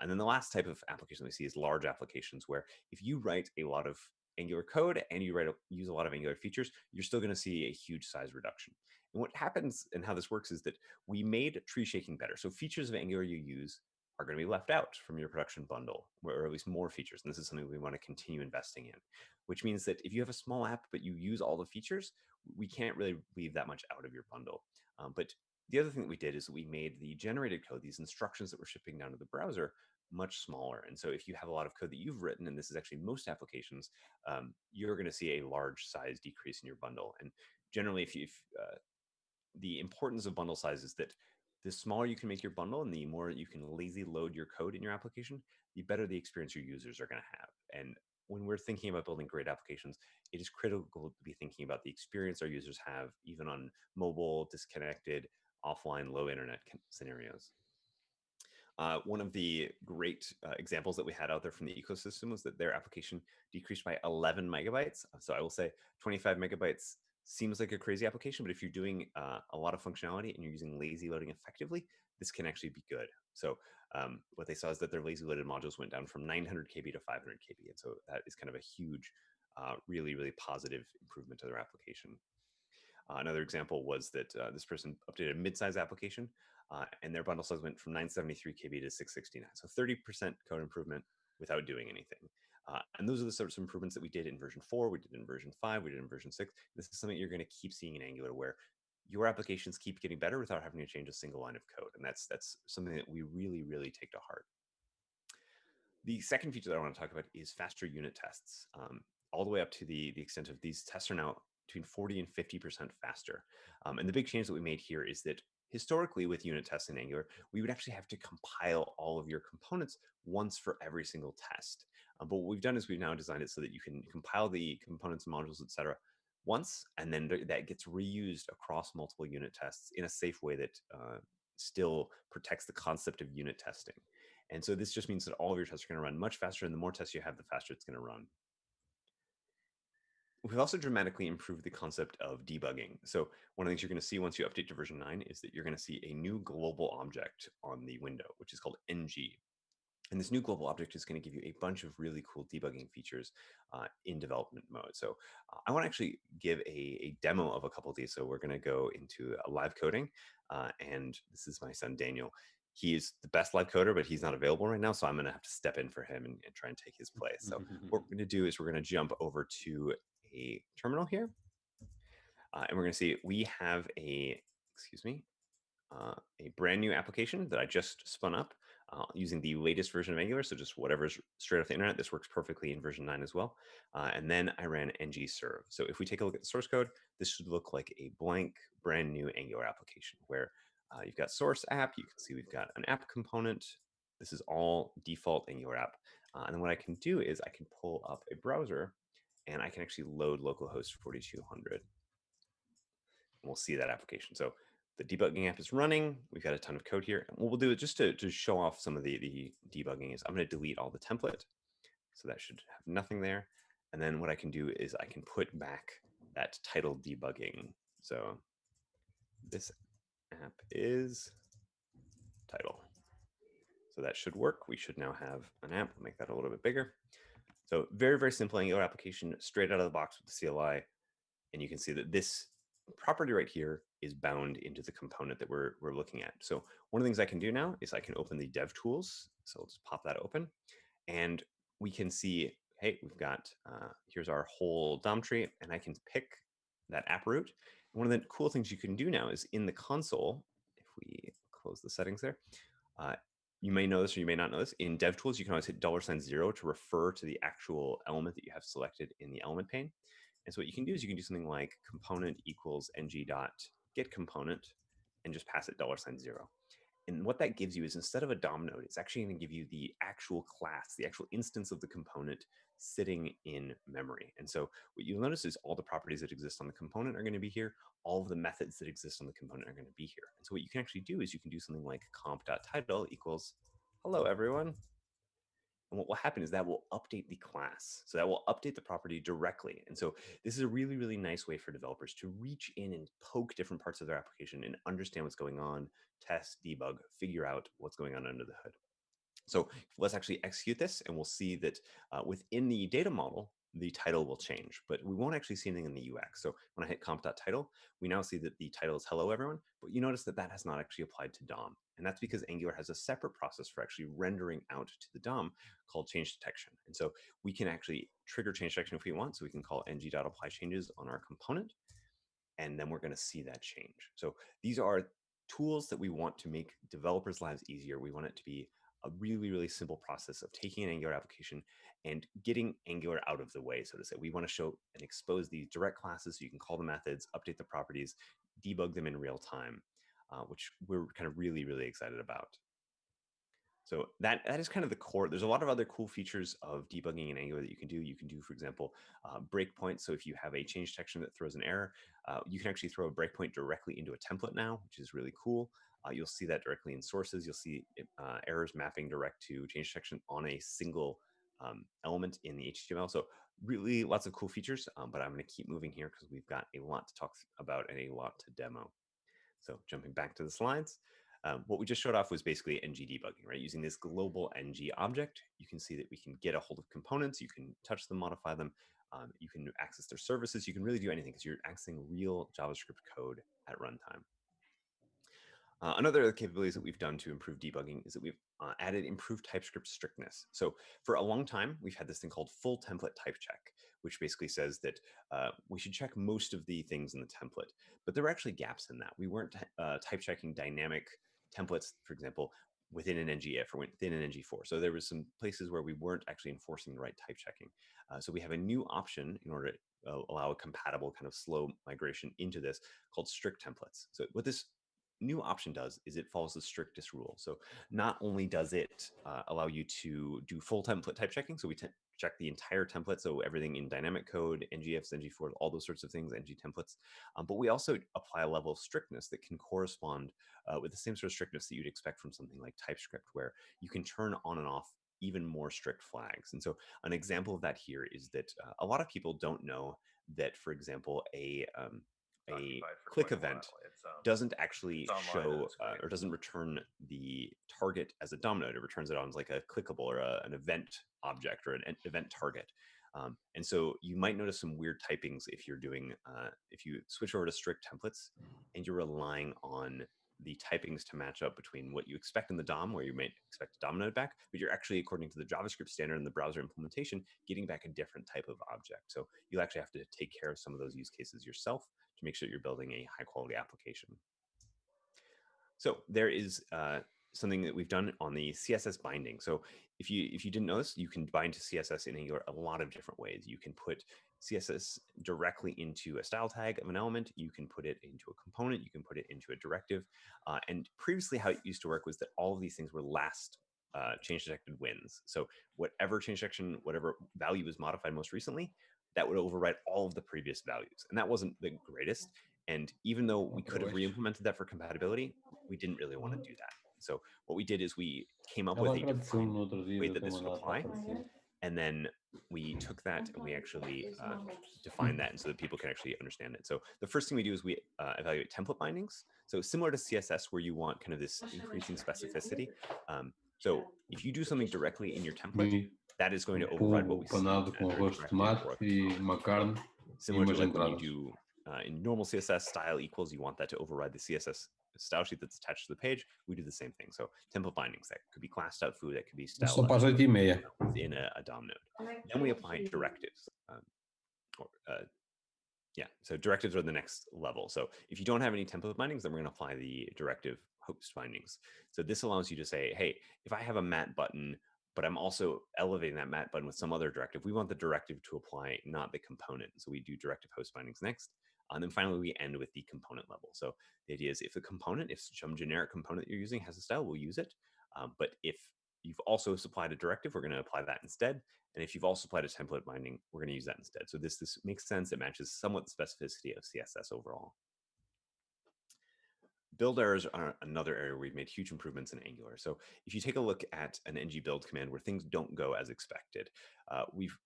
And then the last type of application we see is large applications, where if you write a lot of Angular code and you use a lot of Angular features, you're still going to see a huge size reduction. And what happens and how this works is that we made tree shaking better. So features of Angular you use are going to be left out from your production bundle, or at least more features. And this is something we want to continue investing in, which means that if you have a small app, but you use all the features, we can't really leave that much out of your bundle. But the other thing that we did is we made the generated code, these instructions that we're shipping down to the browser, much smaller. And so if you have a lot of code that you've written, and this is actually most applications, you're going to see a large size decrease in your bundle. And generally, if the importance of bundle size is that the smaller you can make your bundle and the more you can lazy load your code in your application, the better the experience your users are going to have. And when we're thinking about building great applications, it is critical to be thinking about the experience our users have, even on mobile, disconnected, offline, low internet scenarios. One of the great examples that we had out there from the ecosystem was that their application decreased by 11 megabytes. So I will say 25 megabytes seems like a crazy application, but if you're doing a lot of functionality and you're using lazy loading effectively, this can actually be good. So what they saw is that their lazy loaded modules went down from 900 KB to 500 KB. And so that is kind of a huge, really, really positive improvement to their application. Another example was that this person updated a mid-size application and their bundle size went from 973 KB to 669. So 30% code improvement without doing anything. And those are the sorts of improvements that we did in version 4, we did in version 5, we did in version 6. This is something you're going to keep seeing in Angular, where your applications keep getting better without having to change a single line of code. And that's something that we really, really take to heart. The second feature that I want to talk about is faster unit tests, all the way up to the extent of these tests are now between 40 and 50% faster. And the big change that we made here is that Historically, with unit tests in Angular, we would actually have to compile all of your components once for every single test. But what we've done is we've now designed it so that you can compile the components and modules, etc., once, and then that gets reused across multiple unit tests in a safe way that still protects the concept of unit testing. And so this just means that all of your tests are going to run much faster, and the more tests you have, the faster it's going to run. We've also dramatically improved the concept of debugging. So one of the things you're going to see once you update to version 9 is that you're going to see a new global object on the window, which is called ng. And this new global object is going to give you a bunch of really cool debugging features in development mode. So I want to actually give a demo of a couple of these. So we're going to go into live coding. And this is my son, Daniel. He is the best live coder, but he's not available right now. So I'm going to have to step in for him and try and take his place. So what we're going to do is we're going to jump over to a terminal here. And we're going to see we have a brand new application that I just spun up using the latest version of Angular. So just whatever's straight off the internet, this works perfectly in version 9 as well. And then I ran ng-serve. So if we take a look at the source code, this should look like a blank, brand new Angular application where you've got source app. You can see we've got an app component. This is all default Angular app. And then what I can do is I can pull up a browser and I can actually load localhost 4200. And we'll see that application. So the debugging app is running. We've got a ton of code here. And what we'll do is just to show off some of the debugging is I'm going to delete all the template. So that should have nothing there. And then what I can do is I can put back that title debugging. So this app is title. So that should work. We should now have an app. I'll make that a little bit bigger. So very, very simple Angular application straight out of the box with the CLI. And you can see that this property right here is bound into the component that we're looking at. So one of the things I can do now is I can open the dev tools. So I'll just pop that open. And we can see, hey, we've got, here's our whole DOM tree, and I can pick that app root. And one of the cool things you can do now is in the console, if we close the settings there, you may know this or you may not know this. In DevTools, you can always hit $0 to refer to the actual element that you have selected in the element pane. And so what you can do is you can do something like component equals ng.getComponent and just pass it $0. And what that gives you is instead of a DOM node, it's actually going to give you the actual class, the actual instance of the component sitting in memory. And so what you'll notice is all the properties that exist on the component are going to be here. All of the methods that exist on the component are going to be here. And so what you can actually do is you can do something like comp.title equals hello, everyone. And what will happen is that will update the class. So that will update the property directly. And so this is a really, really nice way for developers to reach in and poke different parts of their application and understand what's going on, test, debug, figure out what's going on under the hood. So let's actually execute this, and we'll see that within the data model, the title will change, but we won't actually see anything in the UX. So when I hit comp.title, we now see that the title is hello, everyone, but you notice that that has not actually applied to DOM. And that's because Angular has a separate process for actually rendering out to the DOM called change detection. And so we can actually trigger change detection if we want. So we can call ng.apply changes on our component, and then we're going to see that change. So these are tools that we want to make developers' lives easier. We want it to be a really, really simple process of taking an Angular application and getting Angular out of the way, so to say. We want to show and expose these direct classes so you can call the methods, update the properties, debug them in real time, which we're kind of really, really excited about. So that is kind of the core. There's a lot of other cool features of debugging in Angular that you can do. You can do, for example, breakpoints. So if you have a change detection that throws an error, you can actually throw a breakpoint directly into a template now, which is really cool. You'll see that directly in sources. You'll see errors mapping direct to change detection on a single element in the HTML. So really lots of cool features, but I'm going to keep moving here because we've got a lot to talk about and a lot to demo. So jumping back to the slides. What we just showed off was basically ng debugging, right? Using this global ng object, you can see that we can get a hold of components, you can touch them, modify them, you can access their services, you can really do anything because you're accessing real JavaScript code at runtime. Another of the capabilities that we've done to improve debugging is that we've added improved TypeScript strictness. So for a long time, we've had this thing called full template type check, which basically says that we should check most of the things in the template, but there were actually gaps in that. We weren't type checking dynamic templates, for example, within an ngIf or within an ngFor. So there was some places where we weren't actually enforcing the right type checking. So we have a new option in order to allow a compatible kind of slow migration into this called strict templates. So what this new option does is it follows the strictest rule. So not only does it allow you to do full template type checking, so we check the entire template, so everything in dynamic code, ngFs, ngFors, all those sorts of things, ng templates, but we also apply a level of strictness that can correspond with the same sort of strictness that you'd expect from something like TypeScript, where you can turn on and off even more strict flags. And so an example of that here is that a lot of people don't know that, for example, a click event doesn't actually show or doesn't return the target as a DOM node. It returns it on as like a clickable or an event object or an event target. And so you might notice some weird typings if you're doing, if you switch over to strict templates and you're relying on the typings to match up between what you expect in the DOM, where you might expect a DOM node back, but you're actually, according to the JavaScript standard and the browser implementation, getting back a different type of object. So you'll actually have to take care of some of those use cases yourself to make sure you're building a high quality application. So there is something that we've done on the CSS binding. So if you didn't notice, you can bind to CSS in Angular a lot of different ways. You can put CSS directly into a style tag of an element. You can put it into a component. You can put it into a directive. And previously how it used to work was that all of these things were last change detected wins. So whatever change detection, whatever value was modified most recently, that would override all of the previous values. And that wasn't the greatest. And even though we could have re-implemented that for compatibility, we didn't really want to do that. So what we did is we came up with a defined way that this would apply. And then we took that and we actually defined that, and so that people can actually understand it. So the first thing we do is we evaluate template bindings. So similar to CSS, where you want kind of this increasing specificity. So if you do something directly in your template, that is going to override what we see. Similar to like when you do in normal CSS, style equals, you want that to override the CSS style sheet that's attached to the page. We do the same thing. So template bindings, that could be class.foo, that could be style within a DOM node. Then we apply directives. So directives are the next level. So if you don't have any template bindings, then we're going to apply the directive host bindings. So this allows you to say, hey, if I have a mat button, but I'm also elevating that mat button with some other directive, we want the directive to apply, not the component. So we do directive host bindings next. And then finally, we end with the component level. So the idea is if the component, if some generic component you're using has a style, we'll use it. But if you've also supplied a directive, we're going to apply that instead. And if you've also supplied a template binding, we're going to use that instead. So this makes sense. It matches somewhat the specificity of CSS overall. Build errors are another area where we've made huge improvements in Angular. So if you take a look at an ng build command where things don't go as expected, we've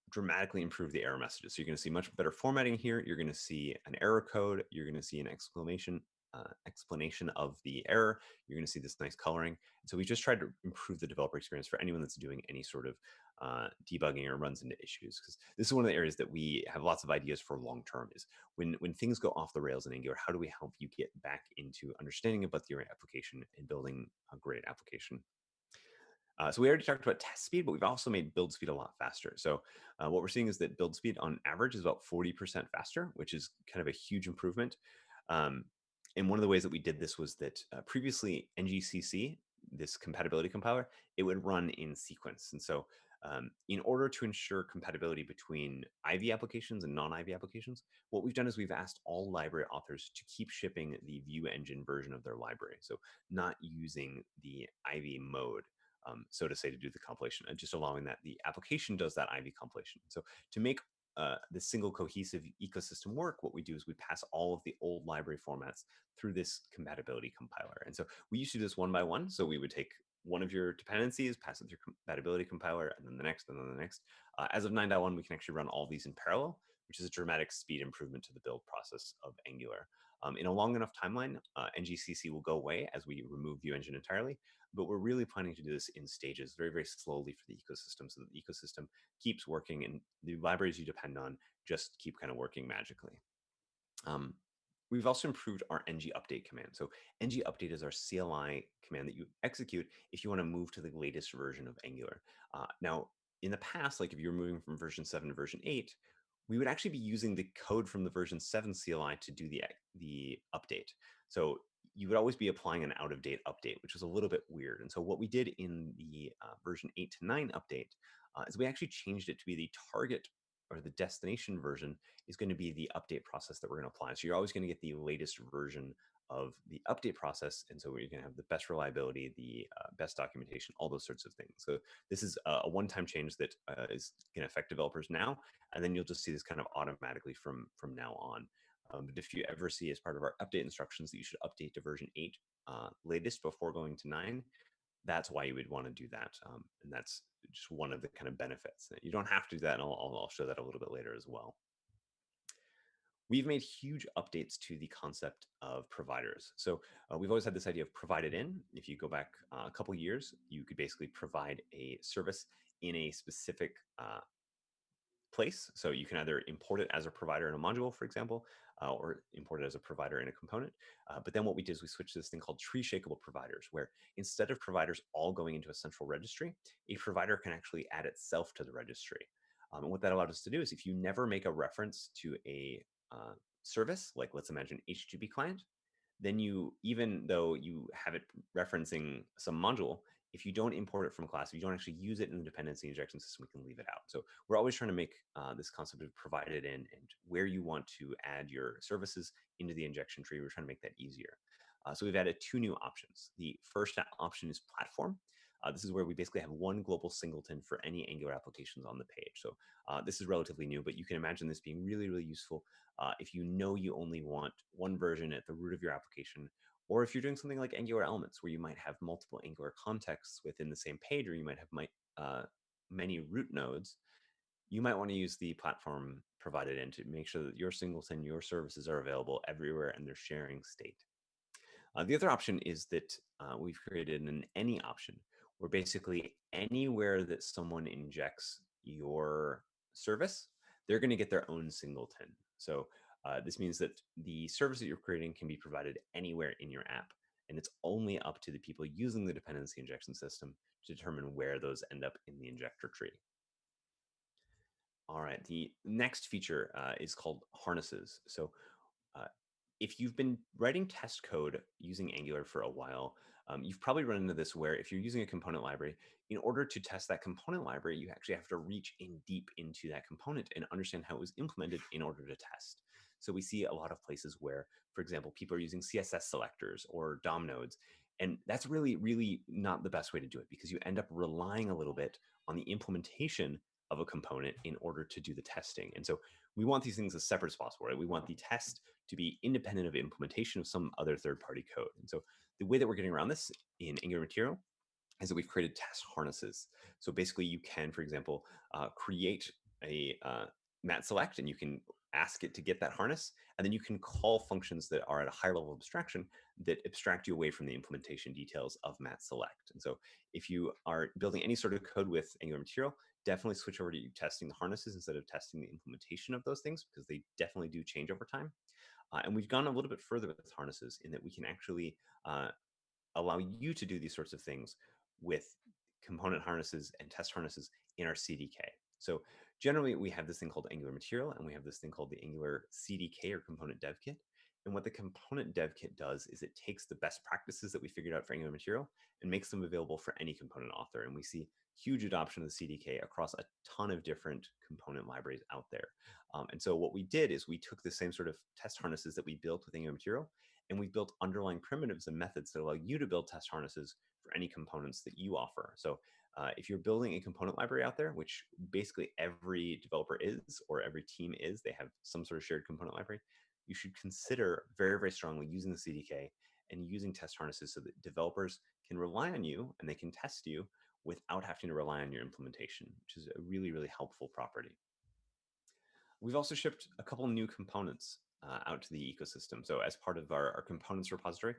dramatically improve the error messages. So you're going to see much better formatting here. You're going to see an error code. You're going to see an explanation of the error. You're going to see this nice coloring. And so we just tried to improve the developer experience for anyone that's doing any sort of debugging or runs into issues, because this is one of the areas that we have lots of ideas for long term, is when things go off the rails in Angular, how do we help you get back into understanding about your application and building a great application? So we already talked about test speed, but we've also made build speed a lot faster. So what we're seeing is that build speed on average is about 40% faster, which is kind of a huge improvement. And one of the ways that we did this was that previously ngCC, this compatibility compiler, it would run in sequence. And so in order to ensure compatibility between Ivy applications and non-Ivy applications, what we've done is we've asked all library authors to keep shipping the Vue engine version of their library. So not using the Ivy mode, so to say, to do the compilation, and just allowing that the application does that Ivy compilation. So to make the single cohesive ecosystem work, what we do is we pass all of the old library formats through this compatibility compiler. And so we used to do this one by one. So we would take one of your dependencies, pass it through compatibility compiler, and then the next, and then the next. As of 9.1, we can actually run all these in parallel, which is a dramatic speed improvement to the build process of Angular. In a long enough timeline, ngCC will go away as we remove Vue engine entirely, but we're really planning to do this in stages, very, very slowly for the ecosystem, so that the ecosystem keeps working and the libraries you depend on just keep kind of working magically. We've also improved our ng update command. So ng update is our CLI command that you execute if you want to move to the latest version of Angular. Now, in the past, like if you were moving from version 7 to version 8, we would actually be using the code from the version 7 CLI to do the update. So you would always be applying an out-of-date update, which was a little bit weird. And so what we did in the version 8 to 9 update is we actually changed it to be the target, or the destination version is going to be the update process that we're going to apply. So you're always going to get the latest version of the update process. And so you're going to have the best reliability, the best documentation, all those sorts of things. So this is a one-time change that is going to affect developers now, and then you'll just see this kind of automatically from now on. But if you ever see as part of our update instructions that you should update to version 8 latest before going to 9, that's why you would want to do that. And that's just one of the kind of benefits. You don't have to do that, and I'll show that a little bit later as well. We've made huge updates to the concept of providers. So we've always had this idea of provided in. If you go back a couple years, you could basically provide a service in a specific place. So you can either import it as a provider in a module, for example, or import it as a provider in a component. But then what we did is we switched to this thing called tree shakeable providers, where instead of providers all going into a central registry, a provider can actually add itself to the registry. And what that allowed us to do is if you never make a reference to a service, like let's imagine HTTP client, then you, even though you have it referencing some module, if you don't import it from a class, if you don't actually use it in the dependency injection system, we can leave it out. So we're always trying to make this concept of provided in and where you want to add your services into the injection tree. We're trying to make that easier. So we've added 2 new options. The first option is platform. This is where we basically have one global singleton for any Angular applications on the page. So this is relatively new, but you can imagine this being really, really useful if you know you only want one version at the root of your application, or if you're doing something like Angular Elements, where you might have multiple Angular contexts within the same page, or you might have many root nodes. You might want to use the platform provided in to make sure that your singleton, your services are available everywhere and they're sharing state. The other option is that we've created an any option, where basically anywhere that someone injects your service, they're going to get their own singleton. So this means that the service that you're creating can be provided anywhere in your app, and it's only up to the people using the dependency injection system to determine where those end up in the injector tree. All right, the next feature is called harnesses. So if you've been writing test code using Angular for a while, you've probably run into this where if you're using a component library, in order to test that component library, you actually have to reach in deep into that component and understand how it was implemented in order to test. So we see a lot of places where, for example, people are using CSS selectors or DOM nodes, and that's really, really not the best way to do it, because you end up relying a little bit on the implementation of a component in order to do the testing. And so we want these things as separate as possible, right? We want the test to be independent of implementation of some other third-party code. And so the way that we're getting around this in Angular Material is that we've created test harnesses. So basically you can, for example, create a mat select, and you can ask it to get that harness, and then you can call functions that are at a higher level of abstraction that abstract you away from the implementation details of mat select. And so if you are building any sort of code with Angular Material, definitely switch over to testing the harnesses instead of testing the implementation of those things, because they definitely do change over time. And we've gone a little bit further with harnesses in that we can actually allow you to do these sorts of things with component harnesses and test harnesses in our CDK. So generally we have this thing called Angular Material, and we have this thing called the Angular CDK, or Component Dev Kit. And what the Component Dev Kit does is it takes the best practices that we figured out for Angular Material and makes them available for any component author. And we see huge adoption of the CDK across a ton of different component libraries out there. And so what we did is we took the same sort of test harnesses that we built with Angular Material, and we built underlying primitives and methods that allow you to build test harnesses for any components that you offer. So if you're building a component library out there, which basically every developer is, or every team is, they have some sort of shared component library, you should consider very, very strongly using the CDK and using test harnesses so that developers can rely on you and they can test you without having to rely on your implementation, which is a really, really helpful property. We've also shipped a couple new components out to the ecosystem. So as part of our components repository,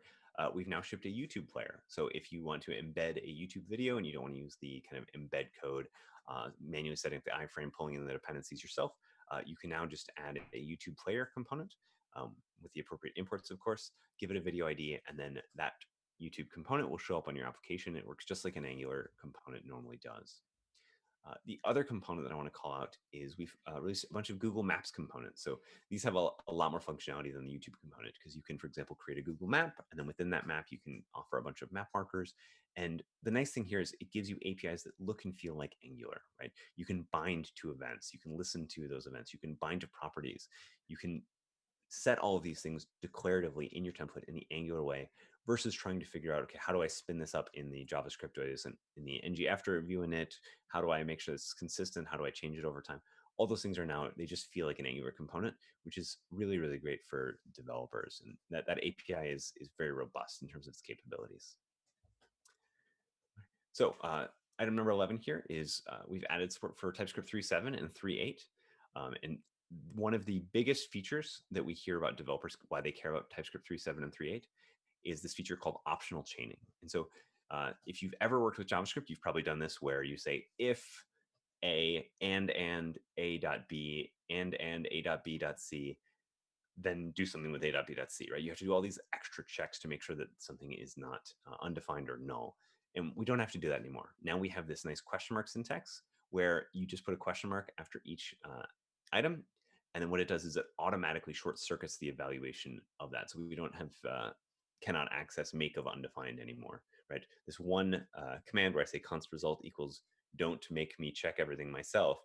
we've now shipped a YouTube player. So if you want to embed a YouTube video and you don't want to use the kind of embed code, manually setting up the iframe, pulling in the dependencies yourself, you can now just add a YouTube player component with the appropriate imports, of course, give it a video ID, and then that YouTube component will show up on your application. It works just like an Angular component normally does. The other component that I want to call out is we've released a bunch of Google Maps components. So these have a lot more functionality than the YouTube component, because you can, for example, create a Google map, and then within that map, you can offer a bunch of map markers. And the nice thing here is it gives you APIs that look and feel like Angular, right? You can bind to events, you can listen to those events, you can bind to properties, you can set all of these things declaratively in your template in the Angular way versus trying to figure out, okay, how do I spin this up in the JavaScript ways and in the ng after review init? How do I make sure it's consistent? How do I change it over time? All those things are now, they just feel like an Angular component, which is really, really great for developers. And that API is very robust in terms of its capabilities. So item number 11 here is we've added support for TypeScript 3.7 and 3.8. And one of the biggest features that we hear about developers, why they care about TypeScript 3.7 and 3.8, is this feature called optional chaining. And so if you've ever worked with JavaScript, you've probably done this where you say if A and A dot B and A dot B dot C, then do something with A dot B dot C, right? You have to do all these extra checks to make sure that something is not undefined or null. And we don't have to do that anymore. Now we have this nice question mark syntax where you just put a question mark after each item. And then what it does is it automatically short circuits the evaluation of that. So we don't have cannot access make of undefined anymore, right? This one command where I say const result equals don't make me check everything myself,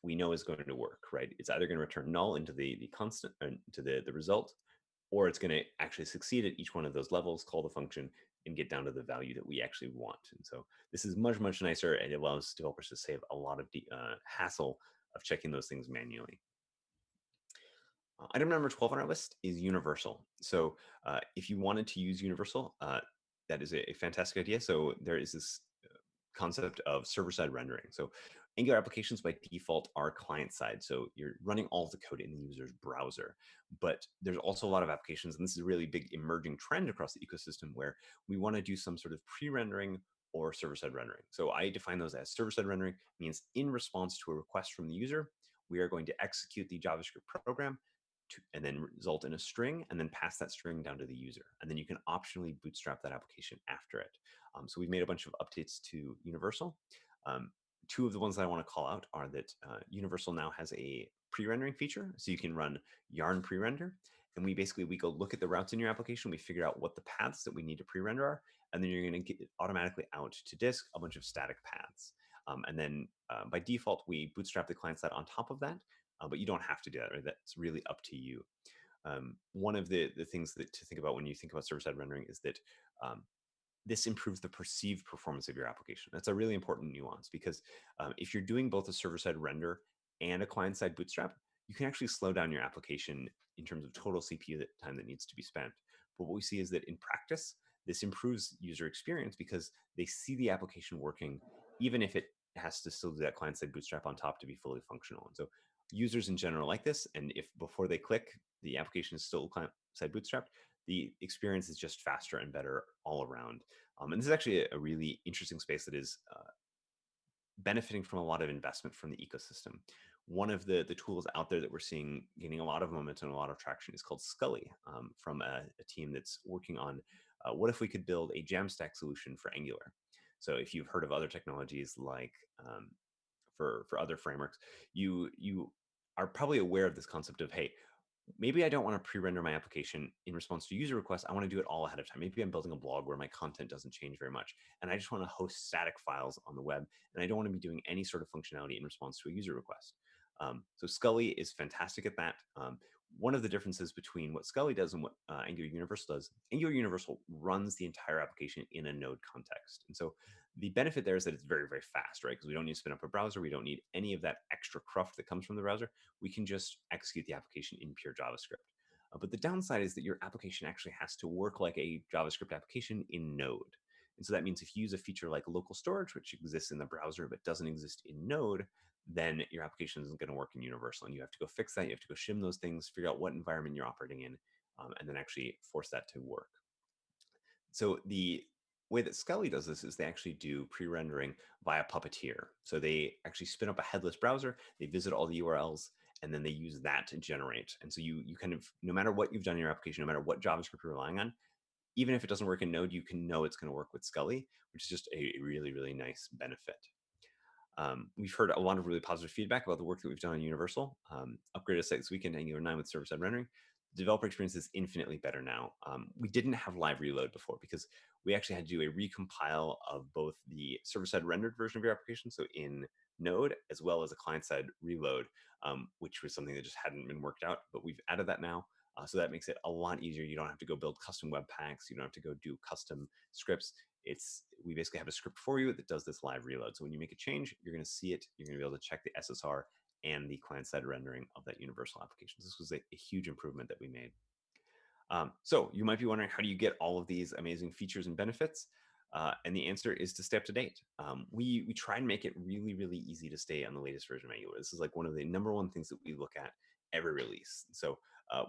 we know is going to work, right? It's either going to return null into the constant, to the result, or it's going to actually succeed at each one of those levels, call the function, and get down to the value that we actually want. And so this is much, much nicer, and it allows developers to save a lot of hassle of checking those things manually. Item number 12 on our list is universal. So if you wanted to use universal, that is a fantastic idea. So there is this concept of server-side rendering. So Angular applications by default are client-side. So you're running all of the code in the user's browser. But there's also a lot of applications, and this is a really big emerging trend across the ecosystem where we want to do some sort of pre-rendering or server-side rendering. So I define those as server-side rendering means in response to a request from the user, we are going to execute the JavaScript program and then result in a string and then pass that string down to the user. And then you can optionally bootstrap that application after it. So we've made a bunch of updates to Universal. Two of the ones that I want to call out are that Universal now has a pre-rendering feature. So you can run yarn pre-render. And we go look at the routes in your application. We figure out what the paths that we need to pre-render are. And then you're going to get automatically out to disk a bunch of static paths. And then by default, we bootstrap the client side on top of that. But you don't have to do that, right? That's really up to you. One of the things to think about when you think about server-side rendering is that this improves the perceived performance of your application. That's a really important nuance because if you're doing both a server-side render and a client-side bootstrap, you can actually slow down your application in terms of total CPU time that needs to be spent. But what we see is that in practice, this improves user experience because they see the application working, even if it has to still do that client-side bootstrap on top to be fully functional. And so users in general like this, and if before they click, the application is still client-side bootstrapped, the experience is just faster and better all around. And this is actually a really interesting space that is benefiting from a lot of investment from the ecosystem. One of the tools out there that we're seeing gaining a lot of momentum and a lot of traction is called Scully, from a team that's working on what if we could build a Jamstack solution for Angular. So if you've heard of other technologies like for other frameworks, you are probably aware of this concept of, hey, maybe I don't want to pre-render my application in response to user requests. I want to do it all ahead of time. Maybe I'm building a blog where my content doesn't change very much, and I just want to host static files on the web, and I don't want to be doing any sort of functionality in response to a user request. So Scully is fantastic at that. One of the differences between what Scully does and what Angular Universal does, Angular Universal runs the entire application in a node context. And so the benefit there is that it's very, very fast, right? Because we don't need to spin up a browser. We don't need any of that extra cruft that comes from the browser. We can just execute the application in pure JavaScript. But the downside is that your application actually has to work like a JavaScript application in Node. And so that means if you use a feature like local storage, which exists in the browser but doesn't exist in Node, then your application isn't going to work in Universal. And you have to go fix that. You have to go shim those things, figure out what environment you're operating in, and then actually force that to work. So the way that Scully does this is they actually do pre-rendering via Puppeteer. So they actually spin up a headless browser, they visit all the URLs, and then they use that to generate. And so you kind of, no matter what you've done in your application, no matter what JavaScript you're relying on, even if it doesn't work in Node, you can know it's going to work with Scully, which is just a really, really nice benefit. We've heard a lot of really positive feedback about the work that we've done on Universal. Upgraded a site this weekend, Angular 9 with server-side rendering. The developer experience is infinitely better now. We didn't have live reload before because we actually had to do a recompile of both the server-side rendered version of your application, so in Node, as well as a client-side reload, which was something that just hadn't been worked out, but we've added that now. So that makes it a lot easier. You don't have to go build custom web packs. You don't have to go do custom scripts. We basically have a script for you that does this live reload. So when you make a change, you're going to see it. You're going to be able to check the SSR and the client-side rendering of that universal application. This was a huge improvement that we made. So you might be wondering, how do you get all of these amazing features and benefits? And the answer is to stay up to date. We try and make it really, really easy to stay on the latest version of Angular. This is like one of the #1 things that we look at every release. So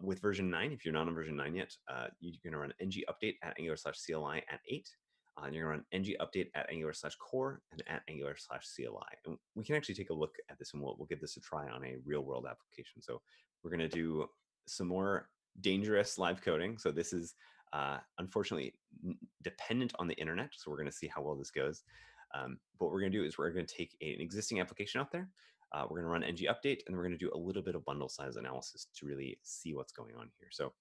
with version 9, if you're not on version 9 yet, you're going to run ng update at angular/CLI at 8. And you're going to run ng update at angular/core and at angular/CLI. And we can actually take a look at this, and we'll give this a try on a real world application. So we're going to do some more dangerous live coding. So this is unfortunately dependent on the internet. So we're going to see how well this goes. What we're going to do is we're going to take an existing application out there. We're going to run ng update, and we're going to do a little bit of bundle size analysis to really see what's going on here. So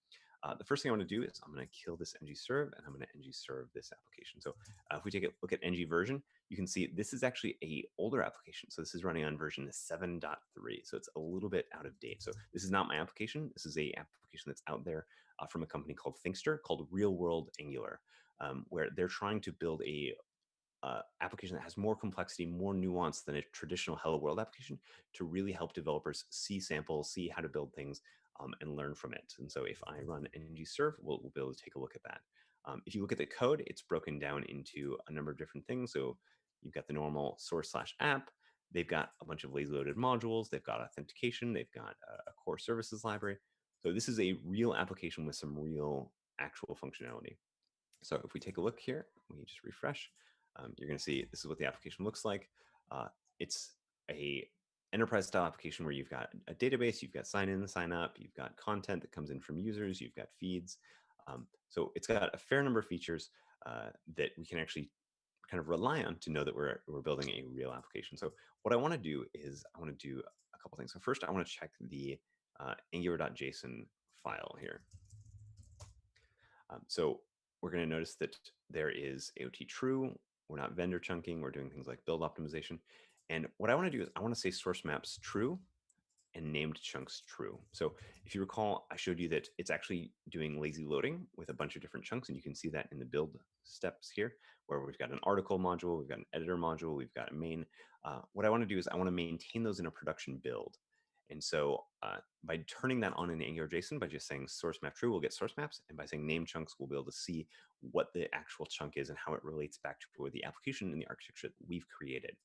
the first thing I want to do is I'm going to kill this ng serve, and I'm going to ng serve this application. So if we take a look at ng version, you can see this is actually a older application. So this is running on version 7.3. So it's a little bit out of date. So this is not my application. This is a application that's out there from a company called Thinkster, called Real World Angular, where they're trying to build a application that has more complexity, more nuance than a traditional Hello World application, to really help developers see samples, see how to build things, and learn from it. And so if I run ng serve, we'll be able to take a look at that. If you look at the code, it's broken down into a number of different things. So you've got the normal source/app. They've got a bunch of lazy loaded modules. They've got authentication. They've got a core services library. So this is a real application with some real actual functionality. So if we take a look here, we just refresh, you're going to see this is what the application looks like. It's a enterprise style application where you've got a database, you've got sign in, sign up, you've got content that comes in from users, you've got feeds. So it's got a fair number of features that we can actually kind of rely on to know that we're building a real application. So what I want to do is I want to do a couple things. So first I want to check the angular.json file here. So we're going to notice that there is AOT true. We're not vendor chunking. We're doing things like build optimization. And what I want to do is I want to say source maps true and named chunks true. So if you recall, I showed you that it's actually doing lazy loading with a bunch of different chunks, and you can see that in the build steps here, where we've got an article module, we've got an editor module, we've got a main. What I want to do is I want to maintain those in a production build. And so by turning that on in AngularJSON, by just saying source map true, we'll get source maps. And by saying name chunks, we'll be able to see what the actual chunk is and how it relates back to the application and the architecture that we've created.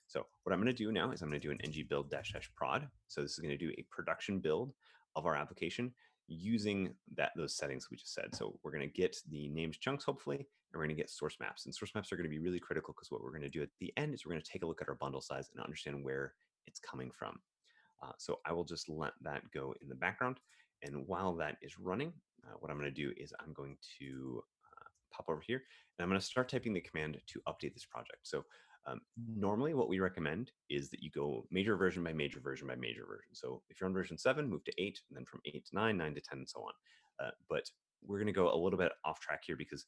So what I'm going to do now is I'm going to do an ng build -- prod. So this is going to do a production build of our application using those settings we just said. So we're going to get the named chunks, hopefully, and we're going to get source maps. And source maps are going to be really critical because what we're going to do at the end is we're going to take a look at our bundle size and understand where it's coming from. So I will just let that go in the background. And while that is running, what I'm going to do is I'm going to pop over here, and I'm going to start typing the command to update this project. So normally what we recommend is that you go major version by major version by major version. So if you're on version 7, move to 8, and then from 8 to 9, 9 to 10, and so on. But we're going to go a little bit off track here because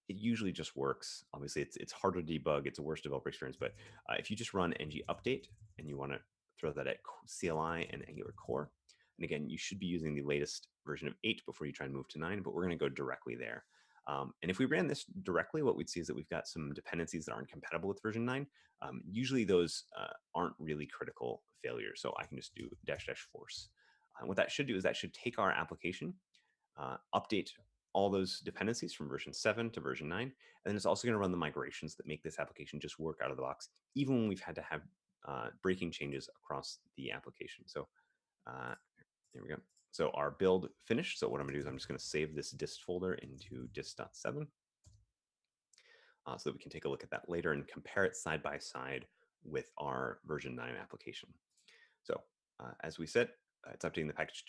it usually just works. Obviously, it's harder to debug. It's a worse developer experience. But if you just run ng update and you want to throw that at CLI and Angular core, and again, you should be using the latest version of 8 before you try and move to 9, but we're going to go directly there. And if we ran this directly, what we'd see is that we've got some dependencies that aren't compatible with version 9. Usually those aren't really critical failures. So I can just do -- force. What that should do is that should take our application, update all those dependencies from version 7 to version 9. And then it's also going to run the migrations that make this application just work out of the box, even when we've had to have breaking changes across the application. So there we go. So our build finished. So what I'm going to do is I'm just going to save this dist folder into dist.7 so that we can take a look at that later and compare it side by side with our version 9 application. So as we said, it's updating the package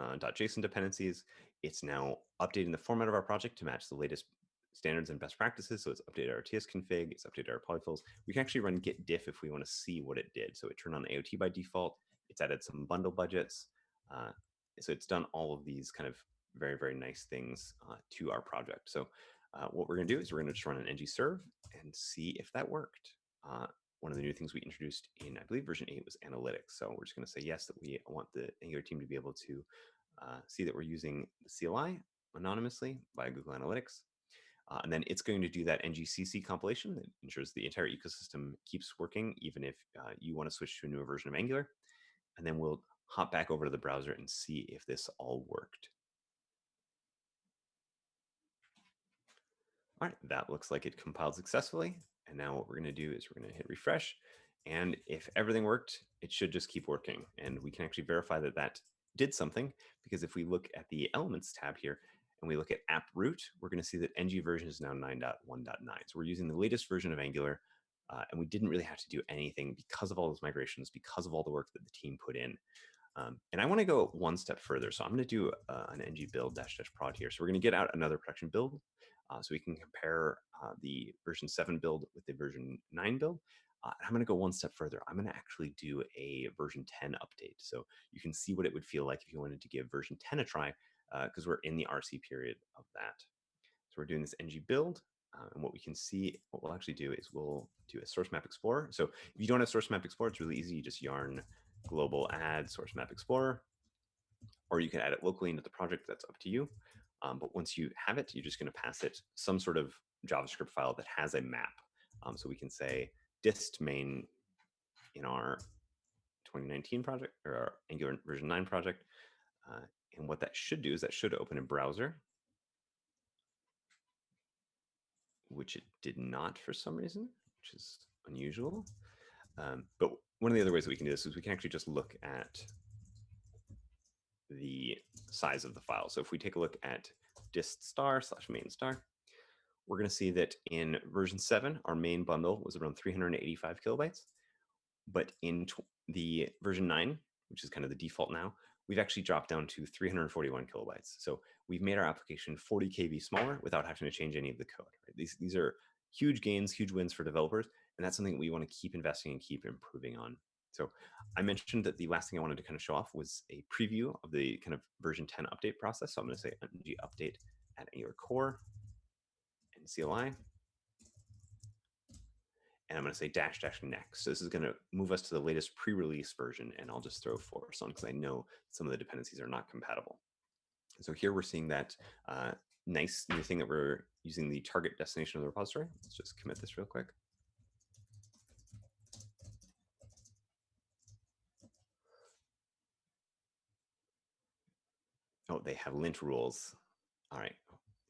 .json dependencies. It's now updating the format of our project to match the latest standards and best practices. So it's updated our TS config, it's updated our polyfills. We can actually run git diff if we want to see what it did. So it turned on AOT by default. It's added some bundle budgets. So it's done all of these kind of very, very nice things to our project. So what we're going to do is we're going to just run an ng serve and see if that worked. One of the new things we introduced in, I believe, version 8 was analytics. So we're just going to say yes, that we want the Angular team to be able to see that we're using the CLI anonymously via Google Analytics. And then it's going to do that ngCC compilation that ensures the entire ecosystem keeps working, even if you want to switch to a newer version of Angular. And then we'll hop back over to the browser and see if this all worked. All right, that looks like it compiled successfully. And now what we're going to do is we're going to hit refresh. And if everything worked, it should just keep working. And we can actually verify that that did something, because if we look at the Elements tab here and we look at app root, we're going to see that ng version is now 9.1.9. So we're using the latest version of Angular, and we didn't really have to do anything because of all those migrations, because of all the work that the team put in. And I want to go one step further. So I'm going to do an ng build -- prod here. So we're going to get out another production build so we can compare the version 7 build with the version 9 build. I'm going to go one step further. I'm going to actually do a version 10 update. So you can see what it would feel like if you wanted to give version 10 a try, because we're in the RC period of that. So we're doing this ng build. And what we can see, what we'll actually do is we'll do a source map explorer. So if you don't have source map explorer, it's really easy. You just yarn global add source map explorer, or you can add it locally into the project. That's up to you. But once you have it, you're just going to pass it some sort of JavaScript file that has a map. So we can say dist main in our 2019 project, or our Angular version 9 project. And what that should do is that should open a browser, which it did not for some reason, which is unusual. But one of the other ways that we can do this is we can actually just look at the size of the file. So if we take a look at dist star / main star, we're going to see that in version 7, our main bundle was around 385 kilobytes. But in the version 9, which is kind of the default now, we've actually dropped down to 341 kilobytes. So we've made our application 40 KB smaller without having to change any of the code. Right? These are huge gains, huge wins for developers, and that's something that we want to keep investing and keep improving on. So I mentioned that the last thing I wanted to kind of show off was a preview of the kind of version 10 update process. So I'm going to say ng update at Angular core and CLI. And I'm going to say -- next. So this is going to move us to the latest pre-release version, and I'll just throw force on because I know some of the dependencies are not compatible. So here we're seeing that nice new thing that we're using the target destination of the repository. Let's just commit this real quick. Oh, they have lint rules. All right.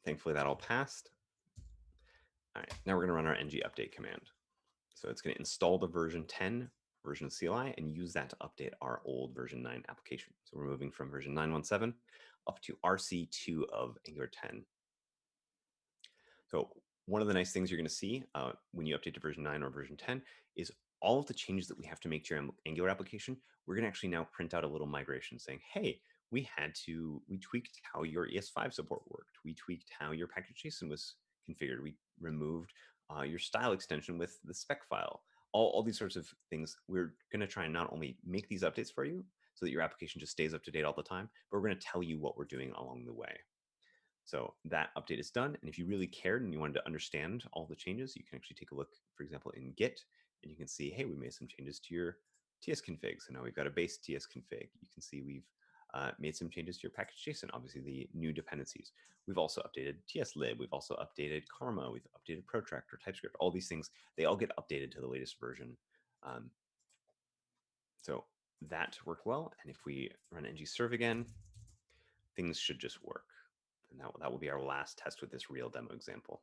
Thankfully, that all passed. All right. Now we're going to run our ng update command. So it's going to install the version 10 version of CLI and use that to update our old version 9 application. So we're moving from version 9.1.7 up to RC2 of Angular 10. So one of the nice things you're going to see when you update to version 9 or version 10 is all of the changes that we have to make to your Angular application. We're going to actually now print out a little migration saying, hey, we tweaked how your ES5 support worked. We tweaked how your package.json was configured. We removed your style extension with the spec file. All these sorts of things. We're going to try and not only make these updates for you so that your application just stays up to date all the time, but we're going to tell you what we're doing along the way. So that update is done. And if you really cared and you wanted to understand all the changes, you can actually take a look, for example, in Git, and you can see, hey, we made some changes to your TS config. So now we've got a base TS config. You can see we've made some changes to your package.json, obviously the new dependencies. We've also updated TSLib. We've also updated Karma. We've updated Protractor, TypeScript, all these things. They all get updated to the latest version. So that worked well. And if we run ng serve again, things should just work. And that will be our last test with this real demo example.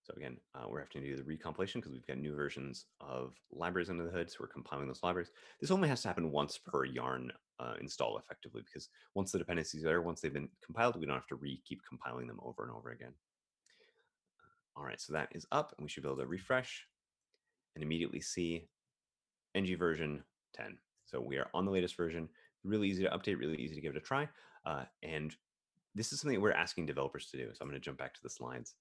So again, we're having to do the recompilation because we've got new versions of libraries under the hood. So we're compiling those libraries. This only has to happen once per yarn install effectively, because once the dependencies are there, once they've been compiled, we don't have to keep compiling them over and over again. All right, so that is up, and we should be able to refresh and immediately see ng version 10. So we are on the latest version. Really easy to update, really easy to give it a try. And this is something that we're asking developers to do. So I'm going to jump back to the slides.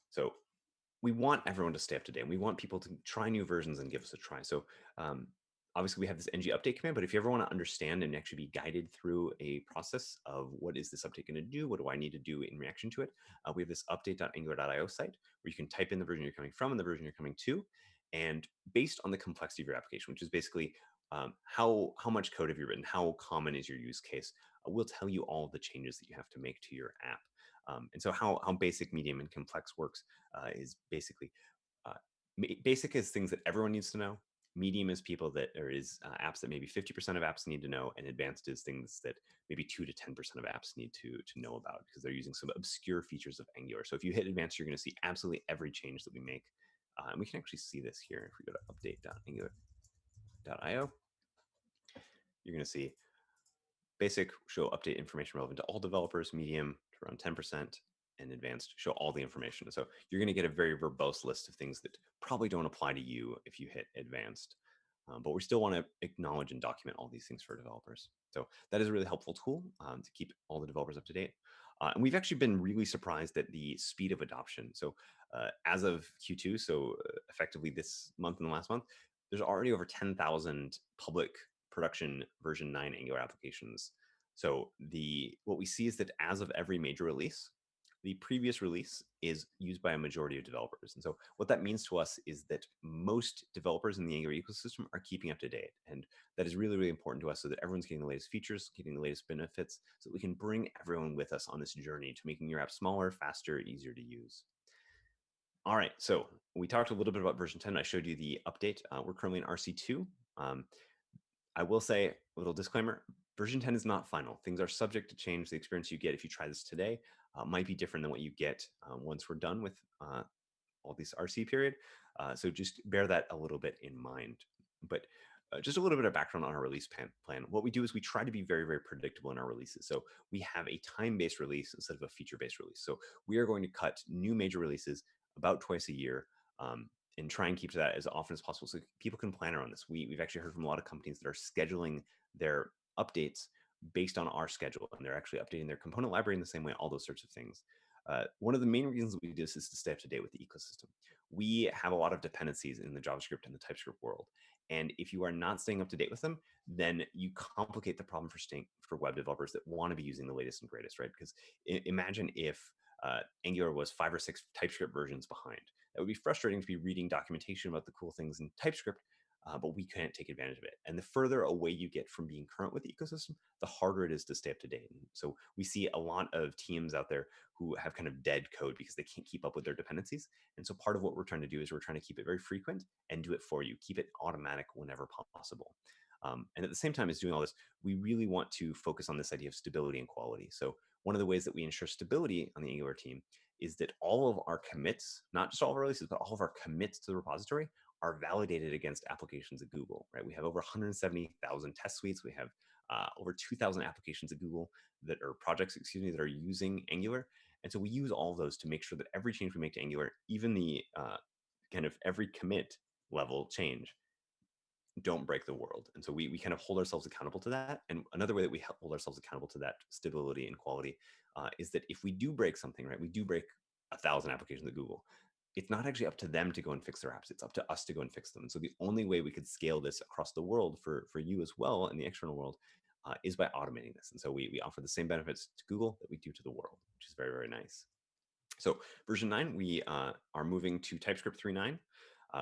So we want everyone to stay up to date. We want people to try new versions and give us a try. So obviously we have this ng update command, but if you ever want to understand and actually be guided through a process of what is this update going to do, what do I need to do in reaction to it, we have this update.angular.io site where you can type in the version you're coming from and the version you're coming to. And based on the complexity of your application, which is basically how much code have you written? How common is your use case? We'll tell you all the changes that you have to make to your app. And so how basic, medium, and complex works is basically basic is things that everyone needs to know. Medium is people that there is apps that maybe 50% of apps need to know, and advanced is things that maybe 2 to 10% of apps need to know about because they're using some obscure features of Angular. So if you hit advanced, you're going to see absolutely every change that we make. And we can actually see this here if we go to update.angular.io. You're going to see basic, show update information relevant to all developers, medium to around 10%, and advanced, show all the information. So you're going to get a very verbose list of things that probably don't apply to you if you hit advanced. But we still want to acknowledge and document all these things for developers. So that is a really helpful tool to keep all the developers up to date. And we've actually been really surprised at the speed of adoption. So as of Q2, so effectively this month and the last month, there's already over 10,000 public production version 9 Angular applications. So what we see is that as of every major release, the previous release is used by a majority of developers. And so what that means to us is that most developers in the Angular ecosystem are keeping up to date. And that is really, really important to us so that everyone's getting the latest features, getting the latest benefits, so that we can bring everyone with us on this journey to making your app smaller, faster, easier to use. All right, so we talked a little bit about version 10. I showed you the update. We're currently in RC2. I will say, a little disclaimer, version 10 is not final. Things are subject to change. The experience you get if you try this today might be different than what you get once we're done with all this RC period. So just bear that a little bit in mind. But just a little bit of background on our release plan. What we do is we try to be very, very predictable in our releases. So we have a time-based release instead of a feature-based release. So we are going to cut new major releases about twice a year and try and keep to that as often as possible so people can plan around this. We've actually heard from a lot of companies that are scheduling their updates based on our schedule, and they're actually updating their component library in the same way, all those sorts of things. One of the main reasons we do this is to stay up to date with the ecosystem. We have a lot of dependencies in the JavaScript and the TypeScript world. And if you are not staying up to date with them, then you complicate the problem for web developers that want to be using the latest and greatest, right? Because imagine if Angular was 5 or 6 TypeScript versions behind. That would be frustrating to be reading documentation about the cool things in TypeScript, but we can't take advantage of it. And the further away you get from being current with the ecosystem, the harder it is to stay up to date. And so we see a lot of teams out there who have kind of dead code because they can't keep up with their dependencies. And so part of what we're trying to do is we're trying to keep it very frequent and do it for you, keep it automatic whenever possible. And at the same time as doing all this, we really want to focus on this idea of stability and quality. So one of the ways that we ensure stability on the Angular team is that all of our commits, not just all of our releases, but all of our commits to the repository are validated against applications at Google, right? We have over 170,000 test suites. We have over 2,000 applications at Google that are projects, that are using Angular. And so we use all of those to make sure that every change we make to Angular, even the kind of every commit level change, don't break the world. And so we kind of hold ourselves accountable to that. And another way that we hold ourselves accountable to that stability and quality is that if we do break something, right, we do break 1,000 applications at Google, it's not actually up to them to go and fix their apps. It's up to us to go and fix them. And so the only way we could scale this across the world for you as well in the external world is by automating this. And so we offer the same benefits to Google that we do to the world, which is very, very nice. So version 9, we are moving to TypeScript 3.9.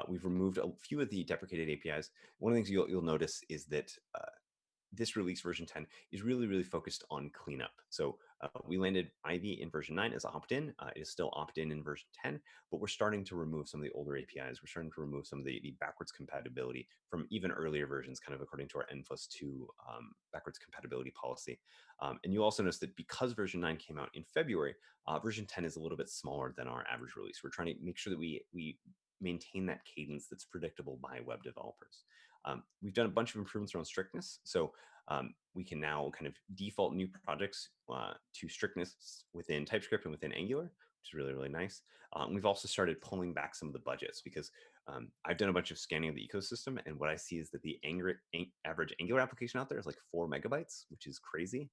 We've removed a few of the deprecated APIs. One of the things you'll notice is that this release, version 10, is really, really focused on cleanup. So we landed Ivy in version 9 as opt-in. It is still opt-in in version 10, but we're starting to remove some of the older APIs. We're starting to remove some of the backwards compatibility from even earlier versions, kind of according to our N+2 backwards compatibility policy. And you also notice that because version 9 came out in February, version 10 is a little bit smaller than our average release. We're trying to make sure that we maintain that cadence that's predictable by web developers. We've done a bunch of improvements around strictness. So we can now kind of default new projects to strictness within TypeScript and within Angular, which is really, really nice. We've also started pulling back some of the budgets because I've done a bunch of scanning of the ecosystem. And what I see is that the average Angular application out there is like 4 megabytes, which is crazy.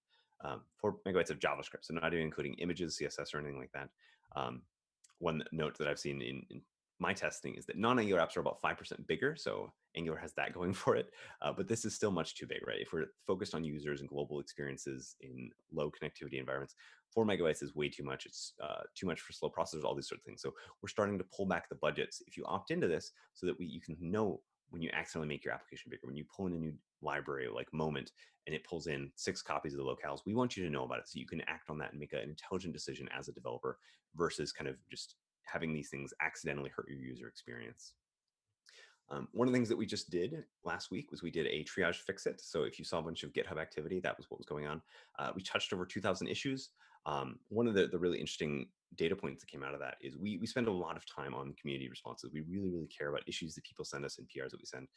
4 megabytes of JavaScript, so not even including images, CSS, or anything like that. One note that I've seen in my testing is that non-Angular apps are about 5% bigger. So Angular has that going for it, but this is still much too big, right? If we're focused on users and global experiences in low connectivity environments, 4 megabytes is way too much. It's too much for slow processors, all these sort of things. So we're starting to pull back the budgets if you opt into this so that you can know when you accidentally make your application bigger, when you pull in a new library like Moment and it pulls in 6 copies of the locales, we want you to know about it so you can act on that and make an intelligent decision as a developer versus kind of just having these things accidentally hurt your user experience. One of the things that we just did last week was we did a triage fix-it. So if you saw a bunch of GitHub activity, that was what was going on. We touched over 2,000 issues. One of the really interesting data points that came out of that is we spend a lot of time on community responses. We really, really care about issues that people send us and PRs that we send.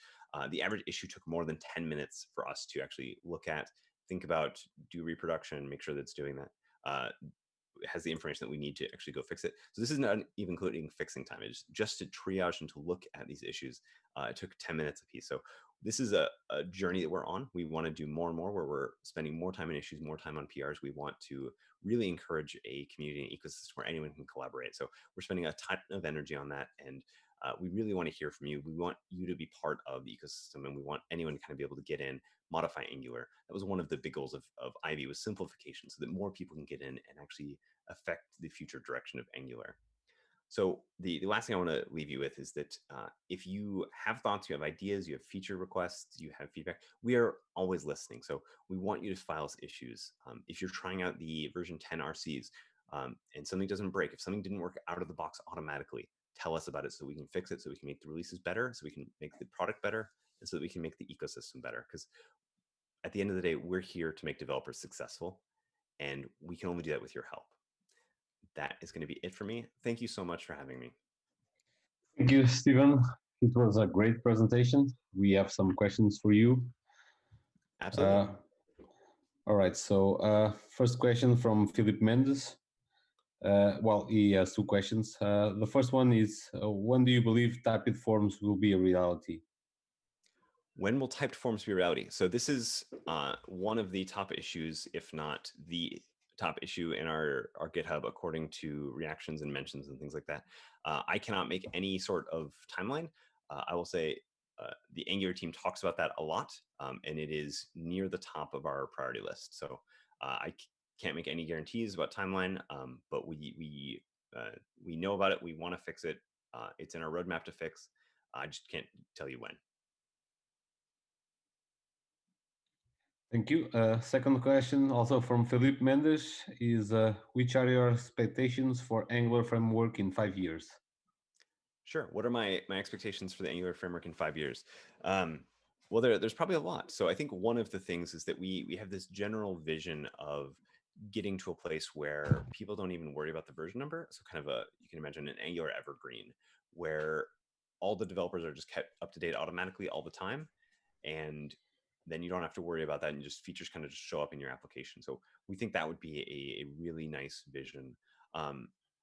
The average issue took more than 10 minutes for us to actually look at, think about, do reproduction, make sure that it's doing that. Has the information that we need to actually go fix it. So this is not even including fixing time. It's just to triage and to look at these issues. It took 10 minutes a piece. So this is a journey that we're on. We want to do more and more where we're spending more time on issues, more time on PRs. We want to really encourage a community and ecosystem where anyone can collaborate. So we're spending a ton of energy on that. And we really want to hear from you. We want you to be part of the ecosystem, and we want anyone to kind of be able to get in, modify Angular. That was one of the big goals of Ivy, was simplification so that more people can get in and actually affect the future direction of Angular. So the last thing I want to leave you with is that if you have thoughts, you have ideas, you have feature requests, you have feedback, we are always listening. So we want you to file us issues. If you're trying out the version 10 RCs and something doesn't break, if something didn't work out of the box automatically, tell us about it so we can fix it, so we can make the releases better, so we can make the product better, and so that we can make the ecosystem better. Because at the end of the day, we're here to make developers successful, and we can only do that with your help. That is going to be it for me. Thank you so much for having me. Thank you, Stephen. It was a great presentation. We have some questions for you. Absolutely. All right. So first question from Philip Mendes. Well, he has 2 questions. The first one is, when do you believe typed forms will be a reality? When will typed forms be a reality? So this is one of the top issues, if not the top issue in our GitHub, according to reactions and mentions and things like that. I cannot make any sort of timeline. I will say the Angular team talks about that a lot, and it is near the top of our priority list. So I can't make any guarantees about timeline, but we know about it. We want to fix it. It's in our roadmap to fix. I just can't tell you when. Thank you. Second question, also from Felipe Mendes, is which are your expectations for Angular framework in 5 years? Sure. What are my expectations for the Angular framework in 5 years? Well, there's probably a lot. So I think one of the things is that we have this general vision of getting to a place where people don't even worry about the version number. So kind of you can imagine an Angular evergreen where all the developers are just kept up to date automatically all the time. And then you don't have to worry about that, and just features kind of just show up in your application. So we think that would be a really nice vision.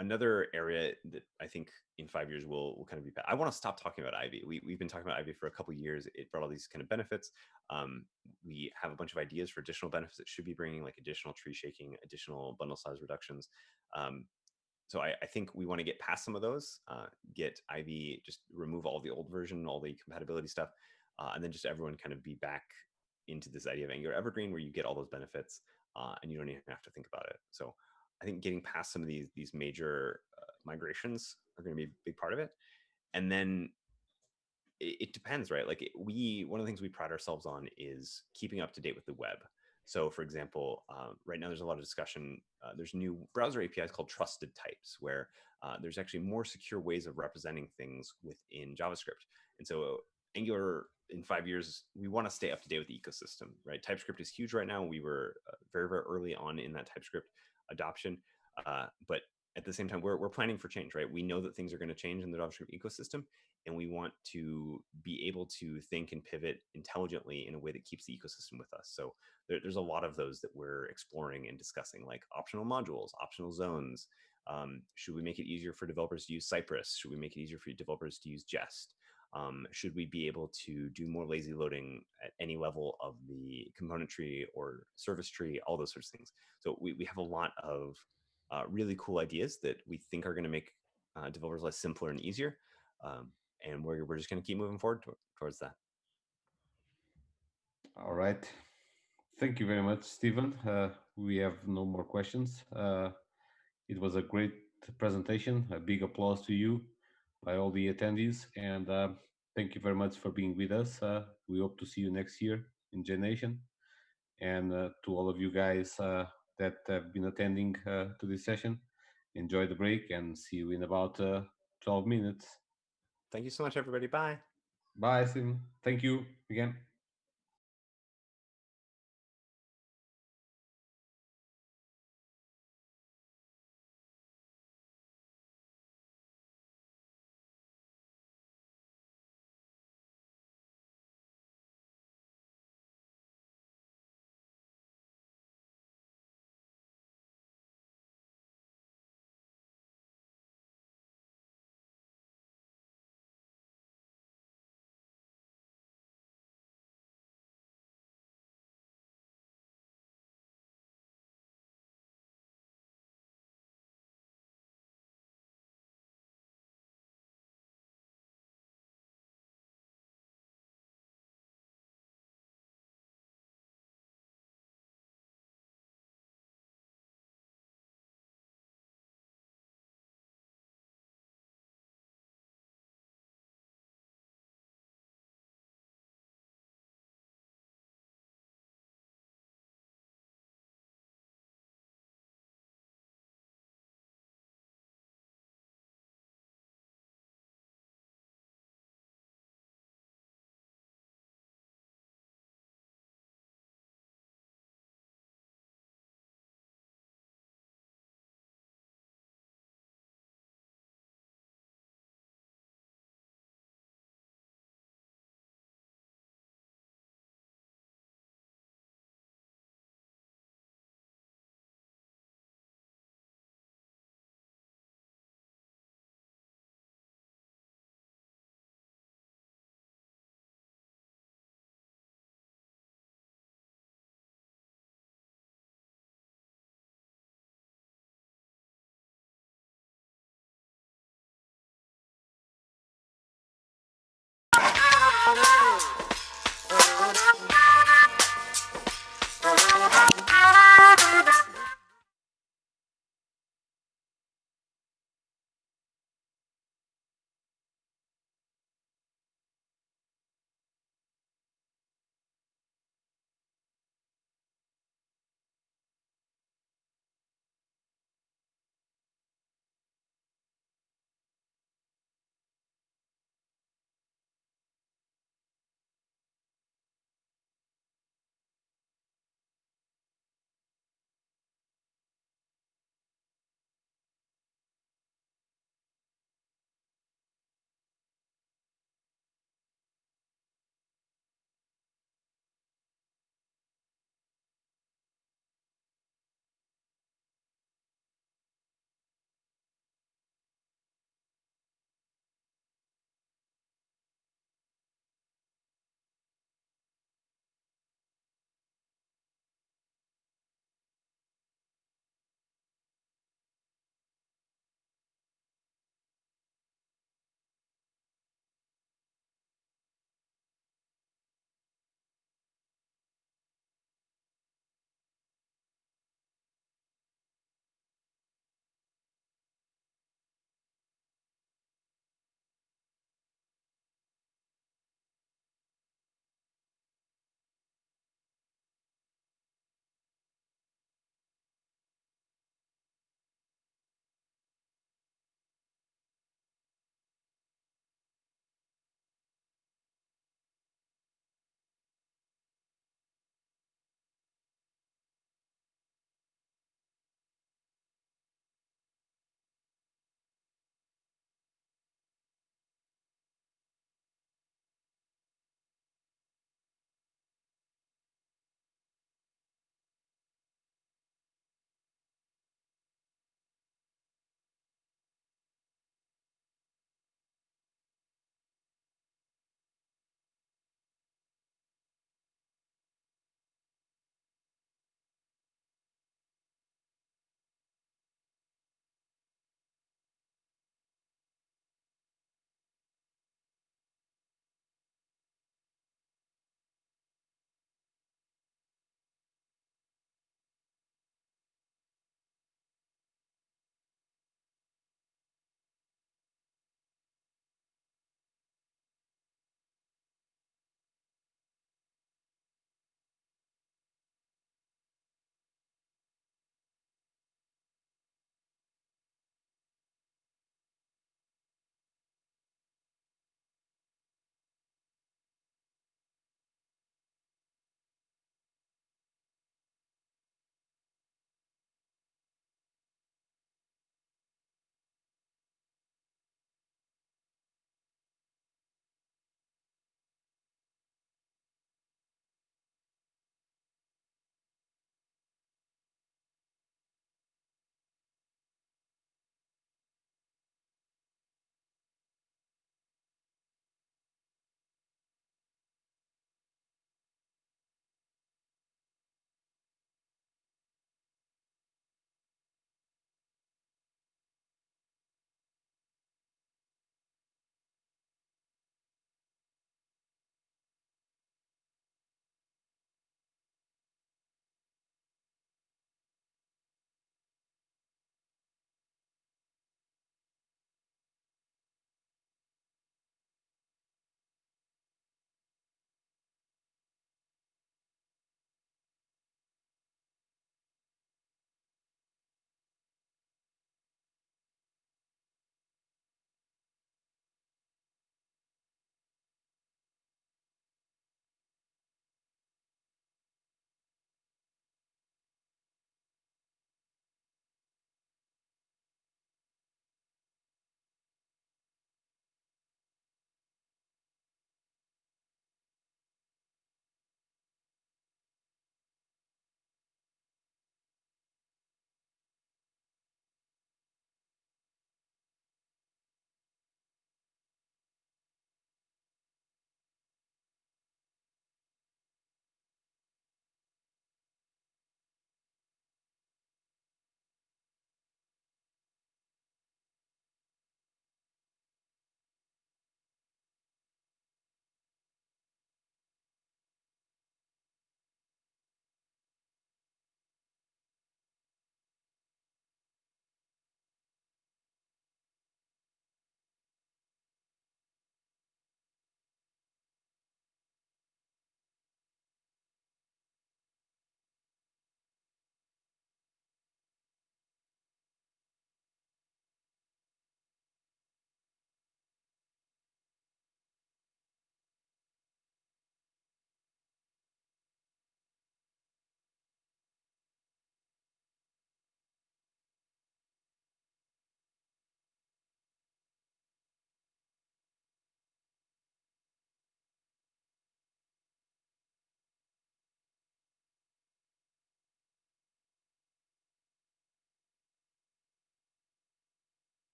Another area that I think in 5 years will kind of be, I want to stop talking about Ivy. We've been talking about Ivy for a couple of years. It brought all these kind of benefits. We have a bunch of ideas for additional benefits that should be bringing, like additional tree shaking, additional bundle size reductions. So I think we want to get past some of those, get Ivy, just remove all the old version, all the compatibility stuff, and then just everyone kind of be back into this idea of Angular Evergreen where you get all those benefits and you don't even have to think about it. So I think getting past some of these major migrations are going to be a big part of it. And then it depends, right? Like one of the things we pride ourselves on is keeping up to date with the web. So for example, right now there's a lot of discussion. There's new browser APIs called trusted types where there's actually more secure ways of representing things within JavaScript. And so Angular in 5 years, we want to stay up to date with the ecosystem, right? TypeScript is huge right now. We were very, very early on in that TypeScript adoption. But at the same time, we're planning for change, right? We know that things are going to change in the JavaScript ecosystem, and we want to be able to think and pivot intelligently in a way that keeps the ecosystem with us. So there's a lot of those that we're exploring and discussing, like optional modules, optional zones. Should we make it easier for developers to use Cypress? Should we make it easier for developers to use Jest? Should we be able to do more lazy loading at any level of the component tree or service tree, all those sorts of things. So we have a lot of really cool ideas that we think are going to make developers' lives simpler and easier. And we're just going to keep moving forward towards that. All right. Thank you very much, Stephen. We have no more questions. It was a great presentation. A big applause to you by all the attendees. And thank you very much for being with us. We hope to see you next year in Jnation. And to all of you guys that have been attending to this session, enjoy the break and see you in about 12 minutes. Thank you so much, everybody. Bye. Bye, Sim. Thank you again.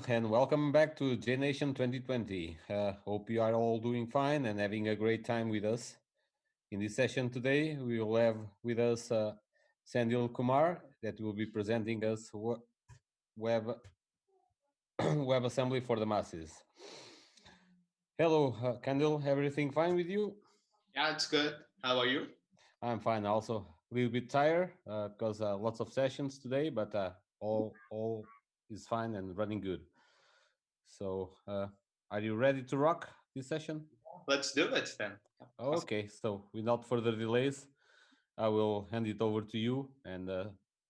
and welcome back to Jnation 2020. Hope you are all doing fine and having a great time with us. In this session today, we will have with us Sandil Kumar that will be presenting us web WebAssembly for the masses. Hello, Kandil, everything fine with you? Yeah, it's good. How are you? I'm fine also. A little bit tired because lots of sessions today, but all is fine and running good. So are you ready to rock this session? Let's do it then. Okay, so without further delays, I will hand it over to you, and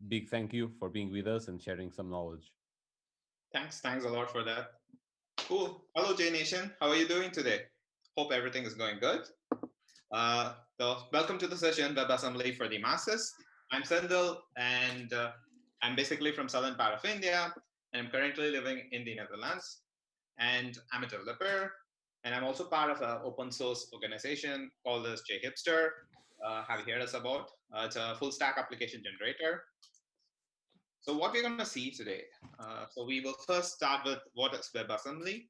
big thank you for being with us and sharing some knowledge. Thanks a lot for that. Cool. Hello, Jnation. How are you doing today? Hope everything is going good. So welcome to the session, WebAssembly for the Masses. I'm Sandil, and I'm basically from southern part of India, and I'm currently living in the Netherlands. And I'm a developer, and I'm also part of an open source organization called as JHipster. Have you heard us about? It's a full stack application generator. So what we're going to see today, so we will first start with what is WebAssembly,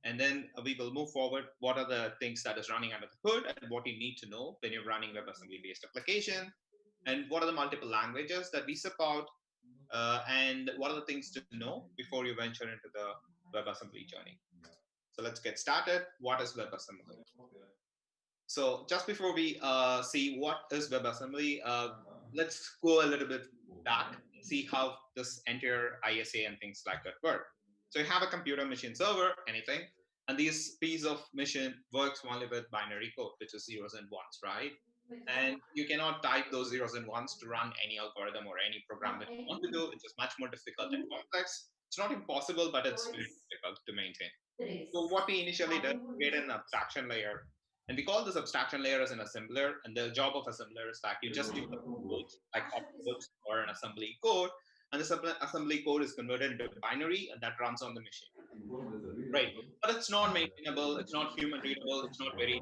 and then we will move forward. What are the things that is running under the hood and what you need to know when you're running WebAssembly-based application, and what are the multiple languages that we support, and what are the things to know before you venture into the WebAssembly journey. So let's get started. What is WebAssembly? So just before we see what is WebAssembly, let's go a little bit back and see how this entire ISA and things like that work. So you have a computer machine server, anything, and this piece of machine works only with binary code, which is zeros and ones, right? And you cannot type those zeros and ones to run any algorithm or any program that you want to do. It's just much more difficult and complex. It's not impossible, but it's very difficult to maintain. So what we initially did, create an abstraction layer. And we call this abstraction layer as an assembler. And the job of assembler is that you just develop codes like outputs or an assembly code. And this assembly code is converted into binary, and that runs on the machine. Right. But it's not maintainable. It's not human readable. It's not very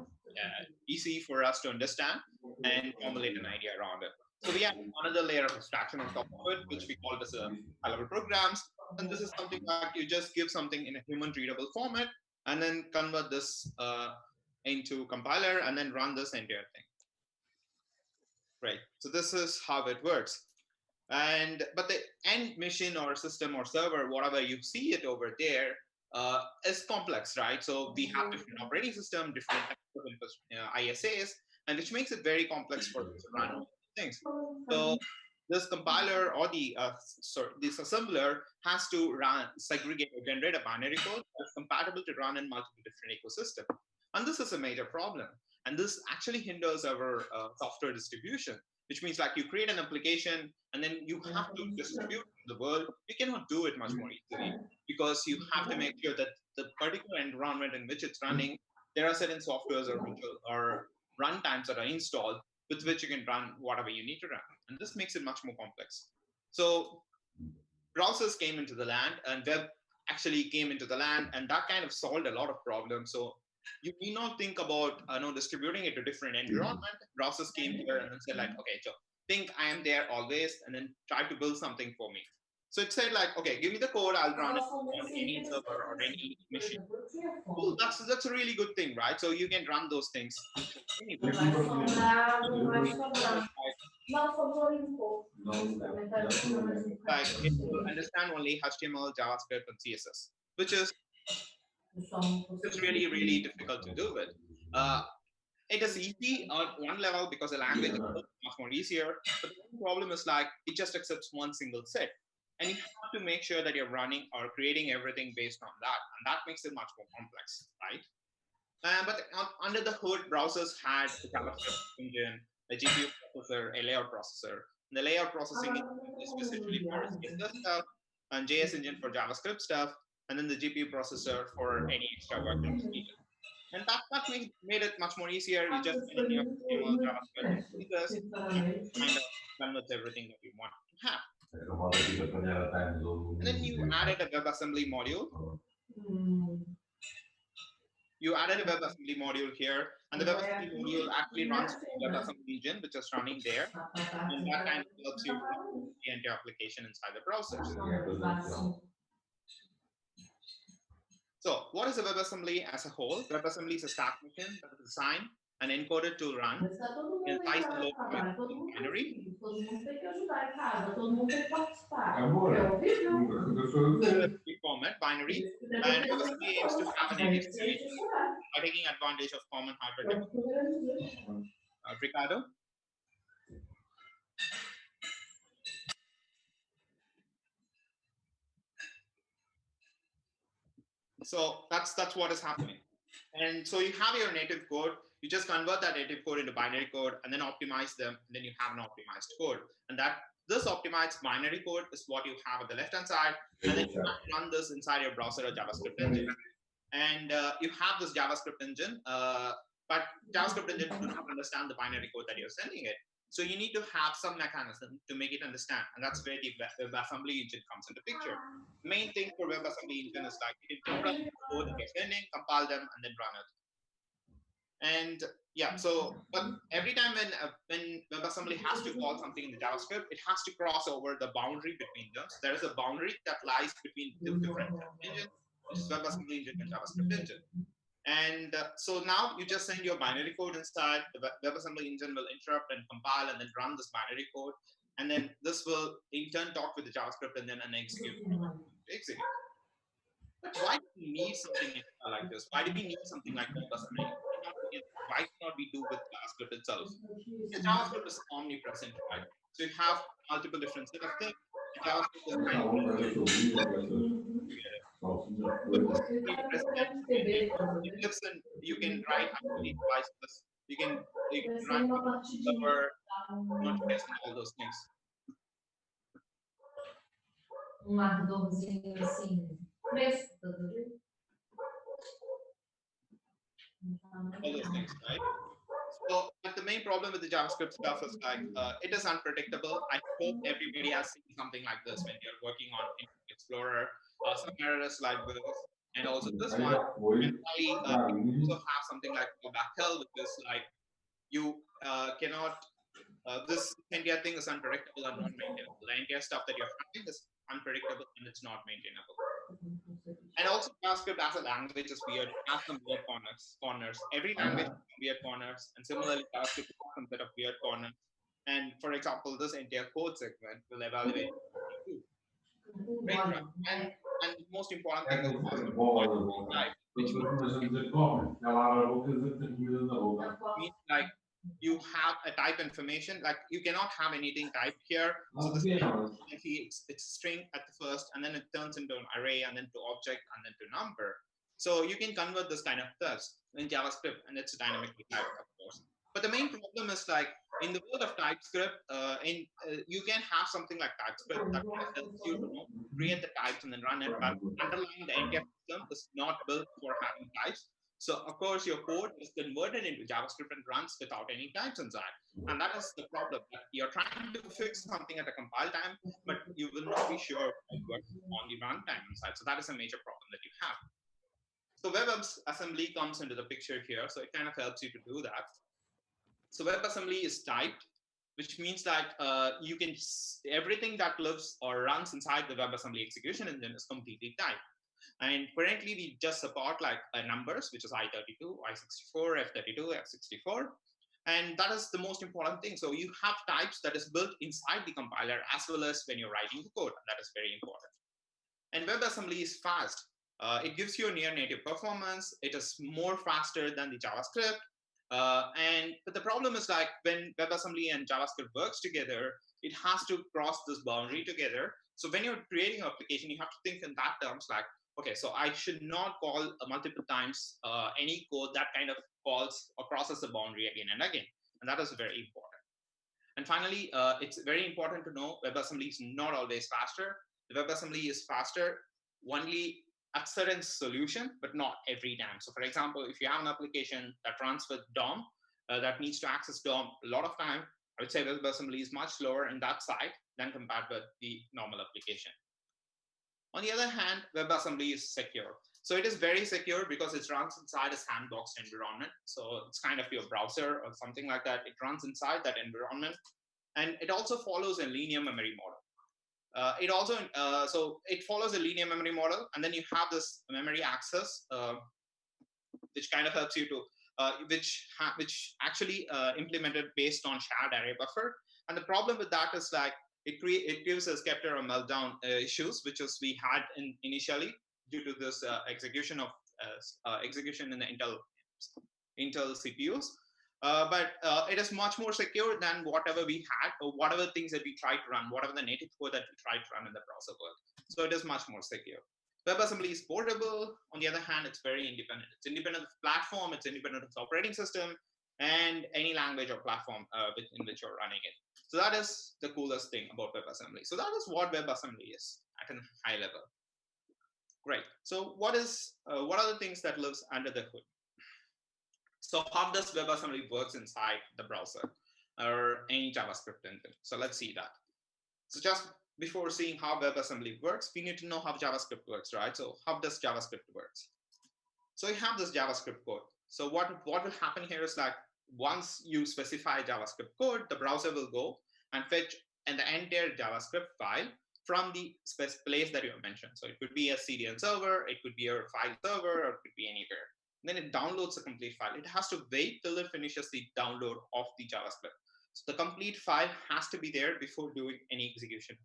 easy for us to understand and formulate an idea around it. So we have another layer of abstraction on top of it, which we call as a high-level programs. And this is something that you just give something in a human readable format and then convert this into compiler and then run this entire thing. Right. So this is how it works. But the end machine or system or server, whatever you see it over there, is complex, right? So we have different operating system, different ISAs, and which makes it very complex for us to run all these things. So this compiler or this assembler has to segregate or generate a binary code that's compatible to run in multiple different ecosystems. And this is a major problem. And this actually hinders our software distribution, which means like you create an application and then you have to distribute in the world. You cannot do it much more easily because you have to make sure that the particular environment in which it's running, there are certain softwares or runtimes that are installed with which you can run whatever you need to run. And this makes it much more complex. So browsers came into the land and web actually came into the land, and that kind of solved a lot of problems. So you need not think about distributing it to different environment. Browsers came here and then said like, okay, so think I am there always, and then try to build something for me. So it said like, okay, give me the code, I'll run it on any server or any machine. Cool, that's a really good thing, right? So you can run those things anywhere. Like it will understand only HTML, JavaScript, and CSS, which is really, really difficult to do with. It is easy on one level because the language is much more easier, but the problem is like it just accepts one single set. And you have to make sure that you're running or creating everything based on that. And that makes it much more complex, right? But under the hood, browsers had a JavaScript engine, a GPU processor, a layout processor. And the layout processing is specifically for CSS stuff, and JS engine for JavaScript stuff, and then the GPU processor for any extra work that is needed. And that made it much more easier. You just put in your HTML, JavaScript, and CSS, and kind of converts everything that you want to have. And then you added a WebAssembly module. You added a WebAssembly module here, and the WebAssembly module actually runs the WebAssembly engine, which is running there, and that kind of helps you run the entire application inside the browsers. what is a WebAssembly as a whole? WebAssembly is a stack machine that is designed and encoded to run in size and low binary. Format binary, and WebAssembly aims to have a native security by taking advantage of common hardware technology. Ricardo? So that's what is happening. And so you have your native code, you just convert that native code into binary code and then optimize them, and then you have an optimized code. And this optimized binary code is what you have at the left-hand side, and then you run this inside your browser or JavaScript engine. And you have this JavaScript engine, but JavaScript engine does not understand the binary code that you're sending it. So you need to have some mechanism to make it understand, and that's where the WebAssembly engine comes into picture. The main thing for WebAssembly engine is like it interprets the code that you're sending, compile them, and then run it. And yeah, so but every time when WebAssembly has to call something in the JavaScript, it has to cross over the boundary between them. So there is a boundary that lies between the different engines, which is WebAssembly engine and JavaScript engine. And so now you just send your binary code inside, the WebAssembly engine will interrupt and compile and then run this binary code. And then this will in turn talk with the JavaScript and then execute. But why do we need something like this? Why do we need something like WebAssembly? Why cannot we do with JavaScript itself? Because JavaScript is omnipresent, right? So you have multiple different set of things. JavaScript is kind of you can write actually devices, you can run server, notification, all those things. All those things, right? So, but the main problem with the JavaScript stuff is like it is unpredictable. I hope everybody has seen something like this when you're working on Internet Explorer. Some errors like this, and also this one. And finally, you also have something like backhell, which is like you cannot. This entire thing is unpredictable and not maintainable. The entire stuff that you're having is unpredictable and it's not maintainable. And also JavaScript as a language is weird. It has some weird corners. Every language has some weird corners, and similarly JavaScript has some set of weird corners. And for example, this entire code segment will evaluate. And the most important thing is type, which means like you have a type information, like you cannot have anything typed here. So this it's a string at the first, and then it turns into an array, and then to object, and then to number. So you can convert this kind of text in JavaScript, and it's dynamically typed, of course. But the main problem is like in the world of TypeScript, you can have something like TypeScript that helps you to create the types and then run it, but underlying the entire system is not built for having types. So of course your code is converted into JavaScript and runs without any types inside. And that is the problem. You're trying to fix something at a compile time, but you will not be sure it works on the runtime inside. So that is a major problem that you have. So WebAssembly comes into the picture here. So it kind of helps you to do that. So WebAssembly is typed, which means that you can everything that lives or runs inside the WebAssembly execution engine is completely typed. And currently we just support like numbers, which is I32, I64, F32, F64. And that is the most important thing. So you have types that is built inside the compiler as well as when you're writing the code. And that is very important. And WebAssembly is fast. It gives you a near native performance. It is more faster than the JavaScript. But the problem is like when WebAssembly and JavaScript works together, it has to cross this boundary together. So when you're creating an application, you have to think in that terms like, okay, so I should not call multiple times any code that kind of calls or crosses the boundary again and again. And that is very important. And finally, it's very important to know WebAssembly is not always faster. The WebAssembly is faster only at certain solution, but not every time. So for example, if you have an application that runs with DOM, that needs to access DOM a lot of time, I would say WebAssembly is much slower in that side than compared with the normal application. On the other hand, WebAssembly is secure. So it is very secure because it runs inside a sandboxed environment. So it's kind of your browser or something like that. It runs inside that environment. And it also follows a linear memory model. It also so it follows a linear memory model, and then you have this memory access, which kind of helps you to which actually implemented based on shared array buffer. And the problem with that is like it gives us scepter or meltdown issues, which is we had initially due to this execution in the Intel CPUs. But it is much more secure than whatever we had, or whatever things that we tried to run, whatever the native code that we tried to run in the browser world. So it is much more secure. WebAssembly is portable. On the other hand, it's very independent. It's independent of platform, it's independent of the operating system, and any language or platform in which you're running it. So that is the coolest thing about WebAssembly. So that is what WebAssembly is at a high level. Great. So what are the things that lives under the hood? So how does WebAssembly works inside the browser or any JavaScript engine? So let's see that. So just before seeing how WebAssembly works, we need to know how JavaScript works, right? So how does JavaScript works? So you have this JavaScript code. So what will happen here is like once you specify JavaScript code, the browser will go and fetch the entire JavaScript file from the place that you have mentioned. So it could be a CDN server, it could be a file server, or it could be anywhere. Then it downloads the complete file. It has to wait till it finishes the download of the JavaScript. So the complete file has to be there before doing any execution.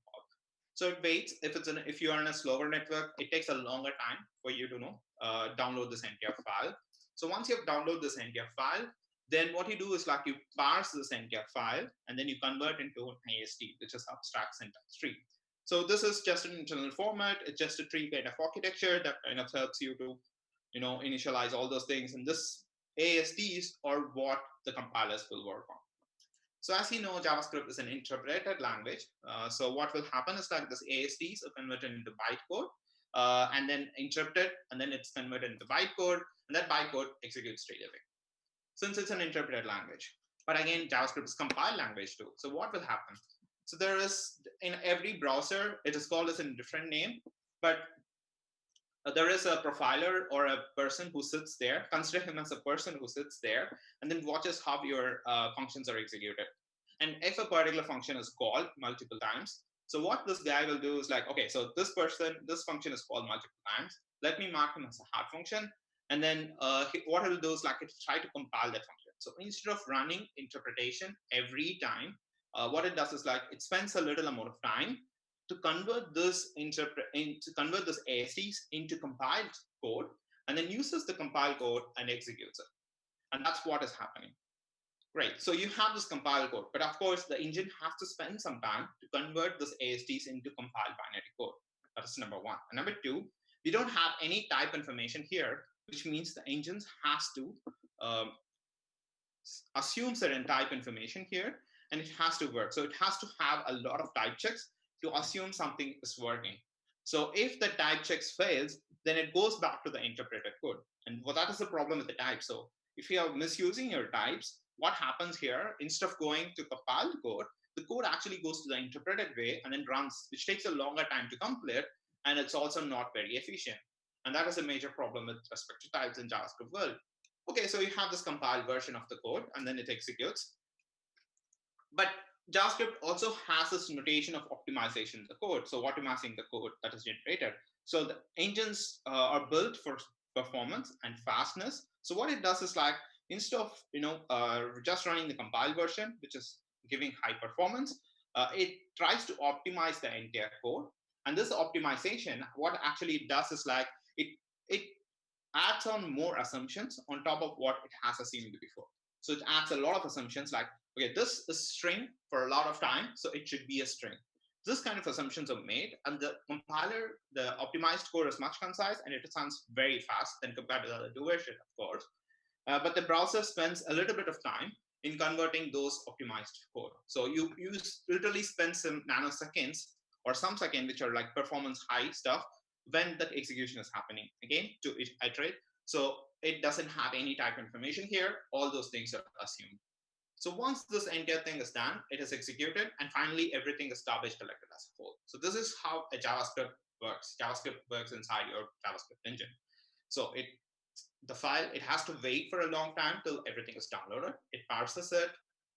So it waits. If you are in a slower network, it takes a longer time for you to download this entire file. So once you have downloaded this entire file, then what you do is like you parse this entire file and then you convert into an AST, which is abstract syntax tree. So this is just an internal format. It's just a tree kind of architecture that kind of helps you to initialize all those things. And this ASTs are what the compilers will work on. So as you know, JavaScript is an interpreted language. So what will happen is that this ASTs are converted into bytecode and then interpreted, and then it's converted into bytecode, and that bytecode executes straight away, since it's an interpreted language. But again, JavaScript is compiled language too. So what will happen? So there is, in every browser, it is called as a different name, but there is a profiler or a person who sits there. Consider him as a person who sits there and then watches how your functions are executed. And if a particular function is called multiple times, so what this guy will do is like, okay, so this function is called multiple times. Let me mark him as a hard function. And then what it will do is like it try to compile that function. So instead of running interpretation every time, what it does is like it spends a little amount of time to convert this ASTs into compiled code, and then uses the compiled code and executes it. And that's what is happening. Great. So you have this compiled code, but of course the engine has to spend some time to convert this ASTs into compiled binary code. That is number one. And number two, we don't have any type information here, which means the engine has to assume certain type information here, and it has to work. So it has to have a lot of type checks to assume something is working. So if the type checks fails, then it goes back to the interpreted code. And that is the problem with the type. So if you are misusing your types, what happens here, instead of going to compiled code, the code actually goes to the interpreted way and then runs, which takes a longer time to complete, and it's also not very efficient. And that is a major problem with respect to types in JavaScript world. Okay, so you have this compiled version of the code, and then it executes. But JavaScript also has this notation of optimization in the code. So optimizing the code that is generated. So the engines are built for performance and fastness. So what it does is like, instead of just running the compiled version, which is giving high performance, it tries to optimize the entire code. And this optimization, what actually it does is like it adds on more assumptions on top of what it has assumed before. So it adds a lot of assumptions like, okay, this is string for a lot of time, so it should be a string. This kind of assumptions are made, and the compiler, the optimized code is much concise, and it sounds very fast than compared to the other two versions, of course. But the browser spends a little bit of time in converting those optimized code. So you literally spend some nanoseconds or some second, which are like performance high stuff, when that execution is happening again to iterate. So it doesn't have any type information here. All those things are assumed. So once this entire thing is done, it is executed, and finally everything is garbage collected as a whole. So this is how a JavaScript works. JavaScript works inside your JavaScript engine. So the file, it has to wait for a long time till everything is downloaded. It parses it,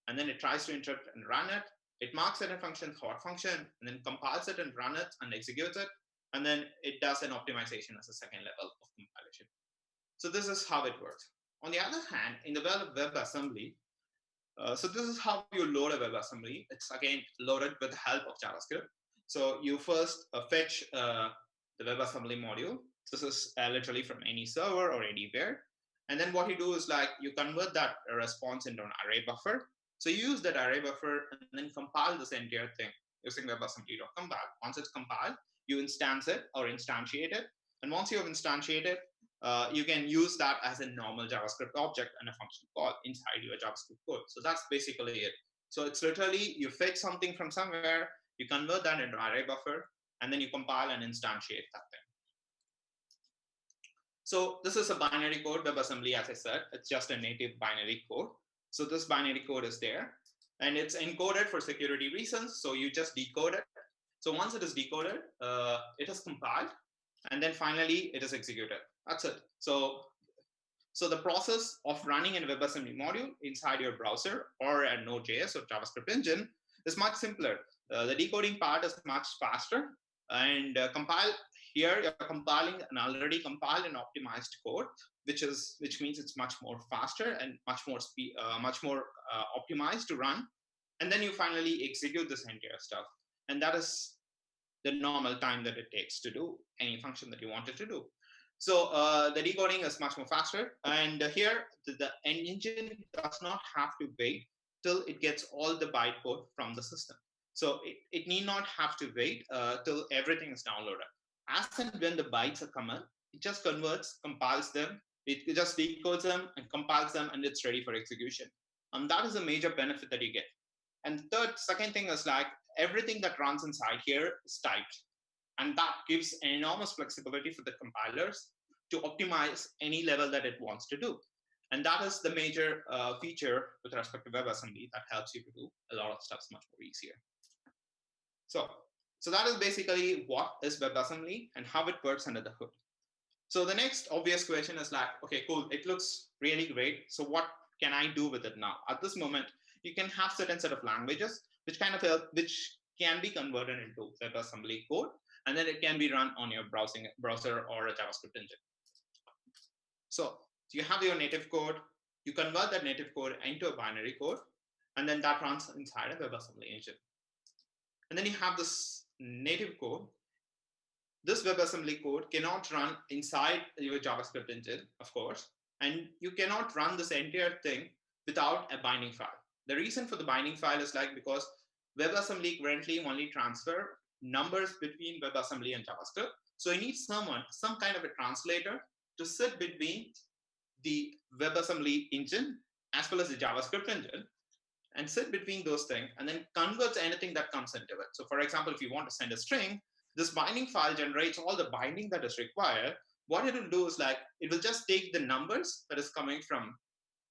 and then it tries to interpret and run it. It marks certain function, hot function, and then compiles it and run it and executes it. And then it does an optimization as a second level of compilation. So this is how it works. On the other hand, in the world of WebAssembly, so this is how you load a WebAssembly. It's again loaded with the help of JavaScript. So you first fetch the WebAssembly module. This is literally from any server or anywhere. And then what you do is like you convert that response into an array buffer. So you use that array buffer and then compile this entire thing using WebAssembly.compile. Once it's compiled, you instance it or instantiate it. And once you have instantiated, you can use that as a normal JavaScript object and a function call inside your JavaScript code. So that's basically it. So it's literally you fetch something from somewhere, you convert that into array buffer, and then you compile and instantiate that thing. So this is a binary code, WebAssembly, as I said, it's just a native binary code. So this binary code is there, and it's encoded for security reasons. So you just decode it. So once it is decoded, it is compiled, and then finally it is executed. That's it. So the process of running a WebAssembly module inside your browser or a Node.js or JavaScript engine is much simpler. The decoding part is much faster, and compile here you're compiling an already compiled and optimized code, which means it's much more faster and much more optimized to run. And then you finally execute this entire stuff, and that is the normal time that it takes to do any function that you wanted to do. So the decoding is much more faster, and here the engine does not have to wait till it gets all the bytecode from the system. So it need not have to wait till everything is downloaded. As and when the bytes are coming, it just converts, compiles them, it just decodes them and compiles them, and it's ready for execution. And that is a major benefit that you get. And second thing is like everything that runs inside here is typed. And that gives enormous flexibility for the compilers to optimize any level that it wants to do. And that is the major feature with respect to WebAssembly that helps you to do a lot of stuff much more easier. So that is basically what is WebAssembly and how it works under the hood. So the next obvious question is like, okay, cool, it looks really great. So what can I do with it now? At this moment, you can have certain set of languages which can be converted into WebAssembly code, and then it can be run on your browser or a JavaScript engine. So you have your native code, you convert that native code into a binary code, and then that runs inside a WebAssembly engine. And then you have this native code. This WebAssembly code cannot run inside your JavaScript engine, of course, and you cannot run this entire thing without a binding file. The reason for the binding file is like because WebAssembly currently only transfer numbers between WebAssembly and JavaScript. So you need some kind of a translator to sit between the WebAssembly engine as well as the JavaScript engine and sit between those things and then converts anything that comes into it. So for example, if you want to send a string, this binding file generates all the binding that is required. What it will do is like, it will just take the numbers that is coming from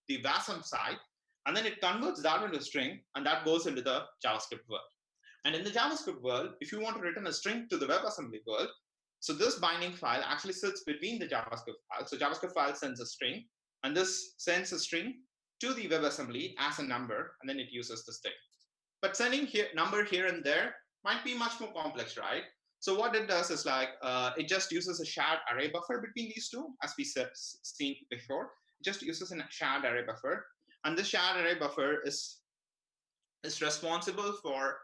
the WASM side, and then it converts that into a string, and that goes into the JavaScript world. And in the JavaScript world, if you want to return a string to the WebAssembly world, so this binding file actually sits between the JavaScript file. So JavaScript file sends a string, and this sends a string to the WebAssembly as a number, and then it uses this thing. But sending number here and there might be much more complex, right? So what it does is like, it just uses a shared array buffer between these two, as we seen before. It just uses a shared array buffer. And this shared array buffer is responsible for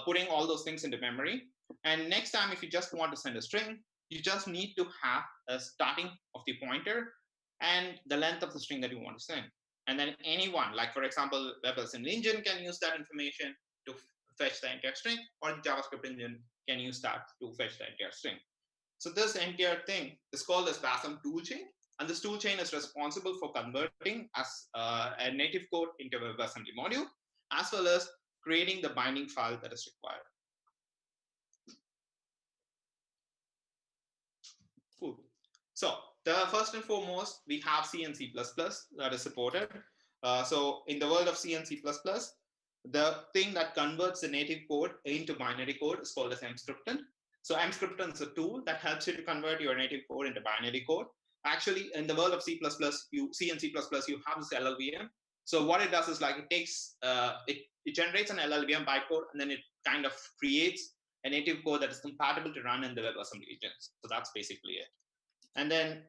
putting all those things into memory. And next time, if you just want to send a string, you just need to have a starting of the pointer and the length of the string that you want to send. And then anyone, like for example, WebAssembly engine can use that information to fetch the entire string, or the JavaScript engine can use that to fetch the entire string. So this entire thing is called as WASM toolchain. And this toolchain is responsible for converting as a native code into a WebAssembly module, as well as creating the binding file that is required. Cool. So the first and foremost, we have C and C++ that is supported. So in the world of C and C++, the thing that converts the native code into binary code is called as mscriptant. So mscriptant is a tool that helps you to convert your native code into binary code. Actually, in the world of C++, C and C++, you have this LLVM, So what it does is like it takes it generates an LLVM bytecode, and then it kind of creates a native code that is compatible to run in the WebAssembly agent. So that's basically it. And then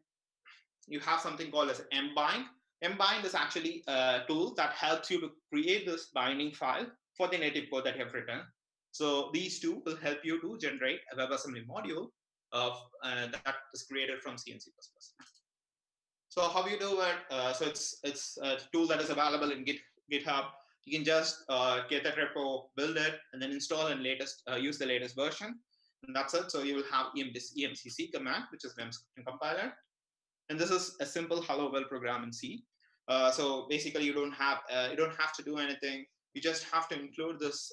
you have something called as mbind. Mbind is actually a tool that helps you to create this binding file for the native code that you have written. So these two will help you to generate a WebAssembly module of that is created from C and C++. So how you do it? So it's a tool that is available in GitHub. You can just get that repo, build it, and then install and use the latest version. And that's it. So you will have this emcc command, which is the scripting compiler. And this is a simple hello world program in C. So basically, you don't have to do anything. You just have to include this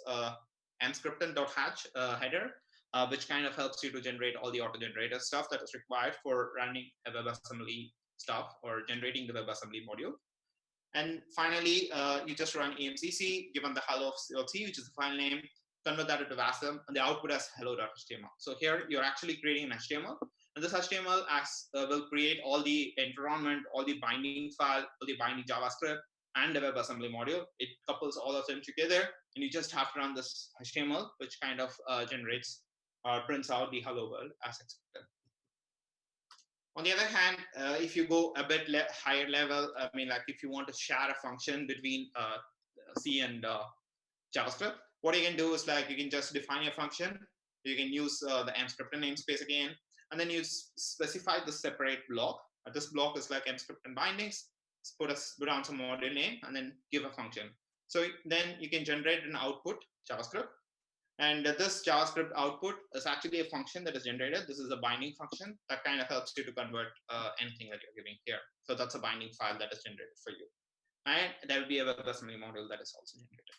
mscripten.hatch header, which kind of helps you to generate all the auto-generated stuff that is required for running a WebAssembly stuff or generating the WebAssembly module. And finally, you just run emcc, given the hello.c, which is the file name, convert that into WASM, and the output as hello.html. So here you're actually creating an HTML, and this HTML will create all the environment, all the binding file, all the binding JavaScript, and the WebAssembly module. It couples all of them together, and you just have to run this HTML, which kind of generates or prints out the hello world as expected. On the other hand, if you go a bit higher level, I mean, like if you want to share a function between C and JavaScript, what you can do is like you can just define a function. You can use the mscripten namespace again, and then you specify the separate block. This block is like mscripten bindings. Put down some module name and then give a function. So then you can generate an output JavaScript. And this JavaScript output is actually a function that is generated. This is a binding function that kind of helps you to convert anything that you're giving here. So that's a binding file that is generated for you. And there will be a WebAssembly module that is also generated.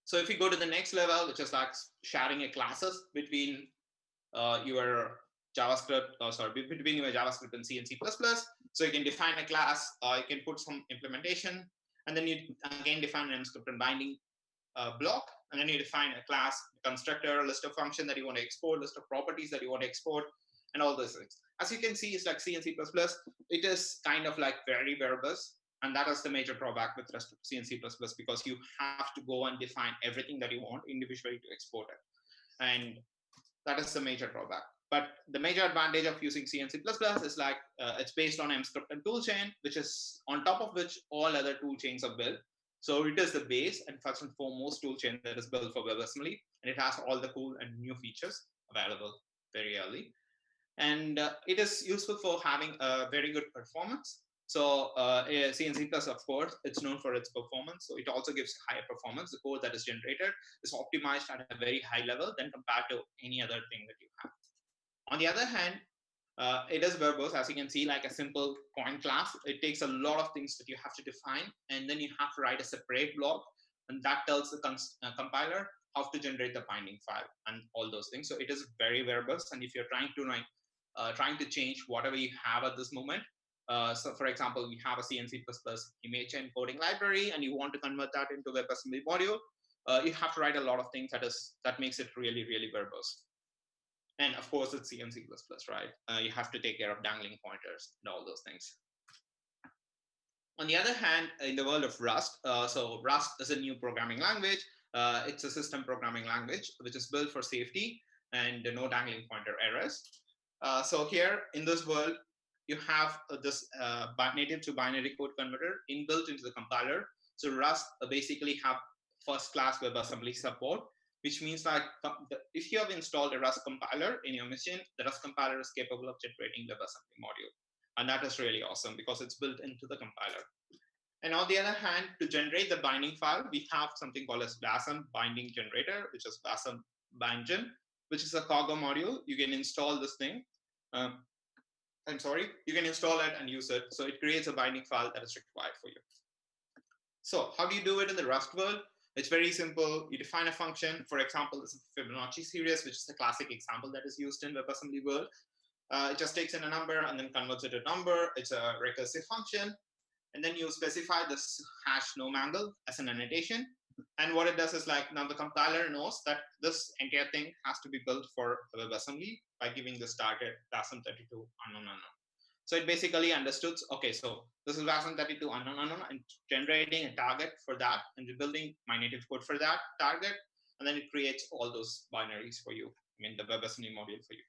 So if you go to the next level, which is like sharing a classes between your JavaScript, between your JavaScript and C. So you can define a class, you can put some implementation, and then you again define an mscripten binding block, and then you define a class, constructor, list of functions that you want to export, list of properties that you want to export, and all those things. As you can see, it's like C and C++. It is kind of like very verbose, and that is the major drawback with respect to C and C++, because you have to go and define everything that you want individually to export it. And that is the major drawback. But the major advantage of using C and C++ is like it's based on mscripten toolchain, which is on top of which all other toolchains are built. So it is the base and first and foremost toolchain that is built for WebAssembly, and it has all the cool and new features available very early. And it is useful for having a very good performance. So C and C++, of course, it's known for its performance. So it also gives higher performance. The code that is generated is optimized at a very high level than compared to any other thing that you have. On the other hand, it is verbose, as you can see, like a simple point class. It takes a lot of things that you have to define, and then you have to write a separate block, and that tells the compiler how to generate the binding file and all those things. So it is very verbose, and if you're trying to change whatever you have at this moment, so for example, we have a C and C++ image encoding library, and you want to convert that into WebAssembly module, you have to write a lot of things that makes it really, really verbose. And of course, it's C and C++, right? You have to take care of dangling pointers and all those things. On the other hand, in the world of Rust, so Rust is a new programming language. It's a system programming language, which is built for safety and no dangling pointer errors. So here in this world, you have this native to binary code converter inbuilt into the compiler. So Rust basically have first-class WebAssembly support, which means like if you have installed a Rust compiler in your machine, the Rust compiler is capable of generating the WebAssembly module. And that is really awesome because it's built into the compiler. And on the other hand, to generate the binding file, we have something called as WASM binding generator, which is WASM bindgen, which is a cargo module. You can install this thing. You can install it and use it. So it creates a binding file that is required for you. So how do you do it in the Rust world? It's very simple. You define a function. For example, this is Fibonacci series, which is a classic example that is used in WebAssembly world. It just takes in a number and then converts it to a number. It's a recursive function. And then you specify this hash nomangle as an annotation. And what it does is like now the compiler knows that this entire thing has to be built for WebAssembly by giving this target WASM32 unknown. So it basically understood, okay, so this is WASM32 unknown, and generating a target for that and building my native code for that target. And then it creates all those binaries for you. I mean, the WebAssembly module for you.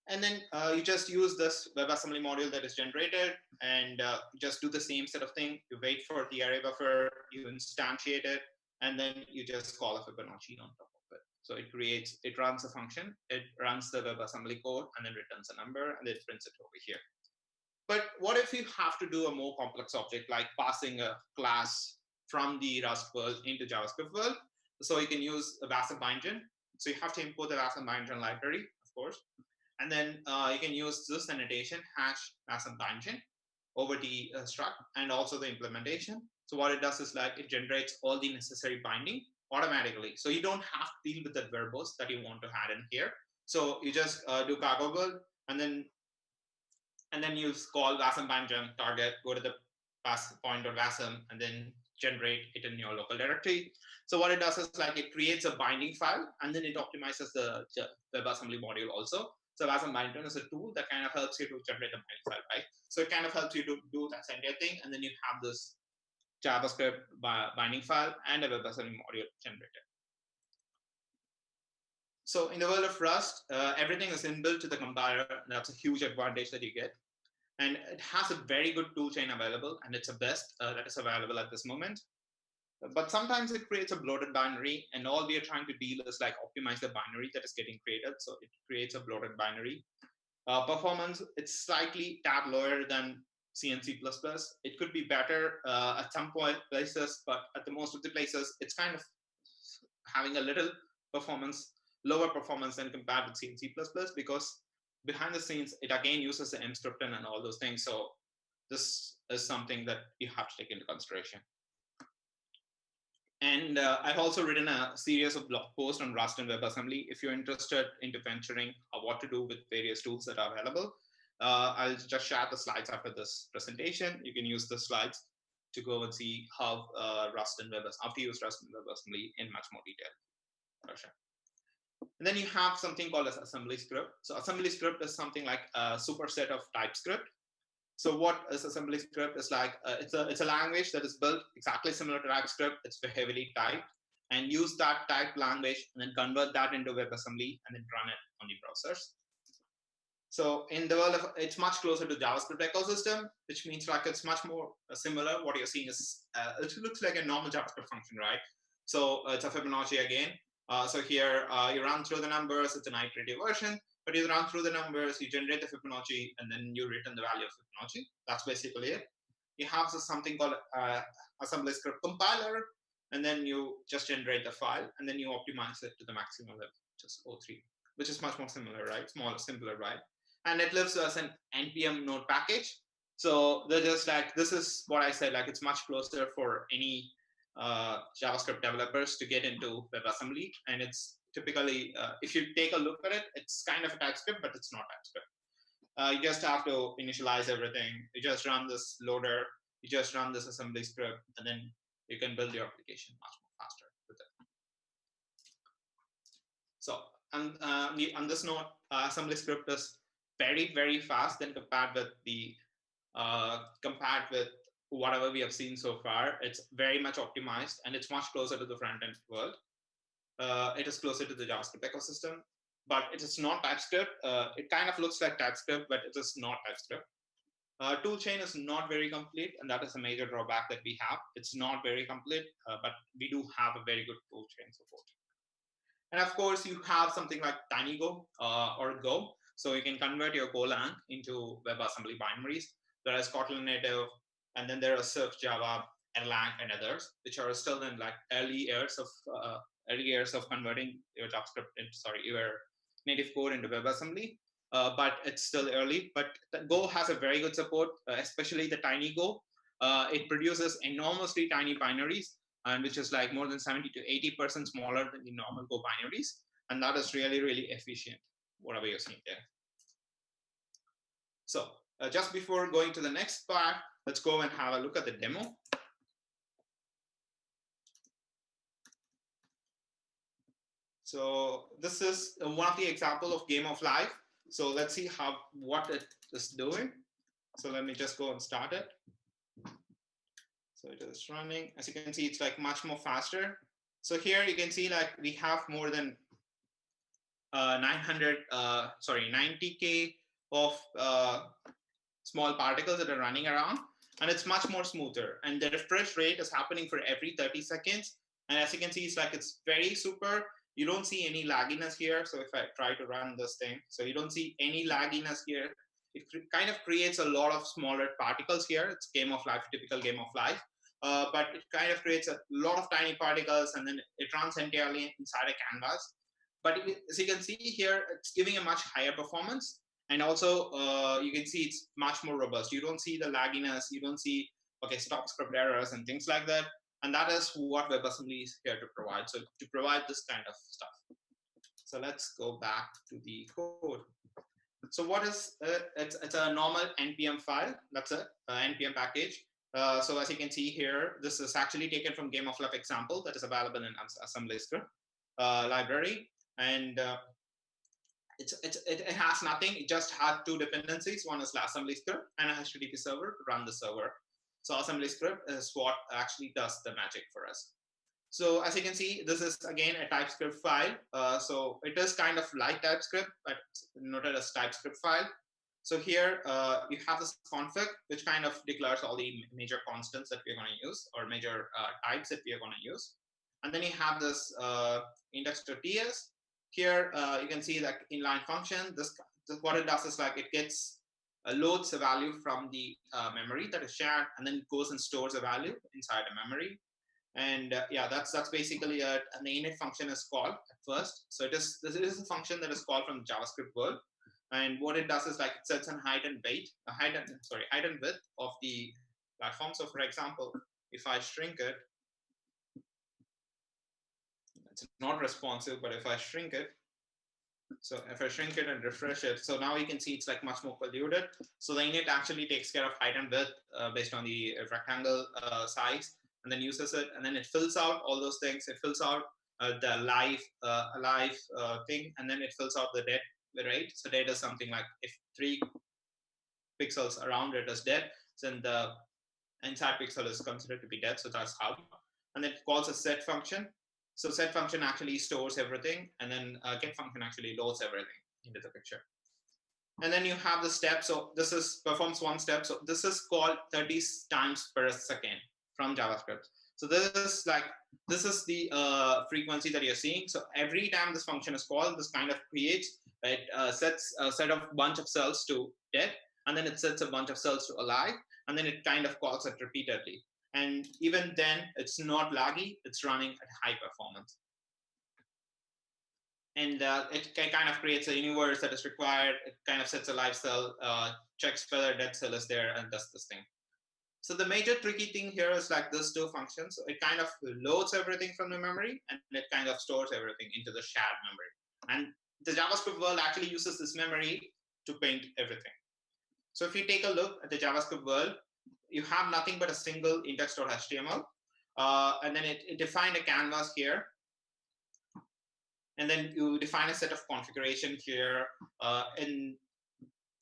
And then you just use this WebAssembly module that is generated and just do the same set of thing. You wait for the array buffer, you instantiate it, and then you just call a Fibonacci on top of it. So it runs a function, it runs the WebAssembly code, and then returns a number, and it prints it over here. But what if you have to do a more complex object, like passing a class from the Rust world into JavaScript world? So you can use a WASM engine. So you have to import the WASM engine library, of course. And then you can use this annotation, #WASM engine, over the struct and also the implementation. So what it does is like it generates all the necessary binding automatically. So you don't have to deal with the verbose that you want to add in here. So you just do cargo build, and then you call WASM engine target, go to the point.wasm, and then generate it in your local directory. So what it does is like it creates a binding file, and then it optimizes the WebAssembly module also. So WASM binding is a tool that kind of helps you to generate the binding file, right? So it kind of helps you to do that entire thing, and then you have this JavaScript binding file and a WebAssembly module generated. So in the world of Rust, everything is inbuilt to the compiler. That's a huge advantage that you get. And it has a very good toolchain available, and it's the best that is available at this moment. But sometimes it creates a bloated binary, and all we are trying to deal is like optimize the binary that is getting created. So it creates a bloated binary. Performance, it's slightly tad lower than C and C++. It could be better at some point places, but at the most of the places, it's kind of having a little lower performance than compared with C and C++, because behind the scenes, it again uses the mscripting and all those things. So this is something that you have to take into consideration. And I've also written a series of blog posts on Rust and WebAssembly. If you're interested into venturing what to do with various tools that are available, I'll just share the slides after this presentation. You can use the slides to go and see how Rust and WebAssembly, how to use Rust and WebAssembly in much more detail. Sure. And then you have something called as assembly script. So assembly script is something like a superset of TypeScript. So what is assembly script is like, it's a language that is built exactly similar to TypeScript. It's heavily typed, and use that typed language and then convert that into WebAssembly and then run it on the browsers. So in the world of, it's much closer to JavaScript ecosystem, which means like it's much more similar. What you're seeing is, it looks like a normal JavaScript function, right? So it's a Fibonacci again. So here you run through the numbers, it's an iterative version, but you run through the numbers, you generate the Fibonacci, and then you return the value of Fibonacci. That's basically it. You have something called assembly script compiler, and then you just generate the file, and then you optimize it to the maximum level, just O3, which is much more similar, right? Simpler, right? And it lives as an NPM node package. So they're just like, this is what I said, like it's much closer for any JavaScript developers to get into WebAssembly. And it's typically, if you take a look at it, it's kind of a TypeScript, but it's not TypeScript. You just have to initialize everything. You just run this loader, you just run this assembly script, and then you can build your application much more faster with it. So on this note, assembly script is very, very fast than compared with whatever we have seen so far. It's very much optimized, and it's much closer to the front-end world. It is closer to the JavaScript ecosystem, but it is not TypeScript. It kind of looks like TypeScript, but it is not TypeScript. Toolchain is not very complete, and that is a major drawback that we have. It's not very complete, but we do have a very good toolchain support. And of course, you have something like TinyGo or Go. So you can convert your Golang into WebAssembly binaries. There is Kotlin native, and then there are Surf Java, Erlang, and others, which are still in like early years of converting your your native code into WebAssembly. But it's still early. But Go has a very good support, especially the TinyGo. It produces enormously tiny binaries, and which is like more than 70 to 80% smaller than the normal Go binaries. And that is really, really efficient, whatever you're seeing there. So just before going to the next part, let's go and have a look at the demo. So this is one of the example of game of life. So let's see what it is doing. So let me just go and start it. So it is running. As you can see, it's like much more faster. So here you can see like we have more than 90K of small particles that are running around, and it's much more smoother. And the refresh rate is happening for every 30 seconds. And as you can see, it's very super. You don't see any lagginess here. So if I try to run this thing, so you don't see any lagginess here. It kind of creates a lot of smaller particles here. It's game of life, typical game of life. But it kind of creates a lot of tiny particles, and then it runs entirely inside a canvas. But as you can see here, it's giving a much higher performance. And also, you can see it's much more robust. You don't see the lagginess. You don't see, stop script errors and things like that. And that is what WebAssembly is here to provide. So to provide this kind of stuff. So let's go back to the code. So what is it's a normal npm file. That's it, npm package. So as you can see here, this is actually taken from Game of Life example that is available in assembly script library. And it has nothing. It just has two dependencies. One is the assembly script and a HTTP server to run the server. So assembly script is what actually does the magic for us. So as you can see, this is again a TypeScript file. So it is kind of like TypeScript, but it's noted as TypeScript file. So here you have this config, which kind of declares all the major constants that we're going to use, or major types that we are going to use. And then you have this index.ts. Here you can see that inline function. This what it does is it gets loads a value from the memory that is shared, and then it goes and stores a value inside a memory. And yeah, that's basically it. And the init function is called at first. So this is a function that is called from the JavaScript world. And what it does is it sets an height and width of the platform. So for example, if I shrink it, it's not responsive, but if I shrink it, so if I shrink it and refresh it, so now you can see it's much more polluted. So the init actually takes care of height and width based on the rectangle size, and then uses it, and then it fills out all those things. It fills out the live thing, and then it fills out the dead rate. So dead is something like if 3 pixels around it is dead, then the inside pixel is considered to be dead. So that's how. And then it calls a set function. So set function actually stores everything, and then get function actually loads everything into the picture. And then you have the step. So this is performs one step. So this is called 30 times per second from JavaScript. So this is the frequency that you're seeing. So every time this function is called, this kind of creates, sets a set of bunch of cells to dead, and then it sets a bunch of cells to alive, and then it kind of calls it repeatedly. And even then, it's not laggy. It's running at high performance. And it kind of creates a universe that is required. It kind of sets a live cell, checks whether dead cell is there, and does this thing. So the major tricky thing here is these two functions. It kind of loads everything from the memory, and it kind of stores everything into the shared memory. And the JavaScript world actually uses this memory to paint everything. So if you take a look at the JavaScript world, you have nothing but a single index.html, and then it defined a canvas here, and then you define a set of configuration here, and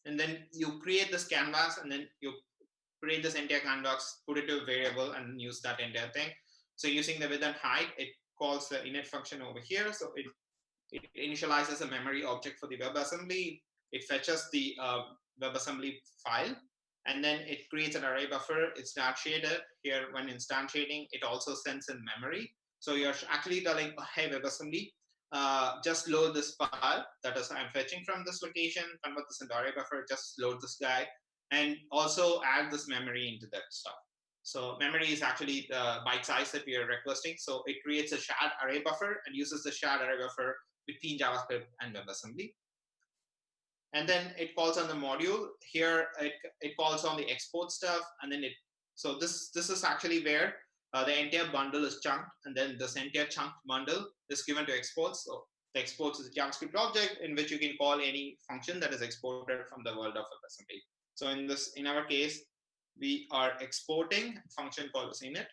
then you create this canvas, and then you create this entire canvas, put it to a variable, and use that entire thing. So using the width and height, it calls the init function over here. So it initializes a memory object for the WebAssembly. It fetches the WebAssembly file, and then it creates an array buffer. It's instantiated here. When instantiating, it also sends in memory. So you're actually telling, oh, hey, WebAssembly, just load this file that is I'm fetching from this location, convert this into array buffer, just load this guy, and also add this memory into that stuff. So memory is actually the byte size that we are requesting. So it creates a shared array buffer and uses the shared array buffer between JavaScript and WebAssembly. And then it calls on the module. Here it calls on the export stuff, and then so this is actually where the entire bundle is chunked, and then this entire chunked bundle is given to exports. So the exports is a JavaScript object in which you can call any function that is exported from the world of WebAssembly. So in our case, we are exporting a function called as init.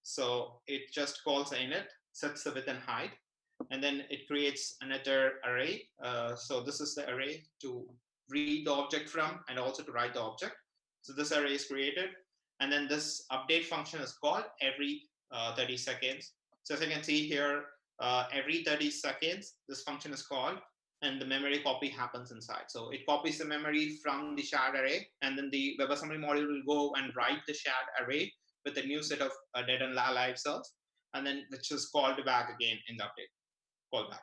So it just calls init, sets the width and height, and then it creates another array. So this is the array to read the object from and also to write the object. So this array is created, and then this update function is called every 30 seconds. So as you can see here, every 30 seconds, this function is called, and the memory copy happens inside. So it copies the memory from the shared array, and then the WebAssembly module will go and write the shared array with a new set of dead and alive cells, and then which is called back again in the update callback.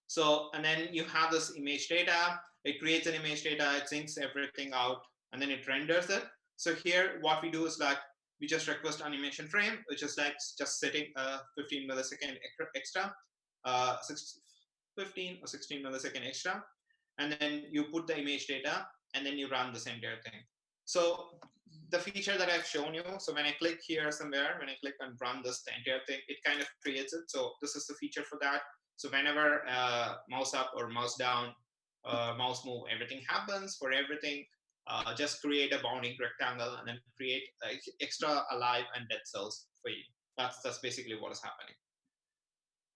So, and then you have this image data. It creates an image data, it syncs everything out, and then it renders it. So here, what we do is like, we just request animation frame, which is like just setting 15 millisecond extra, 15 or 16 millisecond extra. And then you put the image data, and then you run this entire thing. So the feature that I've shown you, so when I click here somewhere, when I click and run this the entire thing, it kind of creates it. So this is the feature for that. So whenever mouse up or mouse down, mouse move, everything happens for everything. Just create a bounding rectangle and then create extra alive and dead cells for you. That's basically what is happening.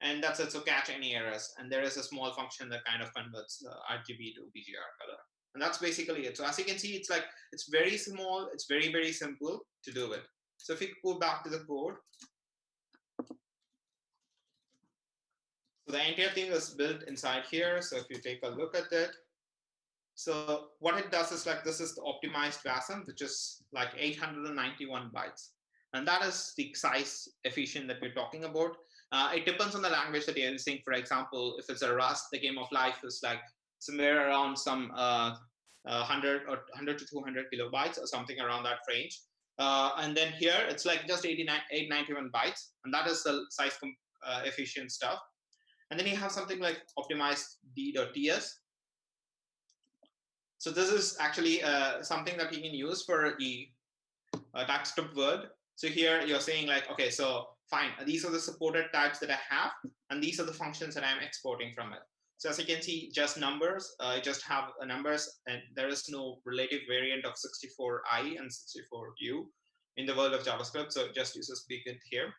And that's it. So catch any errors. And there is a small function that kind of converts RGB to BGR color. And that's basically it. So as you can see, it's like, it's very small. It's very, very simple to do it. So if we go back to the code, so the entire thing is built inside here. So if you take a look at it, so what it does is like, this is the optimized WASM, which is like 891 bytes. And that is the size efficient that we're talking about. It depends on the language that you're using. For example, if it's a Rust, the game of life is like somewhere around some 100 or 100 to 200 kilobytes or something around that range. And then here, it's like just 891 bytes. And that is the size efficient stuff. And then you have something like optimized D.TS. So this is actually something that you can use for the TypeScript word. So here you're saying like, okay, so fine, these are the supported types that I have, and these are the functions that I'm exporting from it. So as you can see, just numbers, I just have numbers, and there is no relative variant of 64i and 64u in the world of JavaScript. So it just uses Bigint here.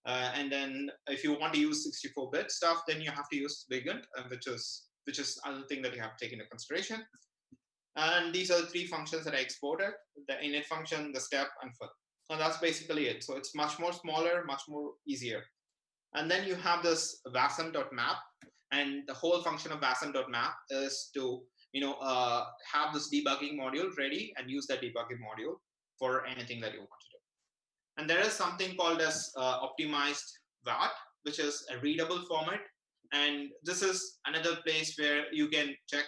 And then if you want to use 64-bit stuff, then you have to use Bigint, which is another thing that you have to take into consideration. And these are the three functions that I exported: the init function, the step, and fill. And that's basically it. So it's much more smaller, much more easier. And then you have this wasm.map, and the whole function of wasm.map is to have this debugging module ready and use that debugging module for anything that you want to do. And there is something called as optimized VAT, which is a readable format. And this is another place where you can check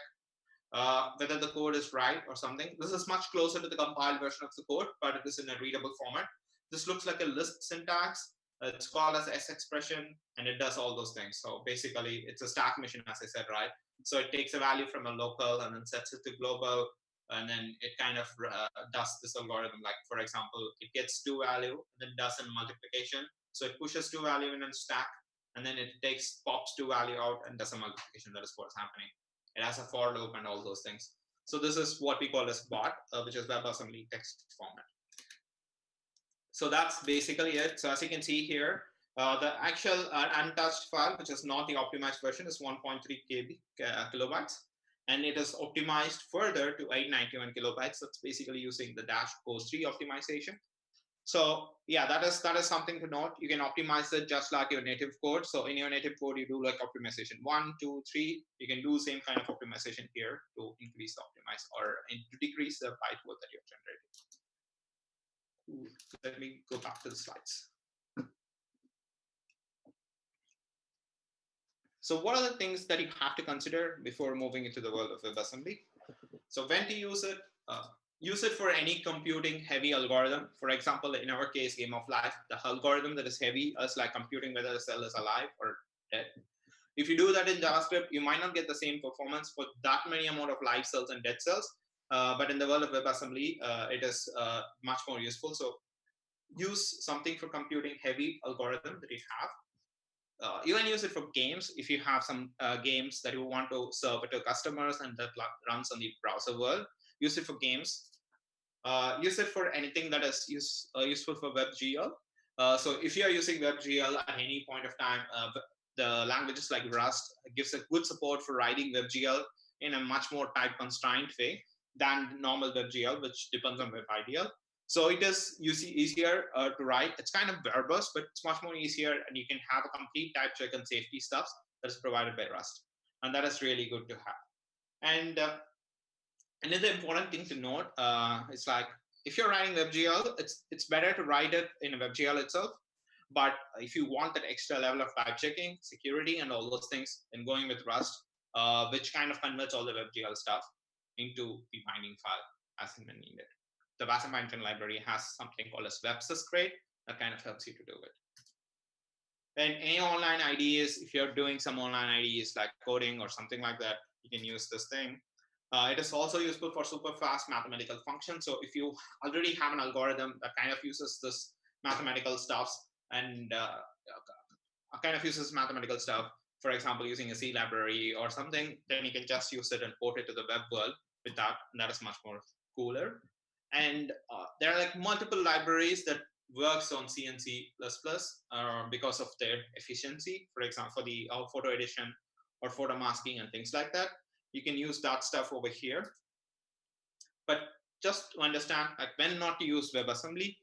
whether the code is right or something. This is much closer to the compiled version of the code, but it is in a readable format. This looks like a list syntax. It's called as S expression, and it does all those things. So basically, it's a stack machine, as I said, right? So it takes a value from a local and then sets it to global, and then it kind of does this algorithm. Like, for example, it gets 2 value, and then does a multiplication. So it pushes 2 value in a stack, and then it pops 2 value out and does a multiplication. That is what's happening. It has a for loop and all those things. So this is what we call as bot, which is WebAssembly text format. So that's basically it. So as you can see here, the actual untouched file, which is not the optimized version, is 1.3 kilobytes. And it is optimized further to 891 kilobytes. That's basically using the -3 optimization. So yeah, that is something to note. You can optimize it just like your native code. So in your native code, you do like optimization 1, 2, 3. You can do the same kind of optimization here to increase the optimize or to decrease the byte worth that you're generating. Let me go back to the slides. So what are the things that you have to consider before moving into the world of WebAssembly? So when to use it? Use it for any computing heavy algorithm. For example, in our case, Game of Life, the algorithm that is heavy is like computing whether the cell is alive or dead. If you do that in JavaScript, you might not get the same performance for that many amount of live cells and dead cells. But in the world of WebAssembly, it is much more useful. So use something for computing heavy algorithm that you have. You can use it for games if you have some games that you want to serve to customers and that runs on the browser world. Use it for games. Use it for anything that is useful for WebGL. So if you are using WebGL at any point of time, the languages like Rust gives a good support for writing WebGL in a much more type constrained way than normal WebGL, which depends on WebIDL. So it is easier to write. It's kind of verbose, but it's much more easier, and you can have a complete type check and safety stuff that is provided by Rust, and that is really good to have. And another important thing to note is like if you're writing WebGL, it's better to write it in a WebGL itself. But if you want that extra level of type checking, security, and all those things, then going with Rust, which kind of converts all the WebGL stuff into the binding file as and when needed. The Wasm binding library has something called as WebSysCrate that kind of helps you to do it. And any online IDEs, if you're doing some online IDEs like coding or something like that, you can use this thing. It is also useful for super fast mathematical functions. So if you already have an algorithm that kind of uses this mathematical stuff and for example, using a C library or something, then you can just use it and port it to the web world with that. And that is much more cooler. And there are like multiple libraries that works on C and C++ because of their efficiency. For example, for the photo edition or photo masking and things like that. You can use that stuff over here. But just to understand, like when not to use WebAssembly,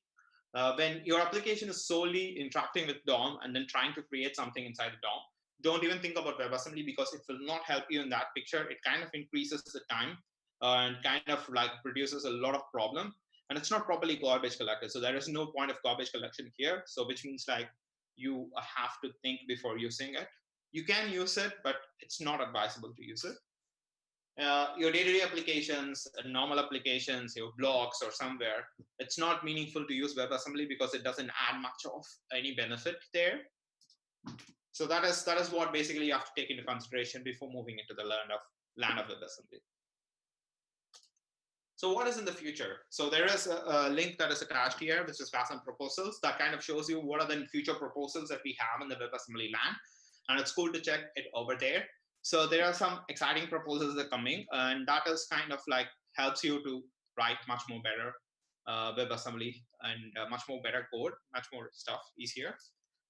when your application is solely interacting with DOM and then trying to create something inside the DOM, don't even think about WebAssembly because it will not help you in that picture. It kind of increases the time and kind of like produces a lot of problem. And it's not properly garbage collected. So there is no point of garbage collection here. So which means like you have to think before using it. You can use it, but it's not advisable to use it. Your day-to-day applications, normal applications, your blogs or somewhere, it's not meaningful to use WebAssembly because it doesn't add much of any benefit there. So that is what basically you have to take into consideration before moving into the land of WebAssembly. So what is in the future? So there is a link that is attached here, which is Wasm proposals that kind of shows you what are the future proposals that we have in the WebAssembly land. And it's cool to check it over there. So there are some exciting proposals that are coming, and that is kind of like helps you to write much more better WebAssembly and much more better code, much more stuff easier.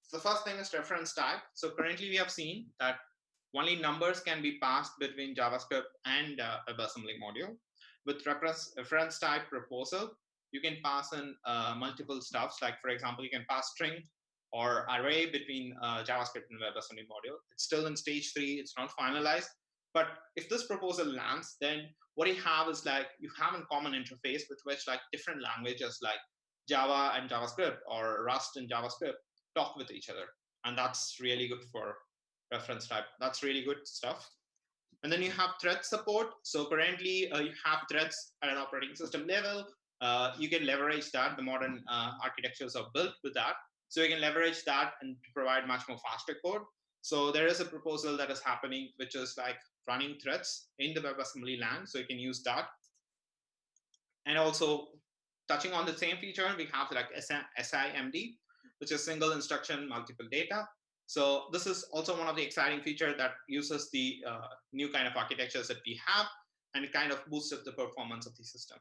So the first thing is reference type. So currently we have seen that only numbers can be passed between JavaScript and WebAssembly module. With reference type proposal, you can pass in multiple stuffs. Like for example, you can pass string or array between JavaScript and WebAssembly module. It's still in stage 3, it's not finalized. But if this proposal lands, then what you have is like you have a common interface with which like different languages like Java and JavaScript or Rust and JavaScript talk with each other. And that's really good for reference type. That's really good stuff. And then you have thread support. So currently you have threads at an operating system level. You can leverage that. The modern architectures are built with that. So you can leverage that and provide much more faster code. So there is a proposal that is happening, which is like running threads in the WebAssembly land. So you can use that. And also touching on the same feature, we have like SIMD, which is single instruction, multiple data. So this is also one of the exciting features that uses the new kind of architectures that we have, and it kind of boosts up the performance of the system.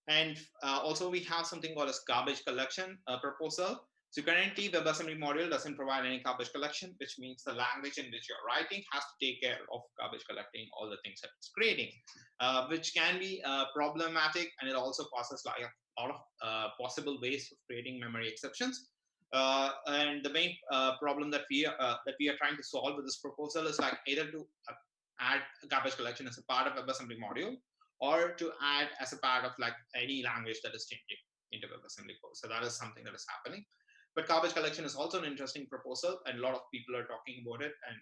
And also we have something called as garbage collection proposal. So currently WebAssembly module doesn't provide any garbage collection, which means the language in which you're writing has to take care of garbage collecting all the things that it's creating, which can be problematic, and it also causes like a lot of possible ways of creating memory exceptions. And the main problem that we are trying to solve with this proposal is like either to add garbage collection as a part of WebAssembly module, or to add as a part of like any language that is changing into WebAssembly code. So that is something that is happening. But garbage collection is also an interesting proposal, and a lot of people are talking about it. And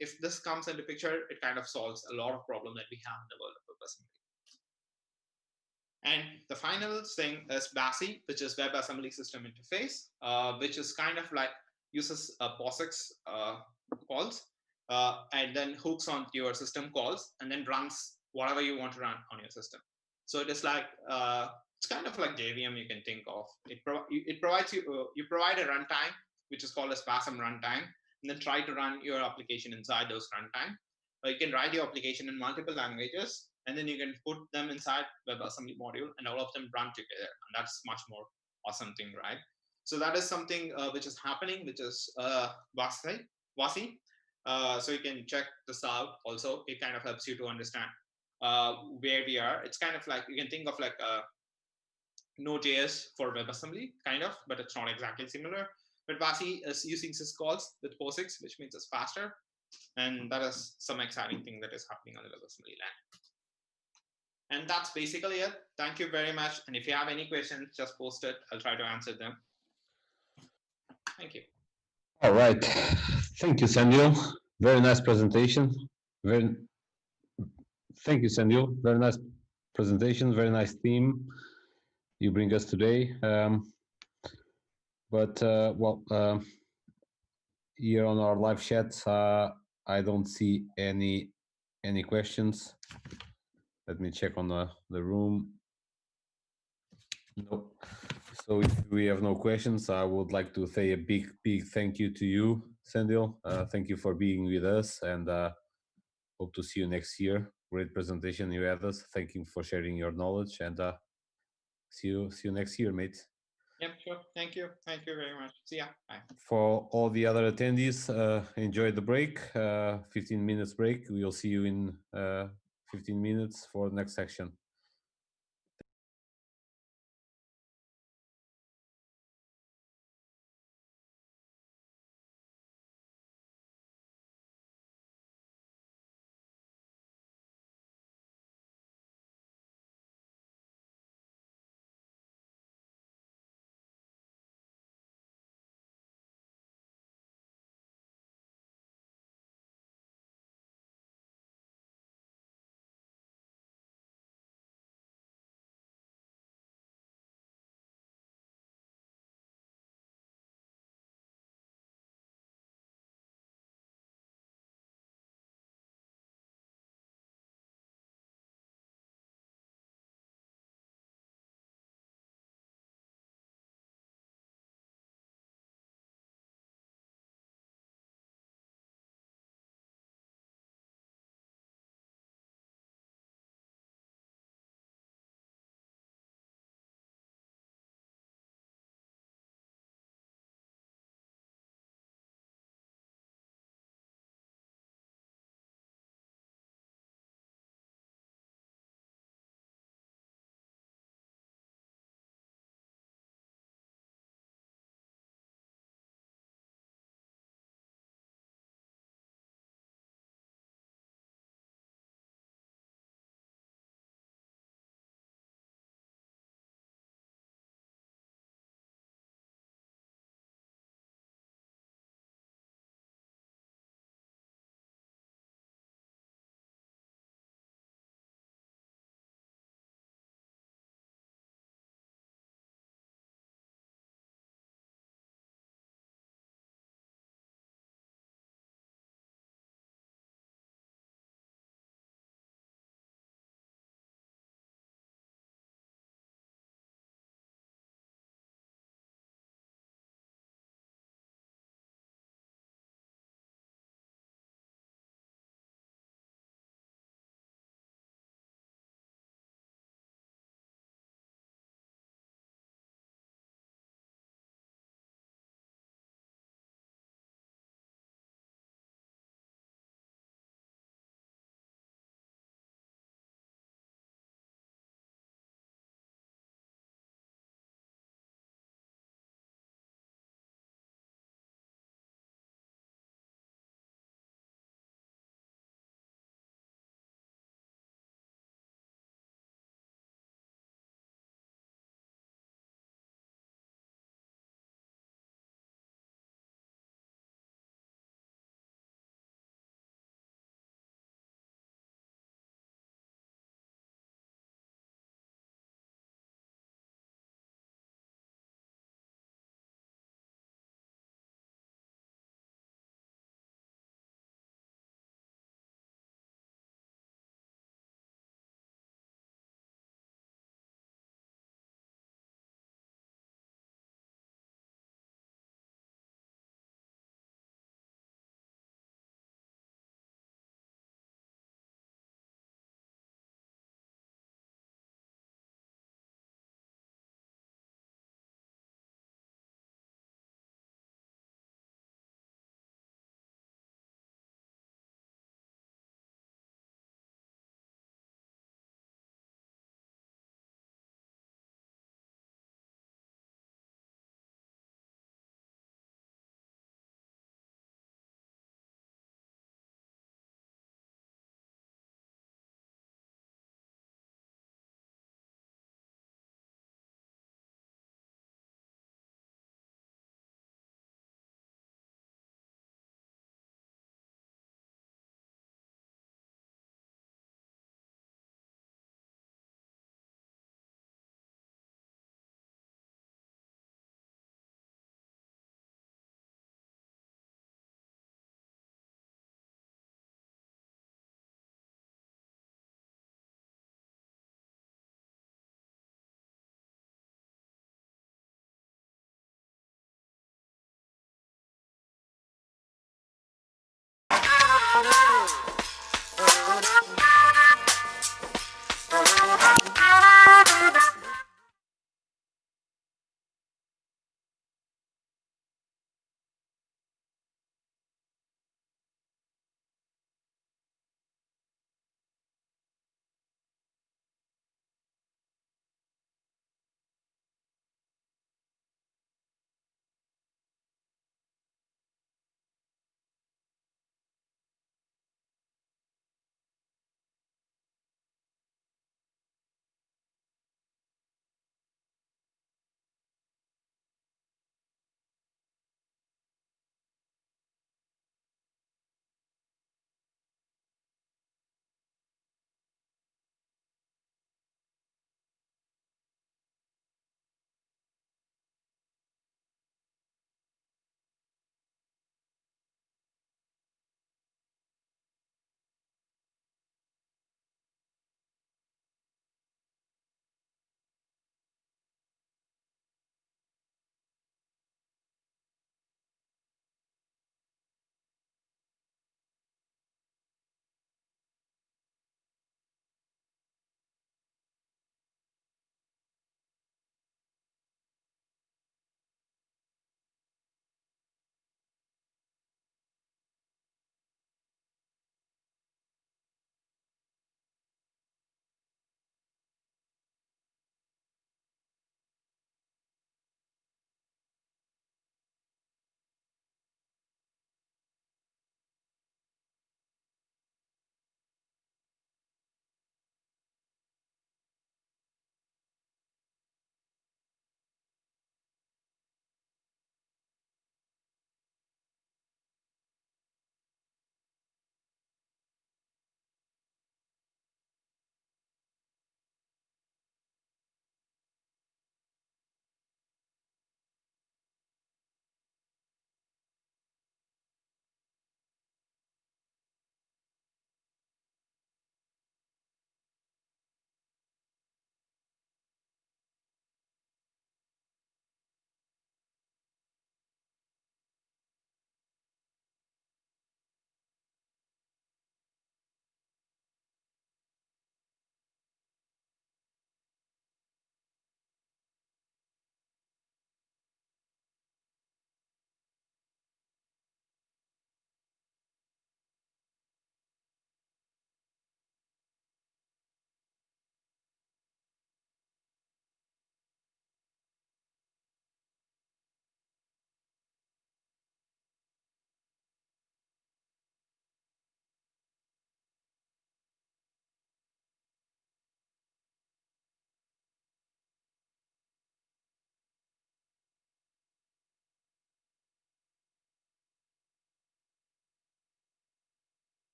if this comes into picture, it kind of solves a lot of problems that we have in the world of WebAssembly. And the final thing is WASI, which is WebAssembly System Interface, which is kind of like uses POSIX calls and then hooks onto your system calls and then runs whatever you want to run on your system. So it is like it's kind of like JVM you can think of. It provides you provide a runtime which is called as Wasm runtime, and then try to run your application inside those runtime. You can write your application in multiple languages, and then you can put them inside WebAssembly module, and all of them run together, and that's much more awesome thing, right? So that is something which is happening, which is Vasi. So you can check this out also. It kind of helps you to understand where we are. It's kind of like, you can think of like Node.js for WebAssembly, kind of, but it's not exactly similar. But Vasi is using syscalls with POSIX, which means it's faster. And that is some exciting thing that is happening on the WebAssembly land. And that's basically it. Thank you very much. And if you have any questions, just post it. I'll try to answer them. Thank you. All right. Thank you, Samuel. Very nice presentation. Thank you, Samuel. Very nice presentation. Very nice theme you bring us today. Here on our live chat, I don't see any questions. Let me check on the room. Nope. So if we have no questions, I would like to say a big thank you to you, Sandil. Thank you for being with us, and hope to see you next year. Great presentation you had us. Thank you for sharing your knowledge, and see you next year, mate. Yep, sure. Thank you. Thank you very much. See ya. Bye. For all the other attendees, enjoy the break. 15 minutes break. We will see you in 15 minutes for the next section.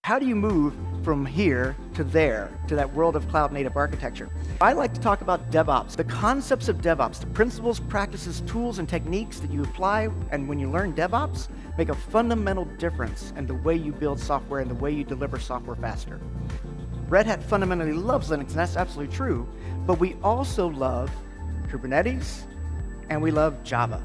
How do you move from here to there, to that world of cloud native architecture? I like to talk about DevOps, the concepts of DevOps, the principles, practices, tools, and techniques that you apply, and when you learn DevOps, make a fundamental difference in the way you build software and the way you deliver software faster. Red Hat fundamentally loves Linux, and that's absolutely true, but we also love Kubernetes, and we love Java.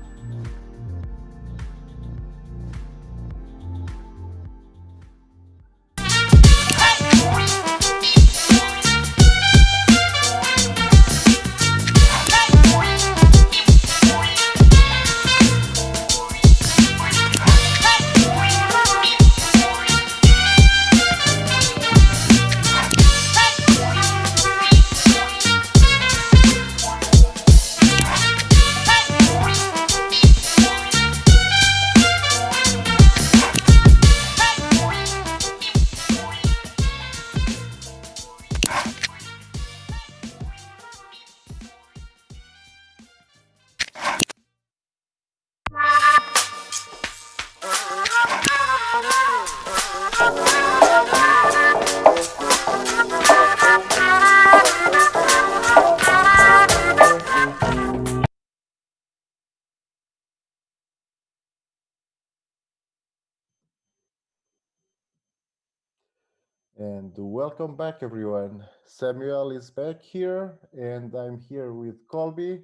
And welcome back, everyone. Samuel is back here, and I'm here with Colby.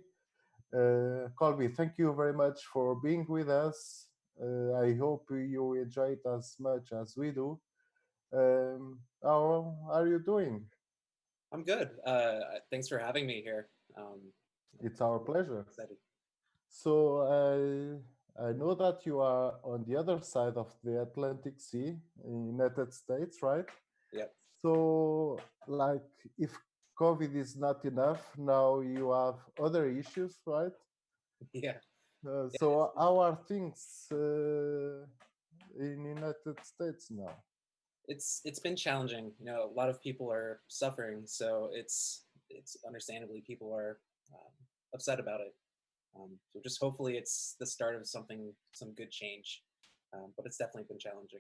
Colby, thank you very much for being with us. I hope you enjoy it as much as we do. How are you doing? I'm good. Thanks for having me here. It's our pleasure. Excited. So I know that you are on the other side of the Atlantic Sea in United States, right? Yep. So, like, if COVID is not enough, now you have other issues, right? Yeah. So, how are things in United States now? It's been challenging. You know, a lot of people are suffering, so it's understandably people are upset about it. So just hopefully it's the start of some good change. But it's definitely been challenging.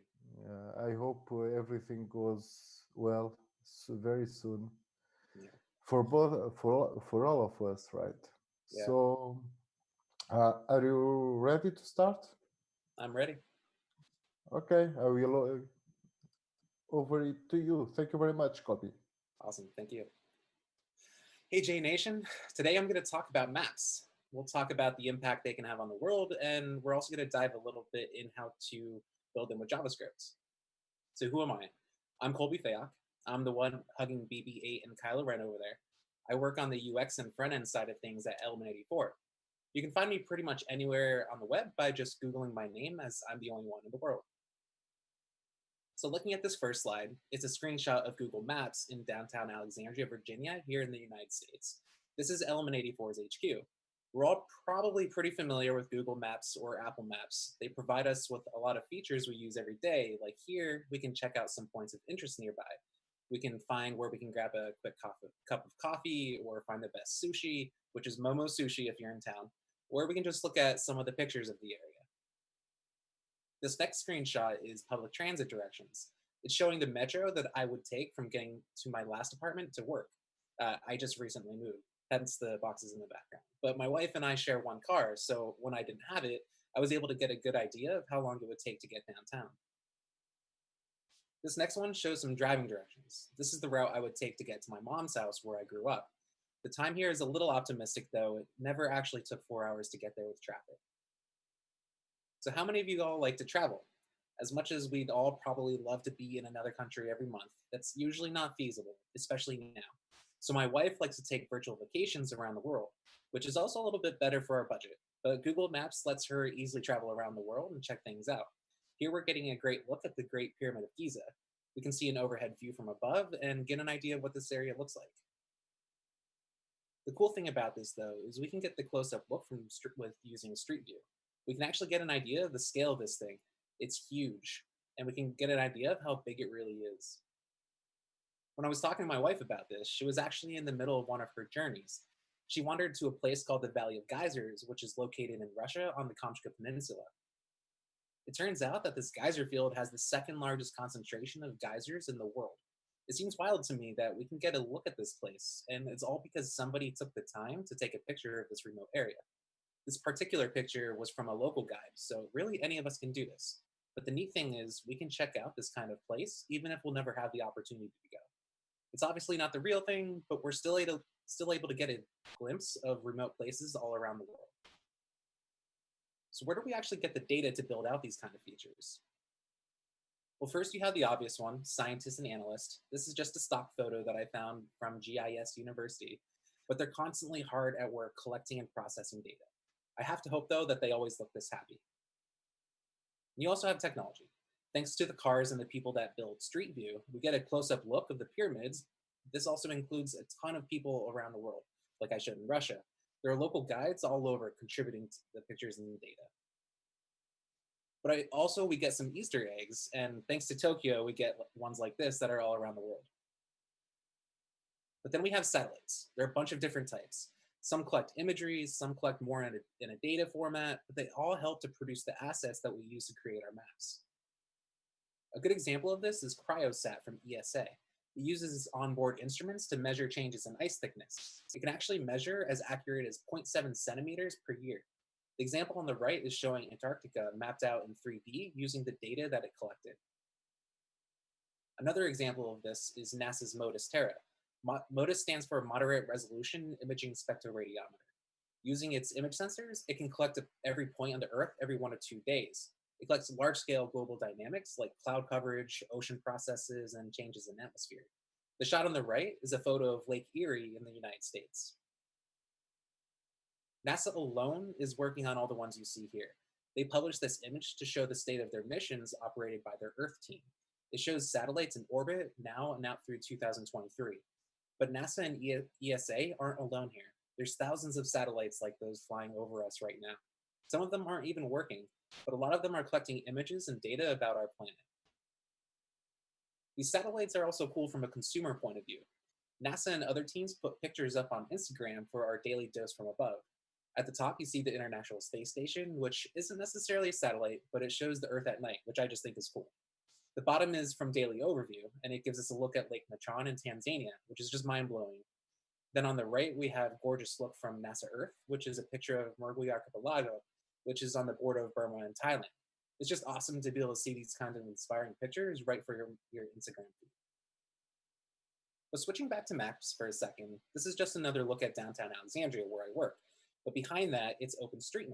I hope everything goes well very soon. Yeah. For all of us, right? Yeah. So, are you ready to start? I'm ready. Okay, I will over it to you. Thank you very much, Colby. Awesome. Thank you. Hey, Jnation. Today I'm going to talk about maps. We'll talk about the impact they can have on the world, and we're also going to dive a little bit in how to build them with JavaScript. So who am I? I'm Colby Fayok. I'm the one hugging BB-8 and Kylo Ren over there. I work on the UX and front-end side of things at Element 84. You can find me pretty much anywhere on the web by just Googling my name, as I'm the only one in the world. So looking at this first slide, it's a screenshot of Google Maps in downtown Alexandria, Virginia, here in the United States. This is Element 84's HQ. We're all probably pretty familiar with Google Maps or Apple Maps. They provide us with a lot of features we use every day. Like here, we can check out some points of interest nearby. We can find where we can grab a quick cup of coffee, or find the best sushi, which is Momo Sushi if you're in town, or we can just look at some of the pictures of the area. This next screenshot is public transit directions. It's showing the metro that I would take from getting to my last apartment to work. I just recently moved, hence the boxes in the background. But my wife and I share one car, so when I didn't have it, I was able to get a good idea of how long it would take to get downtown. This next one shows some driving directions. This is the route I would take to get to my mom's house where I grew up. The time here is a little optimistic though. It never actually took 4 hours to get there with traffic. So how many of you all like to travel? As much as we'd all probably love to be in another country every month, that's usually not feasible, especially now. So my wife likes to take virtual vacations around the world, which is also a little bit better for our budget. But Google Maps lets her easily travel around the world and check things out. Here we're getting a great look at the Great Pyramid of Giza. We can see an overhead view from above and get an idea of what this area looks like. The cool thing about this, though, is we can get the close-up look with using Street View. We can actually get an idea of the scale of this thing. It's huge, and we can get an idea of how big it really is. When I was talking to my wife about this, she was actually in the middle of one of her journeys. She wandered to a place called the Valley of Geysers, which is located in Russia on the Kamchatka Peninsula. It turns out that this geyser field has the second largest concentration of geysers in the world. It seems wild to me that we can get a look at this place, and it's all because somebody took the time to take a picture of this remote area. This particular picture was from a local guide, so really any of us can do this. But the neat thing is we can check out this kind of place even if we'll never have the opportunity to go. It's obviously not the real thing, but we're still able to get a glimpse of remote places all around the world. So where do we actually get the data to build out these kind of features? Well, first you have the obvious one, scientists and analysts. This is just a stock photo that I found from GIS University, but they're constantly hard at work collecting and processing data. I have to hope, though, that they always look this happy. You also have technology. Thanks to the cars and the people that build Street View, we get a close-up look of the pyramids. This also includes a ton of people around the world, like I showed in Russia. There are local guides all over contributing to the pictures and the data. But also we get some Easter eggs, and thanks to Tokyo, we get ones like this that are all around the world. But then we have satellites. There are a bunch of different types. Some collect imagery, some collect more in a data format, but they all help to produce the assets that we use to create our maps. A good example of this is Cryosat from ESA. It uses onboard instruments to measure changes in ice thickness. It can actually measure as accurate as 0.7 centimeters per year. The example on the right is showing Antarctica mapped out in 3D using the data that it collected. Another example of this is NASA's MODIS Terra. MODIS stands for Moderate Resolution Imaging Spectroradiometer. Using its image sensors, it can collect every point on the Earth every 1 to 2 days. It collects large-scale global dynamics like cloud coverage, ocean processes, and changes in atmosphere. The shot on the right is a photo of Lake Erie in the United States. NASA alone is working on all the ones you see here. They published this image to show the state of their missions operated by their Earth team. It shows satellites in orbit now and out through 2023. But NASA and ESA aren't alone here. There's thousands of satellites like those flying over us right now. Some of them aren't even working, but a lot of them are collecting images and data about our planet. These satellites are also cool from a consumer point of view. NASA and other teams put pictures up on Instagram for our daily dose from above. At the top, you see the International Space Station, which isn't necessarily a satellite, but it shows the Earth at night, which I just think is cool. The bottom is from Daily Overview, and it gives us a look at Lake Natron in Tanzania, which is just mind-blowing. Then on the right, we have Gorgeous Look from NASA Earth, which is a picture of Murgui Archipelago, which is on the border of Burma and Thailand. It's just awesome to be able to see these kind of inspiring pictures right for your Instagram feed. But switching back to maps for a second, this is just another look at downtown Alexandria where I work. But behind that, it's OpenStreetMap.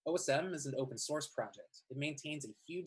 OSM is an open source project. It maintains a huge